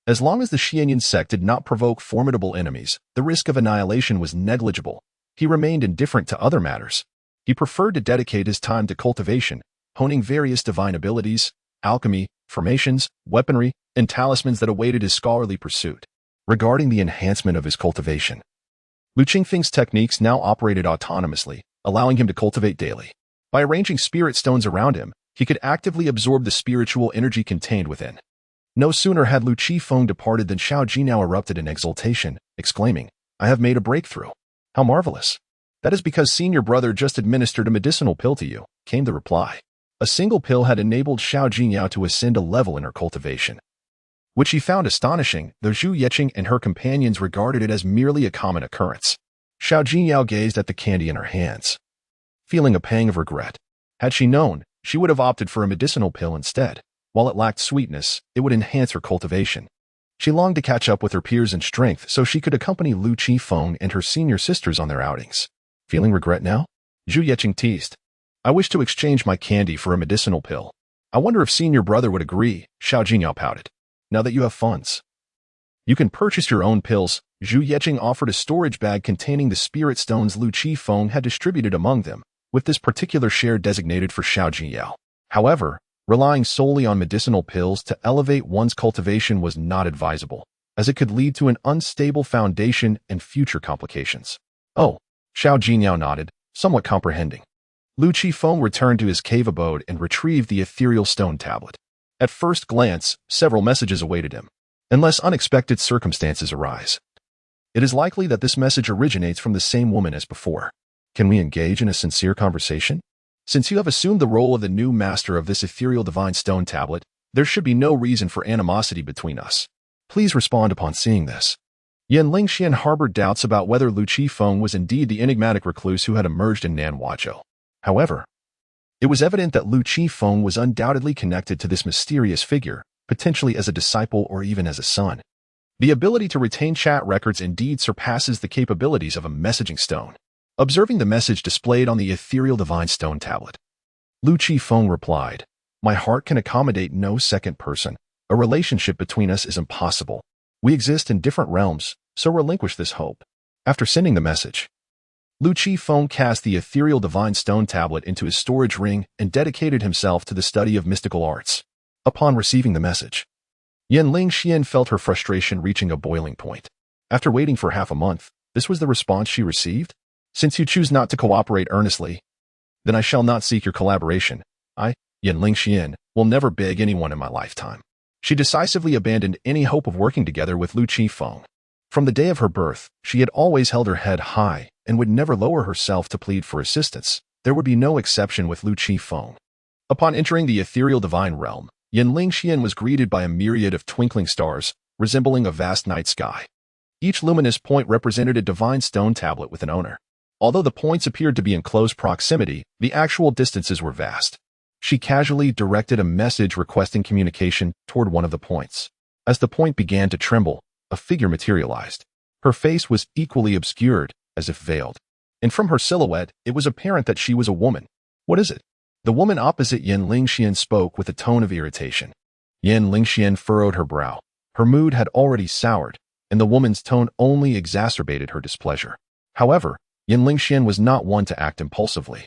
As long as the Xianyun sect did not provoke formidable enemies, the risk of annihilation was negligible. He remained indifferent to other matters. He preferred to dedicate his time to cultivation, honing various divine abilities, alchemy, formations, weaponry, and talismans that awaited his scholarly pursuit. Regarding the enhancement of his cultivation, Lu Qingfeng's techniques now operated autonomously, allowing him to cultivate daily. By arranging spirit stones around him, he could actively absorb the spiritual energy contained within. No sooner had Lu Qifeng departed than Xiao Jinyao erupted in exultation, exclaiming, "I have made a breakthrough. How marvelous! That is because senior brother just administered a medicinal pill to you, came the reply. A single pill had enabled Xiao Jinyao to ascend a level in her cultivation, which she found astonishing, though Zhu Yeqing and her companions regarded it as merely a common occurrence. Xiao Jinyao gazed at the candy in her hands, feeling a pang of regret. Had she known, she would have opted for a medicinal pill instead. While it lacked sweetness, it would enhance her cultivation. She longed to catch up with her peers in strength so she could accompany Lu Qifeng and her senior sisters on their outings. Feeling regret now? Zhu Yeqing teased. I wish to exchange my candy for a medicinal pill. I wonder if senior brother would agree, Xiao Jinyao pouted. Now that you have funds, you can purchase your own pills. Zhu Yeqing offered a storage bag containing the spirit stones Lu Qifeng had distributed among them, with this particular share designated for Xiao Jinyao. However, relying solely on medicinal pills to elevate one's cultivation was not advisable, as it could lead to an unstable foundation and future complications. Oh, Xiao Jinyao nodded, somewhat comprehending. Lu Qifeng returned to his cave abode and retrieved the ethereal stone tablet. At first glance, several messages awaited him, unless unexpected circumstances arise. It is likely that this message originates from the same woman as before. Can we engage in a sincere conversation? Since you have assumed the role of the new master of this ethereal divine stone tablet, there should be no reason for animosity between us. Please respond upon seeing this. Yan Lingxian harbored doubts about whether Lu Qifeng was indeed the enigmatic recluse who had emerged in Nanhuazhou. However, it was evident that Lu Qifeng was undoubtedly connected to this mysterious figure, potentially as a disciple or even as a son. The ability to retain chat records indeed surpasses the capabilities of a messaging stone. Observing the message displayed on the ethereal divine stone tablet, Lu Qifeng replied, My heart can accommodate no second person. A relationship between us is impossible. We exist in different realms, so relinquish this hope. After sending the message, Lu Qifeng cast the ethereal divine stone tablet into his storage ring and dedicated himself to the study of mystical arts. Upon receiving the message, Yan Lingxian felt her frustration reaching a boiling point. After waiting for half a month, this was the response she received? Since you choose not to cooperate earnestly, then I shall not seek your collaboration. I, Yan Lingxian, will never beg anyone in my lifetime. She decisively abandoned any hope of working together with Lu Qifeng. From the day of her birth, she had always held her head high and would never lower herself to plead for assistance. There would be no exception with Lu Qifeng. Upon entering the ethereal divine realm, Yan Lingxian was greeted by a myriad of twinkling stars, resembling a vast night sky. Each luminous point represented a divine stone tablet with an owner. Although the points appeared to be in close proximity, the actual distances were vast. She casually directed a message requesting communication toward one of the points. As the point began to tremble, a figure materialized. Her face was equally obscured, as if veiled. And from her silhouette, it was apparent that she was a woman. What is it? The woman opposite Yan Lingxian spoke with a tone of irritation. Yan Lingxian furrowed her brow. Her mood had already soured, and the woman's tone only exacerbated her displeasure. However, Yan Lingxian was not one to act impulsively.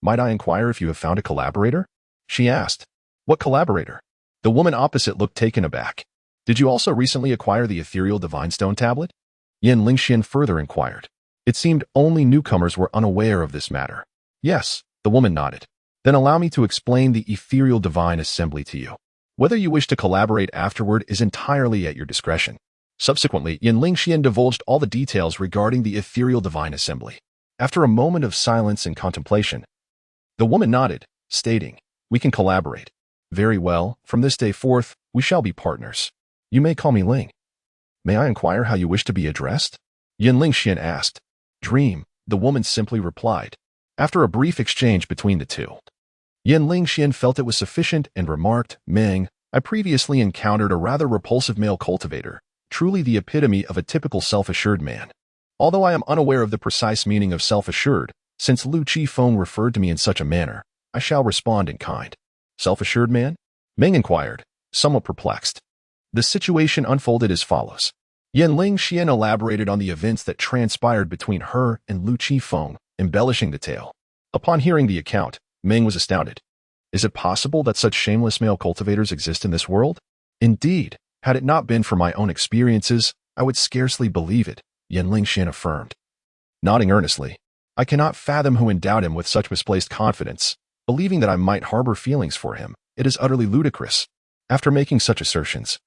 Might I inquire if you have found a collaborator? She asked. What collaborator? The woman opposite looked taken aback. Did you also recently acquire the ethereal divine stone tablet? Yan Lingxian further inquired. It seemed only newcomers were unaware of this matter. Yes, the woman nodded. Then allow me to explain the ethereal divine assembly to you. Whether you wish to collaborate afterward is entirely at your discretion. Subsequently, Yan Lingxian divulged all the details regarding the ethereal divine assembly. After a moment of silence and contemplation, the woman nodded, stating, We can collaborate. Very well, from this day forth, we shall be partners. You may call me Ling. May I inquire how you wish to be addressed? Yan Lingxian asked. Dream, the woman simply replied. After a brief exchange between the two, Yan Lingxian felt it was sufficient and remarked, Meng, I previously encountered a rather repulsive male cultivator, truly the epitome of a typical self-assured man. Although I am unaware of the precise meaning of self-assured, since Lu Qifeng referred to me in such a manner, I shall respond in kind. Self-assured man? Meng inquired, somewhat perplexed. The situation unfolded as follows. Yan Lingxian elaborated on the events that transpired between her and Lu Qifeng, embellishing the tale. Upon hearing the account, Meng was astounded. Is it possible that such shameless male cultivators exist in this world? Indeed, had it not been for my own experiences, I would scarcely believe it, Yan Lingxian affirmed. Nodding earnestly, I cannot fathom who endowed him with such misplaced confidence. Believing that I might harbor feelings for him, it is utterly ludicrous. After making such assertions,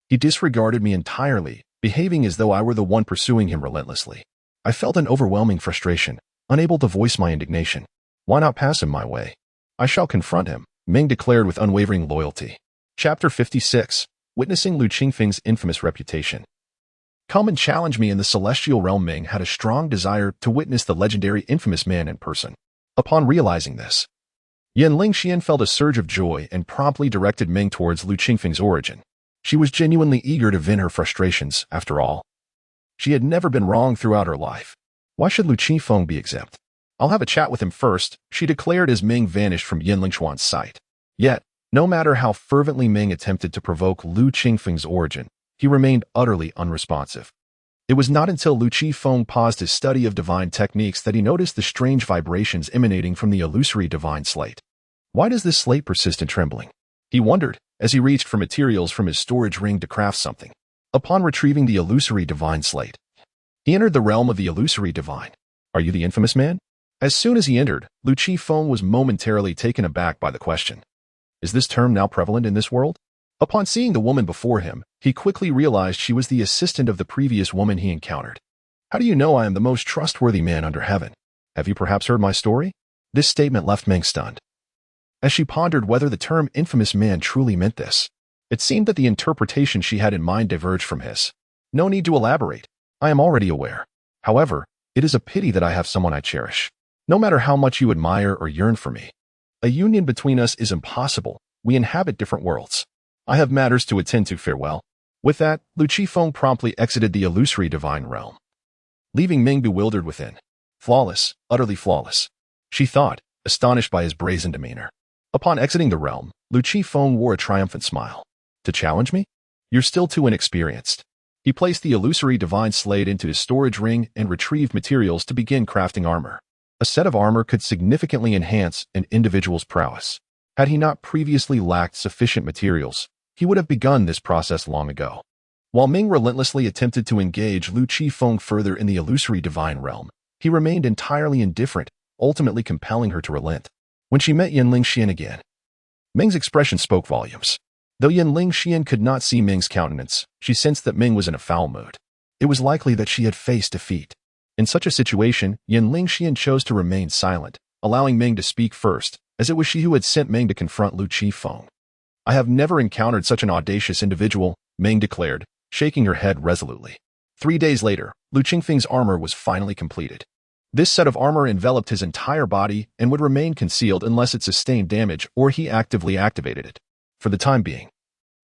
he disregarded me entirely, behaving as though I were the one pursuing him relentlessly. I felt an overwhelming frustration. Unable to voice my indignation. Why not pass him my way? I shall confront him, Ming declared with unwavering loyalty. Chapter 56. Witnessing Lu Qingfeng's infamous reputation. Come and challenge me in the celestial realm. Ming had a strong desire to witness the legendary infamous man in person. Upon realizing this, Yan Lingxian felt a surge of joy and promptly directed Ming towards Lu Qingfeng's origin. She was genuinely eager to vent her frustrations, after all. She had never been wrong throughout her life. Why should Lu Qingfeng be exempt? I'll have a chat with him first, she declared as Ming vanished from Yan Lingxuan's sight. Yet, no matter how fervently Ming attempted to provoke Lu Qingfeng's origin, he remained utterly unresponsive. It was not until Lu Qingfeng paused his study of divine techniques that he noticed the strange vibrations emanating from the illusory divine slate. Why does this slate persist in trembling? He wondered, as he reached for materials from his storage ring to craft something. Upon retrieving the illusory divine slate, he entered the realm of the illusory divine. Are you the infamous man? As soon as he entered, Lu Qingfeng was momentarily taken aback by the question. Is this term now prevalent in this world? Upon seeing the woman before him, he quickly realized she was the assistant of the previous woman he encountered. How do you know I am the most trustworthy man under heaven? Have you perhaps heard my story? This statement left Ming stunned. As she pondered whether the term infamous man truly meant this, it seemed that the interpretation she had in mind diverged from his. No need to elaborate. I am already aware. However, it is a pity that I have someone I cherish. No matter how much you admire or yearn for me, a union between us is impossible. We inhabit different worlds. I have matters to attend to. Farewell. With that, Lu Qingfeng promptly exited the illusory divine realm, leaving Ming bewildered within. Flawless, utterly flawless, she thought, astonished by his brazen demeanor. Upon exiting the realm, Lu Qingfeng wore a triumphant smile. To challenge me? You're still too inexperienced. He placed the illusory divine slate into his storage ring and retrieved materials to begin crafting armor. A set of armor could significantly enhance an individual's prowess. Had he not previously lacked sufficient materials, he would have begun this process long ago. While Ming relentlessly attempted to engage Lu Qingfeng further in the illusory divine realm, he remained entirely indifferent, ultimately compelling her to relent. When she met Yan Lingxian again, Ming's expression spoke volumes. Though Yan Lingxian could not see Ming's countenance, she sensed that Ming was in a foul mood. It was likely that she had faced defeat. In such a situation, Yan Lingxian chose to remain silent, allowing Ming to speak first, as it was she who had sent Ming to confront Lu Qingfeng. I have never encountered such an audacious individual, Ming declared, shaking her head resolutely. 3 days later, Lu Qingfeng's armor was finally completed. This set of armor enveloped his entire body and would remain concealed unless it sustained damage or he actively activated it. For the time being,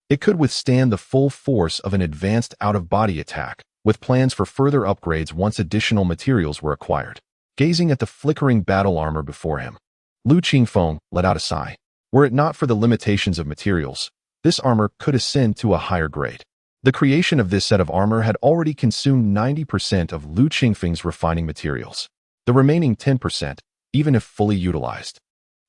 it could withstand the full force of an advanced out-of-body attack, with plans for further upgrades once additional materials were acquired. Gazing at the flickering battle armor before him, Lu Qingfeng let out a sigh. Were it not for the limitations of materials, this armor could ascend to a higher grade. The creation of this set of armor had already consumed 90% of Lu Qingfeng's refining materials. The remaining 10%, even if fully utilized,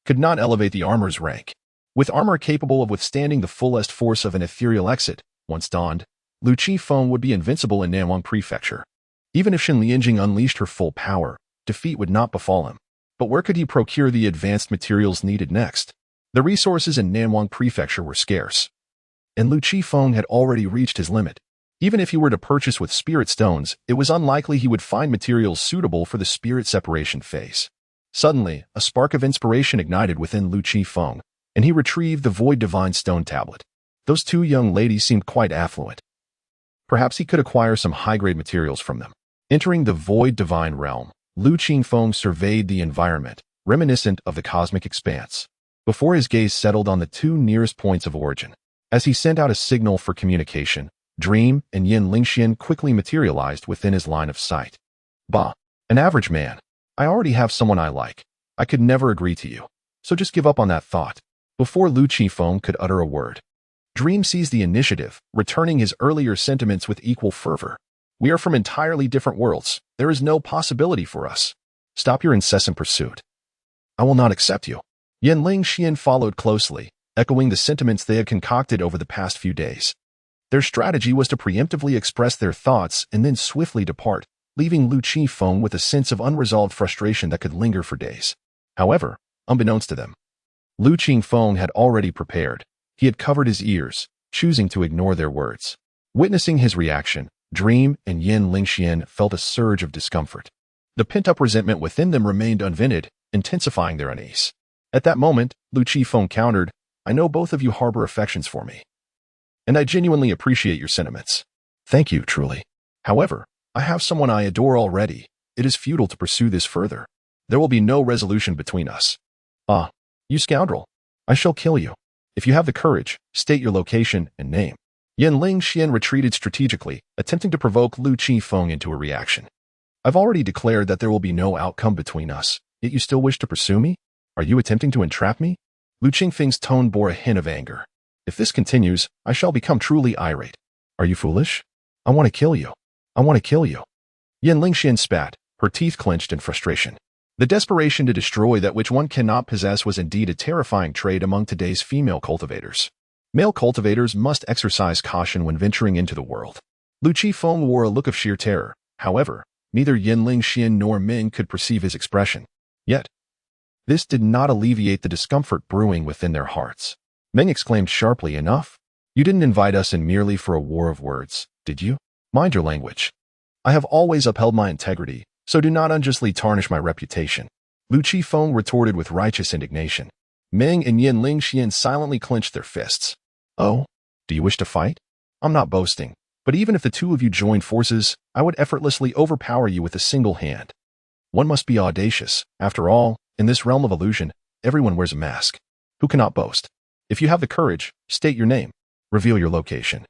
could not elevate the armor's rank. With armor capable of withstanding the fullest force of an ethereal exit, once donned, Lu Qingfeng would be invincible in Nanwang Prefecture. Even if Shen Lianjing unleashed her full power, defeat would not befall him. But where could he procure the advanced materials needed next? The resources in Nanwang Prefecture were scarce, and Lu Qingfeng had already reached his limit. Even if he were to purchase with spirit stones, it was unlikely he would find materials suitable for the spirit separation phase. Suddenly, a spark of inspiration ignited within Lu Qingfeng, and he retrieved the Void Divine Stone tablet. Those two young ladies seemed quite affluent. Perhaps he could acquire some high-grade materials from them. Entering the Void Divine realm, Lu Qingfeng surveyed the environment, reminiscent of the cosmic expanse, before his gaze settled on the two nearest points of origin. As he sent out a signal for communication, Dream and Yan Lingxian quickly materialized within his line of sight. Bah, an average man. I already have someone I like. I could never agree to you. So just give up on that thought. Before Lu Qingfeng could utter a word, Dream seized the initiative, returning his earlier sentiments with equal fervor. We are from entirely different worlds. There is no possibility for us. Stop your incessant pursuit. I will not accept you. Yan Lingxian followed closely, echoing the sentiments they had concocted over the past few days. Their strategy was to preemptively express their thoughts and then swiftly depart, leaving Lu Qingfeng with a sense of unresolved frustration that could linger for days. However, unbeknownst to them, Lu Qingfeng had already prepared. He had covered his ears, choosing to ignore their words. Witnessing his reaction, Dream and Yan Lingxian felt a surge of discomfort. The pent-up resentment within them remained unvented, intensifying their unease. At that moment, Lu Qifeng countered, I know both of you harbor affections for me, and I genuinely appreciate your sentiments. Thank you, truly. However, I have someone I adore already. It is futile to pursue this further. There will be no resolution between us. Ah, you scoundrel. I shall kill you. If you have the courage, state your location and name. Yanling Xian retreated strategically, attempting to provoke Lu Qifeng into a reaction. I've already declared that there will be no outcome between us, yet you still wish to pursue me? Are you attempting to entrap me? Lu Qifeng's tone bore a hint of anger. If this continues, I shall become truly irate. Are you foolish? I want to kill you. I want to kill you. Yanling Xian spat, her teeth clenched in frustration. The desperation to destroy that which one cannot possess was indeed a terrifying trait among today's female cultivators. Male cultivators must exercise caution when venturing into the world. Lu Qifeng wore a look of sheer terror. However, neither Yanling Xian nor Ming could perceive his expression. Yet, this did not alleviate the discomfort brewing within their hearts. Ming exclaimed sharply, enough? You didn't invite us in merely for a war of words, did you? Mind your language. I have always upheld my integrity, so do not unjustly tarnish my reputation. Lu Qifeng retorted with righteous indignation. Ming and Yanling Xian silently clenched their fists. Oh, do you wish to fight? I'm not boasting, but even if the two of you joined forces, I would effortlessly overpower you with a single hand. One must be audacious. After all, in this realm of illusion, everyone wears a mask. Who cannot boast? If you have the courage, state your name. Reveal your location.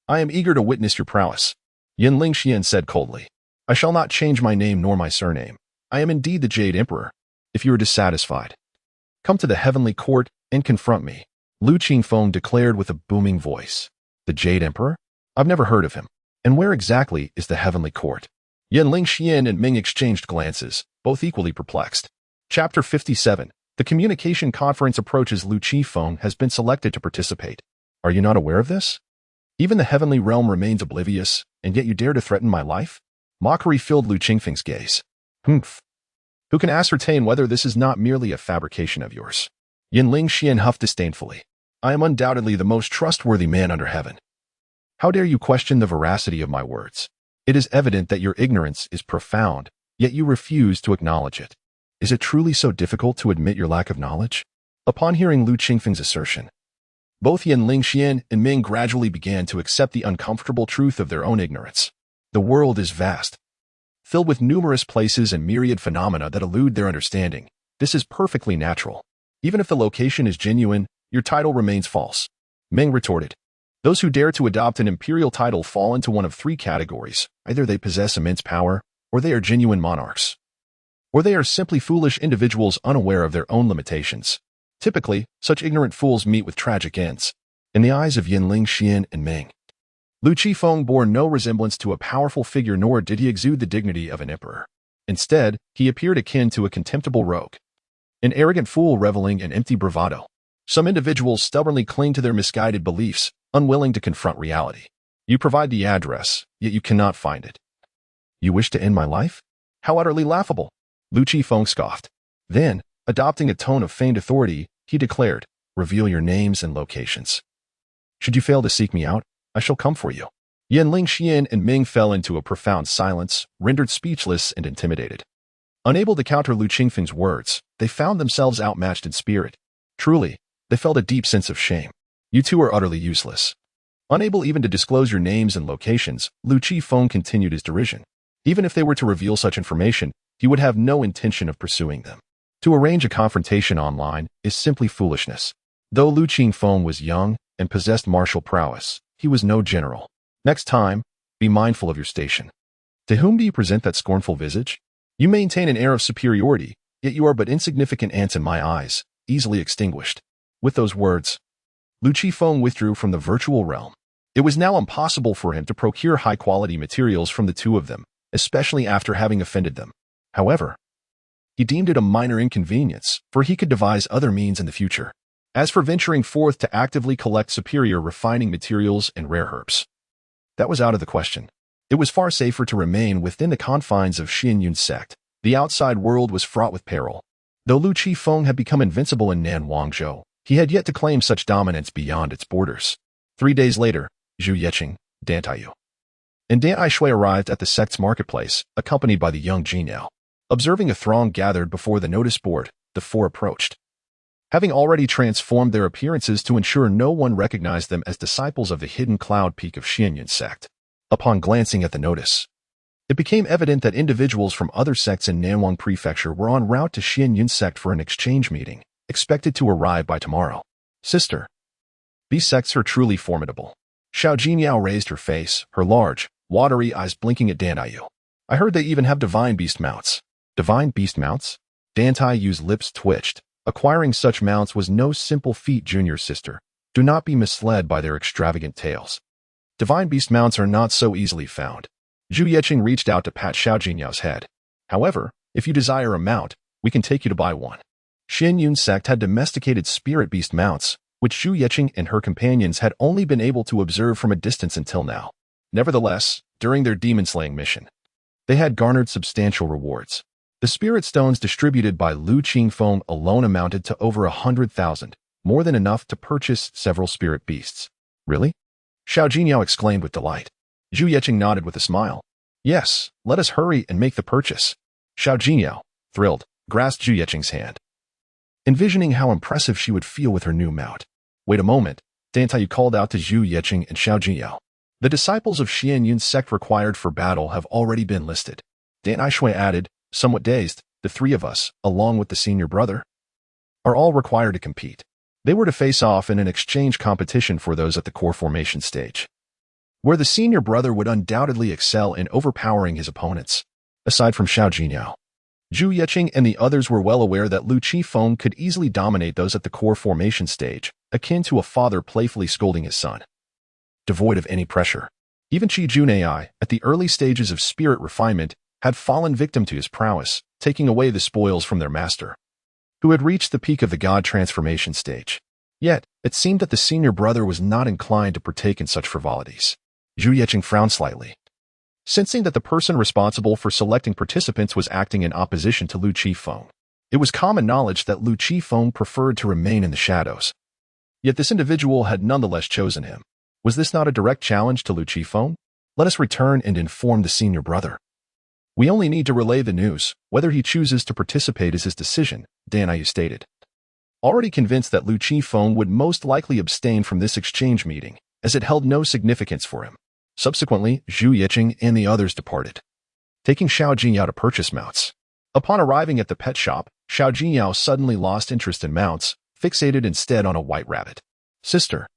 I am eager to witness your prowess. Yanling Xian said coldly. I shall not change my name nor my surname. I am indeed the Jade Emperor. If you are dissatisfied, come to the heavenly court and confront me. Lu Qifeng declared with a booming voice. The Jade Emperor? I've never heard of him. And where exactly is the heavenly court? Yanling Xian and Ming exchanged glances, both equally perplexed. Chapter 57. The communication conference approaches. Lu Qifeng has been selected to participate. Are you not aware of this? Even the heavenly realm remains oblivious, and yet you dare to threaten my life? Mockery filled Lu Qifeng's gaze. Humph. Who can ascertain whether this is not merely a fabrication of yours? Yanling Xian huffed disdainfully. I am undoubtedly the most trustworthy man under heaven. How dare you question the veracity of my words? It is evident that your ignorance is profound, yet you refuse to acknowledge it. Is it truly so difficult to admit your lack of knowledge? Upon hearing Lu Qifeng's assertion, both Yanling Xian and Ming gradually began to accept the uncomfortable truth of their own ignorance. The world is vast, filled with numerous places and myriad phenomena that elude their understanding. This is perfectly natural. Even if the location is genuine, your title remains false. Ming retorted. Those who dare to adopt an imperial title fall into one of three categories. Either they possess immense power, or they are genuine monarchs, or they are simply foolish individuals unaware of their own limitations. Typically, such ignorant fools meet with tragic ends. In the eyes of Yanling Xian and Ming, Lu Qifeng bore no resemblance to a powerful figure, nor did he exude the dignity of an emperor. Instead, he appeared akin to a contemptible rogue, an arrogant fool reveling in empty bravado. Some individuals stubbornly cling to their misguided beliefs, unwilling to confront reality. You provide the address, yet you cannot find it. You wish to end my life? How utterly laughable! Lu Qifeng scoffed. Then, adopting a tone of feigned authority, he declared, reveal your names and locations. Should you fail to seek me out, I shall come for you. Yanling Xian and Ming fell into a profound silence, rendered speechless and intimidated. Unable to counter Lu Qifeng's words, they found themselves outmatched in spirit. Truly, they felt a deep sense of shame. You two are utterly useless. Unable even to disclose your names and locations, Lu Qifeng continued his derision. Even if they were to reveal such information, he would have no intention of pursuing them. To arrange a confrontation online is simply foolishness. Though Lu Qifeng was young and possessed martial prowess, he was no general. Next time, be mindful of your station. To whom do you present that scornful visage? You maintain an air of superiority, yet you are but insignificant ants in my eyes, easily extinguished. With those words, Lu Qifeng withdrew from the virtual realm. It was now impossible for him to procure high-quality materials from the two of them, especially after having offended them. However, he deemed it a minor inconvenience, for he could devise other means in the future. As for venturing forth to actively collect superior refining materials and rare herbs, that was out of the question. It was far safer to remain within the confines of Xianyun's sect. The outside world was fraught with peril. Though Lu Qifeng had become invincible in Nanwangzhou, he had yet to claim such dominance beyond its borders. 3 days later, Zhu Yeqing, Dan Taiyu, and Dan Aishui arrived at the sect's marketplace, accompanied by the young Jinao. Observing a throng gathered before the notice board, the four approached. Having already transformed their appearances to ensure no one recognized them as disciples of the hidden cloud peak of Xianyun sect. Upon glancing at the notice, it became evident that individuals from other sects in Nanwang Prefecture were en route to Xianyun sect for an exchange meeting, expected to arrive by tomorrow. Sister, these sects are truly formidable. Xiao Jinyao raised her face, her large, watery eyes blinking at Dan Taiyu. I heard they even have divine beast mounts. Divine beast mounts? Dan Taiyu's lips twitched. Acquiring such mounts was no simple feat, junior sister. Do not be misled by their extravagant tales. Divine beast mounts are not so easily found. Zhu Yeqing reached out to pat Xiao Jinyao's head. However, if you desire a mount, we can take you to buy one. Xianyun sect had domesticated spirit beast mounts, which Zhu Yeqing and her companions had only been able to observe from a distance until now. Nevertheless, during their demon-slaying mission, they had garnered substantial rewards. The spirit stones distributed by Lu Qingfeng alone amounted to over 100,000, more than enough to purchase several spirit beasts. Really? Xiao Jinyao exclaimed with delight. Zhu Yeqing nodded with a smile. Yes, let us hurry and make the purchase. Xiao Jinyao, thrilled, grasped Zhu Yeqing's hand, envisioning how impressive she would feel with her new mount. Wait a moment, Dan Taiyu called out to Zhu Yeqing and Xiao Jinyao. The disciples of Xianyun sect required for battle have already been listed. Dan Aishui added, somewhat dazed, the three of us, along with the senior brother, are all required to compete. They were to face off in an exchange competition for those at the core formation stage, where the senior brother would undoubtedly excel in overpowering his opponents. Aside from Xiao Jinyao, Zhu Yeqing and the others were well aware that Lu Qifeng could easily dominate those at the core formation stage, akin to a father playfully scolding his son. Devoid of any pressure, even Qi Junai, at the early stages of spirit refinement, had fallen victim to his prowess, taking away the spoils from their master, who had reached the peak of the god transformation stage. Yet, it seemed that the senior brother was not inclined to partake in such frivolities. Zhu Yeqing frowned slightly, sensing that the person responsible for selecting participants was acting in opposition to Lu Qifeng. It was common knowledge that Lu Qifeng preferred to remain in the shadows. Yet this individual had nonetheless chosen him. Was this not a direct challenge to Lu Qifeng? Let us return and inform the senior brother. We only need to relay the news. Whether he chooses to participate is his decision, Dan Taiyu stated. Already convinced that Lu Qifeng would most likely abstain from this exchange meeting, as it held no significance for him. Subsequently, Zhu Yeqing and the others departed, taking Xiao Jinyao to purchase mounts. Upon arriving at the pet shop, Xiao Jinyao suddenly lost interest in mounts, fixated instead on a white rabbit. Sister,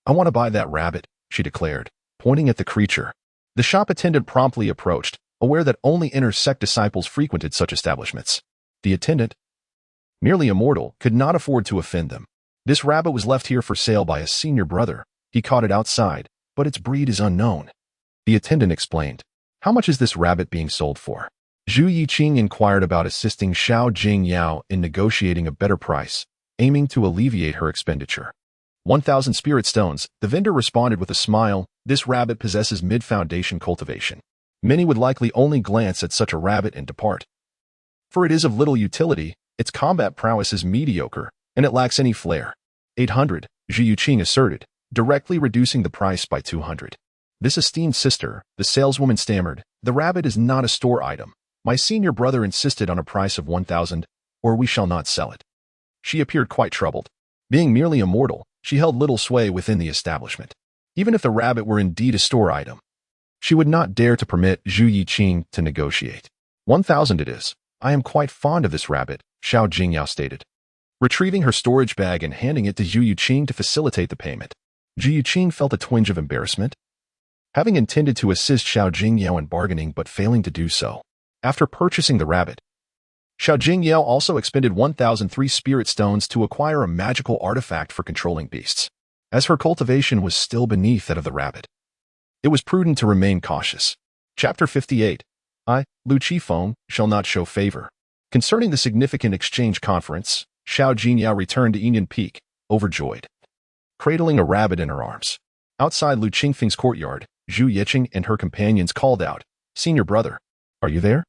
I want to buy that rabbit, she declared, pointing at the creature. The shop attendant promptly approached, aware that only inner sect disciples frequented such establishments. The attendant, merely immortal, could not afford to offend them. This rabbit was left here for sale by a senior brother. He caught it outside, but its breed is unknown. The attendant explained. How much is this rabbit being sold for? Zhu Yiqing inquired about assisting Xiao Jingyao in negotiating a better price, aiming to alleviate her expenditure. 1,000 spirit stones, the vendor responded with a smile. This rabbit possesses mid-foundation cultivation. Many would likely only glance at such a rabbit and depart, for it is of little utility, its combat prowess is mediocre, and it lacks any flair. 800, Zhu Yiqing asserted, directly reducing the price by 200. This esteemed sister, the saleswoman stammered, the rabbit is not a store item. My senior brother insisted on a price of 1,000, or we shall not sell it. She appeared quite troubled. Being merely immortal, she held little sway within the establishment. Even if the rabbit were indeed a store item, she would not dare to permit Zhu Yiqing to negotiate. 1,000 it is. I am quite fond of this rabbit, Xiao Jingyao stated, retrieving her storage bag and handing it to Zhu Yiqing to facilitate the payment. Zhu Yiqing felt a twinge of embarrassment, having intended to assist Xiao Jingyao in bargaining but failing to do so. After purchasing the rabbit, Xiao Jingyao also expended 1,003 spirit stones to acquire a magical artifact for controlling beasts, as her cultivation was still beneath that of the rabbit. It was prudent to remain cautious. Chapter 58. I, Lu Qifeng, shall not show favor. Concerning the significant exchange conference, Xiao Jinyao returned to Yinyan Peak, overjoyed, cradling a rabbit in her arms. Outside Lu Qingfeng's courtyard, Zhu Yeqing and her companions called out, Senior brother, are you there?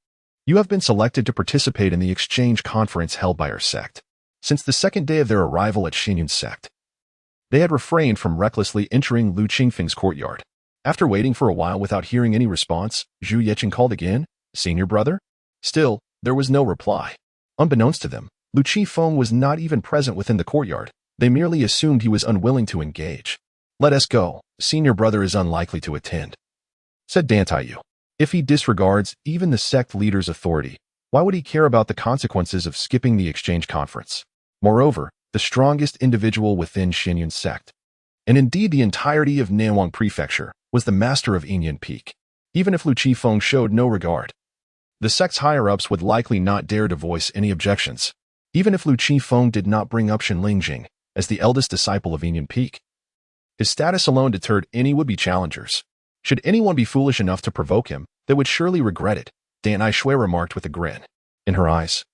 You have been selected to participate in the exchange conference held by our sect. Since the second day of their arrival at Xianyun sect, they had refrained from recklessly entering Lu Qingfeng's courtyard. After waiting for a while without hearing any response, Zhu Yeqing called again, Senior brother? Still, There was no reply. Unbeknownst to them, Lu Qifeng was not even present within the courtyard. They merely assumed he was unwilling to engage. "Let us go. Senior brother is unlikely to attend," said Dan Taiyu. "If he disregards even the sect leader's authority, why would he care about the consequences of skipping the exchange conference? Moreover, the strongest individual within Xianyun sect, and indeed the entirety of Nanwang Prefecture, was the master of Yinyan Peak. Even if Lu Qifeng showed no regard, the sect's higher-ups would likely not dare to voice any objections. Even if Lu Qifeng did not bring up Shenling Jing as the eldest disciple of Yinyan Peak, his status alone deterred any would-be challengers. Should anyone be foolish enough to provoke him, they would surely regret it, Dan Aishui remarked with a grin. In her eyes,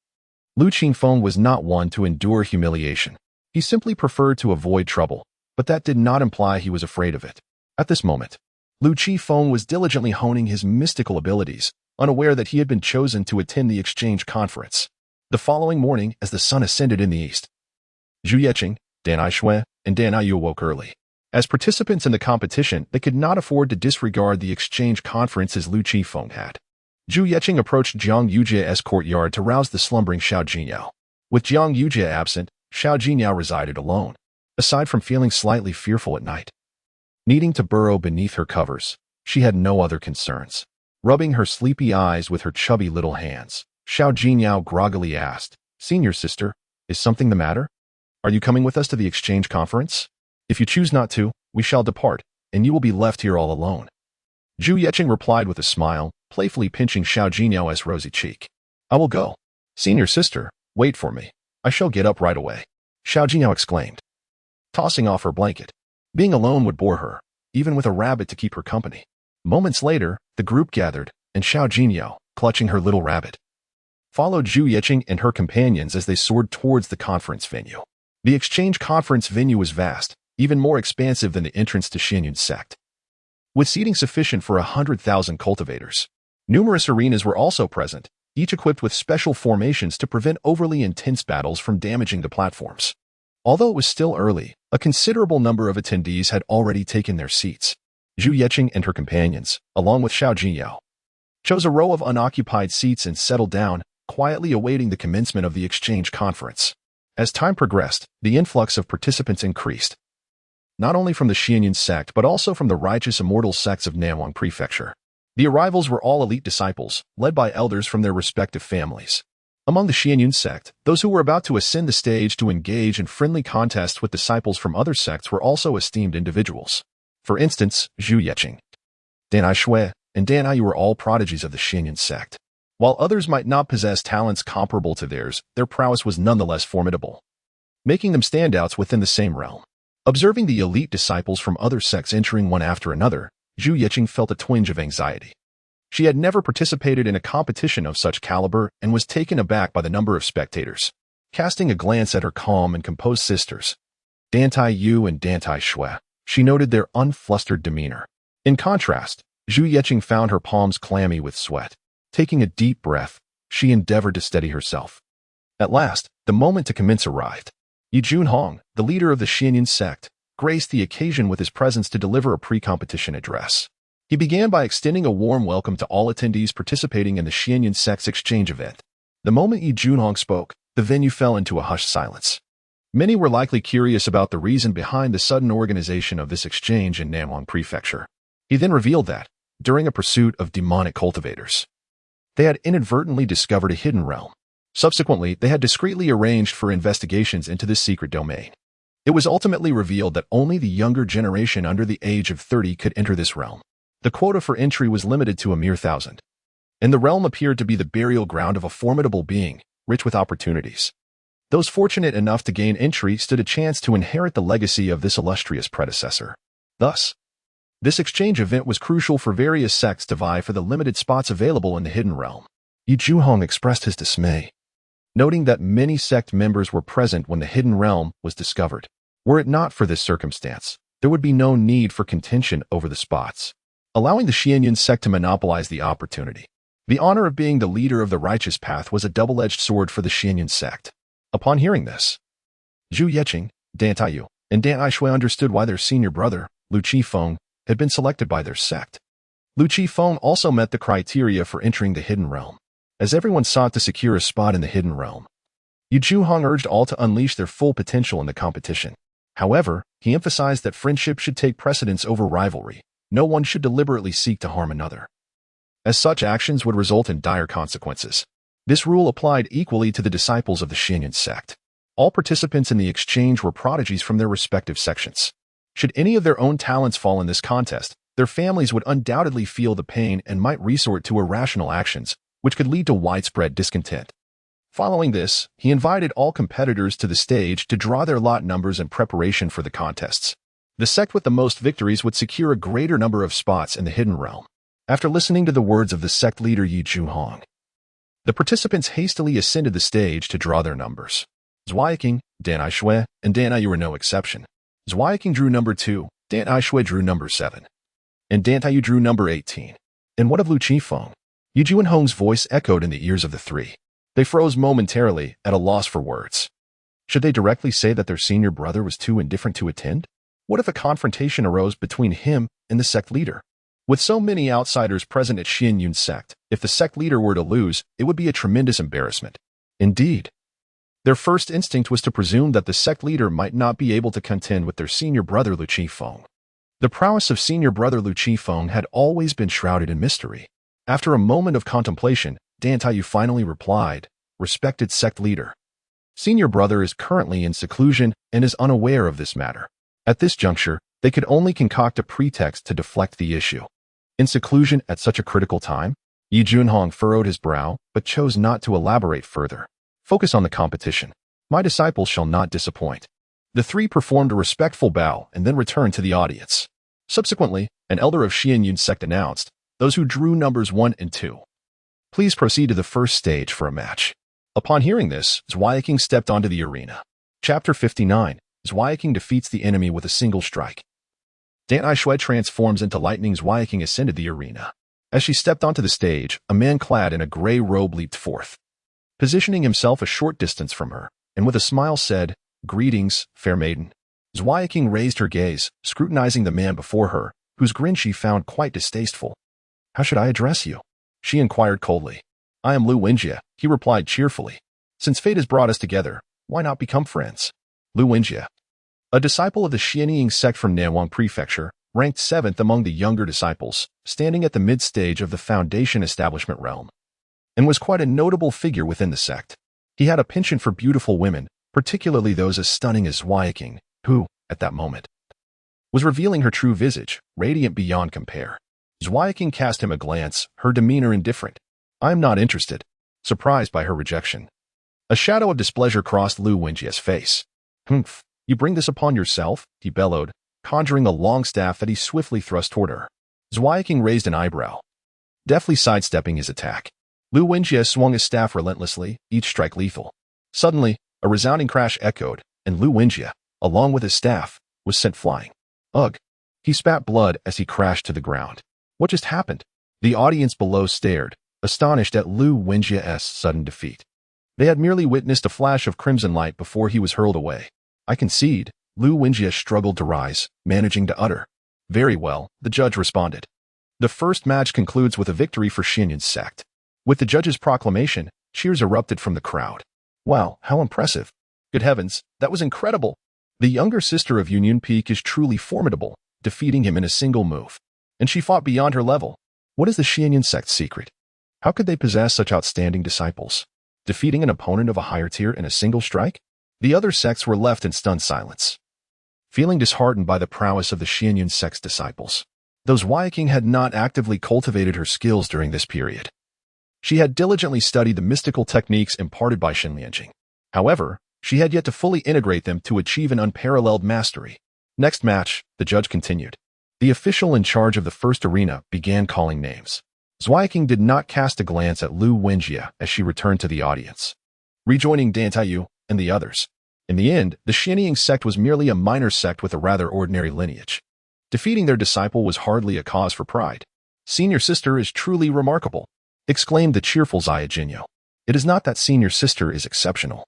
Lu Qifeng was not one to endure humiliation. He simply preferred to avoid trouble, but that did not imply he was afraid of it. At this moment, Lu Qifeng was diligently honing his mystical abilities, unaware that he had been chosen to attend the exchange conference. The following morning, as the sun ascended in the east, Zhu Yeqing, Dan Aishui, and Dan Ayu awoke early. As participants in the competition, they could not afford to disregard the exchange conference as Lu Qifeng had. Zhu Yeqing approached Jiang Yujia's courtyard to rouse the slumbering Xiao Jinyao. With Jiang Yujia absent, Xiao Jinyao resided alone. Aside from feeling slightly fearful at night, needing to burrow beneath her covers, she had no other concerns. Rubbing her sleepy eyes with her chubby little hands, Xiao Jinyao groggily asked, "Senior sister, is something the matter? Are you coming with us to the exchange conference? If you choose not to, we shall depart, and you will be left here all alone." Zhu Yeqing replied with a smile, playfully pinching Xiao Jinyao's rosy cheek. "I will go. Senior sister, wait for me. I shall get up right away," Xiao Jinyao exclaimed, tossing off her blanket. Being alone would bore her, even with a rabbit to keep her company. Moments later, the group gathered, and Xiao Jinyao, clutching her little rabbit, followed Zhu Yeqing and her companions as they soared towards the conference venue. The exchange conference venue was vast, even more expansive than the entrance to Xianyun sect, with seating sufficient for 100,000 cultivators. Numerous arenas were also present, each equipped with special formations to prevent overly intense battles from damaging the platforms. Although it was still early, a considerable number of attendees had already taken their seats. Zhu Yeqing and her companions, along with Xiao Jinyao, chose a row of unoccupied seats and settled down, quietly awaiting the commencement of the exchange conference. As time progressed, the influx of participants increased, not only from the Xianyun sect but also from the righteous immortal sects of Nanwang Prefecture. The arrivals were all elite disciples, led by elders from their respective families. Among the Xianyun sect, those who were about to ascend the stage to engage in friendly contests with disciples from other sects were also esteemed individuals. For instance, Zhu Yeqing, Dan Aishui, and Dan Ayu were all prodigies of the Xianyun sect. While others might not possess talents comparable to theirs, their prowess was nonetheless formidable, making them standouts within the same realm. Observing the elite disciples from other sects entering one after another, Zhu Yeqing felt a twinge of anxiety. She had never participated in a competition of such caliber and was taken aback by the number of spectators. Casting a glance at her calm and composed sisters, Dan Taiyu and Dan Taishui, she noted their unflustered demeanor. In contrast, Zhu Yeqing found her palms clammy with sweat. Taking a deep breath, she endeavored to steady herself. At last, the moment to commence arrived. Yi Junhong, the leader of the Xianyun sect, graced the occasion with his presence to deliver a pre-competition address. He began by extending a warm welcome to all attendees participating in the Xianyun sect's exchange event. The moment Yi Junhong spoke, the venue fell into a hushed silence. Many were likely curious about the reason behind the sudden organization of this exchange in Nanwang Prefecture. He then revealed that, during a pursuit of demonic cultivators, they had inadvertently discovered a hidden realm. Subsequently, they had discreetly arranged for investigations into this secret domain. It was ultimately revealed that only the younger generation under the age of 30 could enter this realm. The quota for entry was limited to a mere 1,000, and the realm appeared to be the burial ground of a formidable being, rich with opportunities. Those fortunate enough to gain entry stood a chance to inherit the legacy of this illustrious predecessor. Thus, this exchange event was crucial for various sects to vie for the limited spots available in the hidden realm. Yi Junhong expressed his dismay, noting that many sect members were present when the hidden realm was discovered. Were it not for this circumstance, there would be no need for contention over the spots, allowing the Xianyun sect to monopolize the opportunity. The honor of being the leader of the righteous path was a double-edged sword for the Xianyun sect. Upon hearing this, Zhu Yeqing, Dan Taiyu, and Dan Aishui understood why their senior brother, Lu Qifeng, had been selected by their sect. Lu Qifeng also met the criteria for entering the hidden realm. as everyone sought to secure a spot in the hidden realm. Yu Juhong urged all to unleash their full potential in the competition. However, he emphasized that friendship should take precedence over rivalry. No one should deliberately seek to harm another, as such actions would result in dire consequences. This rule applied equally to the disciples of the Xianyun sect. All participants in the exchange were prodigies from their respective sections. Should any of their own talents fall in this contest, their families would undoubtedly feel the pain and might resort to irrational actions, which could lead to widespread discontent. Following this, he invited all competitors to the stage to draw their lot numbers in preparation for the contests. The sect with the most victories would secure a greater number of spots in the hidden realm. After listening to the words of the sect leader Yu Juhong, the participants hastily ascended the stage to draw their numbers. Zhuaiqing, Dan Aishui, and Dan Ai were no exception. Zhuaiqing drew number 2, Dan Aishui drew number 7, and Dan Taiyu drew number 18. And what of Lu Qifeng? Yu Juanhong's voice echoed in the ears of the three. They froze momentarily, at a loss for words. Should they directly say that their senior brother was too indifferent to attend? What if a confrontation arose between him and the sect leader? With so many outsiders present at Xianyun sect, if the sect leader were to lose, it would be a tremendous embarrassment. Indeed, their first instinct was to presume that the sect leader might not be able to contend with their senior brother Lu Qifeng. The prowess of senior brother Lu Qifeng had always been shrouded in mystery. After a moment of contemplation, Dan Taiyu finally replied, "Respected sect leader, senior brother is currently in seclusion and is unaware of this matter." At this juncture, they could only concoct a pretext to deflect the issue. In seclusion at such a critical time? Yu Juanhong furrowed his brow, but chose not to elaborate further. Focus on the competition. My disciples shall not disappoint. The three performed a respectful bow and then returned to the audience. Subsequently, an elder of Xianyun sect announced, "Those who drew numbers 1 and 2. Please proceed to the first stage for a match." Upon hearing this, Zhuaiqing stepped onto the arena. Chapter 59. Zhuaiqing defeats the enemy with a single strike. Dan Aishui transforms into lightning. Zhuaiqing ascended the arena. As she stepped onto the stage, a man clad in a gray robe leaped forth. Positioning himself a short distance from her, and with a smile said, "Greetings, fair maiden." Zhuaiqing raised her gaze, scrutinizing the man before her, whose grin she found quite distasteful. "How should I address you?" she inquired coldly. "I am Lu Wenjie," he replied cheerfully. "Since fate has brought us together, why not become friends?" Lu Wenjie, a disciple of the Xianying sect from Nanwang Prefecture, ranked 7th among the younger disciples, standing at the mid-stage of the Foundation establishment realm, and was quite a notable figure within the sect. He had a penchant for beautiful women, particularly those as stunning as Zhuaiqing, who, at that moment, was revealing her true visage, radiant beyond compare. Zhuaiqing cast him a glance, her demeanor indifferent. "I am not interested," surprised by her rejection. A shadow of displeasure crossed Lu Wenjie's face. "Humph, you bring this upon yourself?" he bellowed, conjuring a long staff that he swiftly thrust toward her. Zhuaiqing raised an eyebrow, deftly sidestepping his attack. Lu Wenjie swung his staff relentlessly, each strike lethal. Suddenly, a resounding crash echoed, and Lu Wenjie, along with his staff, was sent flying. Ugh! He spat blood as he crashed to the ground. What just happened? The audience below stared, astonished at Lu Wenjie's sudden defeat. They had merely witnessed a flash of crimson light before he was hurled away. "I concede." Lu Wenjie struggled to rise, managing to utter, "Very well," the judge responded. The first match concludes with a victory for Xianyun sect. With the judge's proclamation, cheers erupted from the crowd. "Wow, how impressive. Good heavens, that was incredible. The younger sister of Union Peak is truly formidable, defeating him in a single move. And she fought beyond her level. What is the Xianyun sect's secret? How could they possess such outstanding disciples? Defeating an opponent of a higher tier in a single strike?" The other sects were left in stunned silence, feeling disheartened by the prowess of the Xianyun sect's disciples. Though Zhuaiqing had not actively cultivated her skills during this period, she had diligently studied the mystical techniques imparted by Shenlianjing. However, she had yet to fully integrate them to achieve an unparalleled mastery. Next match, the judge continued. The official in charge of the first arena began calling names. Zhuaiqing did not cast a glance at Lu Wenjie as she returned to the audience, rejoining Dan Taiyu and the others. In the end, the Xianying sect was merely a minor sect with a rather ordinary lineage. Defeating their disciple was hardly a cause for pride. "Senior sister is truly remarkable," exclaimed the cheerful Zaya Jinyo. "It is not that senior sister is exceptional,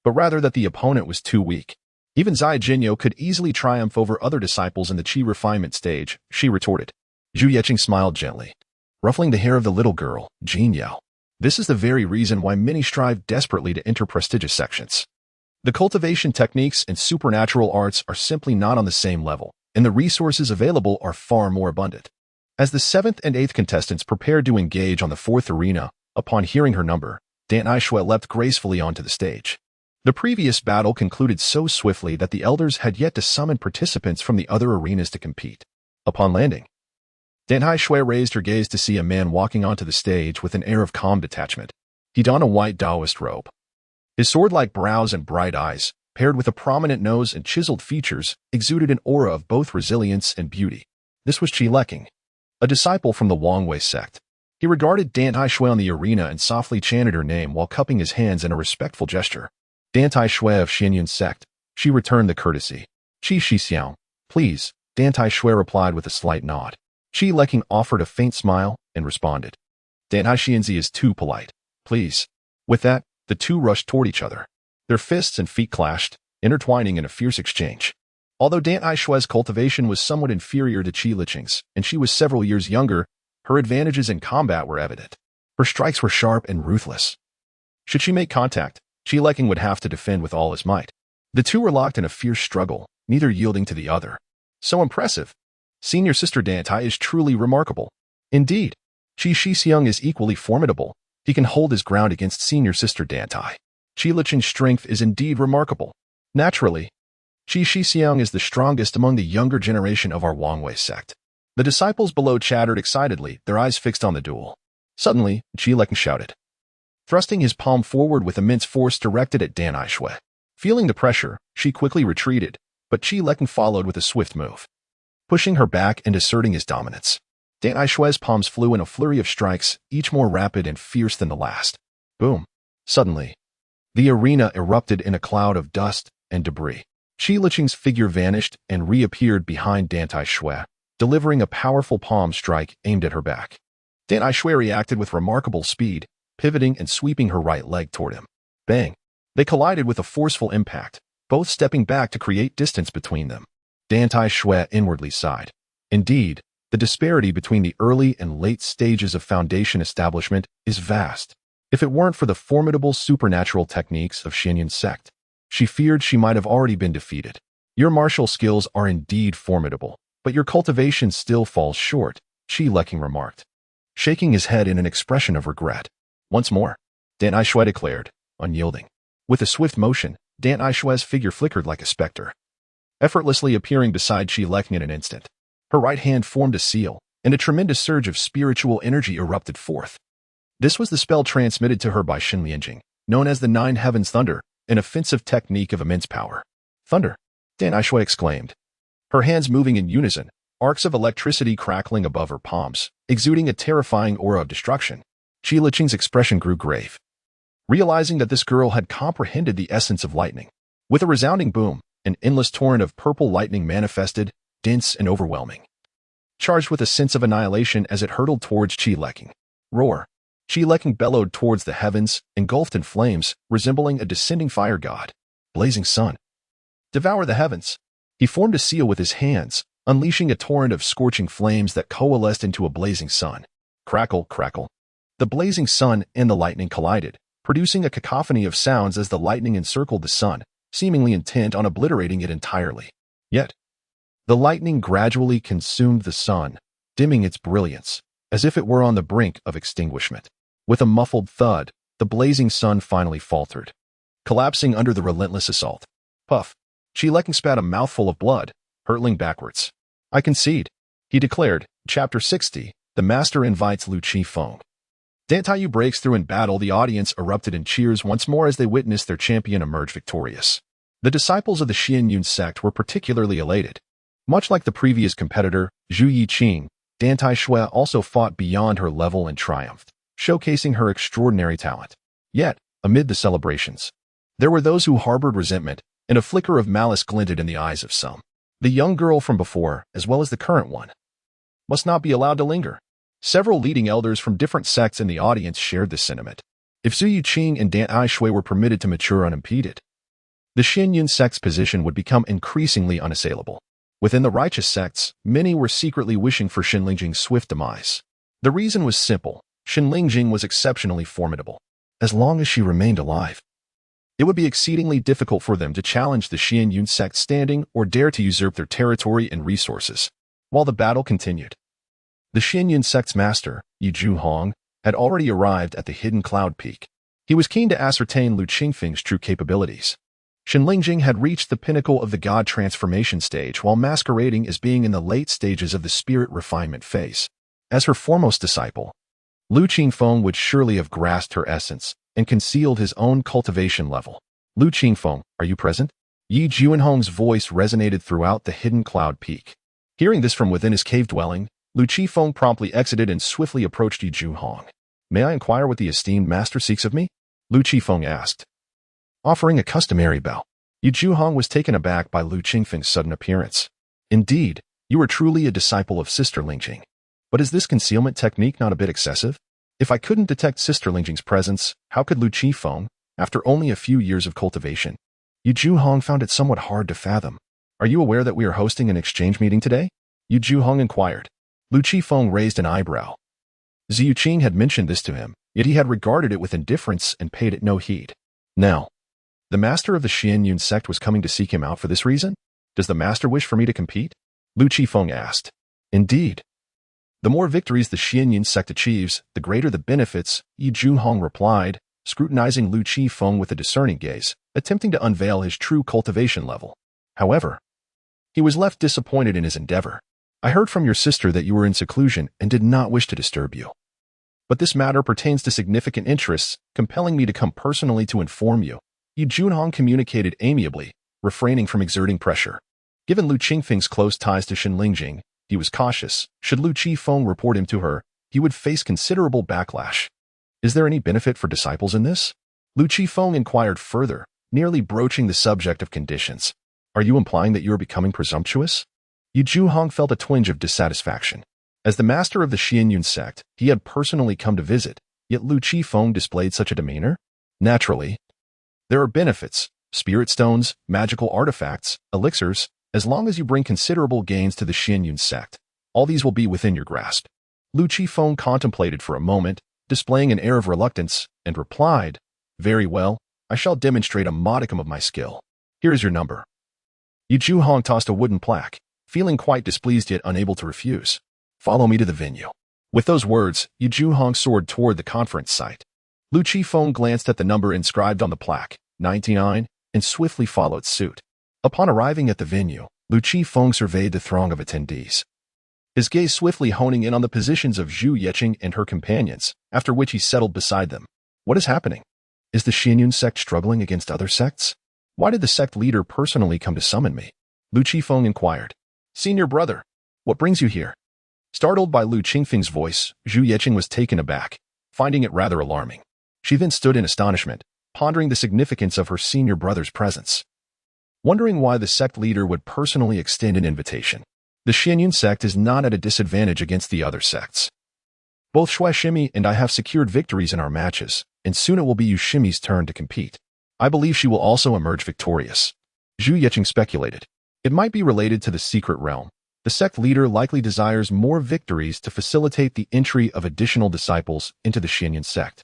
but rather that the opponent was too weak." Even Zaya Jinyo could easily triumph over other disciples in the Qi refinement stage, she retorted. Zhu Yeqing smiled gently, ruffling the hair of the little girl, Jin Yao. This is the very reason why many strive desperately to enter prestigious sections. The cultivation techniques and supernatural arts are simply not on the same level, and the resources available are far more abundant. As the 7th and 8th contestants prepared to engage on the 4th arena, upon hearing her number, Dan Aishwe leapt gracefully onto the stage. The previous battle concluded so swiftly that the elders had yet to summon participants from the other arenas to compete. Upon landing, Dan Aishwe raised her gaze to see a man walking onto the stage with an air of calm detachment. He donned a white Taoist robe. His sword-like brows and bright eyes, paired with a prominent nose and chiseled features, exuded an aura of both resilience and beauty. This was Chi Leking, a disciple from the Wangwei sect. He regarded Dan Aishwe on the arena and softly chanted her name while cupping his hands in a respectful gesture. Dan Aishwe of Xianyun sect. She returned the courtesy. Chi Shixiao, please, Dan Aishwe replied with a slight nod. Chi Leking offered a faint smile and responded. Dan Aishianzi is too polite. Please. With that, the two rushed toward each other. Their fists and feet clashed, intertwining in a fierce exchange. Although Dan Aishwe's cultivation was somewhat inferior to Chi Liqing's, and she was several years younger, her advantages in combat were evident. Her strikes were sharp and ruthless. Should she make contact, Chi Leking would have to defend with all his might. The two were locked in a fierce struggle, neither yielding to the other. So impressive. Senior Sister Dantai is truly remarkable. Indeed, Chi Shixiang is equally formidable. He can hold his ground against Senior Sister Dantai. Chi Liqing's strength is indeed remarkable. Naturally, Chi Shixiang is the strongest among the younger generation of our Wangwei sect. The disciples below chattered excitedly, their eyes fixed on the duel. Suddenly, Chi Leking shouted, thrusting his palm forward with immense force directed at Dan Aishwe. Feeling the pressure, she quickly retreated, but Chi Leking followed with a swift move, pushing her back and asserting his dominance. Dan Aishwe's palms flew in a flurry of strikes, each more rapid and fierce than the last. Boom. Suddenly, the arena erupted in a cloud of dust and debris. Chi Liqing's figure vanished and reappeared behind Dan Aishwe, delivering a powerful palm strike aimed at her back. Dan Aishwe reacted with remarkable speed, pivoting and sweeping her right leg toward him. Bang! They collided with a forceful impact, both stepping back to create distance between them. Dan Aishwe inwardly sighed. Indeed, the disparity between the early and late stages of foundation establishment is vast. If it weren't for the formidable supernatural techniques of Xianyun sect, she feared she might have already been defeated. Your martial skills are indeed formidable, but your cultivation still falls short, Chi Leking remarked, shaking his head in an expression of regret. Once more, Dan Aishwe declared, unyielding. With a swift motion, Dan Aishwe's figure flickered like a specter, effortlessly appearing beside Chi Leking in an instant. Her right hand formed a seal, and a tremendous surge of spiritual energy erupted forth. This was the spell transmitted to her by Shin Lianjing, known as the Nine Heavens Thunder, an offensive technique of immense power. Thunder! Dan Aishwe exclaimed, her hands moving in unison, arcs of electricity crackling above her palms, exuding a terrifying aura of destruction. Chi Liqing's expression grew grave, realizing that this girl had comprehended the essence of lightning. With a resounding boom, an endless torrent of purple lightning manifested, dense and overwhelming, charged with a sense of annihilation as it hurtled towards Chi Leking. Roar! Chi Leking bellowed towards the heavens, engulfed in flames, resembling a descending fire god. Blazing sun! Devour the heavens! He formed a seal with his hands, unleashing a torrent of scorching flames that coalesced into a blazing sun. Crackle, crackle. The blazing sun and the lightning collided, producing a cacophony of sounds as the lightning encircled the sun, seemingly intent on obliterating it entirely. Yet, the lightning gradually consumed the sun, dimming its brilliance, as if it were on the brink of extinguishment. With a muffled thud, the blazing sun finally faltered, collapsing under the relentless assault. Puff! Chi Leking spat a mouthful of blood, hurtling backwards. I concede, he declared. Chapter 60, The Master Invites Lu Chi Feng. Dan Taiyu breaks through in battle. The audience erupted in cheers once more as they witnessed their champion emerge victorious. The disciples of the Xianyun sect were particularly elated. Much like the previous competitor, Zhu Yiqing, Dan Aishwe also fought beyond her level and triumphed, showcasing her extraordinary talent. Yet, amid the celebrations, there were those who harbored resentment, and a flicker of malice glinted in the eyes of some. The young girl from before, as well as the current one, must not be allowed to linger. Several leading elders from different sects in the audience shared this sentiment. If Zhu Yiqing and Dan Aishwe were permitted to mature unimpeded, the Xianyun sect's position would become increasingly unassailable. Within the righteous sects, many were secretly wishing for Shin Lingjing's swift demise. The reason was simple. Xin Lingjing was exceptionally formidable. As long as she remained alive, it would be exceedingly difficult for them to challenge the Xianyun sect standing or dare to usurp their territory and resources. While the battle continued, the Xianyun sect's master, Yi Zhuhong, had already arrived at the hidden cloud peak. He was keen to ascertain Lu Qingfeng's true capabilities. Xin Lingjing had reached the pinnacle of the god transformation stage while masquerading as being in the late stages of the spirit refinement phase. As her foremost disciple, Lu Qingfeng would surely have grasped her essence and concealed his own cultivation level. Lu Qingfeng, are you present? Yi Zhuhong's voice resonated throughout the hidden cloud peak. Hearing this from within his cave dwelling, Lu Qingfeng promptly exited and swiftly approached Yi Zhuhong. May I inquire what the esteemed master seeks of me? Lu Qingfeng asked, offering a customary bow. Yi Zhuhong was taken aback by Lu Qingfeng's sudden appearance. Indeed, you are truly a disciple of Sister Lingjing. But is this concealment technique not a bit excessive? If I couldn't detect Sister Lingjing's presence, how could Lu Qingfeng, after only a few years of cultivation? Yi Zhuhong found it somewhat hard to fathom. Are you aware that we are hosting an exchange meeting today? Yi Zhuhong inquired. Lu Qingfeng raised an eyebrow. Ziyu Qing had mentioned this to him, yet he had regarded it with indifference and paid it no heed. Now, the master of the Xianyun sect was coming to seek him out for this reason? Does the master wish for me to compete? Lu Qingfeng asked. Indeed. The more victories the Xianyun sect achieves, the greater the benefits, Yi Zhuhong replied, scrutinizing Lu Qingfeng with a discerning gaze, attempting to unveil his true cultivation level. However, he was left disappointed in his endeavor. I heard from your sister that you were in seclusion and did not wish to disturb you. But this matter pertains to significant interests, compelling me to come personally to inform you. Yi Zhuhong communicated amiably, refraining from exerting pressure. Given Lu Qingfeng's close ties to Xin Lingjing, he was cautious. Should Lu Qingfeng report him to her, he would face considerable backlash. Is there any benefit for disciples in this? Lu Qingfeng inquired further, nearly broaching the subject of conditions. Are you implying that you are becoming presumptuous? Yi Zhuhong felt a twinge of dissatisfaction. As the master of the Xianyun sect, he had personally come to visit, yet Lu Qingfeng displayed such a demeanor? Naturally, there are benefits, spirit stones, magical artifacts, elixirs, as long as you bring considerable gains to the Xianyun sect. All these will be within your grasp. Lu Qingfeng contemplated for a moment, displaying an air of reluctance, and replied, Very well, I shall demonstrate a modicum of my skill. Here is your number. Yi Zhuhong tossed a wooden plaque, feeling quite displeased yet unable to refuse. Follow me to the venue. With those words, Yi Zhuhong soared toward the conference site. Lu Qingfeng glanced at the number inscribed on the plaque, 99, and swiftly followed suit. Upon arriving at the venue, Lu Qingfeng surveyed the throng of attendees, his gaze swiftly honing in on the positions of Zhu Yeqing and her companions, after which he settled beside them. What is happening? Is the Xianyun sect struggling against other sects? Why did the sect leader personally come to summon me? Lu Qingfeng inquired. Senior brother, what brings you here? Startled by Lu Qingfeng's voice, Zhu Yeqing was taken aback, finding it rather alarming. She then stood in astonishment, pondering the significance of her senior brother's presence, wondering why the sect leader would personally extend an invitation. The Xianyun sect is not at a disadvantage against the other sects. Both Shui Shimi and I have secured victories in our matches, and soon it will be Yu Shimi's turn to compete. I believe she will also emerge victorious. Zhu Yeqing speculated. It might be related to the secret realm. The sect leader likely desires more victories to facilitate the entry of additional disciples into the Xianyun sect.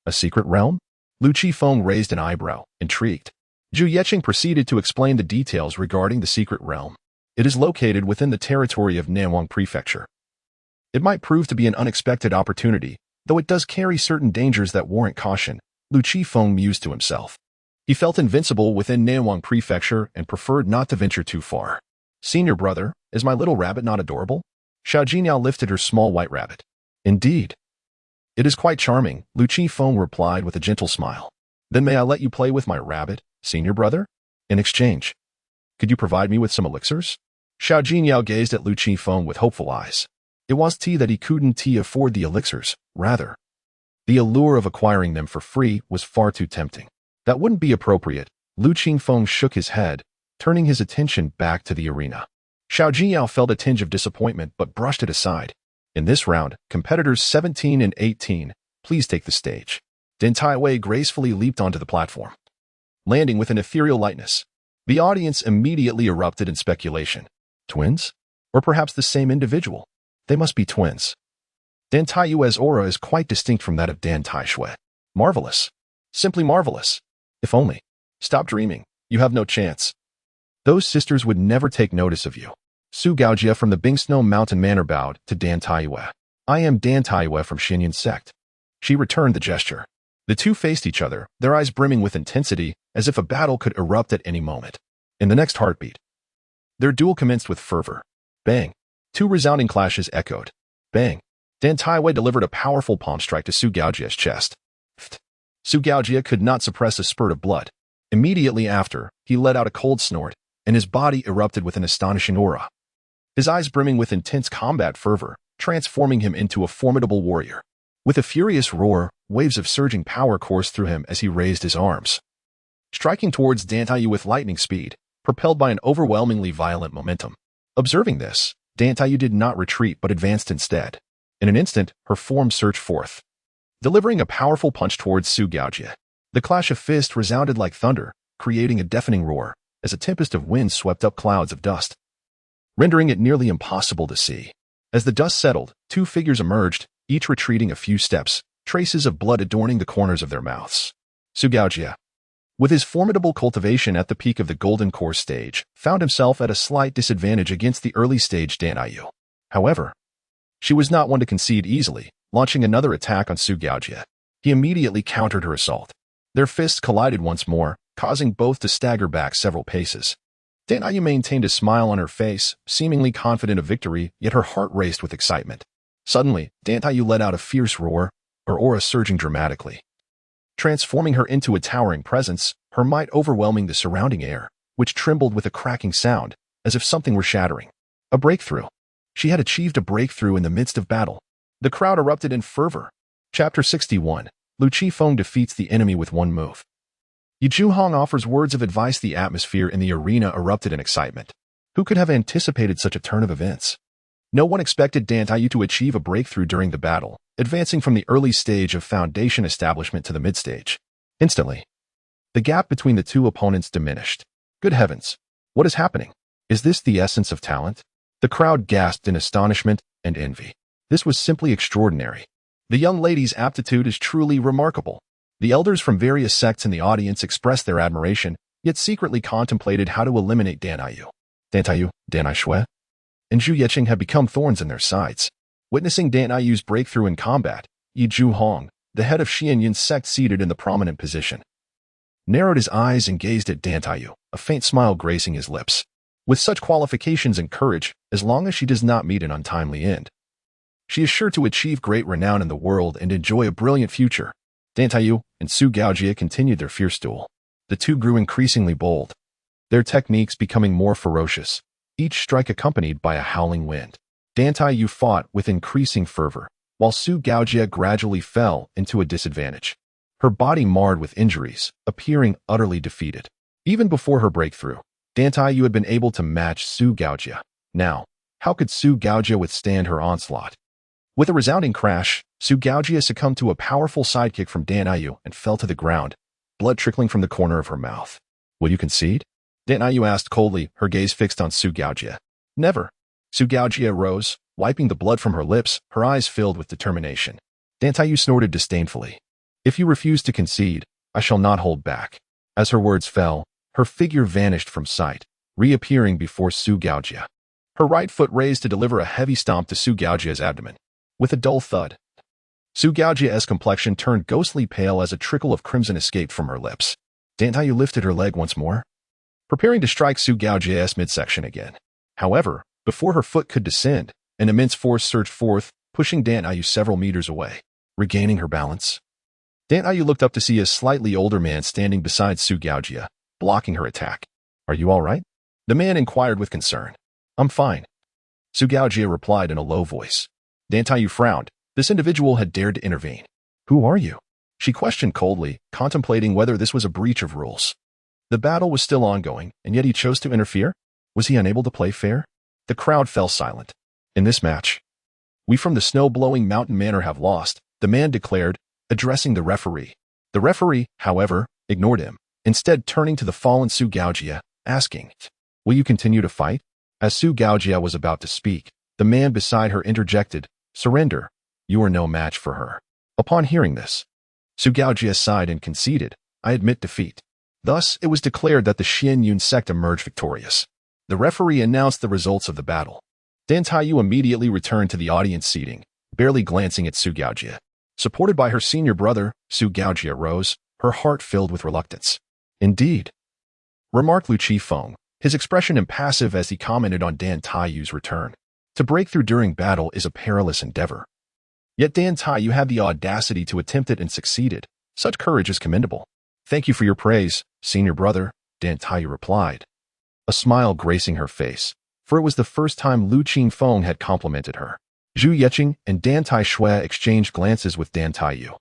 A secret realm? Lu Qingfeng raised an eyebrow, intrigued. Zhu Yeqing proceeded to explain the details regarding the secret realm. It is located within the territory of Nanwang Prefecture. It might prove to be an unexpected opportunity, though it does carry certain dangers that warrant caution, Lu Qingfeng mused to himself. He felt invincible within Nanwang Prefecture and preferred not to venture too far. Senior brother, is my little rabbit not adorable? Xiao Jiniao lifted her small white rabbit. Indeed. It is quite charming, Lu Qingfeng replied with a gentle smile. Then may I let you play with my rabbit, senior brother? In exchange, could you provide me with some elixirs? Xiao Jiniao gazed at Lu Qingfeng with hopeful eyes. It was that he couldn't afford the elixirs, rather. The allure of acquiring them for free was far too tempting. That wouldn't be appropriate. Lu Qingfeng shook his head, turning his attention back to the arena. Xiao Jiniao felt a tinge of disappointment but brushed it aside. In this round, competitors 17 and 18, please take the stage. Din Taiwei gracefully leaped onto the platform, landing with an ethereal lightness. The audience immediately erupted in speculation. Twins? Or perhaps the same individual? They must be twins. Dan Taiyue's aura is quite distinct from that of Dan Taishui. Marvelous. Simply marvelous. If only. Stop dreaming. You have no chance. Those sisters would never take notice of you. Su Gaojia from the Bingsnow Mountain Manor bowed to Dan Taiyue. I am Dan Taiyue from Xinyan sect. She returned the gesture. The two faced each other, their eyes brimming with intensity, as if a battle could erupt at any moment. In the next heartbeat, their duel commenced with fervor. Bang. Two resounding clashes echoed. Bang. Dan Taiyue delivered a powerful palm strike to Su Gaojia's chest. Su Gaojia could not suppress a spurt of blood. Immediately after, he let out a cold snort, and his body erupted with an astonishing aura. His eyes brimming with intense combat fervor, transforming him into a formidable warrior. With a furious roar, waves of surging power coursed through him as he raised his arms, striking towards Dan Taiyue with lightning speed, propelled by an overwhelmingly violent momentum. Observing this, Dan Taiyue did not retreat but advanced instead. In an instant, her form surged forth, delivering a powerful punch towards Su Gaojia. The clash of fists resounded like thunder, creating a deafening roar, as a tempest of wind swept up clouds of dust, rendering it nearly impossible to see. As the dust settled, two figures emerged, each retreating a few steps, traces of blood adorning the corners of their mouths. Su Gaojia, with his formidable cultivation at the peak of the Golden Core stage, found himself at a slight disadvantage against the early stage Dan Taiyue. However, she was not one to concede easily, launching another attack on Su Gaojia. He immediately countered her assault. Their fists collided once more, causing both to stagger back several paces. Dan Taiyue maintained a smile on her face, seemingly confident of victory, yet her heart raced with excitement. Suddenly, Dan Taiyue let out a fierce roar, her aura surging dramatically, transforming her into a towering presence, her might overwhelming the surrounding air, which trembled with a cracking sound, as if something were shattering. A breakthrough. She had achieved a breakthrough in the midst of battle. The crowd erupted in fervor. Chapter 61. Lu Qifeng defeats the enemy with one move. Yi Zhuhong offers words of advice. The atmosphere in the arena erupted in excitement. Who could have anticipated such a turn of events? No one expected Dan Taiyue to achieve a breakthrough during the battle, advancing from the early stage of foundation establishment to the mid-stage. Instantly, the gap between the two opponents diminished. Good heavens! What is happening? Is this the essence of talent? The crowd gasped in astonishment and envy. This was simply extraordinary. The young lady's aptitude is truly remarkable. The elders from various sects in the audience expressed their admiration, yet secretly contemplated how to eliminate Dan Taiyue. Dan Taiyue, Dan Taishui, and Zhu Yeqing had become thorns in their sides. Witnessing Dan Taiyue's breakthrough in combat, Yi Zhuhong, the head of Xianyun's sect seated in the prominent position, narrowed his eyes and gazed at Dan Taiyue, a faint smile gracing his lips. With such qualifications and courage, as long as she does not meet an untimely end, she is sure to achieve great renown in the world and enjoy a brilliant future. Dan Taiyue and Su Gaojia continued their fierce duel. The two grew increasingly bold, their techniques becoming more ferocious, each strike accompanied by a howling wind. Dan Taiyue fought with increasing fervor, while Su Gaojia gradually fell into a disadvantage, her body marred with injuries, appearing utterly defeated. Even before her breakthrough, Dan Taiyue had been able to match Su Gaojia. Now, how could Su Gaojia withstand her onslaught? With a resounding crash, Su Gaojia succumbed to a powerful sidekick from Dan Taiyue and fell to the ground, blood trickling from the corner of her mouth. Will you concede? Dan Taiyue asked coldly, her gaze fixed on Su Gaojia. Never. Su Gaojia rose, wiping the blood from her lips, her eyes filled with determination. Dan Taiyue snorted disdainfully. If you refuse to concede, I shall not hold back. As her words fell, her figure vanished from sight, reappearing before Su Gaojia. Her right foot raised to deliver a heavy stomp to Su Gaojia's abdomen. With a dull thud, Su Gaojia's complexion turned ghostly pale as a trickle of crimson escaped from her lips. Dan Taiyue lifted her leg once more, preparing to strike Su Gaojia's midsection again. However, before her foot could descend, an immense force surged forth, pushing Dan Taiyue several meters away. Regaining her balance, Dan Taiyue looked up to see a slightly older man standing beside Su Gaojia, blocking her attack. Are you all right? The man inquired with concern. I'm fine. Su Gaojia replied in a low voice. Dan Taiyue frowned. This individual had dared to intervene. Who are you? She questioned coldly, contemplating whether this was a breach of rules. The battle was still ongoing, and yet he chose to interfere? Was he unable to play fair? The crowd fell silent. In this match, we from the snow-blowing mountain manor have lost, the man declared, addressing the referee. The referee, however, ignored him, instead turning to the fallen Su Gaojia, asking, will you continue to fight? As Su Gaojia was about to speak, the man beside her interjected, surrender. You are no match for her. Upon hearing this, Su Gaojie sighed and conceded, I admit defeat. Thus, it was declared that the Xianyun sect emerged victorious. The referee announced the results of the battle. Dan Taiyu immediately returned to the audience seating, barely glancing at Su Gaojie. Supported by her senior brother, Su Gaojie rose, her heart filled with reluctance. Indeed, remarked Lu Qifeng, his expression impassive as he commented on Dan Taiyu's return. To break through during battle is a perilous endeavor. Yet Dan Taiyu had the audacity to attempt it and succeeded. Such courage is commendable. Thank you for your praise, senior brother, Dan Taiyu replied, a smile gracing her face, for it was the first time Lu Qifeng had complimented her. Zhu Yeqing and Dan Taishui exchanged glances with Dan Taiyu,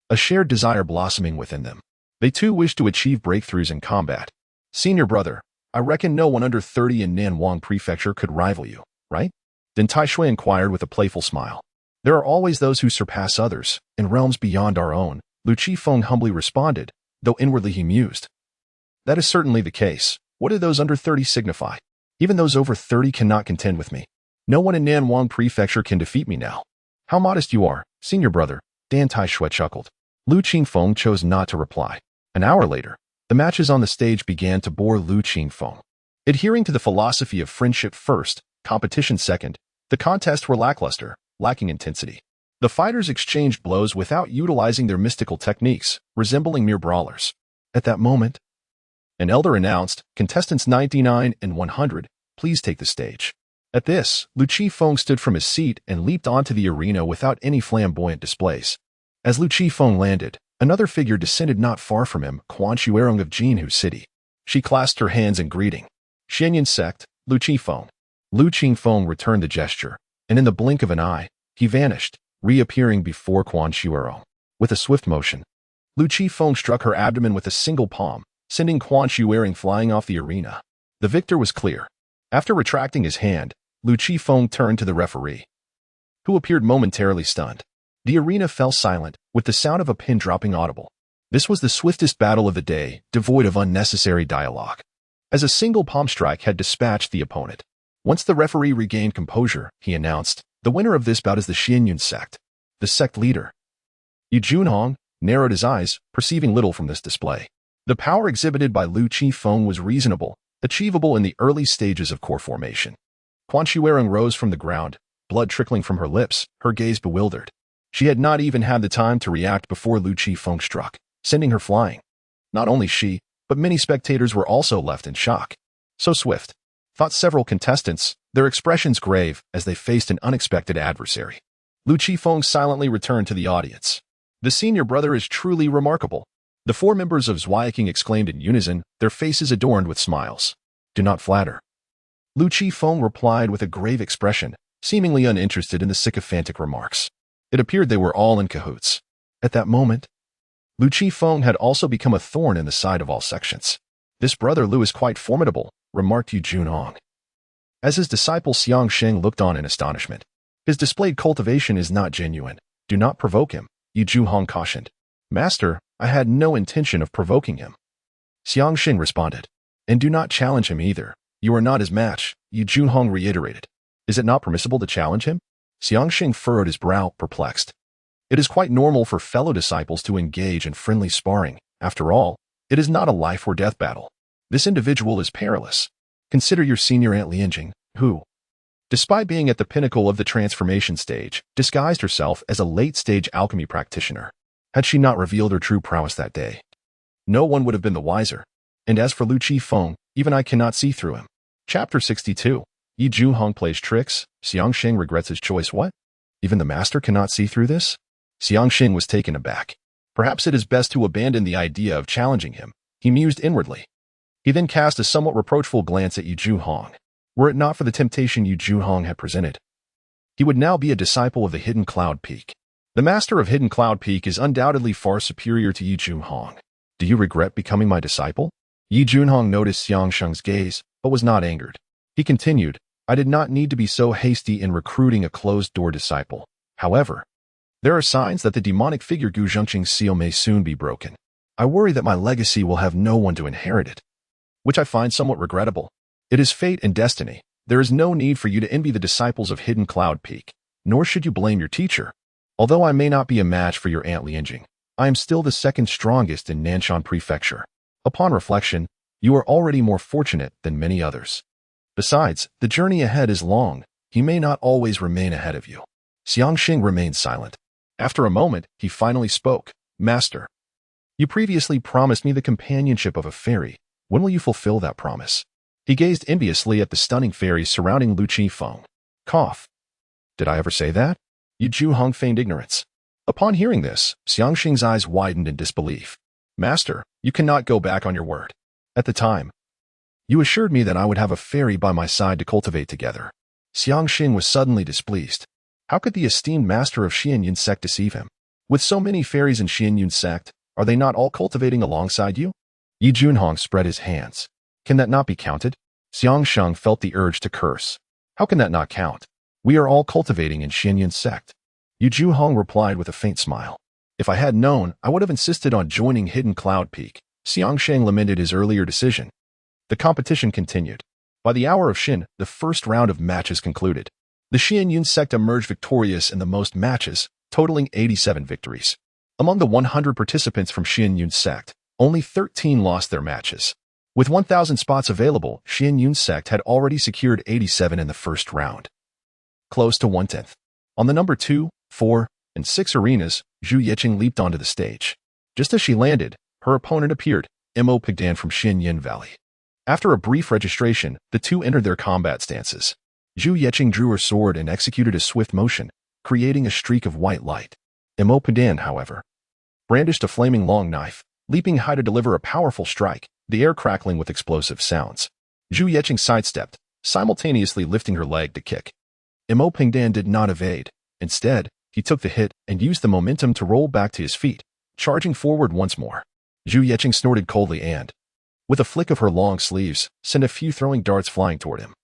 a shared desire blossoming within them. They too wished to achieve breakthroughs in combat. Senior brother, I reckon no one under 30 in Nanwang Prefecture could rival you, right? Dan Taishui inquired with a playful smile. There are always those who surpass others, in realms beyond our own, Lu Qifeng humbly responded, though inwardly he mused. That is certainly the case. What do those under 30 signify? Even those over 30 cannot contend with me. No one in Nanwang Prefecture can defeat me now. How modest you are, senior brother, Dan Taishui chuckled. Lu Qifeng chose not to reply. An hour later, the matches on the stage began to bore Lu Qifeng. Adhering to the philosophy of friendship first, competition second, the contests were lackluster, lacking intensity. The fighters exchanged blows without utilizing their mystical techniques, resembling mere brawlers. At that moment, an elder announced, contestants 99 and 100, please take the stage. At this, Lu Qifeng stood from his seat and leaped onto the arena without any flamboyant displays. As Lu Qifeng landed, another figure descended not far from him, Quan Shuerong of Jinhu City. She clasped her hands in greeting. Xianyun sect, Lu Qifeng. Lu Qifeng returned the gesture, and in the blink of an eye, he vanished, reappearing before Quan Shuerong. With a swift motion, Lu Qifeng struck her abdomen with a single palm, sending Quan Shuerong flying off the arena. The victor was clear. After retracting his hand, Lu Qifeng turned to the referee, who appeared momentarily stunned. The arena fell silent, with the sound of a pin dropping audible. This was the swiftest battle of the day, devoid of unnecessary dialogue, as a single palm strike had dispatched the opponent. Once the referee regained composure, he announced, the winner of this bout is the Xianyun sect. The sect leader, Yu Junhong, narrowed his eyes, perceiving little from this display. The power exhibited by Lu Qifeng was reasonable, achievable in the early stages of core formation. Quan Shuerong rose from the ground, blood trickling from her lips, her gaze bewildered. She had not even had the time to react before Lu Qifeng struck, sending her flying. Not only she, but many spectators were also left in shock. So swift, thought several contestants, their expressions grave as they faced an unexpected adversary. Lu Qifeng silently returned to the audience. The senior brother is truly remarkable. The four members of Zweiking exclaimed in unison, their faces adorned with smiles. Do not flatter. Lu Qifeng replied with a grave expression, seemingly uninterested in the sycophantic remarks. It appeared they were all in cahoots. At that moment, Lu Qifeng had also become a thorn in the side of all sections. This brother Lu is quite formidable, remarked Yu Junhong, as his disciple Xiang Sheng looked on in astonishment. His displayed cultivation is not genuine. Do not provoke him, Yu Junhong cautioned. Master, I had no intention of provoking him, Xiang Sheng responded. And do not challenge him either. You are not his match, Yu Junhong reiterated. Is it not permissible to challenge him? Xiang Sheng furrowed his brow, perplexed. It is quite normal for fellow disciples to engage in friendly sparring. After all, it is not a life or death battle. This individual is perilous. Consider your senior Aunt Lianjing, who, despite being at the pinnacle of the transformation stage, disguised herself as a late-stage alchemy practitioner. Had she not revealed her true prowess that day, no one would have been the wiser. And as for Lu Qifeng, even I cannot see through him. Chapter 62. Yu Junhong plays tricks. Xiang Sheng regrets his choice. What? Even the master cannot see through this? Xiang Sheng was taken aback. Perhaps it is best to abandon the idea of challenging him, he mused inwardly. He then cast a somewhat reproachful glance at Yu Junhong. Were it not for the temptation Yu Junhong had presented, he would now be a disciple of the Hidden Cloud Peak. The master of Hidden Cloud Peak is undoubtedly far superior to Yu Junhong. Do you regret becoming my disciple? Yu Junhong noticed Xiang Sheng's gaze, but was not angered. He continued, I did not need to be so hasty in recruiting a closed-door disciple. However, there are signs that the demonic figure Gu Zhengqing's seal may soon be broken. I worry that my legacy will have no one to inherit it, which I find somewhat regrettable. It is fate and destiny. There is no need for you to envy the disciples of Hidden Cloud Peak, nor should you blame your teacher. Although I may not be a match for your Aunt Lianjing, I am still the second strongest in Nanshan Prefecture. Upon reflection, you are already more fortunate than many others. Besides, the journey ahead is long. He may not always remain ahead of you. Xiangxing remained silent. After a moment, he finally spoke. Master, you previously promised me the companionship of a fairy. When will you fulfill that promise? He gazed enviously at the stunning fairies surrounding Lu Qifeng. Cough. Did I ever say that? Yu Zhuhong feigned ignorance. Upon hearing this, Xiangxing's eyes widened in disbelief. Master, you cannot go back on your word. At the time, you assured me that I would have a fairy by my side to cultivate together. Xiangxing was suddenly displeased. How could the esteemed master of Xianyun sect deceive him? With so many fairies in Xianyun sect, are they not all cultivating alongside you? Yi Junhong spread his hands. Can that not be counted? Xiangsheng felt the urge to curse. How can that not count? We are all cultivating in Xianyun sect. Yu Zhuhong replied with a faint smile. If I had known, I would have insisted on joining Hidden Cloud Peak. Xiangsheng lamented his earlier decision. The competition continued. By the hour of Xin, the first round of matches concluded. The Xianyun sect emerged victorious in the most matches, totaling 87 victories. Among the 100 participants from Xianyun sect, only 13 lost their matches. With 1,000 spots available, Xianyun sect had already secured 87 in the first round. Close to 1/10. On the number 2, 4, and 6 arenas, Zhu Yiqing leaped onto the stage. Just as she landed, her opponent appeared, Mo Pigdan from Xinyin Valley. After a brief registration, the two entered their combat stances. Zhu Yiqing drew her sword and executed a swift motion, creating a streak of white light. Mo Pigdan, however, brandished a flaming long knife, leaping high to deliver a powerful strike, the air crackling with explosive sounds. Zhu Yiqing sidestepped, simultaneously lifting her leg to kick. Mo Pigdan did not evade. Instead, he took the hit and used the momentum to roll back to his feet, charging forward once more. Zhu Yiqing snorted coldly and, with a flick of her long sleeves, sent a few throwing darts flying toward him.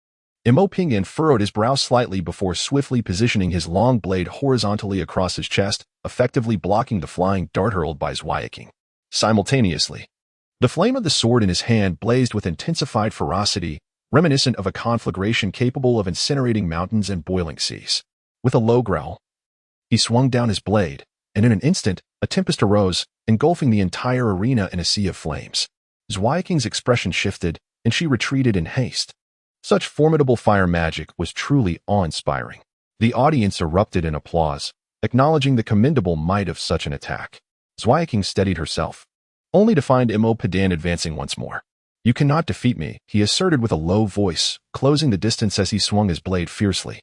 Mo Pigdan furrowed his brow slightly before swiftly positioning his long blade horizontally across his chest, effectively blocking the flying dart hurled by Zhu Yiqing. Simultaneously, the flame of the sword in his hand blazed with intensified ferocity, reminiscent of a conflagration capable of incinerating mountains and boiling seas. With a low growl, he swung down his blade, and in an instant, a tempest arose, engulfing the entire arena in a sea of flames. Zhu Yiqing's expression shifted, and she retreated in haste. Such formidable fire magic was truly awe-inspiring. The audience erupted in applause, acknowledging the commendable might of such an attack. Zhu Yiqing steadied herself, only to find Mo Pigdan advancing once more. You cannot defeat me, he asserted with a low voice, closing the distance as he swung his blade fiercely.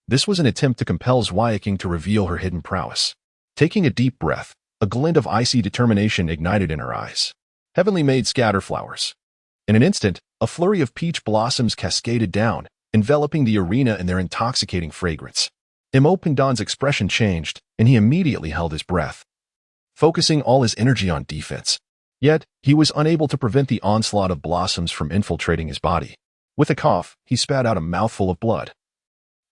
This was an attempt to compel Zhu Yiqing to reveal her hidden prowess. Taking a deep breath, a glint of icy determination ignited in her eyes. Heavenly made scatter flowers. In an instant, a flurry of peach blossoms cascaded down, enveloping the arena in their intoxicating fragrance. Mo Pigdan's expression changed, and he immediately held his breath, focusing all his energy on defense. Yet, he was unable to prevent the onslaught of blossoms from infiltrating his body. With a cough, he spat out a mouthful of blood.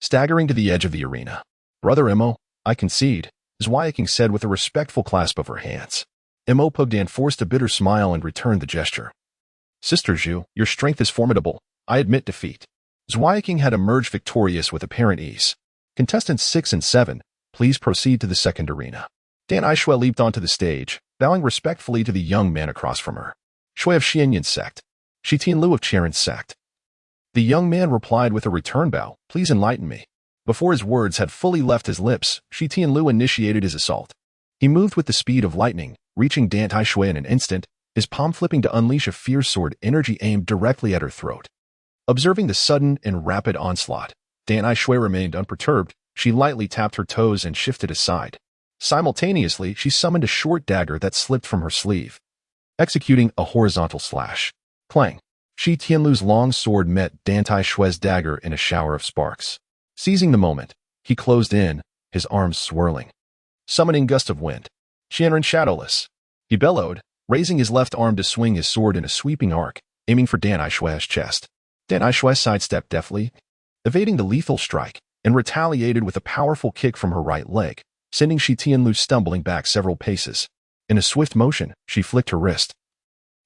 Staggering to the edge of the arena, Brother Mo, I concede, Zhu Yiqing said with a respectful clasp of her hands. Mo Pigdan forced a bitter smile and returned the gesture. Sister Zhu, your strength is formidable. I admit defeat. Zhu Yiqing had emerged victorious with apparent ease. Contestants 6 and 7, please proceed to the second arena. Dan Aishui leaped onto the stage, bowing respectfully to the young man across from her. Shui of Xianyun sect. Shi Tianlu of Qianren sect. The young man replied with a return bow, please enlighten me. Before his words had fully left his lips, Shi Tianlu initiated his assault. He moved with the speed of lightning, reaching Dan Aishui in an instant, his palm flipping to unleash a fierce sword energy aimed directly at her throat. Observing the sudden and rapid onslaught, Dan Aishui remained unperturbed. She lightly tapped her toes and shifted aside. Simultaneously, she summoned a short dagger that slipped from her sleeve, executing a horizontal slash. Clang! Shi Tianlu's long sword met Dan Aishui's dagger in a shower of sparks. Seizing the moment, he closed in, his arms swirling, summoning gust of wind. Qianren shadowless. He bellowed, raising his left arm to swing his sword in a sweeping arc, aiming for Dan Aishui's chest. Dan Aishui sidestepped deftly, evading the lethal strike, and retaliated with a powerful kick from her right leg, sending Shi Tianlu stumbling back several paces. In a swift motion, she flicked her wrist,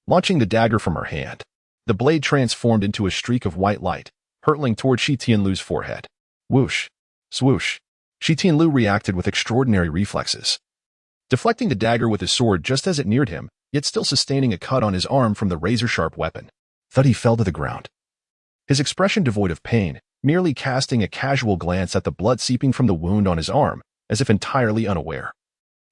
launching the dagger from her hand. The blade transformed into a streak of white light, hurtling toward Shi Tianlu's forehead. Whoosh! Swoosh! Shi Tianlu reacted with extraordinary reflexes, deflecting the dagger with his sword just as it neared him, yet still sustaining a cut on his arm from the razor-sharp weapon. Thud, he fell to the ground, his expression devoid of pain, merely casting a casual glance at the blood seeping from the wound on his arm, as if entirely unaware,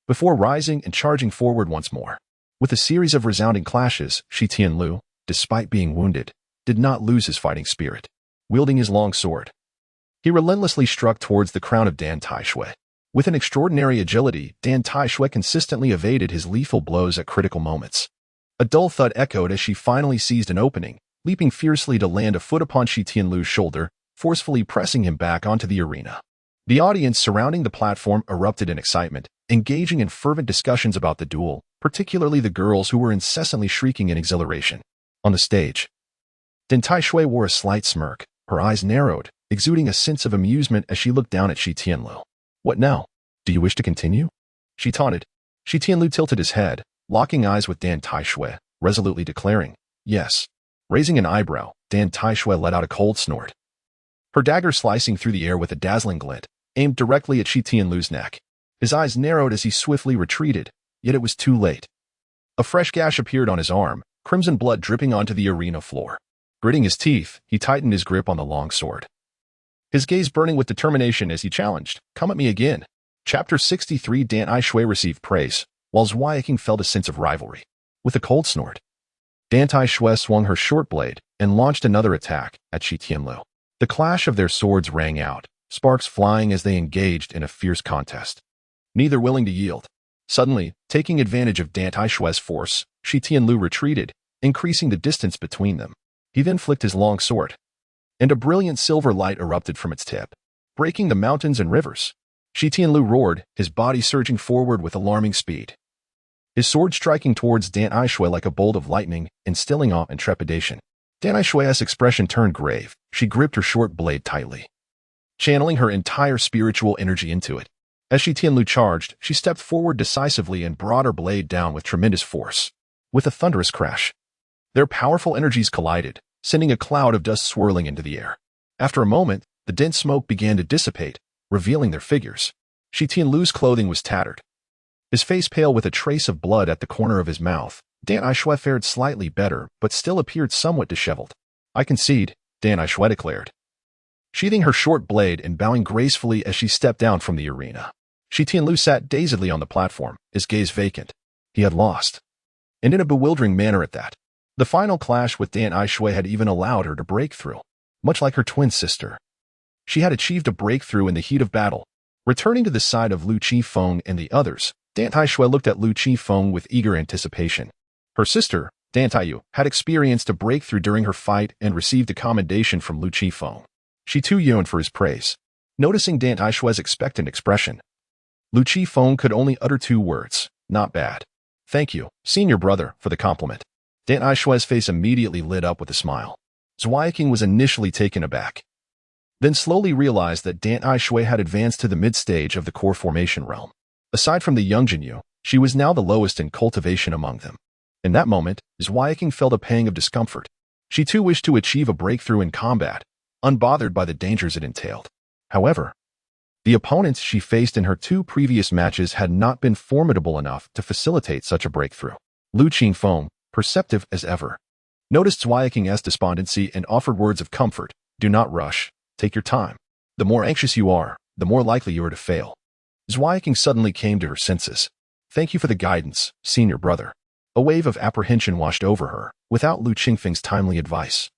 before rising and charging forward once more. With a series of resounding clashes, Shi Tianlu, despite being wounded, did not lose his fighting spirit. Wielding his long sword, he relentlessly struck towards the crown of Dan Taishui. With an extraordinary agility, Dan Taishui consistently evaded his lethal blows at critical moments. A dull thud echoed as she finally seized an opening, leaping fiercely to land a foot upon Shi Tianlu's shoulder, forcefully pressing him back onto the arena. The audience surrounding the platform erupted in excitement, engaging in fervent discussions about the duel, particularly the girls who were incessantly shrieking in exhilaration. On the stage, Dan Taishui wore a slight smirk, her eyes narrowed, exuding a sense of amusement as she looked down at Shi Tianlu. "What now? Do you wish to continue?" she taunted. Shi Tianlu tilted his head, locking eyes with Dan Taishui, resolutely declaring, "Yes." Raising an eyebrow, Dan Taishui let out a cold snort, her dagger slicing through the air with a dazzling glint, aimed directly at Shi Tianlu's neck. His eyes narrowed as he swiftly retreated, yet it was too late. A fresh gash appeared on his arm, crimson blood dripping onto the arena floor. Gritting his teeth, he tightened his grip on the long sword, his gaze burning with determination as he challenged, "Come at me again." Chapter 63. Dan Taishui received praise, while Zhuai King felt a sense of rivalry. With a cold snort, Dan Taishui swung her short blade and launched another attack at Shi Tianlu. The clash of their swords rang out, sparks flying as they engaged in a fierce contest, neither willing to yield. Suddenly, taking advantage of Dan Taishui's force, Shi Tianlu retreated, increasing the distance between them. He then flicked his long sword, and a brilliant silver light erupted from its tip, breaking the mountains and rivers. Shi Tianlu roared, his body surging forward with alarming speed, his sword striking towards Dan Taishui like a bolt of lightning, instilling awe and trepidation. Dan Taishui's expression turned grave. She gripped her short blade tightly, channeling her entire spiritual energy into it. As Shi Tianlu charged, she stepped forward decisively and brought her blade down with tremendous force. With a thunderous crash, their powerful energies collided, sending a cloud of dust swirling into the air. After a moment, the dense smoke began to dissipate, revealing their figures. Shi Tianlu's clothing was tattered, his face pale with a trace of blood at the corner of his mouth. Dan Taishui fared slightly better, but still appeared somewhat disheveled. "I concede," Dan Taishui declared, sheathing her short blade and bowing gracefully as she stepped down from the arena. Shi Tianlu sat dazedly on the platform, his gaze vacant. He had lost, and in a bewildering manner at that. The final clash with Dan Taishui had even allowed her to break through. Much like her twin sister, she had achieved a breakthrough in the heat of battle. Returning to the side of Lu Qifeng and the others, Dan Taishui looked at Lu Qifeng with eager anticipation. Her sister, Dan Taiyu, had experienced a breakthrough during her fight and received a commendation from Lu Qifeng. She too yearned for his praise. Noticing Dan Taishui's expectant expression, Lu Qifeng could only utter two words, "Not bad." "Thank you, senior brother, for the compliment." Dan Taishui's face immediately lit up with a smile. Zhuai King was initially taken aback, then slowly realized that Dan Taishui had advanced to the mid-stage of the core formation realm. Aside from the young Jinyu, she was now the lowest in cultivation among them. In that moment, Zhuai King felt a pang of discomfort. She too wished to achieve a breakthrough in combat, unbothered by the dangers it entailed. However, the opponents she faced in her two previous matches had not been formidable enough to facilitate such a breakthrough. Lu Qifeng, perceptive as ever, noticed Zhuai King's despondency and offered words of comfort. "Do not rush. Take your time. The more anxious you are, the more likely you are to fail." Zhuai King suddenly came to her senses. "Thank you for the guidance, senior brother." A wave of apprehension washed over her, without Lu Qingfeng's timely advice.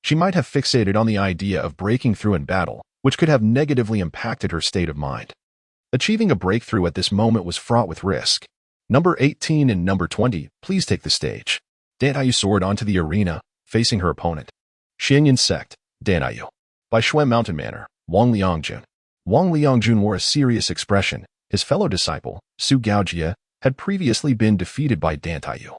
She might have fixated on the idea of breaking through in battle, which could have negatively impacted her state of mind. Achieving a breakthrough at this moment was fraught with risk. Number 18 and number 20, please take the stage. Dan Tayu soared onto the arena, facing her opponent. Xianyan Sect, Dan Tayu. By Shui Mountain Manor, Wang Liangjun. Wang Liangjun wore a serious expression. His fellow disciple, Su Gaojie, had previously been defeated by Dan Tayu.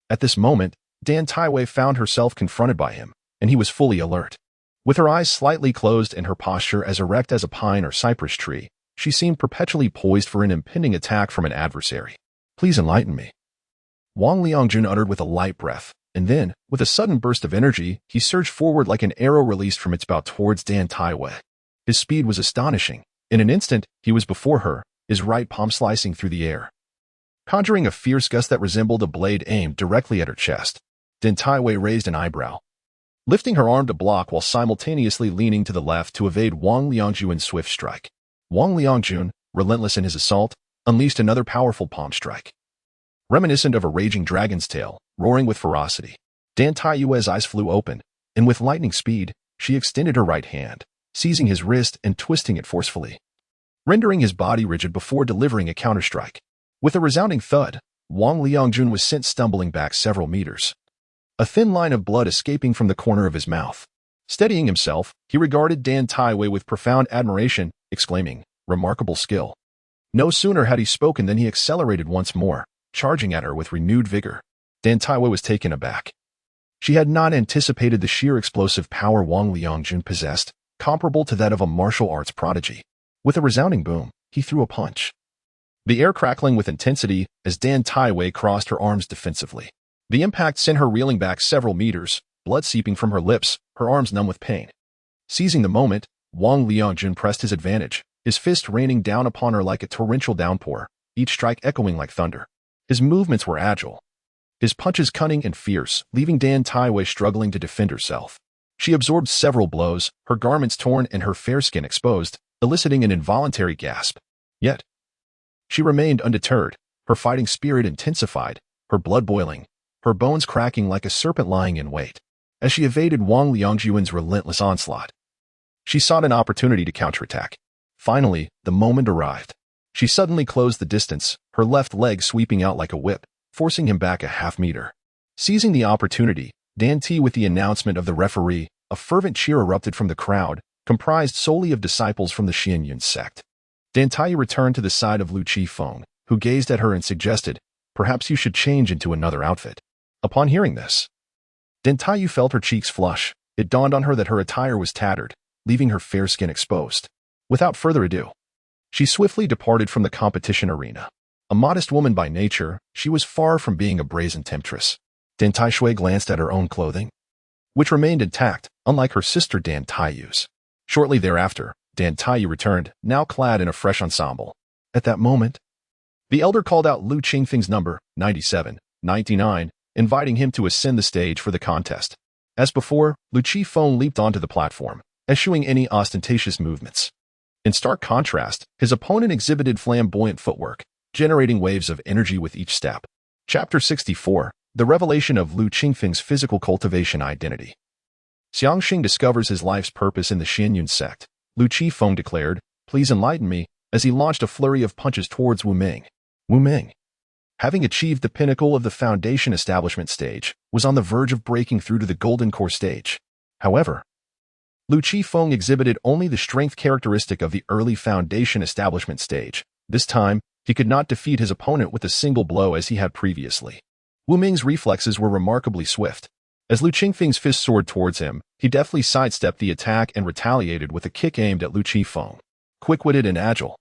At this moment, Dan Taiwei found herself confronted by him, and he was fully alert. With her eyes slightly closed and her posture as erect as a pine or cypress tree, she seemed perpetually poised for an impending attack from an adversary. "Please enlighten me," Wang Liangjun uttered with a light breath, and then, with a sudden burst of energy, he surged forward like an arrow released from its bow towards Dan Taiwei. His speed was astonishing, In an instant, he was before her, his right palm slicing through the air, conjuring a fierce gust that resembled a blade aimed directly at her chest. Dan Taiwei raised an eyebrow, lifting her arm to block while simultaneously leaning to the left to evade Wang Liangjuan's swift strike. Wang Liangjun, relentless in his assault, unleashed another powerful palm strike, reminiscent of a raging dragon's tail, roaring with ferocity. Dan Taiyue's eyes flew open, and with lightning speed, she extended her right hand, seizing his wrist and twisting it forcefully, rendering his body rigid before delivering a counterstrike. With a resounding thud, Wang Liangjun was sent stumbling back several meters, a thin line of blood escaping from the corner of his mouth. Steadying himself, he regarded Dan Taiwei with profound admiration, exclaiming, "Remarkable skill." No sooner had he spoken than he accelerated once more, charging at her with renewed vigor. Dan Taiwei was taken aback. She had not anticipated the sheer explosive power Wang Liangjun possessed, comparable to that of a martial arts prodigy. With a resounding boom, he threw a punch, the air crackling with intensity as Dan Taiwei crossed her arms defensively. The impact sent her reeling back several meters, blood seeping from her lips, her arms numb with pain. Seizing the moment, Wang Liangjun pressed his advantage, his fist raining down upon her like a torrential downpour, each strike echoing like thunder. His movements were agile, his punches cunning and fierce, leaving Dan Taiwei struggling to defend herself. She absorbed several blows, her garments torn and her fair skin exposed, eliciting an involuntary gasp. Yet, she remained undeterred, her fighting spirit intensified, her blood boiling, her bones cracking like a serpent lying in wait. As she evaded Wang Liangjuan's relentless onslaught, she sought an opportunity to counterattack. Finally, the moment arrived. She suddenly closed the distance, her left leg sweeping out like a whip, forcing him back a half-meter. Seizing the opportunity, Dan T with the announcement of the referee, a fervent cheer erupted from the crowd, comprised solely of disciples from the Xianyun sect. Dan Tai returned to the side of Lu Qifeng, who gazed at her and suggested, "Perhaps you should change into another outfit." Upon hearing this, Dan Tai felt her cheeks flush. It dawned on her that her attire was tattered, leaving her fair skin exposed. Without further ado, she swiftly departed from the competition arena. A modest woman by nature, she was far from being a brazen temptress. Dan Taishui glanced at her own clothing, which remained intact, unlike her sister Dan Taiyu's. Shortly thereafter, Dan Taiyu returned, now clad in a fresh ensemble. At that moment, the elder called out Lu Qingfeng's number, 97, 99, inviting him to ascend the stage for the contest. As before, Lu Qifeng leaped onto the platform, eschewing any ostentatious movements. In stark contrast, his opponent exhibited flamboyant footwork, generating waves of energy with each step. Chapter 64, The Revelation of Lu Qingfeng's Physical Cultivation Identity. Xiangxing discovers his life's purpose in the Xianyun sect. Lu Qifeng declared, "Please enlighten me," as he launched a flurry of punches towards Wu Ming. Wu Ming, having achieved the pinnacle of the foundation establishment stage, was on the verge of breaking through to the golden core stage. However, Lu Qifeng exhibited only the strength characteristic of the early foundation establishment stage. This time, he could not defeat his opponent with a single blow as he had previously. Wu Ming's reflexes were remarkably swift. As Lu Qingfeng's fist soared towards him, he deftly sidestepped the attack and retaliated with a kick aimed at Lu Qifeng. Quick-witted and agile,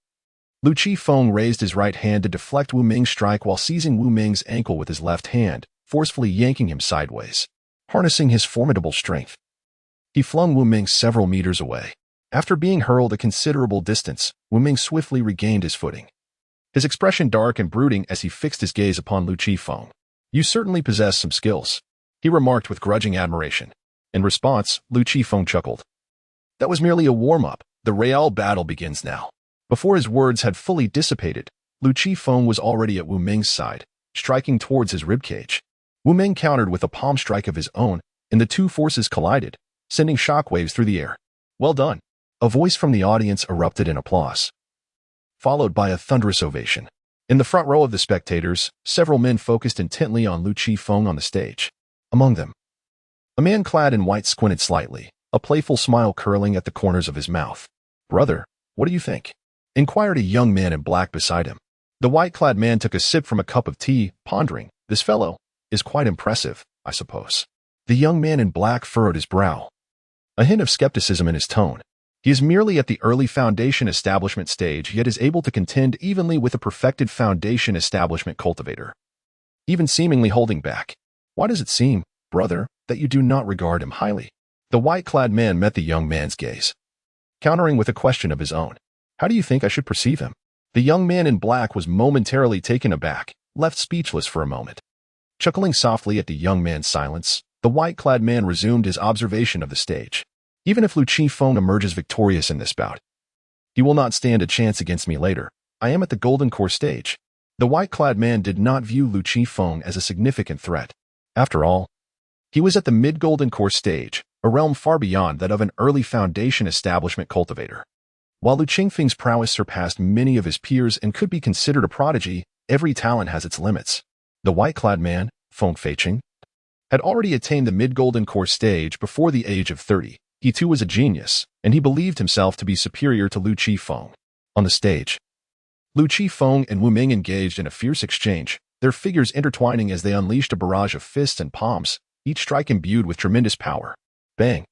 Lu Qifeng raised his right hand to deflect Wu Ming's strike while seizing Wu Ming's ankle with his left hand, forcefully yanking him sideways. Harnessing his formidable strength, he flung Wu Ming several meters away. After being hurled a considerable distance, Wu Ming swiftly regained his footing, his expression dark and brooding as he fixed his gaze upon Lu Qifeng. "You certainly possess some skills," he remarked with grudging admiration. In response, Lu Qifeng chuckled. "That was merely a warm-up. The real battle begins now." Before his words had fully dissipated, Lu Qifeng was already at Wu Ming's side, striking towards his ribcage. Wu Ming countered with a palm strike of his own, and the two forces collided, sending shockwaves through the air. "Well done." A voice from the audience erupted in applause, followed by a thunderous ovation. In the front row of the spectators, several men focused intently on Lu Qifeng on the stage. Among them, a man clad in white squinted slightly, a playful smile curling at the corners of his mouth. "Brother, what do you think?" inquired a young man in black beside him. The white-clad man took a sip from a cup of tea, pondering, "This fellow is quite impressive, I suppose." The young man in black furrowed his brow, a hint of skepticism in his tone. He is merely at the early foundation establishment stage, yet is able to contend evenly with a perfected foundation establishment cultivator, even seemingly holding back. "Why does it seem, brother, that you do not regard him highly?" The white-clad man met the young man's gaze, countering with a question of his own. How do you think I should perceive him? The young man in black was momentarily taken aback, left speechless for a moment. Chuckling softly at the young man's silence, the white-clad man resumed his observation of the stage. Even if Lu Qifeng emerges victorious in this bout, he will not stand a chance against me later. I am at the golden core stage. The white-clad man did not view Lu Qifeng as a significant threat. After all, he was at the mid-golden core stage, a realm far beyond that of an early foundation establishment cultivator. While Lu Qifeng's prowess surpassed many of his peers and could be considered a prodigy, every talent has its limits. The white-clad man, Feng Feiqing, had already attained the mid-golden core stage before the age of 30. He too was a genius, and he believed himself to be superior to Lu Qifeng. On the stage, Lu Qifeng and Wu Ming engaged in a fierce exchange, their figures intertwining as they unleashed a barrage of fists and palms, each strike imbued with tremendous power. Bang!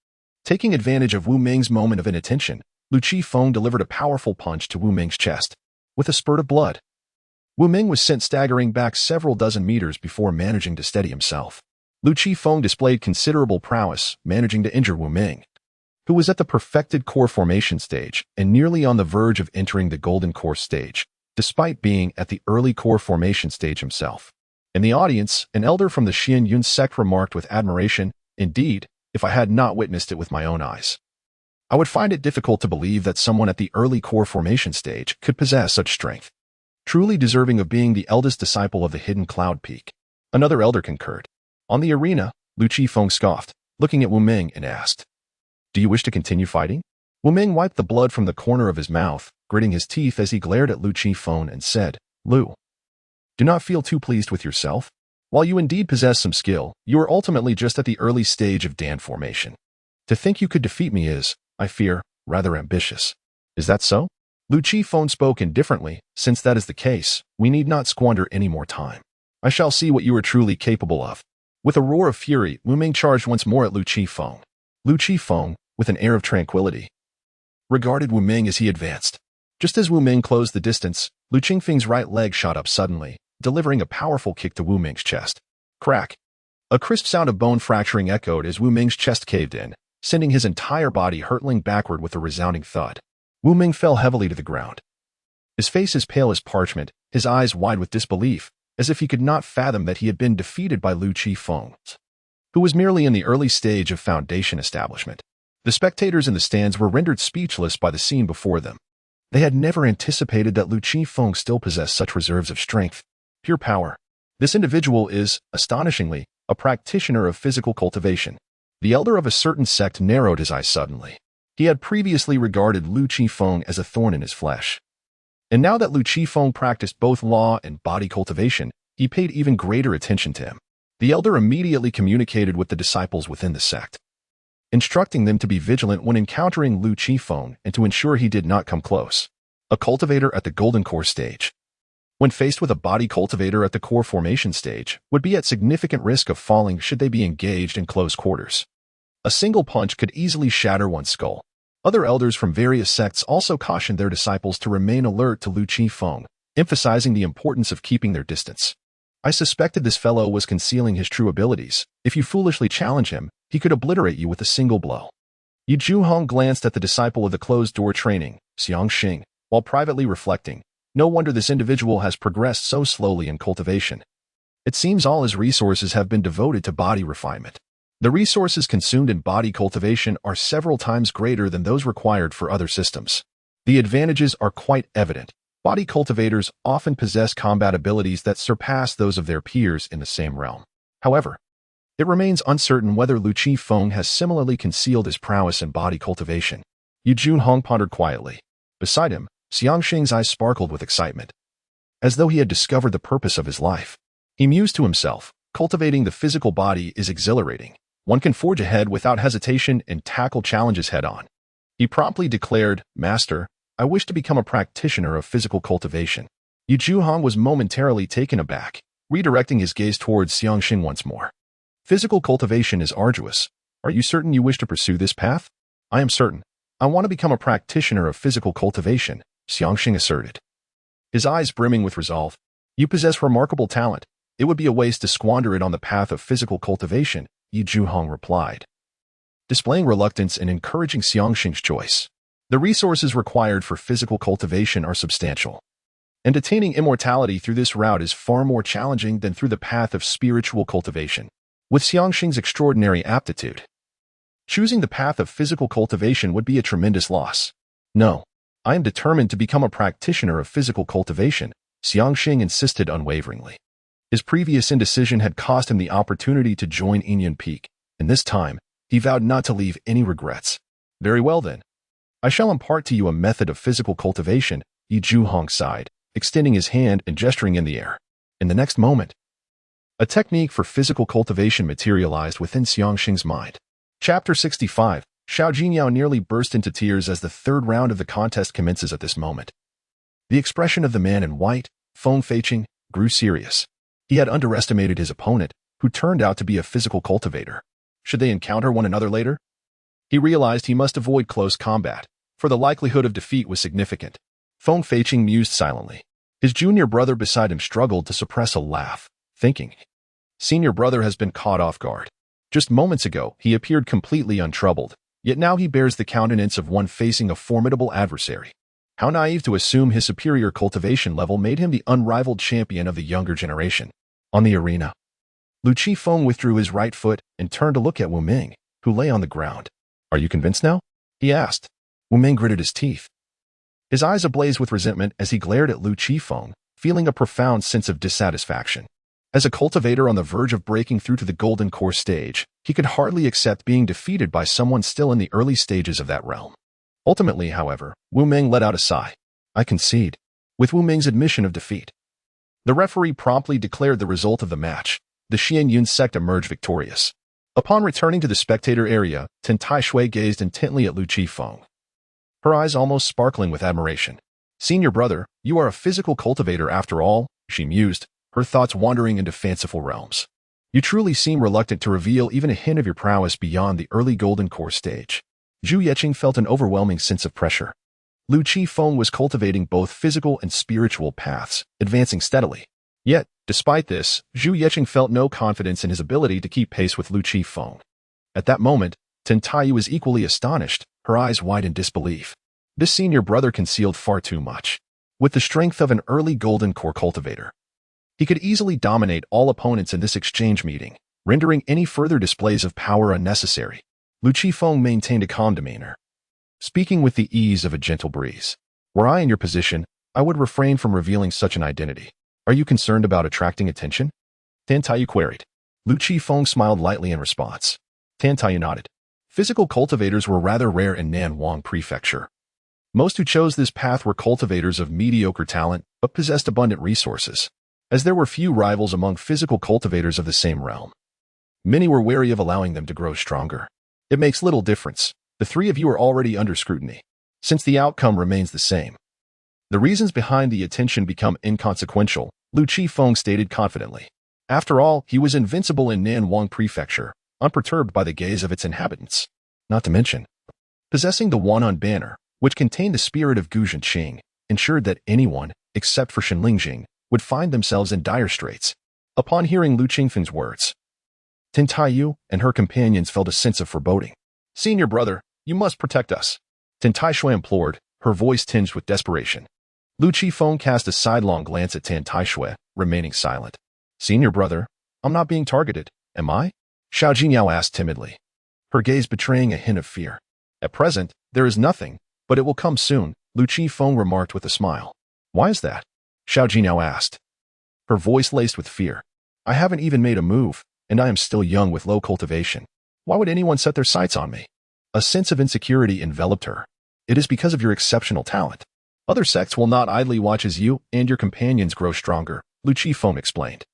Taking advantage of Wu Ming's moment of inattention, Lu Qifeng delivered a powerful punch to Wu Ming's chest. With a spurt of blood, Wu Ming was sent staggering back several dozen meters before managing to steady himself. Lu Qifeng displayed considerable prowess, managing to injure Wu Ming, who was at the perfected core formation stage and nearly on the verge of entering the golden core stage, despite being at the early core formation stage himself. In the audience, an elder from the Xianyun sect remarked with admiration, "Indeed, if I had not witnessed it with my own eyes, I would find it difficult to believe that someone at the early core formation stage could possess such strength. Truly deserving of being the eldest disciple of the hidden cloud peak." Another elder concurred. On the arena, Lu Qifeng scoffed, looking at Wu Ming and asked, "Do you wish to continue fighting?" Wu Ming wiped the blood from the corner of his mouth, gritting his teeth as he glared at Lu Qifeng and said, "Lu, do not feel too pleased with yourself. While you indeed possess some skill, you are ultimately just at the early stage of Dan formation. To think you could defeat me is, I fear, rather ambitious. Is that so?" Lu Qifeng spoke indifferently. "Since that is the case, we need not squander any more time. I shall see what you are truly capable of." With a roar of fury, Wu Ming charged once more at Lu Qifeng. Lu Qifeng, with an air of tranquility, regarded Wu Ming as he advanced. Just as Wu Ming closed the distance, Lu Qifeng's right leg shot up suddenly, delivering a powerful kick to Wu Ming's chest. Crack! A crisp sound of bone fracturing echoed as Wu Ming's chest caved in, sending his entire body hurtling backward with a resounding thud. Wu Ming fell heavily to the ground. His face as pale as parchment, his eyes wide with disbelief, as if he could not fathom that he had been defeated by Lu Qifeng, who was merely in the early stage of foundation establishment. The spectators in the stands were rendered speechless by the scene before them. They had never anticipated that Lu Qifeng still possessed such reserves of strength, pure power. This individual is, astonishingly, a practitioner of physical cultivation. The elder of a certain sect narrowed his eyes suddenly. He had previously regarded Lu Qifeng as a thorn in his flesh. And now that Lu Qifeng practiced both law and body cultivation, he paid even greater attention to him. The elder immediately communicated with the disciples within the sect, instructing them to be vigilant when encountering Lu Qifeng and to ensure he did not come close. A cultivator at the golden core stage, when faced with a body cultivator at the core formation stage, would be at significant risk of falling should they be engaged in close quarters. A single punch could easily shatter one's skull. Other elders from various sects also cautioned their disciples to remain alert to Lu Qifeng, emphasizing the importance of keeping their distance. "I suspected this fellow was concealing his true abilities. If you foolishly challenge him, he could obliterate you with a single blow." Yu Zhuhong glanced at the disciple of the closed-door training, Xiang Xing, while privately reflecting, "No wonder this individual has progressed so slowly in cultivation. It seems all his resources have been devoted to body refinement. The resources consumed in body cultivation are several times greater than those required for other systems. The advantages are quite evident. Body cultivators often possess combat abilities that surpass those of their peers in the same realm. However, it remains uncertain whether Lu Qifeng has similarly concealed his prowess in body cultivation." Yu Zhuhong pondered quietly. Beside him, Xiang Xing's eyes sparkled with excitement, as though he had discovered the purpose of his life. He mused to himself, "Cultivating the physical body is exhilarating. One can forge ahead without hesitation and tackle challenges head-on." He promptly declared, "Master, I wish to become a practitioner of physical cultivation." Yu Zhuhong was momentarily taken aback, redirecting his gaze towards Xiang Xing once more. "Physical cultivation is arduous. Are you certain you wish to pursue this path?" "I am certain. I want to become a practitioner of physical cultivation," Xiang Xing asserted, his eyes brimming with resolve. "You possess remarkable talent. It would be a waste to squander it on the path of physical cultivation," Yu Zhuhong replied, displaying reluctance and encouraging Xiang Xing's choice. The resources required for physical cultivation are substantial, and attaining immortality through this route is far more challenging than through the path of spiritual cultivation. With Xiangxing's extraordinary aptitude, choosing the path of physical cultivation would be a tremendous loss. No, I am determined to become a practitioner of physical cultivation, Xiangxing insisted unwaveringly. His previous indecision had cost him the opportunity to join Inyan Peak, and this time, he vowed not to leave any regrets. Very well then. I shall impart to you a method of physical cultivation, Yi Zhuhong sighed, extending his hand and gesturing in the air. In the next moment, a technique for physical cultivation materialized within Xiangxing's mind. Chapter 65. Xiao Jingyao nearly burst into tears as the third round of the contest commences at this moment. The expression of the man in white, Feng Feiqing, grew serious. He had underestimated his opponent, who turned out to be a physical cultivator. Should they encounter one another later? He realized he must avoid close combat, for the likelihood of defeat was significant. Feng Feiqing mused silently. His junior brother beside him struggled to suppress a laugh, thinking, "Senior brother has been caught off guard. Just moments ago, he appeared completely untroubled, yet now he bears the countenance of one facing a formidable adversary. How naive to assume his superior cultivation level made him the unrivaled champion of the younger generation." On the arena, Lu Qifeng withdrew his right foot and turned to look at Wu Ming, who lay on the ground. "Are you convinced now?" he asked. Wu Ming gritted his teeth, his eyes ablaze with resentment as he glared at Lu Qifeng, feeling a profound sense of dissatisfaction. As a cultivator on the verge of breaking through to the golden core stage, he could hardly accept being defeated by someone still in the early stages of that realm. Ultimately, however, Wu Ming let out a sigh. "I concede." With Wu Ming's admission of defeat, the referee promptly declared the result of the match. The Xianyun sect emerged victorious. Upon returning to the spectator area, Ten Taishui gazed intently at Lu Qifeng, her eyes almost sparkling with admiration. "Senior brother, you are a physical cultivator after all," she mused, her thoughts wandering into fanciful realms. "You truly seem reluctant to reveal even a hint of your prowess beyond the early golden core stage." Zhu Yeqing felt an overwhelming sense of pressure. Lu Qifeng was cultivating both physical and spiritual paths, advancing steadily. Yet, despite this, Zhu Yeqing felt no confidence in his ability to keep pace with Lu Qifeng. At that moment, Ten Taiyu was equally astonished, her eyes wide in disbelief. This senior brother concealed far too much. With the strength of an early golden core cultivator, he could easily dominate all opponents in this exchange meeting, rendering any further displays of power unnecessary. Lu Qifeng maintained a calm demeanor, speaking with the ease of a gentle breeze. "Were I in your position, I would refrain from revealing such an identity. Are you concerned about attracting attention?" Tan Taiyu queried. Lu Qifeng smiled lightly in response. Tan Taiyu nodded. Physical cultivators were rather rare in Nanwang Prefecture. Most who chose this path were cultivators of mediocre talent, but possessed abundant resources. As there were few rivals among physical cultivators of the same realm, many were wary of allowing them to grow stronger. "It makes little difference. The three of you are already under scrutiny, since the outcome remains the same. The reasons behind the attention become inconsequential," Lu Qifeng stated confidently. After all, he was invincible in Nanwang Prefecture, unperturbed by the gaze of its inhabitants. Not to mention, possessing the Wan'an banner, which contained the spirit of Gu Zhenqing, ensured that anyone, except for Shen Lingjing, would find themselves in dire straits. Upon hearing Lu Qingfeng's words, Ten Taiyu and her companions felt a sense of foreboding. "Senior brother, you must protect us," Ten Taishui implored, her voice tinged with desperation. Lu Qifeng cast a sidelong glance at Tan Taishui, remaining silent. "Senior brother, I'm not being targeted, am I?" Xiao Jingyao asked timidly, her gaze betraying a hint of fear. "At present, there is nothing, but it will come soon," Lu Qifeng remarked with a smile. "Why is that?" Xiao Jingyao asked, her voice laced with fear. "I haven't even made a move, and I am still young with low cultivation. Why would anyone set their sights on me?" A sense of insecurity enveloped her. "It is because of your exceptional talent. Other sects will not idly watch as you and your companions grow stronger," Lu Qifeng explained.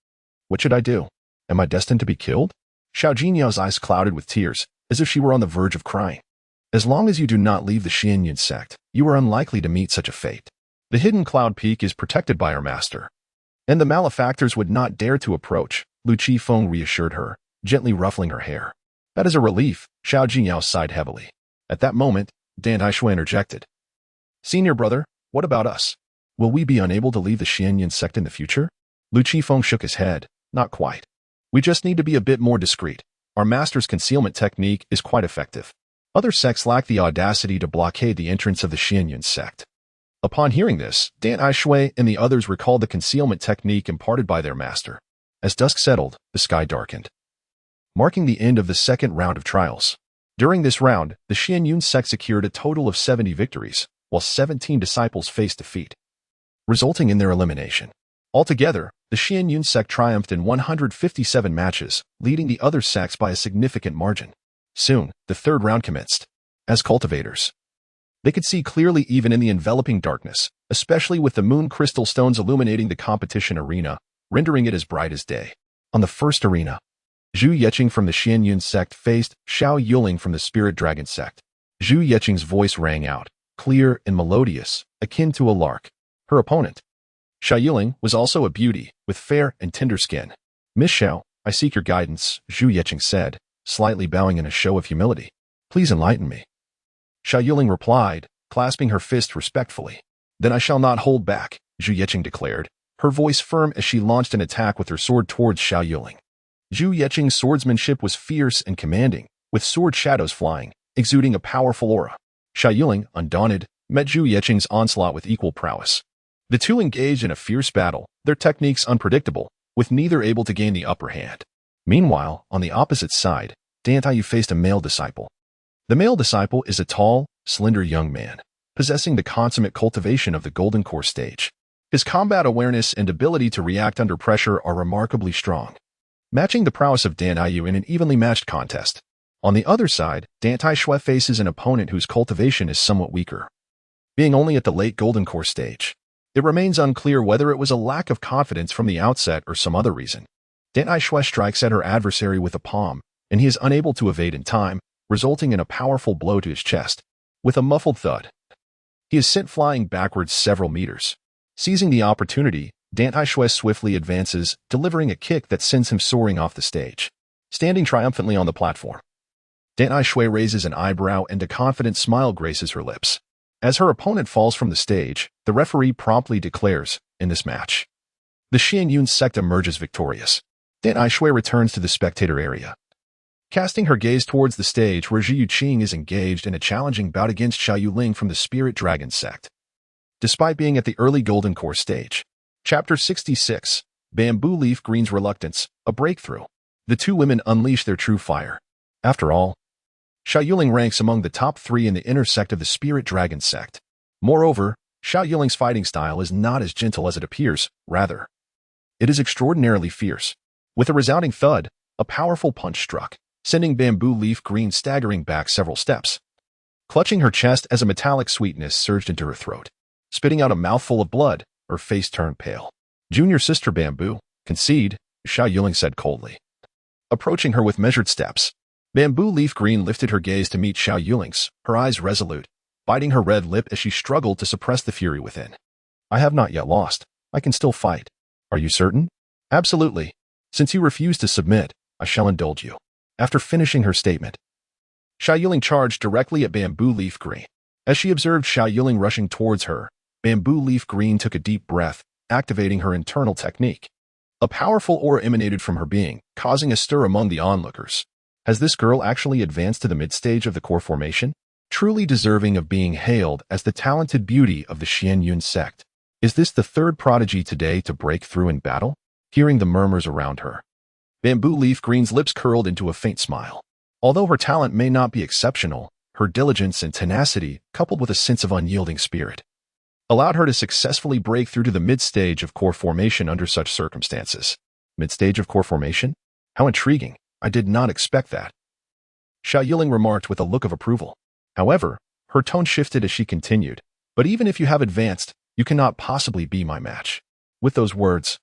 "What should I do? Am I destined to be killed?" Xiao Jinyao's eyes clouded with tears, as if she were on the verge of crying. "As long as you do not leave the Xianyun sect, you are unlikely to meet such a fate. The hidden cloud peak is protected by our master, and the malefactors would not dare to approach," Lu Qifeng reassured her, gently ruffling her hair. "That is a relief," Xiao Jinyao sighed heavily. At that moment, Dan Taishui interjected. "Senior brother, what about us? Will we be unable to leave the Xianyun sect in the future?" Lu Qifeng shook his head. "Not quite. We just need to be a bit more discreet. Our master's concealment technique is quite effective. Other sects lack the audacity to blockade the entrance of the Xianyun sect. Upon hearing this, Dan Aishui and the others recalled the concealment technique imparted by their master. As dusk settled, the sky darkened, marking the end of the second round of trials. During this round, the Xianyun sect secured a total of 70 victories, while 17 disciples faced defeat, resulting in their elimination. Altogether, the Xianyun sect triumphed in 157 matches, leading the other sects by a significant margin. Soon, the third round commenced. As cultivators, they could see clearly even in the enveloping darkness, especially with the moon crystal stones illuminating the competition arena, rendering it as bright as day. On the first arena, Zhu Yeqing from the Xianyun sect faced Xiao Yuling from the Spirit Dragon sect. Zhu Yeqing's voice rang out, clear and melodious, akin to a lark. Her opponent, Xiao Yuling, was also a beauty, with fair and tender skin. "Miss Xiao, I seek your guidance," Zhu Yeqing said, slightly bowing in a show of humility. "Please enlighten me." Xiao Yuling replied, clasping her fist respectfully. "Then I shall not hold back," Zhu Yeqing declared, her voice firm as she launched an attack with her sword towards Xiao Yuling. Zhu Yeqing's swordsmanship was fierce and commanding, with sword shadows flying, exuding a powerful aura. Xiao Yuling, undaunted, met Zhu Yeqing's onslaught with equal prowess. The two engaged in a fierce battle, their techniques unpredictable, with neither able to gain the upper hand. Meanwhile, on the opposite side, Dan Taiyu faced a male disciple. The male disciple is a tall, slender young man, possessing the consummate cultivation of the Golden Core stage. His combat awareness and ability to react under pressure are remarkably strong, matching the prowess of Dan Taiyu in an evenly matched contest. On the other side, Dan Taishui faces an opponent whose cultivation is somewhat weaker, being only at the late Golden Core stage. It remains unclear whether it was a lack of confidence from the outset or some other reason. Dan Aishui strikes at her adversary with a palm, and he is unable to evade in time, resulting in a powerful blow to his chest. With a muffled thud, he is sent flying backwards several meters. Seizing the opportunity, Dan Aishui swiftly advances, delivering a kick that sends him soaring off the stage. Standing triumphantly on the platform, Dan Aishui raises an eyebrow and a confident smile graces her lips. As her opponent falls from the stage, the referee promptly declares, "In this match, the Xianyun sect emerges victorious." Dan Aishui returns to the spectator area, casting her gaze towards the stage where Zhu Yuqing is engaged in a challenging bout against Xiao Yuling from the Spirit Dragon sect. Despite being at the early Golden Core stage. Chapter 66, Bamboo Leaf Green's Reluctance, a Breakthrough. The two women unleash their true fire. After all, Xiao Yuling ranks among the top 3 in the inner sect of the Spirit Dragon sect. Moreover, Xiao Yuling's fighting style is not as gentle as it appears, rather, it is extraordinarily fierce. With a resounding thud, a powerful punch struck, sending Bamboo Leaf Green staggering back several steps. Clutching her chest as a metallic sweetness surged into her throat. Spitting out a mouthful of blood, her face turned pale. "Junior sister Bamboo, concede," Xiao Yuling said coldly. Approaching her with measured steps, Bamboo Leaf Green lifted her gaze to meet Xiao Yuling's, her eyes resolute, biting her red lip as she struggled to suppress the fury within. "I have not yet lost. I can still fight." "Are you certain?" "Absolutely. Since you refuse to submit, I shall indulge you." After finishing her statement, Xiao Yuling charged directly at Bamboo Leaf Green. As she observed Xiao Yuling rushing towards her, Bamboo Leaf Green took a deep breath, activating her internal technique. A powerful aura emanated from her being, causing a stir among the onlookers. Has this girl actually advanced to the mid-stage of the core formation? Truly deserving of being hailed as the talented beauty of the Xianyun sect. Is this the third prodigy today to break through in battle? Hearing the murmurs around her, Bamboo Leaf Green's lips curled into a faint smile. Although her talent may not be exceptional, her diligence and tenacity, coupled with a sense of unyielding spirit, allowed her to successfully break through to the mid-stage of core formation under such circumstances. Mid-stage of core formation? How intriguing. I did not expect that, Xiao Yuling remarked with a look of approval. However, her tone shifted as she continued, "But even if you have advanced, you cannot possibly be my match." With those words,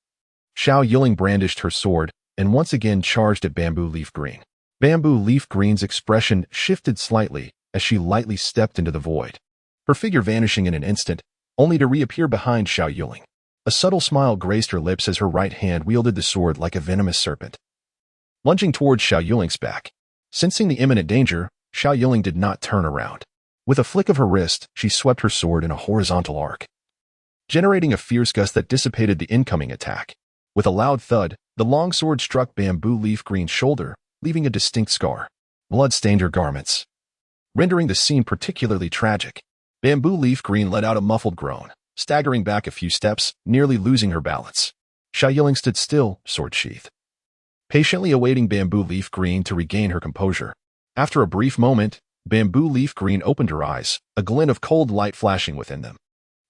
Xiao Yuling brandished her sword and once again charged at Bamboo Leaf Green. Bamboo Leaf Green's expression shifted slightly as she lightly stepped into the void, her figure vanishing in an instant, only to reappear behind Xiao Yuling. A subtle smile graced her lips as her right hand wielded the sword like a venomous serpent, lunging towards Xiao Yuling's back. Sensing the imminent danger, Xiao Yuling did not turn around. With a flick of her wrist, she swept her sword in a horizontal arc, generating a fierce gust that dissipated the incoming attack. With a loud thud, the long sword struck Bamboo Leaf Green's shoulder, leaving a distinct scar. Blood stained her garments, rendering the scene particularly tragic. Bamboo Leaf Green let out a muffled groan, staggering back a few steps, nearly losing her balance. Xia Yiling stood still, sword sheathed, patiently awaiting Bamboo Leaf Green to regain her composure. After a brief moment, Bamboo Leaf Green opened her eyes, a glint of cold light flashing within them.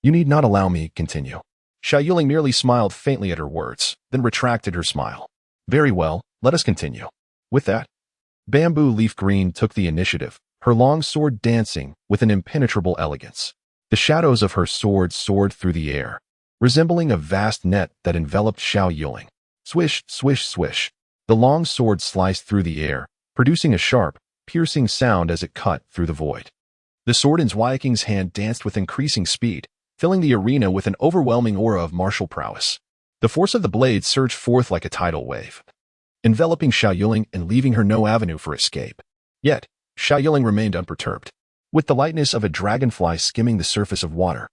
"You need not allow me, continue." Xia Yiling merely smiled faintly at her words, then retracted her smile. "Very well, let us continue." With that, Bamboo Leaf Green took the initiative, her long sword dancing with an impenetrable elegance. The shadows of her sword soared through the air, resembling a vast net that enveloped Xia Yiling. Swish, swish, swish. The long sword sliced through the air, producing a sharp, piercing sound as it cut through the void. The sword in Xia Yiling's hand danced with increasing speed, filling the arena with an overwhelming aura of martial prowess. The force of the blade surged forth like a tidal wave, enveloping Xia Yiling and leaving her no avenue for escape. Yet, Xia Yiling remained unperturbed. With the lightness of a dragonfly skimming the surface of water,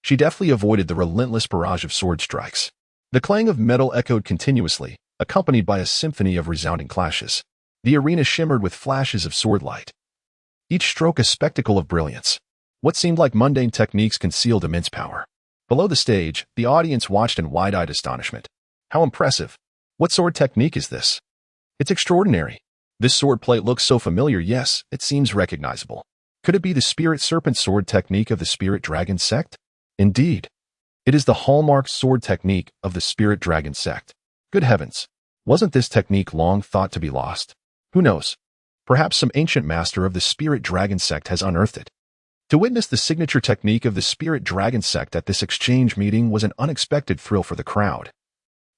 she deftly avoided the relentless barrage of sword strikes. The clang of metal echoed continuously, accompanied by a symphony of resounding clashes. The arena shimmered with flashes of sword light, each stroke a spectacle of brilliance. What seemed like mundane techniques concealed immense power. Below the stage, the audience watched in wide-eyed astonishment. How impressive! What sword technique is this? It's extraordinary. This sword plate looks so familiar, yes, it seems recognizable. Could it be the Spirit Serpent sword technique of the Spirit Dragon sect? Indeed. It is the hallmark sword technique of the Spirit Dragon sect. Good heavens! Wasn't this technique long thought to be lost? Who knows? Perhaps some ancient master of the Spirit Dragon sect has unearthed it. To witness the signature technique of the Spirit Dragon sect at this exchange meeting was an unexpected thrill for the crowd,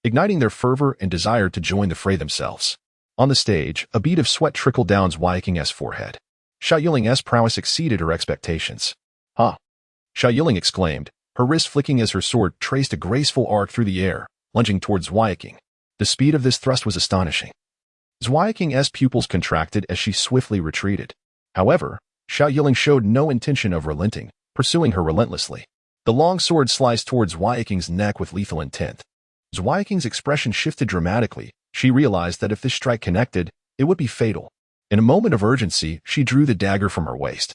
igniting their fervor and desire to join the fray themselves. On the stage, a bead of sweat trickled down Xia Yiling's forehead. Xia Yiling's prowess exceeded her expectations. "Ha!" Xia Yiling exclaimed, her wrist flicking as her sword traced a graceful arc through the air, lunging towards Xia Yiling. The speed of this thrust was astonishing. Xia Yiling's pupils contracted as she swiftly retreated. However, Xia Yiling showed no intention of relenting, pursuing her relentlessly. The long sword sliced towards Xia Yiling's neck with lethal intent. Xia Yiling's expression shifted dramatically. She realized that if this strike connected, it would be fatal. In a moment of urgency, she drew the dagger from her waist,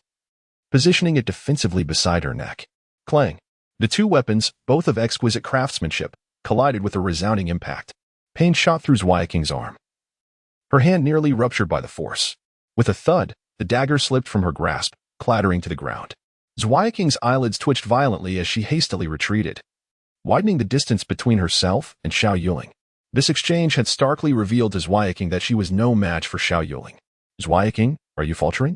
positioning it defensively beside her neck. Clang! The two weapons, both of exquisite craftsmanship, collided with a resounding impact. Pain shot through Xia Yiling's arm, her hand nearly ruptured by the force. With a thud, the dagger slipped from her grasp, clattering to the ground. Xia Yiling's eyelids twitched violently as she hastily retreated, widening the distance between herself and Xia Yiling. This exchange had starkly revealed to Xia Yiling that she was no match for Xia Yiling. "Xia Yiling, are you faltering?"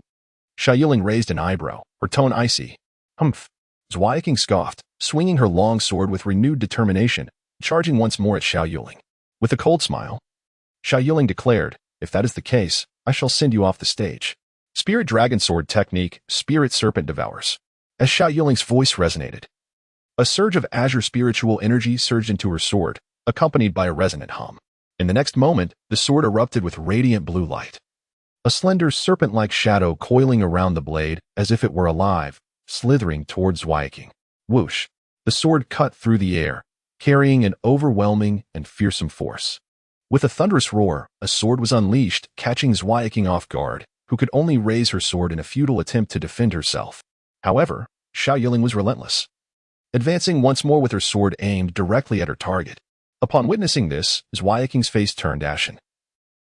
Xia Yiling raised an eyebrow, her tone icy. "Humph." Xia Yiling scoffed, swinging her long sword with renewed determination, charging once more at Xia Yiling. With a cold smile, Xia Yiling declared, "If that is the case, I shall send you off the stage." Spirit Dragon Sword Technique, Spirit Serpent Devours. As Xia Yiling's voice resonated, a surge of azure spiritual energy surged into her sword, accompanied by a resonant hum. In the next moment, the sword erupted with radiant blue light, a slender serpent-like shadow coiling around the blade as if it were alive, slithering towards Xia Yiling. Whoosh! The sword cut through the air, carrying an overwhelming and fearsome force. With a thunderous roar, a sword was unleashed, catching Xia Yiling off guard, who could only raise her sword in a futile attempt to defend herself. However, Xia Yiling was relentless, advancing once more with her sword aimed directly at her target. Upon witnessing this, Xia Yiling's face turned ashen.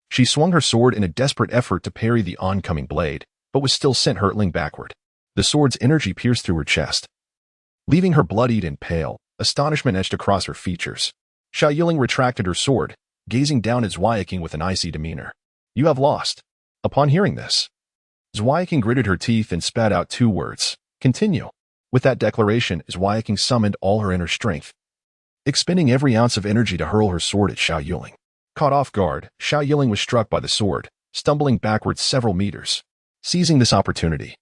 She swung her sword in a desperate effort to parry the oncoming blade, but was still sent hurtling backward. The sword's energy pierced through her chest, leaving her bloodied and pale, astonishment etched across her features. Xia Yiling retracted her sword, gazing down at Xia Yiling with an icy demeanor. "You have lost." Upon hearing this, Xia Yiling gritted her teeth and spat out two words: "Continue." With that declaration, Xia Yiling summoned all her inner strength, expending every ounce of energy to hurl her sword at Xia Yiling. Caught off guard, Xia Yiling was struck by the sword, stumbling backwards several meters. Seizing this opportunity,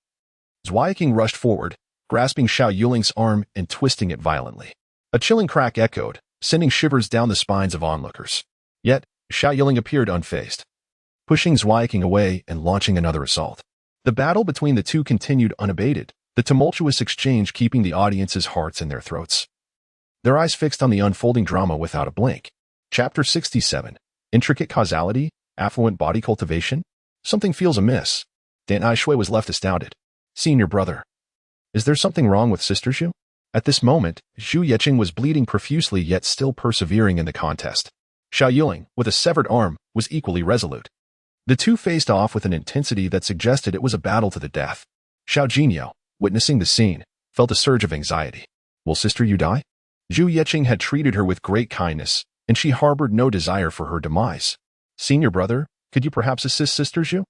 Xia Yiling rushed forward, grasping Xia Yiling's arm and twisting it violently. A chilling crack echoed, sending shivers down the spines of onlookers. Yet, Xia Yiling appeared unfazed, pushing Xia Yiling away and launching another assault. The battle between the two continued unabated, the tumultuous exchange keeping the audience's hearts in their throats, their eyes fixed on the unfolding drama without a blink. Chapter 67. Intricate Causality, Affluent Body Cultivation? Something feels amiss. Dan Aishui was left astounded. Senior brother. Is there something wrong with Sister Zhu? At this moment, Zhu Yeqing was bleeding profusely yet still persevering in the contest. Xiao Yuling, with a severed arm, was equally resolute. The two faced off with an intensity that suggested it was a battle to the death. Xiao Jinyo, witnessing the scene, felt a surge of anxiety. Will Sister Yu die? Zhu Yeqing had treated her with great kindness, and she harbored no desire for her demise. Senior brother, could you perhaps assist Sister Zhu?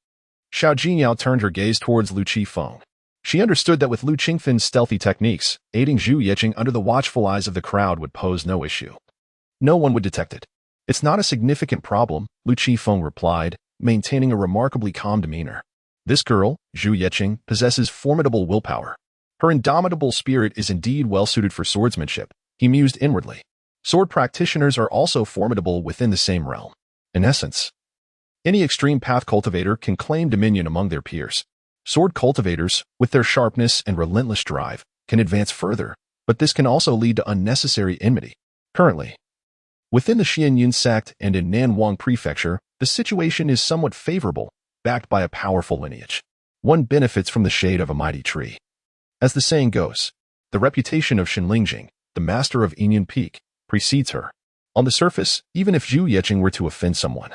Xiao Jinyao turned her gaze towards Lu Qifeng. She understood that with Lu Qingfen's stealthy techniques, aiding Zhu Yeqing under the watchful eyes of the crowd would pose no issue. No one would detect it. It's not a significant problem, Lu Qifeng replied, maintaining a remarkably calm demeanor. This girl, Zhu Yeqing, possesses formidable willpower. Her indomitable spirit is indeed well-suited for swordsmanship, he mused inwardly. Sword practitioners are also formidable within the same realm. In essence, any extreme path cultivator can claim dominion among their peers. Sword cultivators, with their sharpness and relentless drive, can advance further, but this can also lead to unnecessary enmity. Currently, within the Xianyun sect and in Nanwang Prefecture, the situation is somewhat favorable, backed by a powerful lineage. One benefits from the shade of a mighty tree. As the saying goes, the reputation of Shenlingjing, the master of Yinyan Peak, precedes her. On the surface, even if Zhu Yeqing were to offend someone,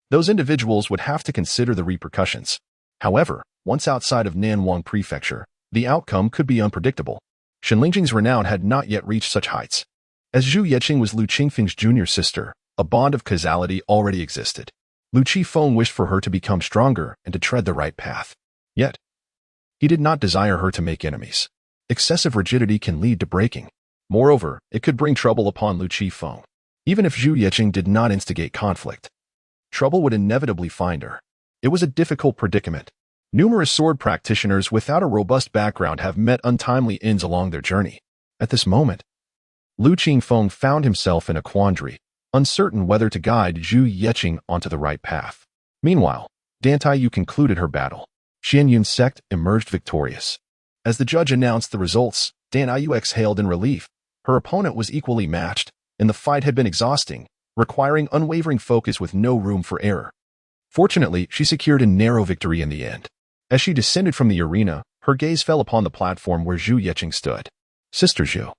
those individuals would have to consider the repercussions. However, once outside of Nanwang Prefecture, the outcome could be unpredictable. Shenlingjing's renown had not yet reached such heights. As Zhu Yeqing was Lu Qingfeng's junior sister, a bond of causality already existed. Lu Qifeng wished for her to become stronger and to tread the right path. Yet, he did not desire her to make enemies. Excessive rigidity can lead to breaking. Moreover, it could bring trouble upon Lu Qifeng. Even if Zhu Yeqing did not instigate conflict, trouble would inevitably find her. It was a difficult predicament. Numerous sword practitioners without a robust background have met untimely ends along their journey. At this moment, Lu Qifeng found himself in a quandary, uncertain whether to guide Zhu Yeqing onto the right path. Meanwhile, Dan Taiyu concluded her battle. Xianyun sect emerged victorious. As the judge announced the results, Dan Taiyu exhaled in relief. Her opponent was equally matched, and the fight had been exhausting, requiring unwavering focus with no room for error. Fortunately, she secured a narrow victory in the end. As she descended from the arena, her gaze fell upon the platform where Zhu Yeqing stood. Sister Zhu.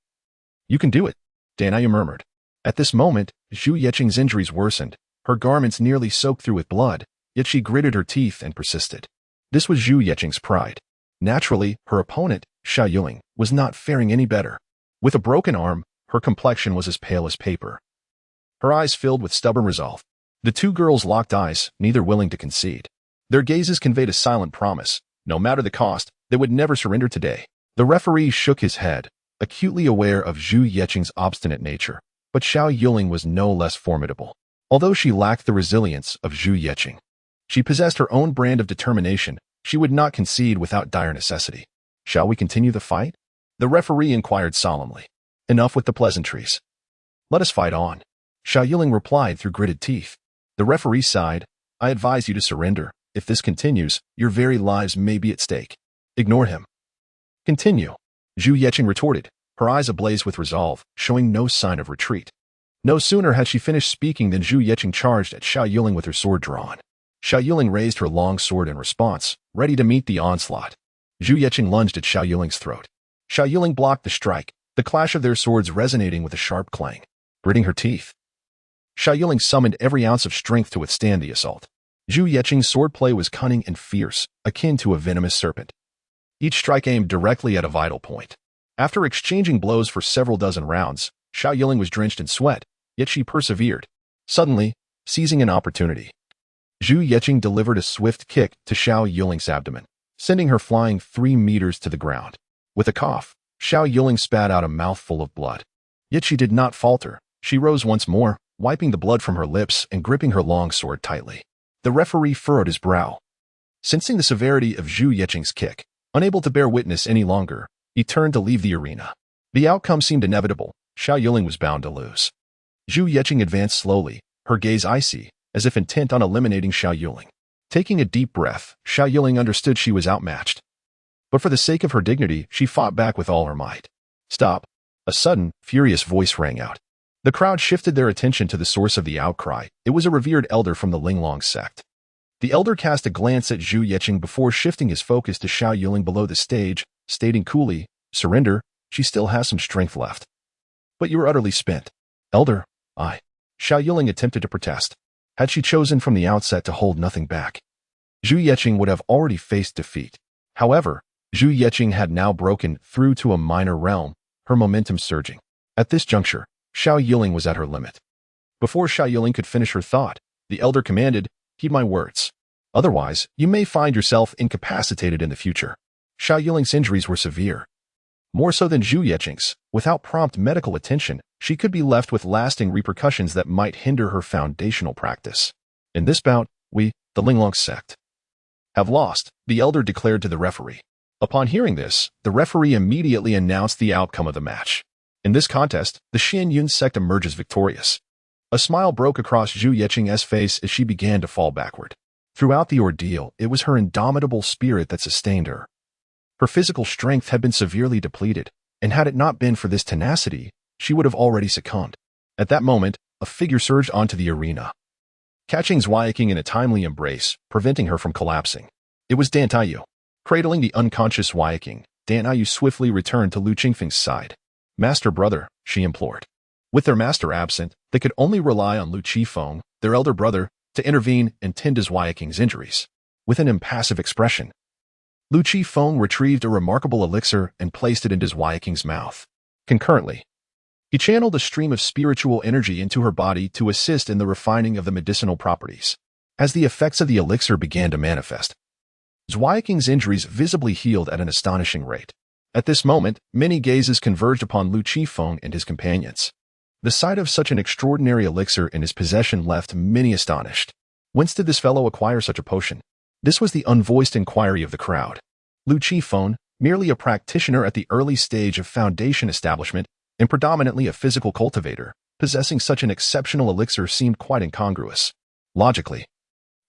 You can do it, Dan Taiyu murmured. At this moment, Zhu Yeqing's injuries worsened. Her garments nearly soaked through with blood, yet she gritted her teeth and persisted. This was Zhu Yeqing's pride. Naturally, her opponent, Xiao Yuling, was not faring any better. With a broken arm, her complexion was as pale as paper. Her eyes filled with stubborn resolve. The two girls locked eyes, neither willing to concede. Their gazes conveyed a silent promise. No matter the cost, they would never surrender today. The referee shook his head, acutely aware of Zhu Yeqing's obstinate nature, but Xiao Yuling was no less formidable. Although she lacked the resilience of Zhu Yeqing, she possessed her own brand of determination. She would not concede without dire necessity. Shall we continue the fight? The referee inquired solemnly. Enough with the pleasantries. Let us fight on. Xiao Yuling replied through gritted teeth. The referee sighed. I advise you to surrender. If this continues, your very lives may be at stake. Ignore him. Continue. Zhu Yeqing retorted, her eyes ablaze with resolve, showing no sign of retreat. No sooner had she finished speaking than Zhu Yeqing charged at Xiao Yuling with her sword drawn. Xiao Yuling raised her long sword in response, ready to meet the onslaught. Zhu Yeqing lunged at Xiao Yuling's throat. Xiao Yuling blocked the strike, the clash of their swords resonating with a sharp clang. Gritting her teeth, Xiao Yuling summoned every ounce of strength to withstand the assault. Zhu Yeqing's swordplay was cunning and fierce, akin to a venomous serpent. Each strike aimed directly at a vital point. After exchanging blows for several dozen rounds, Xiao Yuling was drenched in sweat, yet she persevered. Suddenly, seizing an opportunity, Zhu Yeqing delivered a swift kick to Xiao Yuling's abdomen, sending her flying 3 meters to the ground. With a cough, Xiao Yuling spat out a mouthful of blood. Yet she did not falter. She rose once more, wiping the blood from her lips and gripping her long sword tightly. The referee furrowed his brow. Sensing the severity of Zhu Yeqing's kick, unable to bear witness any longer, he turned to leave the arena. The outcome seemed inevitable. Xiao Yuling was bound to lose. Zhu Yeqing advanced slowly, her gaze icy, as if intent on eliminating Xiao Yuling. Taking a deep breath, Xiao Yuling understood she was outmatched. But for the sake of her dignity, she fought back with all her might. Stop! A sudden, furious voice rang out. The crowd shifted their attention to the source of the outcry. It was a revered elder from the Linglong sect. The elder cast a glance at Zhu Yeqing before shifting his focus to Xiao Yuling below the stage, stating coolly, "Surrender, she still has some strength left." "But you are utterly spent." "Elder, Xiao Yuling attempted to protest. Had she chosen from the outset to hold nothing back, Zhu Yeqing would have already faced defeat. However, Zhu Yeqing had now broken through to a minor realm, her momentum surging. At this juncture, Xiao Yuling was at her limit. Before Xiao Yuling could finish her thought, the elder commanded, "Heed my words. Otherwise, you may find yourself incapacitated in the future." Xiao Yuling's injuries were severe. More so than Zhu Yeqing's. Without prompt medical attention, she could be left with lasting repercussions that might hinder her foundational practice. "In this bout, we, the Linglong sect, have lost," the elder declared to the referee. Upon hearing this, the referee immediately announced the outcome of the match. In this contest, the Xianyun sect emerges victorious. A smile broke across Zhu Yeqing's face as she began to fall backward. Throughout the ordeal, it was her indomitable spirit that sustained her. Her physical strength had been severely depleted, and had it not been for this tenacity, she would have already succumbed. At that moment, a figure surged onto the arena, catching Zhu Yeqing in a timely embrace, preventing her from collapsing. It was Dan Taiyu. Cradling the unconscious Zhu Yeqing, Dan Taiyu swiftly returned to Lu Qingfeng's side. "Master brother," she implored. With their master absent, they could only rely on Lu Qifeng, their elder brother, to intervene and tend to Zhu Yeqing's injuries. With an impassive expression, Lu Qifeng retrieved a remarkable elixir and placed it into Zhu Yeqing's mouth. Concurrently, he channeled a stream of spiritual energy into her body to assist in the refining of the medicinal properties. As the effects of the elixir began to manifest, Zhu Yeqing's injuries visibly healed at an astonishing rate. At this moment, many gazes converged upon Lu Qifeng and his companions. The sight of such an extraordinary elixir in his possession left many astonished. Whence did this fellow acquire such a potion? This was the unvoiced inquiry of the crowd. Lu Qifeng, merely a practitioner at the early stage of foundation establishment and predominantly a physical cultivator, possessing such an exceptional elixir seemed quite incongruous. Logically,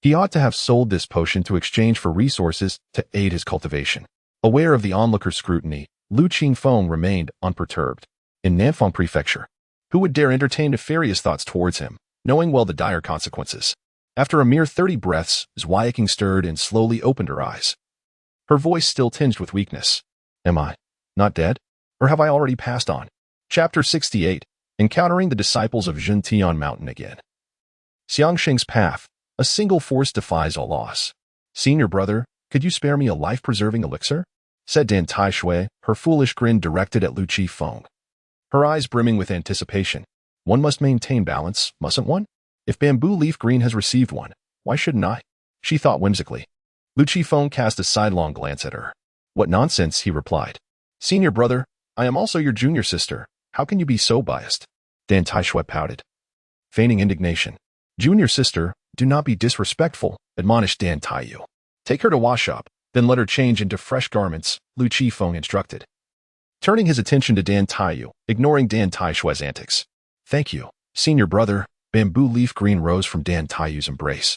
he ought to have sold this potion to exchange for resources to aid his cultivation. Aware of the onlooker's scrutiny, Lu Qifeng remained unperturbed. In Nanfang Prefecture, who would dare entertain nefarious thoughts towards him, knowing well the dire consequences? After a mere 30 breaths, Zhu Yeqing stirred and slowly opened her eyes. Her voice still tinged with weakness. "Am I not dead? Or have I already passed on?" Chapter 68, Encountering the Disciples of Zhentian Mountain Again. Xiangsheng's path. A single force defies all loss. "Senior brother, could you spare me a life-preserving elixir?" said Dan Taishui, her foolish grin directed at Lu Qifeng. Her eyes brimming with anticipation. "One must maintain balance, mustn't one? If bamboo leaf green has received one, why shouldn't I?" she thought whimsically. Lu Qifeng cast a sidelong glance at her. "What nonsense," he replied. "Senior brother, I am also your junior sister. How can you be so biased?" Dan Taishui pouted, feigning indignation. "Junior sister, do not be disrespectful," admonished Dan Taiyu. "Take her to wash up, then let her change into fresh garments," Lu Qifeng instructed, turning his attention to Dan Taiyu, ignoring Dan Taishui's antics. "Thank you, senior brother." Bamboo leaf green rose from Dan Taiyu's embrace,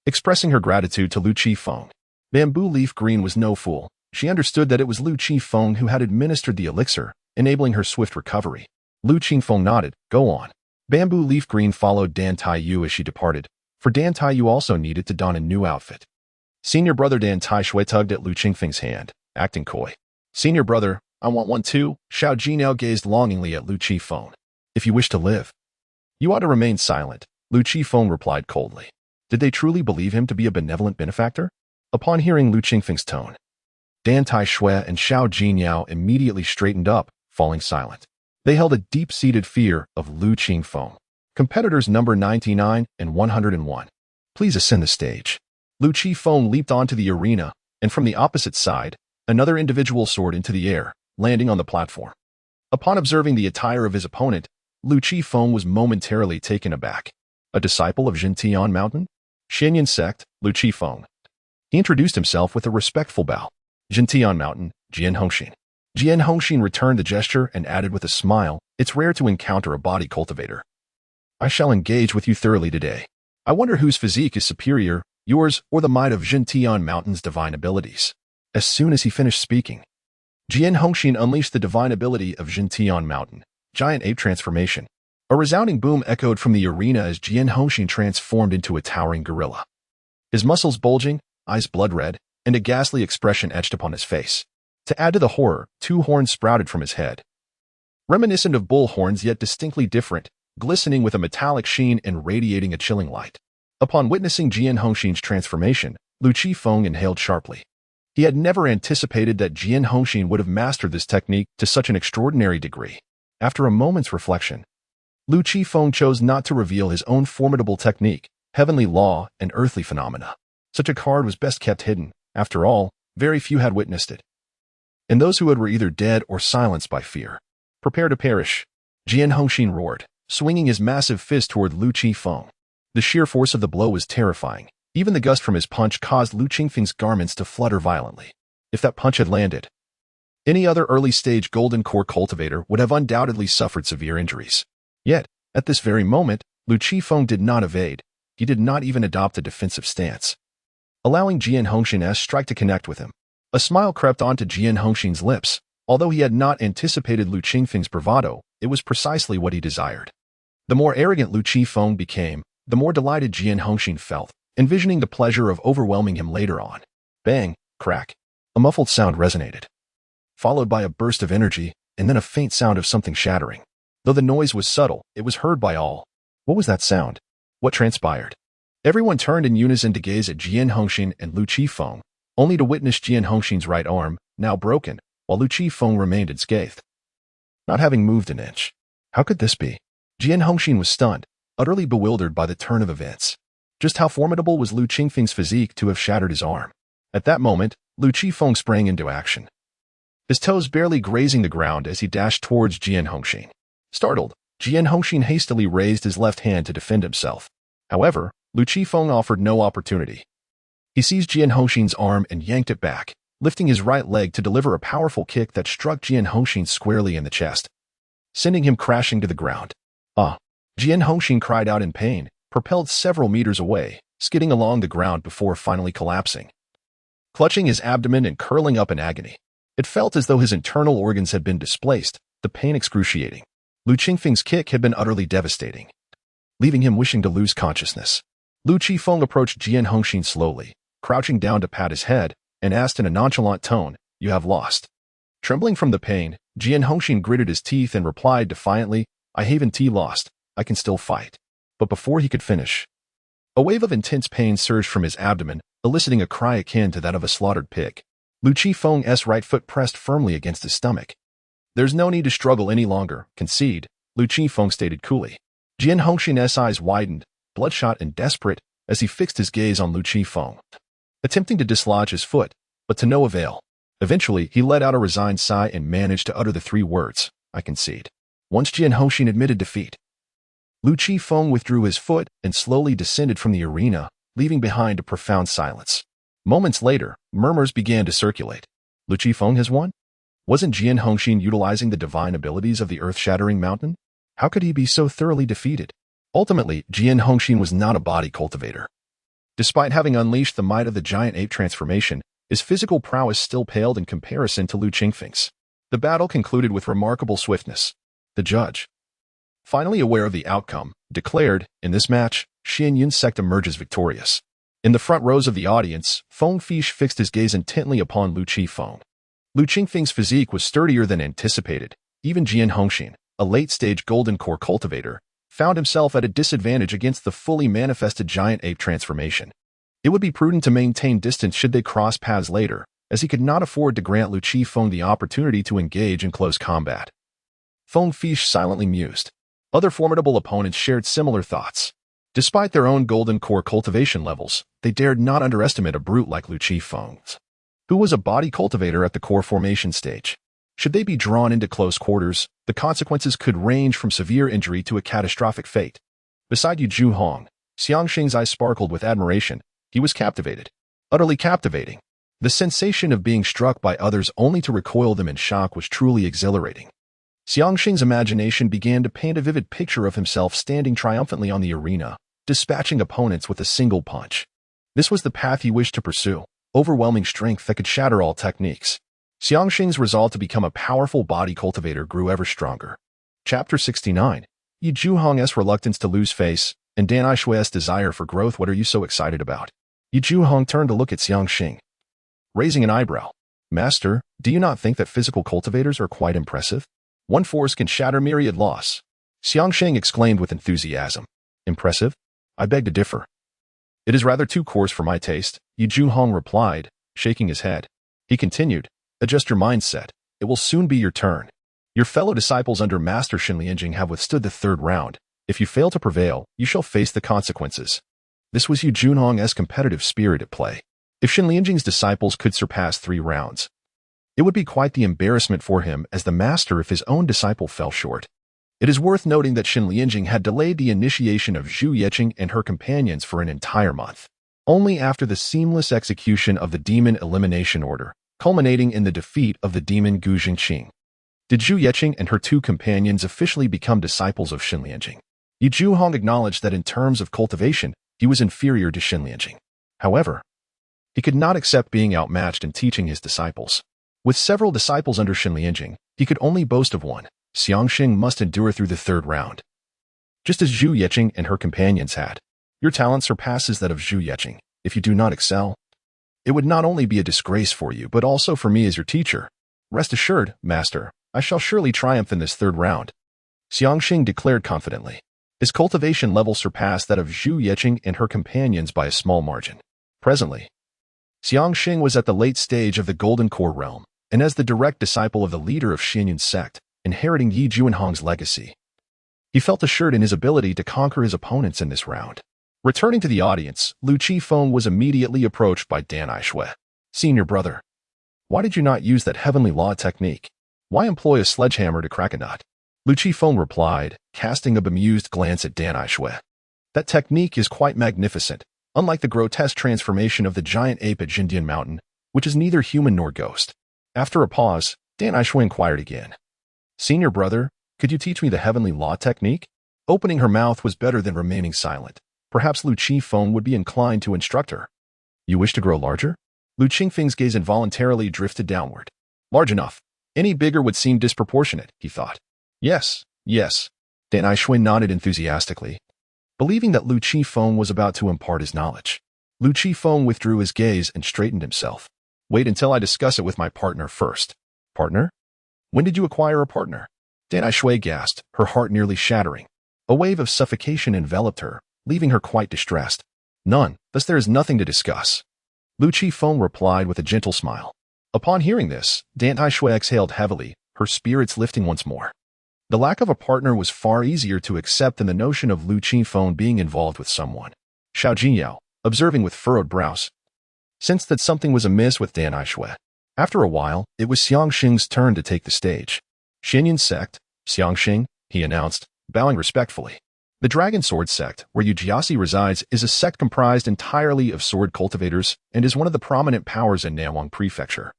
expressing her gratitude to Lu Qifeng. Bamboo leaf green was no fool. She understood that it was Lu Qifeng who had administered the elixir, enabling her swift recovery. Lu Qifeng nodded. "Go on." Bamboo leaf green followed Dan Taiyu as she departed, for Dan Taiyu also needed to don a new outfit. Senior brother Dan Taishui tugged at Lu Qingfeng's hand, acting coy. "Senior brother, I want one too." Xiao Jinao gazed longingly at Lu Qifeng. "If you wish to live, you ought to remain silent," Lu Qifeng replied coldly. Did they truly believe him to be a benevolent benefactor? Upon hearing Lu Qingfeng's tone, Dan Taishui and Xiao Jinao immediately straightened up, falling silent. They held a deep-seated fear of Lu Qingfeng. Competitors number 99 and 101. Please ascend the stage. Lu Qifeng leaped onto the arena, and from the opposite side, another individual soared into the air, landing on the platform. Upon observing the attire of his opponent, Lu Qifeng was momentarily taken aback. A disciple of Zhentian Mountain? Xianyun sect, Lu Qifeng. He introduced himself with a respectful bow. Zhentian Mountain, Jian Hongxin. Jian Hongxin returned the gesture and added with a smile, "It's rare to encounter a body cultivator. I shall engage with you thoroughly today. I wonder whose physique is superior, yours or the might of Zhentian Mountain's divine abilities." As soon as he finished speaking, Jian Hongxin unleashed the divine ability of Zhentian Mountain, giant ape transformation. A resounding boom echoed from the arena as Jian Hongxin transformed into a towering gorilla. his muscles bulging, eyes blood-red, and a ghastly expression etched upon his face. To add to the horror, 2 horns sprouted from his head. Reminiscent of bull horns yet distinctly different, glistening with a metallic sheen and radiating a chilling light. Upon witnessing Jian Hongxin's transformation, Lu Qifeng inhaled sharply. He had never anticipated that Jian Hongxin would have mastered this technique to such an extraordinary degree. After a moment's reflection, Lu Qifeng chose not to reveal his own formidable technique, heavenly law, and earthly phenomena. Such a card was best kept hidden. After all, very few had witnessed it. And those who had were either dead or silenced by fear. Prepare to perish, Jian Hongxin roared, swinging his massive fist toward Lu Qifeng. The sheer force of the blow was terrifying. Even the gust from his punch caused Lu Qifeng's garments to flutter violently. If that punch had landed, any other early-stage golden core cultivator would have undoubtedly suffered severe injuries. Yet, at this very moment, Lu Qifeng did not evade. He did not even adopt a defensive stance, allowing Jian Hongxin's strike to connect with him. A smile crept onto Jian Hongxin's lips. Although he had not anticipated Lu Qifeng's bravado, it was precisely what he desired. The more arrogant Lu Qifeng became, the more delighted Jian Hongxin felt, envisioning the pleasure of overwhelming him later on. Bang, crack. A muffled sound resonated, followed by a burst of energy, and then a faint sound of something shattering. Though the noise was subtle, it was heard by all. What was that sound? What transpired? Everyone turned in unison to gaze at Jian Hongxin and Lu Qifeng, only to witness Jian Hongxin's right arm, now broken, while Lu Qifeng remained unscathed, not having moved an inch. How could this be? Jian Hongxin was stunned, utterly bewildered by the turn of events. Just how formidable was Lu Qifeng's physique to have shattered his arm? At that moment, Lu Qifeng sprang into action, his toes barely grazing the ground as he dashed towards Jian Hongxin. Startled, Jian Hongxin hastily raised his left hand to defend himself. However, Lu Qifeng offered no opportunity. He seized Jian Hongxin's arm and yanked it back, lifting his right leg to deliver a powerful kick that struck Jian Hongxin squarely in the chest, sending him crashing to the ground. Ah! Jian Hongxin cried out in pain, propelled several meters away, skidding along the ground before finally collapsing, clutching his abdomen and curling up in agony. It felt as though his internal organs had been displaced, the pain excruciating. Lu Qifeng's kick had been utterly devastating, leaving him wishing to lose consciousness. Lu Qifeng approached Jian Hongxin slowly, crouching down to pat his head, and asked in a nonchalant tone, "You have lost." Trembling from the pain, Jian Hongxin gritted his teeth and replied defiantly, "I haven't lost. I can still fight." But before he could finish, a wave of intense pain surged from his abdomen, eliciting a cry akin to that of a slaughtered pig. Lu Qifeng's right foot pressed firmly against his stomach. "There's no need to struggle any longer, concede," Lu Qifeng stated coolly. Jian Hongxin's eyes widened, bloodshot and desperate, as he fixed his gaze on Lu Qifeng, attempting to dislodge his foot, but to no avail. Eventually, he let out a resigned sigh and managed to utter the 3 words, "I concede." Once Jian Hongxin admitted defeat, Lu Qifeng withdrew his foot and slowly descended from the arena, leaving behind a profound silence. Moments later, murmurs began to circulate. Lu Qifeng has won? Wasn't Jian Hongxin utilizing the divine abilities of the earth-shattering mountain? How could he be so thoroughly defeated? Ultimately, Jian Hongxin was not a body cultivator. Despite having unleashed the might of the giant ape transformation, his physical prowess still paled in comparison to Lu Qifeng's. The battle concluded with remarkable swiftness. The judge, finally aware of the outcome, declared, "In this match, Xianyun's sect emerges victorious." In the front rows of the audience, Feng Fish fixed his gaze intently upon Lu Qifeng. Lu Qifeng's physique was sturdier than anticipated. Even Jian Hongxin, a late-stage golden core cultivator, found himself at a disadvantage against the fully manifested giant ape transformation. It would be prudent to maintain distance should they cross paths later, as he could not afford to grant Lu Qifeng the opportunity to engage in close combat. Feng Fish silently mused. Other formidable opponents shared similar thoughts. Despite their own golden core cultivation levels, they dared not underestimate a brute like Lu Qifeng, who was a body cultivator at the core formation stage. Should they be drawn into close quarters, the consequences could range from severe injury to a catastrophic fate. Beside Yu Zhuhong, Xiangxing's eyes sparkled with admiration. He was captivated. Utterly captivating. The sensation of being struck by others only to recoil them in shock was truly exhilarating. Xiangxing's imagination began to paint a vivid picture of himself standing triumphantly on the arena, dispatching opponents with a single punch. This was the path he wished to pursue, overwhelming strength that could shatter all techniques. Xiangxing's resolve to become a powerful body cultivator grew ever stronger. Chapter 69. Yu Zhuhong's reluctance to lose face, and Dan Aishui's desire for growth. What are you so excited about? Yi Zhuhong turned to look at Xiangxing, raising an eyebrow. Master, do you not think that physical cultivators are quite impressive? One force can shatter myriad loss. Xiangxing exclaimed with enthusiasm. Impressive? I beg to differ. It is rather too coarse for my taste, Yi Zhuhong replied, shaking his head. He continued, adjust your mindset. It will soon be your turn. Your fellow disciples under Master Xinlianjing have withstood the third round. If you fail to prevail, you shall face the consequences. This was Yi Zhuhong's competitive spirit at play. If Xinlianjing's disciples could surpass 3 rounds, it would be quite the embarrassment for him as the master if his own disciple fell short. It is worth noting that Xinlianjing had delayed the initiation of Zhu Yeqing and her companions for an entire month. Only after the seamless execution of the demon elimination order, culminating in the defeat of the demon Gu Jingqing, did Zhu Yeqing and her 2 companions officially become disciples of Xinlianjing. Yi Zhuhong acknowledged that in terms of cultivation, he was inferior to Xinlianjing. However, he could not accept being outmatched in teaching his disciples. With several disciples under Xinlianjing, he could only boast of one. Xiangxing must endure through the third round, just as Zhu Yeqing and her companions had. Your talent surpasses that of Zhu Yeqing. If you do not excel, it would not only be a disgrace for you, but also for me as your teacher. Rest assured, Master, I shall surely triumph in this third round, Xiangxing declared confidently. His cultivation level surpassed that of Zhu Yeqing and her companions by a small margin. Presently, Xiangxing was at the late stage of the Golden Core realm, and as the direct disciple of the leader of Xianyun sect, inheriting Yi Zhuhong's legacy, he felt assured in his ability to conquer his opponents in this round. Returning to the audience, Lu Qifeng was immediately approached by Dan Aishui. Senior brother, why did you not use that heavenly law technique? Why employ a sledgehammer to crack a nut? Lu Qifeng replied, casting a bemused glance at Dan Aishui. That technique is quite magnificent, unlike the grotesque transformation of the giant ape at Jindian Mountain, which is neither human nor ghost. After a pause, Dan Aishui inquired again. Senior brother, could you teach me the heavenly law technique? Opening her mouth was better than remaining silent. Perhaps Lu Qifeng would be inclined to instruct her. You wish to grow larger? Lu Qifeng's gaze involuntarily drifted downward. Large enough. Any bigger would seem disproportionate, he thought. Yes, yes. Dan Aishui nodded enthusiastically, believing that Lu Qifeng was about to impart his knowledge. Lu Qifeng withdrew his gaze and straightened himself. Wait until I discuss it with my partner first. Partner? When did you acquire a partner? Dan Aishui gasped, her heart nearly shattering. A wave of suffocation enveloped her, leaving her quite distressed. None, thus there is nothing to discuss. Lu Qifeng replied with a gentle smile. Upon hearing this, Dan Aishui exhaled heavily, her spirits lifting once more. The lack of a partner was far easier to accept than the notion of Lu Qifeng being involved with someone. Xiao Jinyao, observing with furrowed brows, sensed that something was amiss with Dan Aishui. After a while, it was Xiangxing's turn to take the stage. Xianyun sect, Xiangxing, he announced, bowing respectfully. The Dragon Sword sect, where Yu Jiasi resides, is a sect comprised entirely of sword cultivators and is one of the prominent powers in Nanwang Prefecture.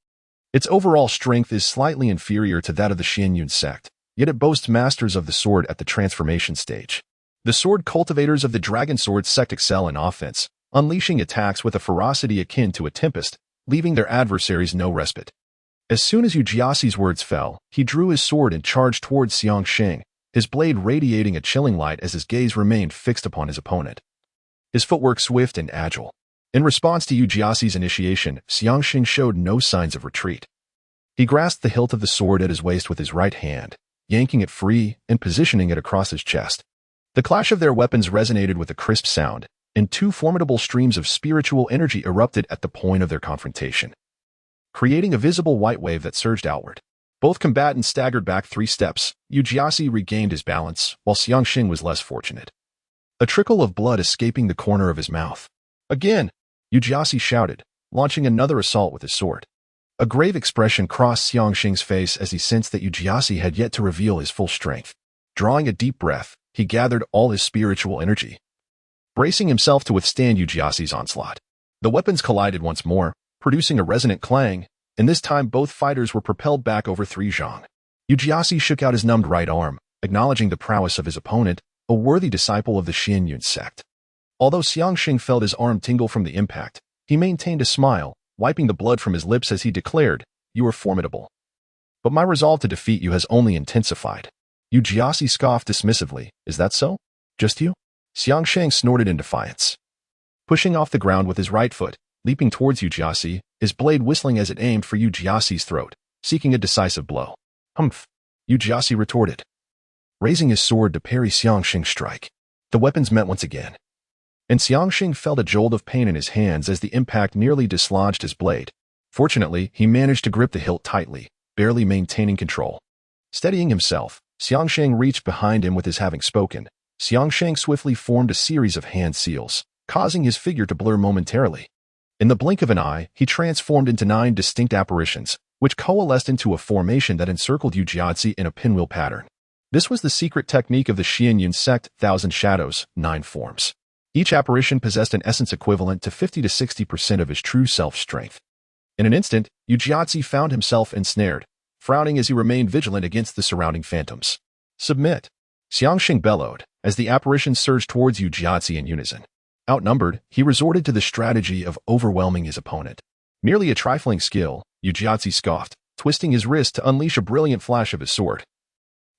Its overall strength is slightly inferior to that of the Xianyun sect, yet it boasts masters of the sword at the transformation stage. The sword cultivators of the Dragon Sword sect excel in offense, unleashing attacks with a ferocity akin to a tempest, leaving their adversaries no respite. As soon as Yu Jiasi's words fell, he drew his sword and charged towards Xiangxing, his blade radiating a chilling light as his gaze remained fixed upon his opponent. His footwork swift and agile. In response to Yu Jiasi's initiation, Xiangxing showed no signs of retreat. He grasped the hilt of the sword at his waist with his right hand, yanking it free and positioning it across his chest. The clash of their weapons resonated with a crisp sound, and 2 formidable streams of spiritual energy erupted at the point of their confrontation, creating a visible white wave that surged outward. Both combatants staggered back 3 steps. Yu Jiasi regained his balance, while Xiangxing was less fortunate, a trickle of blood escaping the corner of his mouth. Again, Yu Jiasi shouted, launching another assault with his sword. A grave expression crossed Xiangxing's face as he sensed that Yu Jiasi had yet to reveal his full strength. Drawing a deep breath, he gathered all his spiritual energy, bracing himself to withstand Yu Jiasi's onslaught. The weapons collided once more, producing a resonant clang, and this time both fighters were propelled back over 3 zhang. Yu Jiasi shook out his numbed right arm, acknowledging the prowess of his opponent, a worthy disciple of the Xianyun sect. Although Xiangxing felt his arm tingle from the impact, he maintained a smile, wiping the blood from his lips as he declared, "You are formidable. But my resolve to defeat you has only intensified." Yu Jiasi scoffed dismissively. Is that so? Just you? Xiangxing snorted in defiance. pushing off the ground with his right foot, leaping towards Yu Jiasi, his blade whistling as it aimed for Yu Jiasi's throat, seeking a decisive blow. Humph! Yu Jiasi retorted, raising his sword to parry Xiangxing's strike. The weapons met once again, and Xiangxing felt a jolt of pain in his hands as the impact nearly dislodged his blade. Fortunately, he managed to grip the hilt tightly, barely maintaining control. Steadying himself, Xiangxing reached behind him with his having spoken. Xiangxing swiftly formed a series of hand seals, causing his figure to blur momentarily. In the blink of an eye, he transformed into 9 distinct apparitions, which coalesced into a formation that encircled Yu Jiasi in a pinwheel pattern. This was the secret technique of the Xianyun sect, 1,000 Shadows, 9 forms. Each apparition possessed an essence equivalent to 50 to 60% of his true self-strength. In an instant, Yu Jiasi found himself ensnared, frowning as he remained vigilant against the surrounding phantoms. Submit! Xiangxing bellowed, as the apparitions surged towards Yu Jiasi in unison. Outnumbered, he resorted to the strategy of overwhelming his opponent. Merely a trifling skill, Yu Jiasi scoffed, twisting his wrist to unleash a brilliant flash of his sword,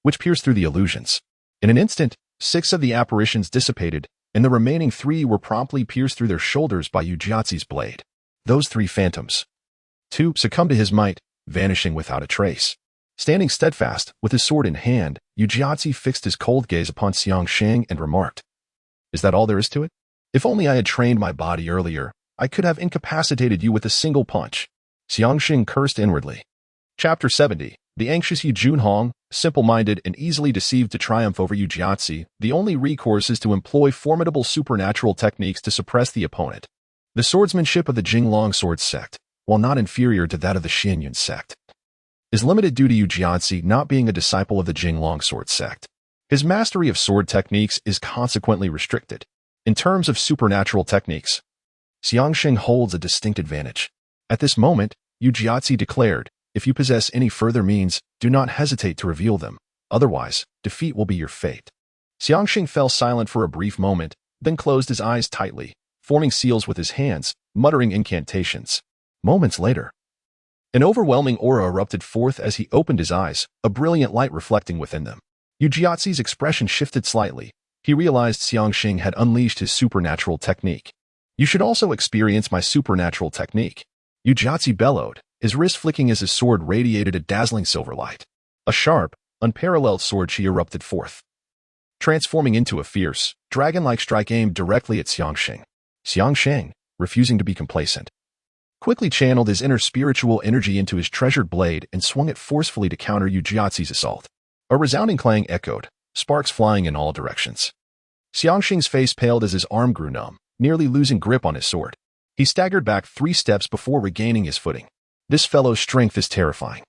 which pierced through the illusions. In an instant, 6 of the apparitions dissipated, and the remaining 3 were promptly pierced through their shoulders by Yu Jiasi's blade. Those 3 phantoms, 2 succumbed to his might, vanishing without a trace. Standing steadfast, with his sword in hand, Yu Jiasi fixed his cold gaze upon Xiangxing and remarked, "Is that all there is to it? If only I had trained my body earlier, I could have incapacitated you with a single punch." Xiangxing cursed inwardly. Chapter 70. The anxious Yu Junhong, simple-minded and easily deceived to triumph over Yu Jiasi, the only recourse is to employ formidable supernatural techniques to suppress the opponent. The swordsmanship of the Jing Longsword sect, while not inferior to that of the Xianyun sect, is limited due to Yu Jiasi not being a disciple of the Jing Longsword sect. His mastery of sword techniques is consequently restricted. In terms of supernatural techniques, Xiangxing holds a distinct advantage. At this moment, Yu Jiasi declared, "If you possess any further means, do not hesitate to reveal them. Otherwise, defeat will be your fate." Xiangxing fell silent for a brief moment, then closed his eyes tightly, forming seals with his hands, muttering incantations. Moments later, an overwhelming aura erupted forth as he opened his eyes, a brilliant light reflecting within them. Yu Jiasi's expression shifted slightly. He realized Xiangxing had unleashed his supernatural technique. "You should also experience my supernatural technique." Yu Jiasi bellowed, his wrist flicking as his sword radiated a dazzling silver light. A sharp, unparalleled sword chi erupted forth, transforming into a fierce, dragon-like strike aimed directly at Xiangxing. Xiangxing, refusing to be complacent, quickly channeled his inner spiritual energy into his treasured blade and swung it forcefully to counter Yu Jiasi's assault. A resounding clang echoed, sparks flying in all directions. Xiangxing's face paled as his arm grew numb, nearly losing grip on his sword. He staggered back 3 steps before regaining his footing. This fellow's strength is terrifying.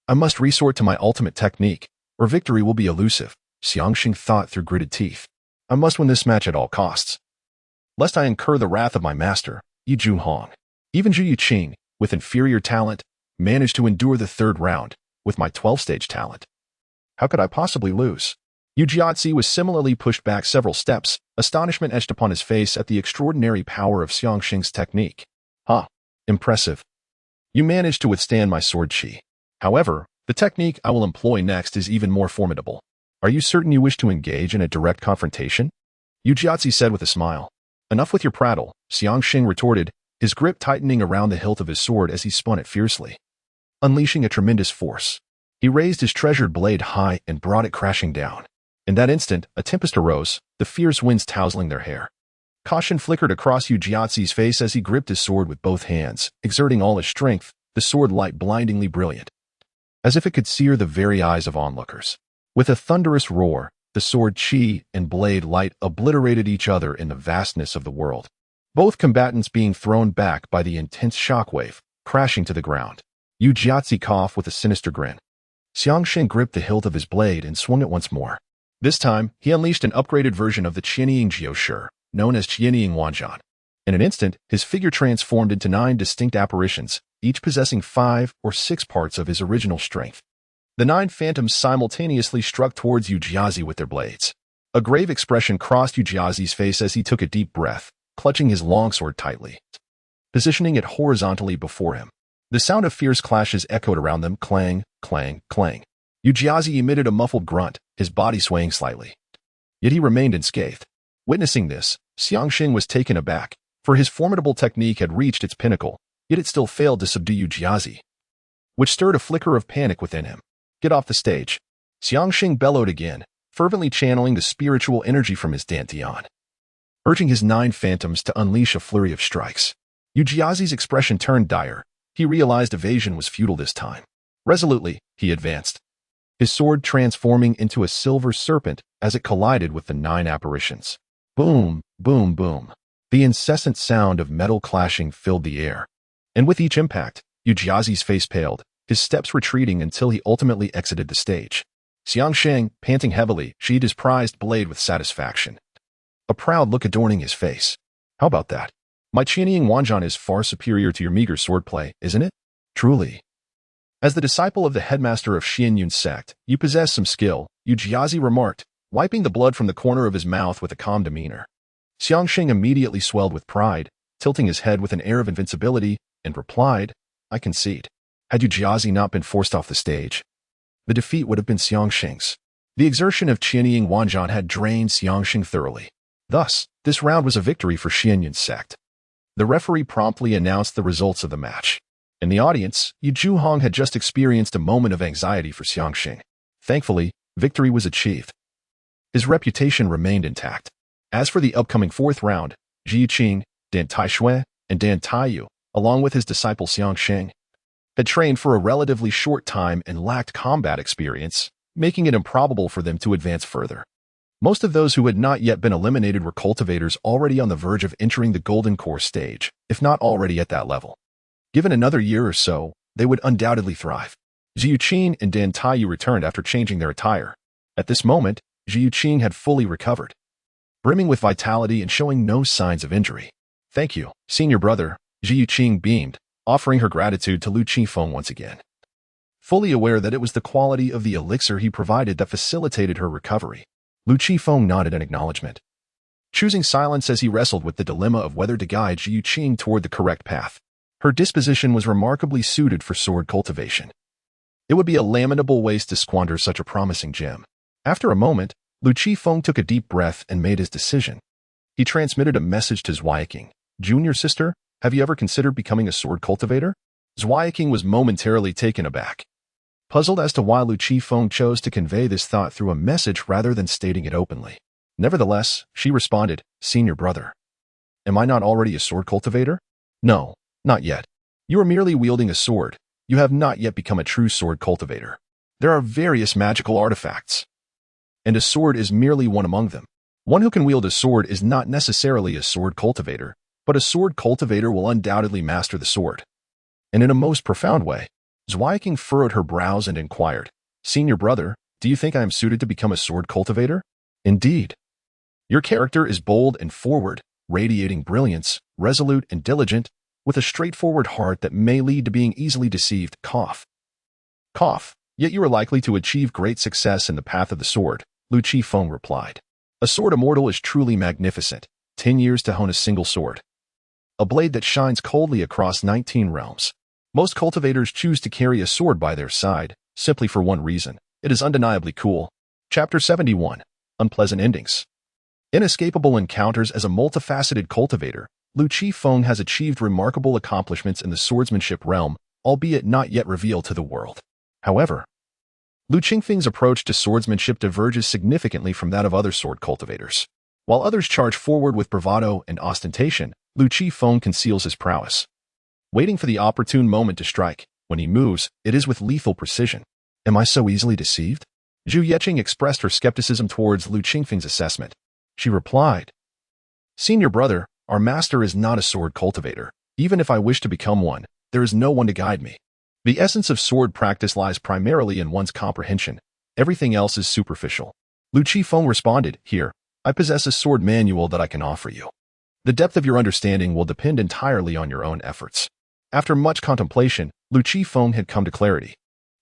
I must resort to my ultimate technique, or victory will be elusive, Xiangxing thought through gritted teeth. I must win this match at all costs, lest I incur the wrath of my master, Yu Junhong. Even Zhu Yuqing, with inferior talent, managed to endure the 3rd round, with my 12-stage talent. How could I possibly lose? Yu Jiasi was similarly pushed back several steps, astonishment etched upon his face at the extraordinary power of Xiangxing's technique. Impressive. You managed to withstand my sword chi. However, the technique I will employ next is even more formidable. Are you certain you wish to engage in a direct confrontation? Yu Jiasi said with a smile. Enough with your prattle, Xiangxing retorted, his grip tightening around the hilt of his sword as he spun it fiercely, unleashing a tremendous force. He raised his treasured blade high and brought it crashing down. In that instant, a tempest arose, the fierce winds tousling their hair. Caution flickered across Yu Jiasi's face as he gripped his sword with both hands, exerting all his strength, the sword light blindingly brilliant, as if it could sear the very eyes of onlookers. With a thunderous roar, the sword chi and blade light obliterated each other in the vastness of the world, both combatants being thrown back by the intense shockwave, crashing to the ground. Yu Jiasi coughed with a sinister grin. Xiangxing gripped the hilt of his blade and swung it once more. This time, he unleashed an upgraded version of the Qianying Jiushi, known as Qianying Wanjian. In an instant, his figure transformed into 9 distinct apparitions, each possessing 5 or 6 parts of his original strength. The 9 phantoms simultaneously struck towards Yu Jiasi with their blades. A grave expression crossed Yu Jiasi's face as he took a deep breath, clutching his longsword tightly, positioning it horizontally before him. The sound of fierce clashes echoed around them, clang, clang, clang. Yu Jiasi emitted a muffled grunt, his body swaying slightly. Yet he remained unscathed. Witnessing this, Xiangxing was taken aback, for his formidable technique had reached its pinnacle, yet it still failed to subdue Yu Jiazi, which stirred a flicker of panic within him. "Get off the stage," Xiangxing bellowed again, fervently channeling the spiritual energy from his dantian, urging his 9 phantoms to unleash a flurry of strikes. Yu Jiazi's expression turned dire. He realized evasion was futile this time. Resolutely, he advanced, his sword transforming into a silver serpent as it collided with the 9 apparitions. Boom, boom, boom. The incessant sound of metal clashing filled the air, and with each impact, Yu Jiazi's face paled, his steps retreating until he ultimately exited the stage. Xiangxing, panting heavily, sheathed his prized blade with satisfaction, a proud look adorning his face. "How about that? My Qianying Wanzhan is far superior to your meager swordplay, isn't it? Truly. As the disciple of the headmaster of Xianyun sect, you possess some skill," Yu Jiazi remarked, wiping the blood from the corner of his mouth with a calm demeanor. Xiangxing immediately swelled with pride, tilting his head with an air of invincibility, and replied, "I concede. Had Yu Jiazi not been forced off the stage, the defeat would have been Xiangxing's. The exertion of Qianying Wanzhan had drained Xiangxing thoroughly. Thus, this round was a victory for Xianyun sect. The referee promptly announced the results of the match. In the audience, Yu Zhuhong had just experienced a moment of anxiety for Xiangxing. Thankfully, victory was achieved. His reputation remained intact. As for the upcoming 4th round, Ji Qing, Dan Taishui, and Dan Taiyu, along with his disciple Xiangxing, had trained for a relatively short time and lacked combat experience, making it improbable for them to advance further. Most of those who had not yet been eliminated were cultivators already on the verge of entering the Golden Core stage, if not already at that level. Given another year or so, they would undoubtedly thrive. Zhu Qin and Dan Taiyu returned after changing their attire. At this moment, Zhu Qin had fully recovered, brimming with vitality and showing no signs of injury. "Thank you, senior brother," Zhu Qin beamed, offering her gratitude to Lu Qifeng once again. Fully aware that it was the quality of the elixir he provided that facilitated her recovery, Lu Qifeng nodded in acknowledgement, choosing silence as he wrestled with the dilemma of whether to guide Zhu Qing toward the correct path. Her disposition was remarkably suited for sword cultivation. It would be a lamentable waste to squander such a promising gem. After a moment, Lu Qifeng took a deep breath and made his decision. He transmitted a message to Zweiking. "Junior sister, have you ever considered becoming a sword cultivator?" Zweiking was momentarily taken aback, puzzled as to why Lu Qifeng chose to convey this thought through a message rather than stating it openly. Nevertheless, she responded, "Senior brother, am I not already a sword cultivator?" "No, not yet. You are merely wielding a sword. You have not yet become a true sword cultivator. There are various magical artifacts, and a sword is merely one among them. One who can wield a sword is not necessarily a sword cultivator, but a sword cultivator will undoubtedly master the sword." And in a most profound way, Zweiking furrowed her brows and inquired, "Senior brother, do you think I am suited to become a sword cultivator?" "Indeed. Your character is bold and forward, radiating brilliance, resolute and diligent, with a straightforward heart that may lead to being easily deceived." Cough. Cough. "Yet you are likely to achieve great success in the path of the sword," Lu Qifeng replied. "A sword immortal is truly magnificent. 10 years to hone a single sword. A blade that shines coldly across 19 realms. Most cultivators choose to carry a sword by their side, simply for one reason. It is undeniably cool." Chapter 71. Unpleasant Endings. Inescapable encounters. As a multifaceted cultivator, Lu Qifeng has achieved remarkable accomplishments in the swordsmanship realm, albeit not yet revealed to the world. However, Lu Qingfeng's approach to swordsmanship diverges significantly from that of other sword cultivators. While others charge forward with bravado and ostentation, Lu Qifeng conceals his prowess, waiting for the opportune moment to strike. When he moves, it is with lethal precision. "Am I so easily deceived?" Zhu Yeqing expressed her skepticism towards Lu Qingfeng's assessment. She replied, "Senior brother, our master is not a sword cultivator. Even if I wish to become one, there is no one to guide me. The essence of sword practice lies primarily in one's comprehension. Everything else is superficial." Lu Qifeng responded, "Here, I possess a sword manual that I can offer you. The depth of your understanding will depend entirely on your own efforts." After much contemplation, Lu Qifeng had come to clarity.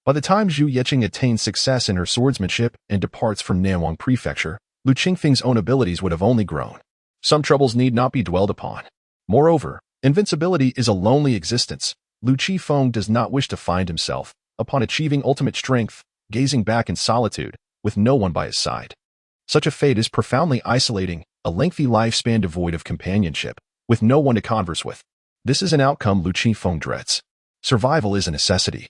By the time Zhu Yeqing attains success in her swordsmanship and departs from Nanwang Prefecture, Lu Qingfeng's own abilities would have only grown. Some troubles need not be dwelled upon. Moreover, invincibility is a lonely existence. Lu Qifeng does not wish to find himself, upon achieving ultimate strength, gazing back in solitude, with no one by his side. Such a fate is profoundly isolating, a lengthy lifespan devoid of companionship, with no one to converse with. This is an outcome Lu Qifeng dreads. Survival is a necessity,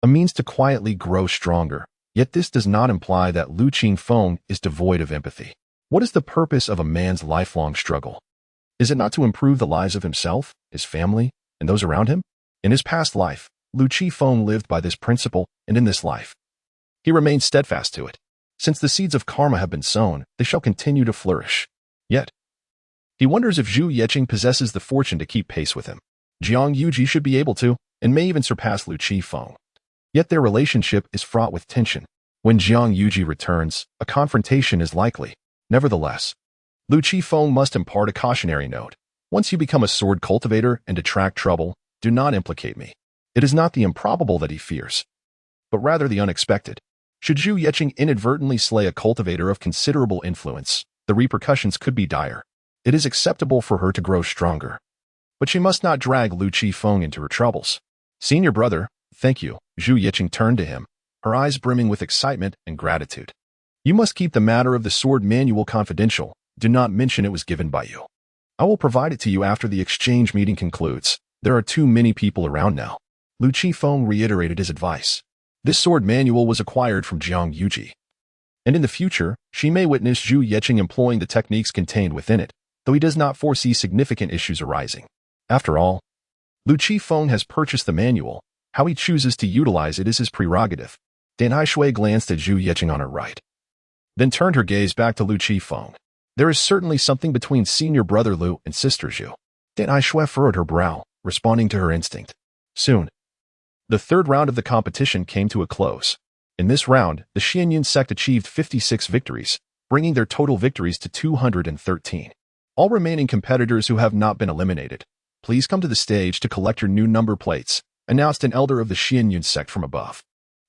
a means to quietly grow stronger. Yet this does not imply that Lu Qifeng is devoid of empathy. What is the purpose of a man's lifelong struggle? Is it not to improve the lives of himself, his family, and those around him? In his past life, Lu Qifeng lived by this principle, and in this life, he remains steadfast to it. Since the seeds of karma have been sown, they shall continue to flourish. Yet, he wonders if Zhu Yeqing possesses the fortune to keep pace with him. Jiang Yuji should be able to, and may even surpass Lu Qifeng. Yet their relationship is fraught with tension. When Jiang Yuji returns, a confrontation is likely. Nevertheless, Lu Qifeng must impart a cautionary note. Once you become a sword cultivator and attract trouble, do not implicate me. It is not the improbable that he fears, but rather the unexpected. Should Zhu Yeqing inadvertently slay a cultivator of considerable influence, the repercussions could be dire. It is acceptable for her to grow stronger, but she must not drag Lu Qifeng into her troubles. Senior brother, thank you. Zhu Yeqing turned to him, her eyes brimming with excitement and gratitude. You must keep the matter of the sword manual confidential. Do not mention it was given by you. I will provide it to you after the exchange meeting concludes. There are too many people around now. Lu Qifeng reiterated his advice. This sword manual was acquired from Jiang Yuji, and in the future, she may witness Zhu Yeqing employing the techniques contained within it, though he does not foresee significant issues arising. After all, Lu Qifeng has purchased the manual. How he chooses to utilize it is his prerogative. Dan Haishui glanced at Zhu Yeqing on her right, then turned her gaze back to Lu Qifeng. There is certainly something between senior brother Lu and sister Zhu. Dan Haishui furrowed her brow, responding to her instinct. Soon, the third round of the competition came to a close. In this round, the Xianyun sect achieved 56 victories, bringing their total victories to 213. All remaining competitors who have not been eliminated, please come to the stage to collect your new number plates, announced an elder of the Xianyun sect from above.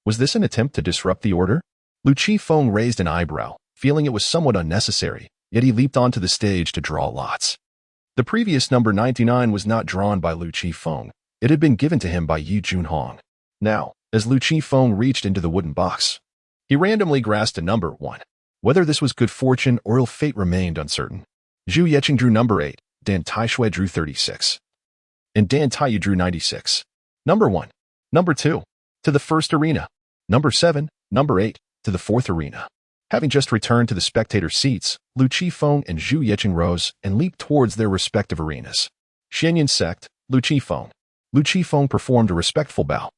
Was this an attempt to disrupt the order? Lu Qifeng raised an eyebrow, feeling it was somewhat unnecessary, yet he leaped onto the stage to draw lots. The previous number 99 was not drawn by Lu Qifeng. It had been given to him by Yi Junhong. Now, as Lu Qifeng reached into the wooden box, he randomly grasped a number 1. Whether this was good fortune or ill fate remained uncertain. Zhu Yeqing drew number 8, Dan Taishui drew 36, and Dan Taiyu drew 96. Number 1, number 2, to the first arena. Number 7, number 8, to the fourth arena. Having just returned to the spectator seats, Lu Qifeng and Zhu Yeqing rose and leaped towards their respective arenas. Xianyun sect, Lu Qifeng. Lu Qifeng performed a respectful bow.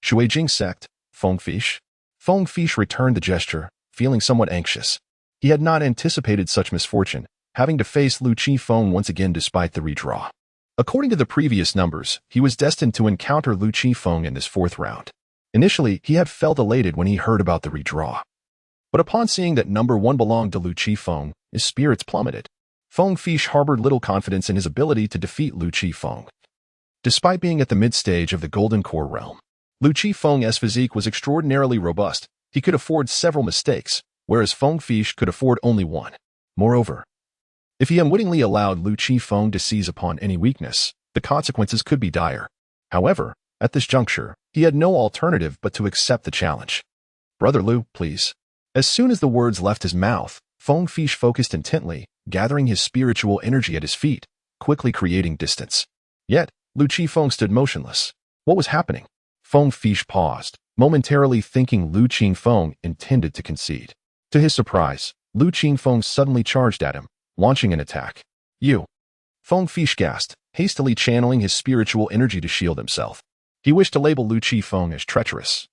Shuijing sect, Feng Fish. Feng Fish returned the gesture, feeling somewhat anxious. He had not anticipated such misfortune, having to face Lu Qifeng once again despite the redraw. According to the previous numbers, he was destined to encounter Lu Qifeng in this fourth round. Initially, he had felt elated when he heard about the redraw. But upon seeing that number 1 belonged to Lu Qifeng, his spirits plummeted. Feng Fish harbored little confidence in his ability to defeat Lu Qifeng. Despite being at the mid-stage of the Golden Core realm, Lu Qifeng's physique was extraordinarily robust. He could afford several mistakes, whereas Feng Fish could afford only one. Moreover, if he unwittingly allowed Lu Qifeng to seize upon any weakness, the consequences could be dire. However, at this juncture, he had no alternative but to accept the challenge. Brother Lu, please. As soon as the words left his mouth, Feng Fish focused intently, gathering his spiritual energy at his feet, quickly creating distance. Yet, Lu Qifeng stood motionless. What was happening? Feng Fish paused, momentarily thinking Lu Qifeng intended to concede. To his surprise, Lu Qifeng suddenly charged at him, launching an attack. You! Feng Fish gasped, hastily channeling his spiritual energy to shield himself. He wished to label Lu Qifeng as treacherous.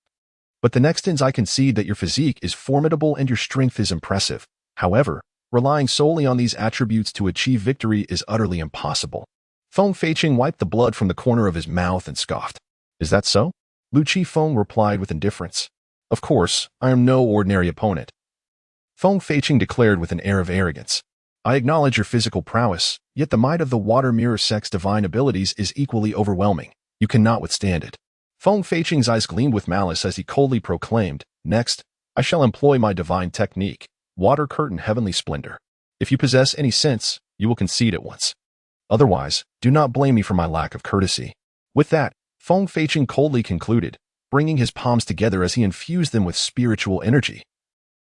But the next ins I concede that your physique is formidable and your strength is impressive. However, relying solely on these attributes to achieve victory is utterly impossible. Feng Feiqing wiped the blood from the corner of his mouth and scoffed. Is that so? Lu Qifeng replied with indifference. Of course, I am no ordinary opponent. Feng Feiqing declared with an air of arrogance. I acknowledge your physical prowess, yet the might of the water mirror sect's divine abilities is equally overwhelming. You cannot withstand it. Feng Feiqing's eyes gleamed with malice as he coldly proclaimed, Next, I shall employ my divine technique, Water Curtain Heavenly Splendor. If you possess any sense, you will concede at once. Otherwise, do not blame me for my lack of courtesy. With that, Feng Feiqing coldly concluded, bringing his palms together as he infused them with spiritual energy,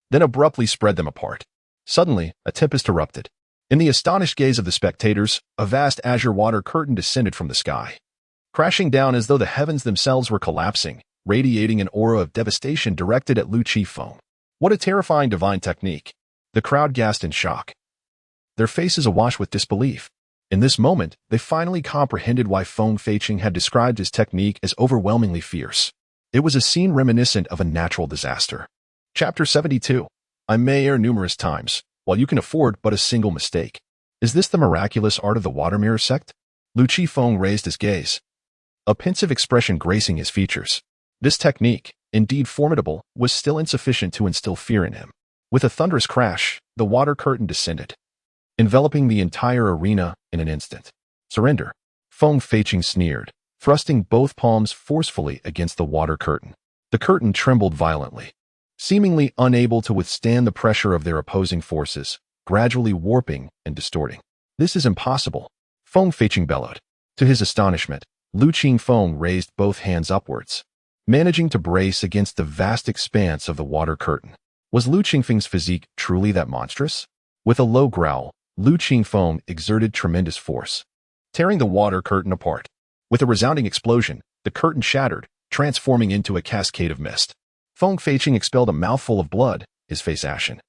then abruptly spread them apart. Suddenly, a tempest erupted. In the astonished gaze of the spectators, a vast azure water curtain descended from the sky, crashing down as though the heavens themselves were collapsing, radiating an aura of devastation directed at Lu Qifeng. What a terrifying divine technique! The crowd gasped in shock, their faces awash with disbelief. In this moment, they finally comprehended why Feng Feiqing had described his technique as overwhelmingly fierce. It was a scene reminiscent of a natural disaster. Chapter 72. I may err numerous times, while you can afford but a single mistake. Is this the miraculous art of the water mirror sect? Lu Qifeng raised his gaze, a pensive expression gracing his features. This technique, indeed formidable, was still insufficient to instill fear in him. With a thunderous crash, the water curtain descended, enveloping the entire arena in an instant. Surrender. Feng Feiqing sneered, thrusting both palms forcefully against the water curtain. The curtain trembled violently, seemingly unable to withstand the pressure of their opposing forces, gradually warping and distorting. This is impossible, Feng Feiqing bellowed. To his astonishment, Lu Qifeng raised both hands upwards, managing to brace against the vast expanse of the water curtain. Was Lu Qifeng's physique truly that monstrous? With a low growl, Lu Qifeng exerted tremendous force, tearing the water curtain apart. With a resounding explosion, the curtain shattered, transforming into a cascade of mist. Feng Feiqing expelled a mouthful of blood, his face ashen,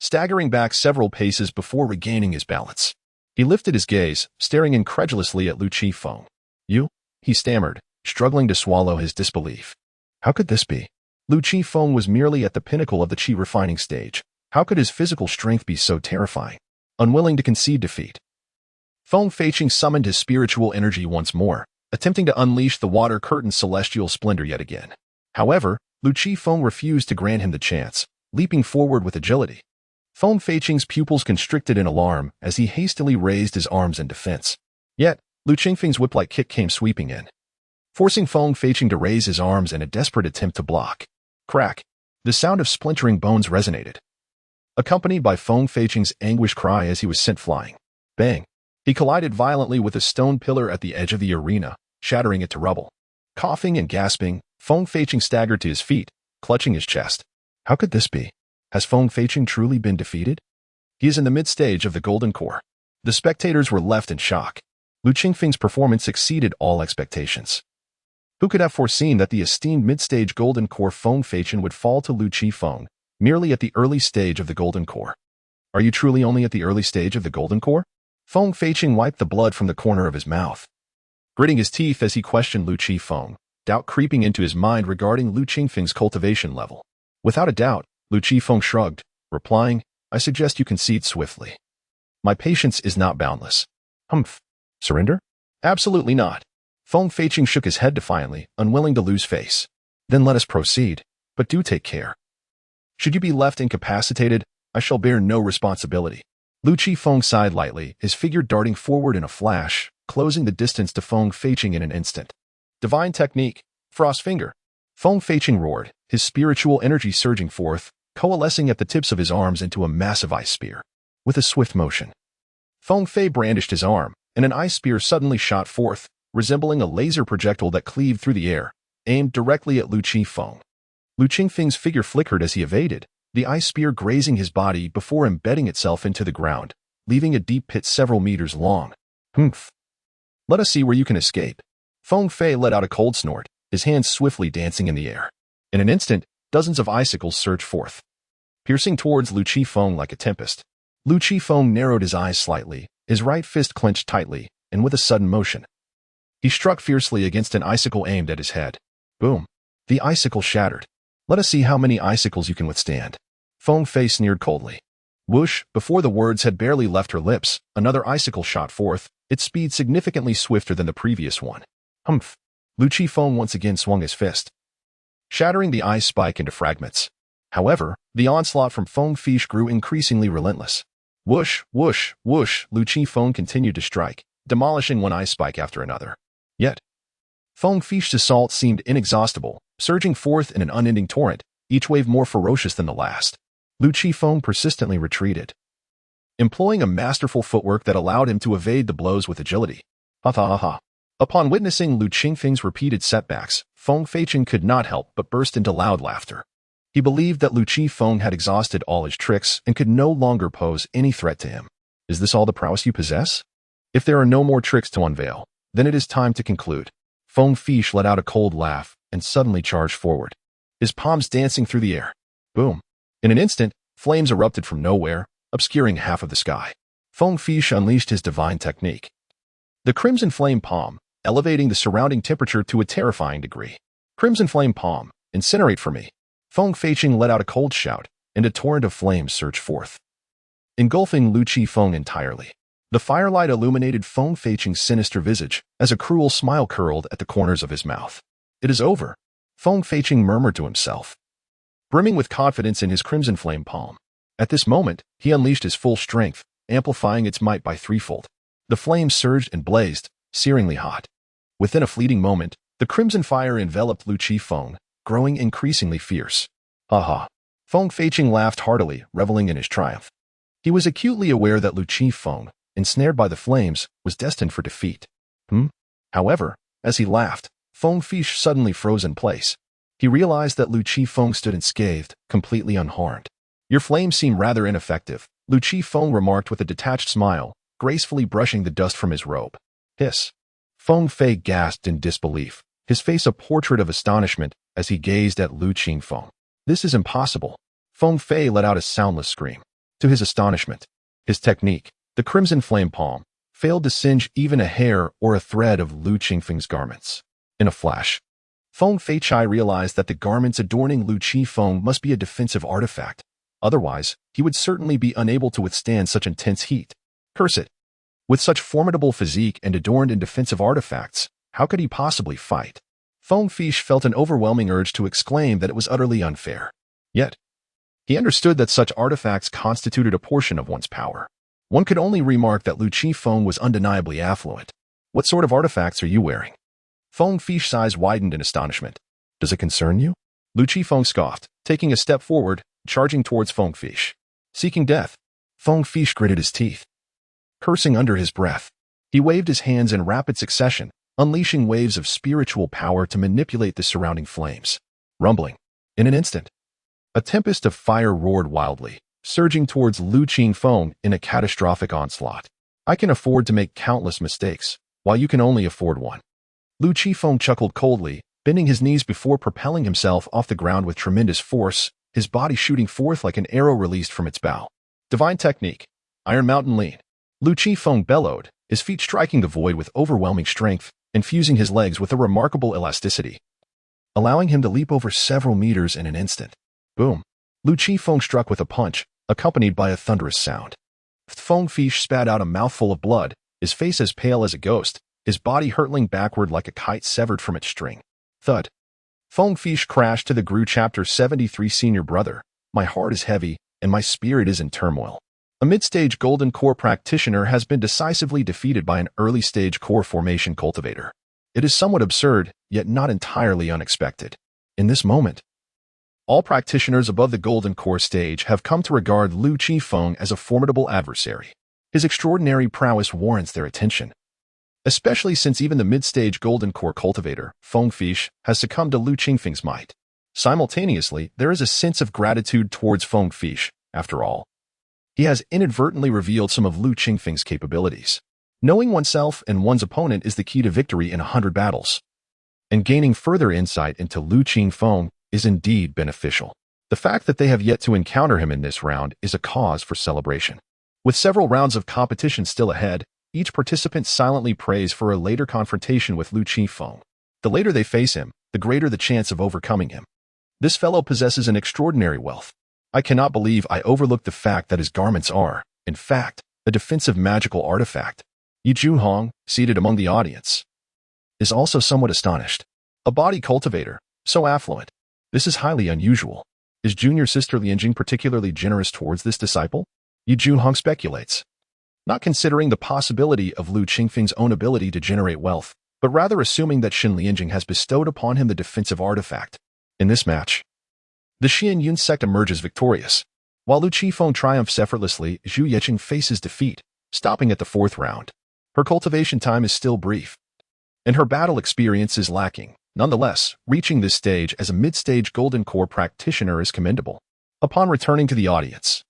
staggering back several paces before regaining his balance. He lifted his gaze, staring incredulously at Lu Qifeng. You? He stammered, struggling to swallow his disbelief. How could this be? Lu Qifeng was merely at the pinnacle of the qi refining stage. How could his physical strength be so terrifying? Unwilling to concede defeat, Feng Feiqing summoned his spiritual energy once more, attempting to unleash the water curtain's celestial splendor yet again. However, Lu Qifeng refused to grant him the chance, leaping forward with agility. Feng Feiqing's pupils constricted in alarm as he hastily raised his arms in defense. Yet, Lu Qifeng's whip-like kick came sweeping in, forcing Feng Feiqing to raise his arms in a desperate attempt to block. Crack! The sound of splintering bones resonated, accompanied by Feng Feiqing's anguished cry as he was sent flying. Bang! He collided violently with a stone pillar at the edge of the arena, shattering it to rubble. Coughing and gasping, Feng Feiqing staggered to his feet, clutching his chest. How could this be? Has Feng Feiqing truly been defeated? He is in the mid-stage of the Golden Core. The spectators were left in shock. Lu Qifeng's performance exceeded all expectations. Who could have foreseen that the esteemed mid-stage Golden Core Feng Feiqing would fall to Lu Qifeng, merely at the early stage of the Golden Core? Are you truly only at the early stage of the Golden Core? Feng Feiqing wiped the blood from the corner of his mouth, gritting his teeth as he questioned Lu Qifeng, doubt creeping into his mind regarding Lu Qifeng's cultivation level. Without a doubt, Lu Qifeng shrugged, replying, I suggest you concede swiftly. My patience is not boundless. Humph. Surrender? Absolutely not. Feng Feiqing shook his head defiantly, unwilling to lose face. Then let us proceed, but do take care. Should you be left incapacitated, I shall bear no responsibility. Lu Qifeng sighed lightly, his figure darting forward in a flash, closing the distance to Feng Feiqing in an instant. Divine technique, Frost Finger. Feng Feiqing roared, his spiritual energy surging forth, coalescing at the tips of his arms into a massive ice spear. With a swift motion, Feng Fei brandished his arm, and an ice spear suddenly shot forth, resembling a laser projectile that cleaved through the air, aimed directly at Lu Qifeng. Lu Qifeng's figure flickered as he evaded, the ice spear grazing his body before embedding itself into the ground, leaving a deep pit several meters long. Humph. Let us see where you can escape. Feng Fei let out a cold snort, his hands swiftly dancing in the air. In an instant, dozens of icicles surged forth, piercing towards Lu Qifeng like a tempest. Lu Qifeng narrowed his eyes slightly, his right fist clenched tightly, and with a sudden motion, he struck fiercely against an icicle aimed at his head. Boom! The icicle shattered. Let us see how many icicles you can withstand. Feng Fei sneered coldly. Whoosh! Before the words had barely left her lips, another icicle shot forth, its speed significantly swifter than the previous one. Humph! Lu Qifeng once again swung his fist, shattering the ice spike into fragments. However, the onslaught from Feng Feiqing grew increasingly relentless. Whoosh! Whoosh! Whoosh! Lu Qifeng continued to strike, demolishing one ice spike after another. Yet, Feng Feiqing's assault seemed inexhaustible, surging forth in an unending torrent, each wave more ferocious than the last. Lu Qifeng persistently retreated, employing a masterful footwork that allowed him to evade the blows with agility. Ha ha ha ha. Upon witnessing Lu Qifeng's repeated setbacks, Feng Feiqing could not help but burst into loud laughter. He believed that Lu Qifeng had exhausted all his tricks and could no longer pose any threat to him. Is this all the prowess you possess? If there are no more tricks to unveil, then it is time to conclude. Feng Fish let out a cold laugh and suddenly charged forward, his palms dancing through the air. Boom! In an instant, flames erupted from nowhere, obscuring half of the sky. Feng Fish unleashed his divine technique. The Crimson Flame Palm, elevating the surrounding temperature to a terrifying degree. Crimson Flame Palm, incinerate for me. Feng Feiqing let out a cold shout, and a torrent of flames surged forth, engulfing Lu Qifeng entirely. The firelight illuminated Feng Feiqing's sinister visage as a cruel smile curled at the corners of his mouth. It is over, Feng Feiqing murmured to himself, brimming with confidence in his Crimson Flame Palm. At this moment, he unleashed his full strength, amplifying its might by threefold. The flames surged and blazed, searingly hot. Within a fleeting moment, the crimson fire enveloped Lu Qifeng, growing increasingly fierce. Ha ha! Feng Feiqing laughed heartily, reveling in his triumph. He was acutely aware that Lu Qifeng, ensnared by the flames, was destined for defeat. However, as he laughed, Feng Fish suddenly froze in place. He realized that Lu Qifeng stood unscathed, completely unharmed. Your flames seem rather ineffective, Lu Qifeng remarked with a detached smile, gracefully brushing the dust from his robe. Hiss! Feng Fei gasped in disbelief, his face a portrait of astonishment as he gazed at Lu Qifeng. This is impossible. Feng Fei let out a soundless scream. To his astonishment, his technique, the Crimson Flame Palm, failed to singe even a hair or a thread of Lu Qifeng's garments. In a flash, Feng Feiqi realized that the garments adorning Lu Qifeng must be a defensive artifact. Otherwise, he would certainly be unable to withstand such intense heat. Curse it! With such formidable physique and adorned in defensive artifacts, how could he possibly fight? Feng Fish felt an overwhelming urge to exclaim that it was utterly unfair. Yet, he understood that such artifacts constituted a portion of one's power. One could only remark that Lu Qifeng was undeniably affluent. What sort of artifacts are you wearing? Feng Fish's eyes widened in astonishment. Does it concern you? Lu Qifeng scoffed, taking a step forward, charging towards Feng Fish. Seeking death, Feng Fish gritted his teeth. Cursing under his breath, he waved his hands in rapid succession, unleashing waves of spiritual power to manipulate the surrounding flames. Rumbling. In an instant, a tempest of fire roared wildly, surging towards Lu Qifeng in a catastrophic onslaught. I can afford to make countless mistakes, while you can only afford one. Lu Qifeng chuckled coldly, bending his knees before propelling himself off the ground with tremendous force, his body shooting forth like an arrow released from its bow. Divine technique. Iron Mountain Lean. Lu Qifeng bellowed, his feet striking the void with overwhelming strength, and fusing his legs with a remarkable elasticity, allowing him to leap over several meters in an instant. Boom! Lu Qifeng struck with a punch, accompanied by a thunderous sound. Feng Fish spat out a mouthful of blood, his face as pale as a ghost, his body hurtling backward like a kite severed from its string. Thud! Feng Fish crashed to the ground. Chapter 73. Senior brother, my heart is heavy, and my spirit is in turmoil. A mid-stage golden core practitioner has been decisively defeated by an early-stage core formation cultivator. It is somewhat absurd, yet not entirely unexpected. In this moment, all practitioners above the golden core stage have come to regard Lu Qifeng as a formidable adversary. His extraordinary prowess warrants their attention, especially since even the mid-stage golden core cultivator, Feng Fish, has succumbed to Lu Qifeng's might. Simultaneously, there is a sense of gratitude towards Feng Fish. After all, he has inadvertently revealed some of Lu Qifeng's capabilities. Knowing oneself and one's opponent is the key to victory in 100 battles. And gaining further insight into Lu Qifeng is indeed beneficial. The fact that they have yet to encounter him in this round is a cause for celebration. With several rounds of competition still ahead, each participant silently prays for a later confrontation with Lu Qifeng. The later they face him, the greater the chance of overcoming him. This fellow possesses an extraordinary wealth. I cannot believe I overlooked the fact that his garments are, in fact, a defensive magical artifact. Yi Junhong, seated among the audience, is also somewhat astonished. A body cultivator, so affluent. This is highly unusual. Is junior sister Lianjing particularly generous towards this disciple? Yi Junhong speculates, not considering the possibility of Lu Qifeng's own ability to generate wealth, but rather assuming that Xin Lianjing has bestowed upon him the defensive artifact. In this match, the Xianyun sect emerges victorious. While Lu Qifeng triumphs effortlessly, Zhu Yeqing faces defeat, stopping at the 4th round. Her cultivation time is still brief, and her battle experience is lacking. Nonetheless, reaching this stage as a mid-stage golden core practitioner is commendable. Upon returning to the audience,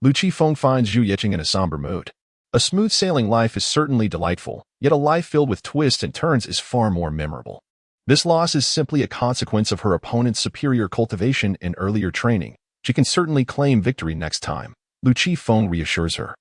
Lu Qifeng finds Zhu Yiqing in a somber mood. A smooth-sailing life is certainly delightful, yet a life filled with twists and turns is far more memorable. This loss is simply a consequence of her opponent's superior cultivation and earlier training. She can certainly claim victory next time, Lu Qifeng reassures her.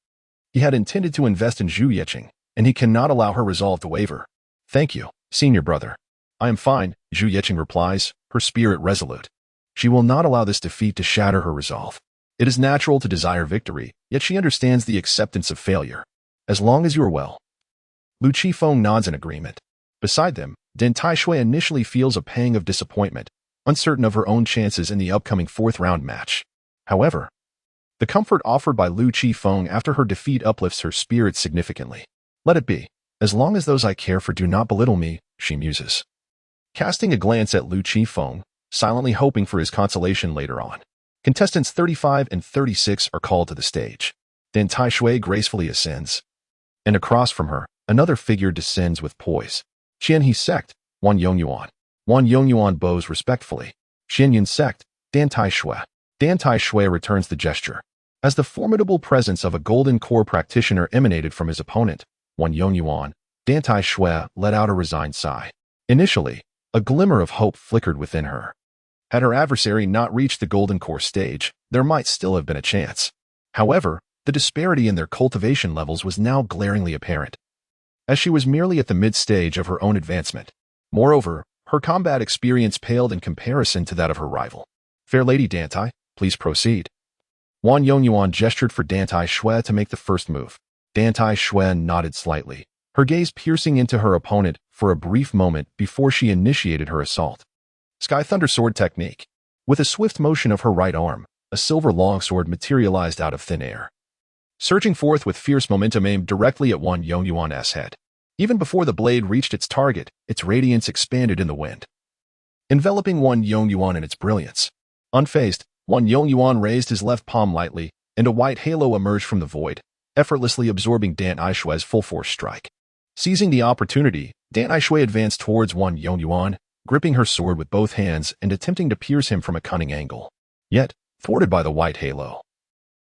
He had intended to invest in Zhu Yiqing, and he cannot allow her resolve to waver. Thank you, senior brother. I am fine, Zhu Yiqing replies, her spirit resolute. She will not allow this defeat to shatter her resolve. It is natural to desire victory, yet she understands the acceptance of failure. As long as you are well. Lu Qifeng nods in agreement. Beside them, Dan Taishui initially feels a pang of disappointment, uncertain of her own chances in the upcoming fourth-round match. However, the comfort offered by Lu Qifeng after her defeat uplifts her spirit significantly. Let it be. As long as those I care for do not belittle me, she muses. Casting a glance at Lu Qifeng, silently hoping for his consolation later on. Contestants 35 and 36 are called to the stage. Dan Taishui gracefully ascends. And across from her, another figure descends with poise. Qianhe sect, Wan Yongyuan. Wan Yongyuan bows respectfully. Xianyun sect, Dan Taishui. Dan Taishui returns the gesture. As the formidable presence of a golden core practitioner emanated from his opponent, Wan Yongyuan, Dan Taishui let out a resigned sigh. Initially, a glimmer of hope flickered within her. Had her adversary not reached the golden core stage, there might still have been a chance. However, the disparity in their cultivation levels was now glaringly apparent, as she was merely at the mid-stage of her own advancement. Moreover, her combat experience paled in comparison to that of her rival. Fair Lady Dantai, please proceed. Wan Yongyuan gestured for Dan Taishui to make the first move. Dan Taishui nodded slightly, her gaze piercing into her opponent for a brief moment before she initiated her assault. Sky Thunder Sword technique. With a swift motion of her right arm, a silver longsword materialized out of thin air, surging forth with fierce momentum aimed directly at Wan Yongyuan's head. Even before the blade reached its target, its radiance expanded in the wind, enveloping Wan Yongyuan in its brilliance. Unfazed, Wan Yongyuan raised his left palm lightly, and a white halo emerged from the void, effortlessly absorbing Dan Taishui's full-force strike. Seizing the opportunity, Dan Taishui advanced towards Wan Yongyuan, gripping her sword with both hands and attempting to pierce him from a cunning angle. Yet, thwarted by the white halo,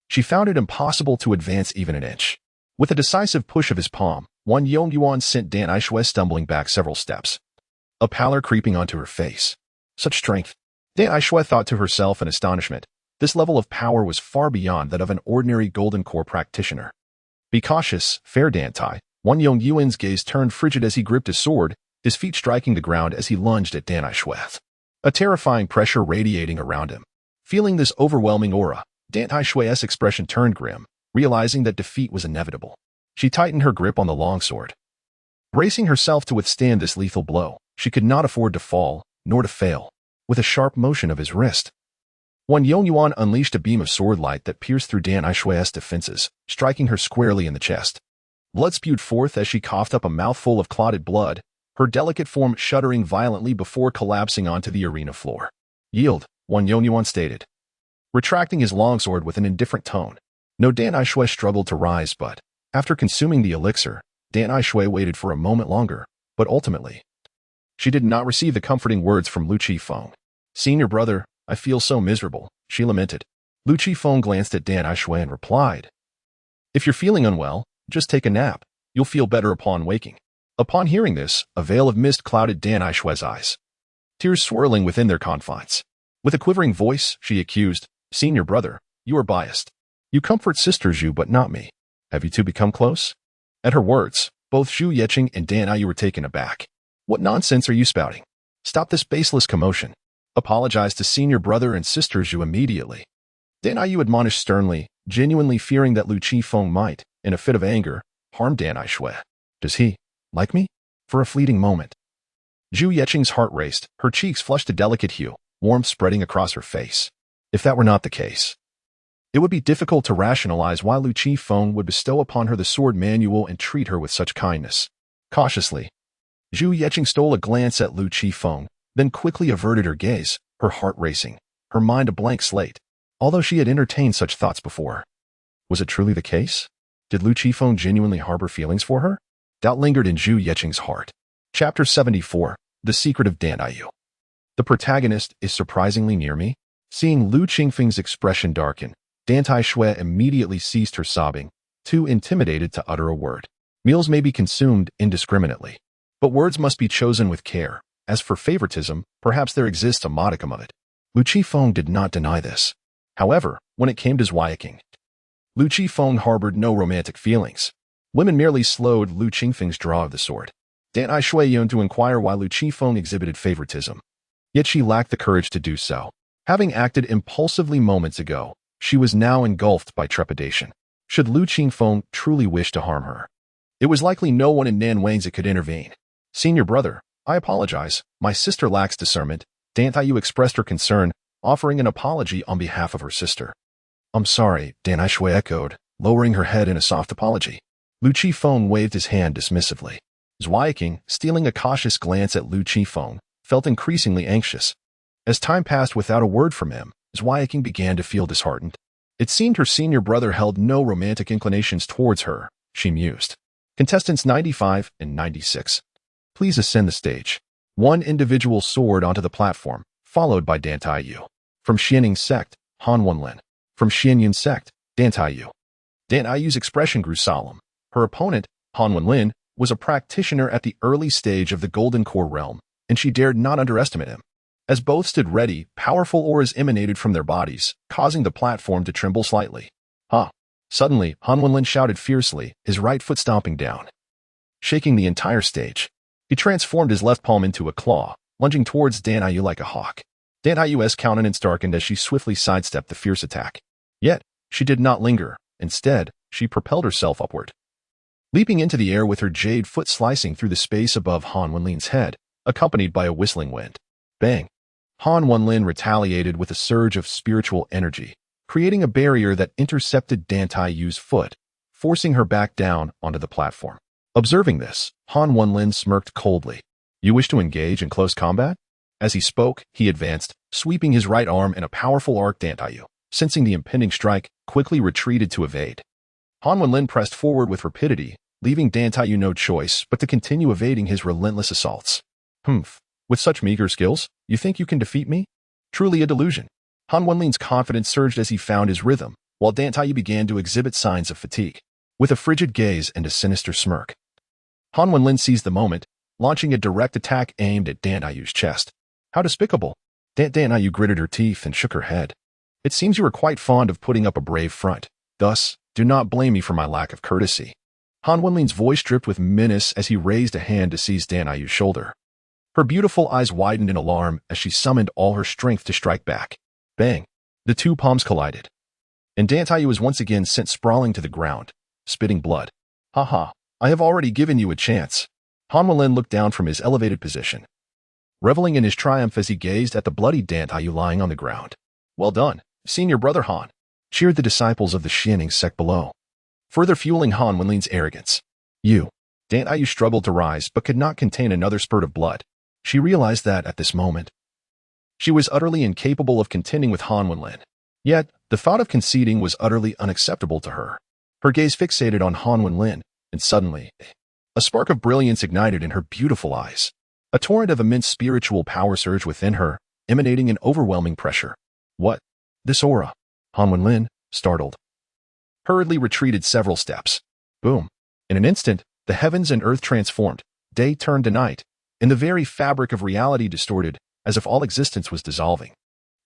she found it impossible to advance even an inch. With a decisive push of his palm, Wan Yongyuan sent Dan Taishui stumbling back several steps, a pallor creeping onto her face. Such strength! Dan Taishui thought to herself in astonishment. This level of power was far beyond that of an ordinary golden core practitioner. Be cautious, fair Dantai. Wan Yongyuan's gaze turned frigid as he gripped his sword, his feet striking the ground as he lunged at Dan Taishui. A terrifying pressure radiating around him. Feeling this overwhelming aura, Dan Taishui's expression turned grim, realizing that defeat was inevitable. She tightened her grip on the longsword. Bracing herself to withstand this lethal blow, she could not afford to fall, nor to fail. With a sharp motion of his wrist, Wan Yongyuan unleashed a beam of sword light that pierced through Dan Taishui's defenses, striking her squarely in the chest. Blood spewed forth as she coughed up a mouthful of clotted blood, her delicate form shuddering violently before collapsing onto the arena floor. Yield, Wan Yongyuan stated, retracting his longsword with an indifferent tone. No, Dan Taishui struggled to rise, but, after consuming the elixir, Dan Taishui waited for a moment longer, but ultimately, she did not receive the comforting words from Lu Qifeng. Senior brother, I feel so miserable, she lamented. Lu Qifeng glanced at Dan Taishui and replied, if you're feeling unwell, just take a nap. You'll feel better upon waking. Upon hearing this, a veil of mist clouded Dan Taishui's eyes, tears swirling within their confines. With a quivering voice, she accused, Senior brother, you are biased. You comfort Sister Zhu but not me. Have you two become close? At her words, both Zhu Yiqing and Dan Taishui were taken aback. What nonsense are you spouting? Stop this baseless commotion. Apologize to Senior brother and Sister Zhu immediately. Dan Taishui admonished sternly, genuinely fearing that Lu Qifeng might, in a fit of anger, harm Dan Taishui. Does he like me? For a fleeting moment, Zhu Yiqing's heart raced, her cheeks flushed a delicate hue, warmth spreading across her face. If that were not the case, it would be difficult to rationalize why Lu Qifeng would bestow upon her the sword manual and treat her with such kindness. Cautiously, Zhu Yiqing stole a glance at Lu Qifeng, then quickly averted her gaze, her heart racing, her mind a blank slate, although she had entertained such thoughts before. Was it truly the case? Did Lu Qifeng genuinely harbor feelings for her? Doubt lingered in Zhu Yiqing's heart. Chapter 74, The Secret of Dan Taishui. The protagonist is surprisingly near me. Seeing Lu Qifeng's expression darken, Dan Tai Shui immediately ceased her sobbing, too intimidated to utter a word. Meals may be consumed indiscriminately, but words must be chosen with care. As for favoritism, perhaps there exists a modicum of it. Lu Qifeng did not deny this. However, when it came to Zweiking, Lu Qifeng harbored no romantic feelings. Women merely slowed Lu Qingfeng's draw of the sword. Dan Tai Shui yearned to inquire why Lu Qifeng exhibited favoritism. Yet she lacked the courage to do so. Having acted impulsively moments ago, she was now engulfed by trepidation. Should Lu Qingfeng truly wish to harm her? It was likely no one in Nanwang's could intervene. Senior brother, I apologize. My sister lacks discernment. Dan Taiyu expressed her concern, offering an apology on behalf of her sister. I'm sorry, Dan Tai Shui echoed, lowering her head in a soft apology. Lu Qifeng waved his hand dismissively. Zweiking, stealing a cautious glance at Lu Qifeng, felt increasingly anxious. As time passed without a word from him, Zweiking began to feel disheartened. It seemed her senior brother held no romantic inclinations towards her, she mused. Contestants 95 and 96. Please ascend the stage. One individual soared onto the platform, followed by Dan Taiyu. From Xianying sect, Han Wenlin. From Xianyun sect, Dan Taiyu. Dan Taiyu's expression grew solemn. Her opponent, Han Wenlin, was a practitioner at the early stage of the Golden Core realm, and she dared not underestimate him. As both stood ready, powerful auras emanated from their bodies, causing the platform to tremble slightly. Ha! Suddenly, Han Wenlin shouted fiercely, his right foot stomping down, shaking the entire stage. He transformed his left palm into a claw, lunging towards Dan Taiyu like a hawk. Dan Taiyu's countenance darkened as she swiftly sidestepped the fierce attack. Yet, she did not linger. Instead, she propelled herself upward, leaping into the air with her jade foot slicing through the space above Han Wenlin's head, accompanied by a whistling wind. Bang! Han Wenlin retaliated with a surge of spiritual energy, creating a barrier that intercepted Dan Taiyu's foot, forcing her back down onto the platform. Observing this, Han Wenlin smirked coldly. You wish to engage in close combat? As he spoke, he advanced, sweeping his right arm in a powerful arc. Dan Taiyu, sensing the impending strike, quickly retreated to evade. Han Wenlin pressed forward with rapidity, leaving Dan Taiyu no choice but to continue evading his relentless assaults. Humph. With such meager skills, you think you can defeat me? Truly a delusion. Han Wenlin's confidence surged as he found his rhythm, while Dan Taiyu began to exhibit signs of fatigue. With a frigid gaze and a sinister smirk, Han Wenlin seized the moment, launching a direct attack aimed at Dan Taiyu's chest. How despicable! Dan Taiyu gritted her teeth and shook her head. It seems you are quite fond of putting up a brave front. Thus, do not blame me for my lack of courtesy. Han Wenlin's voice dripped with menace as he raised a hand to seize Dan Taiyu's shoulder. Her beautiful eyes widened in alarm as she summoned all her strength to strike back. Bang! The two palms collided, and Dan Taiyu was once again sent sprawling to the ground, spitting blood. Ha ha, I have already given you a chance. Han Wenlin looked down from his elevated position, reveling in his triumph as he gazed at the bloody Dan Taiyu lying on the ground. Well done, senior brother Han, cheered the disciples of the Xianying sect below, further fueling Han Wenlin's arrogance. Dan Taiyu struggled to rise but could not contain another spurt of blood. She realized that, at this moment, she was utterly incapable of contending with Han Wenlin. Yet, the thought of conceding was utterly unacceptable to her. Her gaze fixated on Han Wenlin, and suddenly, a spark of brilliance ignited in her beautiful eyes. A torrent of immense spiritual power surged within her, emanating an overwhelming pressure. What? This aura? Han Wenlin, startled, hurriedly retreated several steps. Boom! In an instant, the heavens and earth transformed. Day turned to night, and the very fabric of reality distorted, as if all existence was dissolving.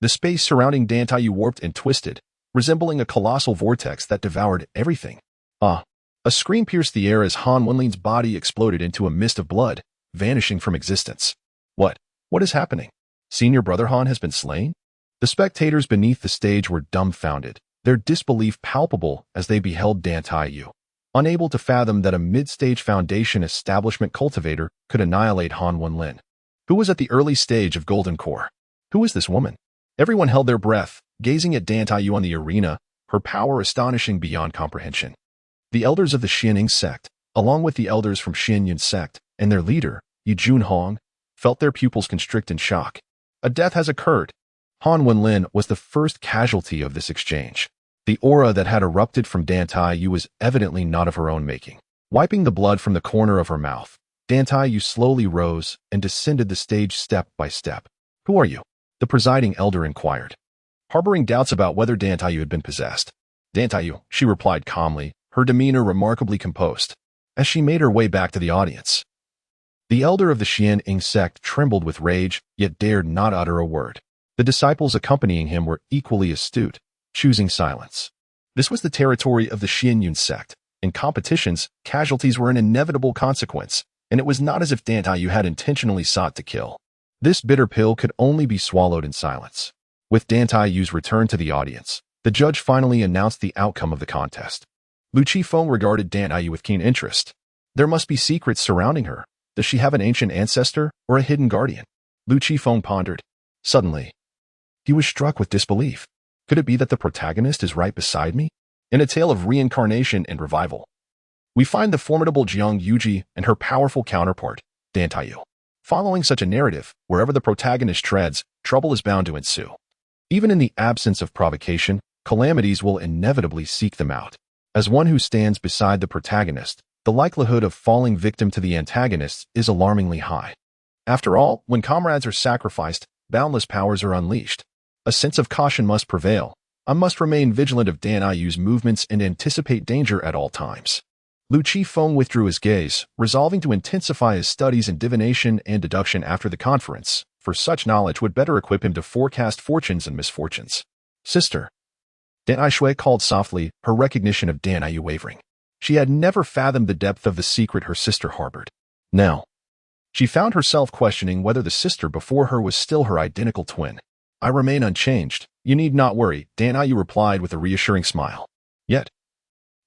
The space surrounding Dan Taiyu warped and twisted, resembling a colossal vortex that devoured everything. Ah! A scream pierced the air as Han Wenlin's body exploded into a mist of blood, vanishing from existence. What is happening? Senior brother Han has been slain? The spectators beneath the stage were dumbfounded, their disbelief palpable as they beheld Dan Taiyu, unable to fathom that a mid-stage Foundation establishment cultivator could annihilate Han Wenlin, who was at the early stage of Golden Core. Who is this woman? Everyone held their breath, gazing at Dan Taiyu on the arena, her power astonishing beyond comprehension. The elders of the Xianying sect, along with the elders from Xianyun sect and their leader, Yi Junhong, felt their pupils constrict in shock. A death has occurred. Han Wenlin was the first casualty of this exchange. The aura that had erupted from Dan Taiyu was evidently not of her own making. Wiping the blood from the corner of her mouth, Dan Taiyu slowly rose and descended the stage step by step. Who are you? The presiding elder inquired. harboring doubts about whether Dan Taiyu had been possessed. Dan Taiyu, she replied calmly, her demeanor remarkably composed, as she made her way back to the audience. The elder of the Xian Ying sect trembled with rage, yet dared not utter a word. The disciples accompanying him were equally astute, choosing silence. This was the territory of the Xianyun sect. In competitions, casualties were an inevitable consequence, and it was not as if Dan Taiyu had intentionally sought to kill. This bitter pill could only be swallowed in silence. With Dan Taiyu's return to the audience, the judge finally announced the outcome of the contest. Lu Qifeng regarded Dan Taiyu with keen interest. There must be secrets surrounding her. Does she have an ancient ancestor or a hidden guardian? Lu Qifeng pondered. Suddenly, he was struck with disbelief. Could it be that the protagonist is right beside me? In a tale of reincarnation and revival, we find the formidable Jiang Yuji and her powerful counterpart, Dan Taiyu. Following such a narrative, wherever the protagonist treads, trouble is bound to ensue. Even in the absence of provocation, calamities will inevitably seek them out. As one who stands beside the protagonist, the likelihood of falling victim to the antagonist is alarmingly high. After all, when comrades are sacrificed, boundless powers are unleashed. A sense of caution must prevail. I must remain vigilant of Dan Taiyu's movements and anticipate danger at all times. Lu Qifeng withdrew his gaze, resolving to intensify his studies in divination and deduction after the conference, for such knowledge would better equip him to forecast fortunes and misfortunes. Sister. Dan Aishui called softly, her recognition of Dan Taiyu wavering. She had never fathomed the depth of the secret her sister harbored. Now, she found herself questioning whether the sister before her was still her identical twin. I remain unchanged. You need not worry, Dan Taiyu replied with a reassuring smile. Yet,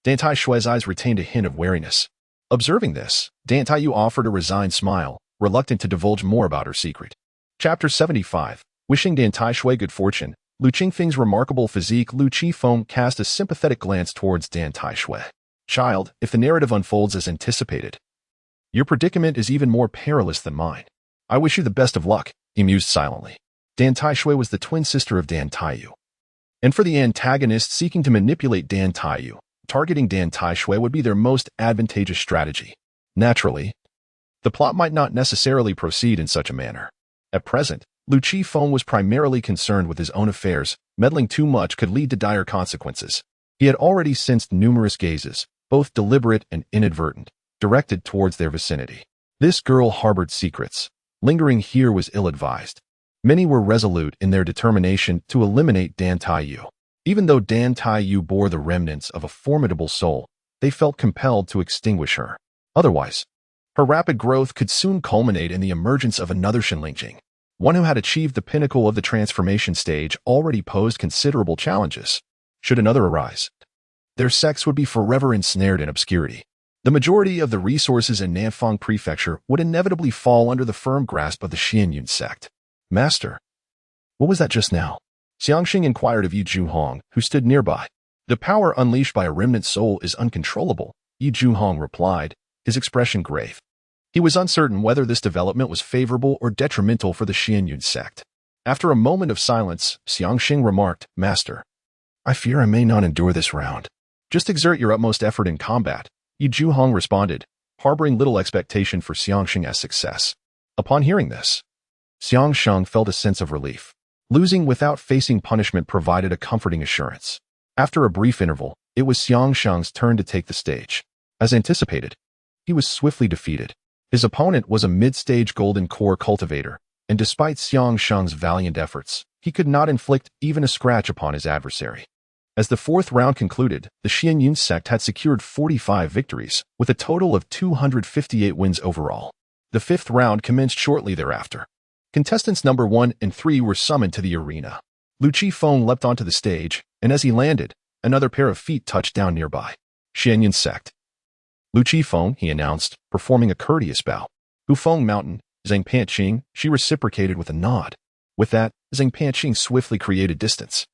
Dan Taishui's eyes retained a hint of wariness. Observing this, Dan Taiyu offered a resigned smile, reluctant to divulge more about her secret. Chapter 75. Wishing Dan Taishui good fortune, Lu Qingfeng's remarkable physique. Lu Qifeng cast a sympathetic glance towards Dan Taishui. Child, if the narrative unfolds as anticipated, your predicament is even more perilous than mine. I wish you the best of luck, he mused silently. Dan Taishui was the twin sister of Dan Taiyu. And for the antagonist seeking to manipulate Dan Taiyu, targeting Dan Taishui would be their most advantageous strategy. Naturally, the plot might not necessarily proceed in such a manner. At present, Lu Qifeng was primarily concerned with his own affairs. Meddling too much could lead to dire consequences. He had already sensed numerous gazes, both deliberate and inadvertent, directed towards their vicinity. This girl harbored secrets. Lingering here was ill-advised. Many were resolute in their determination to eliminate Dan Taiyu. Even though Dan Taiyu bore the remnants of a formidable soul, they felt compelled to extinguish her. Otherwise, her rapid growth could soon culminate in the emergence of another Shenlingjing. One who had achieved the pinnacle of the transformation stage already posed considerable challenges. Should another arise, their sects would be forever ensnared in obscurity. The majority of the resources in Nanfang Prefecture would inevitably fall under the firm grasp of the Xianyun sect. Master, what was that just now? Xiangxing inquired of Yi Zhuhong, who stood nearby. The power unleashed by a remnant soul is uncontrollable, Yi Zhuhong replied, his expression grave. He was uncertain whether this development was favorable or detrimental for the Xianyun sect. After a moment of silence, Xiangxing remarked, Master, I fear I may not endure this round. Just exert your utmost effort in combat, Yi Zhuhong responded, harboring little expectation for Xiangxing's success. Upon hearing this, Xiangxing felt a sense of relief. Losing without facing punishment provided a comforting assurance. After a brief interval, it was Xiangxing's turn to take the stage. As anticipated, he was swiftly defeated. His opponent was a mid-stage golden core cultivator, and despite Xiangxing's valiant efforts, he could not inflict even a scratch upon his adversary. As the fourth round concluded, the Xianyun sect had secured 45 victories, with a total of 258 wins overall. The fifth round commenced shortly thereafter. Contestants number 1 and 3 were summoned to the arena. Lu Qifeng leapt onto the stage, and as he landed, another pair of feet touched down nearby. Xianyun sect. Lu Qifeng, he announced, performing a courteous bow. Hufeng Mountain, Zhang Panqing, she reciprocated with a nod. With that, Zhang Panqing swiftly created distance.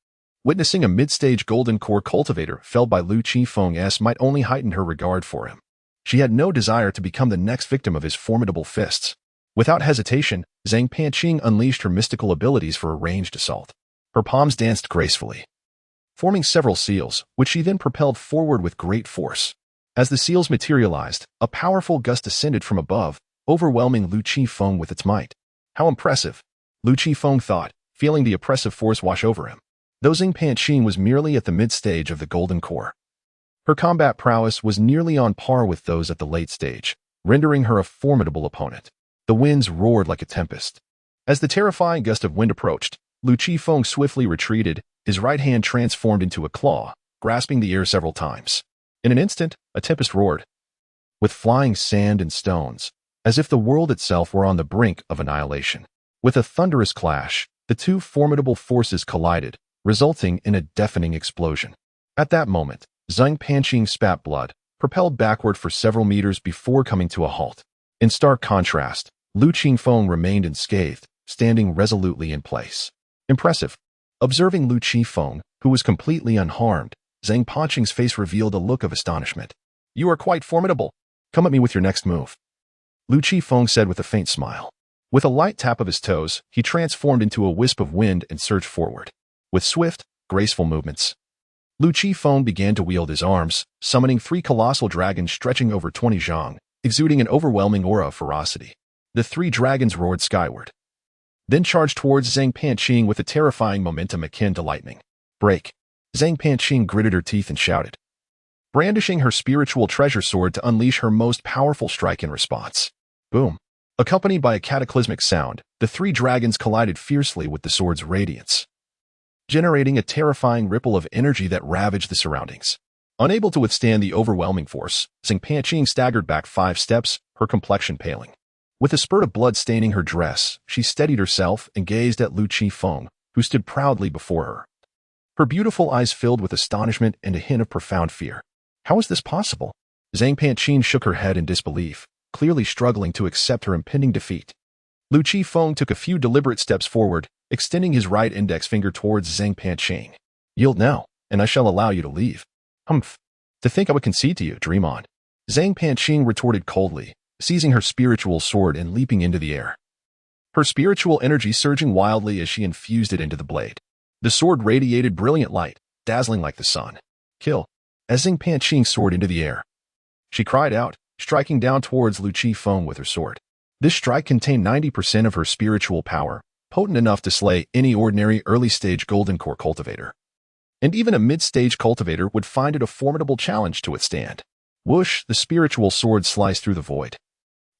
Witnessing a mid-stage golden core cultivator felled by Lu Qifeng's might only heighten her regard for him. She had no desire to become the next victim of his formidable fists. Without hesitation, Zhang Panqing unleashed her mystical abilities for a ranged assault. Her palms danced gracefully, forming several seals, which she then propelled forward with great force. As the seals materialized, a powerful gust descended from above, overwhelming Lu Qifeng with its might. How impressive, Lu Qifeng thought, feeling the oppressive force wash over him. though Xing Panqing was merely at the mid-stage of the Golden Core. Her combat prowess was nearly on par with those at the late stage, rendering her a formidable opponent. The winds roared like a tempest. As the terrifying gust of wind approached, Lu Qifeng swiftly retreated, his right hand transformed into a claw, grasping the air several times. In an instant, a tempest roared, with flying sand and stones, as if the world itself were on the brink of annihilation. With a thunderous clash, the two formidable forces collided, resulting in a deafening explosion. At that moment, Xing Panqing spat blood, propelled backward for several meters before coming to a halt. In stark contrast, Lu Qifeng remained unscathed, standing resolutely in place. Impressive. Observing Lu Qifeng, who was completely unharmed, Xing Panqing's face revealed a look of astonishment. "You are quite formidable. Come at me with your next move," Lu Qifeng said with a faint smile. With a light tap of his toes, he transformed into a wisp of wind and surged forward. With swift, graceful movements, Lu Qifeng began to wield his arms, summoning 3 colossal dragons stretching over 20 zhang, exuding an overwhelming aura of ferocity. The 3 dragons roared skyward, then charged towards Xing Panqing with a terrifying momentum akin to lightning. "Break!" Xing Panqing gritted her teeth and shouted, brandishing her spiritual treasure sword to unleash her most powerful strike in response. Boom! Accompanied by a cataclysmic sound, the 3 dragons collided fiercely with the sword's radiance, generating a terrifying ripple of energy that ravaged the surroundings. Unable to withstand the overwhelming force, Xing Panqing staggered back 5 steps, her complexion paling. With a spurt of blood staining her dress, she steadied herself and gazed at Lu Qifeng, who stood proudly before her. Her beautiful eyes filled with astonishment and a hint of profound fear. How is this possible? Xing Panqing shook her head in disbelief, clearly struggling to accept her impending defeat. Lu Qifeng took a few deliberate steps forward, extending his right index finger towards Xing Panqing. "Yield now, and I shall allow you to leave." "Humph. To think I would concede to you, dream on." Xing Panqing retorted coldly, seizing her spiritual sword and leaping into the air, her spiritual energy surging wildly as she infused it into the blade. The sword radiated brilliant light, dazzling like the sun. "Kill!" As Xing Panqing soared into the air, she cried out, striking down towards Lu Qifeng with her sword. This strike contained 90% of her spiritual power, potent enough to slay any ordinary early-stage Golden Core cultivator. And even a mid-stage cultivator would find it a formidable challenge to withstand. Whoosh, the spiritual sword sliced through the void,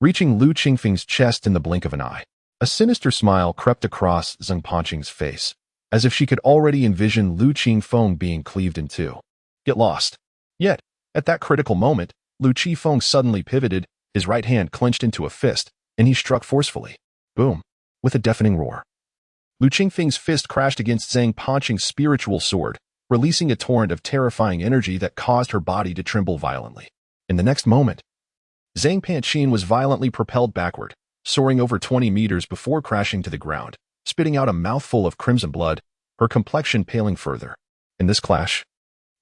reaching Lu Qifeng's chest in the blink of an eye. A sinister smile crept across Xing Panqing's face, as if she could already envision Lu Qifeng being cleaved in two. Get lost. Yet, at that critical moment, Lu Qifeng suddenly pivoted, his right hand clenched into a fist, and he struck forcefully. Boom! With a deafening roar, Lu Qifeng's fist crashed against Xing Panqing's spiritual sword, releasing a torrent of terrifying energy that caused her body to tremble violently. In the next moment, Xing Panqing was violently propelled backward, soaring over 20 meters before crashing to the ground, spitting out a mouthful of crimson blood, her complexion paling further. In this clash,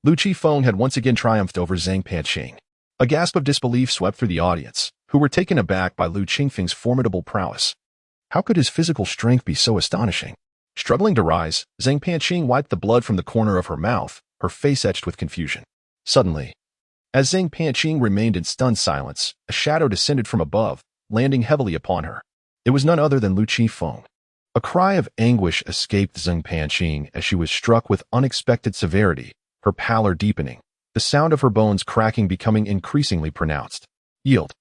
Lu Qifeng had once again triumphed over Xing Panqing. A gasp of disbelief swept through the audience, who were taken aback by Lu Qifeng's formidable prowess. How could his physical strength be so astonishing? Struggling to rise, Xing Panqing wiped the blood from the corner of her mouth, her face etched with confusion. Suddenly, as Xing Panqing remained in stunned silence, a shadow descended from above, landing heavily upon her. It was none other than Lu Qifeng. A cry of anguish escaped Xing Panqing as she was struck with unexpected severity, her pallor deepening, the sound of her bones cracking becoming increasingly pronounced. Yield.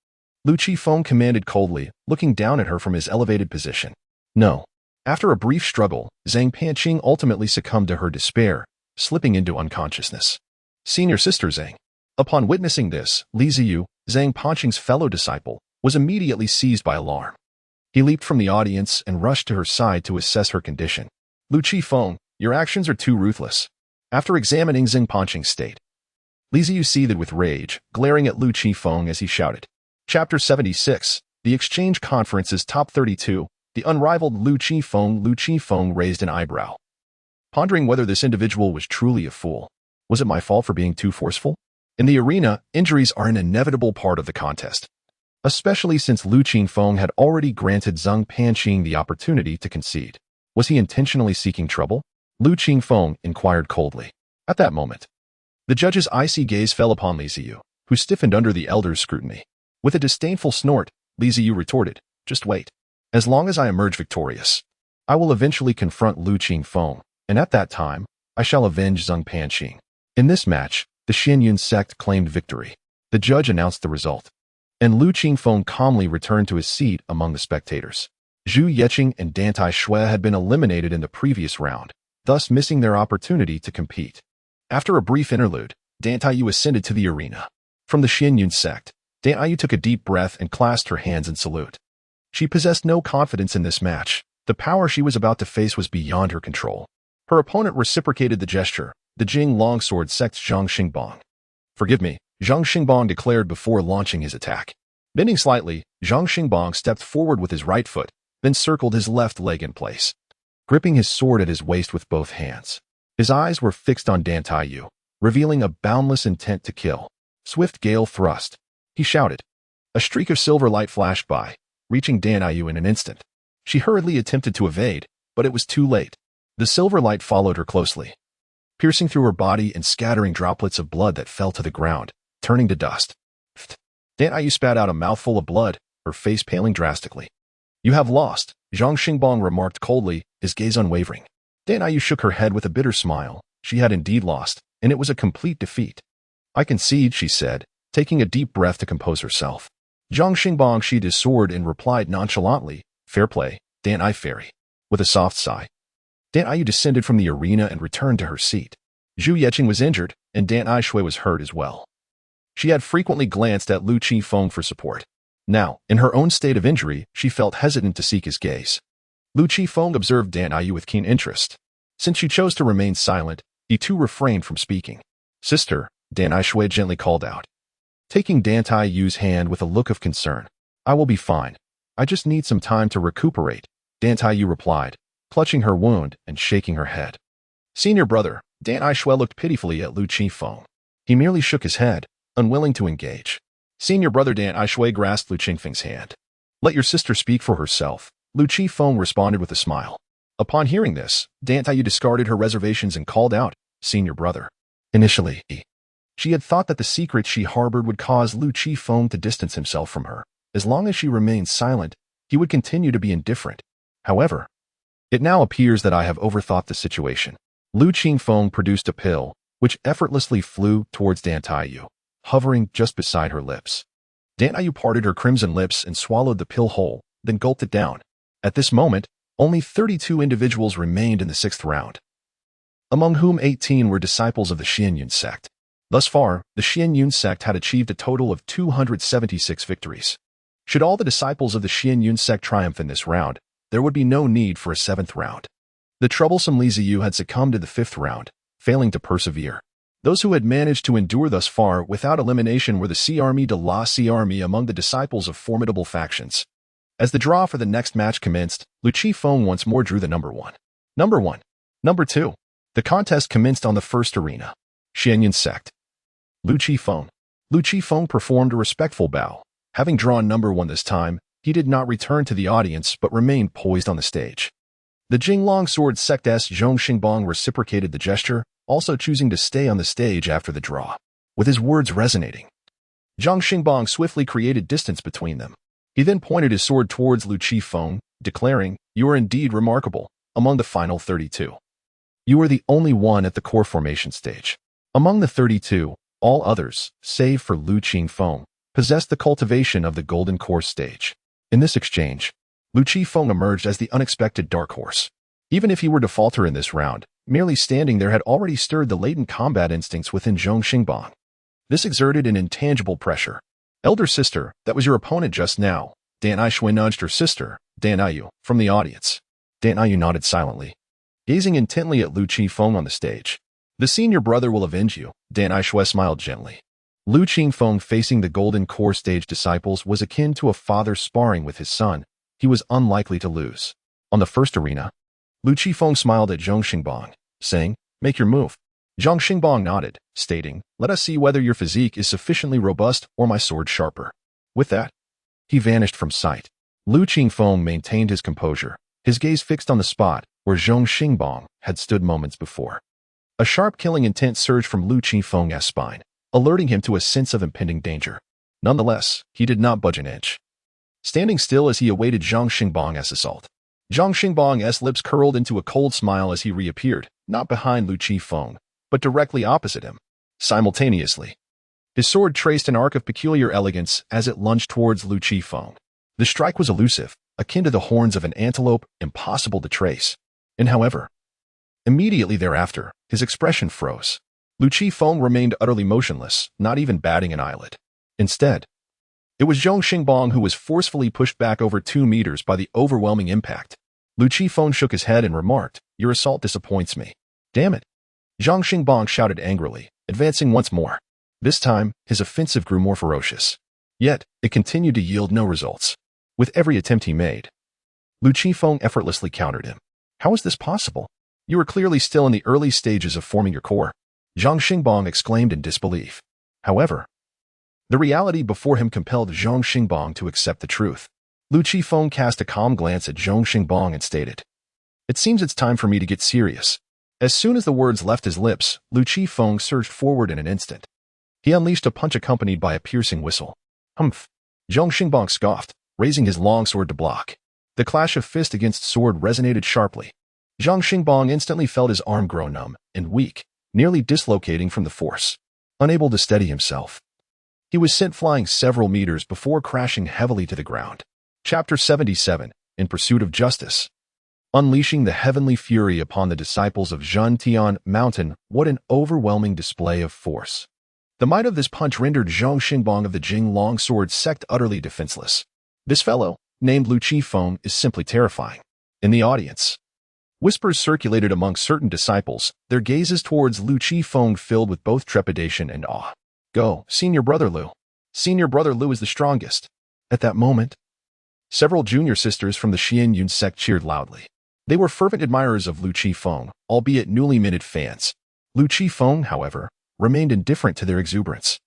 Lu Qifeng commanded coldly, looking down at her from his elevated position. No. After a brief struggle, Xing Panqing ultimately succumbed to her despair, slipping into unconsciousness. Senior Sister Xing. Upon witnessing this, Li Ziyu, Xing Panqing's fellow disciple, was immediately seized by alarm. He leaped from the audience and rushed to her side to assess her condition. Lu Qifeng, your actions are too ruthless. After examining Xing Panqing's state, Li Ziyu seethed with rage, glaring at Lu Qifeng as he shouted. Chapter 76, The Exchange Conference's Top 32, The Unrivaled Lu Qifeng raised an eyebrow, pondering whether this individual was truly a fool. Was it my fault for being too forceful? In the arena, injuries are an inevitable part of the contest, especially since Lu Qifeng had already granted Xing Panqing the opportunity to concede. Was he intentionally seeking trouble? Lu Qifeng inquired coldly. At that moment, the judge's icy gaze fell upon Li Ziyu, who stiffened under the elder's scrutiny. With a disdainful snort, Li Ziyu retorted, just wait. As long as I emerge victorious, I will eventually confront Lu Qifeng, and at that time, I shall avenge Zheng Panqing. In this match, the Xianyun sect claimed victory. The judge announced the result, and Lu Qingfeng calmly returned to his seat among the spectators. Zhu Yeqing and Dantai Shui had been eliminated in the previous round, thus missing their opportunity to compete. After a brief interlude, Dantai Yu ascended to the arena. From the Xianyun sect, Dantai Yu took a deep breath and clasped her hands in salute. She possessed no confidence in this match. The power she was about to face was beyond her control. Her opponent reciprocated the gesture, the Jing Longsword sect's Zhang Xingbang. "Forgive me," Zhang Xingbang declared before launching his attack. Bending slightly, Zhang Xingbang stepped forward with his right foot, then circled his left leg in place, gripping his sword at his waist with both hands. His eyes were fixed on Dantai Yu, revealing a boundless intent to kill. Swift gale thrust. He shouted. A streak of silver light flashed by, reaching Dantai Yu in an instant. She hurriedly attempted to evade, but it was too late. The silver light followed her closely, piercing through her body and scattering droplets of blood that fell to the ground, turning to dust. Dantai Yu spat out a mouthful of blood, her face paling drastically. "You have lost," Zhang Xingbang remarked coldly, his gaze unwavering. Dantai Yu shook her head with a bitter smile. She had indeed lost, and it was a complete defeat. "I concede," she said, taking a deep breath to compose herself. Zhang Xingbang sheathed his sword and replied nonchalantly, "Fair play, Dantai Fairy." With a soft sigh, Dantai Yu descended from the arena and returned to her seat. Zhu Yeqing was injured, and Dantai Shui was hurt as well. She had frequently glanced at Lu Qifeng for support. Now, in her own state of injury, she felt hesitant to seek his gaze. Lu Qifeng observed Dantai Yu with keen interest. Since she chose to remain silent, he too refrained from speaking. "Sister," Dantai Shui gently called out, taking Dantai Yu's hand with a look of concern. "I will be fine. I just need some time to recuperate," Dantai Yu replied, clutching her wound and shaking her head. "Senior brother," Dantai Shui looked pitifully at Lu Qifeng. He merely shook his head, unwilling to engage. Senior brother Dantai Shui grasped Lu Qingfeng's hand. "Let your sister speak for herself," Lu Qifeng responded with a smile. Upon hearing this, Dantai Yu discarded her reservations and called out, "Senior brother." Initially, she had thought that the secret she harbored would cause Lu Qifeng to distance himself from her. As long as she remained silent, he would continue to be indifferent. However, it now appears that I have overthought the situation. Lu Qifeng produced a pill, which effortlessly flew towards Dantai Yu, hovering just beside her lips. Dantai Yu parted her crimson lips and swallowed the pill whole, then gulped it down. At this moment, only 32 individuals remained in the 6th round, among whom 18 were disciples of the Xianyun sect. Thus far, the Xianyun sect had achieved a total of 276 victories. Should all the disciples of the Xianyun sect triumph in this round, there would be no need for a 7th round. The troublesome Li Ziyu had succumbed in the 5th round, failing to persevere. Those who had managed to endure thus far without elimination were the C-Army de la C-Army among the disciples of formidable factions. As the draw for the next match commenced, Lu Qifeng once more drew the number 1. Number 1. Number 2. The contest commenced on the first arena. Xianyun sect. Lu Qifeng. Lu Qifeng performed a respectful bow. Having drawn number 1 this time, he did not return to the audience but remained poised on the stage. The Jing Longsword sect's Zhang Xingbang reciprocated the gesture, also choosing to stay on the stage after the draw. With his words resonating, Zhang Xingbang swiftly created distance between them. He then pointed his sword towards Lu Qifeng, declaring, "You are indeed remarkable. Among the final 32, you are the only one at the core formation stage. Among the 32, all others, save for Lu Qifeng, possessed the cultivation of the golden core stage." In this exchange, Lu Qifeng emerged as the unexpected dark horse. Even if he were to falter in this round, merely standing there had already stirred the latent combat instincts within Zhang Xingbang. This exerted an intangible pressure. "Elder sister, that was your opponent just now." Dantai Shui nudged her sister, Dantai Yu, from the audience. Dantai Yu nodded silently, gazing intently at Lu Qifeng on the stage. "The senior brother will avenge you," Dantai Shui smiled gently. Lu Qifeng facing the golden core stage disciples was akin to a father sparring with his son. He was unlikely to lose. On the first arena, Lu Qifeng smiled at Zhang Xingbang, saying, "Make your move." Zhang Xingbang nodded, stating, "Let us see whether your physique is sufficiently robust or my sword sharper." With that, he vanished from sight. Lu Qifeng maintained his composure, his gaze fixed on the spot where Zhang Xingbang had stood moments before. A sharp killing intent surged from Lu Qifeng's spine, alerting him to a sense of impending danger. Nonetheless, he did not budge an inch, standing still as he awaited Zhang Xingbang's assault. Zhang Xingbang's lips curled into a cold smile as he reappeared, not behind Lu Qifeng, but directly opposite him. Simultaneously, his sword traced an arc of peculiar elegance as it lunged towards Lu Qifeng. The strike was elusive, akin to the horns of an antelope, impossible to trace. And however, immediately thereafter, his expression froze. Lu Qifeng remained utterly motionless, not even batting an eyelid. Instead, it was Zhong Xingbang who was forcefully pushed back over 2 meters by the overwhelming impact. Lu Qifeng shook his head and remarked, "Your assault disappoints me." "Damn it!" Zhong Xingbang shouted angrily, advancing once more. This time, his offensive grew more ferocious. Yet, it continued to yield no results. With every attempt he made, Lu Qifeng effortlessly countered him. "How is this possible? You are clearly still in the early stages of forming your core," Zhong Xingbang exclaimed in disbelief. However, the reality before him compelled Zhong Xingbang to accept the truth. Lu Qifeng cast a calm glance at Zhong Xingbang and stated, "It seems it's time for me to get serious." As soon as the words left his lips, Lu Qifeng surged forward in an instant. He unleashed a punch accompanied by a piercing whistle. "Humph!" Zhong Xingbang scoffed, raising his long sword to block. The clash of fist against sword resonated sharply. Zhong Xingbang instantly felt his arm grow numb and weak, nearly dislocating from the force. Unable to steady himself, he was sent flying several meters before crashing heavily to the ground. Chapter 77, In Pursuit of Justice. Unleashing the heavenly fury upon the disciples of Zhentian Mountain, what an overwhelming display of force. The might of this punch rendered Zhong Xingbang of the Jing Longsword sect utterly defenseless. This fellow, named Lu Qifeng, is simply terrifying. In the audience, whispers circulated among certain disciples, their gazes towards Lu Qifeng filled with both trepidation and awe. "Go, Senior Brother Lu. Senior Brother Lu is the strongest." At that moment, several junior sisters from the Xianyun sect cheered loudly. They were fervent admirers of Lu Qifeng, albeit newly minted fans. Lu Qifeng, however, remained indifferent to their exuberance.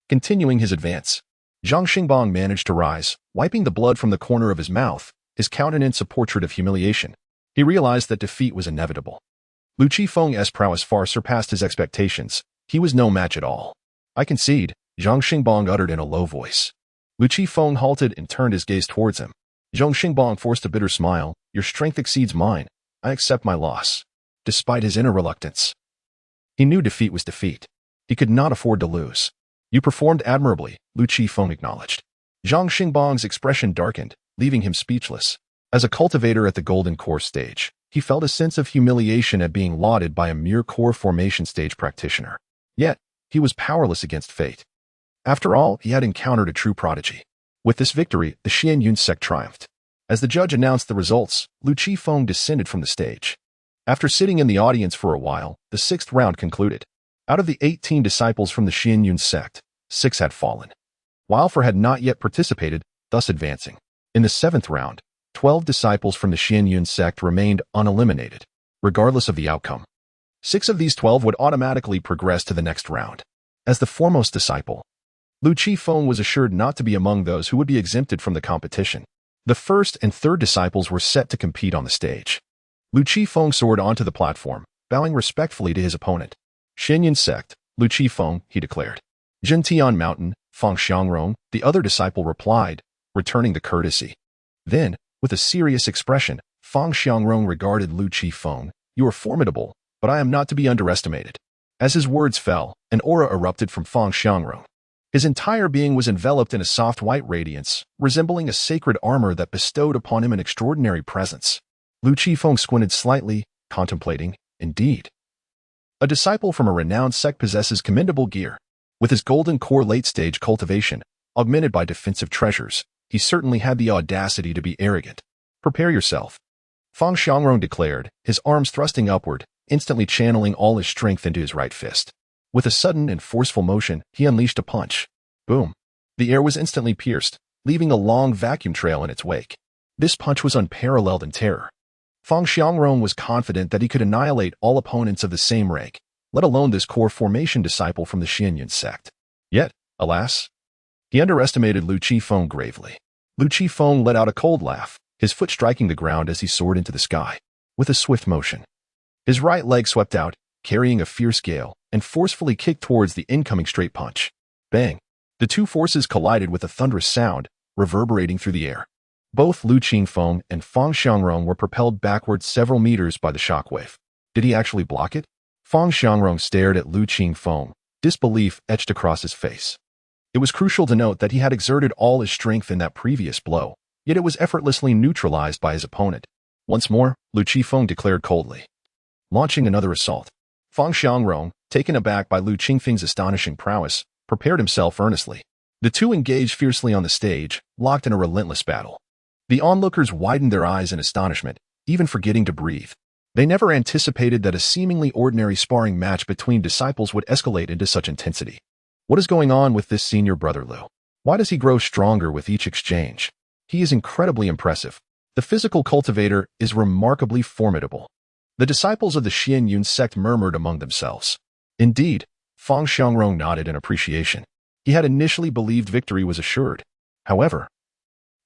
Continuing his advance, Zhang Xingbang managed to rise, wiping the blood from the corner of his mouth, his countenance a portrait of humiliation. He realized that defeat was inevitable. Lu Qifeng's prowess far surpassed his expectations. He was no match at all. "I concede," Zhang Xingbang uttered in a low voice. Lu Qifeng halted and turned his gaze towards him. Zhong Xingbang forced a bitter smile. "Your strength exceeds mine. I accept my loss." Despite his inner reluctance, he knew defeat was defeat. He could not afford to lose. "You performed admirably," Lu Qifeng acknowledged. Zhang Xingbang's expression darkened, leaving him speechless. As a cultivator at the Golden Core stage, he felt a sense of humiliation at being lauded by a mere core formation stage practitioner. Yet, he was powerless against fate. After all, he had encountered a true prodigy. With this victory, the Xianyun sect triumphed. As the judge announced the results, Lu Qifeng descended from the stage. After sitting in the audience for a while, the 6th round concluded. Out of the 18 disciples from the Xianyun sect, 6 had fallen, while 4 had not yet participated, thus advancing. In the 7th round, 12 disciples from the Xianyun sect remained uneliminated, regardless of the outcome. 6 of these 12 would automatically progress to the next round. As the foremost disciple, Lu Qifeng was assured not to be among those who would be exempted from the competition. The 1st and 3rd disciples were set to compete on the stage. Lu Qifeng soared onto the platform, bowing respectfully to his opponent. "Xianyun sect, Lu Qifeng," he declared. "Zhentian Mountain, Fang Xiangrong," the other disciple replied, returning the courtesy. Then, with a serious expression, Fang Xiangrong regarded Lu Qifeng. "You are formidable, but I am not to be underestimated." As his words fell, an aura erupted from Fang Xiangrong. His entire being was enveloped in a soft white radiance, resembling a sacred armor that bestowed upon him an extraordinary presence. Lu Qifeng squinted slightly, contemplating. Indeed, a disciple from a renowned sect possesses commendable gear. With his golden core late-stage cultivation, augmented by defensive treasures, he certainly had the audacity to be arrogant. "Prepare yourself," Fang Xiangrong declared, his arms thrusting upward, instantly channeling all his strength into his right fist. With a sudden and forceful motion, he unleashed a punch. Boom! The air was instantly pierced, leaving a long vacuum trail in its wake. This punch was unparalleled in terror. Fang Xiangrong was confident that he could annihilate all opponents of the same rank, let alone this core formation disciple from the Xianyun sect. Yet, alas, he underestimated Lu Qifeng gravely. Lu Qifeng let out a cold laugh, his foot striking the ground as he soared into the sky. With a swift motion, his right leg swept out, carrying a fierce gale, and forcefully kicked towards the incoming straight punch. Bang! The two forces collided with a thunderous sound, reverberating through the air. Both Lu Qifeng and Fang Xiangrong were propelled backward several meters by the shockwave. Did he actually block it? Fang Xiangrong stared at Lu Qingfeng, disbelief etched across his face. It was crucial to note that he had exerted all his strength in that previous blow, yet it was effortlessly neutralized by his opponent. Once more, Lu Qingfeng declared coldly. Launching another assault. Fang Xiangrong, taken aback by Lu Qingfeng's astonishing prowess, prepared himself earnestly. The two engaged fiercely on the stage, locked in a relentless battle. The onlookers widened their eyes in astonishment, even forgetting to breathe. They never anticipated that a seemingly ordinary sparring match between disciples would escalate into such intensity. What is going on with this senior brother Lu? Why does he grow stronger with each exchange? He is incredibly impressive. The physical cultivator is remarkably formidable. The disciples of the Xianyun sect murmured among themselves. Indeed, Fang Xiangrong nodded in appreciation. He had initially believed victory was assured. However,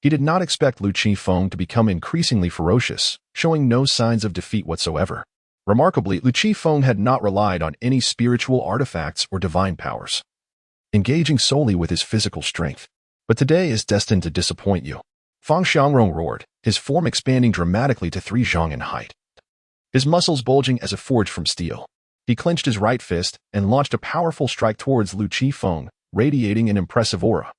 he did not expect Lu Qingfeng to become increasingly ferocious, showing no signs of defeat whatsoever. Remarkably, Lu Qingfeng had not relied on any spiritual artifacts or divine powers, engaging solely with his physical strength. But today is destined to disappoint you. Fang Xiangrong roared, his form expanding dramatically to 3 zhang in height. His muscles bulging as if forged from steel. He clenched his right fist and launched a powerful strike towards Lu Qingfeng, radiating an impressive aura.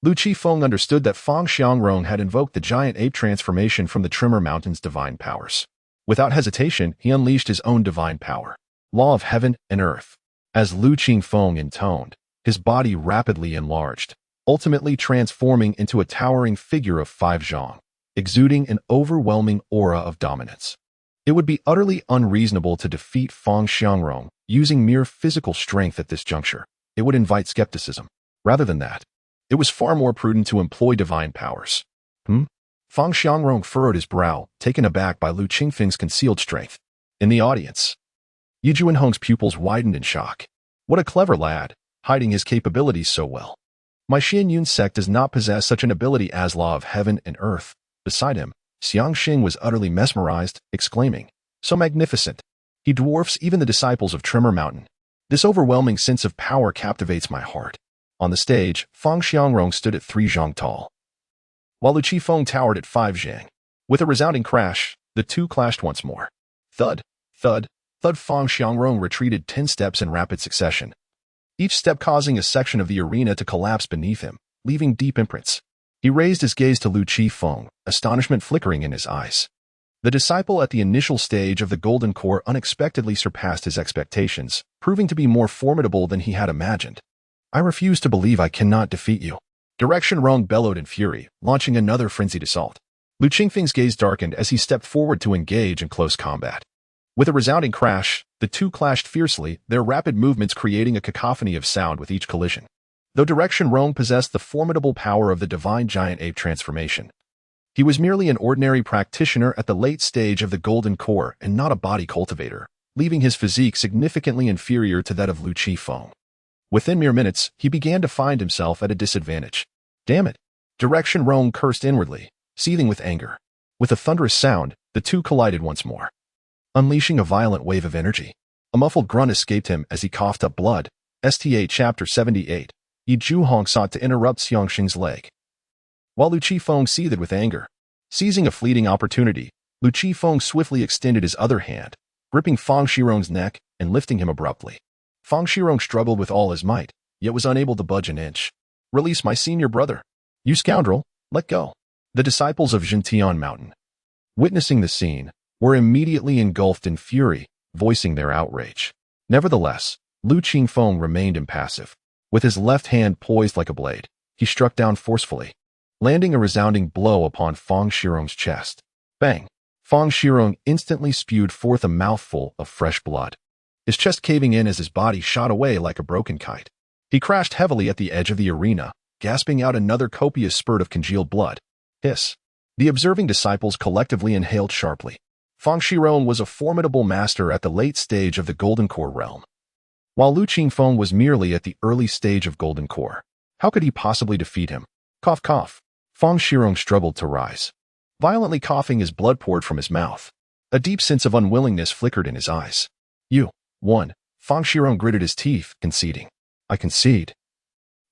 Lu Qingfeng understood that Fang Xiangrong had invoked the giant ape transformation from the Tremor Mountain's divine powers. Without hesitation, he unleashed his own divine power, law of heaven and earth. As Lu Qingfeng intoned, his body rapidly enlarged, ultimately transforming into a towering figure of 5 zhang, exuding an overwhelming aura of dominance. It would be utterly unreasonable to defeat Fang Xiangrong using mere physical strength at this juncture. It would invite skepticism. Rather than that, it was far more prudent to employ divine powers. Fang Xiangrong furrowed his brow, taken aback by Lu Qingfeng's concealed strength. In the audience, Yi Juanhong's pupils widened in shock. What a clever lad, hiding his capabilities so well. My Xianyun sect does not possess such an ability as law of heaven and earth. Beside him, Xiangxing was utterly mesmerized, exclaiming, "So magnificent! He dwarfs even the disciples of Tremor Mountain. This overwhelming sense of power captivates my heart." On the stage, Fang Xiangrong stood at 3 zhang tall, while Lu Qingfeng towered at 5 zhang. With a resounding crash, the two clashed once more. Thud, thud, thud. Fang Xiangrong retreated 10 steps in rapid succession, each step causing a section of the arena to collapse beneath him, leaving deep imprints. He raised his gaze to Lu Qingfeng, astonishment flickering in his eyes. The disciple at the initial stage of the Golden Core unexpectedly surpassed his expectations, proving to be more formidable than he had imagined. "I refuse to believe I cannot defeat you." Direction Rong bellowed in fury, launching another frenzied assault. Lu Qingfeng's gaze darkened as he stepped forward to engage in close combat. With a resounding crash, the two clashed fiercely, their rapid movements creating a cacophony of sound with each collision. Though Direction Rong possessed the formidable power of the divine giant ape transformation, he was merely an ordinary practitioner at the late stage of the Golden Core and not a body cultivator, leaving his physique significantly inferior to that of Lu Qingfeng. Within mere minutes, he began to find himself at a disadvantage. Damn it! Direction Rong cursed inwardly, seething with anger. With a thunderous sound, the two collided once more, unleashing a violent wave of energy. A muffled grunt escaped him as he coughed up blood. STA Chapter 78. Yi Juhong sought to interrupt Xiangxing's leg, while Lu Qingfeng seethed with anger. Seizing a fleeting opportunity, Lu Qingfeng swiftly extended his other hand, gripping Fang Xiangrong's neck and lifting him abruptly. Fang Xiangrong struggled with all his might, yet was unable to budge an inch. "Release my senior brother. You scoundrel, let go." The disciples of Jintian Mountain, witnessing the scene, were immediately engulfed in fury, voicing their outrage. Nevertheless, Lu Qingfeng remained impassive. With his left hand poised like a blade, he struck down forcefully, landing a resounding blow upon Fang Xiangrong's chest. Bang! Fang Xiangrong instantly spewed forth a mouthful of fresh blood, his chest caving in as his body shot away like a broken kite. He crashed heavily at the edge of the arena, gasping out another copious spurt of congealed blood. Hiss! The observing disciples collectively inhaled sharply. Fang Xiangrong was a formidable master at the late stage of the Golden Core realm, while Lu Qingfeng was merely at the early stage of Golden Core. How could he possibly defeat him? Cough, cough. Fang Xiangrong struggled to rise. Violently coughing as blood poured from his mouth. A deep sense of unwillingness flickered in his eyes. "You won." Fang Xiangrong gritted his teeth, conceding. "I concede."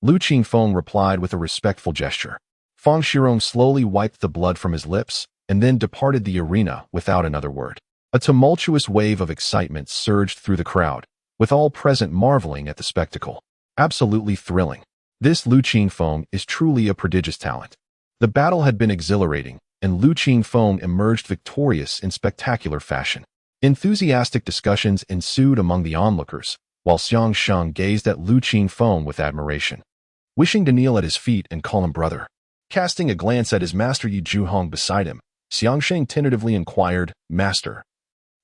Lu Qingfeng replied with a respectful gesture. Fang Xiangrong slowly wiped the blood from his lips and then departed the arena without another word. A tumultuous wave of excitement surged through the crowd, with all present marveling at the spectacle. Absolutely thrilling. This Lu Qingfeng is truly a prodigious talent. The battle had been exhilarating, and Lu Qingfeng emerged victorious in spectacular fashion. Enthusiastic discussions ensued among the onlookers, while Xiang Sheng gazed at Lu Qingfeng with admiration, wishing to kneel at his feet and call him brother. Casting a glance at his master Yi Zhuhong beside him, Xiang Sheng tentatively inquired, "Master,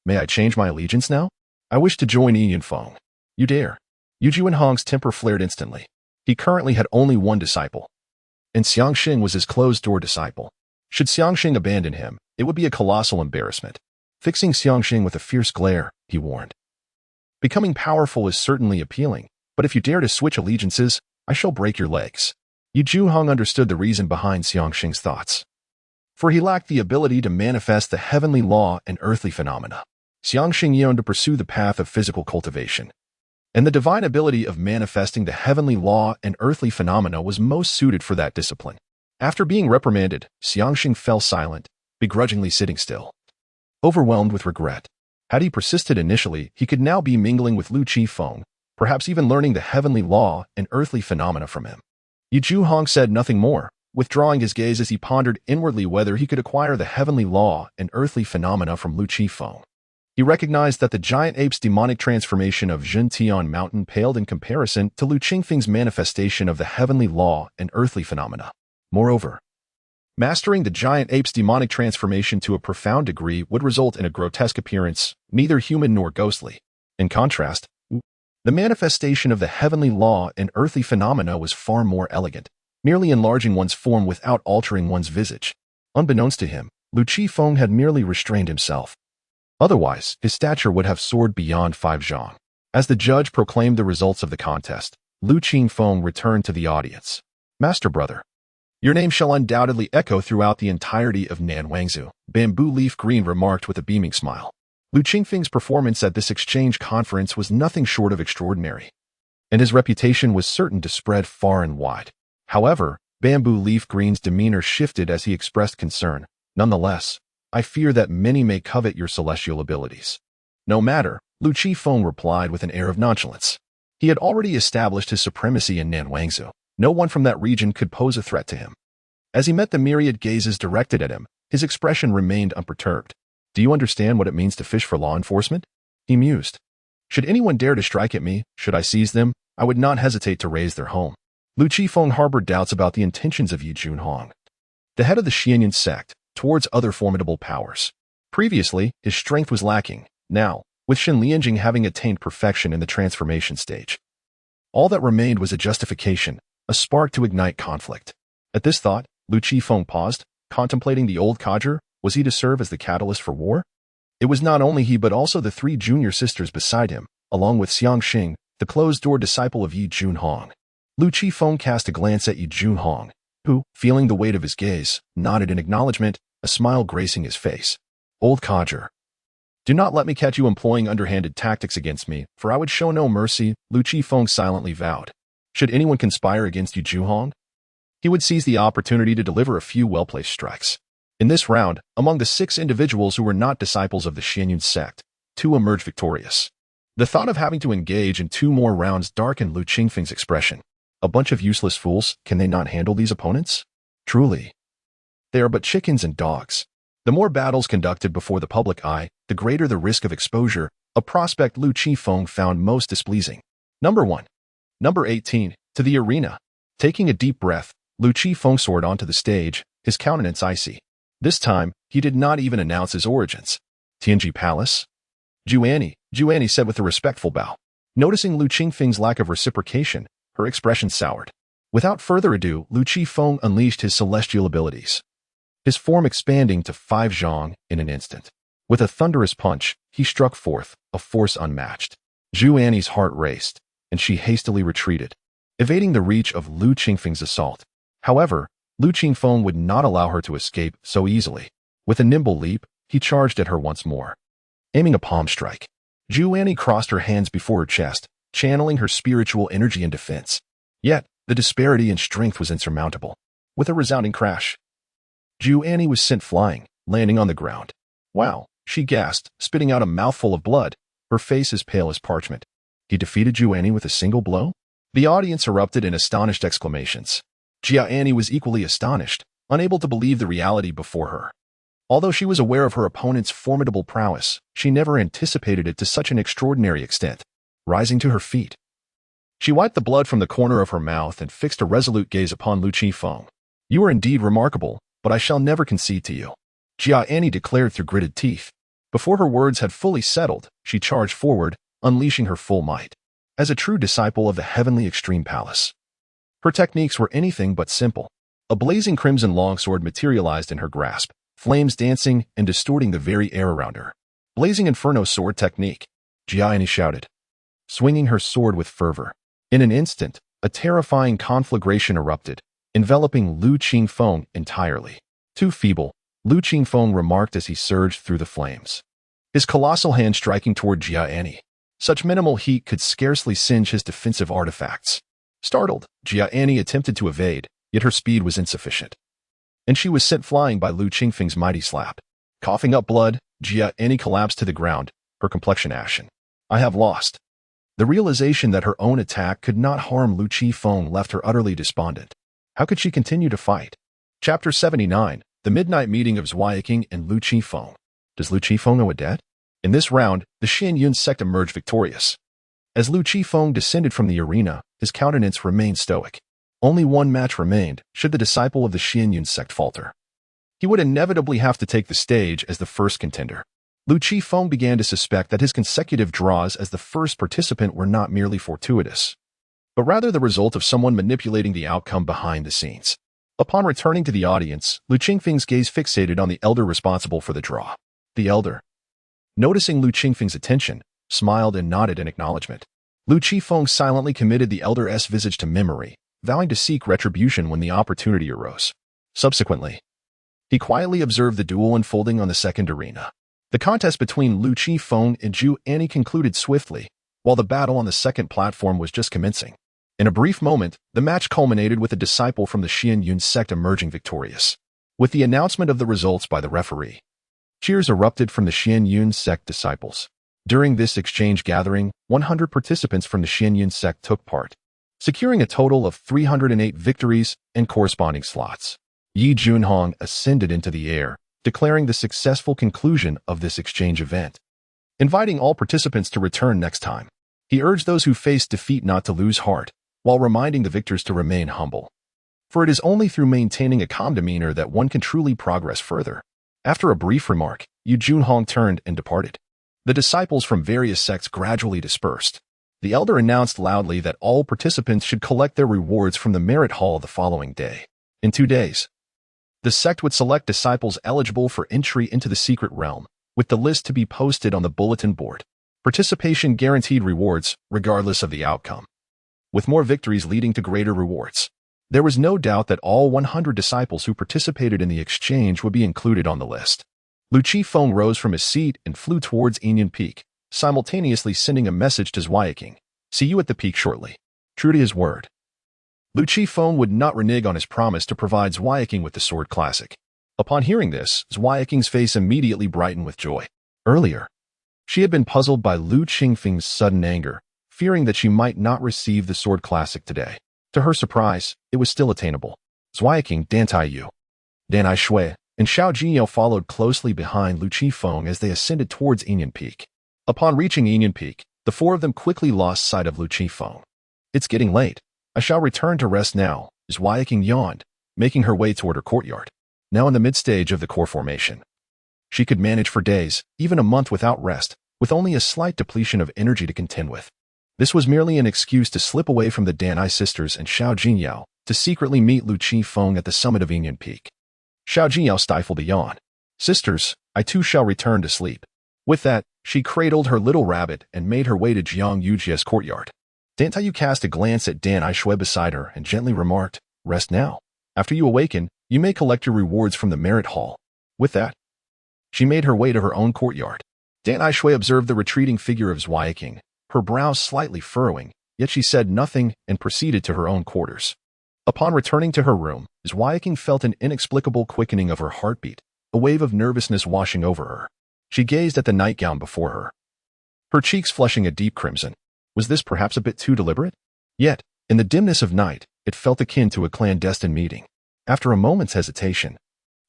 may I change my allegiance now? I wish to join Yi Yunfeng." "You dare." Yu Zhuanhong's temper flared instantly. He currently had only one disciple, and Xiang Sheng was his closed-door disciple. Should Xiang Sheng abandon him, it would be a colossal embarrassment. Fixing Xiang Sheng with a fierce glare, he warned, "Becoming powerful is certainly appealing, but if you dare to switch allegiances, I shall break your legs." Yu Zhuhong understood the reason behind Xiang Sheng's thoughts, for he lacked the ability to manifest the heavenly law and earthly phenomena. Xiang Sheng yearned to pursue the path of physical cultivation, and the divine ability of manifesting the heavenly law and earthly phenomena was most suited for that discipline. After being reprimanded, Xiang Sheng fell silent, begrudgingly sitting still, overwhelmed with regret. Had he persisted initially, he could now be mingling with Lu Qifeng, perhaps even learning the heavenly law and earthly phenomena from him. Yu Zhuhong said nothing more, withdrawing his gaze as he pondered inwardly whether he could acquire the heavenly law and earthly phenomena from Lu Qifeng. He recognized that the giant ape's demonic transformation of Zhentian Mountain paled in comparison to Lu Qingfeng's manifestation of the heavenly law and earthly phenomena. Moreover, mastering the giant ape's demonic transformation to a profound degree would result in a grotesque appearance, neither human nor ghostly. In contrast, the manifestation of the heavenly law and earthly phenomena was far more elegant, merely enlarging one's form without altering one's visage. Unbeknownst to him, Lu Qifeng had merely restrained himself. Otherwise, his stature would have soared beyond 5 zhang. As the judge proclaimed the results of the contest, Lu Qingfeng returned to the audience. "Master brother, your name shall undoubtedly echo throughout the entirety of Nan Wangzhou," Bamboo Leaf Green remarked with a beaming smile. Lu Qingfeng's performance at this exchange conference was nothing short of extraordinary, and his reputation was certain to spread far and wide. However, Bamboo Leaf Green's demeanor shifted as he expressed concern. "Nonetheless, I fear that many may covet your celestial abilities." "No matter," Lu Qifeng replied with an air of nonchalance. He had already established his supremacy in Nan Wangzhou. No one from that region could pose a threat to him. As he met the myriad gazes directed at him, his expression remained unperturbed. "Do you understand what it means to fish for law enforcement?" he mused. "Should anyone dare to strike at me, should I seize them, I would not hesitate to raise their home." Lu Qifeng harbored doubts about the intentions of Yi Zhuhong, the head of the Xianyun sect, towards other formidable powers. Previously, his strength was lacking. Now, with Shen Lianjing having attained perfection in the transformation stage, all that remained was a justification, a spark to ignite conflict. At this thought, Lu Qifeng paused, contemplating the old codger. Was he to serve as the catalyst for war? It was not only he but also the 3 junior sisters beside him, along with Xiang Xing, the closed-door disciple of Yi Zhuhong. Lu Qifeng cast a glance at Yi Zhuhong, who, feeling the weight of his gaze, nodded in acknowledgement, a smile gracing his face. "Old codger, do not let me catch you employing underhanded tactics against me, for I would show no mercy," Lu Qifeng silently vowed. Should anyone conspire against Yu Zhuhong, he would seize the opportunity to deliver a few well-placed strikes. In this round, among the 6 individuals who were not disciples of the Xianyun sect, 2 emerged victorious. The thought of having to engage in 2 more rounds darkened Lu Qingfeng's expression. A bunch of useless fools, can they not handle these opponents? Truly, they are but chickens and dogs. The more battles conducted before the public eye, the greater the risk of exposure, a prospect Lu Qifeng found most displeasing. Number 1. Number 18, to the arena. Taking a deep breath, Lu Qifeng soared onto the stage, his countenance icy. This time, he did not even announce his origins. "Tianji Palace?" Juani said with a respectful bow. Noticing Lu Qingfeng's lack of reciprocation, her expression soured. Without further ado, Lu Qifeng unleashed his celestial abilities, his form expanding to 5 zhang in an instant. With a thunderous punch, he struck forth, a force unmatched. Juani's heart raced, and she hastily retreated, evading the reach of Lu Qingfeng's assault. However, Lu Qingfeng would not allow her to escape so easily. With a nimble leap, he charged at her once more, aiming a palm strike. Juani crossed her hands before her chest, channeling her spiritual energy in defense. Yet, the disparity in strength was insurmountable. With a resounding crash, Juani was sent flying, landing on the ground. "Wow, She gasped, spitting out a mouthful of blood, her face as pale as parchment. He defeated Jia Annie with a single blow? The audience erupted in astonished exclamations. Jia Annie was equally astonished, unable to believe the reality before her. Although she was aware of her opponent's formidable prowess, she never anticipated it to such an extraordinary extent. Rising to her feet, she wiped the blood from the corner of her mouth and fixed a resolute gaze upon Lu Qifeng. You are indeed remarkable, but I shall never concede to you, Jia Annie declared through gritted teeth. Before her words had fully settled, she charged forward, unleashing her full might. As a true disciple of the heavenly extreme palace, her techniques were anything but simple. A blazing crimson longsword materialized in her grasp, flames dancing and distorting the very air around her. Blazing Inferno sword technique, Jia Annie shouted, swinging her sword with fervor. In an instant, a terrifying conflagration erupted, enveloping Lu Qifeng entirely. Too feeble, Lu Qifeng remarked as he surged through the flames, his colossal hand striking toward Jia Annie. Such minimal heat could scarcely singe his defensive artifacts. Startled, Jia Annie attempted to evade, yet her speed was insufficient, and she was sent flying by Lu Qifeng's mighty slap. Coughing up blood, Jia Annie collapsed to the ground, her complexion ashen. I have lost. The realization that her own attack could not harm Lu Qifeng left her utterly despondent. How could she continue to fight? Chapter 79, The Midnight Meeting of Zweiking and Lu Qifeng. Does Lu Qifeng owe a debt? In this round, the Xianyun sect emerged victorious. As Lu Qifeng descended from the arena, his countenance remained stoic. Only one match remained, should the disciple of the Xianyun sect falter. He would inevitably have to take the stage as the first contender. Lu Qifeng began to suspect that his consecutive draws as the first participant were not merely fortuitous, but rather the result of someone manipulating the outcome behind the scenes. Upon returning to the audience, Lu Qifeng's gaze fixated on the elder responsible for the draw. The elder, noticing Lu Qifeng's attention, smiled and nodded in acknowledgement. Lu Qifeng silently committed the elder's visage to memory, vowing to seek retribution when the opportunity arose. Subsequently, he quietly observed the duel unfolding on the second arena. The contest between Lu Qifeng and Jia Annie concluded swiftly, while the battle on the second platform was just commencing. In a brief moment, the match culminated with a disciple from the Xianyun sect emerging victorious. With the announcement of the results by the referee, cheers erupted from the Xianyun sect disciples. During this exchange gathering, 100 participants from the Xianyun sect took part, securing a total of 308 victories and corresponding slots. Yi Junhong ascended into the air, declaring the successful conclusion of this exchange event. Inviting all participants to return next time, he urged those who faced defeat not to lose heart, while reminding the victors to remain humble. For it is only through maintaining a calm demeanor that one can truly progress further. After a brief remark, Yi Junhong turned and departed. The disciples from various sects gradually dispersed. The elder announced loudly that all participants should collect their rewards from the merit hall the following day. In 2 days, the sect would select disciples eligible for entry into the secret realm, with the list to be posted on the bulletin board. Participation guaranteed rewards, regardless of the outcome, with more victories leading to greater rewards. There was no doubt that all 100 disciples who participated in the exchange would be included on the list. Lu Qifeng rose from his seat and flew towards Inyan Peak, simultaneously sending a message to Zweiking. See you at the peak shortly. True to his word, Lu Qifeng would not renege on his promise to provide Zweiking with the sword classic. Upon hearing this, Zweiking's face immediately brightened with joy. Earlier, she had been puzzled by Lu Qifeng's sudden anger, fearing that she might not receive the sword classic today. To her surprise, it was still attainable. Zweiking, Dan Taiyu, Dan Aishui, and Xiao Jinyao followed closely behind Lu Qifeng as they ascended towards Inyan Peak. Upon reaching Inyan Peak, the four of them quickly lost sight of Lu Qifeng. It's getting late. I shall return to rest now, Zweiking yawned, making her way toward her courtyard. Now in the mid-stage of the core formation, she could manage for days, even a month without rest, with only a slight depletion of energy to contend with. This was merely an excuse to slip away from the Danai sisters and Xiao Jinyao to secretly meet Lu Qifeng at the summit of Inyan Peak. Xiao Jinyao stifled a yawn. Sisters, I too shall return to sleep. With that, she cradled her little rabbit and made her way to Jiang Yujia's courtyard. Dan Taiyu cast a glance at Dan Aishui beside her and gently remarked, Rest now. After you awaken, you may collect your rewards from the merit hall. With that, she made her way to her own courtyard. Dan Aishui observed the retreating figure of Zweiking, her brows slightly furrowing, yet she said nothing and proceeded to her own quarters. Upon returning to her room, Zweiking felt an inexplicable quickening of her heartbeat, a wave of nervousness washing over her. She gazed at the nightgown before her, her cheeks flushing a deep crimson. Was this perhaps a bit too deliberate? Yet, in the dimness of night, it felt akin to a clandestine meeting. After a moment's hesitation,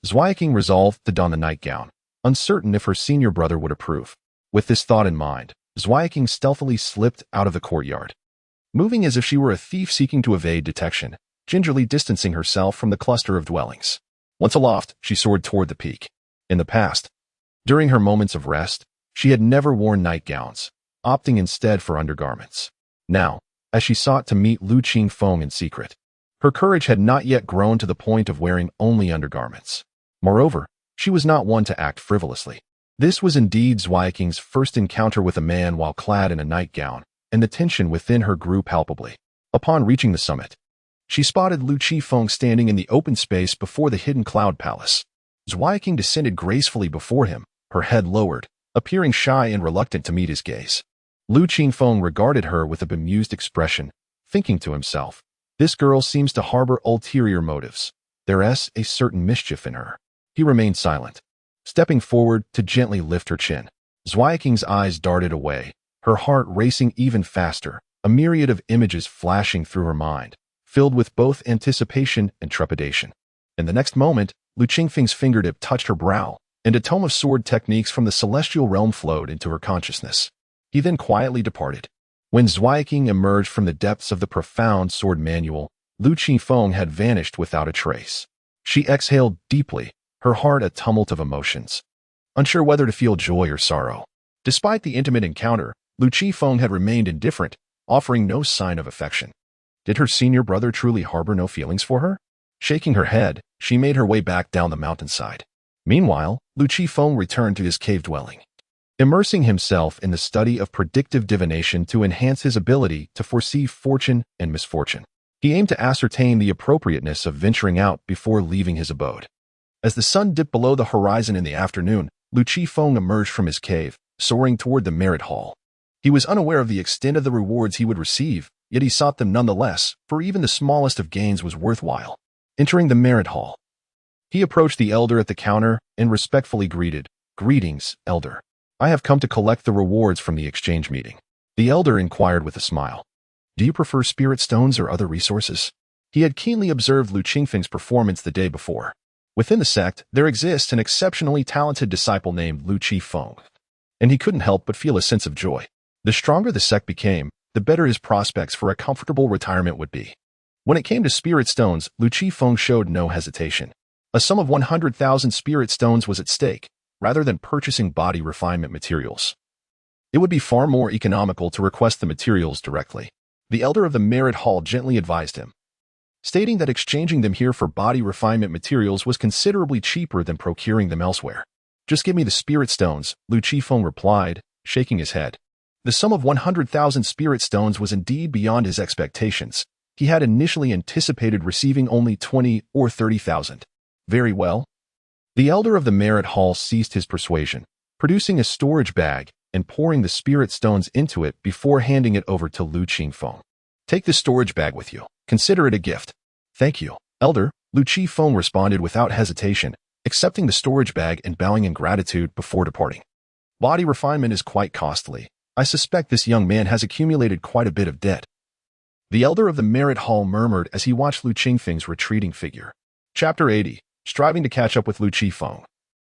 Zweiking resolved to don the nightgown, uncertain if her senior brother would approve. With this thought in mind, Zweiking stealthily slipped out of the courtyard, moving as if she were a thief seeking to evade detection, gingerly distancing herself from the cluster of dwellings. Once aloft, she soared toward the peak. In the past, during her moments of rest, she had never worn nightgowns, opting instead for undergarments. Now, as she sought to meet Lu Qingfeng in secret, her courage had not yet grown to the point of wearing only undergarments. Moreover, she was not one to act frivolously. This was indeed Zweiking's first encounter with a man while clad in a nightgown, and the tension within her grew palpably. Upon reaching the summit, she spotted Lu Qifeng standing in the open space before the hidden cloud palace. Zweiking descended gracefully before him, her head lowered, appearing shy and reluctant to meet his gaze. Lu Qingfeng regarded her with a bemused expression, thinking to himself, "This girl seems to harbor ulterior motives. There's a certain mischief in her." He remained silent, stepping forward to gently lift her chin. Zweiking's eyes darted away, her heart racing even faster, a myriad of images flashing through her mind, filled with both anticipation and trepidation. In the next moment, Lu Qingfeng's fingertip touched her brow, and a tome of sword techniques from the celestial realm flowed into her consciousness. He then quietly departed. When Zweiking emerged from the depths of the profound sword manual, Lu Qifeng had vanished without a trace. She exhaled deeply, her heart a tumult of emotions, unsure whether to feel joy or sorrow. Despite the intimate encounter, Lu Qifeng had remained indifferent, offering no sign of affection. Did her senior brother truly harbor no feelings for her? Shaking her head, she made her way back down the mountainside. Meanwhile, Lu Qifeng returned to his cave dwelling, immersing himself in the study of predictive divination to enhance his ability to foresee fortune and misfortune. He aimed to ascertain the appropriateness of venturing out before leaving his abode. As the sun dipped below the horizon in the afternoon, Lu Qifeng emerged from his cave, soaring toward the merit hall. He was unaware of the extent of the rewards he would receive, yet he sought them nonetheless, for even the smallest of gains was worthwhile. Entering the merit hall, he approached the elder at the counter and respectfully greeted, "Greetings, elder. I have come to collect the rewards from the exchange meeting." The elder inquired with a smile, "Do you prefer spirit stones or other resources?" He had keenly observed Lu Qingfeng's performance the day before. Within the sect, there exists an exceptionally talented disciple named Lu Qifeng, and he couldn't help but feel a sense of joy. The stronger the sect became, the better his prospects for a comfortable retirement would be. When it came to spirit stones, Lu Qifeng showed no hesitation. A sum of 100,000 spirit stones was at stake, rather than purchasing body refinement materials. It would be far more economical to request the materials directly. The elder of the merit hall gently advised him, stating that exchanging them here for body refinement materials was considerably cheaper than procuring them elsewhere. "Just give me the spirit stones," Lu Qifeng replied, shaking his head. The sum of 100,000 spirit stones was indeed beyond his expectations. He had initially anticipated receiving only 20 or 30,000. Very well. The elder of the merit hall ceased his persuasion, producing a storage bag and pouring the spirit stones into it before handing it over to Lu Qifeng. "Take this storage bag with you. Consider it a gift." "Thank you, elder," Lu Qifeng responded without hesitation, accepting the storage bag and bowing in gratitude before departing. "Body refinement is quite costly. I suspect this young man has accumulated quite a bit of debt," the elder of the merit hall murmured as he watched Lu Qingfeng's retreating figure. Chapter 80. Striving to catch up with Lu Qifeng.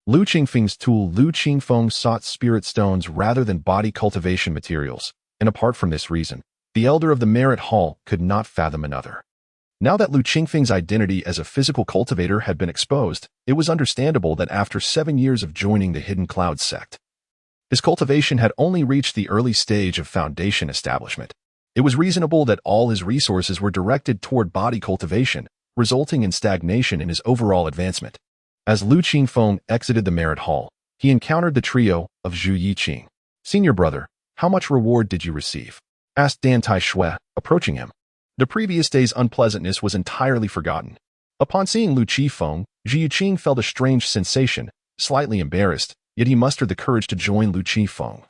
Lu Qingfeng's tool Lu Qingfeng sought spirit stones rather than body cultivation materials, and apart from this reason, the elder of the merit hall could not fathom another. Now that Lu Qingfeng's identity as a physical cultivator had been exposed, it was understandable that after 7 years of joining the Hidden Cloud sect, his cultivation had only reached the early stage of foundation establishment. It was reasonable that all his resources were directed toward body cultivation, resulting in stagnation in his overall advancement. As Lu Qingfeng exited the merit hall, he encountered the trio of Zhu Yiqing. "Senior brother, how much reward did you receive?" asked Dan Taishui, approaching him. The previous day's unpleasantness was entirely forgotten. Upon seeing Lu Qifeng, Zhu Yiqing felt a strange sensation, slightly embarrassed, yet he mustered the courage to join Lu Qifeng,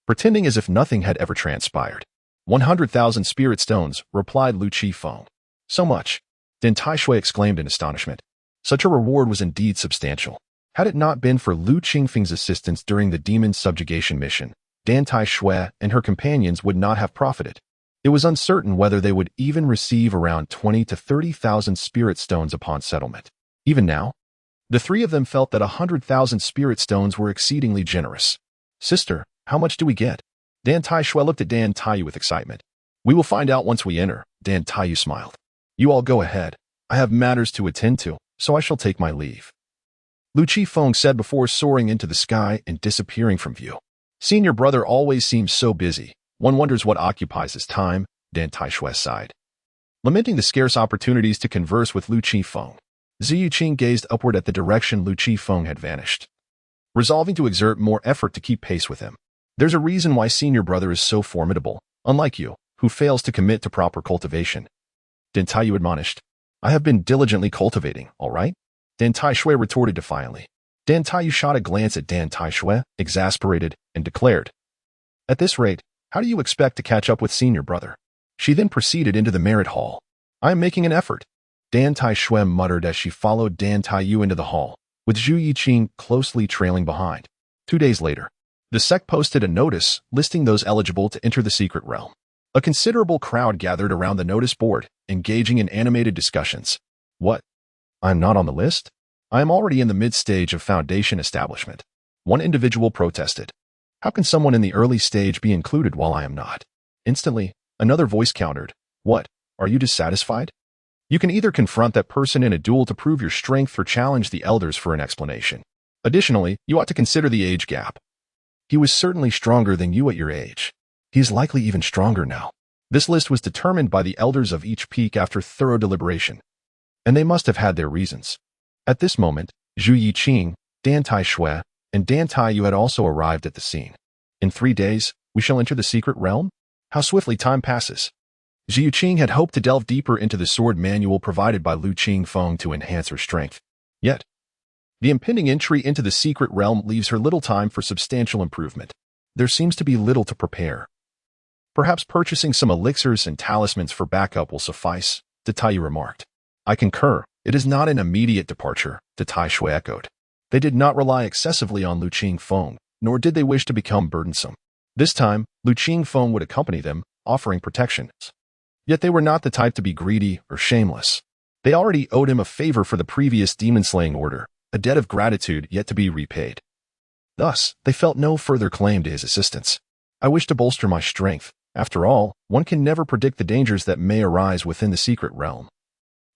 pretending as if nothing had ever transpired. 100,000 spirit stones, replied Lu Qifeng. "So much?" Dan Taishui exclaimed in astonishment. Such a reward was indeed substantial. Had it not been for Lu Qingfeng's assistance during the demon subjugation mission, Dan Tai Shui and her companions would not have profited. It was uncertain whether they would even receive around 20 to 30,000 spirit stones upon settlement. Even now, the three of them felt that 100,000 spirit stones were exceedingly generous. Sister, how much do we get? Dan Tai Shui looked at Dan Taiyu with excitement. We will find out once we enter, Dan Taiyu smiled. You all go ahead. I have matters to attend to, so I shall take my leave. Lu Qifeng said before soaring into the sky and disappearing from view. Senior brother always seems so busy. One wonders what occupies his time, Dan Tai Shui sighed. Lamenting the scarce opportunities to converse with Lu Qifeng, Ziyu Qing gazed upward at the direction Lu Qifeng had vanished, resolving to exert more effort to keep pace with him. There's a reason why senior brother is so formidable, unlike you, who fails to commit to proper cultivation. Dan Taiyu admonished. I have been diligently cultivating, all right? Dan Tai Shui retorted defiantly. Dan Taiyu shot a glance at Dan Tai Shui, exasperated, and declared, At this rate, how do you expect to catch up with senior brother? She then proceeded into the merit hall. I am making an effort. Dan Tai Shui muttered as she followed Dan Taiyu into the hall, with Zhu Yiqing closely trailing behind. 2 days later, the sect posted a notice listing those eligible to enter the secret realm. A considerable crowd gathered around the notice board, engaging in animated discussions. What? I'm not on the list? I am already in the mid-stage of foundation establishment. One individual protested. How can someone in the early stage be included while I am not? Instantly, another voice countered. What? Are you dissatisfied? You can either confront that person in a duel to prove your strength or challenge the elders for an explanation. Additionally, you ought to consider the age gap. He was certainly stronger than you at your age. He is likely even stronger now. This list was determined by the elders of each peak after thorough deliberation, and they must have had their reasons. At this moment, Zhu Yiqing, Dan Tai Shui, and Dan Taiyu had also arrived at the scene. In 3 days, we shall enter the secret realm? How swiftly time passes. Zhu Yiqing had hoped to delve deeper into the sword manual provided by Lu Qingfeng to enhance her strength. Yet, the impending entry into the secret realm leaves her little time for substantial improvement. There seems to be little to prepare. Perhaps purchasing some elixirs and talismans for backup will suffice, De Taiyu remarked. I concur. It is not an immediate departure, De Tai Shui echoed. They did not rely excessively on Lu Qingfeng, nor did they wish to become burdensome. This time, Lu Qingfeng would accompany them, offering protection. Yet they were not the type to be greedy or shameless. They already owed him a favor for the previous demon-slaying order, a debt of gratitude yet to be repaid. Thus, they felt no further claim to his assistance. I wish to bolster my strength. After all, one can never predict the dangers that may arise within the secret realm,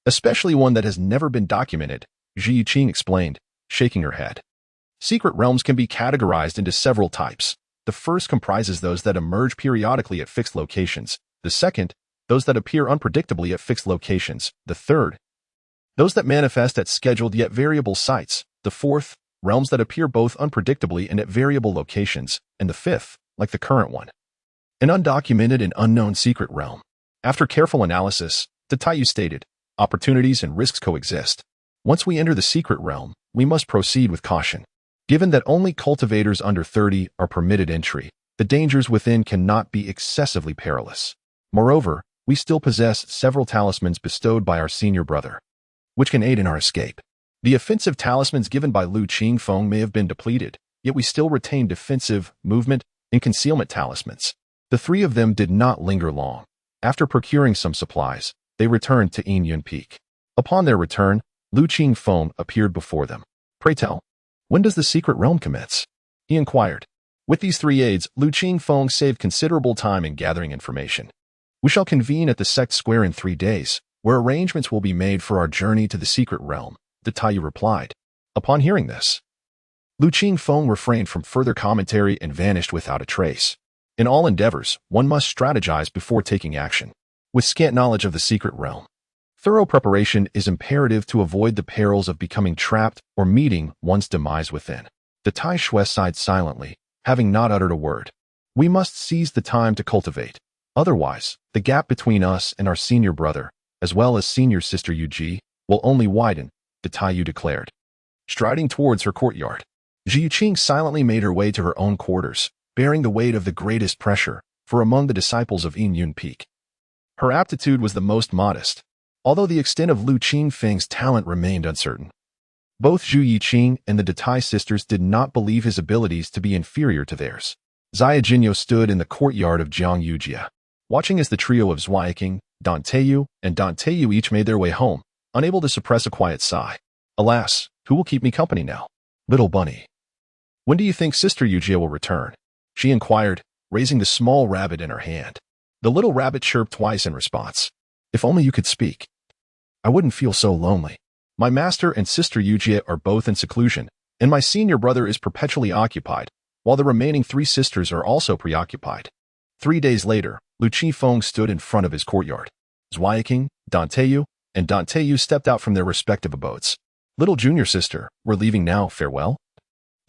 especially one that has never been documented, Zhu Yiqing explained, shaking her head. Secret realms can be categorized into several types. The first comprises those that emerge periodically at fixed locations. The second, those that appear unpredictably at fixed locations. The third, those that manifest at scheduled yet variable sites. The fourth, realms that appear both unpredictably and at variable locations. And the fifth, like the current one, an undocumented and unknown secret realm. After careful analysis, De Taiyu stated, opportunities and risks coexist. Once we enter the secret realm, we must proceed with caution. Given that only cultivators under 30 are permitted entry, the dangers within cannot be excessively perilous. Moreover, we still possess several talismans bestowed by our senior brother, which can aid in our escape. The offensive talismans given by Lu Qingfeng may have been depleted, yet we still retain defensive, movement, and concealment talismans. The three of them did not linger long. After procuring some supplies, they returned to Yinyun Peak. Upon their return, Lu Qingfeng appeared before them. Pray tell, when does the secret realm commence? He inquired. With these 3 aids, Lu Qingfeng saved considerable time in gathering information. We shall convene at the sect square in 3 days, where arrangements will be made for our journey to the secret realm, De Taiyu replied. Upon hearing this, Lu Qingfeng refrained from further commentary and vanished without a trace. In all endeavors, one must strategize before taking action. With scant knowledge of the secret realm, thorough preparation is imperative to avoid the perils of becoming trapped or meeting one's demise within. De Tai Shui sighed silently, having not uttered a word. We must seize the time to cultivate. Otherwise, the gap between us and our senior brother, as well as senior sister Yuji, will only widen, De Taiyu declared. Striding towards her courtyard, Zhu Yiqing silently made her way to her own quarters, bearing the weight of the greatest pressure, for among the disciples of Yinyun Peak, her aptitude was the most modest, although the extent of Lu Qingfeng's talent remained uncertain. Both Zhu Yiqing and the Datai sisters did not believe his abilities to be inferior to theirs. Xia Jinyo stood in the courtyard of Jiang Yujia, watching as the trio of Zweiking, Danteyu, and Danteyu each made their way home, unable to suppress a quiet sigh. Alas, who will keep me company now? Little bunny. When do you think Sister Yujia will return? She inquired, raising the small rabbit in her hand. The little rabbit chirped twice in response. If only you could speak. I wouldn't feel so lonely. My master and Sister Yujia are both in seclusion, and my senior brother is perpetually occupied, while the remaining 3 sisters are also preoccupied. 3 days later, Lu Qifeng stood in front of his courtyard. Zweiking, Danteyu, and Danteyu stepped out from their respective abodes. Little junior sister, we're leaving now, farewell?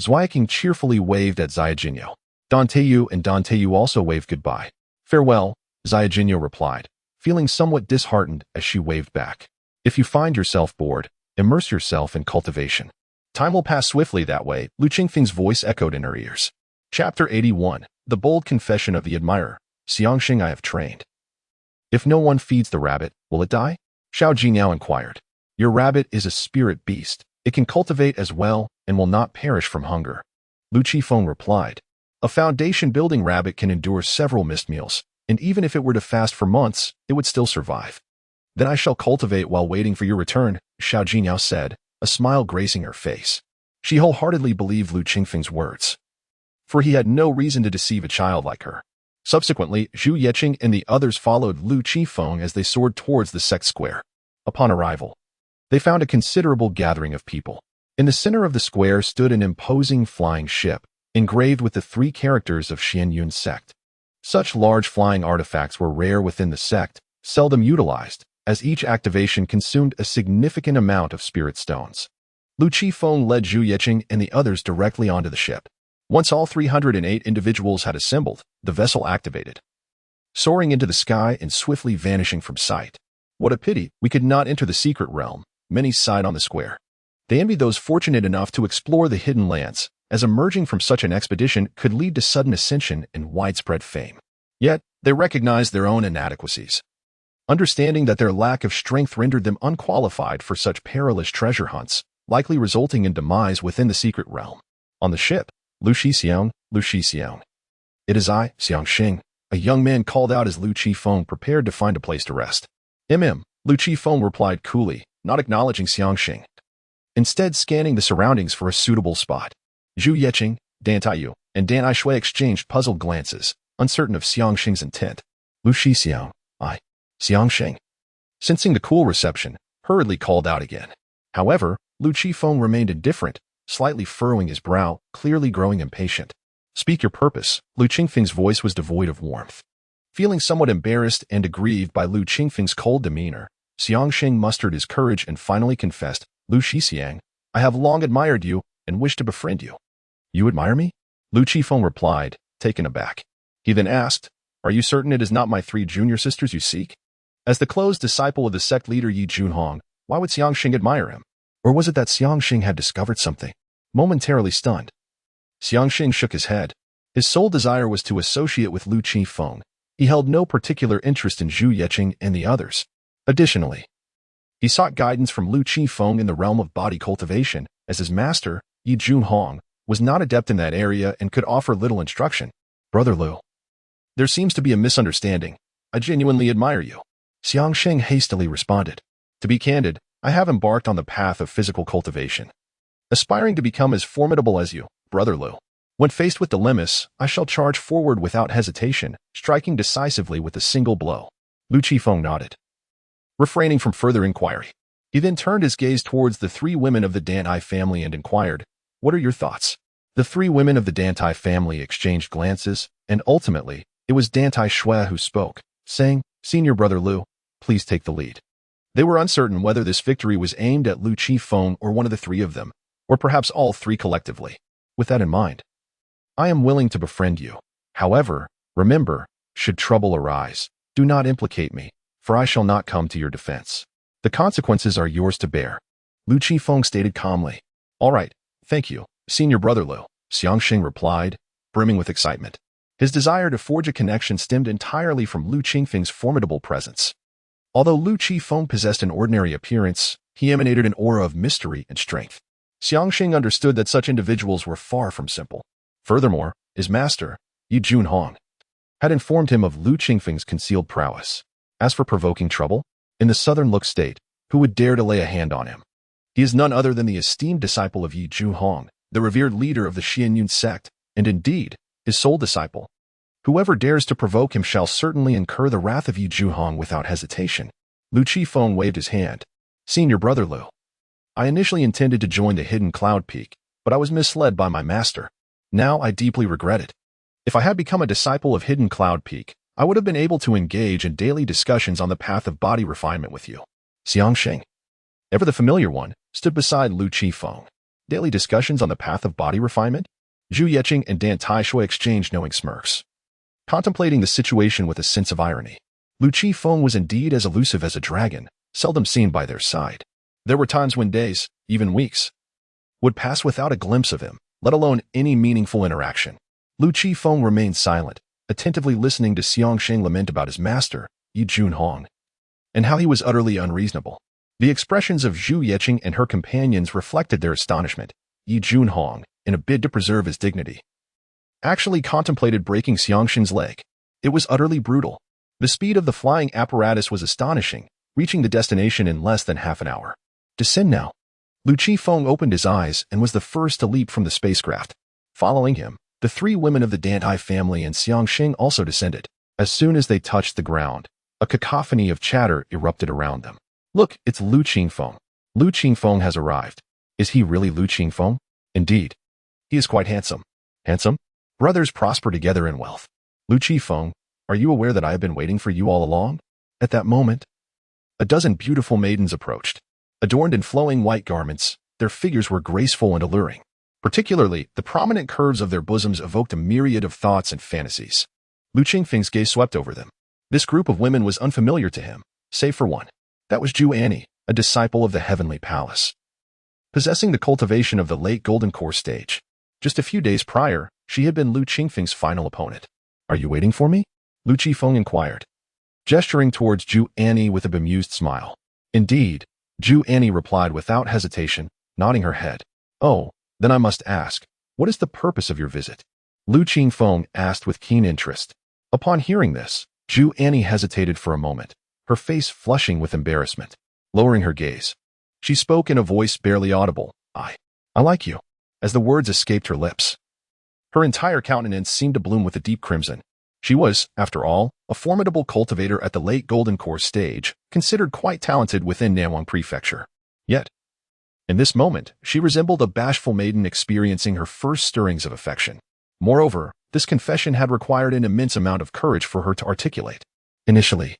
Zweiking cheerfully waved at Xia Jinyo. Danteyu and Danteyu also waved goodbye. Farewell, Xia Jinyo replied, feeling somewhat disheartened as she waved back. If you find yourself bored, immerse yourself in cultivation. Time will pass swiftly that way, Lu Qingfeng's voice echoed in her ears. Chapter 81, The Bold Confession of the Admirer. Xiangxing I have trained. If no one feeds the rabbit, will it die? Xiao Jiniao inquired. Your rabbit is a spirit beast. It can cultivate as well and will not perish from hunger. Lu Qifeng replied. A foundation-building rabbit can endure several missed meals, and even if it were to fast for months, it would still survive. Then I shall cultivate while waiting for your return, Xiao Jiniao said, a smile gracing her face. She wholeheartedly believed Lu Qingfeng's words, for he had no reason to deceive a child like her. Subsequently, Zhu Yeqing and the others followed Lu Qifeng as they soared towards the sect square. Upon arrival, they found a considerable gathering of people. In the center of the square stood an imposing flying ship, engraved with the 3 characters of Xianyun sect. Such large flying artifacts were rare within the sect, seldom utilized, as each activation consumed a significant amount of spirit stones. Lu Qifeng led Zhu Yeqing and the others directly onto the ship. Once all 308 individuals had assembled, the vessel activated, soaring into the sky and swiftly vanishing from sight. What a pity we could not enter the secret realm, many sighed on the square. They envied those fortunate enough to explore the hidden lands, as emerging from such an expedition could lead to sudden ascension and widespread fame. Yet, they recognized their own inadequacies, understanding that their lack of strength rendered them unqualified for such perilous treasure hunts, likely resulting in demise within the secret realm. On the ship, Lu Xixiang. It is I, Xiangxing, a young man called out as Lu Qifeng prepared to find a place to rest. Lu Qifeng replied coolly, not acknowledging Xiangxing, instead scanning the surroundings for a suitable spot. Zhu Yeqing, Dan Taiyu, and Dan Aishui exchanged puzzled glances, uncertain of Xiangxing's intent. Lu Xixiang, Xiangxing, sensing the cool reception, hurriedly called out again. However, Lu Qifeng remained indifferent, slightly furrowing his brow, clearly growing impatient. Speak your purpose. Lu Qingfeng's voice was devoid of warmth. Feeling somewhat embarrassed and aggrieved by Lu Qingfeng's cold demeanor, Xiangxing mustered his courage and finally confessed, Lu Xixiang, I have long admired you and wish to befriend you. You admire me? Lu Qifeng replied, taken aback. He then asked, Are you certain it is not my 3 junior sisters you seek? As the close disciple of the sect leader Yi Junhong, why would Xiangxing admire him? Or was it that Xiangxing had discovered something? Momentarily stunned, Xiangxing shook his head. His sole desire was to associate with Lu Qifeng. He held no particular interest in Zhu Yeqing and the others. Additionally, he sought guidance from Lu Qifeng in the realm of body cultivation, as his master, Yi Junhong, was not adept in that area and could offer little instruction. Brother Lu, there seems to be a misunderstanding. I genuinely admire you. Xiangxing hastily responded. To be candid, I have embarked on the path of physical cultivation, aspiring to become as formidable as you, Brother Lu. When faced with dilemmas, I shall charge forward without hesitation, striking decisively with a single blow. Lu Qifeng nodded, refraining from further inquiry. He then turned his gaze towards the 3 women of the Dantai family and inquired, What are your thoughts? The 3 women of the Dantai family exchanged glances, and ultimately, it was Dantai Shui who spoke, saying, Senior Brother Lu, please take the lead. They were uncertain whether this victory was aimed at Lu Qifeng or one of the 3 of them, or perhaps all 3 collectively. With that in mind, I am willing to befriend you. However, remember, should trouble arise, do not implicate me, for I shall not come to your defense. The consequences are yours to bear. Lu Qifeng stated calmly. All right, thank you, Senior Brother Lu, Xiangxing replied, brimming with excitement. His desire to forge a connection stemmed entirely from Lu Qingfeng's formidable presence. Although Lu Qifeng possessed an ordinary appearance, he emanated an aura of mystery and strength. Xiangxing understood that such individuals were far from simple. Furthermore, his master, Yi Junhong, had informed him of Lu Qingfeng's concealed prowess. As for provoking trouble, in the southern Luk state, who would dare to lay a hand on him? He is none other than the esteemed disciple of Yi Junhong, the revered leader of the Xianyun sect, and indeed, his sole disciple. Whoever dares to provoke him shall certainly incur the wrath of Yi Junhong without hesitation. Lu Qifeng waved his hand. Senior brother Lu, I initially intended to join the hidden cloud peak, but I was misled by my master. Now I deeply regret it. If I had become a disciple of Hidden Cloud Peak, I would have been able to engage in daily discussions on the path of body refinement with you. Xiangxing, ever the familiar one, stood beside Lu Qifeng. Daily discussions on the path of body refinement? Zhu Yeqing and Dan Taishui exchanged knowing smirks, contemplating the situation with a sense of irony. Lu Qifeng was indeed as elusive as a dragon, seldom seen by their side. There were times when days, even weeks, would pass without a glimpse of him, let alone any meaningful interaction. Lu Qifeng remained silent, attentively listening to Xiangxing lament about his master, Yi Junhong, and how he was utterly unreasonable. The expressions of Zhu Yeqing and her companions reflected their astonishment. Yi Junhong, in a bid to preserve his dignity, actually contemplated breaking Xiangxing's leg. It was utterly brutal. The speed of the flying apparatus was astonishing, reaching the destination in less than half an hour. Descend now. Lu Qifeng opened his eyes and was the first to leap from the spacecraft. Following him, the three women of the Dantai family and Xiangxing also descended. As soon as they touched the ground, a cacophony of chatter erupted around them. Look, it's Lu Qifeng. Lu Qifeng has arrived. Is he really Lu Qifeng? Indeed. He is quite handsome. Handsome? Brothers prosper together in wealth. Lu Qifeng, are you aware that I have been waiting for you all along? At that moment, a dozen beautiful maidens approached. Adorned in flowing white garments, their figures were graceful and alluring. Particularly, the prominent curves of their bosoms evoked a myriad of thoughts and fantasies. Lu Qingfeng's gaze swept over them. This group of women was unfamiliar to him, save for one. That was Zhu Annie, a disciple of the Heavenly Palace, possessing the cultivation of the late Golden Core stage. Just a few days prior, she had been Lu Qingfeng's final opponent. Are you waiting for me? Lu Qifeng inquired, gesturing towards Zhu Annie with a bemused smile. Indeed, Zhu Annie replied without hesitation, nodding her head. Oh, then I must ask, what is the purpose of your visit? Lu Qifeng asked with keen interest. Upon hearing this, Zhu Annie hesitated for a moment, her face flushing with embarrassment. Lowering her gaze, she spoke in a voice barely audible. I like you. As the words escaped her lips, her entire countenance seemed to bloom with a deep crimson. She was, after all, a formidable cultivator at the late Golden Core stage, considered quite talented within Nanwang Prefecture. Yet, in this moment, she resembled a bashful maiden experiencing her first stirrings of affection. Moreover, this confession had required an immense amount of courage for her to articulate. Initially,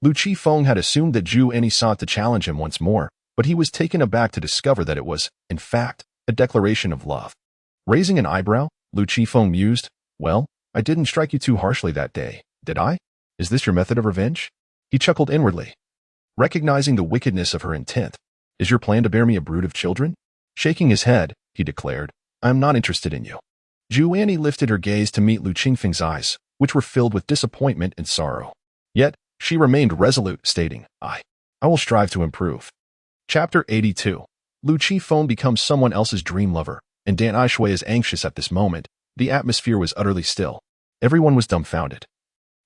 Lu Qifeng had assumed that Zhu Annie sought to challenge him once more, but he was taken aback to discover that it was, in fact, a declaration of love. Raising an eyebrow, Lu Qifeng mused, Well, I didn't strike you too harshly that day, did I? Is this your method of revenge? He chuckled inwardly, recognizing the wickedness of her intent. Is your plan to bear me a brood of children? Shaking his head, he declared, I am not interested in you. Zhu Annie lifted her gaze to meet Lu Qingfeng's eyes, which were filled with disappointment and sorrow. Yet, she remained resolute, stating, I will strive to improve. Chapter 82. Lu Qifeng becomes someone else's dream lover, and Dan Aishui is anxious at this moment. The atmosphere was utterly still. Everyone was dumbfounded,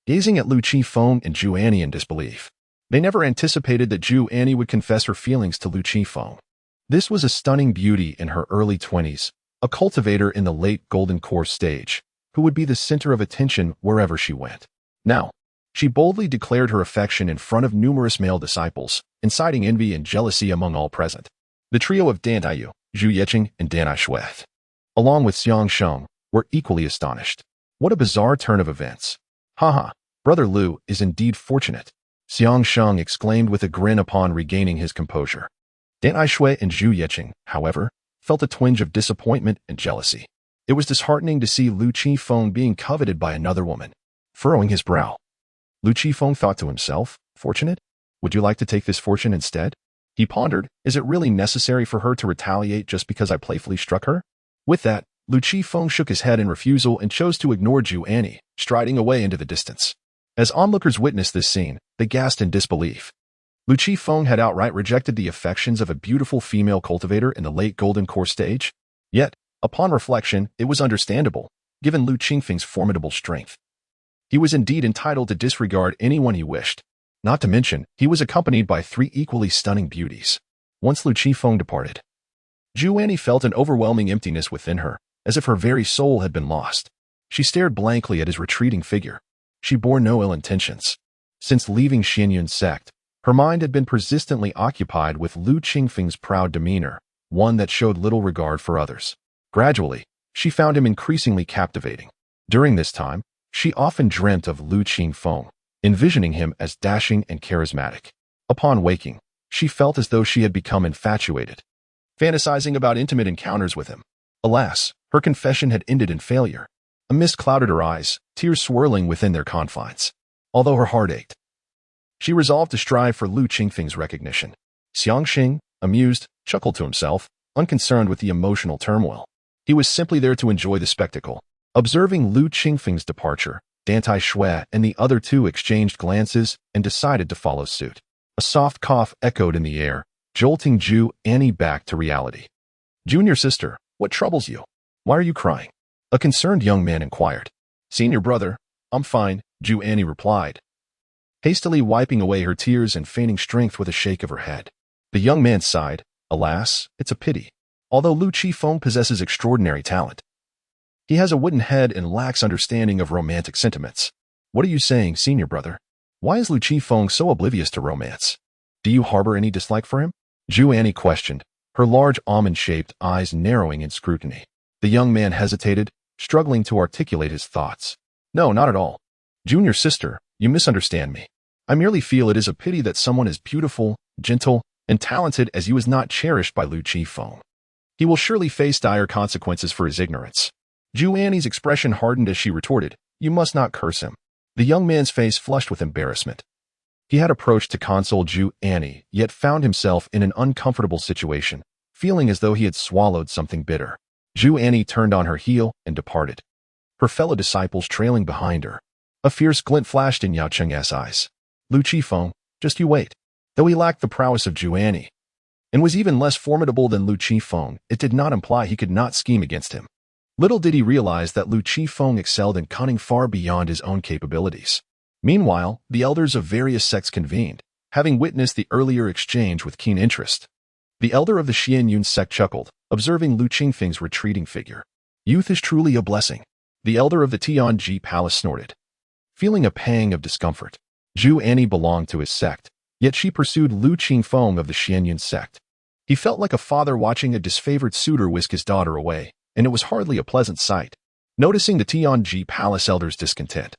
gazing at Lu Qifeng and Zhu Annie in disbelief. They never anticipated that Zhu Annie would confess her feelings to Lu Qifeng. This was a stunning beauty in her early 20s, a cultivator in the late Golden Core stage, who would be the center of attention wherever she went. Now, she boldly declared her affection in front of numerous male disciples, inciting envy and jealousy among all present. The trio of Dan Taiyu, Zhu Yeqing, and Dan Aishui, along with Xiangsheng, were equally astonished. What a bizarre turn of events. Haha, Brother Lu is indeed fortunate, Xiangsheng exclaimed with a grin upon regaining his composure. Dan Aishui and Zhu Yeqing, however, felt a twinge of disappointment and jealousy. It was disheartening to see Lu Qifeng being coveted by another woman. Furrowing his brow, Lu Qifeng thought to himself, Fortunate? Would you like to take this fortune instead? He pondered, is it really necessary for her to retaliate just because I playfully struck her? With that, Lu Qifeng shook his head in refusal and chose to ignore Zhu Annie, striding away into the distance. As onlookers witnessed this scene, they gasped in disbelief. Lu Qifeng had outright rejected the affections of a beautiful female cultivator in the late Golden Core stage. Yet, upon reflection, it was understandable, given Lu Qingfeng's formidable strength. He was indeed entitled to disregard anyone he wished. Not to mention, he was accompanied by 3 equally stunning beauties. Once Lu Qifeng departed, Zhu Annie felt an overwhelming emptiness within her, as if her very soul had been lost. She stared blankly at his retreating figure. She bore no ill intentions. Since leaving Xianyun's sect, her mind had been persistently occupied with Lu Qingfeng's proud demeanor, one that showed little regard for others. Gradually, she found him increasingly captivating. During this time, she often dreamt of Lu Qingfeng, envisioning him as dashing and charismatic. Upon waking, she felt as though she had become infatuated, fantasizing about intimate encounters with him. Alas, her confession had ended in failure. A mist clouded her eyes, tears swirling within their confines. Although her heart ached, she resolved to strive for Lu Qingfeng's recognition. Xiangxing, amused, chuckled to himself, unconcerned with the emotional turmoil. He was simply there to enjoy the spectacle. Observing Lu Qingfeng's departure, Dantai Shui and the other 2 exchanged glances and decided to follow suit. A soft cough echoed in the air, jolting Zhu Annie back to reality. "Junior sister, what troubles you? Why are you crying?" A concerned young man inquired. "Senior brother, I'm fine," Zhu Annie replied, hastily wiping away her tears and feigning strength with a shake of her head. The young man sighed. "Alas, it's a pity. Although Lu Qifeng possesses extraordinary talent, he has a wooden head and lacks understanding of romantic sentiments." "What are you saying, senior brother? Why is Lu Qifeng so oblivious to romance? Do you harbor any dislike for him?" Zhu Annie questioned, her large almond-shaped eyes narrowing in scrutiny. The young man hesitated, struggling to articulate his thoughts. "No, not at all. Junior sister, you misunderstand me. I merely feel it is a pity that someone as beautiful, gentle, and talented as you is not cherished by Lu Qifeng. He will surely face dire consequences for his ignorance." Zhu Annie's expression hardened as she retorted, "You must not curse him." The young man's face flushed with embarrassment. He had approached to console Zhu Annie, yet found himself in an uncomfortable situation, feeling as though he had swallowed something bitter. Zhu Annie turned on her heel and departed, her fellow disciples trailing behind her. A fierce glint flashed in Yao Cheng's eyes. Lu Qifeng, just you wait. Though he lacked the prowess of Zhu Annie, and was even less formidable than Lu Qifeng, it did not imply he could not scheme against him. Little did he realize that Lu Qifeng excelled in cunning far beyond his own capabilities. Meanwhile, the elders of various sects convened, having witnessed the earlier exchange with keen interest. The elder of the Xianyun sect chuckled, observing Lu Qingfeng's retreating figure. "Youth is truly a blessing." The elder of the Tianji Palace snorted, feeling a pang of discomfort. Zhu Annie belonged to his sect, yet she pursued Lu Qingfeng of the Xianyun sect. He felt like a father watching a disfavored suitor whisk his daughter away, and it was hardly a pleasant sight. Noticing the Tianji Palace elder's discontent,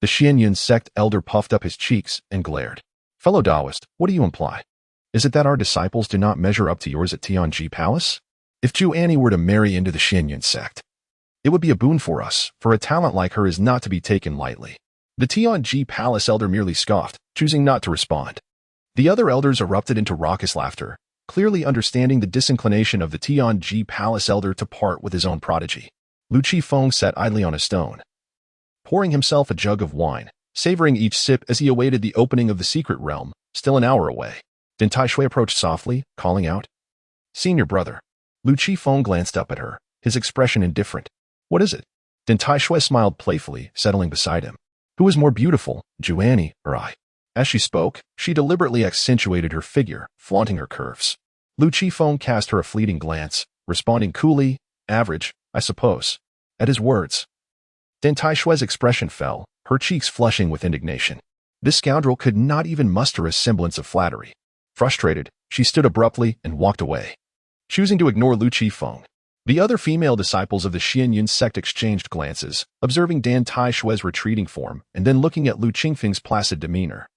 the Xianyun sect elder puffed up his cheeks and glared. "Fellow Taoist, what do you imply? Is it that our disciples do not measure up to yours at Tianji Palace? If Zhu Annie were to marry into the Xianyun sect, it would be a boon for us, for a talent like her is not to be taken lightly." The Tianji Palace elder merely scoffed, choosing not to respond. The other elders erupted into raucous laughter, clearly understanding the disinclination of the Tianji Palace elder to part with his own prodigy. Lu Qifeng sat idly on a stone, pouring himself a jug of wine, savoring each sip as he awaited the opening of the secret realm, still an hour away. Then Tai Shui approached softly, calling out, "Senior brother." Lu Qifeng glanced up at her, his expression indifferent. "What is it?" Then Tai Shui smiled playfully, settling beside him. "Who is more beautiful, Zhu Annie or I?" As she spoke, she deliberately accentuated her figure, flaunting her curves. Lu Qifeng cast her a fleeting glance, responding coolly, "Average, I suppose." At his words, then Tai Shui's expression fell, her cheeks flushing with indignation. This scoundrel could not even muster a semblance of flattery. Frustrated, she stood abruptly and walked away, choosing to ignore Lu Qifeng. The other female disciples of the Xianyun sect exchanged glances, observing Dan Tai Shui's retreating form and then looking at Lu Qingfeng's placid demeanor,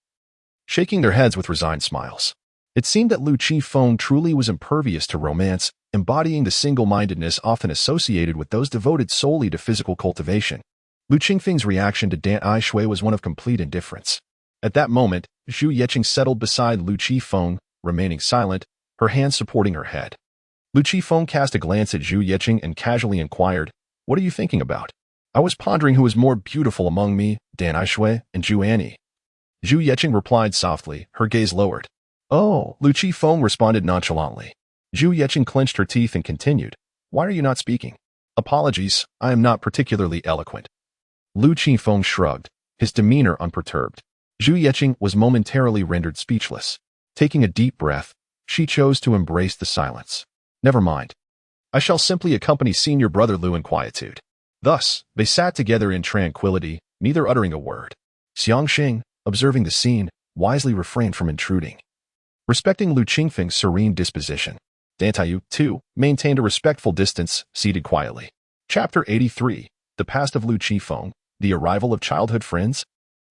shaking their heads with resigned smiles. It seemed that Lu Qifeng truly was impervious to romance, embodying the single-mindedness often associated with those devoted solely to physical cultivation. Lu Qingfeng's reaction to Dan Tai Shui was one of complete indifference. At that moment, Zhu Yeqing settled beside Lu Qifeng, remaining silent, her hands supporting her head. Lu Qifeng cast a glance at Zhu Yeqing and casually inquired, "What are you thinking about?" "I was pondering who is more beautiful among me, Dan Tai Shui and Zhu Annie." Zhu Yeqing replied softly, her gaze lowered. Oh, Lu Qifeng responded nonchalantly. Zhu Yeqing clenched her teeth and continued. Why are you not speaking? Apologies, I am not particularly eloquent. Lu Qifeng shrugged, his demeanor unperturbed. Zhu Yeqing was momentarily rendered speechless. Taking a deep breath, she chose to embrace the silence. Never mind. I shall simply accompany senior brother Lu in quietude. Thus, they sat together in tranquility, neither uttering a word. Xiangxing, observing the scene, wisely refrained from intruding. Respecting Lu Qingfeng's serene disposition, Dan Taiyu, too, maintained a respectful distance, seated quietly. Chapter 83, The Past of Lu Qifeng, The Arrival of Childhood Friends.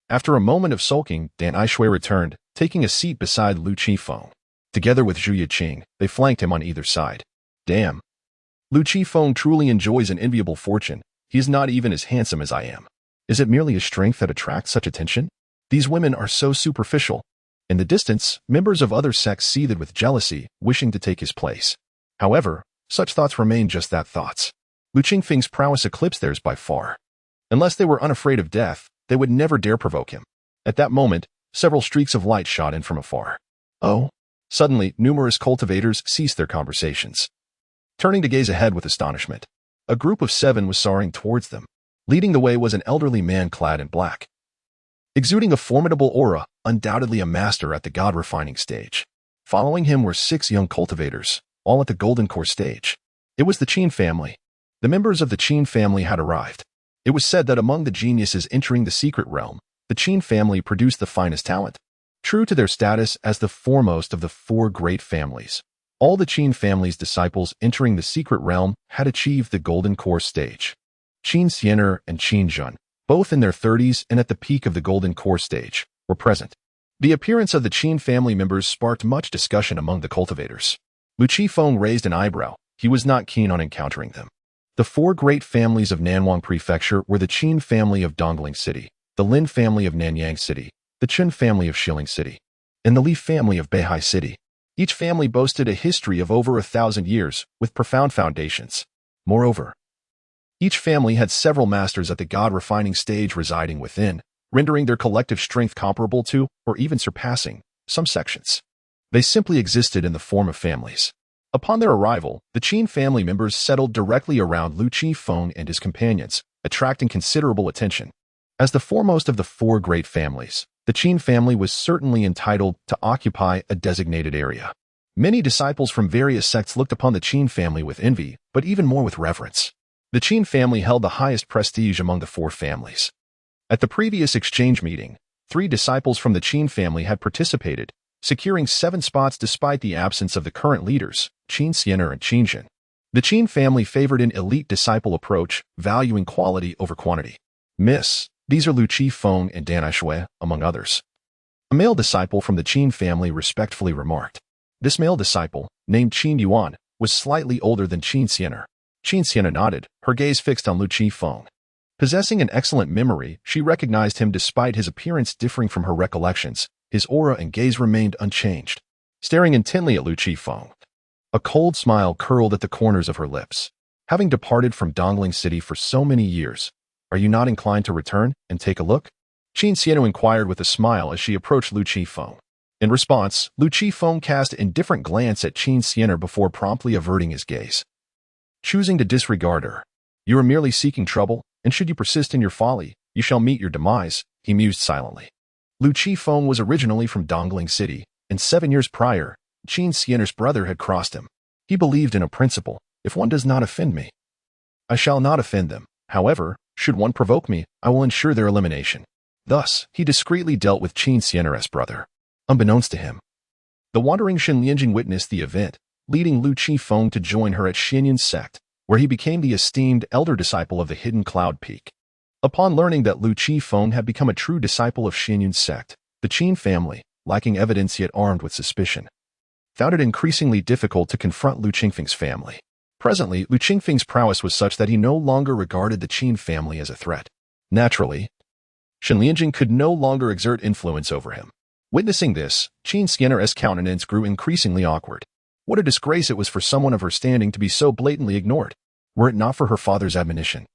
After a moment of sulking, Dan Aishui returned, taking a seat beside Lu Qifeng. Together with Zhu Yeqing, they flanked him on either side. Damn. Lu Qifeng truly enjoys an enviable fortune. He is not even as handsome as I am. Is it merely his strength that attracts such attention? These women are so superficial. In the distance, members of other sects seethed with jealousy, wishing to take his place. However, such thoughts remain just that, thoughts. Lu Qingfeng's prowess eclipsed theirs by far. Unless they were unafraid of death, they would never dare provoke him. At that moment, several streaks of light shot in from afar. Oh! Suddenly, numerous cultivators ceased their conversations. Turning to gaze ahead with astonishment, a group of 7 was soaring towards them. Leading the way was an elderly man clad in black. Exuding a formidable aura, undoubtedly a master at the god-refining stage. Following him were 6 young cultivators, all at the golden core stage. It was the Qin family. The members of the Qin family had arrived. It was said that among the geniuses entering the secret realm, the Qin family produced the finest talent. True to their status as the foremost of the 4 great families, all the Qin family's disciples entering the secret realm had achieved the golden core stage. Qin Xiener and Qin Zhen, both in their 30s and at the peak of the golden core stage, were present. The appearance of the Qin family members sparked much discussion among the cultivators. Lu Qifeng raised an eyebrow. He was not keen on encountering them. The 4 great families of Nanwang Prefecture were the Qin family of Dongling City, the Lin family of Nanyang City, the Chen family of Shilling City, and the Li family of Beihai City. Each family boasted a history of over 1,000 years, with profound foundations. Moreover, each family had several masters at the god-refining stage residing within, rendering their collective strength comparable to, or even surpassing, some sections. They simply existed in the form of families. Upon their arrival, the Qin family members settled directly around Lu Qifeng and his companions, attracting considerable attention. As the foremost of the 4 great families, the Qin family was certainly entitled to occupy a designated area. Many disciples from various sects looked upon the Qin family with envy, but even more with reverence. The Qin family held the highest prestige among the 4 families. At the previous exchange meeting, 3 disciples from the Qin family had participated, securing 7 spots despite the absence of the current leaders, Qin Xiener and Qin Zhen. The Qin family favored an elite disciple approach, valuing quality over quantity. Miss, these are Lu Qifeng and Dan Aishui, among others. A male disciple from the Qin family respectfully remarked. This male disciple, named Qin Yuan, was slightly older than Qin Xiener. Qin Xiener nodded, her gaze fixed on Lu Qifeng. Possessing an excellent memory, she recognized him despite his appearance differing from her recollections. His aura and gaze remained unchanged. Staring intently at Lu Qifeng, a cold smile curled at the corners of her lips. Having departed from Dongling City for so many years, are you not inclined to return and take a look? Qin Xieno inquired with a smile as she approached Lu Qifeng. In response, Lu Qifeng cast an indifferent glance at Qin Xieno before promptly averting his gaze. Choosing to disregard her. You are merely seeking trouble, and should you persist in your folly, you shall meet your demise, he mused silently. Lu Qifeng was originally from Dongling City, and 7 years prior, Qin Xiener's brother had crossed him. He believed in a principle: if one does not offend me, I shall not offend them. However, should one provoke me, I will ensure their elimination. Thus, he discreetly dealt with Qin Xiener's brother. Unbeknownst to him, the wandering Shen Lianjing witnessed the event, leading Lu Qifeng to join her at Xianyun's sect, where he became the esteemed elder disciple of the Hidden Cloud Peak. Upon learning that Lu Qifeng had become a true disciple of Xianyun's sect, the Qin family, lacking evidence yet armed with suspicion, found it increasingly difficult to confront Lu Qingfeng's family. Presently, Lu Qingfeng's prowess was such that he no longer regarded the Qin family as a threat. Naturally, Shen Lianjing could no longer exert influence over him. Witnessing this, Qin Xiener's countenance grew increasingly awkward. What a disgrace it was for someone of her standing to be so blatantly ignored. Were it not for her father's admonition,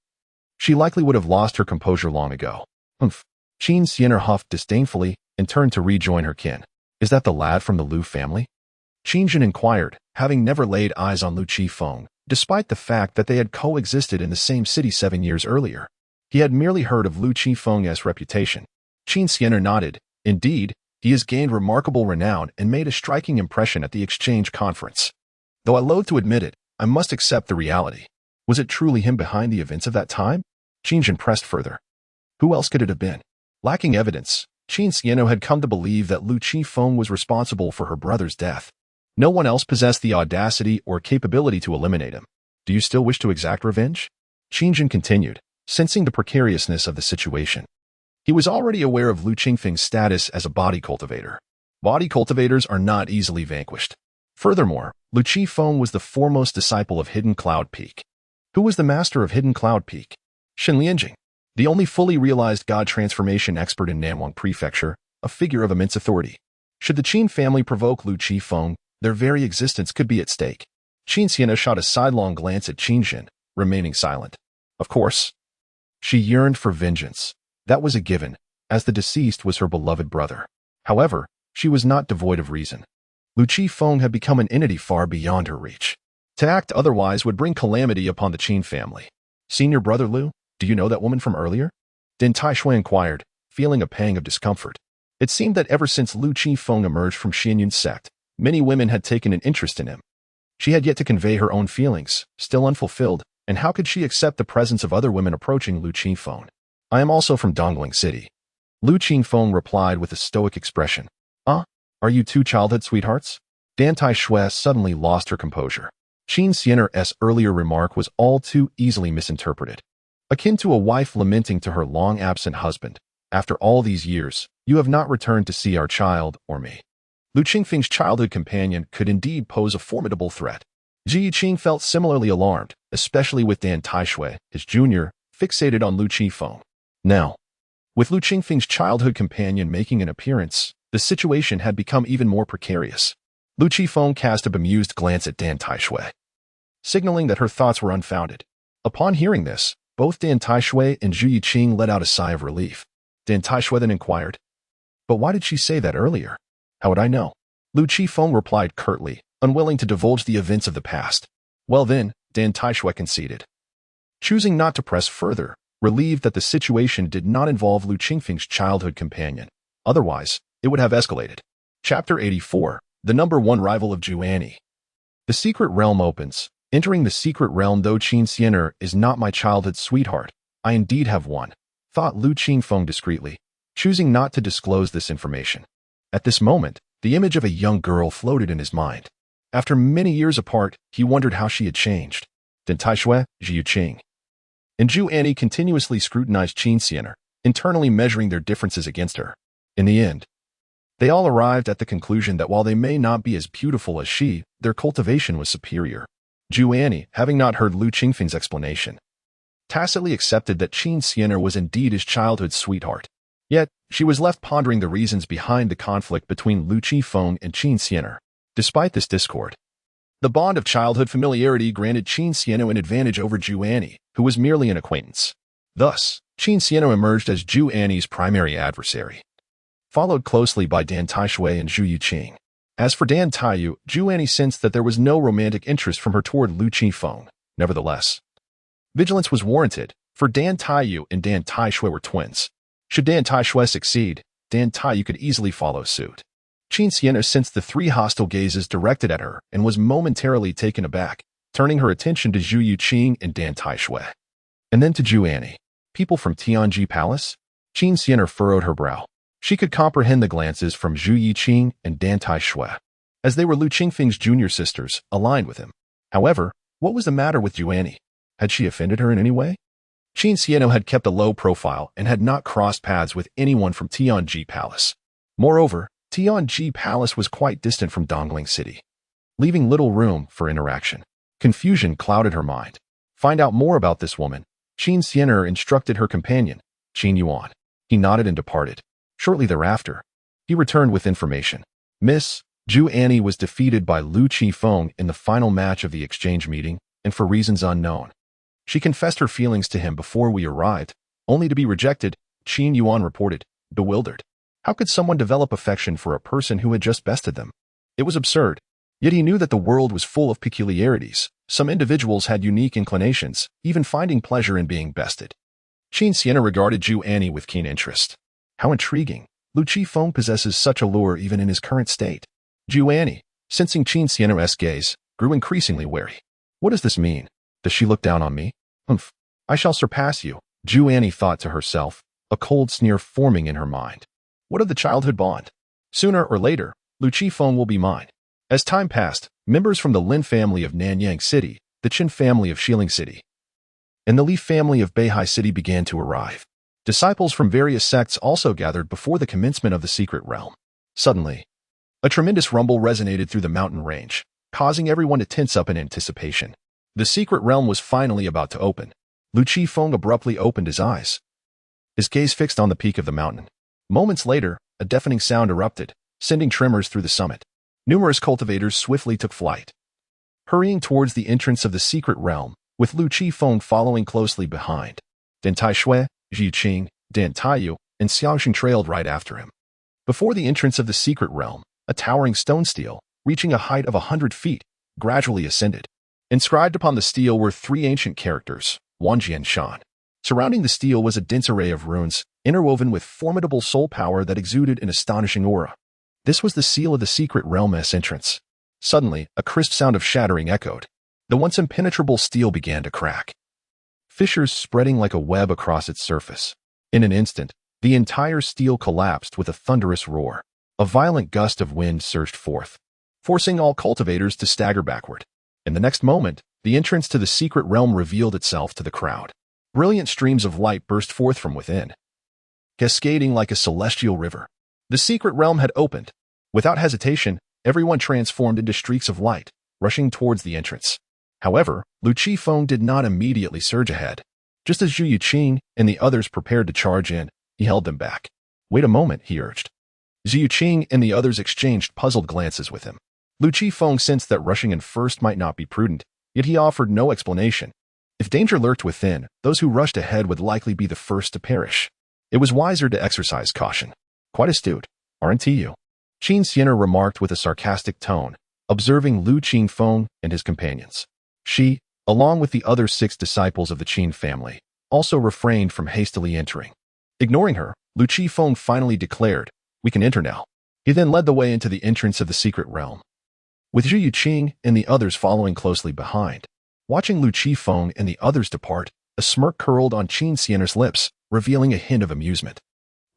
she likely would have lost her composure long ago. Humph. Qin Xiener huffed disdainfully and turned to rejoin her kin. Is that the lad from the Liu family? Qin Jin inquired, having never laid eyes on Lu Qifeng, despite the fact that they had coexisted in the same city 7 years earlier. He had merely heard of Lu Qifeng's reputation. Qin Xianer nodded. Indeed, he has gained remarkable renown and made a striking impression at the exchange conference. Though I loathe to admit it, I must accept the reality. Was it truly him behind the events of that time? Qin Jin pressed further. Who else could it have been? Lacking evidence, Qin Xiano had come to believe that Lu Qifeng was responsible for her brother's death. No one else possessed the audacity or capability to eliminate him. Do you still wish to exact revenge? Qin Jin continued, sensing the precariousness of the situation. He was already aware of Lu Qingfeng's status as a body cultivator. Body cultivators are not easily vanquished. Furthermore, Lu Qifeng was the foremost disciple of Hidden Cloud Peak. Who was the master of Hidden Cloud Peak? Shen Lianjing, the only fully realized god transformation expert in Nanwang Prefecture, a figure of immense authority. Should the Qin family provoke Lu Qifeng, their very existence could be at stake. Qin Xiana shot a sidelong glance at Qin Jin, remaining silent. Of course, she yearned for vengeance. That was a given, as the deceased was her beloved brother. However, she was not devoid of reason. Lu Qifeng had become an entity far beyond her reach. To act otherwise would bring calamity upon the Qin family. Senior brother Lu, do you know that woman from earlier? Din Taishui inquired, feeling a pang of discomfort. It seemed that ever since Lu Qifeng emerged from Xianyun's sect, many women had taken an interest in him. She had yet to convey her own feelings, still unfulfilled, and how could she accept the presence of other women approaching Lu Qifeng? I am also from Dongling City. Lu Qifeng replied with a stoic expression. Are you two childhood sweethearts? Dan Taishui suddenly lost her composure. Qin Xiener's earlier remark was all too easily misinterpreted. Akin to a wife lamenting to her long-absent husband, after all these years, you have not returned to see our child or me. Lu Qingfeng's childhood companion could indeed pose a formidable threat. Ji Yiqing felt similarly alarmed, especially with Dan Taishui, his junior, fixated on Lu Qifeng. Now, with Lu Qingfeng's childhood companion making an appearance, the situation had become even more precarious. Lu Qifeng cast a bemused glance at Dan Taishui, signaling that her thoughts were unfounded. Upon hearing this, both Dan Taishui and Zhu Yiqing let out a sigh of relief. Dan Taishui then inquired, but why did she say that earlier? How would I know? Lu Qifeng replied curtly, unwilling to divulge the events of the past. Well then, Dan Taishui conceded. Choosing not to press further, relieved that the situation did not involve Lu Qingfeng's childhood companion. Otherwise, it would have escalated. Chapter 84, The Number 1 Rival of Juani. The secret realm opens. Entering the secret realm. Though Qin Xiener is not my childhood sweetheart, I indeed have one, thought Lu Qifeng discreetly, choosing not to disclose this information. At this moment, the image of a young girl floated in his mind. After many years apart, he wondered how she had changed. Then Taishui, Zhi Yuqing, and Zhu Annie continuously scrutinized Qin Xiener, internally measuring their differences against her. In the end, they all arrived at the conclusion that while they may not be as beautiful as she, their cultivation was superior. Zhu Annie, having not heard Lu Qingfeng's explanation, tacitly accepted that Qin Xiener was indeed his childhood sweetheart. Yet, she was left pondering the reasons behind the conflict between Lu Qifeng and Qin Xiener. Despite this discord, the bond of childhood familiarity granted Qin Xiener an advantage over Zhu Annie, who was merely an acquaintance. Thus, Qin Xiener emerged as Zhu Annie's primary adversary, followed closely by Dan Taishui and Zhu Yiqing. As for Dan Taiyu, Zhu Annie sensed that there was no romantic interest from her toward Lu Qifeng. Nevertheless, vigilance was warranted, for Dan Taiyu and Dan Taishui were twins. Should Dan Taishui succeed, Dan Taiyu could easily follow suit. Qin Xiener sensed the three hostile gazes directed at her and was momentarily taken aback, turning her attention to Zhu Yiqing and Dan Taishui, and then to Zhu Annie. People from Tianji Palace? Qin Xiener furrowed her brow. She could comprehend the glances from Zhu Yiqing and Dan Taishui, as they were Lu Qingfeng's junior sisters, aligned with him. However, what was the matter with Zhu Annie? Had she offended her in any way? Qin Xieno had kept a low profile and had not crossed paths with anyone from Tianji Palace. Moreover, Tianji Palace was quite distant from Dongling City, leaving little room for interaction. Confusion clouded her mind. Find out more about this woman, Qin Xiener instructed her companion, Qin Yuan. He nodded and departed. Shortly thereafter, he returned with information. Miss Zhu Annie was defeated by Lu Qifeng in the final match of the exchange meeting, and for reasons unknown. She confessed her feelings to him before we arrived, only to be rejected, Qin Yuan reported, bewildered. How could someone develop affection for a person who had just bested them? It was absurd. Yet he knew that the world was full of peculiarities. Some individuals had unique inclinations, even finding pleasure in being bested. Qin Sienna regarded Zhu Annie with keen interest. How intriguing. Lu Qifeng possesses such allure even in his current state. Zhu Annie, sensing Qin Sienna's gaze, grew increasingly wary. What does this mean? Does she look down on me? Humph. I shall surpass you, Zhu Annie thought to herself, a cold sneer forming in her mind. What of the childhood bond? Sooner or later, Lu Qifeng will be mine. As time passed, members from the Lin family of Nanyang City, the Qin family of Xiling City, and the Li family of Beihai City began to arrive. Disciples from various sects also gathered before the commencement of the secret realm. Suddenly, a tremendous rumble resonated through the mountain range, causing everyone to tense up in anticipation. The secret realm was finally about to open. Lu Qifeng abruptly opened his eyes, his gaze fixed on the peak of the mountain. Moments later, a deafening sound erupted, sending tremors through the summit. Numerous cultivators swiftly took flight, hurrying towards the entrance of the secret realm, with Lu Qifeng following closely behind. Dan Taishui, Zhi Qing, Dan Taiyu, and Xiaoxing trailed right after him. Before the entrance of the secret realm, a towering stone stele, reaching a height of 100 feet, gradually ascended. Inscribed upon the stele were three ancient characters, Wanji and Shan. Surrounding the stele was a dense array of runes, interwoven with formidable soul power that exuded an astonishing aura. This was the seal of the secret realm's entrance. Suddenly, a crisp sound of shattering echoed. The once impenetrable stele began to crack, fissures spreading like a web across its surface. In an instant, the entire stele collapsed with a thunderous roar. A violent gust of wind surged forth, forcing all cultivators to stagger backward. In the next moment, the entrance to the secret realm revealed itself to the crowd. Brilliant streams of light burst forth from within, cascading like a celestial river. The secret realm had opened. Without hesitation, everyone transformed into streaks of light, rushing towards the entrance. However, Lu Qifeng did not immediately surge ahead. Just as Zhu Yuqing and the others prepared to charge in, he held them back. Wait a moment, he urged. Zhu Yuqing and the others exchanged puzzled glances with him. Lu Qifeng sensed that rushing in first might not be prudent, yet he offered no explanation. If danger lurked within, those who rushed ahead would likely be the first to perish. It was wiser to exercise caution. Quite astute, aren't you? Qin Sienna remarked with a sarcastic tone, observing Lu Qifeng and his companions. She, along with the other 6 disciples of the Qin family, also refrained from hastily entering. Ignoring her, Lu Qifeng finally declared, "We can enter now." He then led the way into the entrance of the secret realm, with Zhu Yuqing and the others following closely behind. Watching Lu Qifeng and the others depart, a smirk curled on Qin Sienna's lips, revealing a hint of amusement.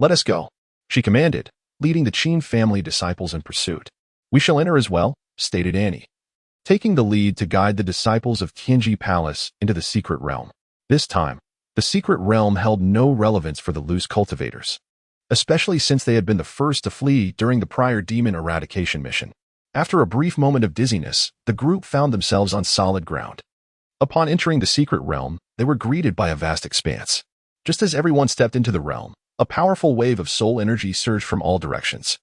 "Let us go," she commanded, leading the Qin family disciples in pursuit. "We shall enter as well," stated Annie, taking the lead to guide the disciples of Tianji Palace into the secret realm. This time, the secret realm held no relevance for the loose cultivators, especially since they had been the first to flee during the prior demon eradication mission. After a brief moment of dizziness, the group found themselves on solid ground. Upon entering the secret realm, they were greeted by a vast expanse. Just as everyone stepped into the realm, a powerful wave of soul energy surged from all directions.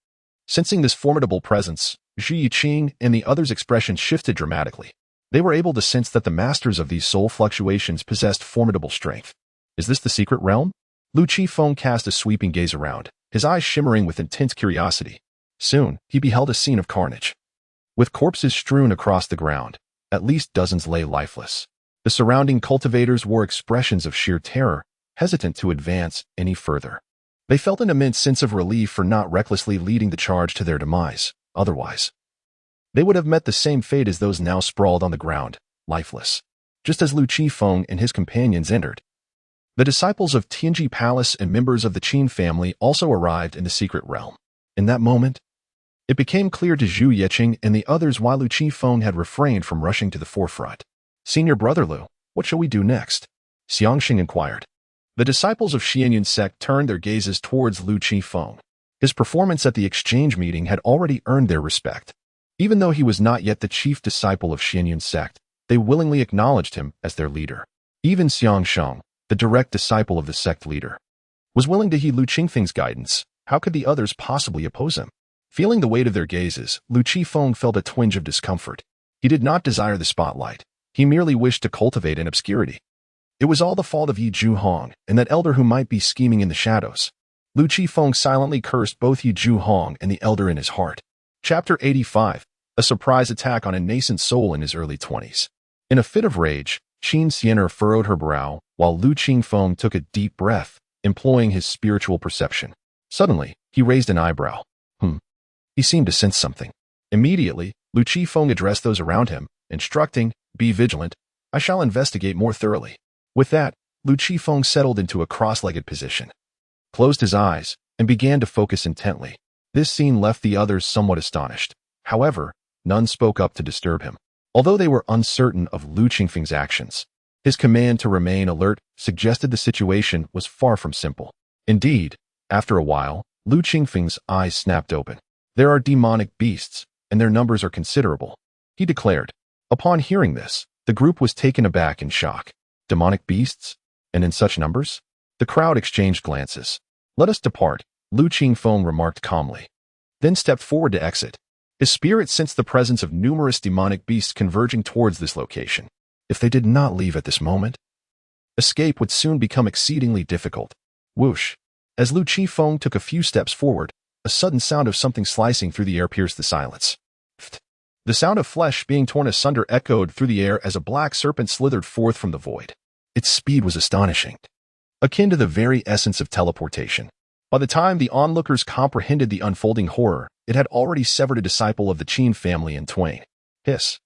Sensing this formidable presence, Zhi Yuqing and the others' expressions shifted dramatically. They were able to sense that the masters of these soul fluctuations possessed formidable strength. Is this the secret realm? Lu Qifeng cast a sweeping gaze around, his eyes shimmering with intense curiosity. Soon, he beheld a scene of carnage. With corpses strewn across the ground, at least dozens lay lifeless. The surrounding cultivators wore expressions of sheer terror, hesitant to advance any further. They felt an immense sense of relief for not recklessly leading the charge to their demise. Otherwise, they would have met the same fate as those now sprawled on the ground, lifeless. Just as Lu Qifeng and his companions entered, the disciples of Tianji Palace and members of the Qin family also arrived in the secret realm. In that moment, it became clear to Zhu Yuqing and the others why Lu Qifeng had refrained from rushing to the forefront. "Senior brother Lu, what shall we do next?" Xiangxing inquired. The disciples of Xianyun sect turned their gazes towards Lu Qifeng. His performance at the exchange meeting had already earned their respect. Even though he was not yet the chief disciple of Xianyun sect, they willingly acknowledged him as their leader. Even Xiangsheng, the direct disciple of the sect leader, was willing to heed Lu Qifeng's guidance. How could the others possibly oppose him? Feeling the weight of their gazes, Lu Qifeng felt a twinge of discomfort. He did not desire the spotlight. He merely wished to cultivate an obscurity. It was all the fault of Yi Zhuhong and that elder who might be scheming in the shadows. Lu Qifeng silently cursed both Yi Zhuhong and the elder in his heart. Chapter 85. A surprise attack on a nascent soul in his early 20s. In a fit of rage, Qin Xian'er furrowed her brow, while Lu Qifeng took a deep breath, employing his spiritual perception. Suddenly, he raised an eyebrow. He seemed to sense something. Immediately, Lu Qifeng addressed those around him, instructing, "Be vigilant. I shall investigate more thoroughly." With that, Lu Qifeng settled into a cross-legged position, closed his eyes, and began to focus intently. This scene left the others somewhat astonished. However, none spoke up to disturb him. Although they were uncertain of Lu Qifeng's actions, his command to remain alert suggested the situation was far from simple. Indeed, after a while, Lu Qifeng's eyes snapped open. "There are demonic beasts, and their numbers are considerable," he declared. Upon hearing this, the group was taken aback in shock. Demonic beasts? And in such numbers? The crowd exchanged glances. "Let us depart," Lu Qifeng remarked calmly, then stepped forward to exit. His spirit sensed the presence of numerous demonic beasts converging towards this location. If they did not leave at this moment, escape would soon become exceedingly difficult. Whoosh! As Lu Qifeng took a few steps forward, a sudden sound of something slicing through the air pierced the silence. The sound of flesh being torn asunder echoed through the air as a black serpent slithered forth from the void. Its speed was astonishing, akin to the very essence of teleportation. By the time the onlookers comprehended the unfolding horror, it had already severed a disciple of the Qin family in twain. Hiss!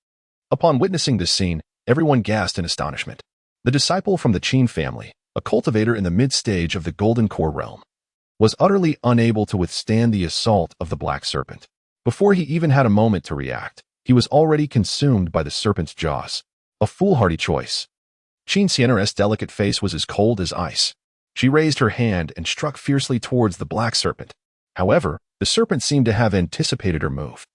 Upon witnessing this scene, everyone gasped in astonishment. The disciple from the Qin family, a cultivator in the mid-stage of the Golden Core realm, was utterly unable to withstand the assault of the black serpent. Before he even had a moment to react, he was already consumed by the serpent's jaws. A foolhardy choice. Qin Xian'er's delicate face was as cold as ice. She raised her hand and struck fiercely towards the black serpent. However, the serpent seemed to have anticipated her move,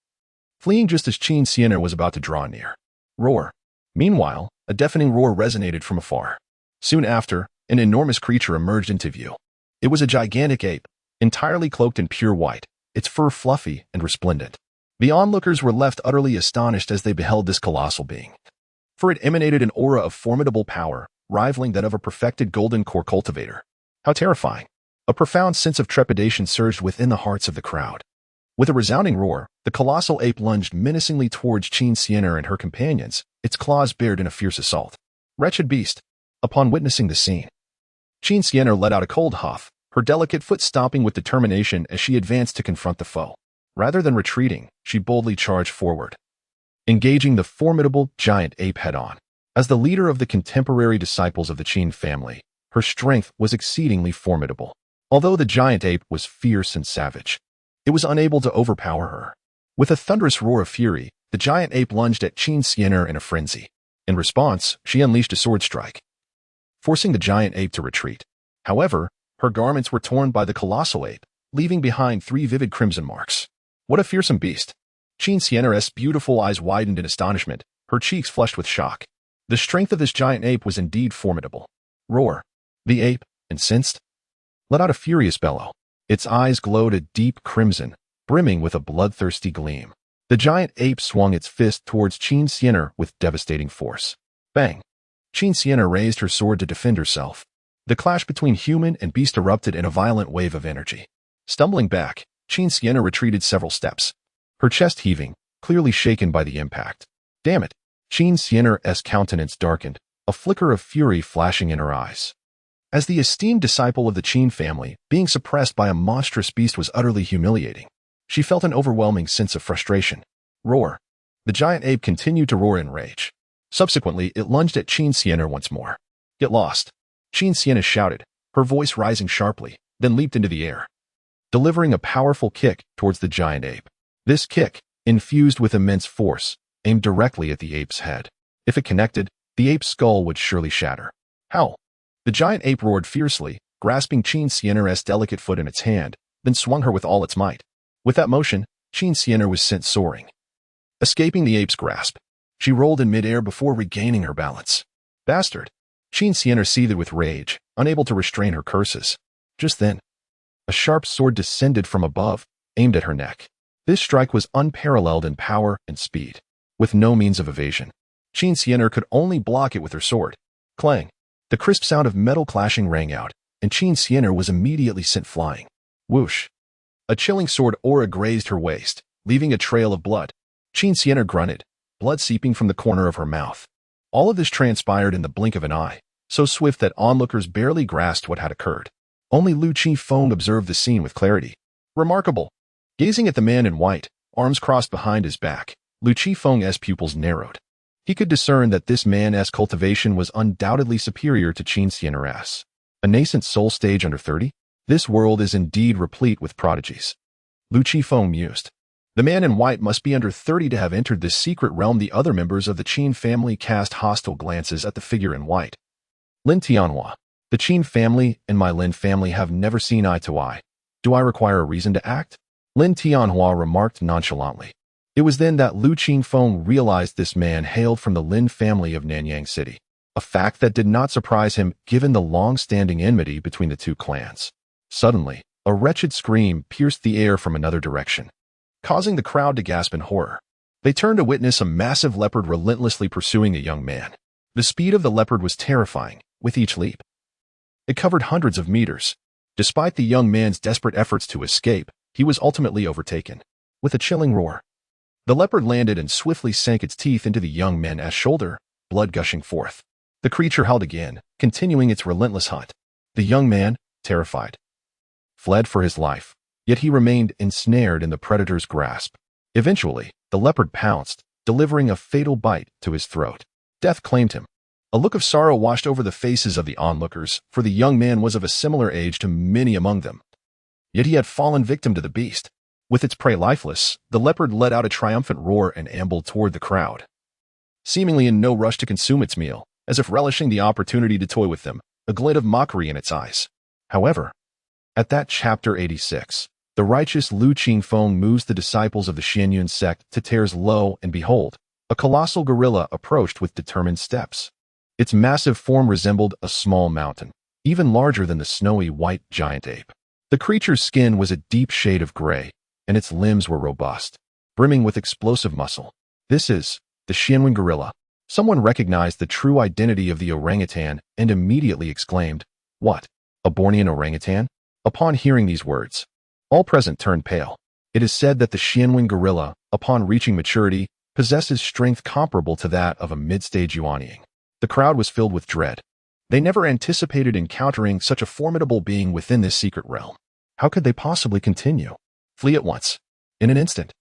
fleeing just as Qin Xian'er was about to draw near. Roar! Meanwhile, a deafening roar resonated from afar. Soon after, an enormous creature emerged into view. It was a gigantic ape, entirely cloaked in pure white, its fur fluffy and resplendent. The onlookers were left utterly astonished as they beheld this colossal being, for it emanated an aura of formidable power, rivaling that of a perfected golden core cultivator. How terrifying! A profound sense of trepidation surged within the hearts of the crowd. With a resounding roar, the colossal ape lunged menacingly towards Qin Xian'er and her companions, its claws bared in a fierce assault. Wretched beast! Upon witnessing the scene, Qin Xian'er let out a cold huff, her delicate foot stomping with determination as she advanced to confront the foe. Rather than retreating, she boldly charged forward, engaging the formidable giant ape head-on. As the leader of the contemporary disciples of the Qin family, her strength was exceedingly formidable. Although the giant ape was fierce and savage, it was unable to overpower her. With a thunderous roar of fury, the giant ape lunged at Qin Xian'er in a frenzy. In response, she unleashed a sword strike, forcing the giant ape to retreat. However, her garments were torn by the colossal ape, leaving behind 3 vivid crimson marks. What a fearsome beast! Qin Xian'er's beautiful eyes widened in astonishment, her cheeks flushed with shock. The strength of this giant ape was indeed formidable. Roar! The ape, incensed, let out a furious bellow. Its eyes glowed a deep crimson, brimming with a bloodthirsty gleam. The giant ape swung its fist towards Qin Xian'er with devastating force. Bang! Qin Xian'er raised her sword to defend herself. The clash between human and beast erupted in a violent wave of energy. Stumbling back, Qin Xian'er retreated several steps, her chest heaving, clearly shaken by the impact. Damn it! Qin Xian'er's countenance darkened, a flicker of fury flashing in her eyes. As the esteemed disciple of the Qin family, being suppressed by a monstrous beast was utterly humiliating. She felt an overwhelming sense of frustration. Roar! The giant ape continued to roar in rage. Subsequently, it lunged at Qin Xian'er once more. Get lost! Qin Xian'er shouted, her voice rising sharply, then leaped into the air, delivering a powerful kick towards the giant ape. This kick, infused with immense force, aimed directly at the ape's head. If it connected, the ape's skull would surely shatter. Howl! The giant ape roared fiercely, grasping Qin Xian'er's delicate foot in its hand, then swung her with all its might. With that motion, Qin Xian'er was sent soaring, escaping the ape's grasp. She rolled in midair before regaining her balance. Bastard! Qin Xian'er seethed with rage, unable to restrain her curses. Just then, a sharp sword descended from above, aimed at her neck. This strike was unparalleled in power and speed. With no means of evasion, Qin Xian'er could only block it with her sword. Clang! The crisp sound of metal clashing rang out, and Qin Xian'er was immediately sent flying. Whoosh! A chilling sword aura grazed her waist, leaving a trail of blood. Qin Sienna grunted, blood seeping from the corner of her mouth. All of this transpired in the blink of an eye, so swift that onlookers barely grasped what had occurred. Only Lu Qifeng observed the scene with clarity. Remarkable! Gazing at the man in white, arms crossed behind his back, Lu Qifeng's pupils narrowed. He could discern that this man's cultivation was undoubtedly superior to Qin Sienna's. A nascent soul stage under 30? This world is indeed replete with prodigies. Lu Qifeng mused. The man in white must be under 30 to have entered this secret realm. The other members of the Qin family cast hostile glances at the figure in white. Lin Tianhua. The Qin family and my Lin family have never seen eye to eye. Do I require a reason to act? Lin Tianhua remarked nonchalantly. It was then that Lu Qifeng realized this man hailed from the Lin family of Nanyang City, a fact that did not surprise him given the long-standing enmity between the two clans. Suddenly, a wretched scream pierced the air from another direction, causing the crowd to gasp in horror. They turned to witness a massive leopard relentlessly pursuing a young man. The speed of the leopard was terrifying, with each leap. It covered hundreds of meters. Despite the young man's desperate efforts to escape, he was ultimately overtaken. With a chilling roar, the leopard landed and swiftly sank its teeth into the young man's shoulder, blood gushing forth. The creature howled again, continuing its relentless hunt. The young man, terrified, fled for his life, yet he remained ensnared in the predator's grasp. Eventually, the leopard pounced, delivering a fatal bite to his throat. Death claimed him. A look of sorrow washed over the faces of the onlookers, for the young man was of a similar age to many among them. Yet he had fallen victim to the beast. With its prey lifeless, the leopard let out a triumphant roar and ambled toward the crowd, seemingly in no rush to consume its meal, as if relishing the opportunity to toy with them, a glint of mockery in its eyes. However, at that chapter 86, the righteous Lu Qifeng moves the disciples of the Xianyun sect to tears low, and behold, a colossal gorilla approached with determined steps. Its massive form resembled a small mountain, even larger than the snowy white giant ape. The creature's skin was a deep shade of gray, and its limbs were robust, brimming with explosive muscle. This is the Xianyun gorilla. Someone recognized the true identity of the orangutan and immediately exclaimed, "What? A Bornean orangutan?" Upon hearing these words, all present turned pale. It is said that the Xianyun gorilla, upon reaching maturity, possesses strength comparable to that of a mid-stage Yuanying. The crowd was filled with dread. They never anticipated encountering such a formidable being within this secret realm. How could they possibly continue? Flee at once. In an instant.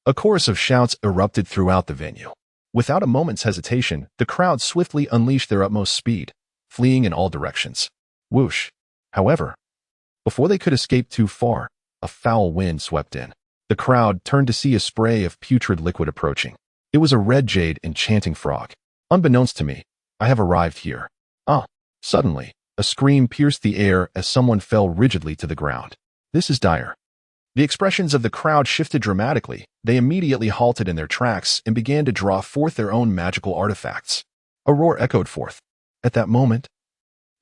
A chorus of shouts erupted throughout the venue. Without a moment's hesitation, the crowd swiftly unleashed their utmost speed, fleeing in all directions. Whoosh! However, before they could escape too far, a foul wind swept in. The crowd turned to see a spray of putrid liquid approaching. It was a red jade enchanting frog. Unbeknownst to me, I have arrived here. Suddenly, a scream pierced the air as someone fell rigidly to the ground. This is dire. The expressions of the crowd shifted dramatically. They immediately halted in their tracks and began to draw forth their own magical artifacts. A roar echoed forth. At that moment,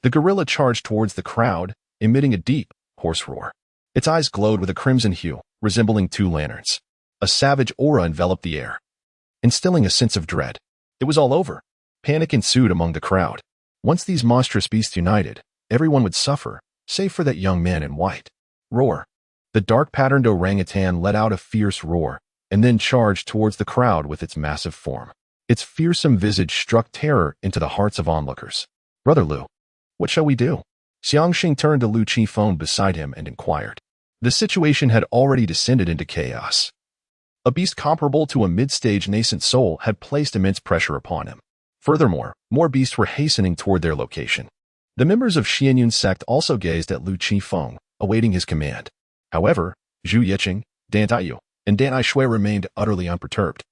the gorilla charged towards the crowd, emitting a deep, hoarse roar. Its eyes glowed with a crimson hue, resembling two lanterns. A savage aura enveloped the air, instilling a sense of dread. It was all over. Panic ensued among the crowd. Once these monstrous beasts united, everyone would suffer, save for that young man in white. Roar. The dark-patterned orangutan let out a fierce roar, and then charged towards the crowd with its massive form. Its fearsome visage struck terror into the hearts of onlookers. "Brother Lu, what shall we do?" Xiangxing turned to Lu Qifeng beside him and inquired. The situation had already descended into chaos. A beast comparable to a mid-stage nascent soul had placed immense pressure upon him. Furthermore, more beasts were hastening toward their location. The members of Xianyun sect also gazed at Lu Qifeng, awaiting his command. However, Zhu Yiqing, Dan Taiyu, and Dan Aishui remained utterly unperturbed.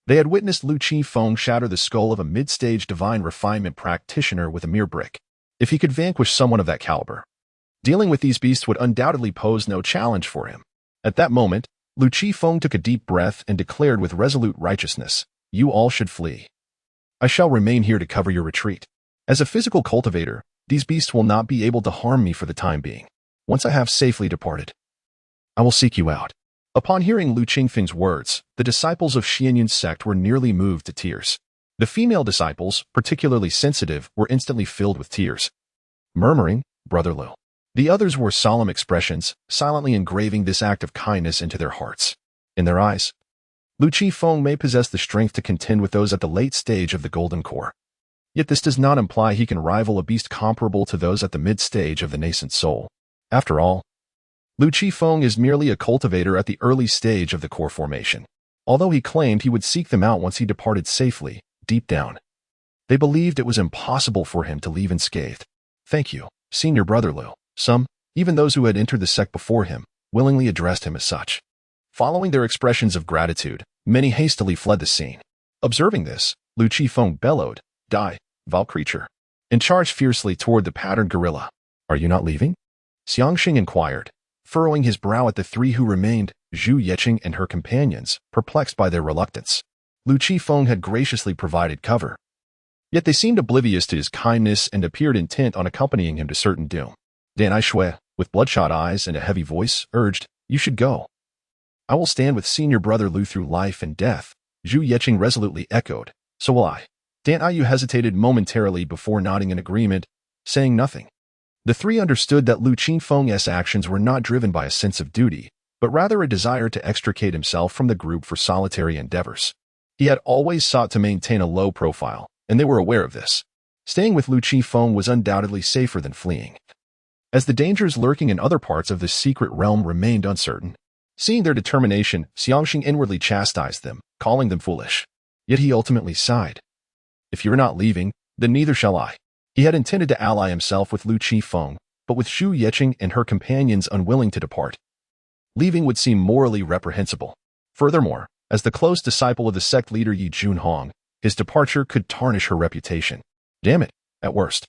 They had witnessed Lu Qifeng shatter the skull of a mid-stage divine refinement practitioner with a mere brick. If he could vanquish someone of that caliber, dealing with these beasts would undoubtedly pose no challenge for him. At that moment, Lu Qifeng took a deep breath and declared with resolute righteousness, "You all should flee. I shall remain here to cover your retreat. As a physical cultivator, these beasts will not be able to harm me for the time being. Once I have safely departed, I will seek you out." Upon hearing Lu Qifeng's words, the disciples of Xianyun sect were nearly moved to tears. The female disciples, particularly sensitive, were instantly filled with tears, murmuring, "Brother Lu, The others wore solemn expressions, silently engraving this act of kindness into their hearts. In their eyes, Lu Qifeng may possess the strength to contend with those at the late stage of the Golden Core. Yet this does not imply he can rival a beast comparable to those at the mid-stage of the nascent soul. After all, Lu Qifeng is merely a cultivator at the early stage of the core formation. Although he claimed he would seek them out once he departed safely, deep down, they believed it was impossible for him to leave unscathed. Thank you, Senior Brother Lu. Some, even those who had entered the sect before him, willingly addressed him as such. Following their expressions of gratitude, many hastily fled the scene. Observing this, Lu Qifeng bellowed, "Die, vile creature," and charged fiercely toward the patterned gorilla. "Are you not leaving?" Xiangxing inquired, furrowing his brow at the three who remained, Zhu Yeqing and her companions, perplexed by their reluctance. Lu Qifeng had graciously provided cover. Yet they seemed oblivious to his kindness and appeared intent on accompanying him to certain doom. Dan Aishui, with bloodshot eyes and a heavy voice, urged, "You should go." "I will stand with Senior Brother Lu through life and death," Zhu Yeqing resolutely echoed. "So will I." Dan Ayu hesitated momentarily before nodding in agreement, saying nothing. The three understood that Lu Qifeng's actions were not driven by a sense of duty, but rather a desire to extricate himself from the group for solitary endeavors. He had always sought to maintain a low profile, and they were aware of this. Staying with Lu Qifeng was undoubtedly safer than fleeing. As the dangers lurking in other parts of this secret realm remained uncertain, seeing their determination, Xiangxing inwardly chastised them, calling them foolish. Yet he ultimately sighed. "If you're not leaving, then neither shall I." He had intended to ally himself with Lu Qifeng, but with Zhu Yeqing and her companions unwilling to depart, leaving would seem morally reprehensible. Furthermore, as the close disciple of the sect leader Yi Junhong, his departure could tarnish her reputation. "Damn it, at worst,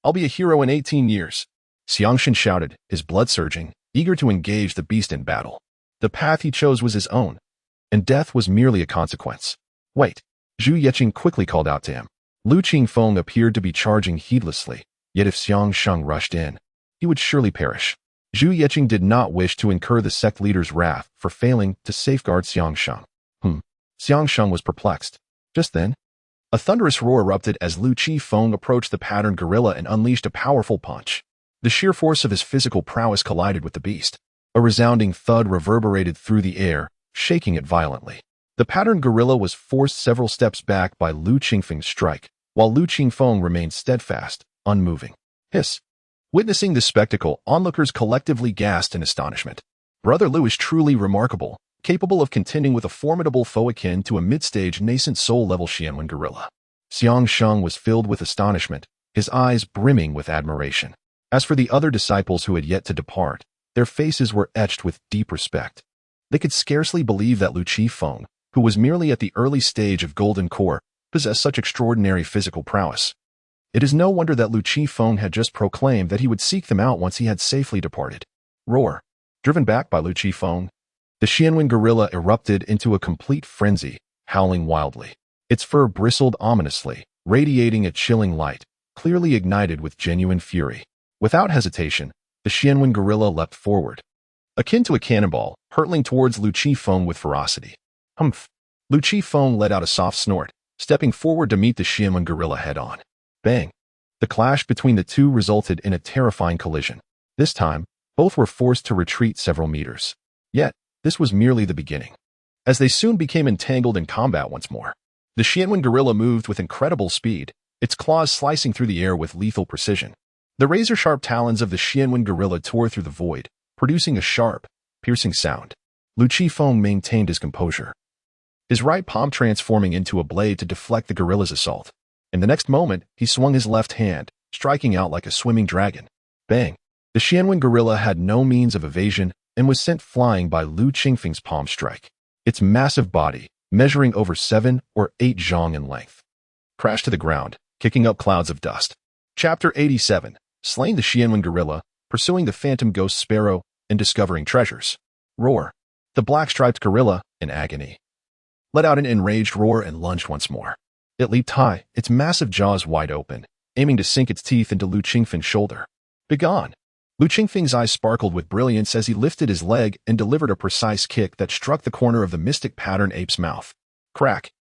I'll be a hero in 18 years. Xiangxin shouted, his blood surging, eager to engage the beast in battle. The path he chose was his own, and death was merely a consequence. "Wait," Zhu Yeqing quickly called out to him. Lu Qifeng appeared to be charging heedlessly, yet if Xiangsheng rushed in, he would surely perish. Zhu Yeqing did not wish to incur the sect leader's wrath for failing to safeguard Xiangsheng. Xiangsheng was perplexed. Just then, a thunderous roar erupted as Lu Qifeng approached the patterned gorilla and unleashed a powerful punch. The sheer force of his physical prowess collided with the beast. A resounding thud reverberated through the air, shaking it violently. The patterned gorilla was forced several steps back by Lu Qifeng's strike, while Lu Qifeng remained steadfast, unmoving. Hiss. Witnessing this spectacle, onlookers collectively gasped in astonishment. Brother Lu is truly remarkable, capable of contending with a formidable foe akin to a mid-stage nascent soul-level Xianwen gorilla. Xiangsheng was filled with astonishment, his eyes brimming with admiration. As for the other disciples who had yet to depart, their faces were etched with deep respect. They could scarcely believe that Lu Qifeng, who was merely at the early stage of Golden Core, possessed such extraordinary physical prowess. It is no wonder that Lu Qifeng had just proclaimed that he would seek them out once he had safely departed. Roar. Driven back by Lu Qifeng, the Xianwen gorilla erupted into a complete frenzy, howling wildly. Its fur bristled ominously, radiating a chilling light, clearly ignited with genuine fury. Without hesitation, the Xianwen gorilla leapt forward, akin to a cannonball, hurtling towards Lu Qifeng with ferocity. Humph! Lu Qifeng let out a soft snort, stepping forward to meet the Xianwen gorilla head-on. Bang! The clash between the two resulted in a terrifying collision. This time, both were forced to retreat several meters. Yet, this was merely the beginning, as they soon became entangled in combat once more. The Xianwen gorilla moved with incredible speed, its claws slicing through the air with lethal precision. The razor-sharp talons of the Xianwen gorilla tore through the void, producing a sharp, piercing sound. Lu Qifeng maintained his composure, his right palm transforming into a blade to deflect the gorilla's assault. In the next moment, he swung his left hand, striking out like a swimming dragon. Bang! The Xianwen gorilla had no means of evasion and was sent flying by Lu Qifeng's palm strike. Its massive body, measuring over 7 or 8 zhang in length, crashed to the ground, kicking up clouds of dust. Chapter 87. Slaying the Xianwen gorilla, pursuing the phantom ghost sparrow, and discovering treasures. Roar. The black-striped gorilla, in agony, let out an enraged roar and lunged once more. It leaped high, its massive jaws wide open, aiming to sink its teeth into Lu Qifeng's shoulder. Begone! Lu Qifeng's eyes sparkled with brilliance as he lifted his leg and delivered a precise kick that struck the corner of the mystic pattern ape's mouth. Crack!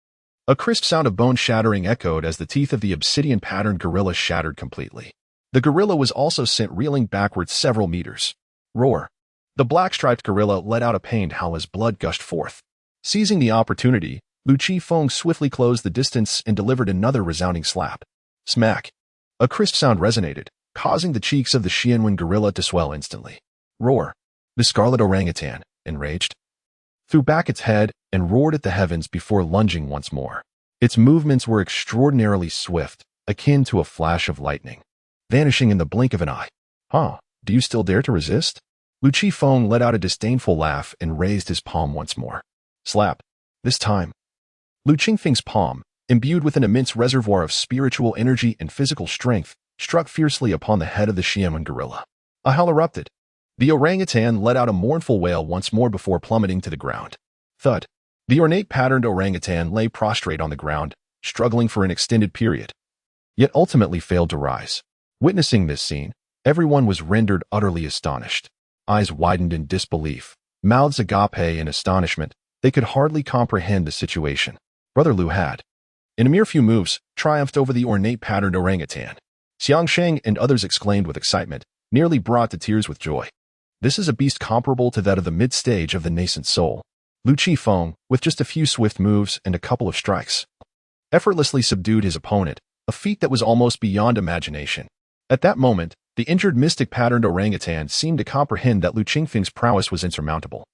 A crisp sound of bone shattering echoed as the teeth of the obsidian patterned gorilla shattered completely. The gorilla was also sent reeling backwards several meters. Roar. The black-striped gorilla let out a pained howl as blood gushed forth. Seizing the opportunity, Lu Qifeng swiftly closed the distance and delivered another resounding slap. Smack. A crisp sound resonated, causing the cheeks of the Xianwen gorilla to swell instantly. Roar. The scarlet orangutan, enraged, threw back its head and roared at the heavens before lunging once more. Its movements were extraordinarily swift, akin to a flash of lightning, vanishing in the blink of an eye. Huh, do you still dare to resist? Lu Qifeng let out a disdainful laugh and raised his palm once more. Slap. This time, Lu Qingfeng's palm, imbued with an immense reservoir of spiritual energy and physical strength, struck fiercely upon the head of the Xianwen gorilla. A howl erupted. The orangutan let out a mournful wail once more before plummeting to the ground. Thud. The ornate patterned orangutan lay prostrate on the ground, struggling for an extended period, yet ultimately failed to rise. Witnessing this scene, everyone was rendered utterly astonished. Eyes widened in disbelief, mouths agape in astonishment. They could hardly comprehend the situation. Brother Lu had, in a mere few moves, triumphed over the ornate patterned orangutan. Xiangsheng and others exclaimed with excitement, nearly brought to tears with joy. This is a beast comparable to that of the mid-stage of the nascent soul. Lu Qifeng, with just a few swift moves and a couple of strikes, effortlessly subdued his opponent, a feat that was almost beyond imagination. At that moment, the injured mystic-patterned orangutan seemed to comprehend that Lu Qingfeng's prowess was insurmountable.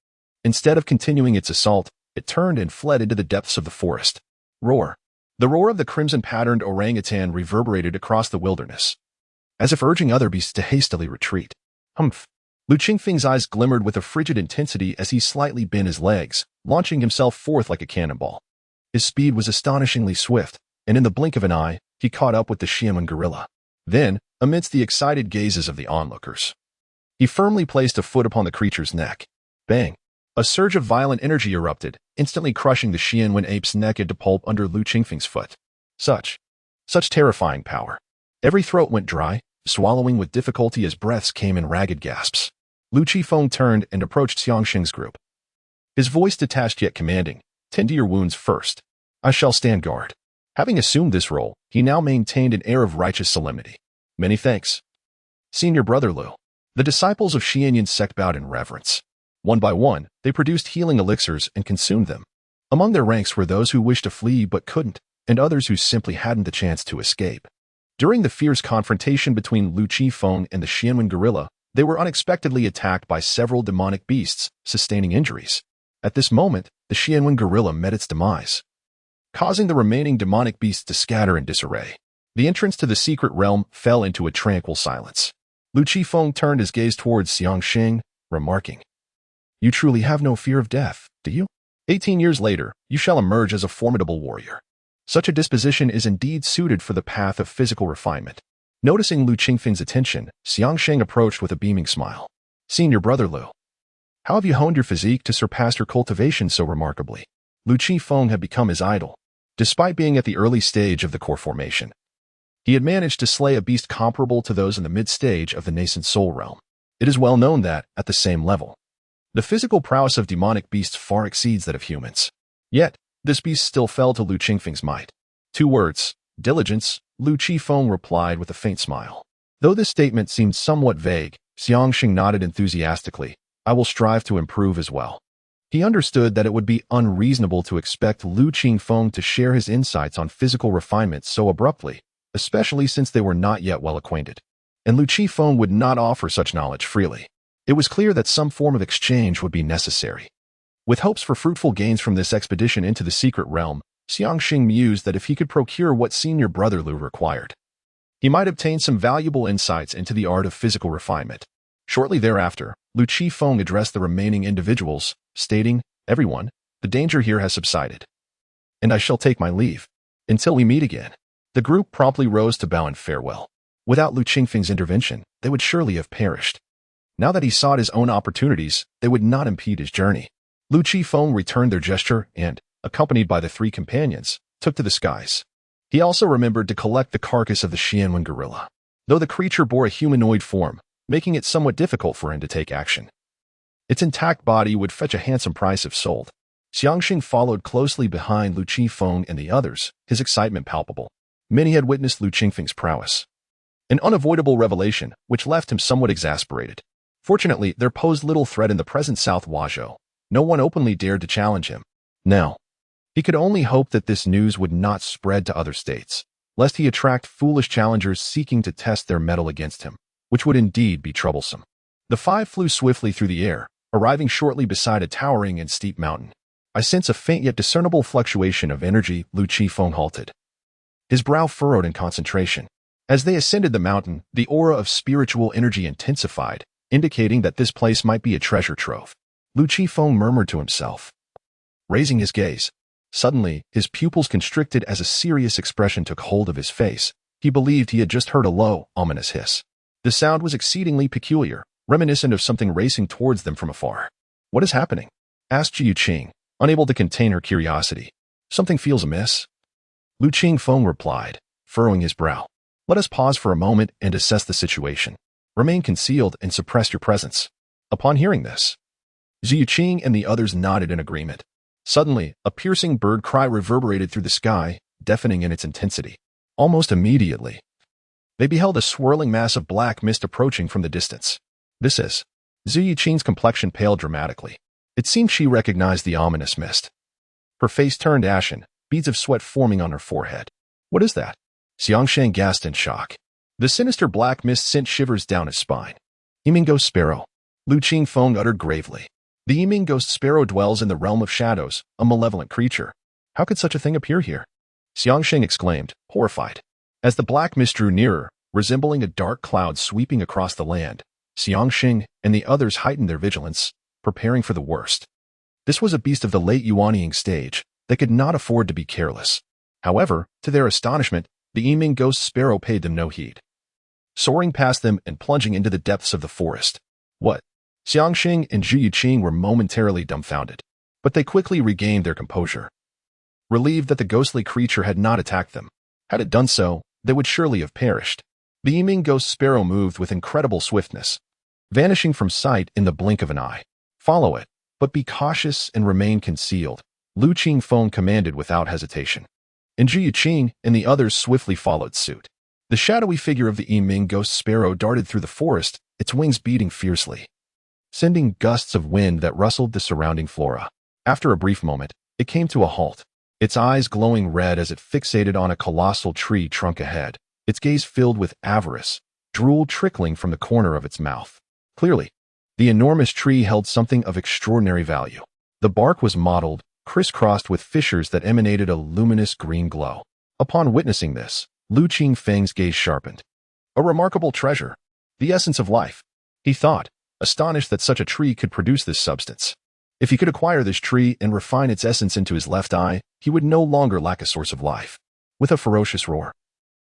Instead of continuing its assault, it turned and fled into the depths of the forest. Roar. The roar of the crimson-patterned orangutan reverberated across the wilderness, as if urging other beasts to hastily retreat. Humph. Lu Qingfeng's eyes glimmered with a frigid intensity as he slightly bent his legs, launching himself forth like a cannonball. His speed was astonishingly swift, and in the blink of an eye, he caught up with the Xianwen gorilla. Then, amidst the excited gazes of the onlookers, he firmly placed a foot upon the creature's neck. Bang! A surge of violent energy erupted, instantly crushing the Xianwen ape's neck into pulp under Lu Qingfeng's foot. Such terrifying power. Every throat went dry, swallowing with difficulty as breaths came in ragged gasps. Lu Qifeng turned and approached Xiangsheng's group. His voice detached yet commanding. Tend to your wounds first. I shall stand guard. Having assumed this role, he now maintained an air of righteous solemnity. Many thanks, Senior Brother Lu. The disciples of Xianyan's sect bowed in reverence. One by one, they produced healing elixirs and consumed them. Among their ranks were those who wished to flee but couldn't, and others who simply hadn't the chance to escape. During the fierce confrontation between Lu Qifeng and the Xianwen gorilla, they were unexpectedly attacked by several demonic beasts, sustaining injuries. At this moment, the Xianwen gorilla met its demise, causing the remaining demonic beasts to scatter in disarray. The entrance to the secret realm fell into a tranquil silence. Lu Qifeng turned his gaze towards Xiangsheng, remarking, "You truly have no fear of death, do you? 18 years later, you shall emerge as a formidable warrior. Such a disposition is indeed suited for the path of physical refinement." Noticing Lu Qingfeng's attention, Xiangsheng approached with a beaming smile. "Senior Brother Lu, how have you honed your physique to surpass your cultivation so remarkably?" Lu Qifeng had become his idol. Despite being at the early stage of the core formation, he had managed to slay a beast comparable to those in the mid-stage of the nascent soul realm. It is well known that, at the same level, the physical prowess of demonic beasts far exceeds that of humans. Yet, this beast still fell to Lu Qingfeng's might. 2 words, diligence, Lu Qifeng replied with a faint smile. Though this statement seemed somewhat vague, Xiangsheng nodded enthusiastically. "I will strive to improve as well." He understood that it would be unreasonable to expect Lu Qifeng to share his insights on physical refinement so abruptly, especially since they were not yet well acquainted. And Lu Qifeng would not offer such knowledge freely. It was clear that some form of exchange would be necessary. With hopes for fruitful gains from this expedition into the secret realm, Xiangsheng mused that if he could procure what Senior Brother Lu required, he might obtain some valuable insights into the art of physical refinement. Shortly thereafter, Lu Qifeng addressed the remaining individuals, stating, "Everyone, the danger here has subsided, and I shall take my leave. Until we meet again." The group promptly rose to bow in farewell. Without Lu Qingfeng's intervention, they would surely have perished. Now that he sought his own opportunities, they would not impede his journey. Lu Qifeng returned their gesture and, accompanied by the 3 companions, took to the skies. He also remembered to collect the carcass of the Xianwen gorilla, though the creature bore a humanoid form, making it somewhat difficult for him to take action. Its intact body would fetch a handsome price if sold. Xiangsheng followed closely behind Lu Qifeng and the others, his excitement palpable. Many had witnessed Lu Qingfeng's prowess, An unavoidable revelation which left him somewhat exasperated. Fortunately, there posed little threat in the present South Wajo. No one openly dared to challenge him. Now, he could only hope that this news would not spread to other states, lest he attract foolish challengers seeking to test their mettle against him, which would indeed be troublesome. The five flew swiftly through the air, arriving shortly beside a towering and steep mountain. I sense a faint yet discernible fluctuation of energy. Lu Qifeng halted, his brow furrowed in concentration. As they ascended the mountain, the aura of spiritual energy intensified, indicating that this place might be a treasure trove. Lu Qifeng murmured to himself, raising his gaze. Suddenly, his pupils constricted as a serious expression took hold of his face. He believed he had just heard a low, ominous hiss. The sound was exceedingly peculiar, reminiscent of something racing towards them from afar. "What is happening?" asked Jiu Qing, unable to contain her curiosity. "Something feels amiss." Lu Qifeng replied, furrowing his brow. "Let us pause for a moment and assess the situation. Remain concealed and suppress your presence." Upon hearing this, Jiu Qing and the others nodded in agreement. Suddenly, a piercing bird cry reverberated through the sky, deafening in its intensity. Almost immediately, they beheld a swirling mass of black mist approaching from the distance. "This is..." Ziyu Qing's complexion paled dramatically. It seemed she recognized the ominous mist. Her face turned ashen, beads of sweat forming on her forehead. "What is that?" Xiangsheng gasped in shock. The sinister black mist sent shivers down his spine. "Yiming Ghost Sparrow," Lu Qifeng uttered gravely. "The Yiming Ghost Sparrow dwells in the realm of shadows, a malevolent creature. How could such a thing appear here?" Xiangsheng exclaimed, horrified. As the black mist drew nearer, resembling a dark cloud sweeping across the land, Xiangsheng and the others heightened their vigilance, preparing for the worst. This was a beast of the late Yuanying stage that could not afford to be careless. However, to their astonishment, the Yiming Ghost Sparrow paid them no heed, soaring past them and plunging into the depths of the forest. "What?" Xiangsheng and Zhu Yuqing were momentarily dumbfounded, but they quickly regained their composure, relieved that the ghostly creature had not attacked them. Had it done so, they would surely have perished. The Yiming Ghost Sparrow moved with incredible swiftness, vanishing from sight in the blink of an eye. "Follow it, but be cautious and remain concealed," Lu Qifeng commanded without hesitation. And Zhu Yuqing and the others swiftly followed suit. The shadowy figure of the Yiming Ghost Sparrow darted through the forest, its wings beating fiercely, sending gusts of wind that rustled the surrounding flora. After a brief moment, it came to a halt, its eyes glowing red as it fixated on a colossal tree trunk ahead, its gaze filled with avarice, drool trickling from the corner of its mouth. Clearly, the enormous tree held something of extraordinary value. The bark was mottled, crisscrossed with fissures that emanated a luminous green glow. Upon witnessing this, Lu Qifeng's gaze sharpened. "A remarkable treasure. The essence of life," he thought, astonished that such a tree could produce this substance. If he could acquire this tree and refine its essence into his left eye, he would no longer lack a source of life. With a ferocious roar,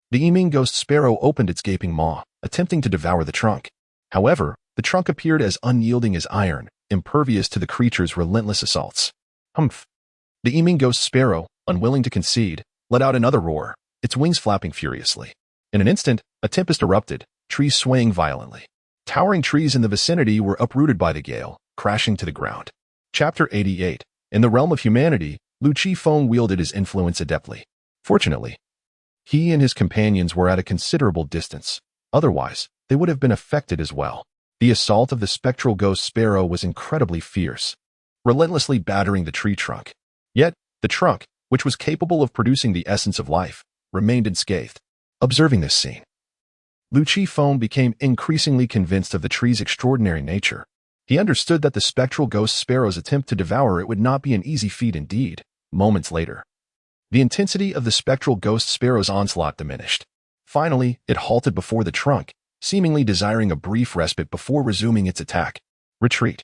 the Yiming Ghost Sparrow opened its gaping maw, attempting to devour the trunk. However, the trunk appeared as unyielding as iron, impervious to the creature's relentless assaults. "Humph!" The Yiming Ghost Sparrow, unwilling to concede, let out another roar, its wings flapping furiously. In an instant, a tempest erupted, trees swaying violently. Towering trees in the vicinity were uprooted by the gale, crashing to the ground. Chapter 88. In the realm of humanity, Lu Qifeng wielded his influence adeptly. Fortunately, he and his companions were at a considerable distance. Otherwise, they would have been affected as well. The assault of the spectral ghost sparrow was incredibly fierce, relentlessly battering the tree trunk. Yet, the trunk, which was capable of producing the essence of life, remained unscathed. Observing this scene, Lu Qifeng became increasingly convinced of the tree's extraordinary nature. He understood that the spectral ghost sparrow's attempt to devour it would not be an easy feat indeed. Moments later, the intensity of the spectral ghost sparrow's onslaught diminished. Finally, it halted before the trunk, seemingly desiring a brief respite before resuming its attack. Retreat.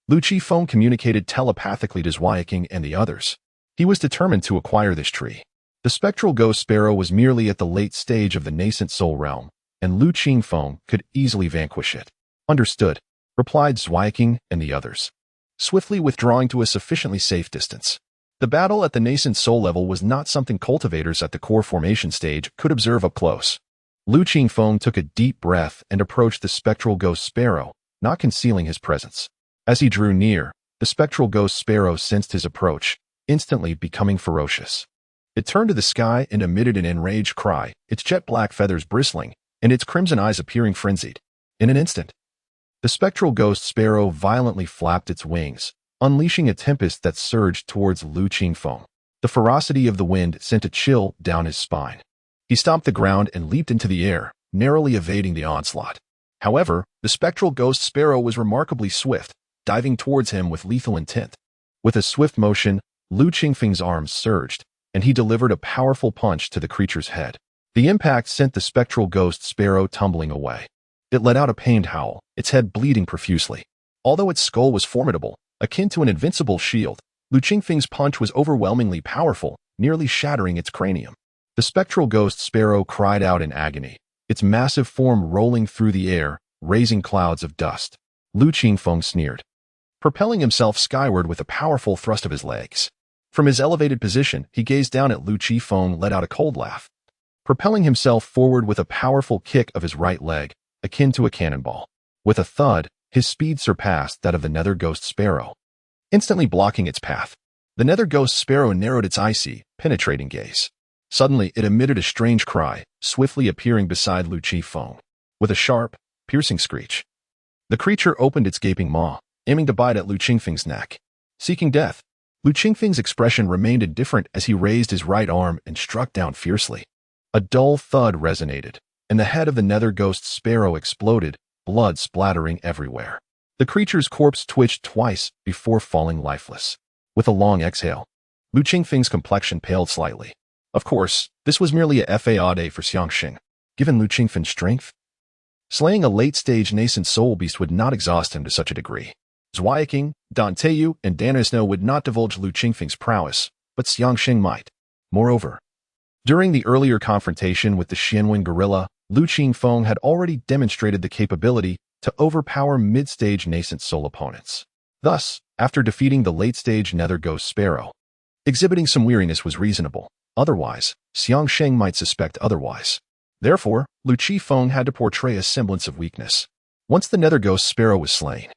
Lu Qifeng communicated telepathically to Zhuaiqing and the others. He was determined to acquire this tree. The spectral ghost sparrow was merely at the late stage of the nascent soul realm, and Lu Qifeng could easily vanquish it. Understood, replied Zhuaiqing and the others, swiftly withdrawing to a sufficiently safe distance. The battle at the nascent soul level was not something cultivators at the core formation stage could observe up close. Lu Qifeng took a deep breath and approached the spectral ghost sparrow, not concealing his presence. As he drew near, the spectral ghost sparrow sensed his approach, instantly becoming ferocious. It turned to the sky and emitted an enraged cry, its jet black feathers bristling, and its crimson eyes appearing frenzied. In an instant, the spectral ghost sparrow violently flapped its wings, unleashing a tempest that surged towards Lu Qingfeng. The ferocity of the wind sent a chill down his spine. He stomped the ground and leaped into the air, narrowly evading the onslaught. However, the spectral ghost sparrow was remarkably swift, diving towards him with lethal intent. With a swift motion, Lu Qingfeng's arms surged, and he delivered a powerful punch to the creature's head. The impact sent the spectral ghost sparrow tumbling away. It let out a pained howl, its head bleeding profusely. Although its skull was formidable, akin to an invincible shield, Lu Qingfeng's punch was overwhelmingly powerful, nearly shattering its cranium. The spectral ghost sparrow cried out in agony, its massive form rolling through the air, raising clouds of dust. Lu Qingfeng sneered, propelling himself skyward with a powerful thrust of his legs. From his elevated position, he gazed down at Lu Qingfeng, let out a cold laugh, propelling himself forward with a powerful kick of his right leg, akin to a cannonball. With a thud, his speed surpassed that of the nether ghost sparrow, instantly blocking its path. The nether ghost sparrow narrowed its icy, penetrating gaze. Suddenly, it emitted a strange cry, swiftly appearing beside Lu Qingfeng. With a sharp, piercing screech, the creature opened its gaping maw, aiming to bite at Lu Qingfeng's neck. Seeking death, Lu Qingfeng's expression remained indifferent as he raised his right arm and struck down fiercely. A dull thud resonated, and the head of the nether ghost sparrow exploded, blood splattering everywhere. The creature's corpse twitched twice before falling lifeless. With a long exhale, Lu Qingfeng's complexion paled slightly. Of course, this was merely a fade for Xiangxing. Given Lu Qingfeng's strength, slaying a late-stage nascent soul beast would not exhaust him to such a degree. Zhuaiqing, Dan Teiyu, and Dan Isno would not divulge Lu Qingfeng's prowess, but Xiangxing might. Moreover, during the earlier confrontation with the Xianwen gorilla, Lu Qingfeng had already demonstrated the capability to overpower mid-stage nascent soul opponents. Thus, after defeating the late-stage nether ghost sparrow, exhibiting some weariness was reasonable. Otherwise, Xiangxing might suspect otherwise. Therefore, Lu Qingfeng had to portray a semblance of weakness. Once the nether ghost sparrow was slain,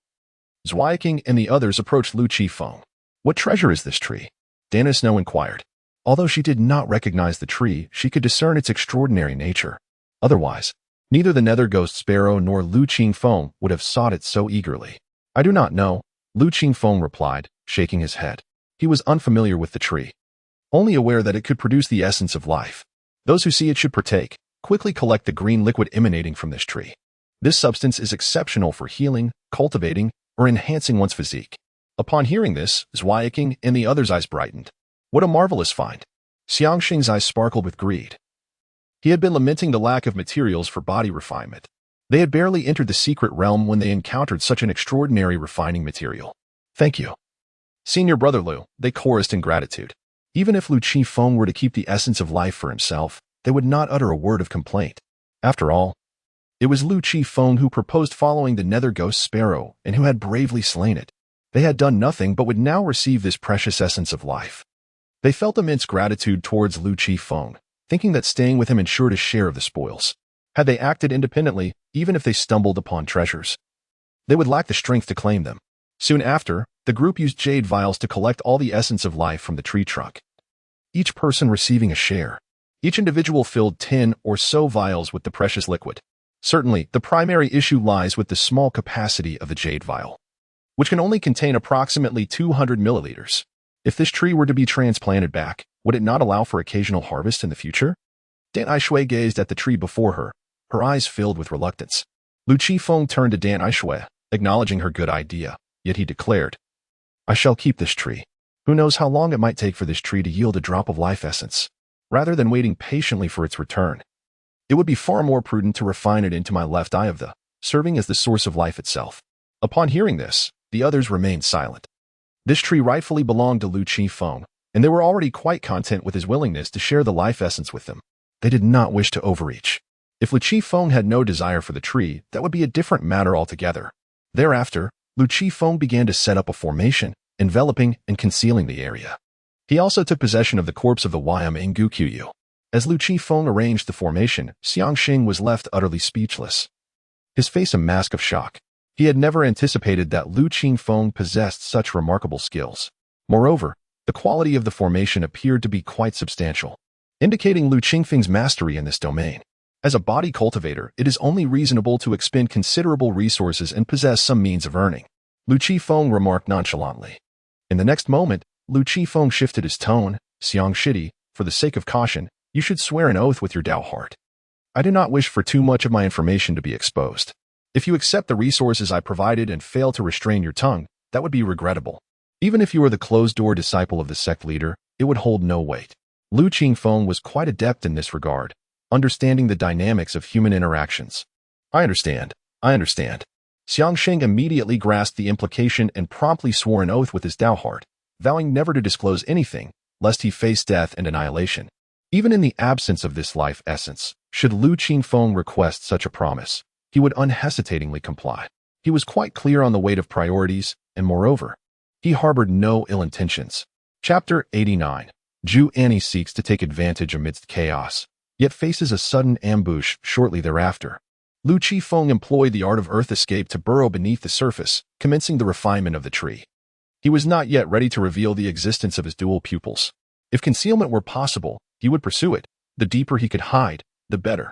Zhuaiqing and the others approached Lu Qingfeng. "What treasure is this tree?" Dana Snow inquired. Although she did not recognize the tree, she could discern its extraordinary nature. Otherwise, neither the nether ghost sparrow nor Lu Qingfeng would have sought it so eagerly. "I do not know," Lu Qingfeng replied, shaking his head. He was unfamiliar with the tree, only aware that it could produce the essence of life. Those who see it should partake, quickly collect the green liquid emanating from this tree. This substance is exceptional for healing, cultivating, or enhancing one's physique. Upon hearing this, Zhuaiqing and the others' eyes brightened. What a marvelous find! Xiangxing's eyes sparkled with greed. He had been lamenting the lack of materials for body refinement. They had barely entered the secret realm when they encountered such an extraordinary refining material. "Thank you, Senior Brother Lu," they chorused in gratitude. Even if Lu Qingfeng were to keep the essence of life for himself, they would not utter a word of complaint. After all, it was Lu Qingfeng who proposed following the nether ghost sparrow and who had bravely slain it. They had done nothing but would now receive this precious essence of life. They felt immense gratitude towards Lu Qingfeng, thinking that staying with him ensured a share of the spoils. Had they acted independently, even if they stumbled upon treasures, they would lack the strength to claim them. Soon after, the group used jade vials to collect all the essence of life from the tree trunk, each person receiving a share. Each individual filled 10 or so vials with the precious liquid. Certainly, the primary issue lies with the small capacity of the jade vial, which can only contain approximately 200 milliliters. If this tree were to be transplanted back, would it not allow for occasional harvest in the future? Dan Aishui gazed at the tree before her, her eyes filled with reluctance. Lu Qingfeng turned to Dan Aishui, acknowledging her good idea, yet he declared, "I shall keep this tree. Who knows how long it might take for this tree to yield a drop of life essence? Rather than waiting patiently for its return, it would be far more prudent to refine it into my left eye of the, serving as the source of life itself." Upon hearing this, the others remained silent. This tree rightfully belonged to Lu Qingfeng, and they were already quite content with his willingness to share the life essence with them. They did not wish to overreach. If Lu Qingfeng had no desire for the tree, that would be a different matter altogether. Thereafter, Lu Qingfeng began to set up a formation, enveloping and concealing the area. He also took possession of the corpse of the Wyam Ngukuyu. As Lu Qingfeng arranged the formation, Xiangxing was left utterly speechless, his face a mask of shock. He had never anticipated that Lu Qingfeng possessed such remarkable skills. Moreover, the quality of the formation appeared to be quite substantial, indicating Lu Qingfeng's mastery in this domain. As a body cultivator, it is only reasonable to expend considerable resources and possess some means of earning, Lu Qifeng remarked nonchalantly. In the next moment, Lu Qifeng shifted his tone. Xiang Shidi, for the sake of caution, you should swear an oath with your Dao heart. I do not wish for too much of my information to be exposed. If you accept the resources I provided and fail to restrain your tongue, that would be regrettable. Even if you are the closed-door disciple of the sect leader, it would hold no weight. Lu Qifeng was quite adept in this regard, understanding the dynamics of human interactions. I understand. Xiang Sheng immediately grasped the implication and promptly swore an oath with his Dao heart, vowing never to disclose anything, lest he face death and annihilation. Even in the absence of this life essence, should Lu Qifeng request such a promise, he would unhesitatingly comply. He was quite clear on the weight of priorities, and moreover, he harbored no ill intentions. Chapter 89. Zhu Annie seeks to take advantage amidst chaos, yet faces a sudden ambush shortly thereafter. Lu Qifeng employed the art of earth escape to burrow beneath the surface, commencing the refinement of the tree. He was not yet ready to reveal the existence of his dual pupils. If concealment were possible, he would pursue it. The deeper he could hide, the better.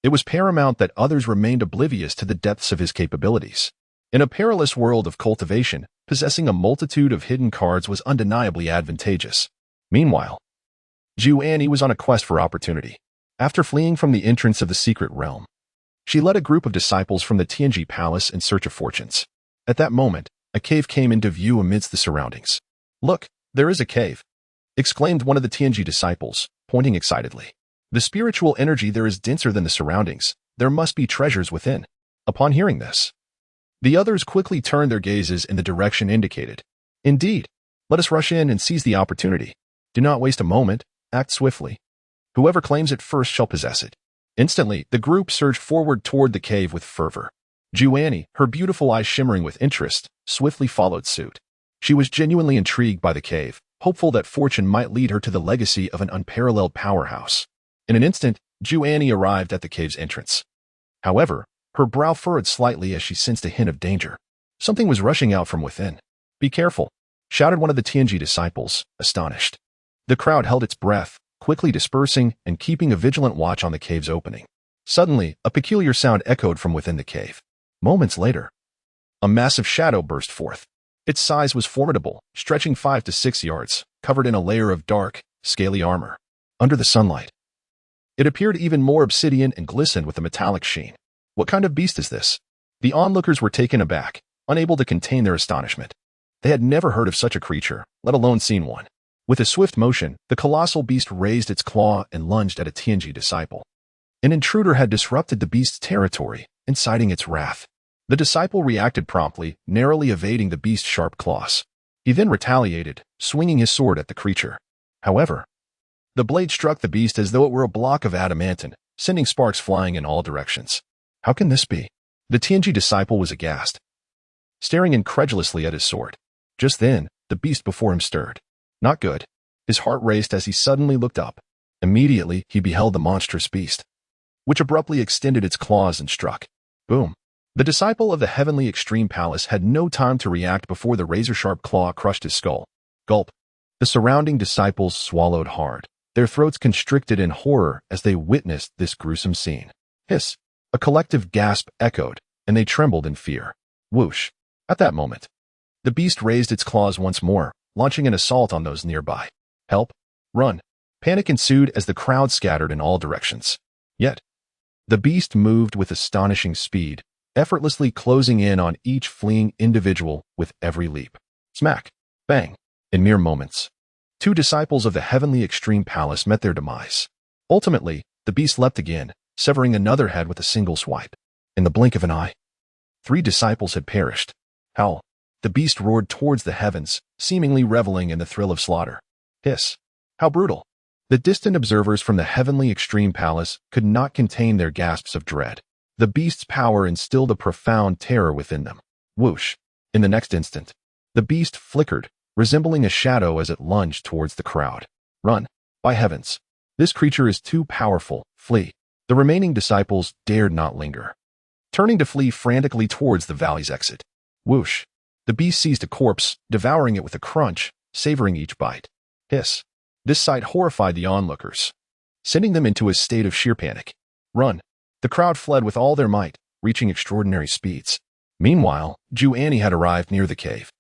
It was paramount that others remained oblivious to the depths of his capabilities. In a perilous world of cultivation, possessing a multitude of hidden cards was undeniably advantageous. Meanwhile, Zhu Annie was on a quest for opportunity. After fleeing from the entrance of the secret realm, she led a group of disciples from the Tianji Palace in search of fortunes. At that moment, a cave came into view amidst the surroundings. Look, there is a cave, exclaimed one of the Tianji disciples, pointing excitedly. The spiritual energy there is denser than the surroundings. There must be treasures within. Upon hearing this, the others quickly turned their gazes in the direction indicated. Indeed, let us rush in and seize the opportunity. Do not waste a moment, act swiftly. Whoever claims it first shall possess it. Instantly, the group surged forward toward the cave with fervor. Zhu Annie, her beautiful eyes shimmering with interest, swiftly followed suit. She was genuinely intrigued by the cave, hopeful that fortune might lead her to the legacy of an unparalleled powerhouse. In an instant, Zhu Annie arrived at the cave's entrance. However, her brow furrowed slightly as she sensed a hint of danger. Something was rushing out from within. Be careful, shouted one of the Tianji disciples, astonished. The crowd held its breath, quickly dispersing and keeping a vigilant watch on the cave's opening. Suddenly, a peculiar sound echoed from within the cave. Moments later, a massive shadow burst forth. Its size was formidable, stretching 5 to 6 yards, covered in a layer of dark, scaly armor. Under the sunlight, it appeared even more obsidian and glistened with a metallic sheen. What kind of beast is this? The onlookers were taken aback, unable to contain their astonishment. They had never heard of such a creature, let alone seen one. With a swift motion, the colossal beast raised its claw and lunged at a Tianji disciple. An intruder had disrupted the beast's territory, inciting its wrath. The disciple reacted promptly, narrowly evading the beast's sharp claws. He then retaliated, swinging his sword at the creature. However, the blade struck the beast as though it were a block of adamantine, sending sparks flying in all directions. How can this be? The Tianji disciple was aghast, staring incredulously at his sword. Just then, the beast before him stirred. Not good. His heart raced as he suddenly looked up. Immediately, he beheld the monstrous beast, which abruptly extended its claws and struck. Boom. The disciple of the heavenly extreme palace had no time to react before the razor-sharp claw crushed his skull. Gulp. The surrounding disciples swallowed hard, their throats constricted in horror as they witnessed this gruesome scene. Hiss. A collective gasp echoed, and they trembled in fear. Whoosh. At that moment, the beast raised its claws once more, launching an assault on those nearby. Help. Run. Panic ensued as the crowd scattered in all directions. Yet, the beast moved with astonishing speed, effortlessly closing in on each fleeing individual with every leap. Smack. Bang. In mere moments, 2 disciples of the heavenly extreme palace met their demise. Ultimately, the beast leapt again, severing another head with a single swipe. In the blink of an eye, 3 disciples had perished. Howl. The beast roared towards the heavens, seemingly reveling in the thrill of slaughter. Hiss. How brutal. The distant observers from the heavenly extreme palace could not contain their gasps of dread. The beast's power instilled a profound terror within them. Whoosh. In the next instant, the beast flickered, resembling a shadow as it lunged towards the crowd. Run. By heavens. This creature is too powerful. Flee. The remaining disciples dared not linger, turning to flee frantically towards the valley's exit. Whoosh. The beast seized a corpse, devouring it with a crunch, savoring each bite. Hiss. This sight horrified the onlookers, sending them into a state of sheer panic. Run. The crowd fled with all their might, reaching extraordinary speeds. Meanwhile, Ju Annie had arrived near the cave.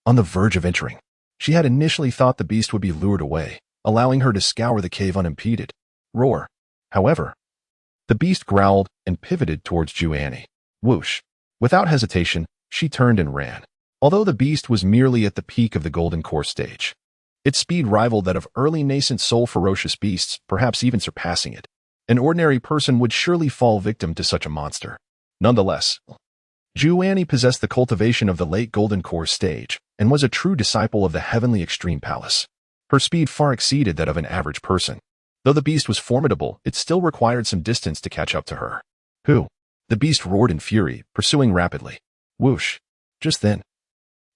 On the verge of entering, she had initially thought the beast would be lured away, allowing her to scour the cave unimpeded. Roar. However, the beast growled and pivoted towards Ju Annie. Whoosh. Without hesitation, she turned and ran. Although the beast was merely at the peak of the golden core stage, its speed rivaled that of early nascent soul ferocious beasts, perhaps even surpassing it. An ordinary person would surely fall victim to such a monster. Nonetheless, Ju Annie possessed the cultivation of the late golden core stage and was a true disciple of the heavenly extreme palace. Her speed far exceeded that of an average person. Though the beast was formidable, it still required some distance to catch up to her. Who? The beast roared in fury, pursuing rapidly. Whoosh. Just then,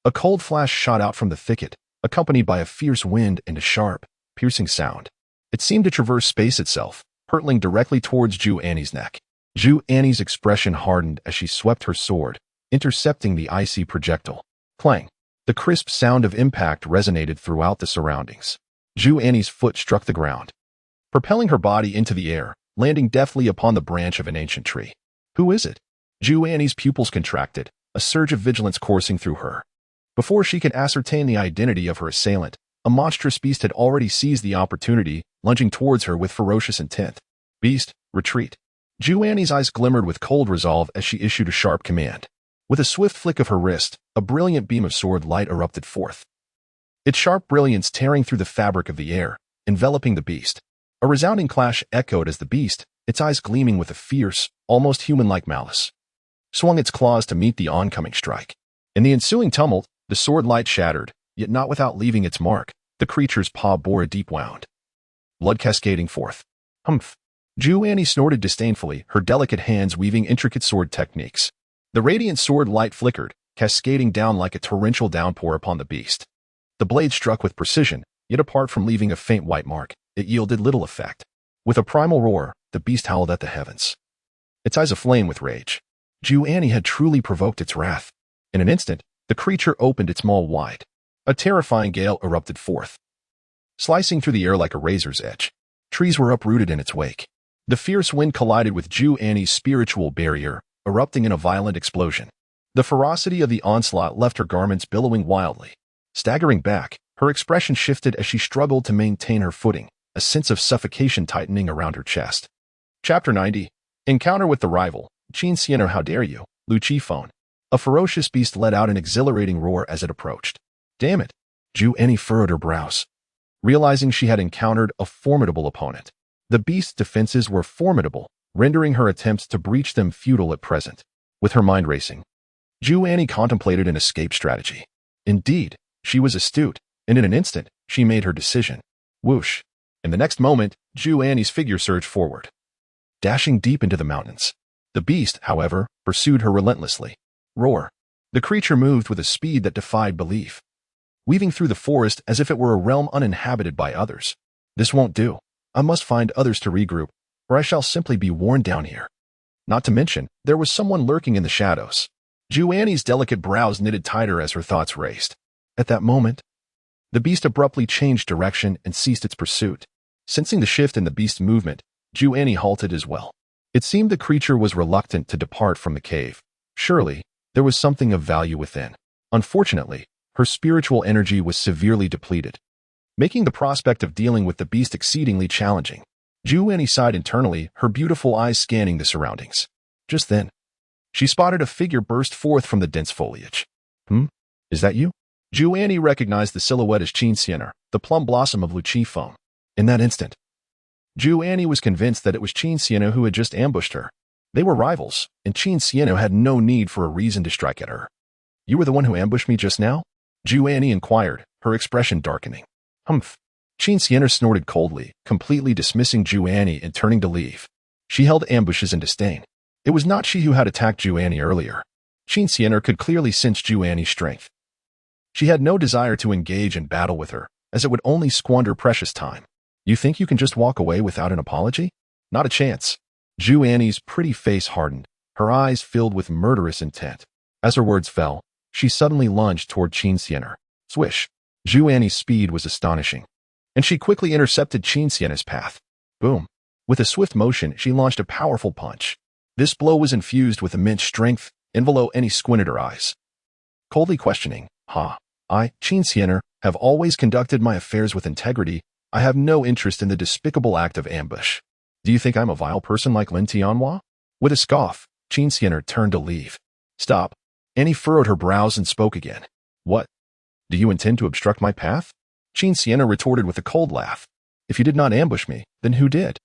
a cold flash shot out from the thicket, accompanied by a fierce wind and a sharp, piercing sound. It seemed to traverse space itself, hurtling directly towards Ju Annie's neck. Ju Annie's expression hardened as she swept her sword, intercepting the icy projectile. Clang. The crisp sound of impact resonated throughout the surroundings. Ju Annie's foot struck the ground, propelling her body into the air, landing deftly upon the branch of an ancient tree. Who is it? Ju Annie's pupils contracted, a surge of vigilance coursing through her. Before she could ascertain the identity of her assailant, a monstrous beast had already seized the opportunity, lunging towards her with ferocious intent. Beast, retreat. Ju Annie's eyes glimmered with cold resolve as she issued a sharp command. With a swift flick of her wrist, a brilliant beam of sword light erupted forth, its sharp brilliance tearing through the fabric of the air, enveloping the beast. A resounding clash echoed as the beast, its eyes gleaming with a fierce, almost human-like malice, swung its claws to meet the oncoming strike. In the ensuing tumult, the sword light shattered, yet not without leaving its mark. The creature's paw bore a deep wound, blood cascading forth. Humph. Ju Annie snorted disdainfully, her delicate hands weaving intricate sword techniques. The radiant sword light flickered, cascading down like a torrential downpour upon the beast. The blade struck with precision, yet apart from leaving a faint white mark, it yielded little effect. With a primal roar, the beast howled at the heavens, its eyes aflame with rage. Ju Annie had truly provoked its wrath. In an instant, the creature opened its maw wide. A terrifying gale erupted forth, slicing through the air like a razor's edge. Trees were uprooted in its wake. The fierce wind collided with Ju Annie's spiritual barrier, erupting in a violent explosion. The ferocity of the onslaught left her garments billowing wildly. Staggering back, her expression shifted as she struggled to maintain her footing, a sense of suffocation tightening around her chest. Chapter 90. Encounter with the rival. Qin Xian'er, how dare you, Lu Qifeng. A ferocious beast let out an exhilarating roar as it approached. Damn it. Ju Annie furrowed her brows, realizing she had encountered a formidable opponent. The beast's defenses were formidable, rendering her attempts to breach them futile at present. With her mind racing, Ju Annie contemplated an escape strategy. Indeed, she was astute, and in an instant, she made her decision. Whoosh. In the next moment, Ju Annie's figure surged forward, dashing deep into the mountains. The beast, however, pursued her relentlessly. Roar. The creature moved with a speed that defied belief, weaving through the forest as if it were a realm uninhabited by others. This won't do. I must find others to regroup, or I shall simply be worn down here. Not to mention, there was someone lurking in the shadows. Ju Annie's delicate brows knitted tighter as her thoughts raced. At that moment, the beast abruptly changed direction and ceased its pursuit. Sensing the shift in the beast's movement, Ju Annie halted as well. It seemed the creature was reluctant to depart from the cave. Surely, there was something of value within. Unfortunately, her spiritual energy was severely depleted, making the prospect of dealing with the beast exceedingly challenging. Ju Annie sighed internally, her beautiful eyes scanning the surroundings. Just then, she spotted a figure burst forth from the dense foliage. Is that you? Ju Annie recognized the silhouette as Qin Xian'er, the plum blossom of Lu Qifeng. In that instant, Ju Annie was convinced that it was Qin Xian'er who had just ambushed her. They were rivals, and Qin Xian'er had no need for a reason to strike at her. You were the one who ambushed me just now? Ju Annie inquired, her expression darkening. Humph. Qin Xian'er snorted coldly, completely dismissing Ju Annie and turning to leave. She held ambushes in disdain. It was not she who had attacked Ju Annie earlier. Qin Xian'er could clearly sense Ju Annie's strength. She had no desire to engage in battle with her, as it would only squander precious time. You think you can just walk away without an apology? Not a chance. Ju Annie's pretty face hardened, her eyes filled with murderous intent. As her words fell, she suddenly lunged toward Qin Xian'er. Swish. Ju Annie's speed was astonishing, and she quickly intercepted Qin Xian'er's path. Boom. With a swift motion, she launched a powerful punch. This blow was infused with immense strength, and below any squinted her eyes. Coldly questioning, I, Qin Xianer, have always conducted my affairs with integrity. I have no interest in the despicable act of ambush. Do you think I'm a vile person like Lin Tianhua? With a scoff, Qin Xianer turned to leave. Stop. Annie furrowed her brows and spoke again. What? Do you intend to obstruct my path? Qin Xianer retorted with a cold laugh. If you did not ambush me, then who did?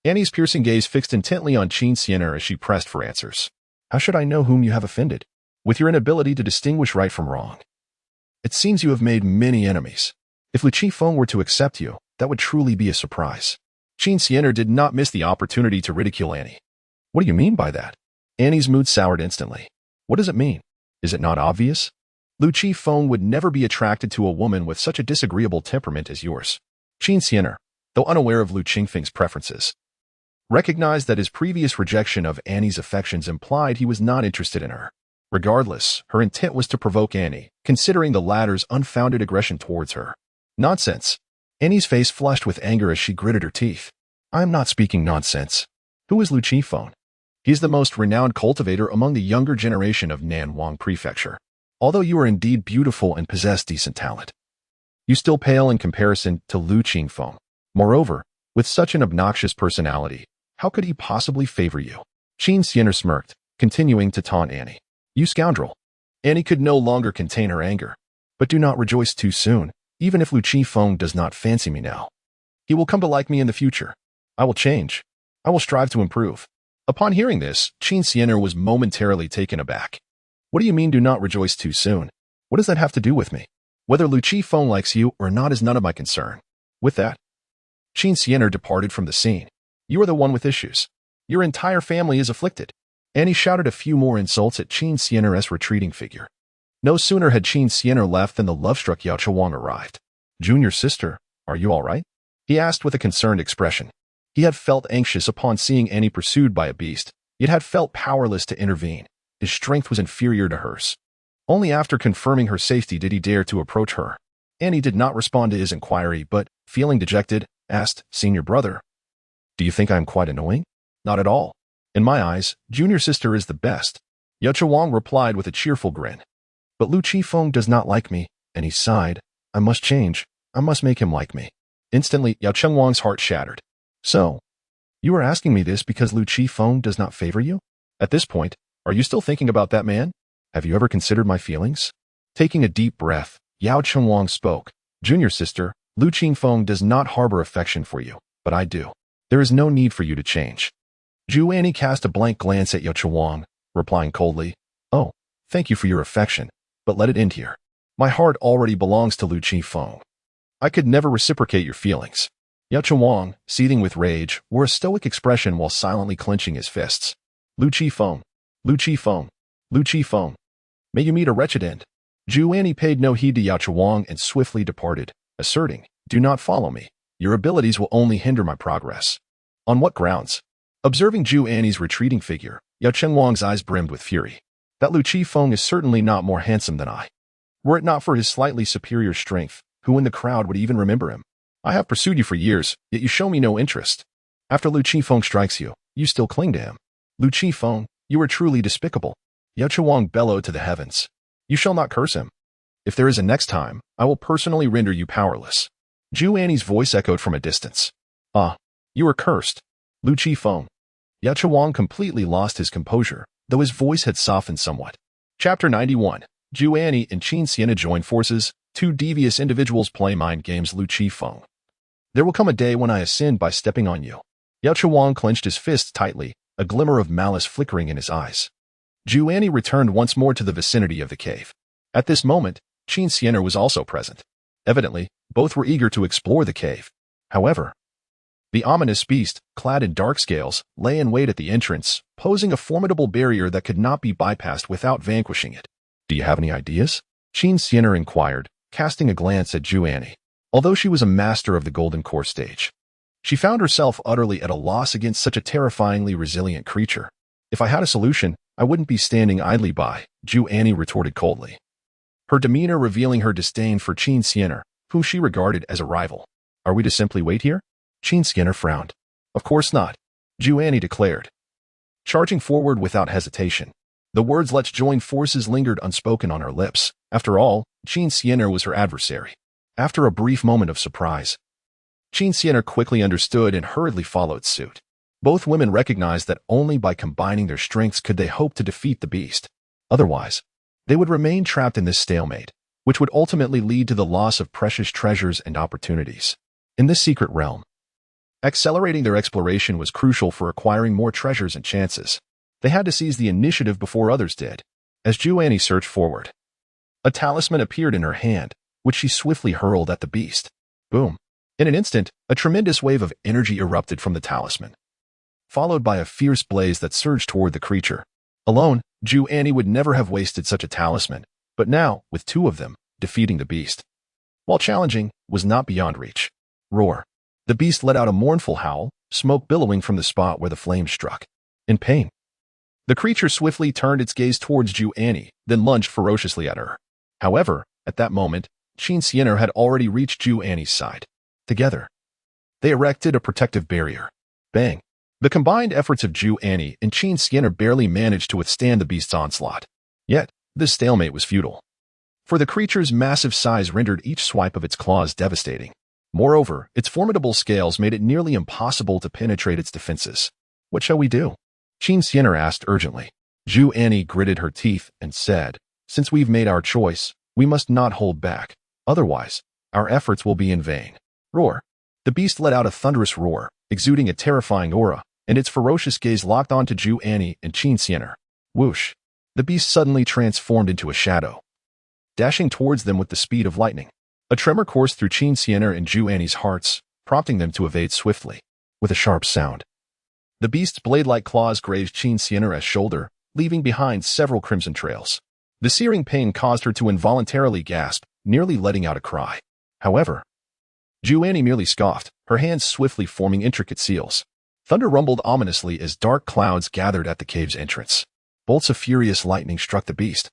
Annie's piercing gaze fixed intently on Qin Xianer as she pressed for answers. How should I know whom you have offended? With your inability to distinguish right from wrong. It seems you have made many enemies. If Lu Qifeng were to accept you, that would truly be a surprise. Qin Xianer did not miss the opportunity to ridicule Annie. What do you mean by that? Annie's mood soured instantly. What does it mean? Is it not obvious? Lu Qifeng would never be attracted to a woman with such a disagreeable temperament as yours. Qin Xianer, though unaware of Lu Qingfeng's preferences, recognized that his previous rejection of Annie's affections implied he was not interested in her. Regardless, her intent was to provoke Annie, considering the latter's unfounded aggression towards her. Nonsense. Annie's face flushed with anger as she gritted her teeth. I am not speaking nonsense. Who is Lu Qifeng? He is the most renowned cultivator among the younger generation of Nanwang Prefecture. Although you are indeed beautiful and possess decent talent, you still pale in comparison to Lu Qifeng. Moreover, with such an obnoxious personality, how could he possibly favor you? Qin Xianer smirked, continuing to taunt Annie. You scoundrel. Annie could no longer contain her anger. But do not rejoice too soon, even if Lu Qifeng does not fancy me now. He will come to like me in the future. I will change. I will strive to improve. Upon hearing this, Qin Xianer was momentarily taken aback. What do you mean do not rejoice too soon? What does that have to do with me? Whether Lu Qifeng likes you or not is none of my concern. With that, Qin Xianer departed from the scene. You are the one with issues. Your entire family is afflicted. Annie shouted a few more insults at Qin Xianer's retreating figure. No sooner had Qin Xianer left than the love-struck Yao Chewang arrived. Junior sister, are you all right? He asked with a concerned expression. He had felt anxious upon seeing Annie pursued by a beast, yet had felt powerless to intervene. His strength was inferior to hers. Only after confirming her safety did he dare to approach her. Annie did not respond to his inquiry, but, feeling dejected, asked, Senior brother, do you think I am quite annoying? Not at all. In my eyes, junior sister is the best. Yao Chewang replied with a cheerful grin. But Lu Qifeng does not like me, and he sighed. I must change. I must make him like me. Instantly, Yao Chewang's heart shattered. So, you are asking me this because Lu Qifeng does not favor you? At this point, are you still thinking about that man? Have you ever considered my feelings? Taking a deep breath, Yao Chewang spoke. Junior sister, Lu Qifeng does not harbor affection for you, but I do. There is no need for you to change. Zhu Annie cast a blank glance at Yao Chewang, replying coldly, Oh, thank you for your affection, but let it end here. My heart already belongs to Lu Qifeng. I could never reciprocate your feelings. Yao Chewang, seething with rage, wore a stoic expression while silently clenching his fists. Lu Qifeng, Lu Qifeng, Lu Qifeng. May you meet a wretched end. Zhu Annie paid no heed to Yao Chewang and swiftly departed, asserting, Do not follow me. Your abilities will only hinder my progress. On what grounds? Observing Zhu Annie's retreating figure, Yao Chewang's eyes brimmed with fury. That Lu Qifeng is certainly not more handsome than I. Were it not for his slightly superior strength, who in the crowd would even remember him? I have pursued you for years, yet you show me no interest. After Lu Qifeng strikes you, you still cling to him. Lu Qifeng, you are truly despicable. Yao Chewang bellowed to the heavens. You shall not curse him. If there is a next time, I will personally render you powerless. Zhu Annie's voice echoed from a distance. Ah, you are cursed. Lu Qifeng. Yao Chewang completely lost his composure, though his voice had softened somewhat. Chapter 91. Zhu Annie and Qin Xianer join forces. Two devious individuals play mind games. Lu Qifeng. There will come a day when I ascend by stepping on you. Yao Chewang clenched his fists tightly, a glimmer of malice flickering in his eyes. Zhu Annie returned once more to the vicinity of the cave. At this moment, Qin Xianer was also present. Evidently, both were eager to explore the cave. However, the ominous beast, clad in dark scales, lay in wait at the entrance, posing a formidable barrier that could not be bypassed without vanquishing it. Do you have any ideas? Qin Xianer inquired, casting a glance at Zhu Annie. Although she was a master of the Golden Core stage, she found herself utterly at a loss against such a terrifyingly resilient creature. If I had a solution, I wouldn't be standing idly by, Zhu Annie retorted coldly, her demeanor revealing her disdain for Qin Xianer, whom she regarded as a rival. Are we to simply wait here? Qin Xianer frowned. Of course not, Ju Annie declared, charging forward without hesitation. The words "let's join forces" lingered unspoken on her lips. After all, Qin Xian'er was her adversary. After a brief moment of surprise, Qin Xian'er quickly understood and hurriedly followed suit. Both women recognized that only by combining their strengths could they hope to defeat the beast. Otherwise, they would remain trapped in this stalemate, which would ultimately lead to the loss of precious treasures and opportunities. In this secret realm, accelerating their exploration was crucial for acquiring more treasures and chances. They had to seize the initiative before others did. As Ju Annie searched forward, a talisman appeared in her hand, which she swiftly hurled at the beast. Boom! In an instant, a tremendous wave of energy erupted from the talisman, followed by a fierce blaze that surged toward the creature. Alone, Ju Annie would never have wasted such a talisman, but now, with two of them, defeating the beast, while challenging, was not beyond reach. Roar! The beast let out a mournful howl, smoke billowing from the spot where the flames struck. In pain, the creature swiftly turned its gaze towards Ju Annie, then lunged ferociously at her. However, at that moment, Qin Xian'er had already reached Ju Annie's side. Together, they erected a protective barrier. Bang! The combined efforts of Ju Annie and Qin Xian'er barely managed to withstand the beast's onslaught. Yet, this stalemate was futile, for the creature's massive size rendered each swipe of its claws devastating. Moreover, its formidable scales made it nearly impossible to penetrate its defenses. What shall we do? Qin Xian'er asked urgently. Ju Annie gritted her teeth and said, since we've made our choice, we must not hold back. Otherwise, our efforts will be in vain. Roar! The beast let out a thunderous roar, exuding a terrifying aura, and its ferocious gaze locked onto Ju Annie and Qin Xian'er. Whoosh! The beast suddenly transformed into a shadow, dashing towards them with the speed of lightning. A tremor coursed through Qin Xian'er and Ju Annie's hearts, prompting them to evade swiftly. With a sharp sound, the beast's blade-like claws grazed Qin Xian'er's shoulder, leaving behind several crimson trails. The searing pain caused her to involuntarily gasp, nearly letting out a cry. However, Ju Annie merely scoffed, her hands swiftly forming intricate seals. Thunder rumbled ominously as dark clouds gathered at the cave's entrance. Bolts of furious lightning struck the beast,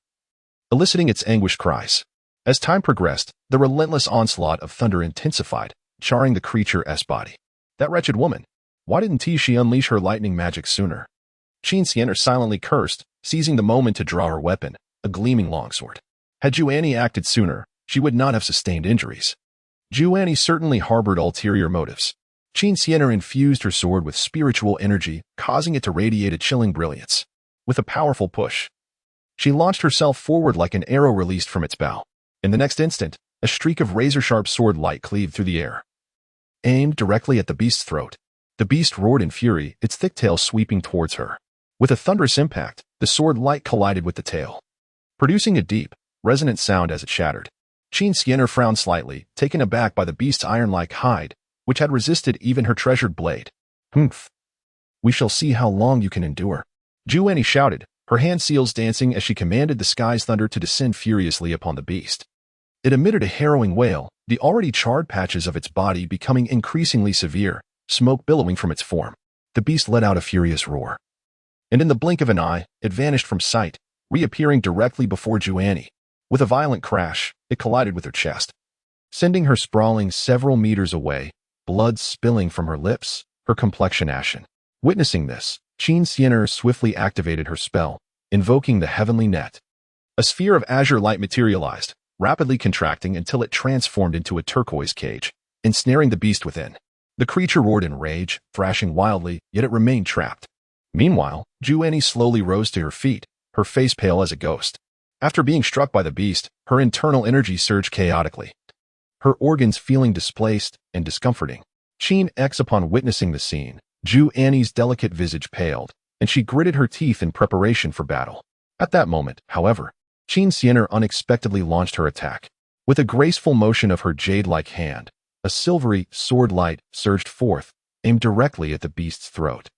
eliciting its anguished cries. As time progressed, the relentless onslaught of thunder intensified, charring the creature's body. That wretched woman! Why didn't she unleash her lightning magic sooner? Qin Xian'er silently cursed, seizing the moment to draw her weapon, a gleaming longsword. Had Ju Annie acted sooner, she would not have sustained injuries. Ju Annie certainly harbored ulterior motives. Qin Xian'er infused her sword with spiritual energy, causing it to radiate a chilling brilliance. With a powerful push, she launched herself forward like an arrow released from its bow. In the next instant, a streak of razor-sharp sword light cleaved through the air, aimed directly at the beast's throat. The beast roared in fury, its thick tail sweeping towards her. With a thunderous impact, the sword light collided with the tail, producing a deep, resonant sound as it shattered. Qin Xian'er frowned slightly, taken aback by the beast's iron-like hide, which had resisted even her treasured blade. Humph! We shall see how long you can endure. Ju Annie shouted, her hand seals dancing as she commanded the sky's thunder to descend furiously upon the beast. It emitted a harrowing wail, the already charred patches of its body becoming increasingly severe, smoke billowing from its form. The beast let out a furious roar, and in the blink of an eye, it vanished from sight, reappearing directly before Ju Annie. With a violent crash, it collided with her chest, sending her sprawling several meters away, blood spilling from her lips, her complexion ashen. Witnessing this, Qin Xian'er swiftly activated her spell, invoking the heavenly net. A sphere of azure light materialized, rapidly contracting until it transformed into a turquoise cage, ensnaring the beast within. The creature roared in rage, thrashing wildly, yet it remained trapped. Meanwhile, Ju Annie slowly rose to her feet, her face pale as a ghost. After being struck by the beast, her internal energy surged chaotically, her organs feeling displaced and discomforting. Qin X upon witnessing the scene, Ju Annie's delicate visage paled, and she gritted her teeth in preparation for battle. At that moment, however, Qin Xian'er unexpectedly launched her attack. With a graceful motion of her jade-like hand, a silvery sword light surged forth, aimed directly at the beast's throat.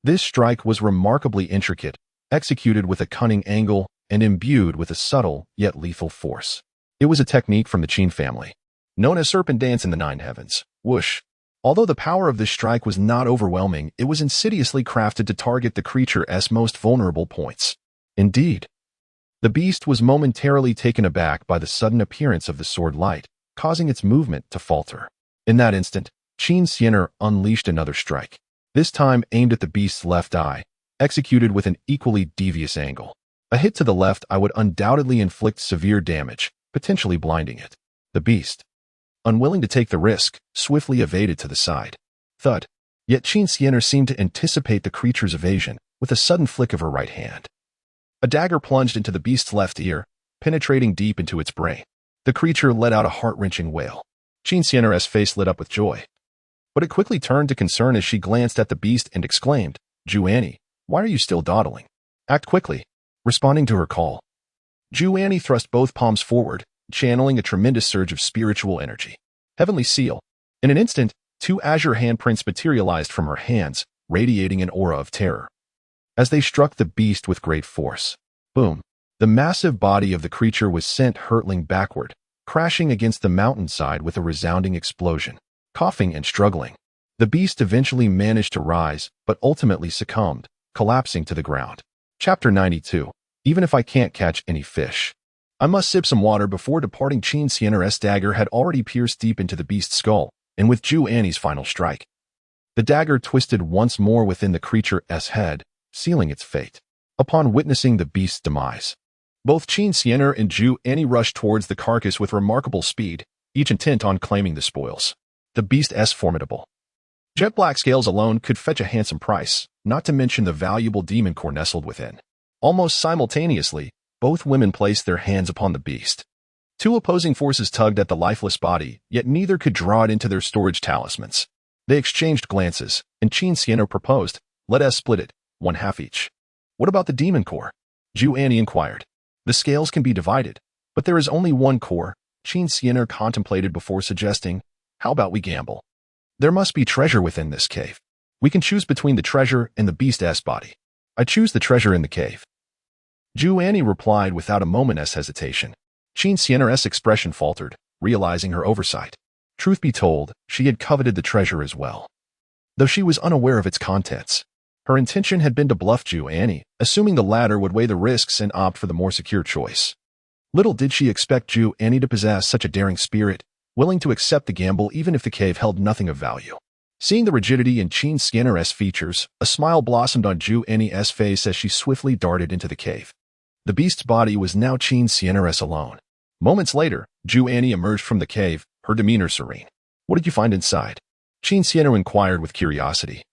This strike was remarkably intricate, executed with a cunning angle, and imbued with a subtle yet lethal force. It was a technique from the Qin family, known as serpent dance in the nine heavens. Whoosh! Although the power of this strike was not overwhelming, it was insidiously crafted to target the creature's most vulnerable points. Indeed, the beast was momentarily taken aback by the sudden appearance of the sword light, causing its movement to falter. In that instant, Qin Xian'er unleashed another strike. this time aimed at the beast's left eye, executed with an equally devious angle. A hit to the left eye would undoubtedly inflict severe damage, potentially blinding it. The beast, unwilling to take the risk, swiftly evaded to the side. Thud. Yet Qin Xianer seemed to anticipate the creature's evasion with a sudden flick of her right hand. A dagger plunged into the beast's left ear, penetrating deep into its brain. The creature let out a heart-wrenching wail. Qin Xianer's face lit up with joy. But it quickly turned to concern as she glanced at the beast and exclaimed, "Ju Annie, why are you still dawdling? Act quickly." Responding to her call, Ju Annie thrust both palms forward, channeling a tremendous surge of spiritual energy. Heavenly seal. In an instant, 2 azure handprints materialized from her hands, radiating an aura of terror. As they struck the beast with great force, boom, the massive body of the creature was sent hurtling backward, crashing against the mountainside with a resounding explosion. Coughing and struggling, the beast eventually managed to rise, but ultimately succumbed, collapsing to the ground. Chapter 92. Even if I can't catch any fish, I must sip some water before departing. Qin Xianer's dagger had already pierced deep into the beast's skull, and with Ju Annie's final strike, the dagger twisted once more within the creature's head, sealing its fate. Upon witnessing the beast's demise, both Qin Xianer and Ju Annie rushed towards the carcass with remarkable speed, each intent on claiming the spoils. The beast's formidable jet black scales alone could fetch a handsome price, not to mention the valuable demon core nestled within. Almost simultaneously, both women placed their hands upon the beast. 2 opposing forces tugged at the lifeless body, yet neither could draw it into their storage talismans. They exchanged glances, and Qin Xianer proposed, "Let us split it, 1/2 each." "What about the demon core?" Ju Annie inquired. "The scales can be divided, but there is only one core," Qin Xianer contemplated before suggesting, "How about we gamble? There must be treasure within this cave. We can choose between the treasure and the beast's body." "I choose the treasure in the cave," Ju Annie replied without a moment's hesitation. Qin Xianer's expression faltered, realizing her oversight. Truth be told, she had coveted the treasure as well, though she was unaware of its contents. Her intention had been to bluff Ju Annie, assuming the latter would weigh the risks and opt for the more secure choice. Little did she expect Ju Annie to possess such a daring spirit, willing to accept the gamble even if the cave held nothing of value. Seeing the rigidity in Qin Xianer's features, a smile blossomed on Ju Annie's face as she swiftly darted into the cave. The beast's body was now Qin Xianer's alone. Moments later, Ju Annie emerged from the cave, her demeanor serene. "What did you find inside?" Qin Xianer inquired with curiosity.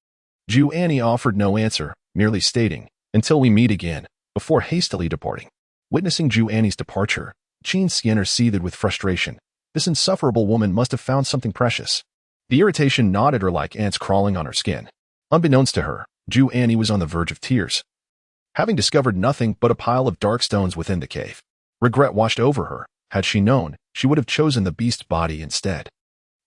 Ju Annie offered no answer, merely stating, "Until we meet again," before hastily departing. Witnessing Ju Annie's departure, Qin Xianer seethed with frustration. This insufferable woman must have found something precious. The irritation gnawed at her like ants crawling on her skin. Unbeknownst to her, Ju Annie was on the verge of tears, having discovered nothing but a pile of dark stones within the cave. Regret washed over her. Had she known, she would have chosen the beast's body instead.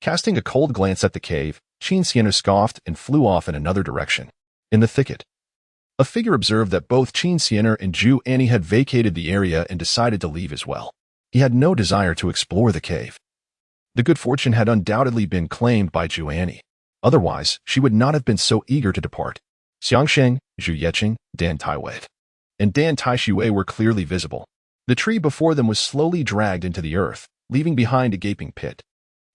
Casting a cold glance at the cave, Qin Xianer scoffed and flew off in another direction. In the thicket, a figure observed that both Qin Xianer and Ju Annie had vacated the area and decided to leave as well. He had no desire to explore the cave. The good fortune had undoubtedly been claimed by Ju Annie. Otherwise, she would not have been so eager to depart. Xiangsheng, Zhu Yeqing, Dan Taiwei, and Dan Taishui were clearly visible. The tree before them was slowly dragged into the earth, leaving behind a gaping pit.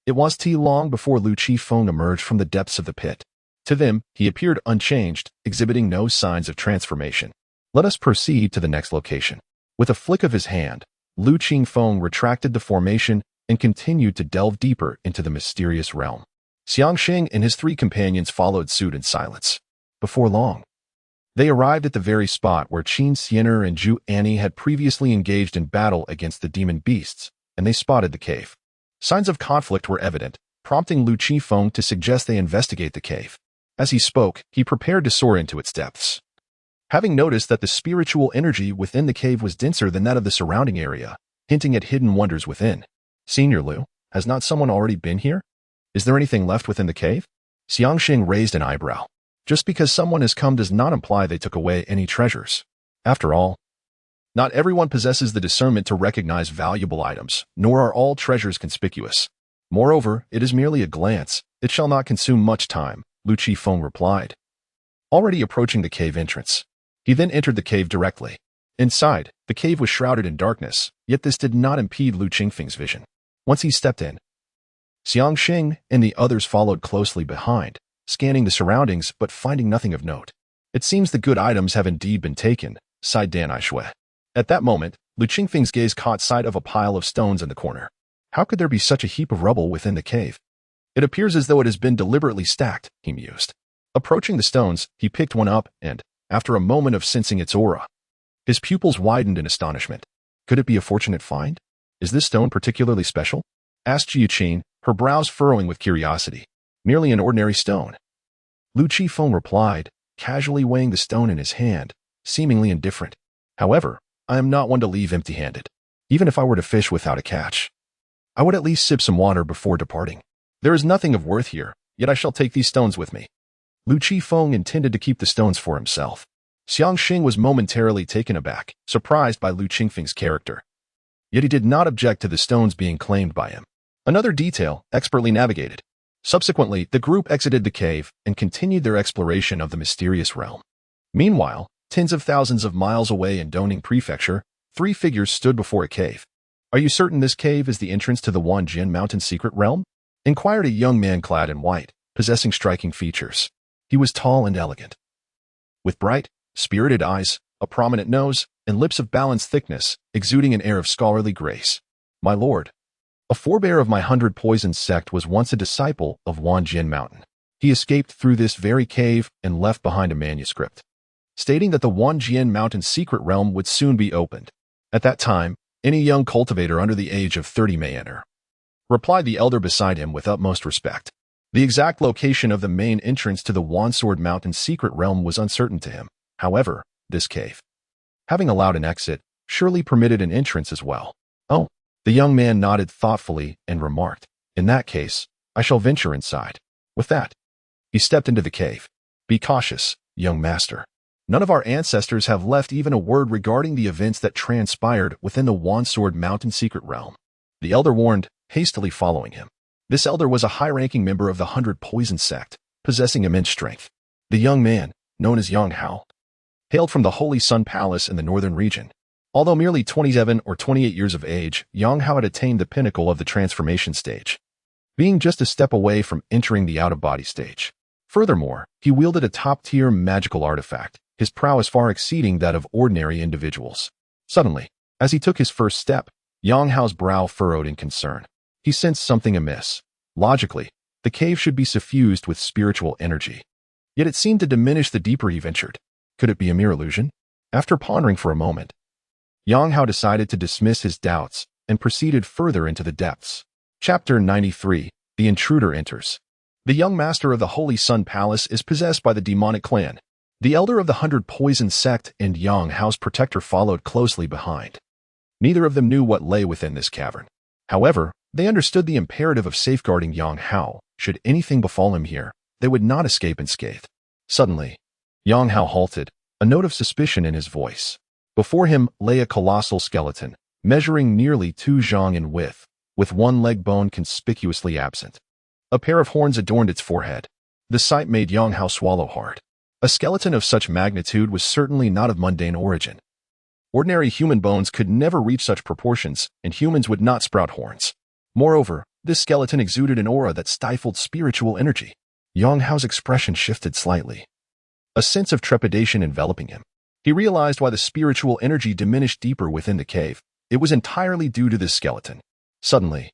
It was long before Lu Qifeng emerged from the depths of the pit. To them, he appeared unchanged, exhibiting no signs of transformation. "Let us proceed to the next location." With a flick of his hand, Lu Qifeng retracted the formation and continued to delve deeper into the mysterious realm. Xiangsheng and his 3 companions followed suit in silence. Before long, they arrived at the very spot where Qin Xianer and Ju Annie had previously engaged in battle against the demon beasts, and they spotted the cave. Signs of conflict were evident, prompting Lu Qifeng to suggest they investigate the cave. As he spoke, he prepared to soar into its depths. Having noticed that the spiritual energy within the cave was denser than that of the surrounding area, hinting at hidden wonders within. "Senior Lu, has not someone already been here? Is there anything left within the cave?" Xiangsheng raised an eyebrow. Just because someone has come does not imply they took away any treasures. After all, not everyone possesses the discernment to recognize valuable items, nor are all treasures conspicuous. Moreover, it is merely a glance. It shall not consume much time, Lu Qifeng replied. Already approaching the cave entrance, he then entered the cave directly. Inside, the cave was shrouded in darkness, yet this did not impede Lu Qifeng's vision. Once he stepped in, Xiangsheng and the others followed closely behind, scanning the surroundings but finding nothing of note. It seems the good items have indeed been taken, sighed Dan Aishui. At that moment, Lu Qingfeng's gaze caught sight of a pile of stones in the corner. How could there be such a heap of rubble within the cave? It appears as though it has been deliberately stacked, he mused. Approaching the stones, he picked one up and, after a moment of sensing its aura, his pupils widened in astonishment. Could it be a fortunate find? Is this stone particularly special? Asked Jiu Qin, her brows furrowing with curiosity. Merely an ordinary stone. Lu Qifeng replied, casually weighing the stone in his hand, seemingly indifferent. However, I am not one to leave empty-handed. Even if I were to fish without a catch, I would at least sip some water before departing. There is nothing of worth here, yet I shall take these stones with me. Lu Qifeng intended to keep the stones for himself. Xiang Xing was momentarily taken aback, surprised by Lu Qingfeng's character. Yet he did not object to the stones being claimed by him. Another detail, expertly navigated. Subsequently, the group exited the cave and continued their exploration of the mysterious realm. Meanwhile, tens of thousands of miles away in Dongning Prefecture, 3 figures stood before a cave. Are you certain this cave is the entrance to the Wanjian Mountain secret realm? Inquired a young man clad in white, possessing striking features. He was tall and elegant, with bright, spirited eyes, a prominent nose, and lips of balanced thickness, exuding an air of scholarly grace. My lord, a forebear of my 100 Poisons sect was once a disciple of Wanjian Mountain. He escaped through this very cave and left behind a manuscript, stating that the Wanjian Mountain secret realm would soon be opened. At that time, any young cultivator under the age of 30 may enter, replied the elder beside him with utmost respect. The exact location of the main entrance to the Wansword Mountain secret realm was uncertain to him. However, this cave, having allowed an exit, surely permitted an entrance as well. Oh, the young man nodded thoughtfully and remarked, in that case, I shall venture inside. With that, he stepped into the cave. Be cautious, young master. None of our ancestors have left even a word regarding the events that transpired within the Wansword Mountain secret realm. The elder warned, hastily following him. This elder was a high-ranking member of the 100 Poisons sect, possessing immense strength. The young man, known as Yang Hao, hailed from the Holy Sun Palace in the northern region. Although merely 27 or 28 years of age, Yang Hao had attained the pinnacle of the transformation stage, being just a step away from entering the out-of-body stage. Furthermore, he wielded a top-tier magical artifact, his prowess far exceeding that of ordinary individuals. Suddenly, as he took his first step, Yang Hao's brow furrowed in concern. He sensed something amiss. Logically, the cave should be suffused with spiritual energy. Yet it seemed to diminish the deeper he ventured. Could it be a mere illusion? After pondering for a moment, Yang Hao decided to dismiss his doubts and proceeded further into the depths. Chapter 93. The Intruder Enters. The young master of the Holy Sun Palace is possessed by the demonic clan. The elder of the 100 Poisons sect and Yang Hao's protector followed closely behind. Neither of them knew what lay within this cavern. However, they understood the imperative of safeguarding Yang Hao. Should anything befall him here, they would not escape unscathed. Suddenly, Yang Hao halted, a note of suspicion in his voice. Before him lay a colossal skeleton, measuring nearly 2 zhang in width, with one leg bone conspicuously absent. A pair of horns adorned its forehead. The sight made Yang Hao swallow hard. A skeleton of such magnitude was certainly not of mundane origin. Ordinary human bones could never reach such proportions, and humans would not sprout horns. Moreover, this skeleton exuded an aura that stifled spiritual energy. Yang Hao's expression shifted slightly, a sense of trepidation enveloping him. He realized why the spiritual energy diminished deeper within the cave. It was entirely due to this skeleton. Suddenly,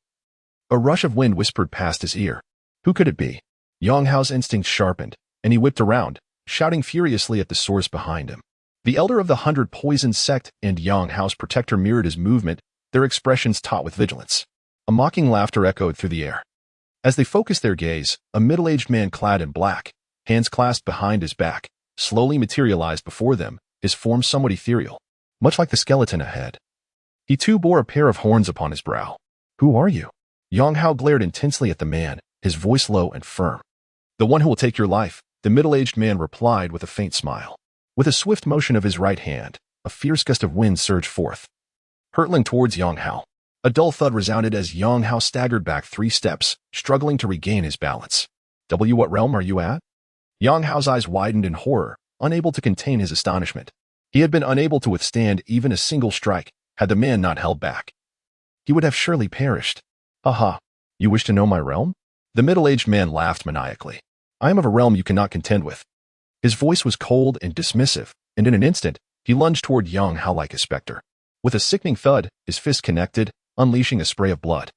a rush of wind whispered past his ear. Who could it be? Yang Hao's instincts sharpened, and he whipped around, shouting furiously at the source behind him. The elder of the 100 Poisons sect and Yang Hao's protector mirrored his movement, their expressions taut with vigilance. A mocking laughter echoed through the air. As they focused their gaze, a middle-aged man clad in black, hands clasped behind his back, slowly materialized before them, his form somewhat ethereal, much like the skeleton ahead. He too bore a pair of horns upon his brow. Who are you? Yang Hao glared intensely at the man, his voice low and firm. The one who will take your life, the middle-aged man replied with a faint smile. With a swift motion of his right hand, a fierce gust of wind surged forth, hurtling towards Yang Hao. A dull thud resounded as Yang Hao staggered back 3 steps, struggling to regain his balance. What realm are you at? Yang Hao's eyes widened in horror, unable to contain his astonishment. He had been unable to withstand even a single strike, had the man not held back. He would have surely perished. Aha, you wish to know my realm? The middle-aged man laughed maniacally. I am of a realm you cannot contend with." His voice was cold and dismissive, and in an instant, he lunged toward Yang Hao like a specter. With a sickening thud, his fist connected, unleashing a spray of blood.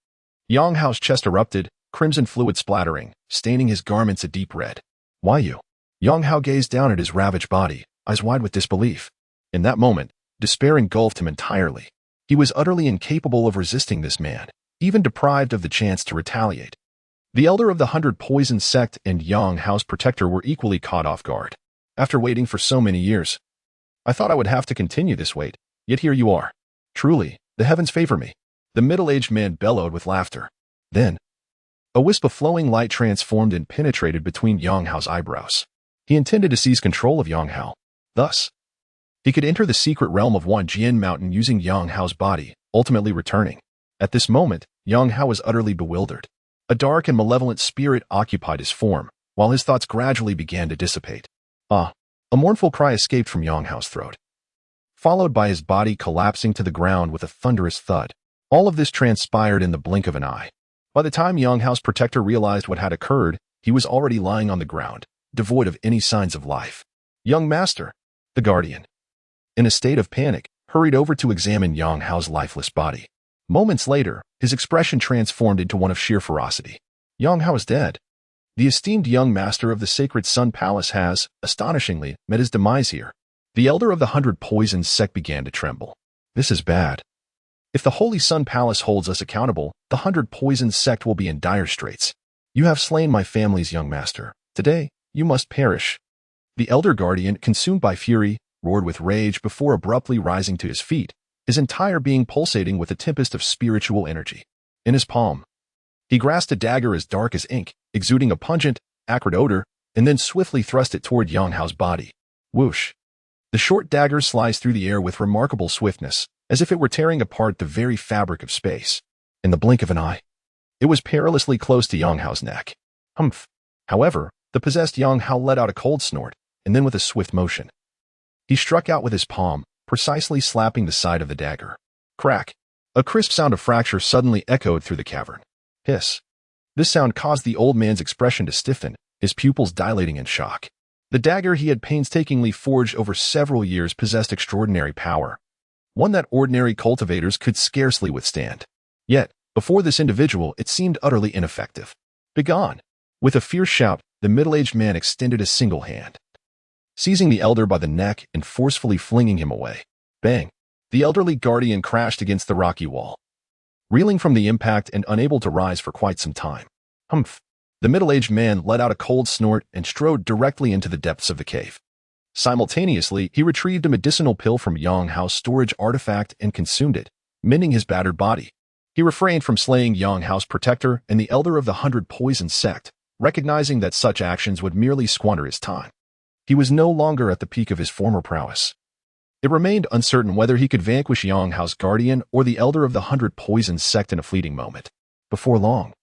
Yang Hao's chest erupted, crimson fluid splattering, staining his garments a deep red. "Why you?" Yang Hao gazed down at his ravaged body, eyes wide with disbelief. In that moment, despair engulfed him entirely. He was utterly incapable of resisting this man, even deprived of the chance to retaliate. The elder of the 100 Poison sect and Yang Hao's protector were equally caught off guard. After waiting for so many years, "I thought I would have to continue this wait, yet here you are. Truly, the heavens favor me." The middle-aged man bellowed with laughter. Then, a wisp of flowing light transformed and penetrated between Yang Hao's eyebrows. He intended to seize control of Yang Hao. Thus, he could enter the secret realm of Wanjian Mountain using Yang Hao's body, ultimately returning. At this moment, Yang Hao was utterly bewildered. A dark and malevolent spirit occupied his form, while his thoughts gradually began to dissipate. "Ah!" A mournful cry escaped from Yang Hao's throat, followed by his body collapsing to the ground with a thunderous thud. All of this transpired in the blink of an eye. By the time Yang Hao's protector realized what had occurred, he was already lying on the ground, devoid of any signs of life. "Young master," the guardian, in a state of panic, hurried over to examine Yang Hao's lifeless body. Moments later, his expression transformed into one of sheer ferocity. Yang Hao is dead. The esteemed young master of the Sacred Sun Palace has, astonishingly, met his demise here. The elder of the 100 Poison sect began to tremble. "This is bad. If the Holy Sun Palace holds us accountable, the 100 Poison sect will be in dire straits. You have slain my family's young master. Today, you must perish." The elder guardian, consumed by fury, roared with rage before abruptly rising to his feet, his entire being pulsating with a tempest of spiritual energy. In his palm, he grasped a dagger as dark as ink, exuding a pungent, acrid odor, and then swiftly thrust it toward Yang Hao's body. Whoosh! The short dagger sliced through the air with remarkable swiftness, as if it were tearing apart the very fabric of space. In the blink of an eye, it was perilously close to Yang Hao's neck. Humph! However, the possessed Yang Hao let out a cold snort, and then with a swift motion, he struck out with his palm, precisely slapping the side of the dagger. Crack! A crisp sound of fracture suddenly echoed through the cavern. Hiss! This sound caused the old man's expression to stiffen, his pupils dilating in shock. The dagger he had painstakingly forged over several years possessed extraordinary power, one that ordinary cultivators could scarcely withstand. Yet, before this individual, it seemed utterly ineffective. "Begone!" With a fierce shout, the middle-aged man extended a single hand, seizing the elder by the neck and forcefully flinging him away. Bang! The elderly guardian crashed against the rocky wall, reeling from the impact and unable to rise for quite some time. Humph! The middle-aged man let out a cold snort and strode directly into the depths of the cave. Simultaneously, he retrieved a medicinal pill from Yang Hao's storage artifact and consumed it, mending his battered body. He refrained from slaying Yang Hao's protector and the elder of the 100 Poison sect, recognizing that such actions would merely squander his time. He was no longer at the peak of his former prowess. It remained uncertain whether he could vanquish Yang Hao's guardian or the elder of the 100 Poison sect in a fleeting moment. Before long,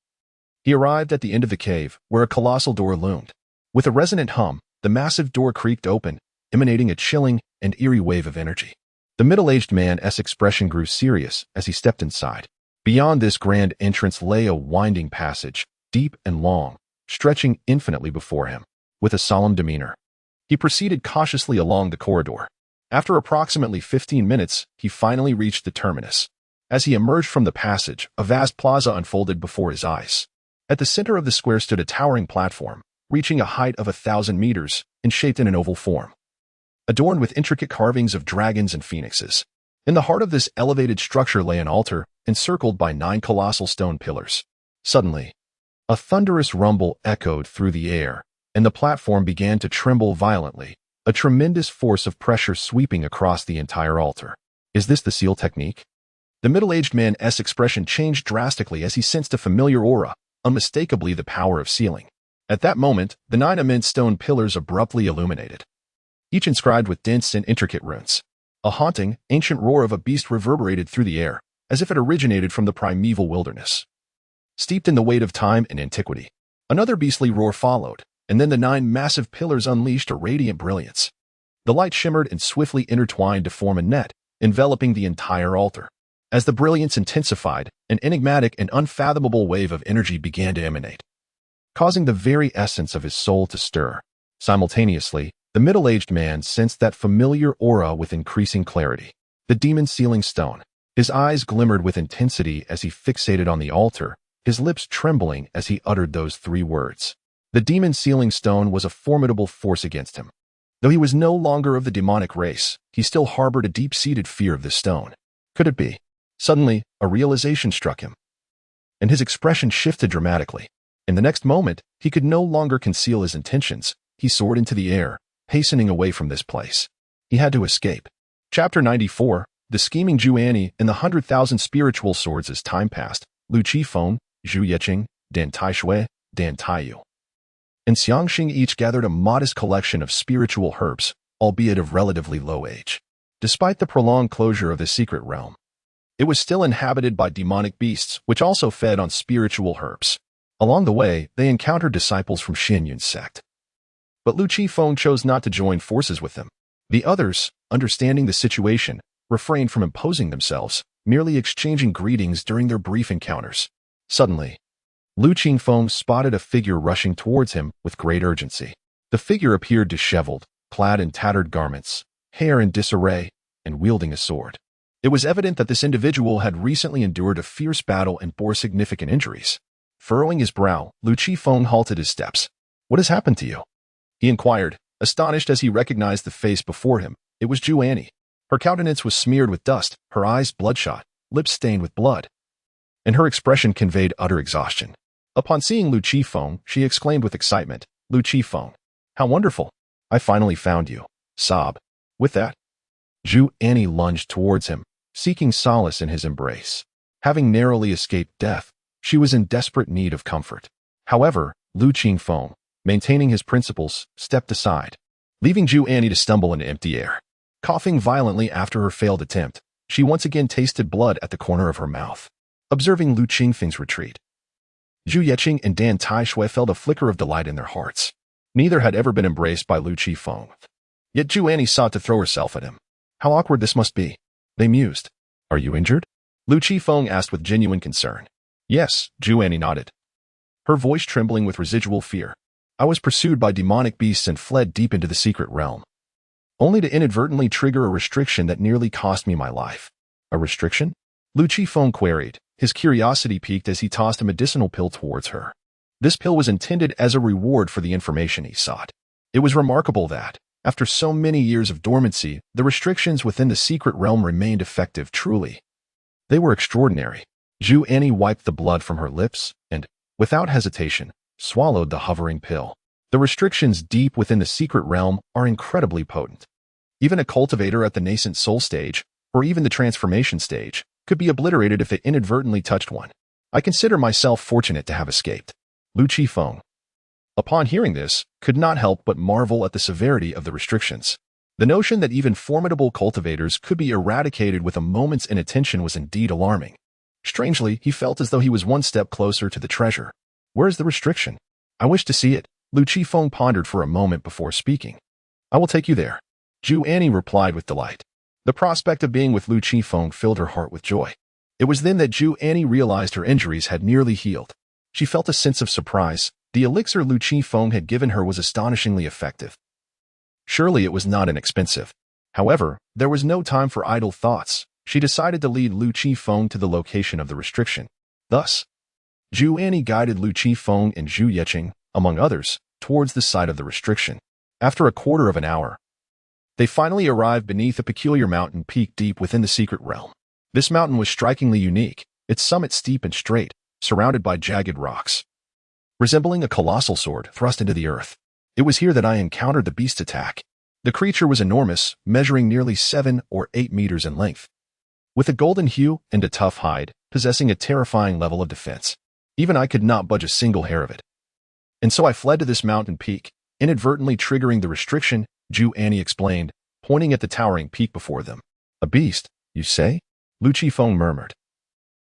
he arrived at the end of the cave, where a colossal door loomed. With a resonant hum, the massive door creaked open, emanating a chilling and eerie wave of energy. The middle-aged man's expression grew serious as he stepped inside. Beyond this grand entrance lay a winding passage, deep and long, stretching infinitely before him. With a solemn demeanor, he proceeded cautiously along the corridor. After approximately 15 minutes, he finally reached the terminus. As he emerged from the passage, a vast plaza unfolded before his eyes. At the center of the square stood a towering platform, reaching a height of 1,000 meters and shaped in an oval form, adorned with intricate carvings of dragons and phoenixes. In the heart of this elevated structure lay an altar, encircled by 9 colossal stone pillars. Suddenly, a thunderous rumble echoed through the air, and the platform began to tremble violently, a tremendous force of pressure sweeping across the entire altar. Is this the seal technique? The middle-aged man's expression changed drastically as he sensed a familiar aura, unmistakably the power of sealing. At that moment, the 9 immense stone pillars abruptly illuminated, each inscribed with dense and intricate runes. A haunting, ancient roar of a beast reverberated through the air, as if it originated from the primeval wilderness, steeped in the weight of time and antiquity. Another beastly roar followed, and then the 9 massive pillars unleashed a radiant brilliance. The light shimmered and swiftly intertwined to form a net, enveloping the entire altar. As the brilliance intensified, an enigmatic and unfathomable wave of energy began to emanate, causing the very essence of his soul to stir. Simultaneously, the middle-aged man sensed that familiar aura with increasing clarity. The demon sealing stone. His eyes glimmered with intensity as he fixated on the altar, his lips trembling as he uttered those 3 words. The demon sealing stone was a formidable force against him. Though he was no longer of the demonic race, he still harbored a deep-seated fear of this stone. Could it be? Suddenly, a realization struck him, and his expression shifted dramatically. In the next moment, he could no longer conceal his intentions. He soared into the air, hastening away from this place. He had to escape. Chapter 94, The Scheming Zhu Annie and the 100,000 Spiritual Swords. As time passed, Lu Qifeng, Zhu Yeqing, Dan Taishui, Dan Taiyu, and Xiangxing each gathered a modest collection of spiritual herbs, albeit of relatively low age. Despite the prolonged closure of the secret realm, it was still inhabited by demonic beasts, which also fed on spiritual herbs. Along the way, they encountered disciples from Xianyun's sect. But Lu Qifeng chose not to join forces with them. The others, understanding the situation, refrained from imposing themselves, merely exchanging greetings during their brief encounters. Suddenly, Lu Qifeng spotted a figure rushing towards him with great urgency. The figure appeared disheveled, clad in tattered garments, hair in disarray, and wielding a sword. It was evident that this individual had recently endured a fierce battle and bore significant injuries. Furrowing his brow, Lu Qifeng halted his steps. "What has happened to you?" he inquired, astonished as he recognized the face before him. It was Zhu Annie. Her countenance was smeared with dust, her eyes bloodshot, lips stained with blood, and her expression conveyed utter exhaustion. Upon seeing Lu Qifeng, she exclaimed with excitement, "Lu Qifeng, how wonderful! I finally found you." Sob. With that, Zhu Annie lunged towards him, seeking solace in his embrace. Having narrowly escaped death, she was in desperate need of comfort. However, Lu Qifeng, maintaining his principles, stepped aside, leaving Zhu Annie to stumble into empty air. Coughing violently after her failed attempt, she once again tasted blood at the corner of her mouth. Observing Lu Qifeng's retreat, Zhu Yeqing and Dan Taishui felt a flicker of delight in their hearts. Neither had ever been embraced by Lu Qifeng. Yet Zhu Annie sought to throw herself at him. How awkward this must be, they mused. "Are you injured?" Lu Qifeng asked with genuine concern. "Yes," Zhu Annie nodded, her voice trembling with residual fear. "I was pursued by demonic beasts and fled deep into the secret realm, only to inadvertently trigger a restriction that nearly cost me my life." "A restriction?" Lu Qifeng queried, his curiosity piqued as he tossed a medicinal pill towards her. This pill was intended as a reward for the information he sought. It was remarkable that, after so many years of dormancy, the restrictions within the secret realm remained effective. Truly, they were extraordinary. Zhu Annie wiped the blood from her lips and, without hesitation, swallowed the hovering pill. The restrictions deep within the secret realm are incredibly potent. Even a cultivator at the nascent soul stage, or even the transformation stage, could be obliterated if they inadvertently touched one. I consider myself fortunate to have escaped. Lu Qifeng, upon hearing this, could not help but marvel at the severity of the restrictions. The notion that even formidable cultivators could be eradicated with a moment's inattention was indeed alarming. Strangely, he felt as though he was one step closer to the treasure. Where is the restriction? I wish to see it. Lu Qifeng pondered for a moment before speaking. "I will take you there," Zhu Annie replied with delight. The prospect of being with Lu Qifeng filled her heart with joy. It was then that Zhu Annie realized her injuries had nearly healed. She felt a sense of surprise. The elixir Lu Qifeng had given her was astonishingly effective. Surely it was not inexpensive. However, there was no time for idle thoughts. She decided to lead Lu Qifeng to the location of the restriction. Thus, Zhu Annie guided Lu Qifeng and Zhu Yeqing, among others, towards the site of the restriction. After a quarter of an hour, they finally arrived beneath a peculiar mountain peak deep within the secret realm. This mountain was strikingly unique, its summit steep and straight, surrounded by jagged rocks, resembling a colossal sword thrust into the earth. It was here that I encountered the beast attack. The creature was enormous, measuring nearly 7 or 8 meters in length, with a golden hue and a tough hide, possessing a terrifying level of defense. Even I could not budge a single hair of it. And so I fled to this mountain peak, inadvertently triggering the restriction, Zhu Annie explained, pointing at the towering peak before them. "A beast, you say?" Lu Qifeng murmured,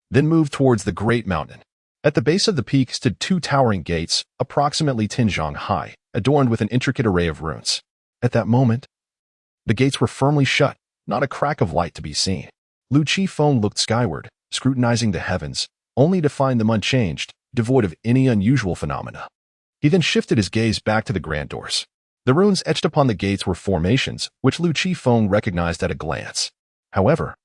then moved towards the great mountain. At the base of the peak stood 2 towering gates, approximately 10 zhang high, adorned with an intricate array of runes. At that moment, the gates were firmly shut, not a crack of light to be seen. Lu Qifeng looked skyward, scrutinizing the heavens, only to find them unchanged, devoid of any unusual phenomena. He then shifted his gaze back to the grand doors. The runes etched upon the gates were formations, which Lu Qifeng recognized at a glance. However,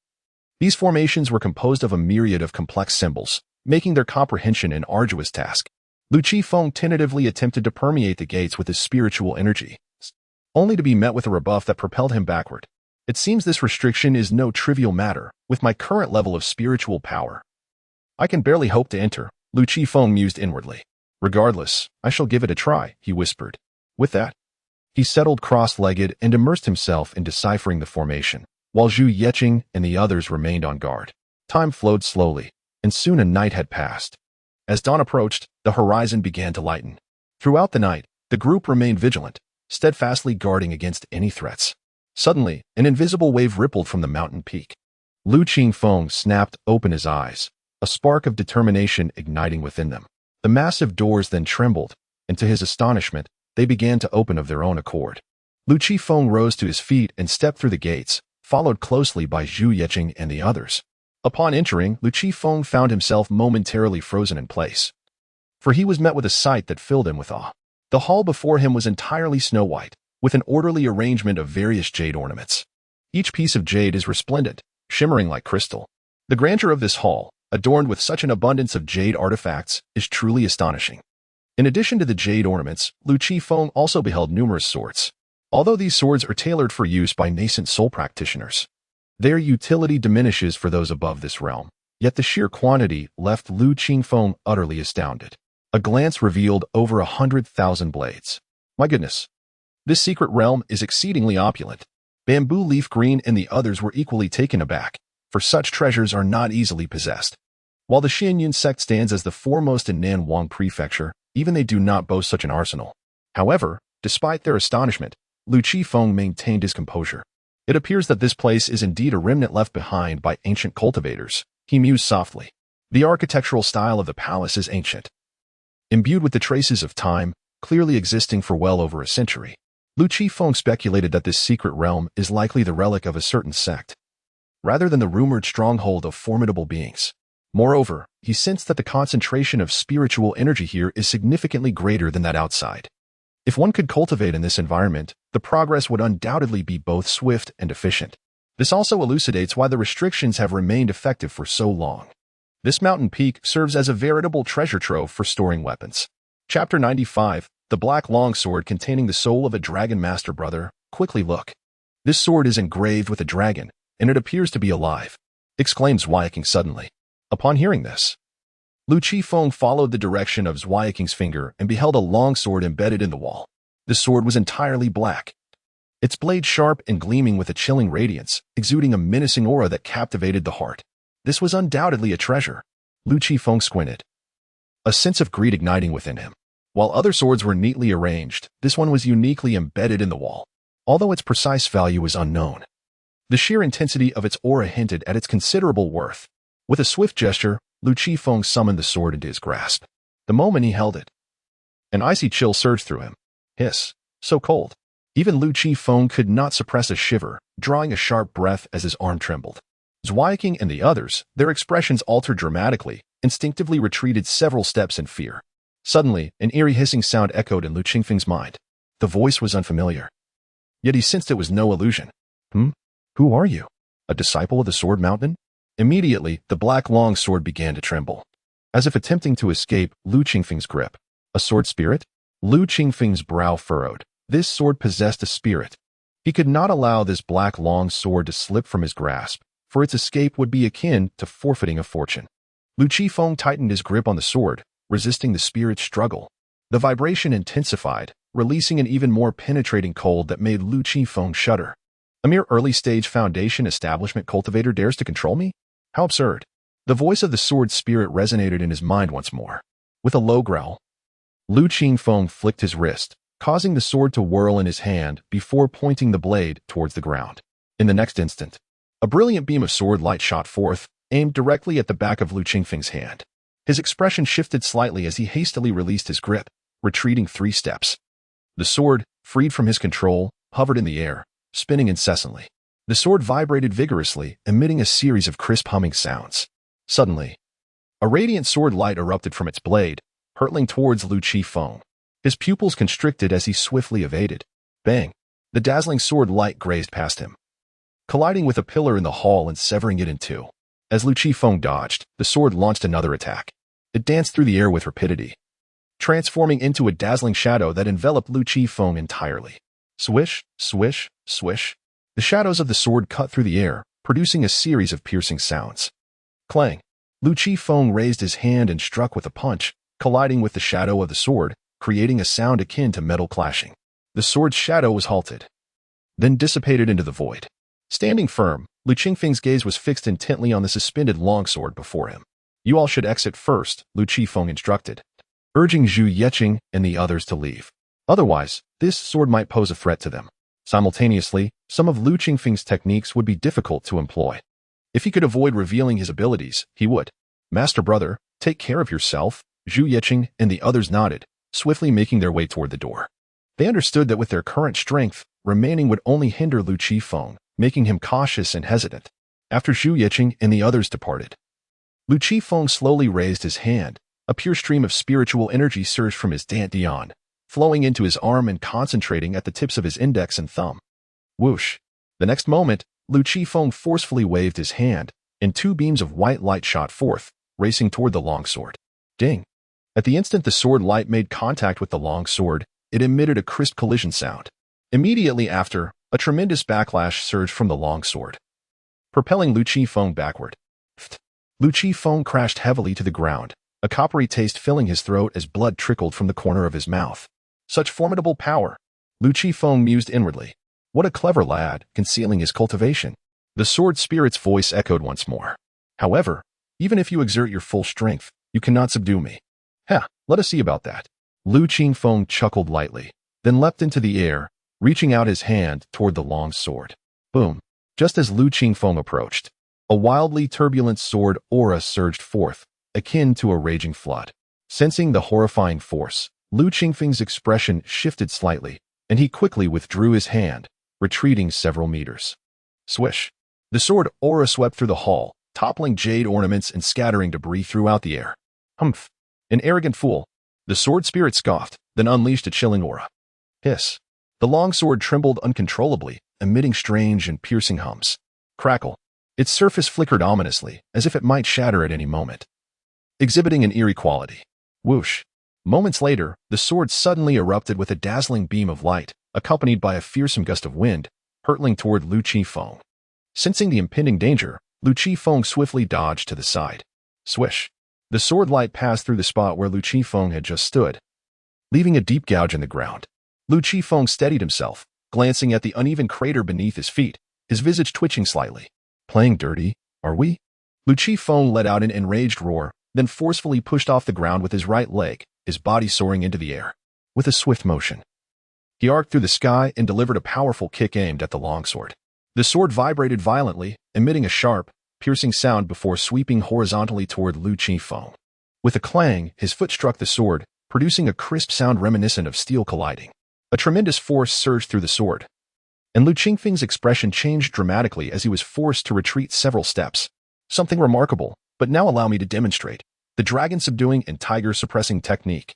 these formations were composed of a myriad of complex symbols, making their comprehension an arduous task. Lu Qifeng tentatively attempted to permeate the gates with his spiritual energy, only to be met with a rebuff that propelled him backward. It seems this restriction is no trivial matter, with my current level of spiritual power. I can barely hope to enter, Lu Qifeng mused inwardly. Regardless, I shall give it a try, he whispered. With that, he settled cross-legged and immersed himself in deciphering the formation, while Zhu Yeqing and the others remained on guard. Time flowed slowly, and soon a night had passed. As dawn approached, the horizon began to lighten. Throughout the night, the group remained vigilant, steadfastly guarding against any threats. Suddenly, an invisible wave rippled from the mountain peak. Lu Qifeng snapped open his eyes, a spark of determination igniting within them. The massive doors then trembled, and to his astonishment, they began to open of their own accord. Lu Qifeng rose to his feet and stepped through the gates, followed closely by Zhu Yeqing and the others. Upon entering, Lu Qifeng found himself momentarily frozen in place, for he was met with a sight that filled him with awe. The hall before him was entirely snow-white, with an orderly arrangement of various jade ornaments. Each piece of jade is resplendent, shimmering like crystal. The grandeur of this hall, adorned with such an abundance of jade artifacts, is truly astonishing. In addition to the jade ornaments, Lu Qifeng also beheld numerous swords. Although these swords are tailored for use by nascent soul practitioners, their utility diminishes for those above this realm. Yet the sheer quantity left Lu Qifeng utterly astounded. A glance revealed over 100,000 blades. My goodness, this secret realm is exceedingly opulent. Bamboo Leaf Green and the others were equally taken aback, for such treasures are not easily possessed. While the Xianyun sect stands as the foremost in Nanwang Prefecture, even they do not boast such an arsenal. However, despite their astonishment, Lu Qifeng maintained his composure. It appears that this place is indeed a remnant left behind by ancient cultivators, he mused softly. The architectural style of the palace is ancient, imbued with the traces of time, clearly existing for well over a century. Lu Qifeng speculated that this secret realm is likely the relic of a certain sect, rather than the rumored stronghold of formidable beings. Moreover, he sensed that the concentration of spiritual energy here is significantly greater than that outside. If one could cultivate in this environment, the progress would undoubtedly be both swift and efficient. This also elucidates why the restrictions have remained effective for so long. This mountain peak serves as a veritable treasure trove for storing weapons. Chapter 95, The Black Longsword Containing the Soul of a Dragon Master Brother. Quickly look. This sword is engraved with a dragon, and it appears to be alive, exclaimed Zhuayiking suddenly. Upon hearing this, Lu Qifeng followed the direction of Zhuayiking's finger and beheld a long sword embedded in the wall. The sword was entirely black, its blade sharp and gleaming with a chilling radiance, exuding a menacing aura that captivated the heart. This was undoubtedly a treasure. Lu Qifeng squinted, a sense of greed igniting within him. While other swords were neatly arranged, this one was uniquely embedded in the wall, although its precise value was unknown. The sheer intensity of its aura hinted at its considerable worth. With a swift gesture, Lu Qifeng summoned the sword into his grasp. The moment he held it, an icy chill surged through him. Hiss, so cold. Even Lu Qifeng could not suppress a shiver, drawing a sharp breath as his arm trembled. Zhuayiking and the others, their expressions altered dramatically, instinctively retreated several steps in fear. Suddenly, an eerie hissing sound echoed in Lu Qifeng's mind. The voice was unfamiliar, yet he sensed it was no illusion. Who are you? A disciple of the Sword Mountain? Immediately, the black long sword began to tremble, as if attempting to escape Lu Qifeng's grip. A sword spirit? Lu Qifeng's brow furrowed. This sword possessed a spirit. He could not allow this black long sword to slip from his grasp, for its escape would be akin to forfeiting a fortune. Lu Qifeng tightened his grip on the sword, resisting the spirit's struggle. The vibration intensified, releasing an even more penetrating cold that made Lu Qifeng shudder. A mere early-stage foundation establishment cultivator dares to control me? How absurd. The voice of the sword spirit resonated in his mind once more. With a low growl, Lu Qifeng flicked his wrist, causing the sword to whirl in his hand before pointing the blade towards the ground. In the next instant, a brilliant beam of sword light shot forth, aimed directly at the back of Lu Qifeng's hand. His expression shifted slightly as he hastily released his grip, retreating 3 steps. The sword, freed from his control, hovered in the air, spinning incessantly. The sword vibrated vigorously, emitting a series of crisp humming sounds. Suddenly, a radiant sword light erupted from its blade, hurtling towards Lu Qifeng. His pupils constricted as he swiftly evaded. Bang! The dazzling sword light grazed past him, colliding with a pillar in the hall and severing it in two. As Lu Qifeng dodged, the sword launched another attack. It danced through the air with rapidity, transforming into a dazzling shadow that enveloped Lu Qifeng entirely. Swish, swish, swish. The shadows of the sword cut through the air, producing a series of piercing sounds. Clang! Lu Qifeng raised his hand and struck with a punch, colliding with the shadow of the sword, creating a sound akin to metal clashing. The sword's shadow was halted, then dissipated into the void. Standing firm, Lu Qifeng's gaze was fixed intently on the suspended longsword before him. You all should exit first, Lu Qifeng instructed, urging Zhu Yeqing and the others to leave. Otherwise, this sword might pose a threat to them. Simultaneously, some of Lu Qifeng's techniques would be difficult to employ. If he could avoid revealing his abilities, he would. Master brother, take care of yourself, Zhu Yeqing and the others nodded, swiftly making their way toward the door. They understood that with their current strength, remaining would only hinder Lu Qifeng, making him cautious and hesitant. After Zhu Yeqing and the others departed, Lu Qifeng slowly raised his hand. A pure stream of spiritual energy surged from his dantian, flowing into his arm and concentrating at the tips of his index and thumb. Whoosh! The next moment, Lu Qifeng forcefully waved his hand, and two beams of white light shot forth, racing toward the longsword. Ding! At the instant the sword light made contact with the longsword, it emitted a crisp collision sound. Immediately after, a tremendous backlash surged from the longsword, propelling Lu Qifeng backward. Lu Qifeng crashed heavily to the ground, a coppery taste filling his throat as blood trickled from the corner of his mouth. Such formidable power! Lu Qifeng mused inwardly. What a clever lad, concealing his cultivation. The sword spirit's voice echoed once more. However, even if you exert your full strength, you cannot subdue me. Let us see about that. Lu Qifeng chuckled lightly, then leapt into the air, reaching out his hand toward the long sword. Boom! Just as Lu Qifeng approached, a wildly turbulent sword aura surged forth, akin to a raging flood. Sensing the horrifying force, Lu Qifeng's expression shifted slightly, and he quickly withdrew his hand, retreating several meters. Swish! The sword aura swept through the hall, toppling jade ornaments and scattering debris throughout the air. Humph! An arrogant fool! The sword spirit scoffed, then unleashed a chilling aura. Hiss! The long sword trembled uncontrollably, emitting strange and piercing hums. Crackle! Its surface flickered ominously, as if it might shatter at any moment, exhibiting an eerie quality. Whoosh! Moments later, the sword suddenly erupted with a dazzling beam of light, accompanied by a fearsome gust of wind, hurtling toward Lu Qifeng. Sensing the impending danger, Lu Qifeng swiftly dodged to the side. Swish! The sword light passed through the spot where Lu Qifeng had just stood, leaving a deep gouge in the ground. Lu Qifeng steadied himself, glancing at the uneven crater beneath his feet, his visage twitching slightly. Playing dirty, are we? Lu Qifeng let out an enraged roar, then forcefully pushed off the ground with his right leg, his body soaring into the air. With a swift motion, he arced through the sky and delivered a powerful kick aimed at the longsword. The sword vibrated violently, emitting a sharp, piercing sound before sweeping horizontally toward Lu Qifeng. With a clang, his foot struck the sword, producing a crisp sound reminiscent of steel colliding. A tremendous force surged through the sword, and Lu Qifeng's expression changed dramatically as he was forced to retreat several steps. Something remarkable, but now allow me to demonstrate the dragon-subduing and tiger-suppressing technique.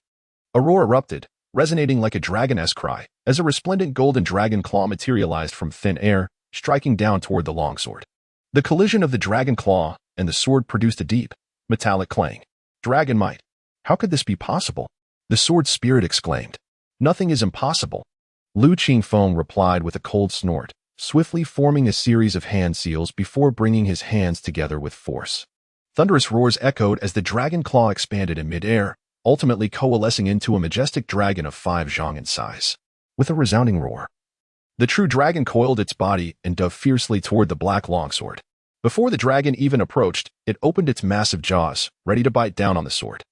A roar erupted, resonating like a dragon-esque cry, as a resplendent golden dragon claw materialized from thin air, striking down toward the longsword. The collision of the dragon claw and the sword produced a deep, metallic clang. Dragon might! How could this be possible? The sword spirit exclaimed. Nothing is impossible. Lu Qifeng replied with a cold snort, swiftly forming a series of hand seals before bringing his hands together with force. Thunderous roars echoed as the dragon claw expanded in midair, ultimately coalescing into a majestic dragon of 5 zhang in size. With a resounding roar, the true dragon coiled its body and dove fiercely toward the black longsword. Before the dragon even approached, it opened its massive jaws, ready to bite down on the sword.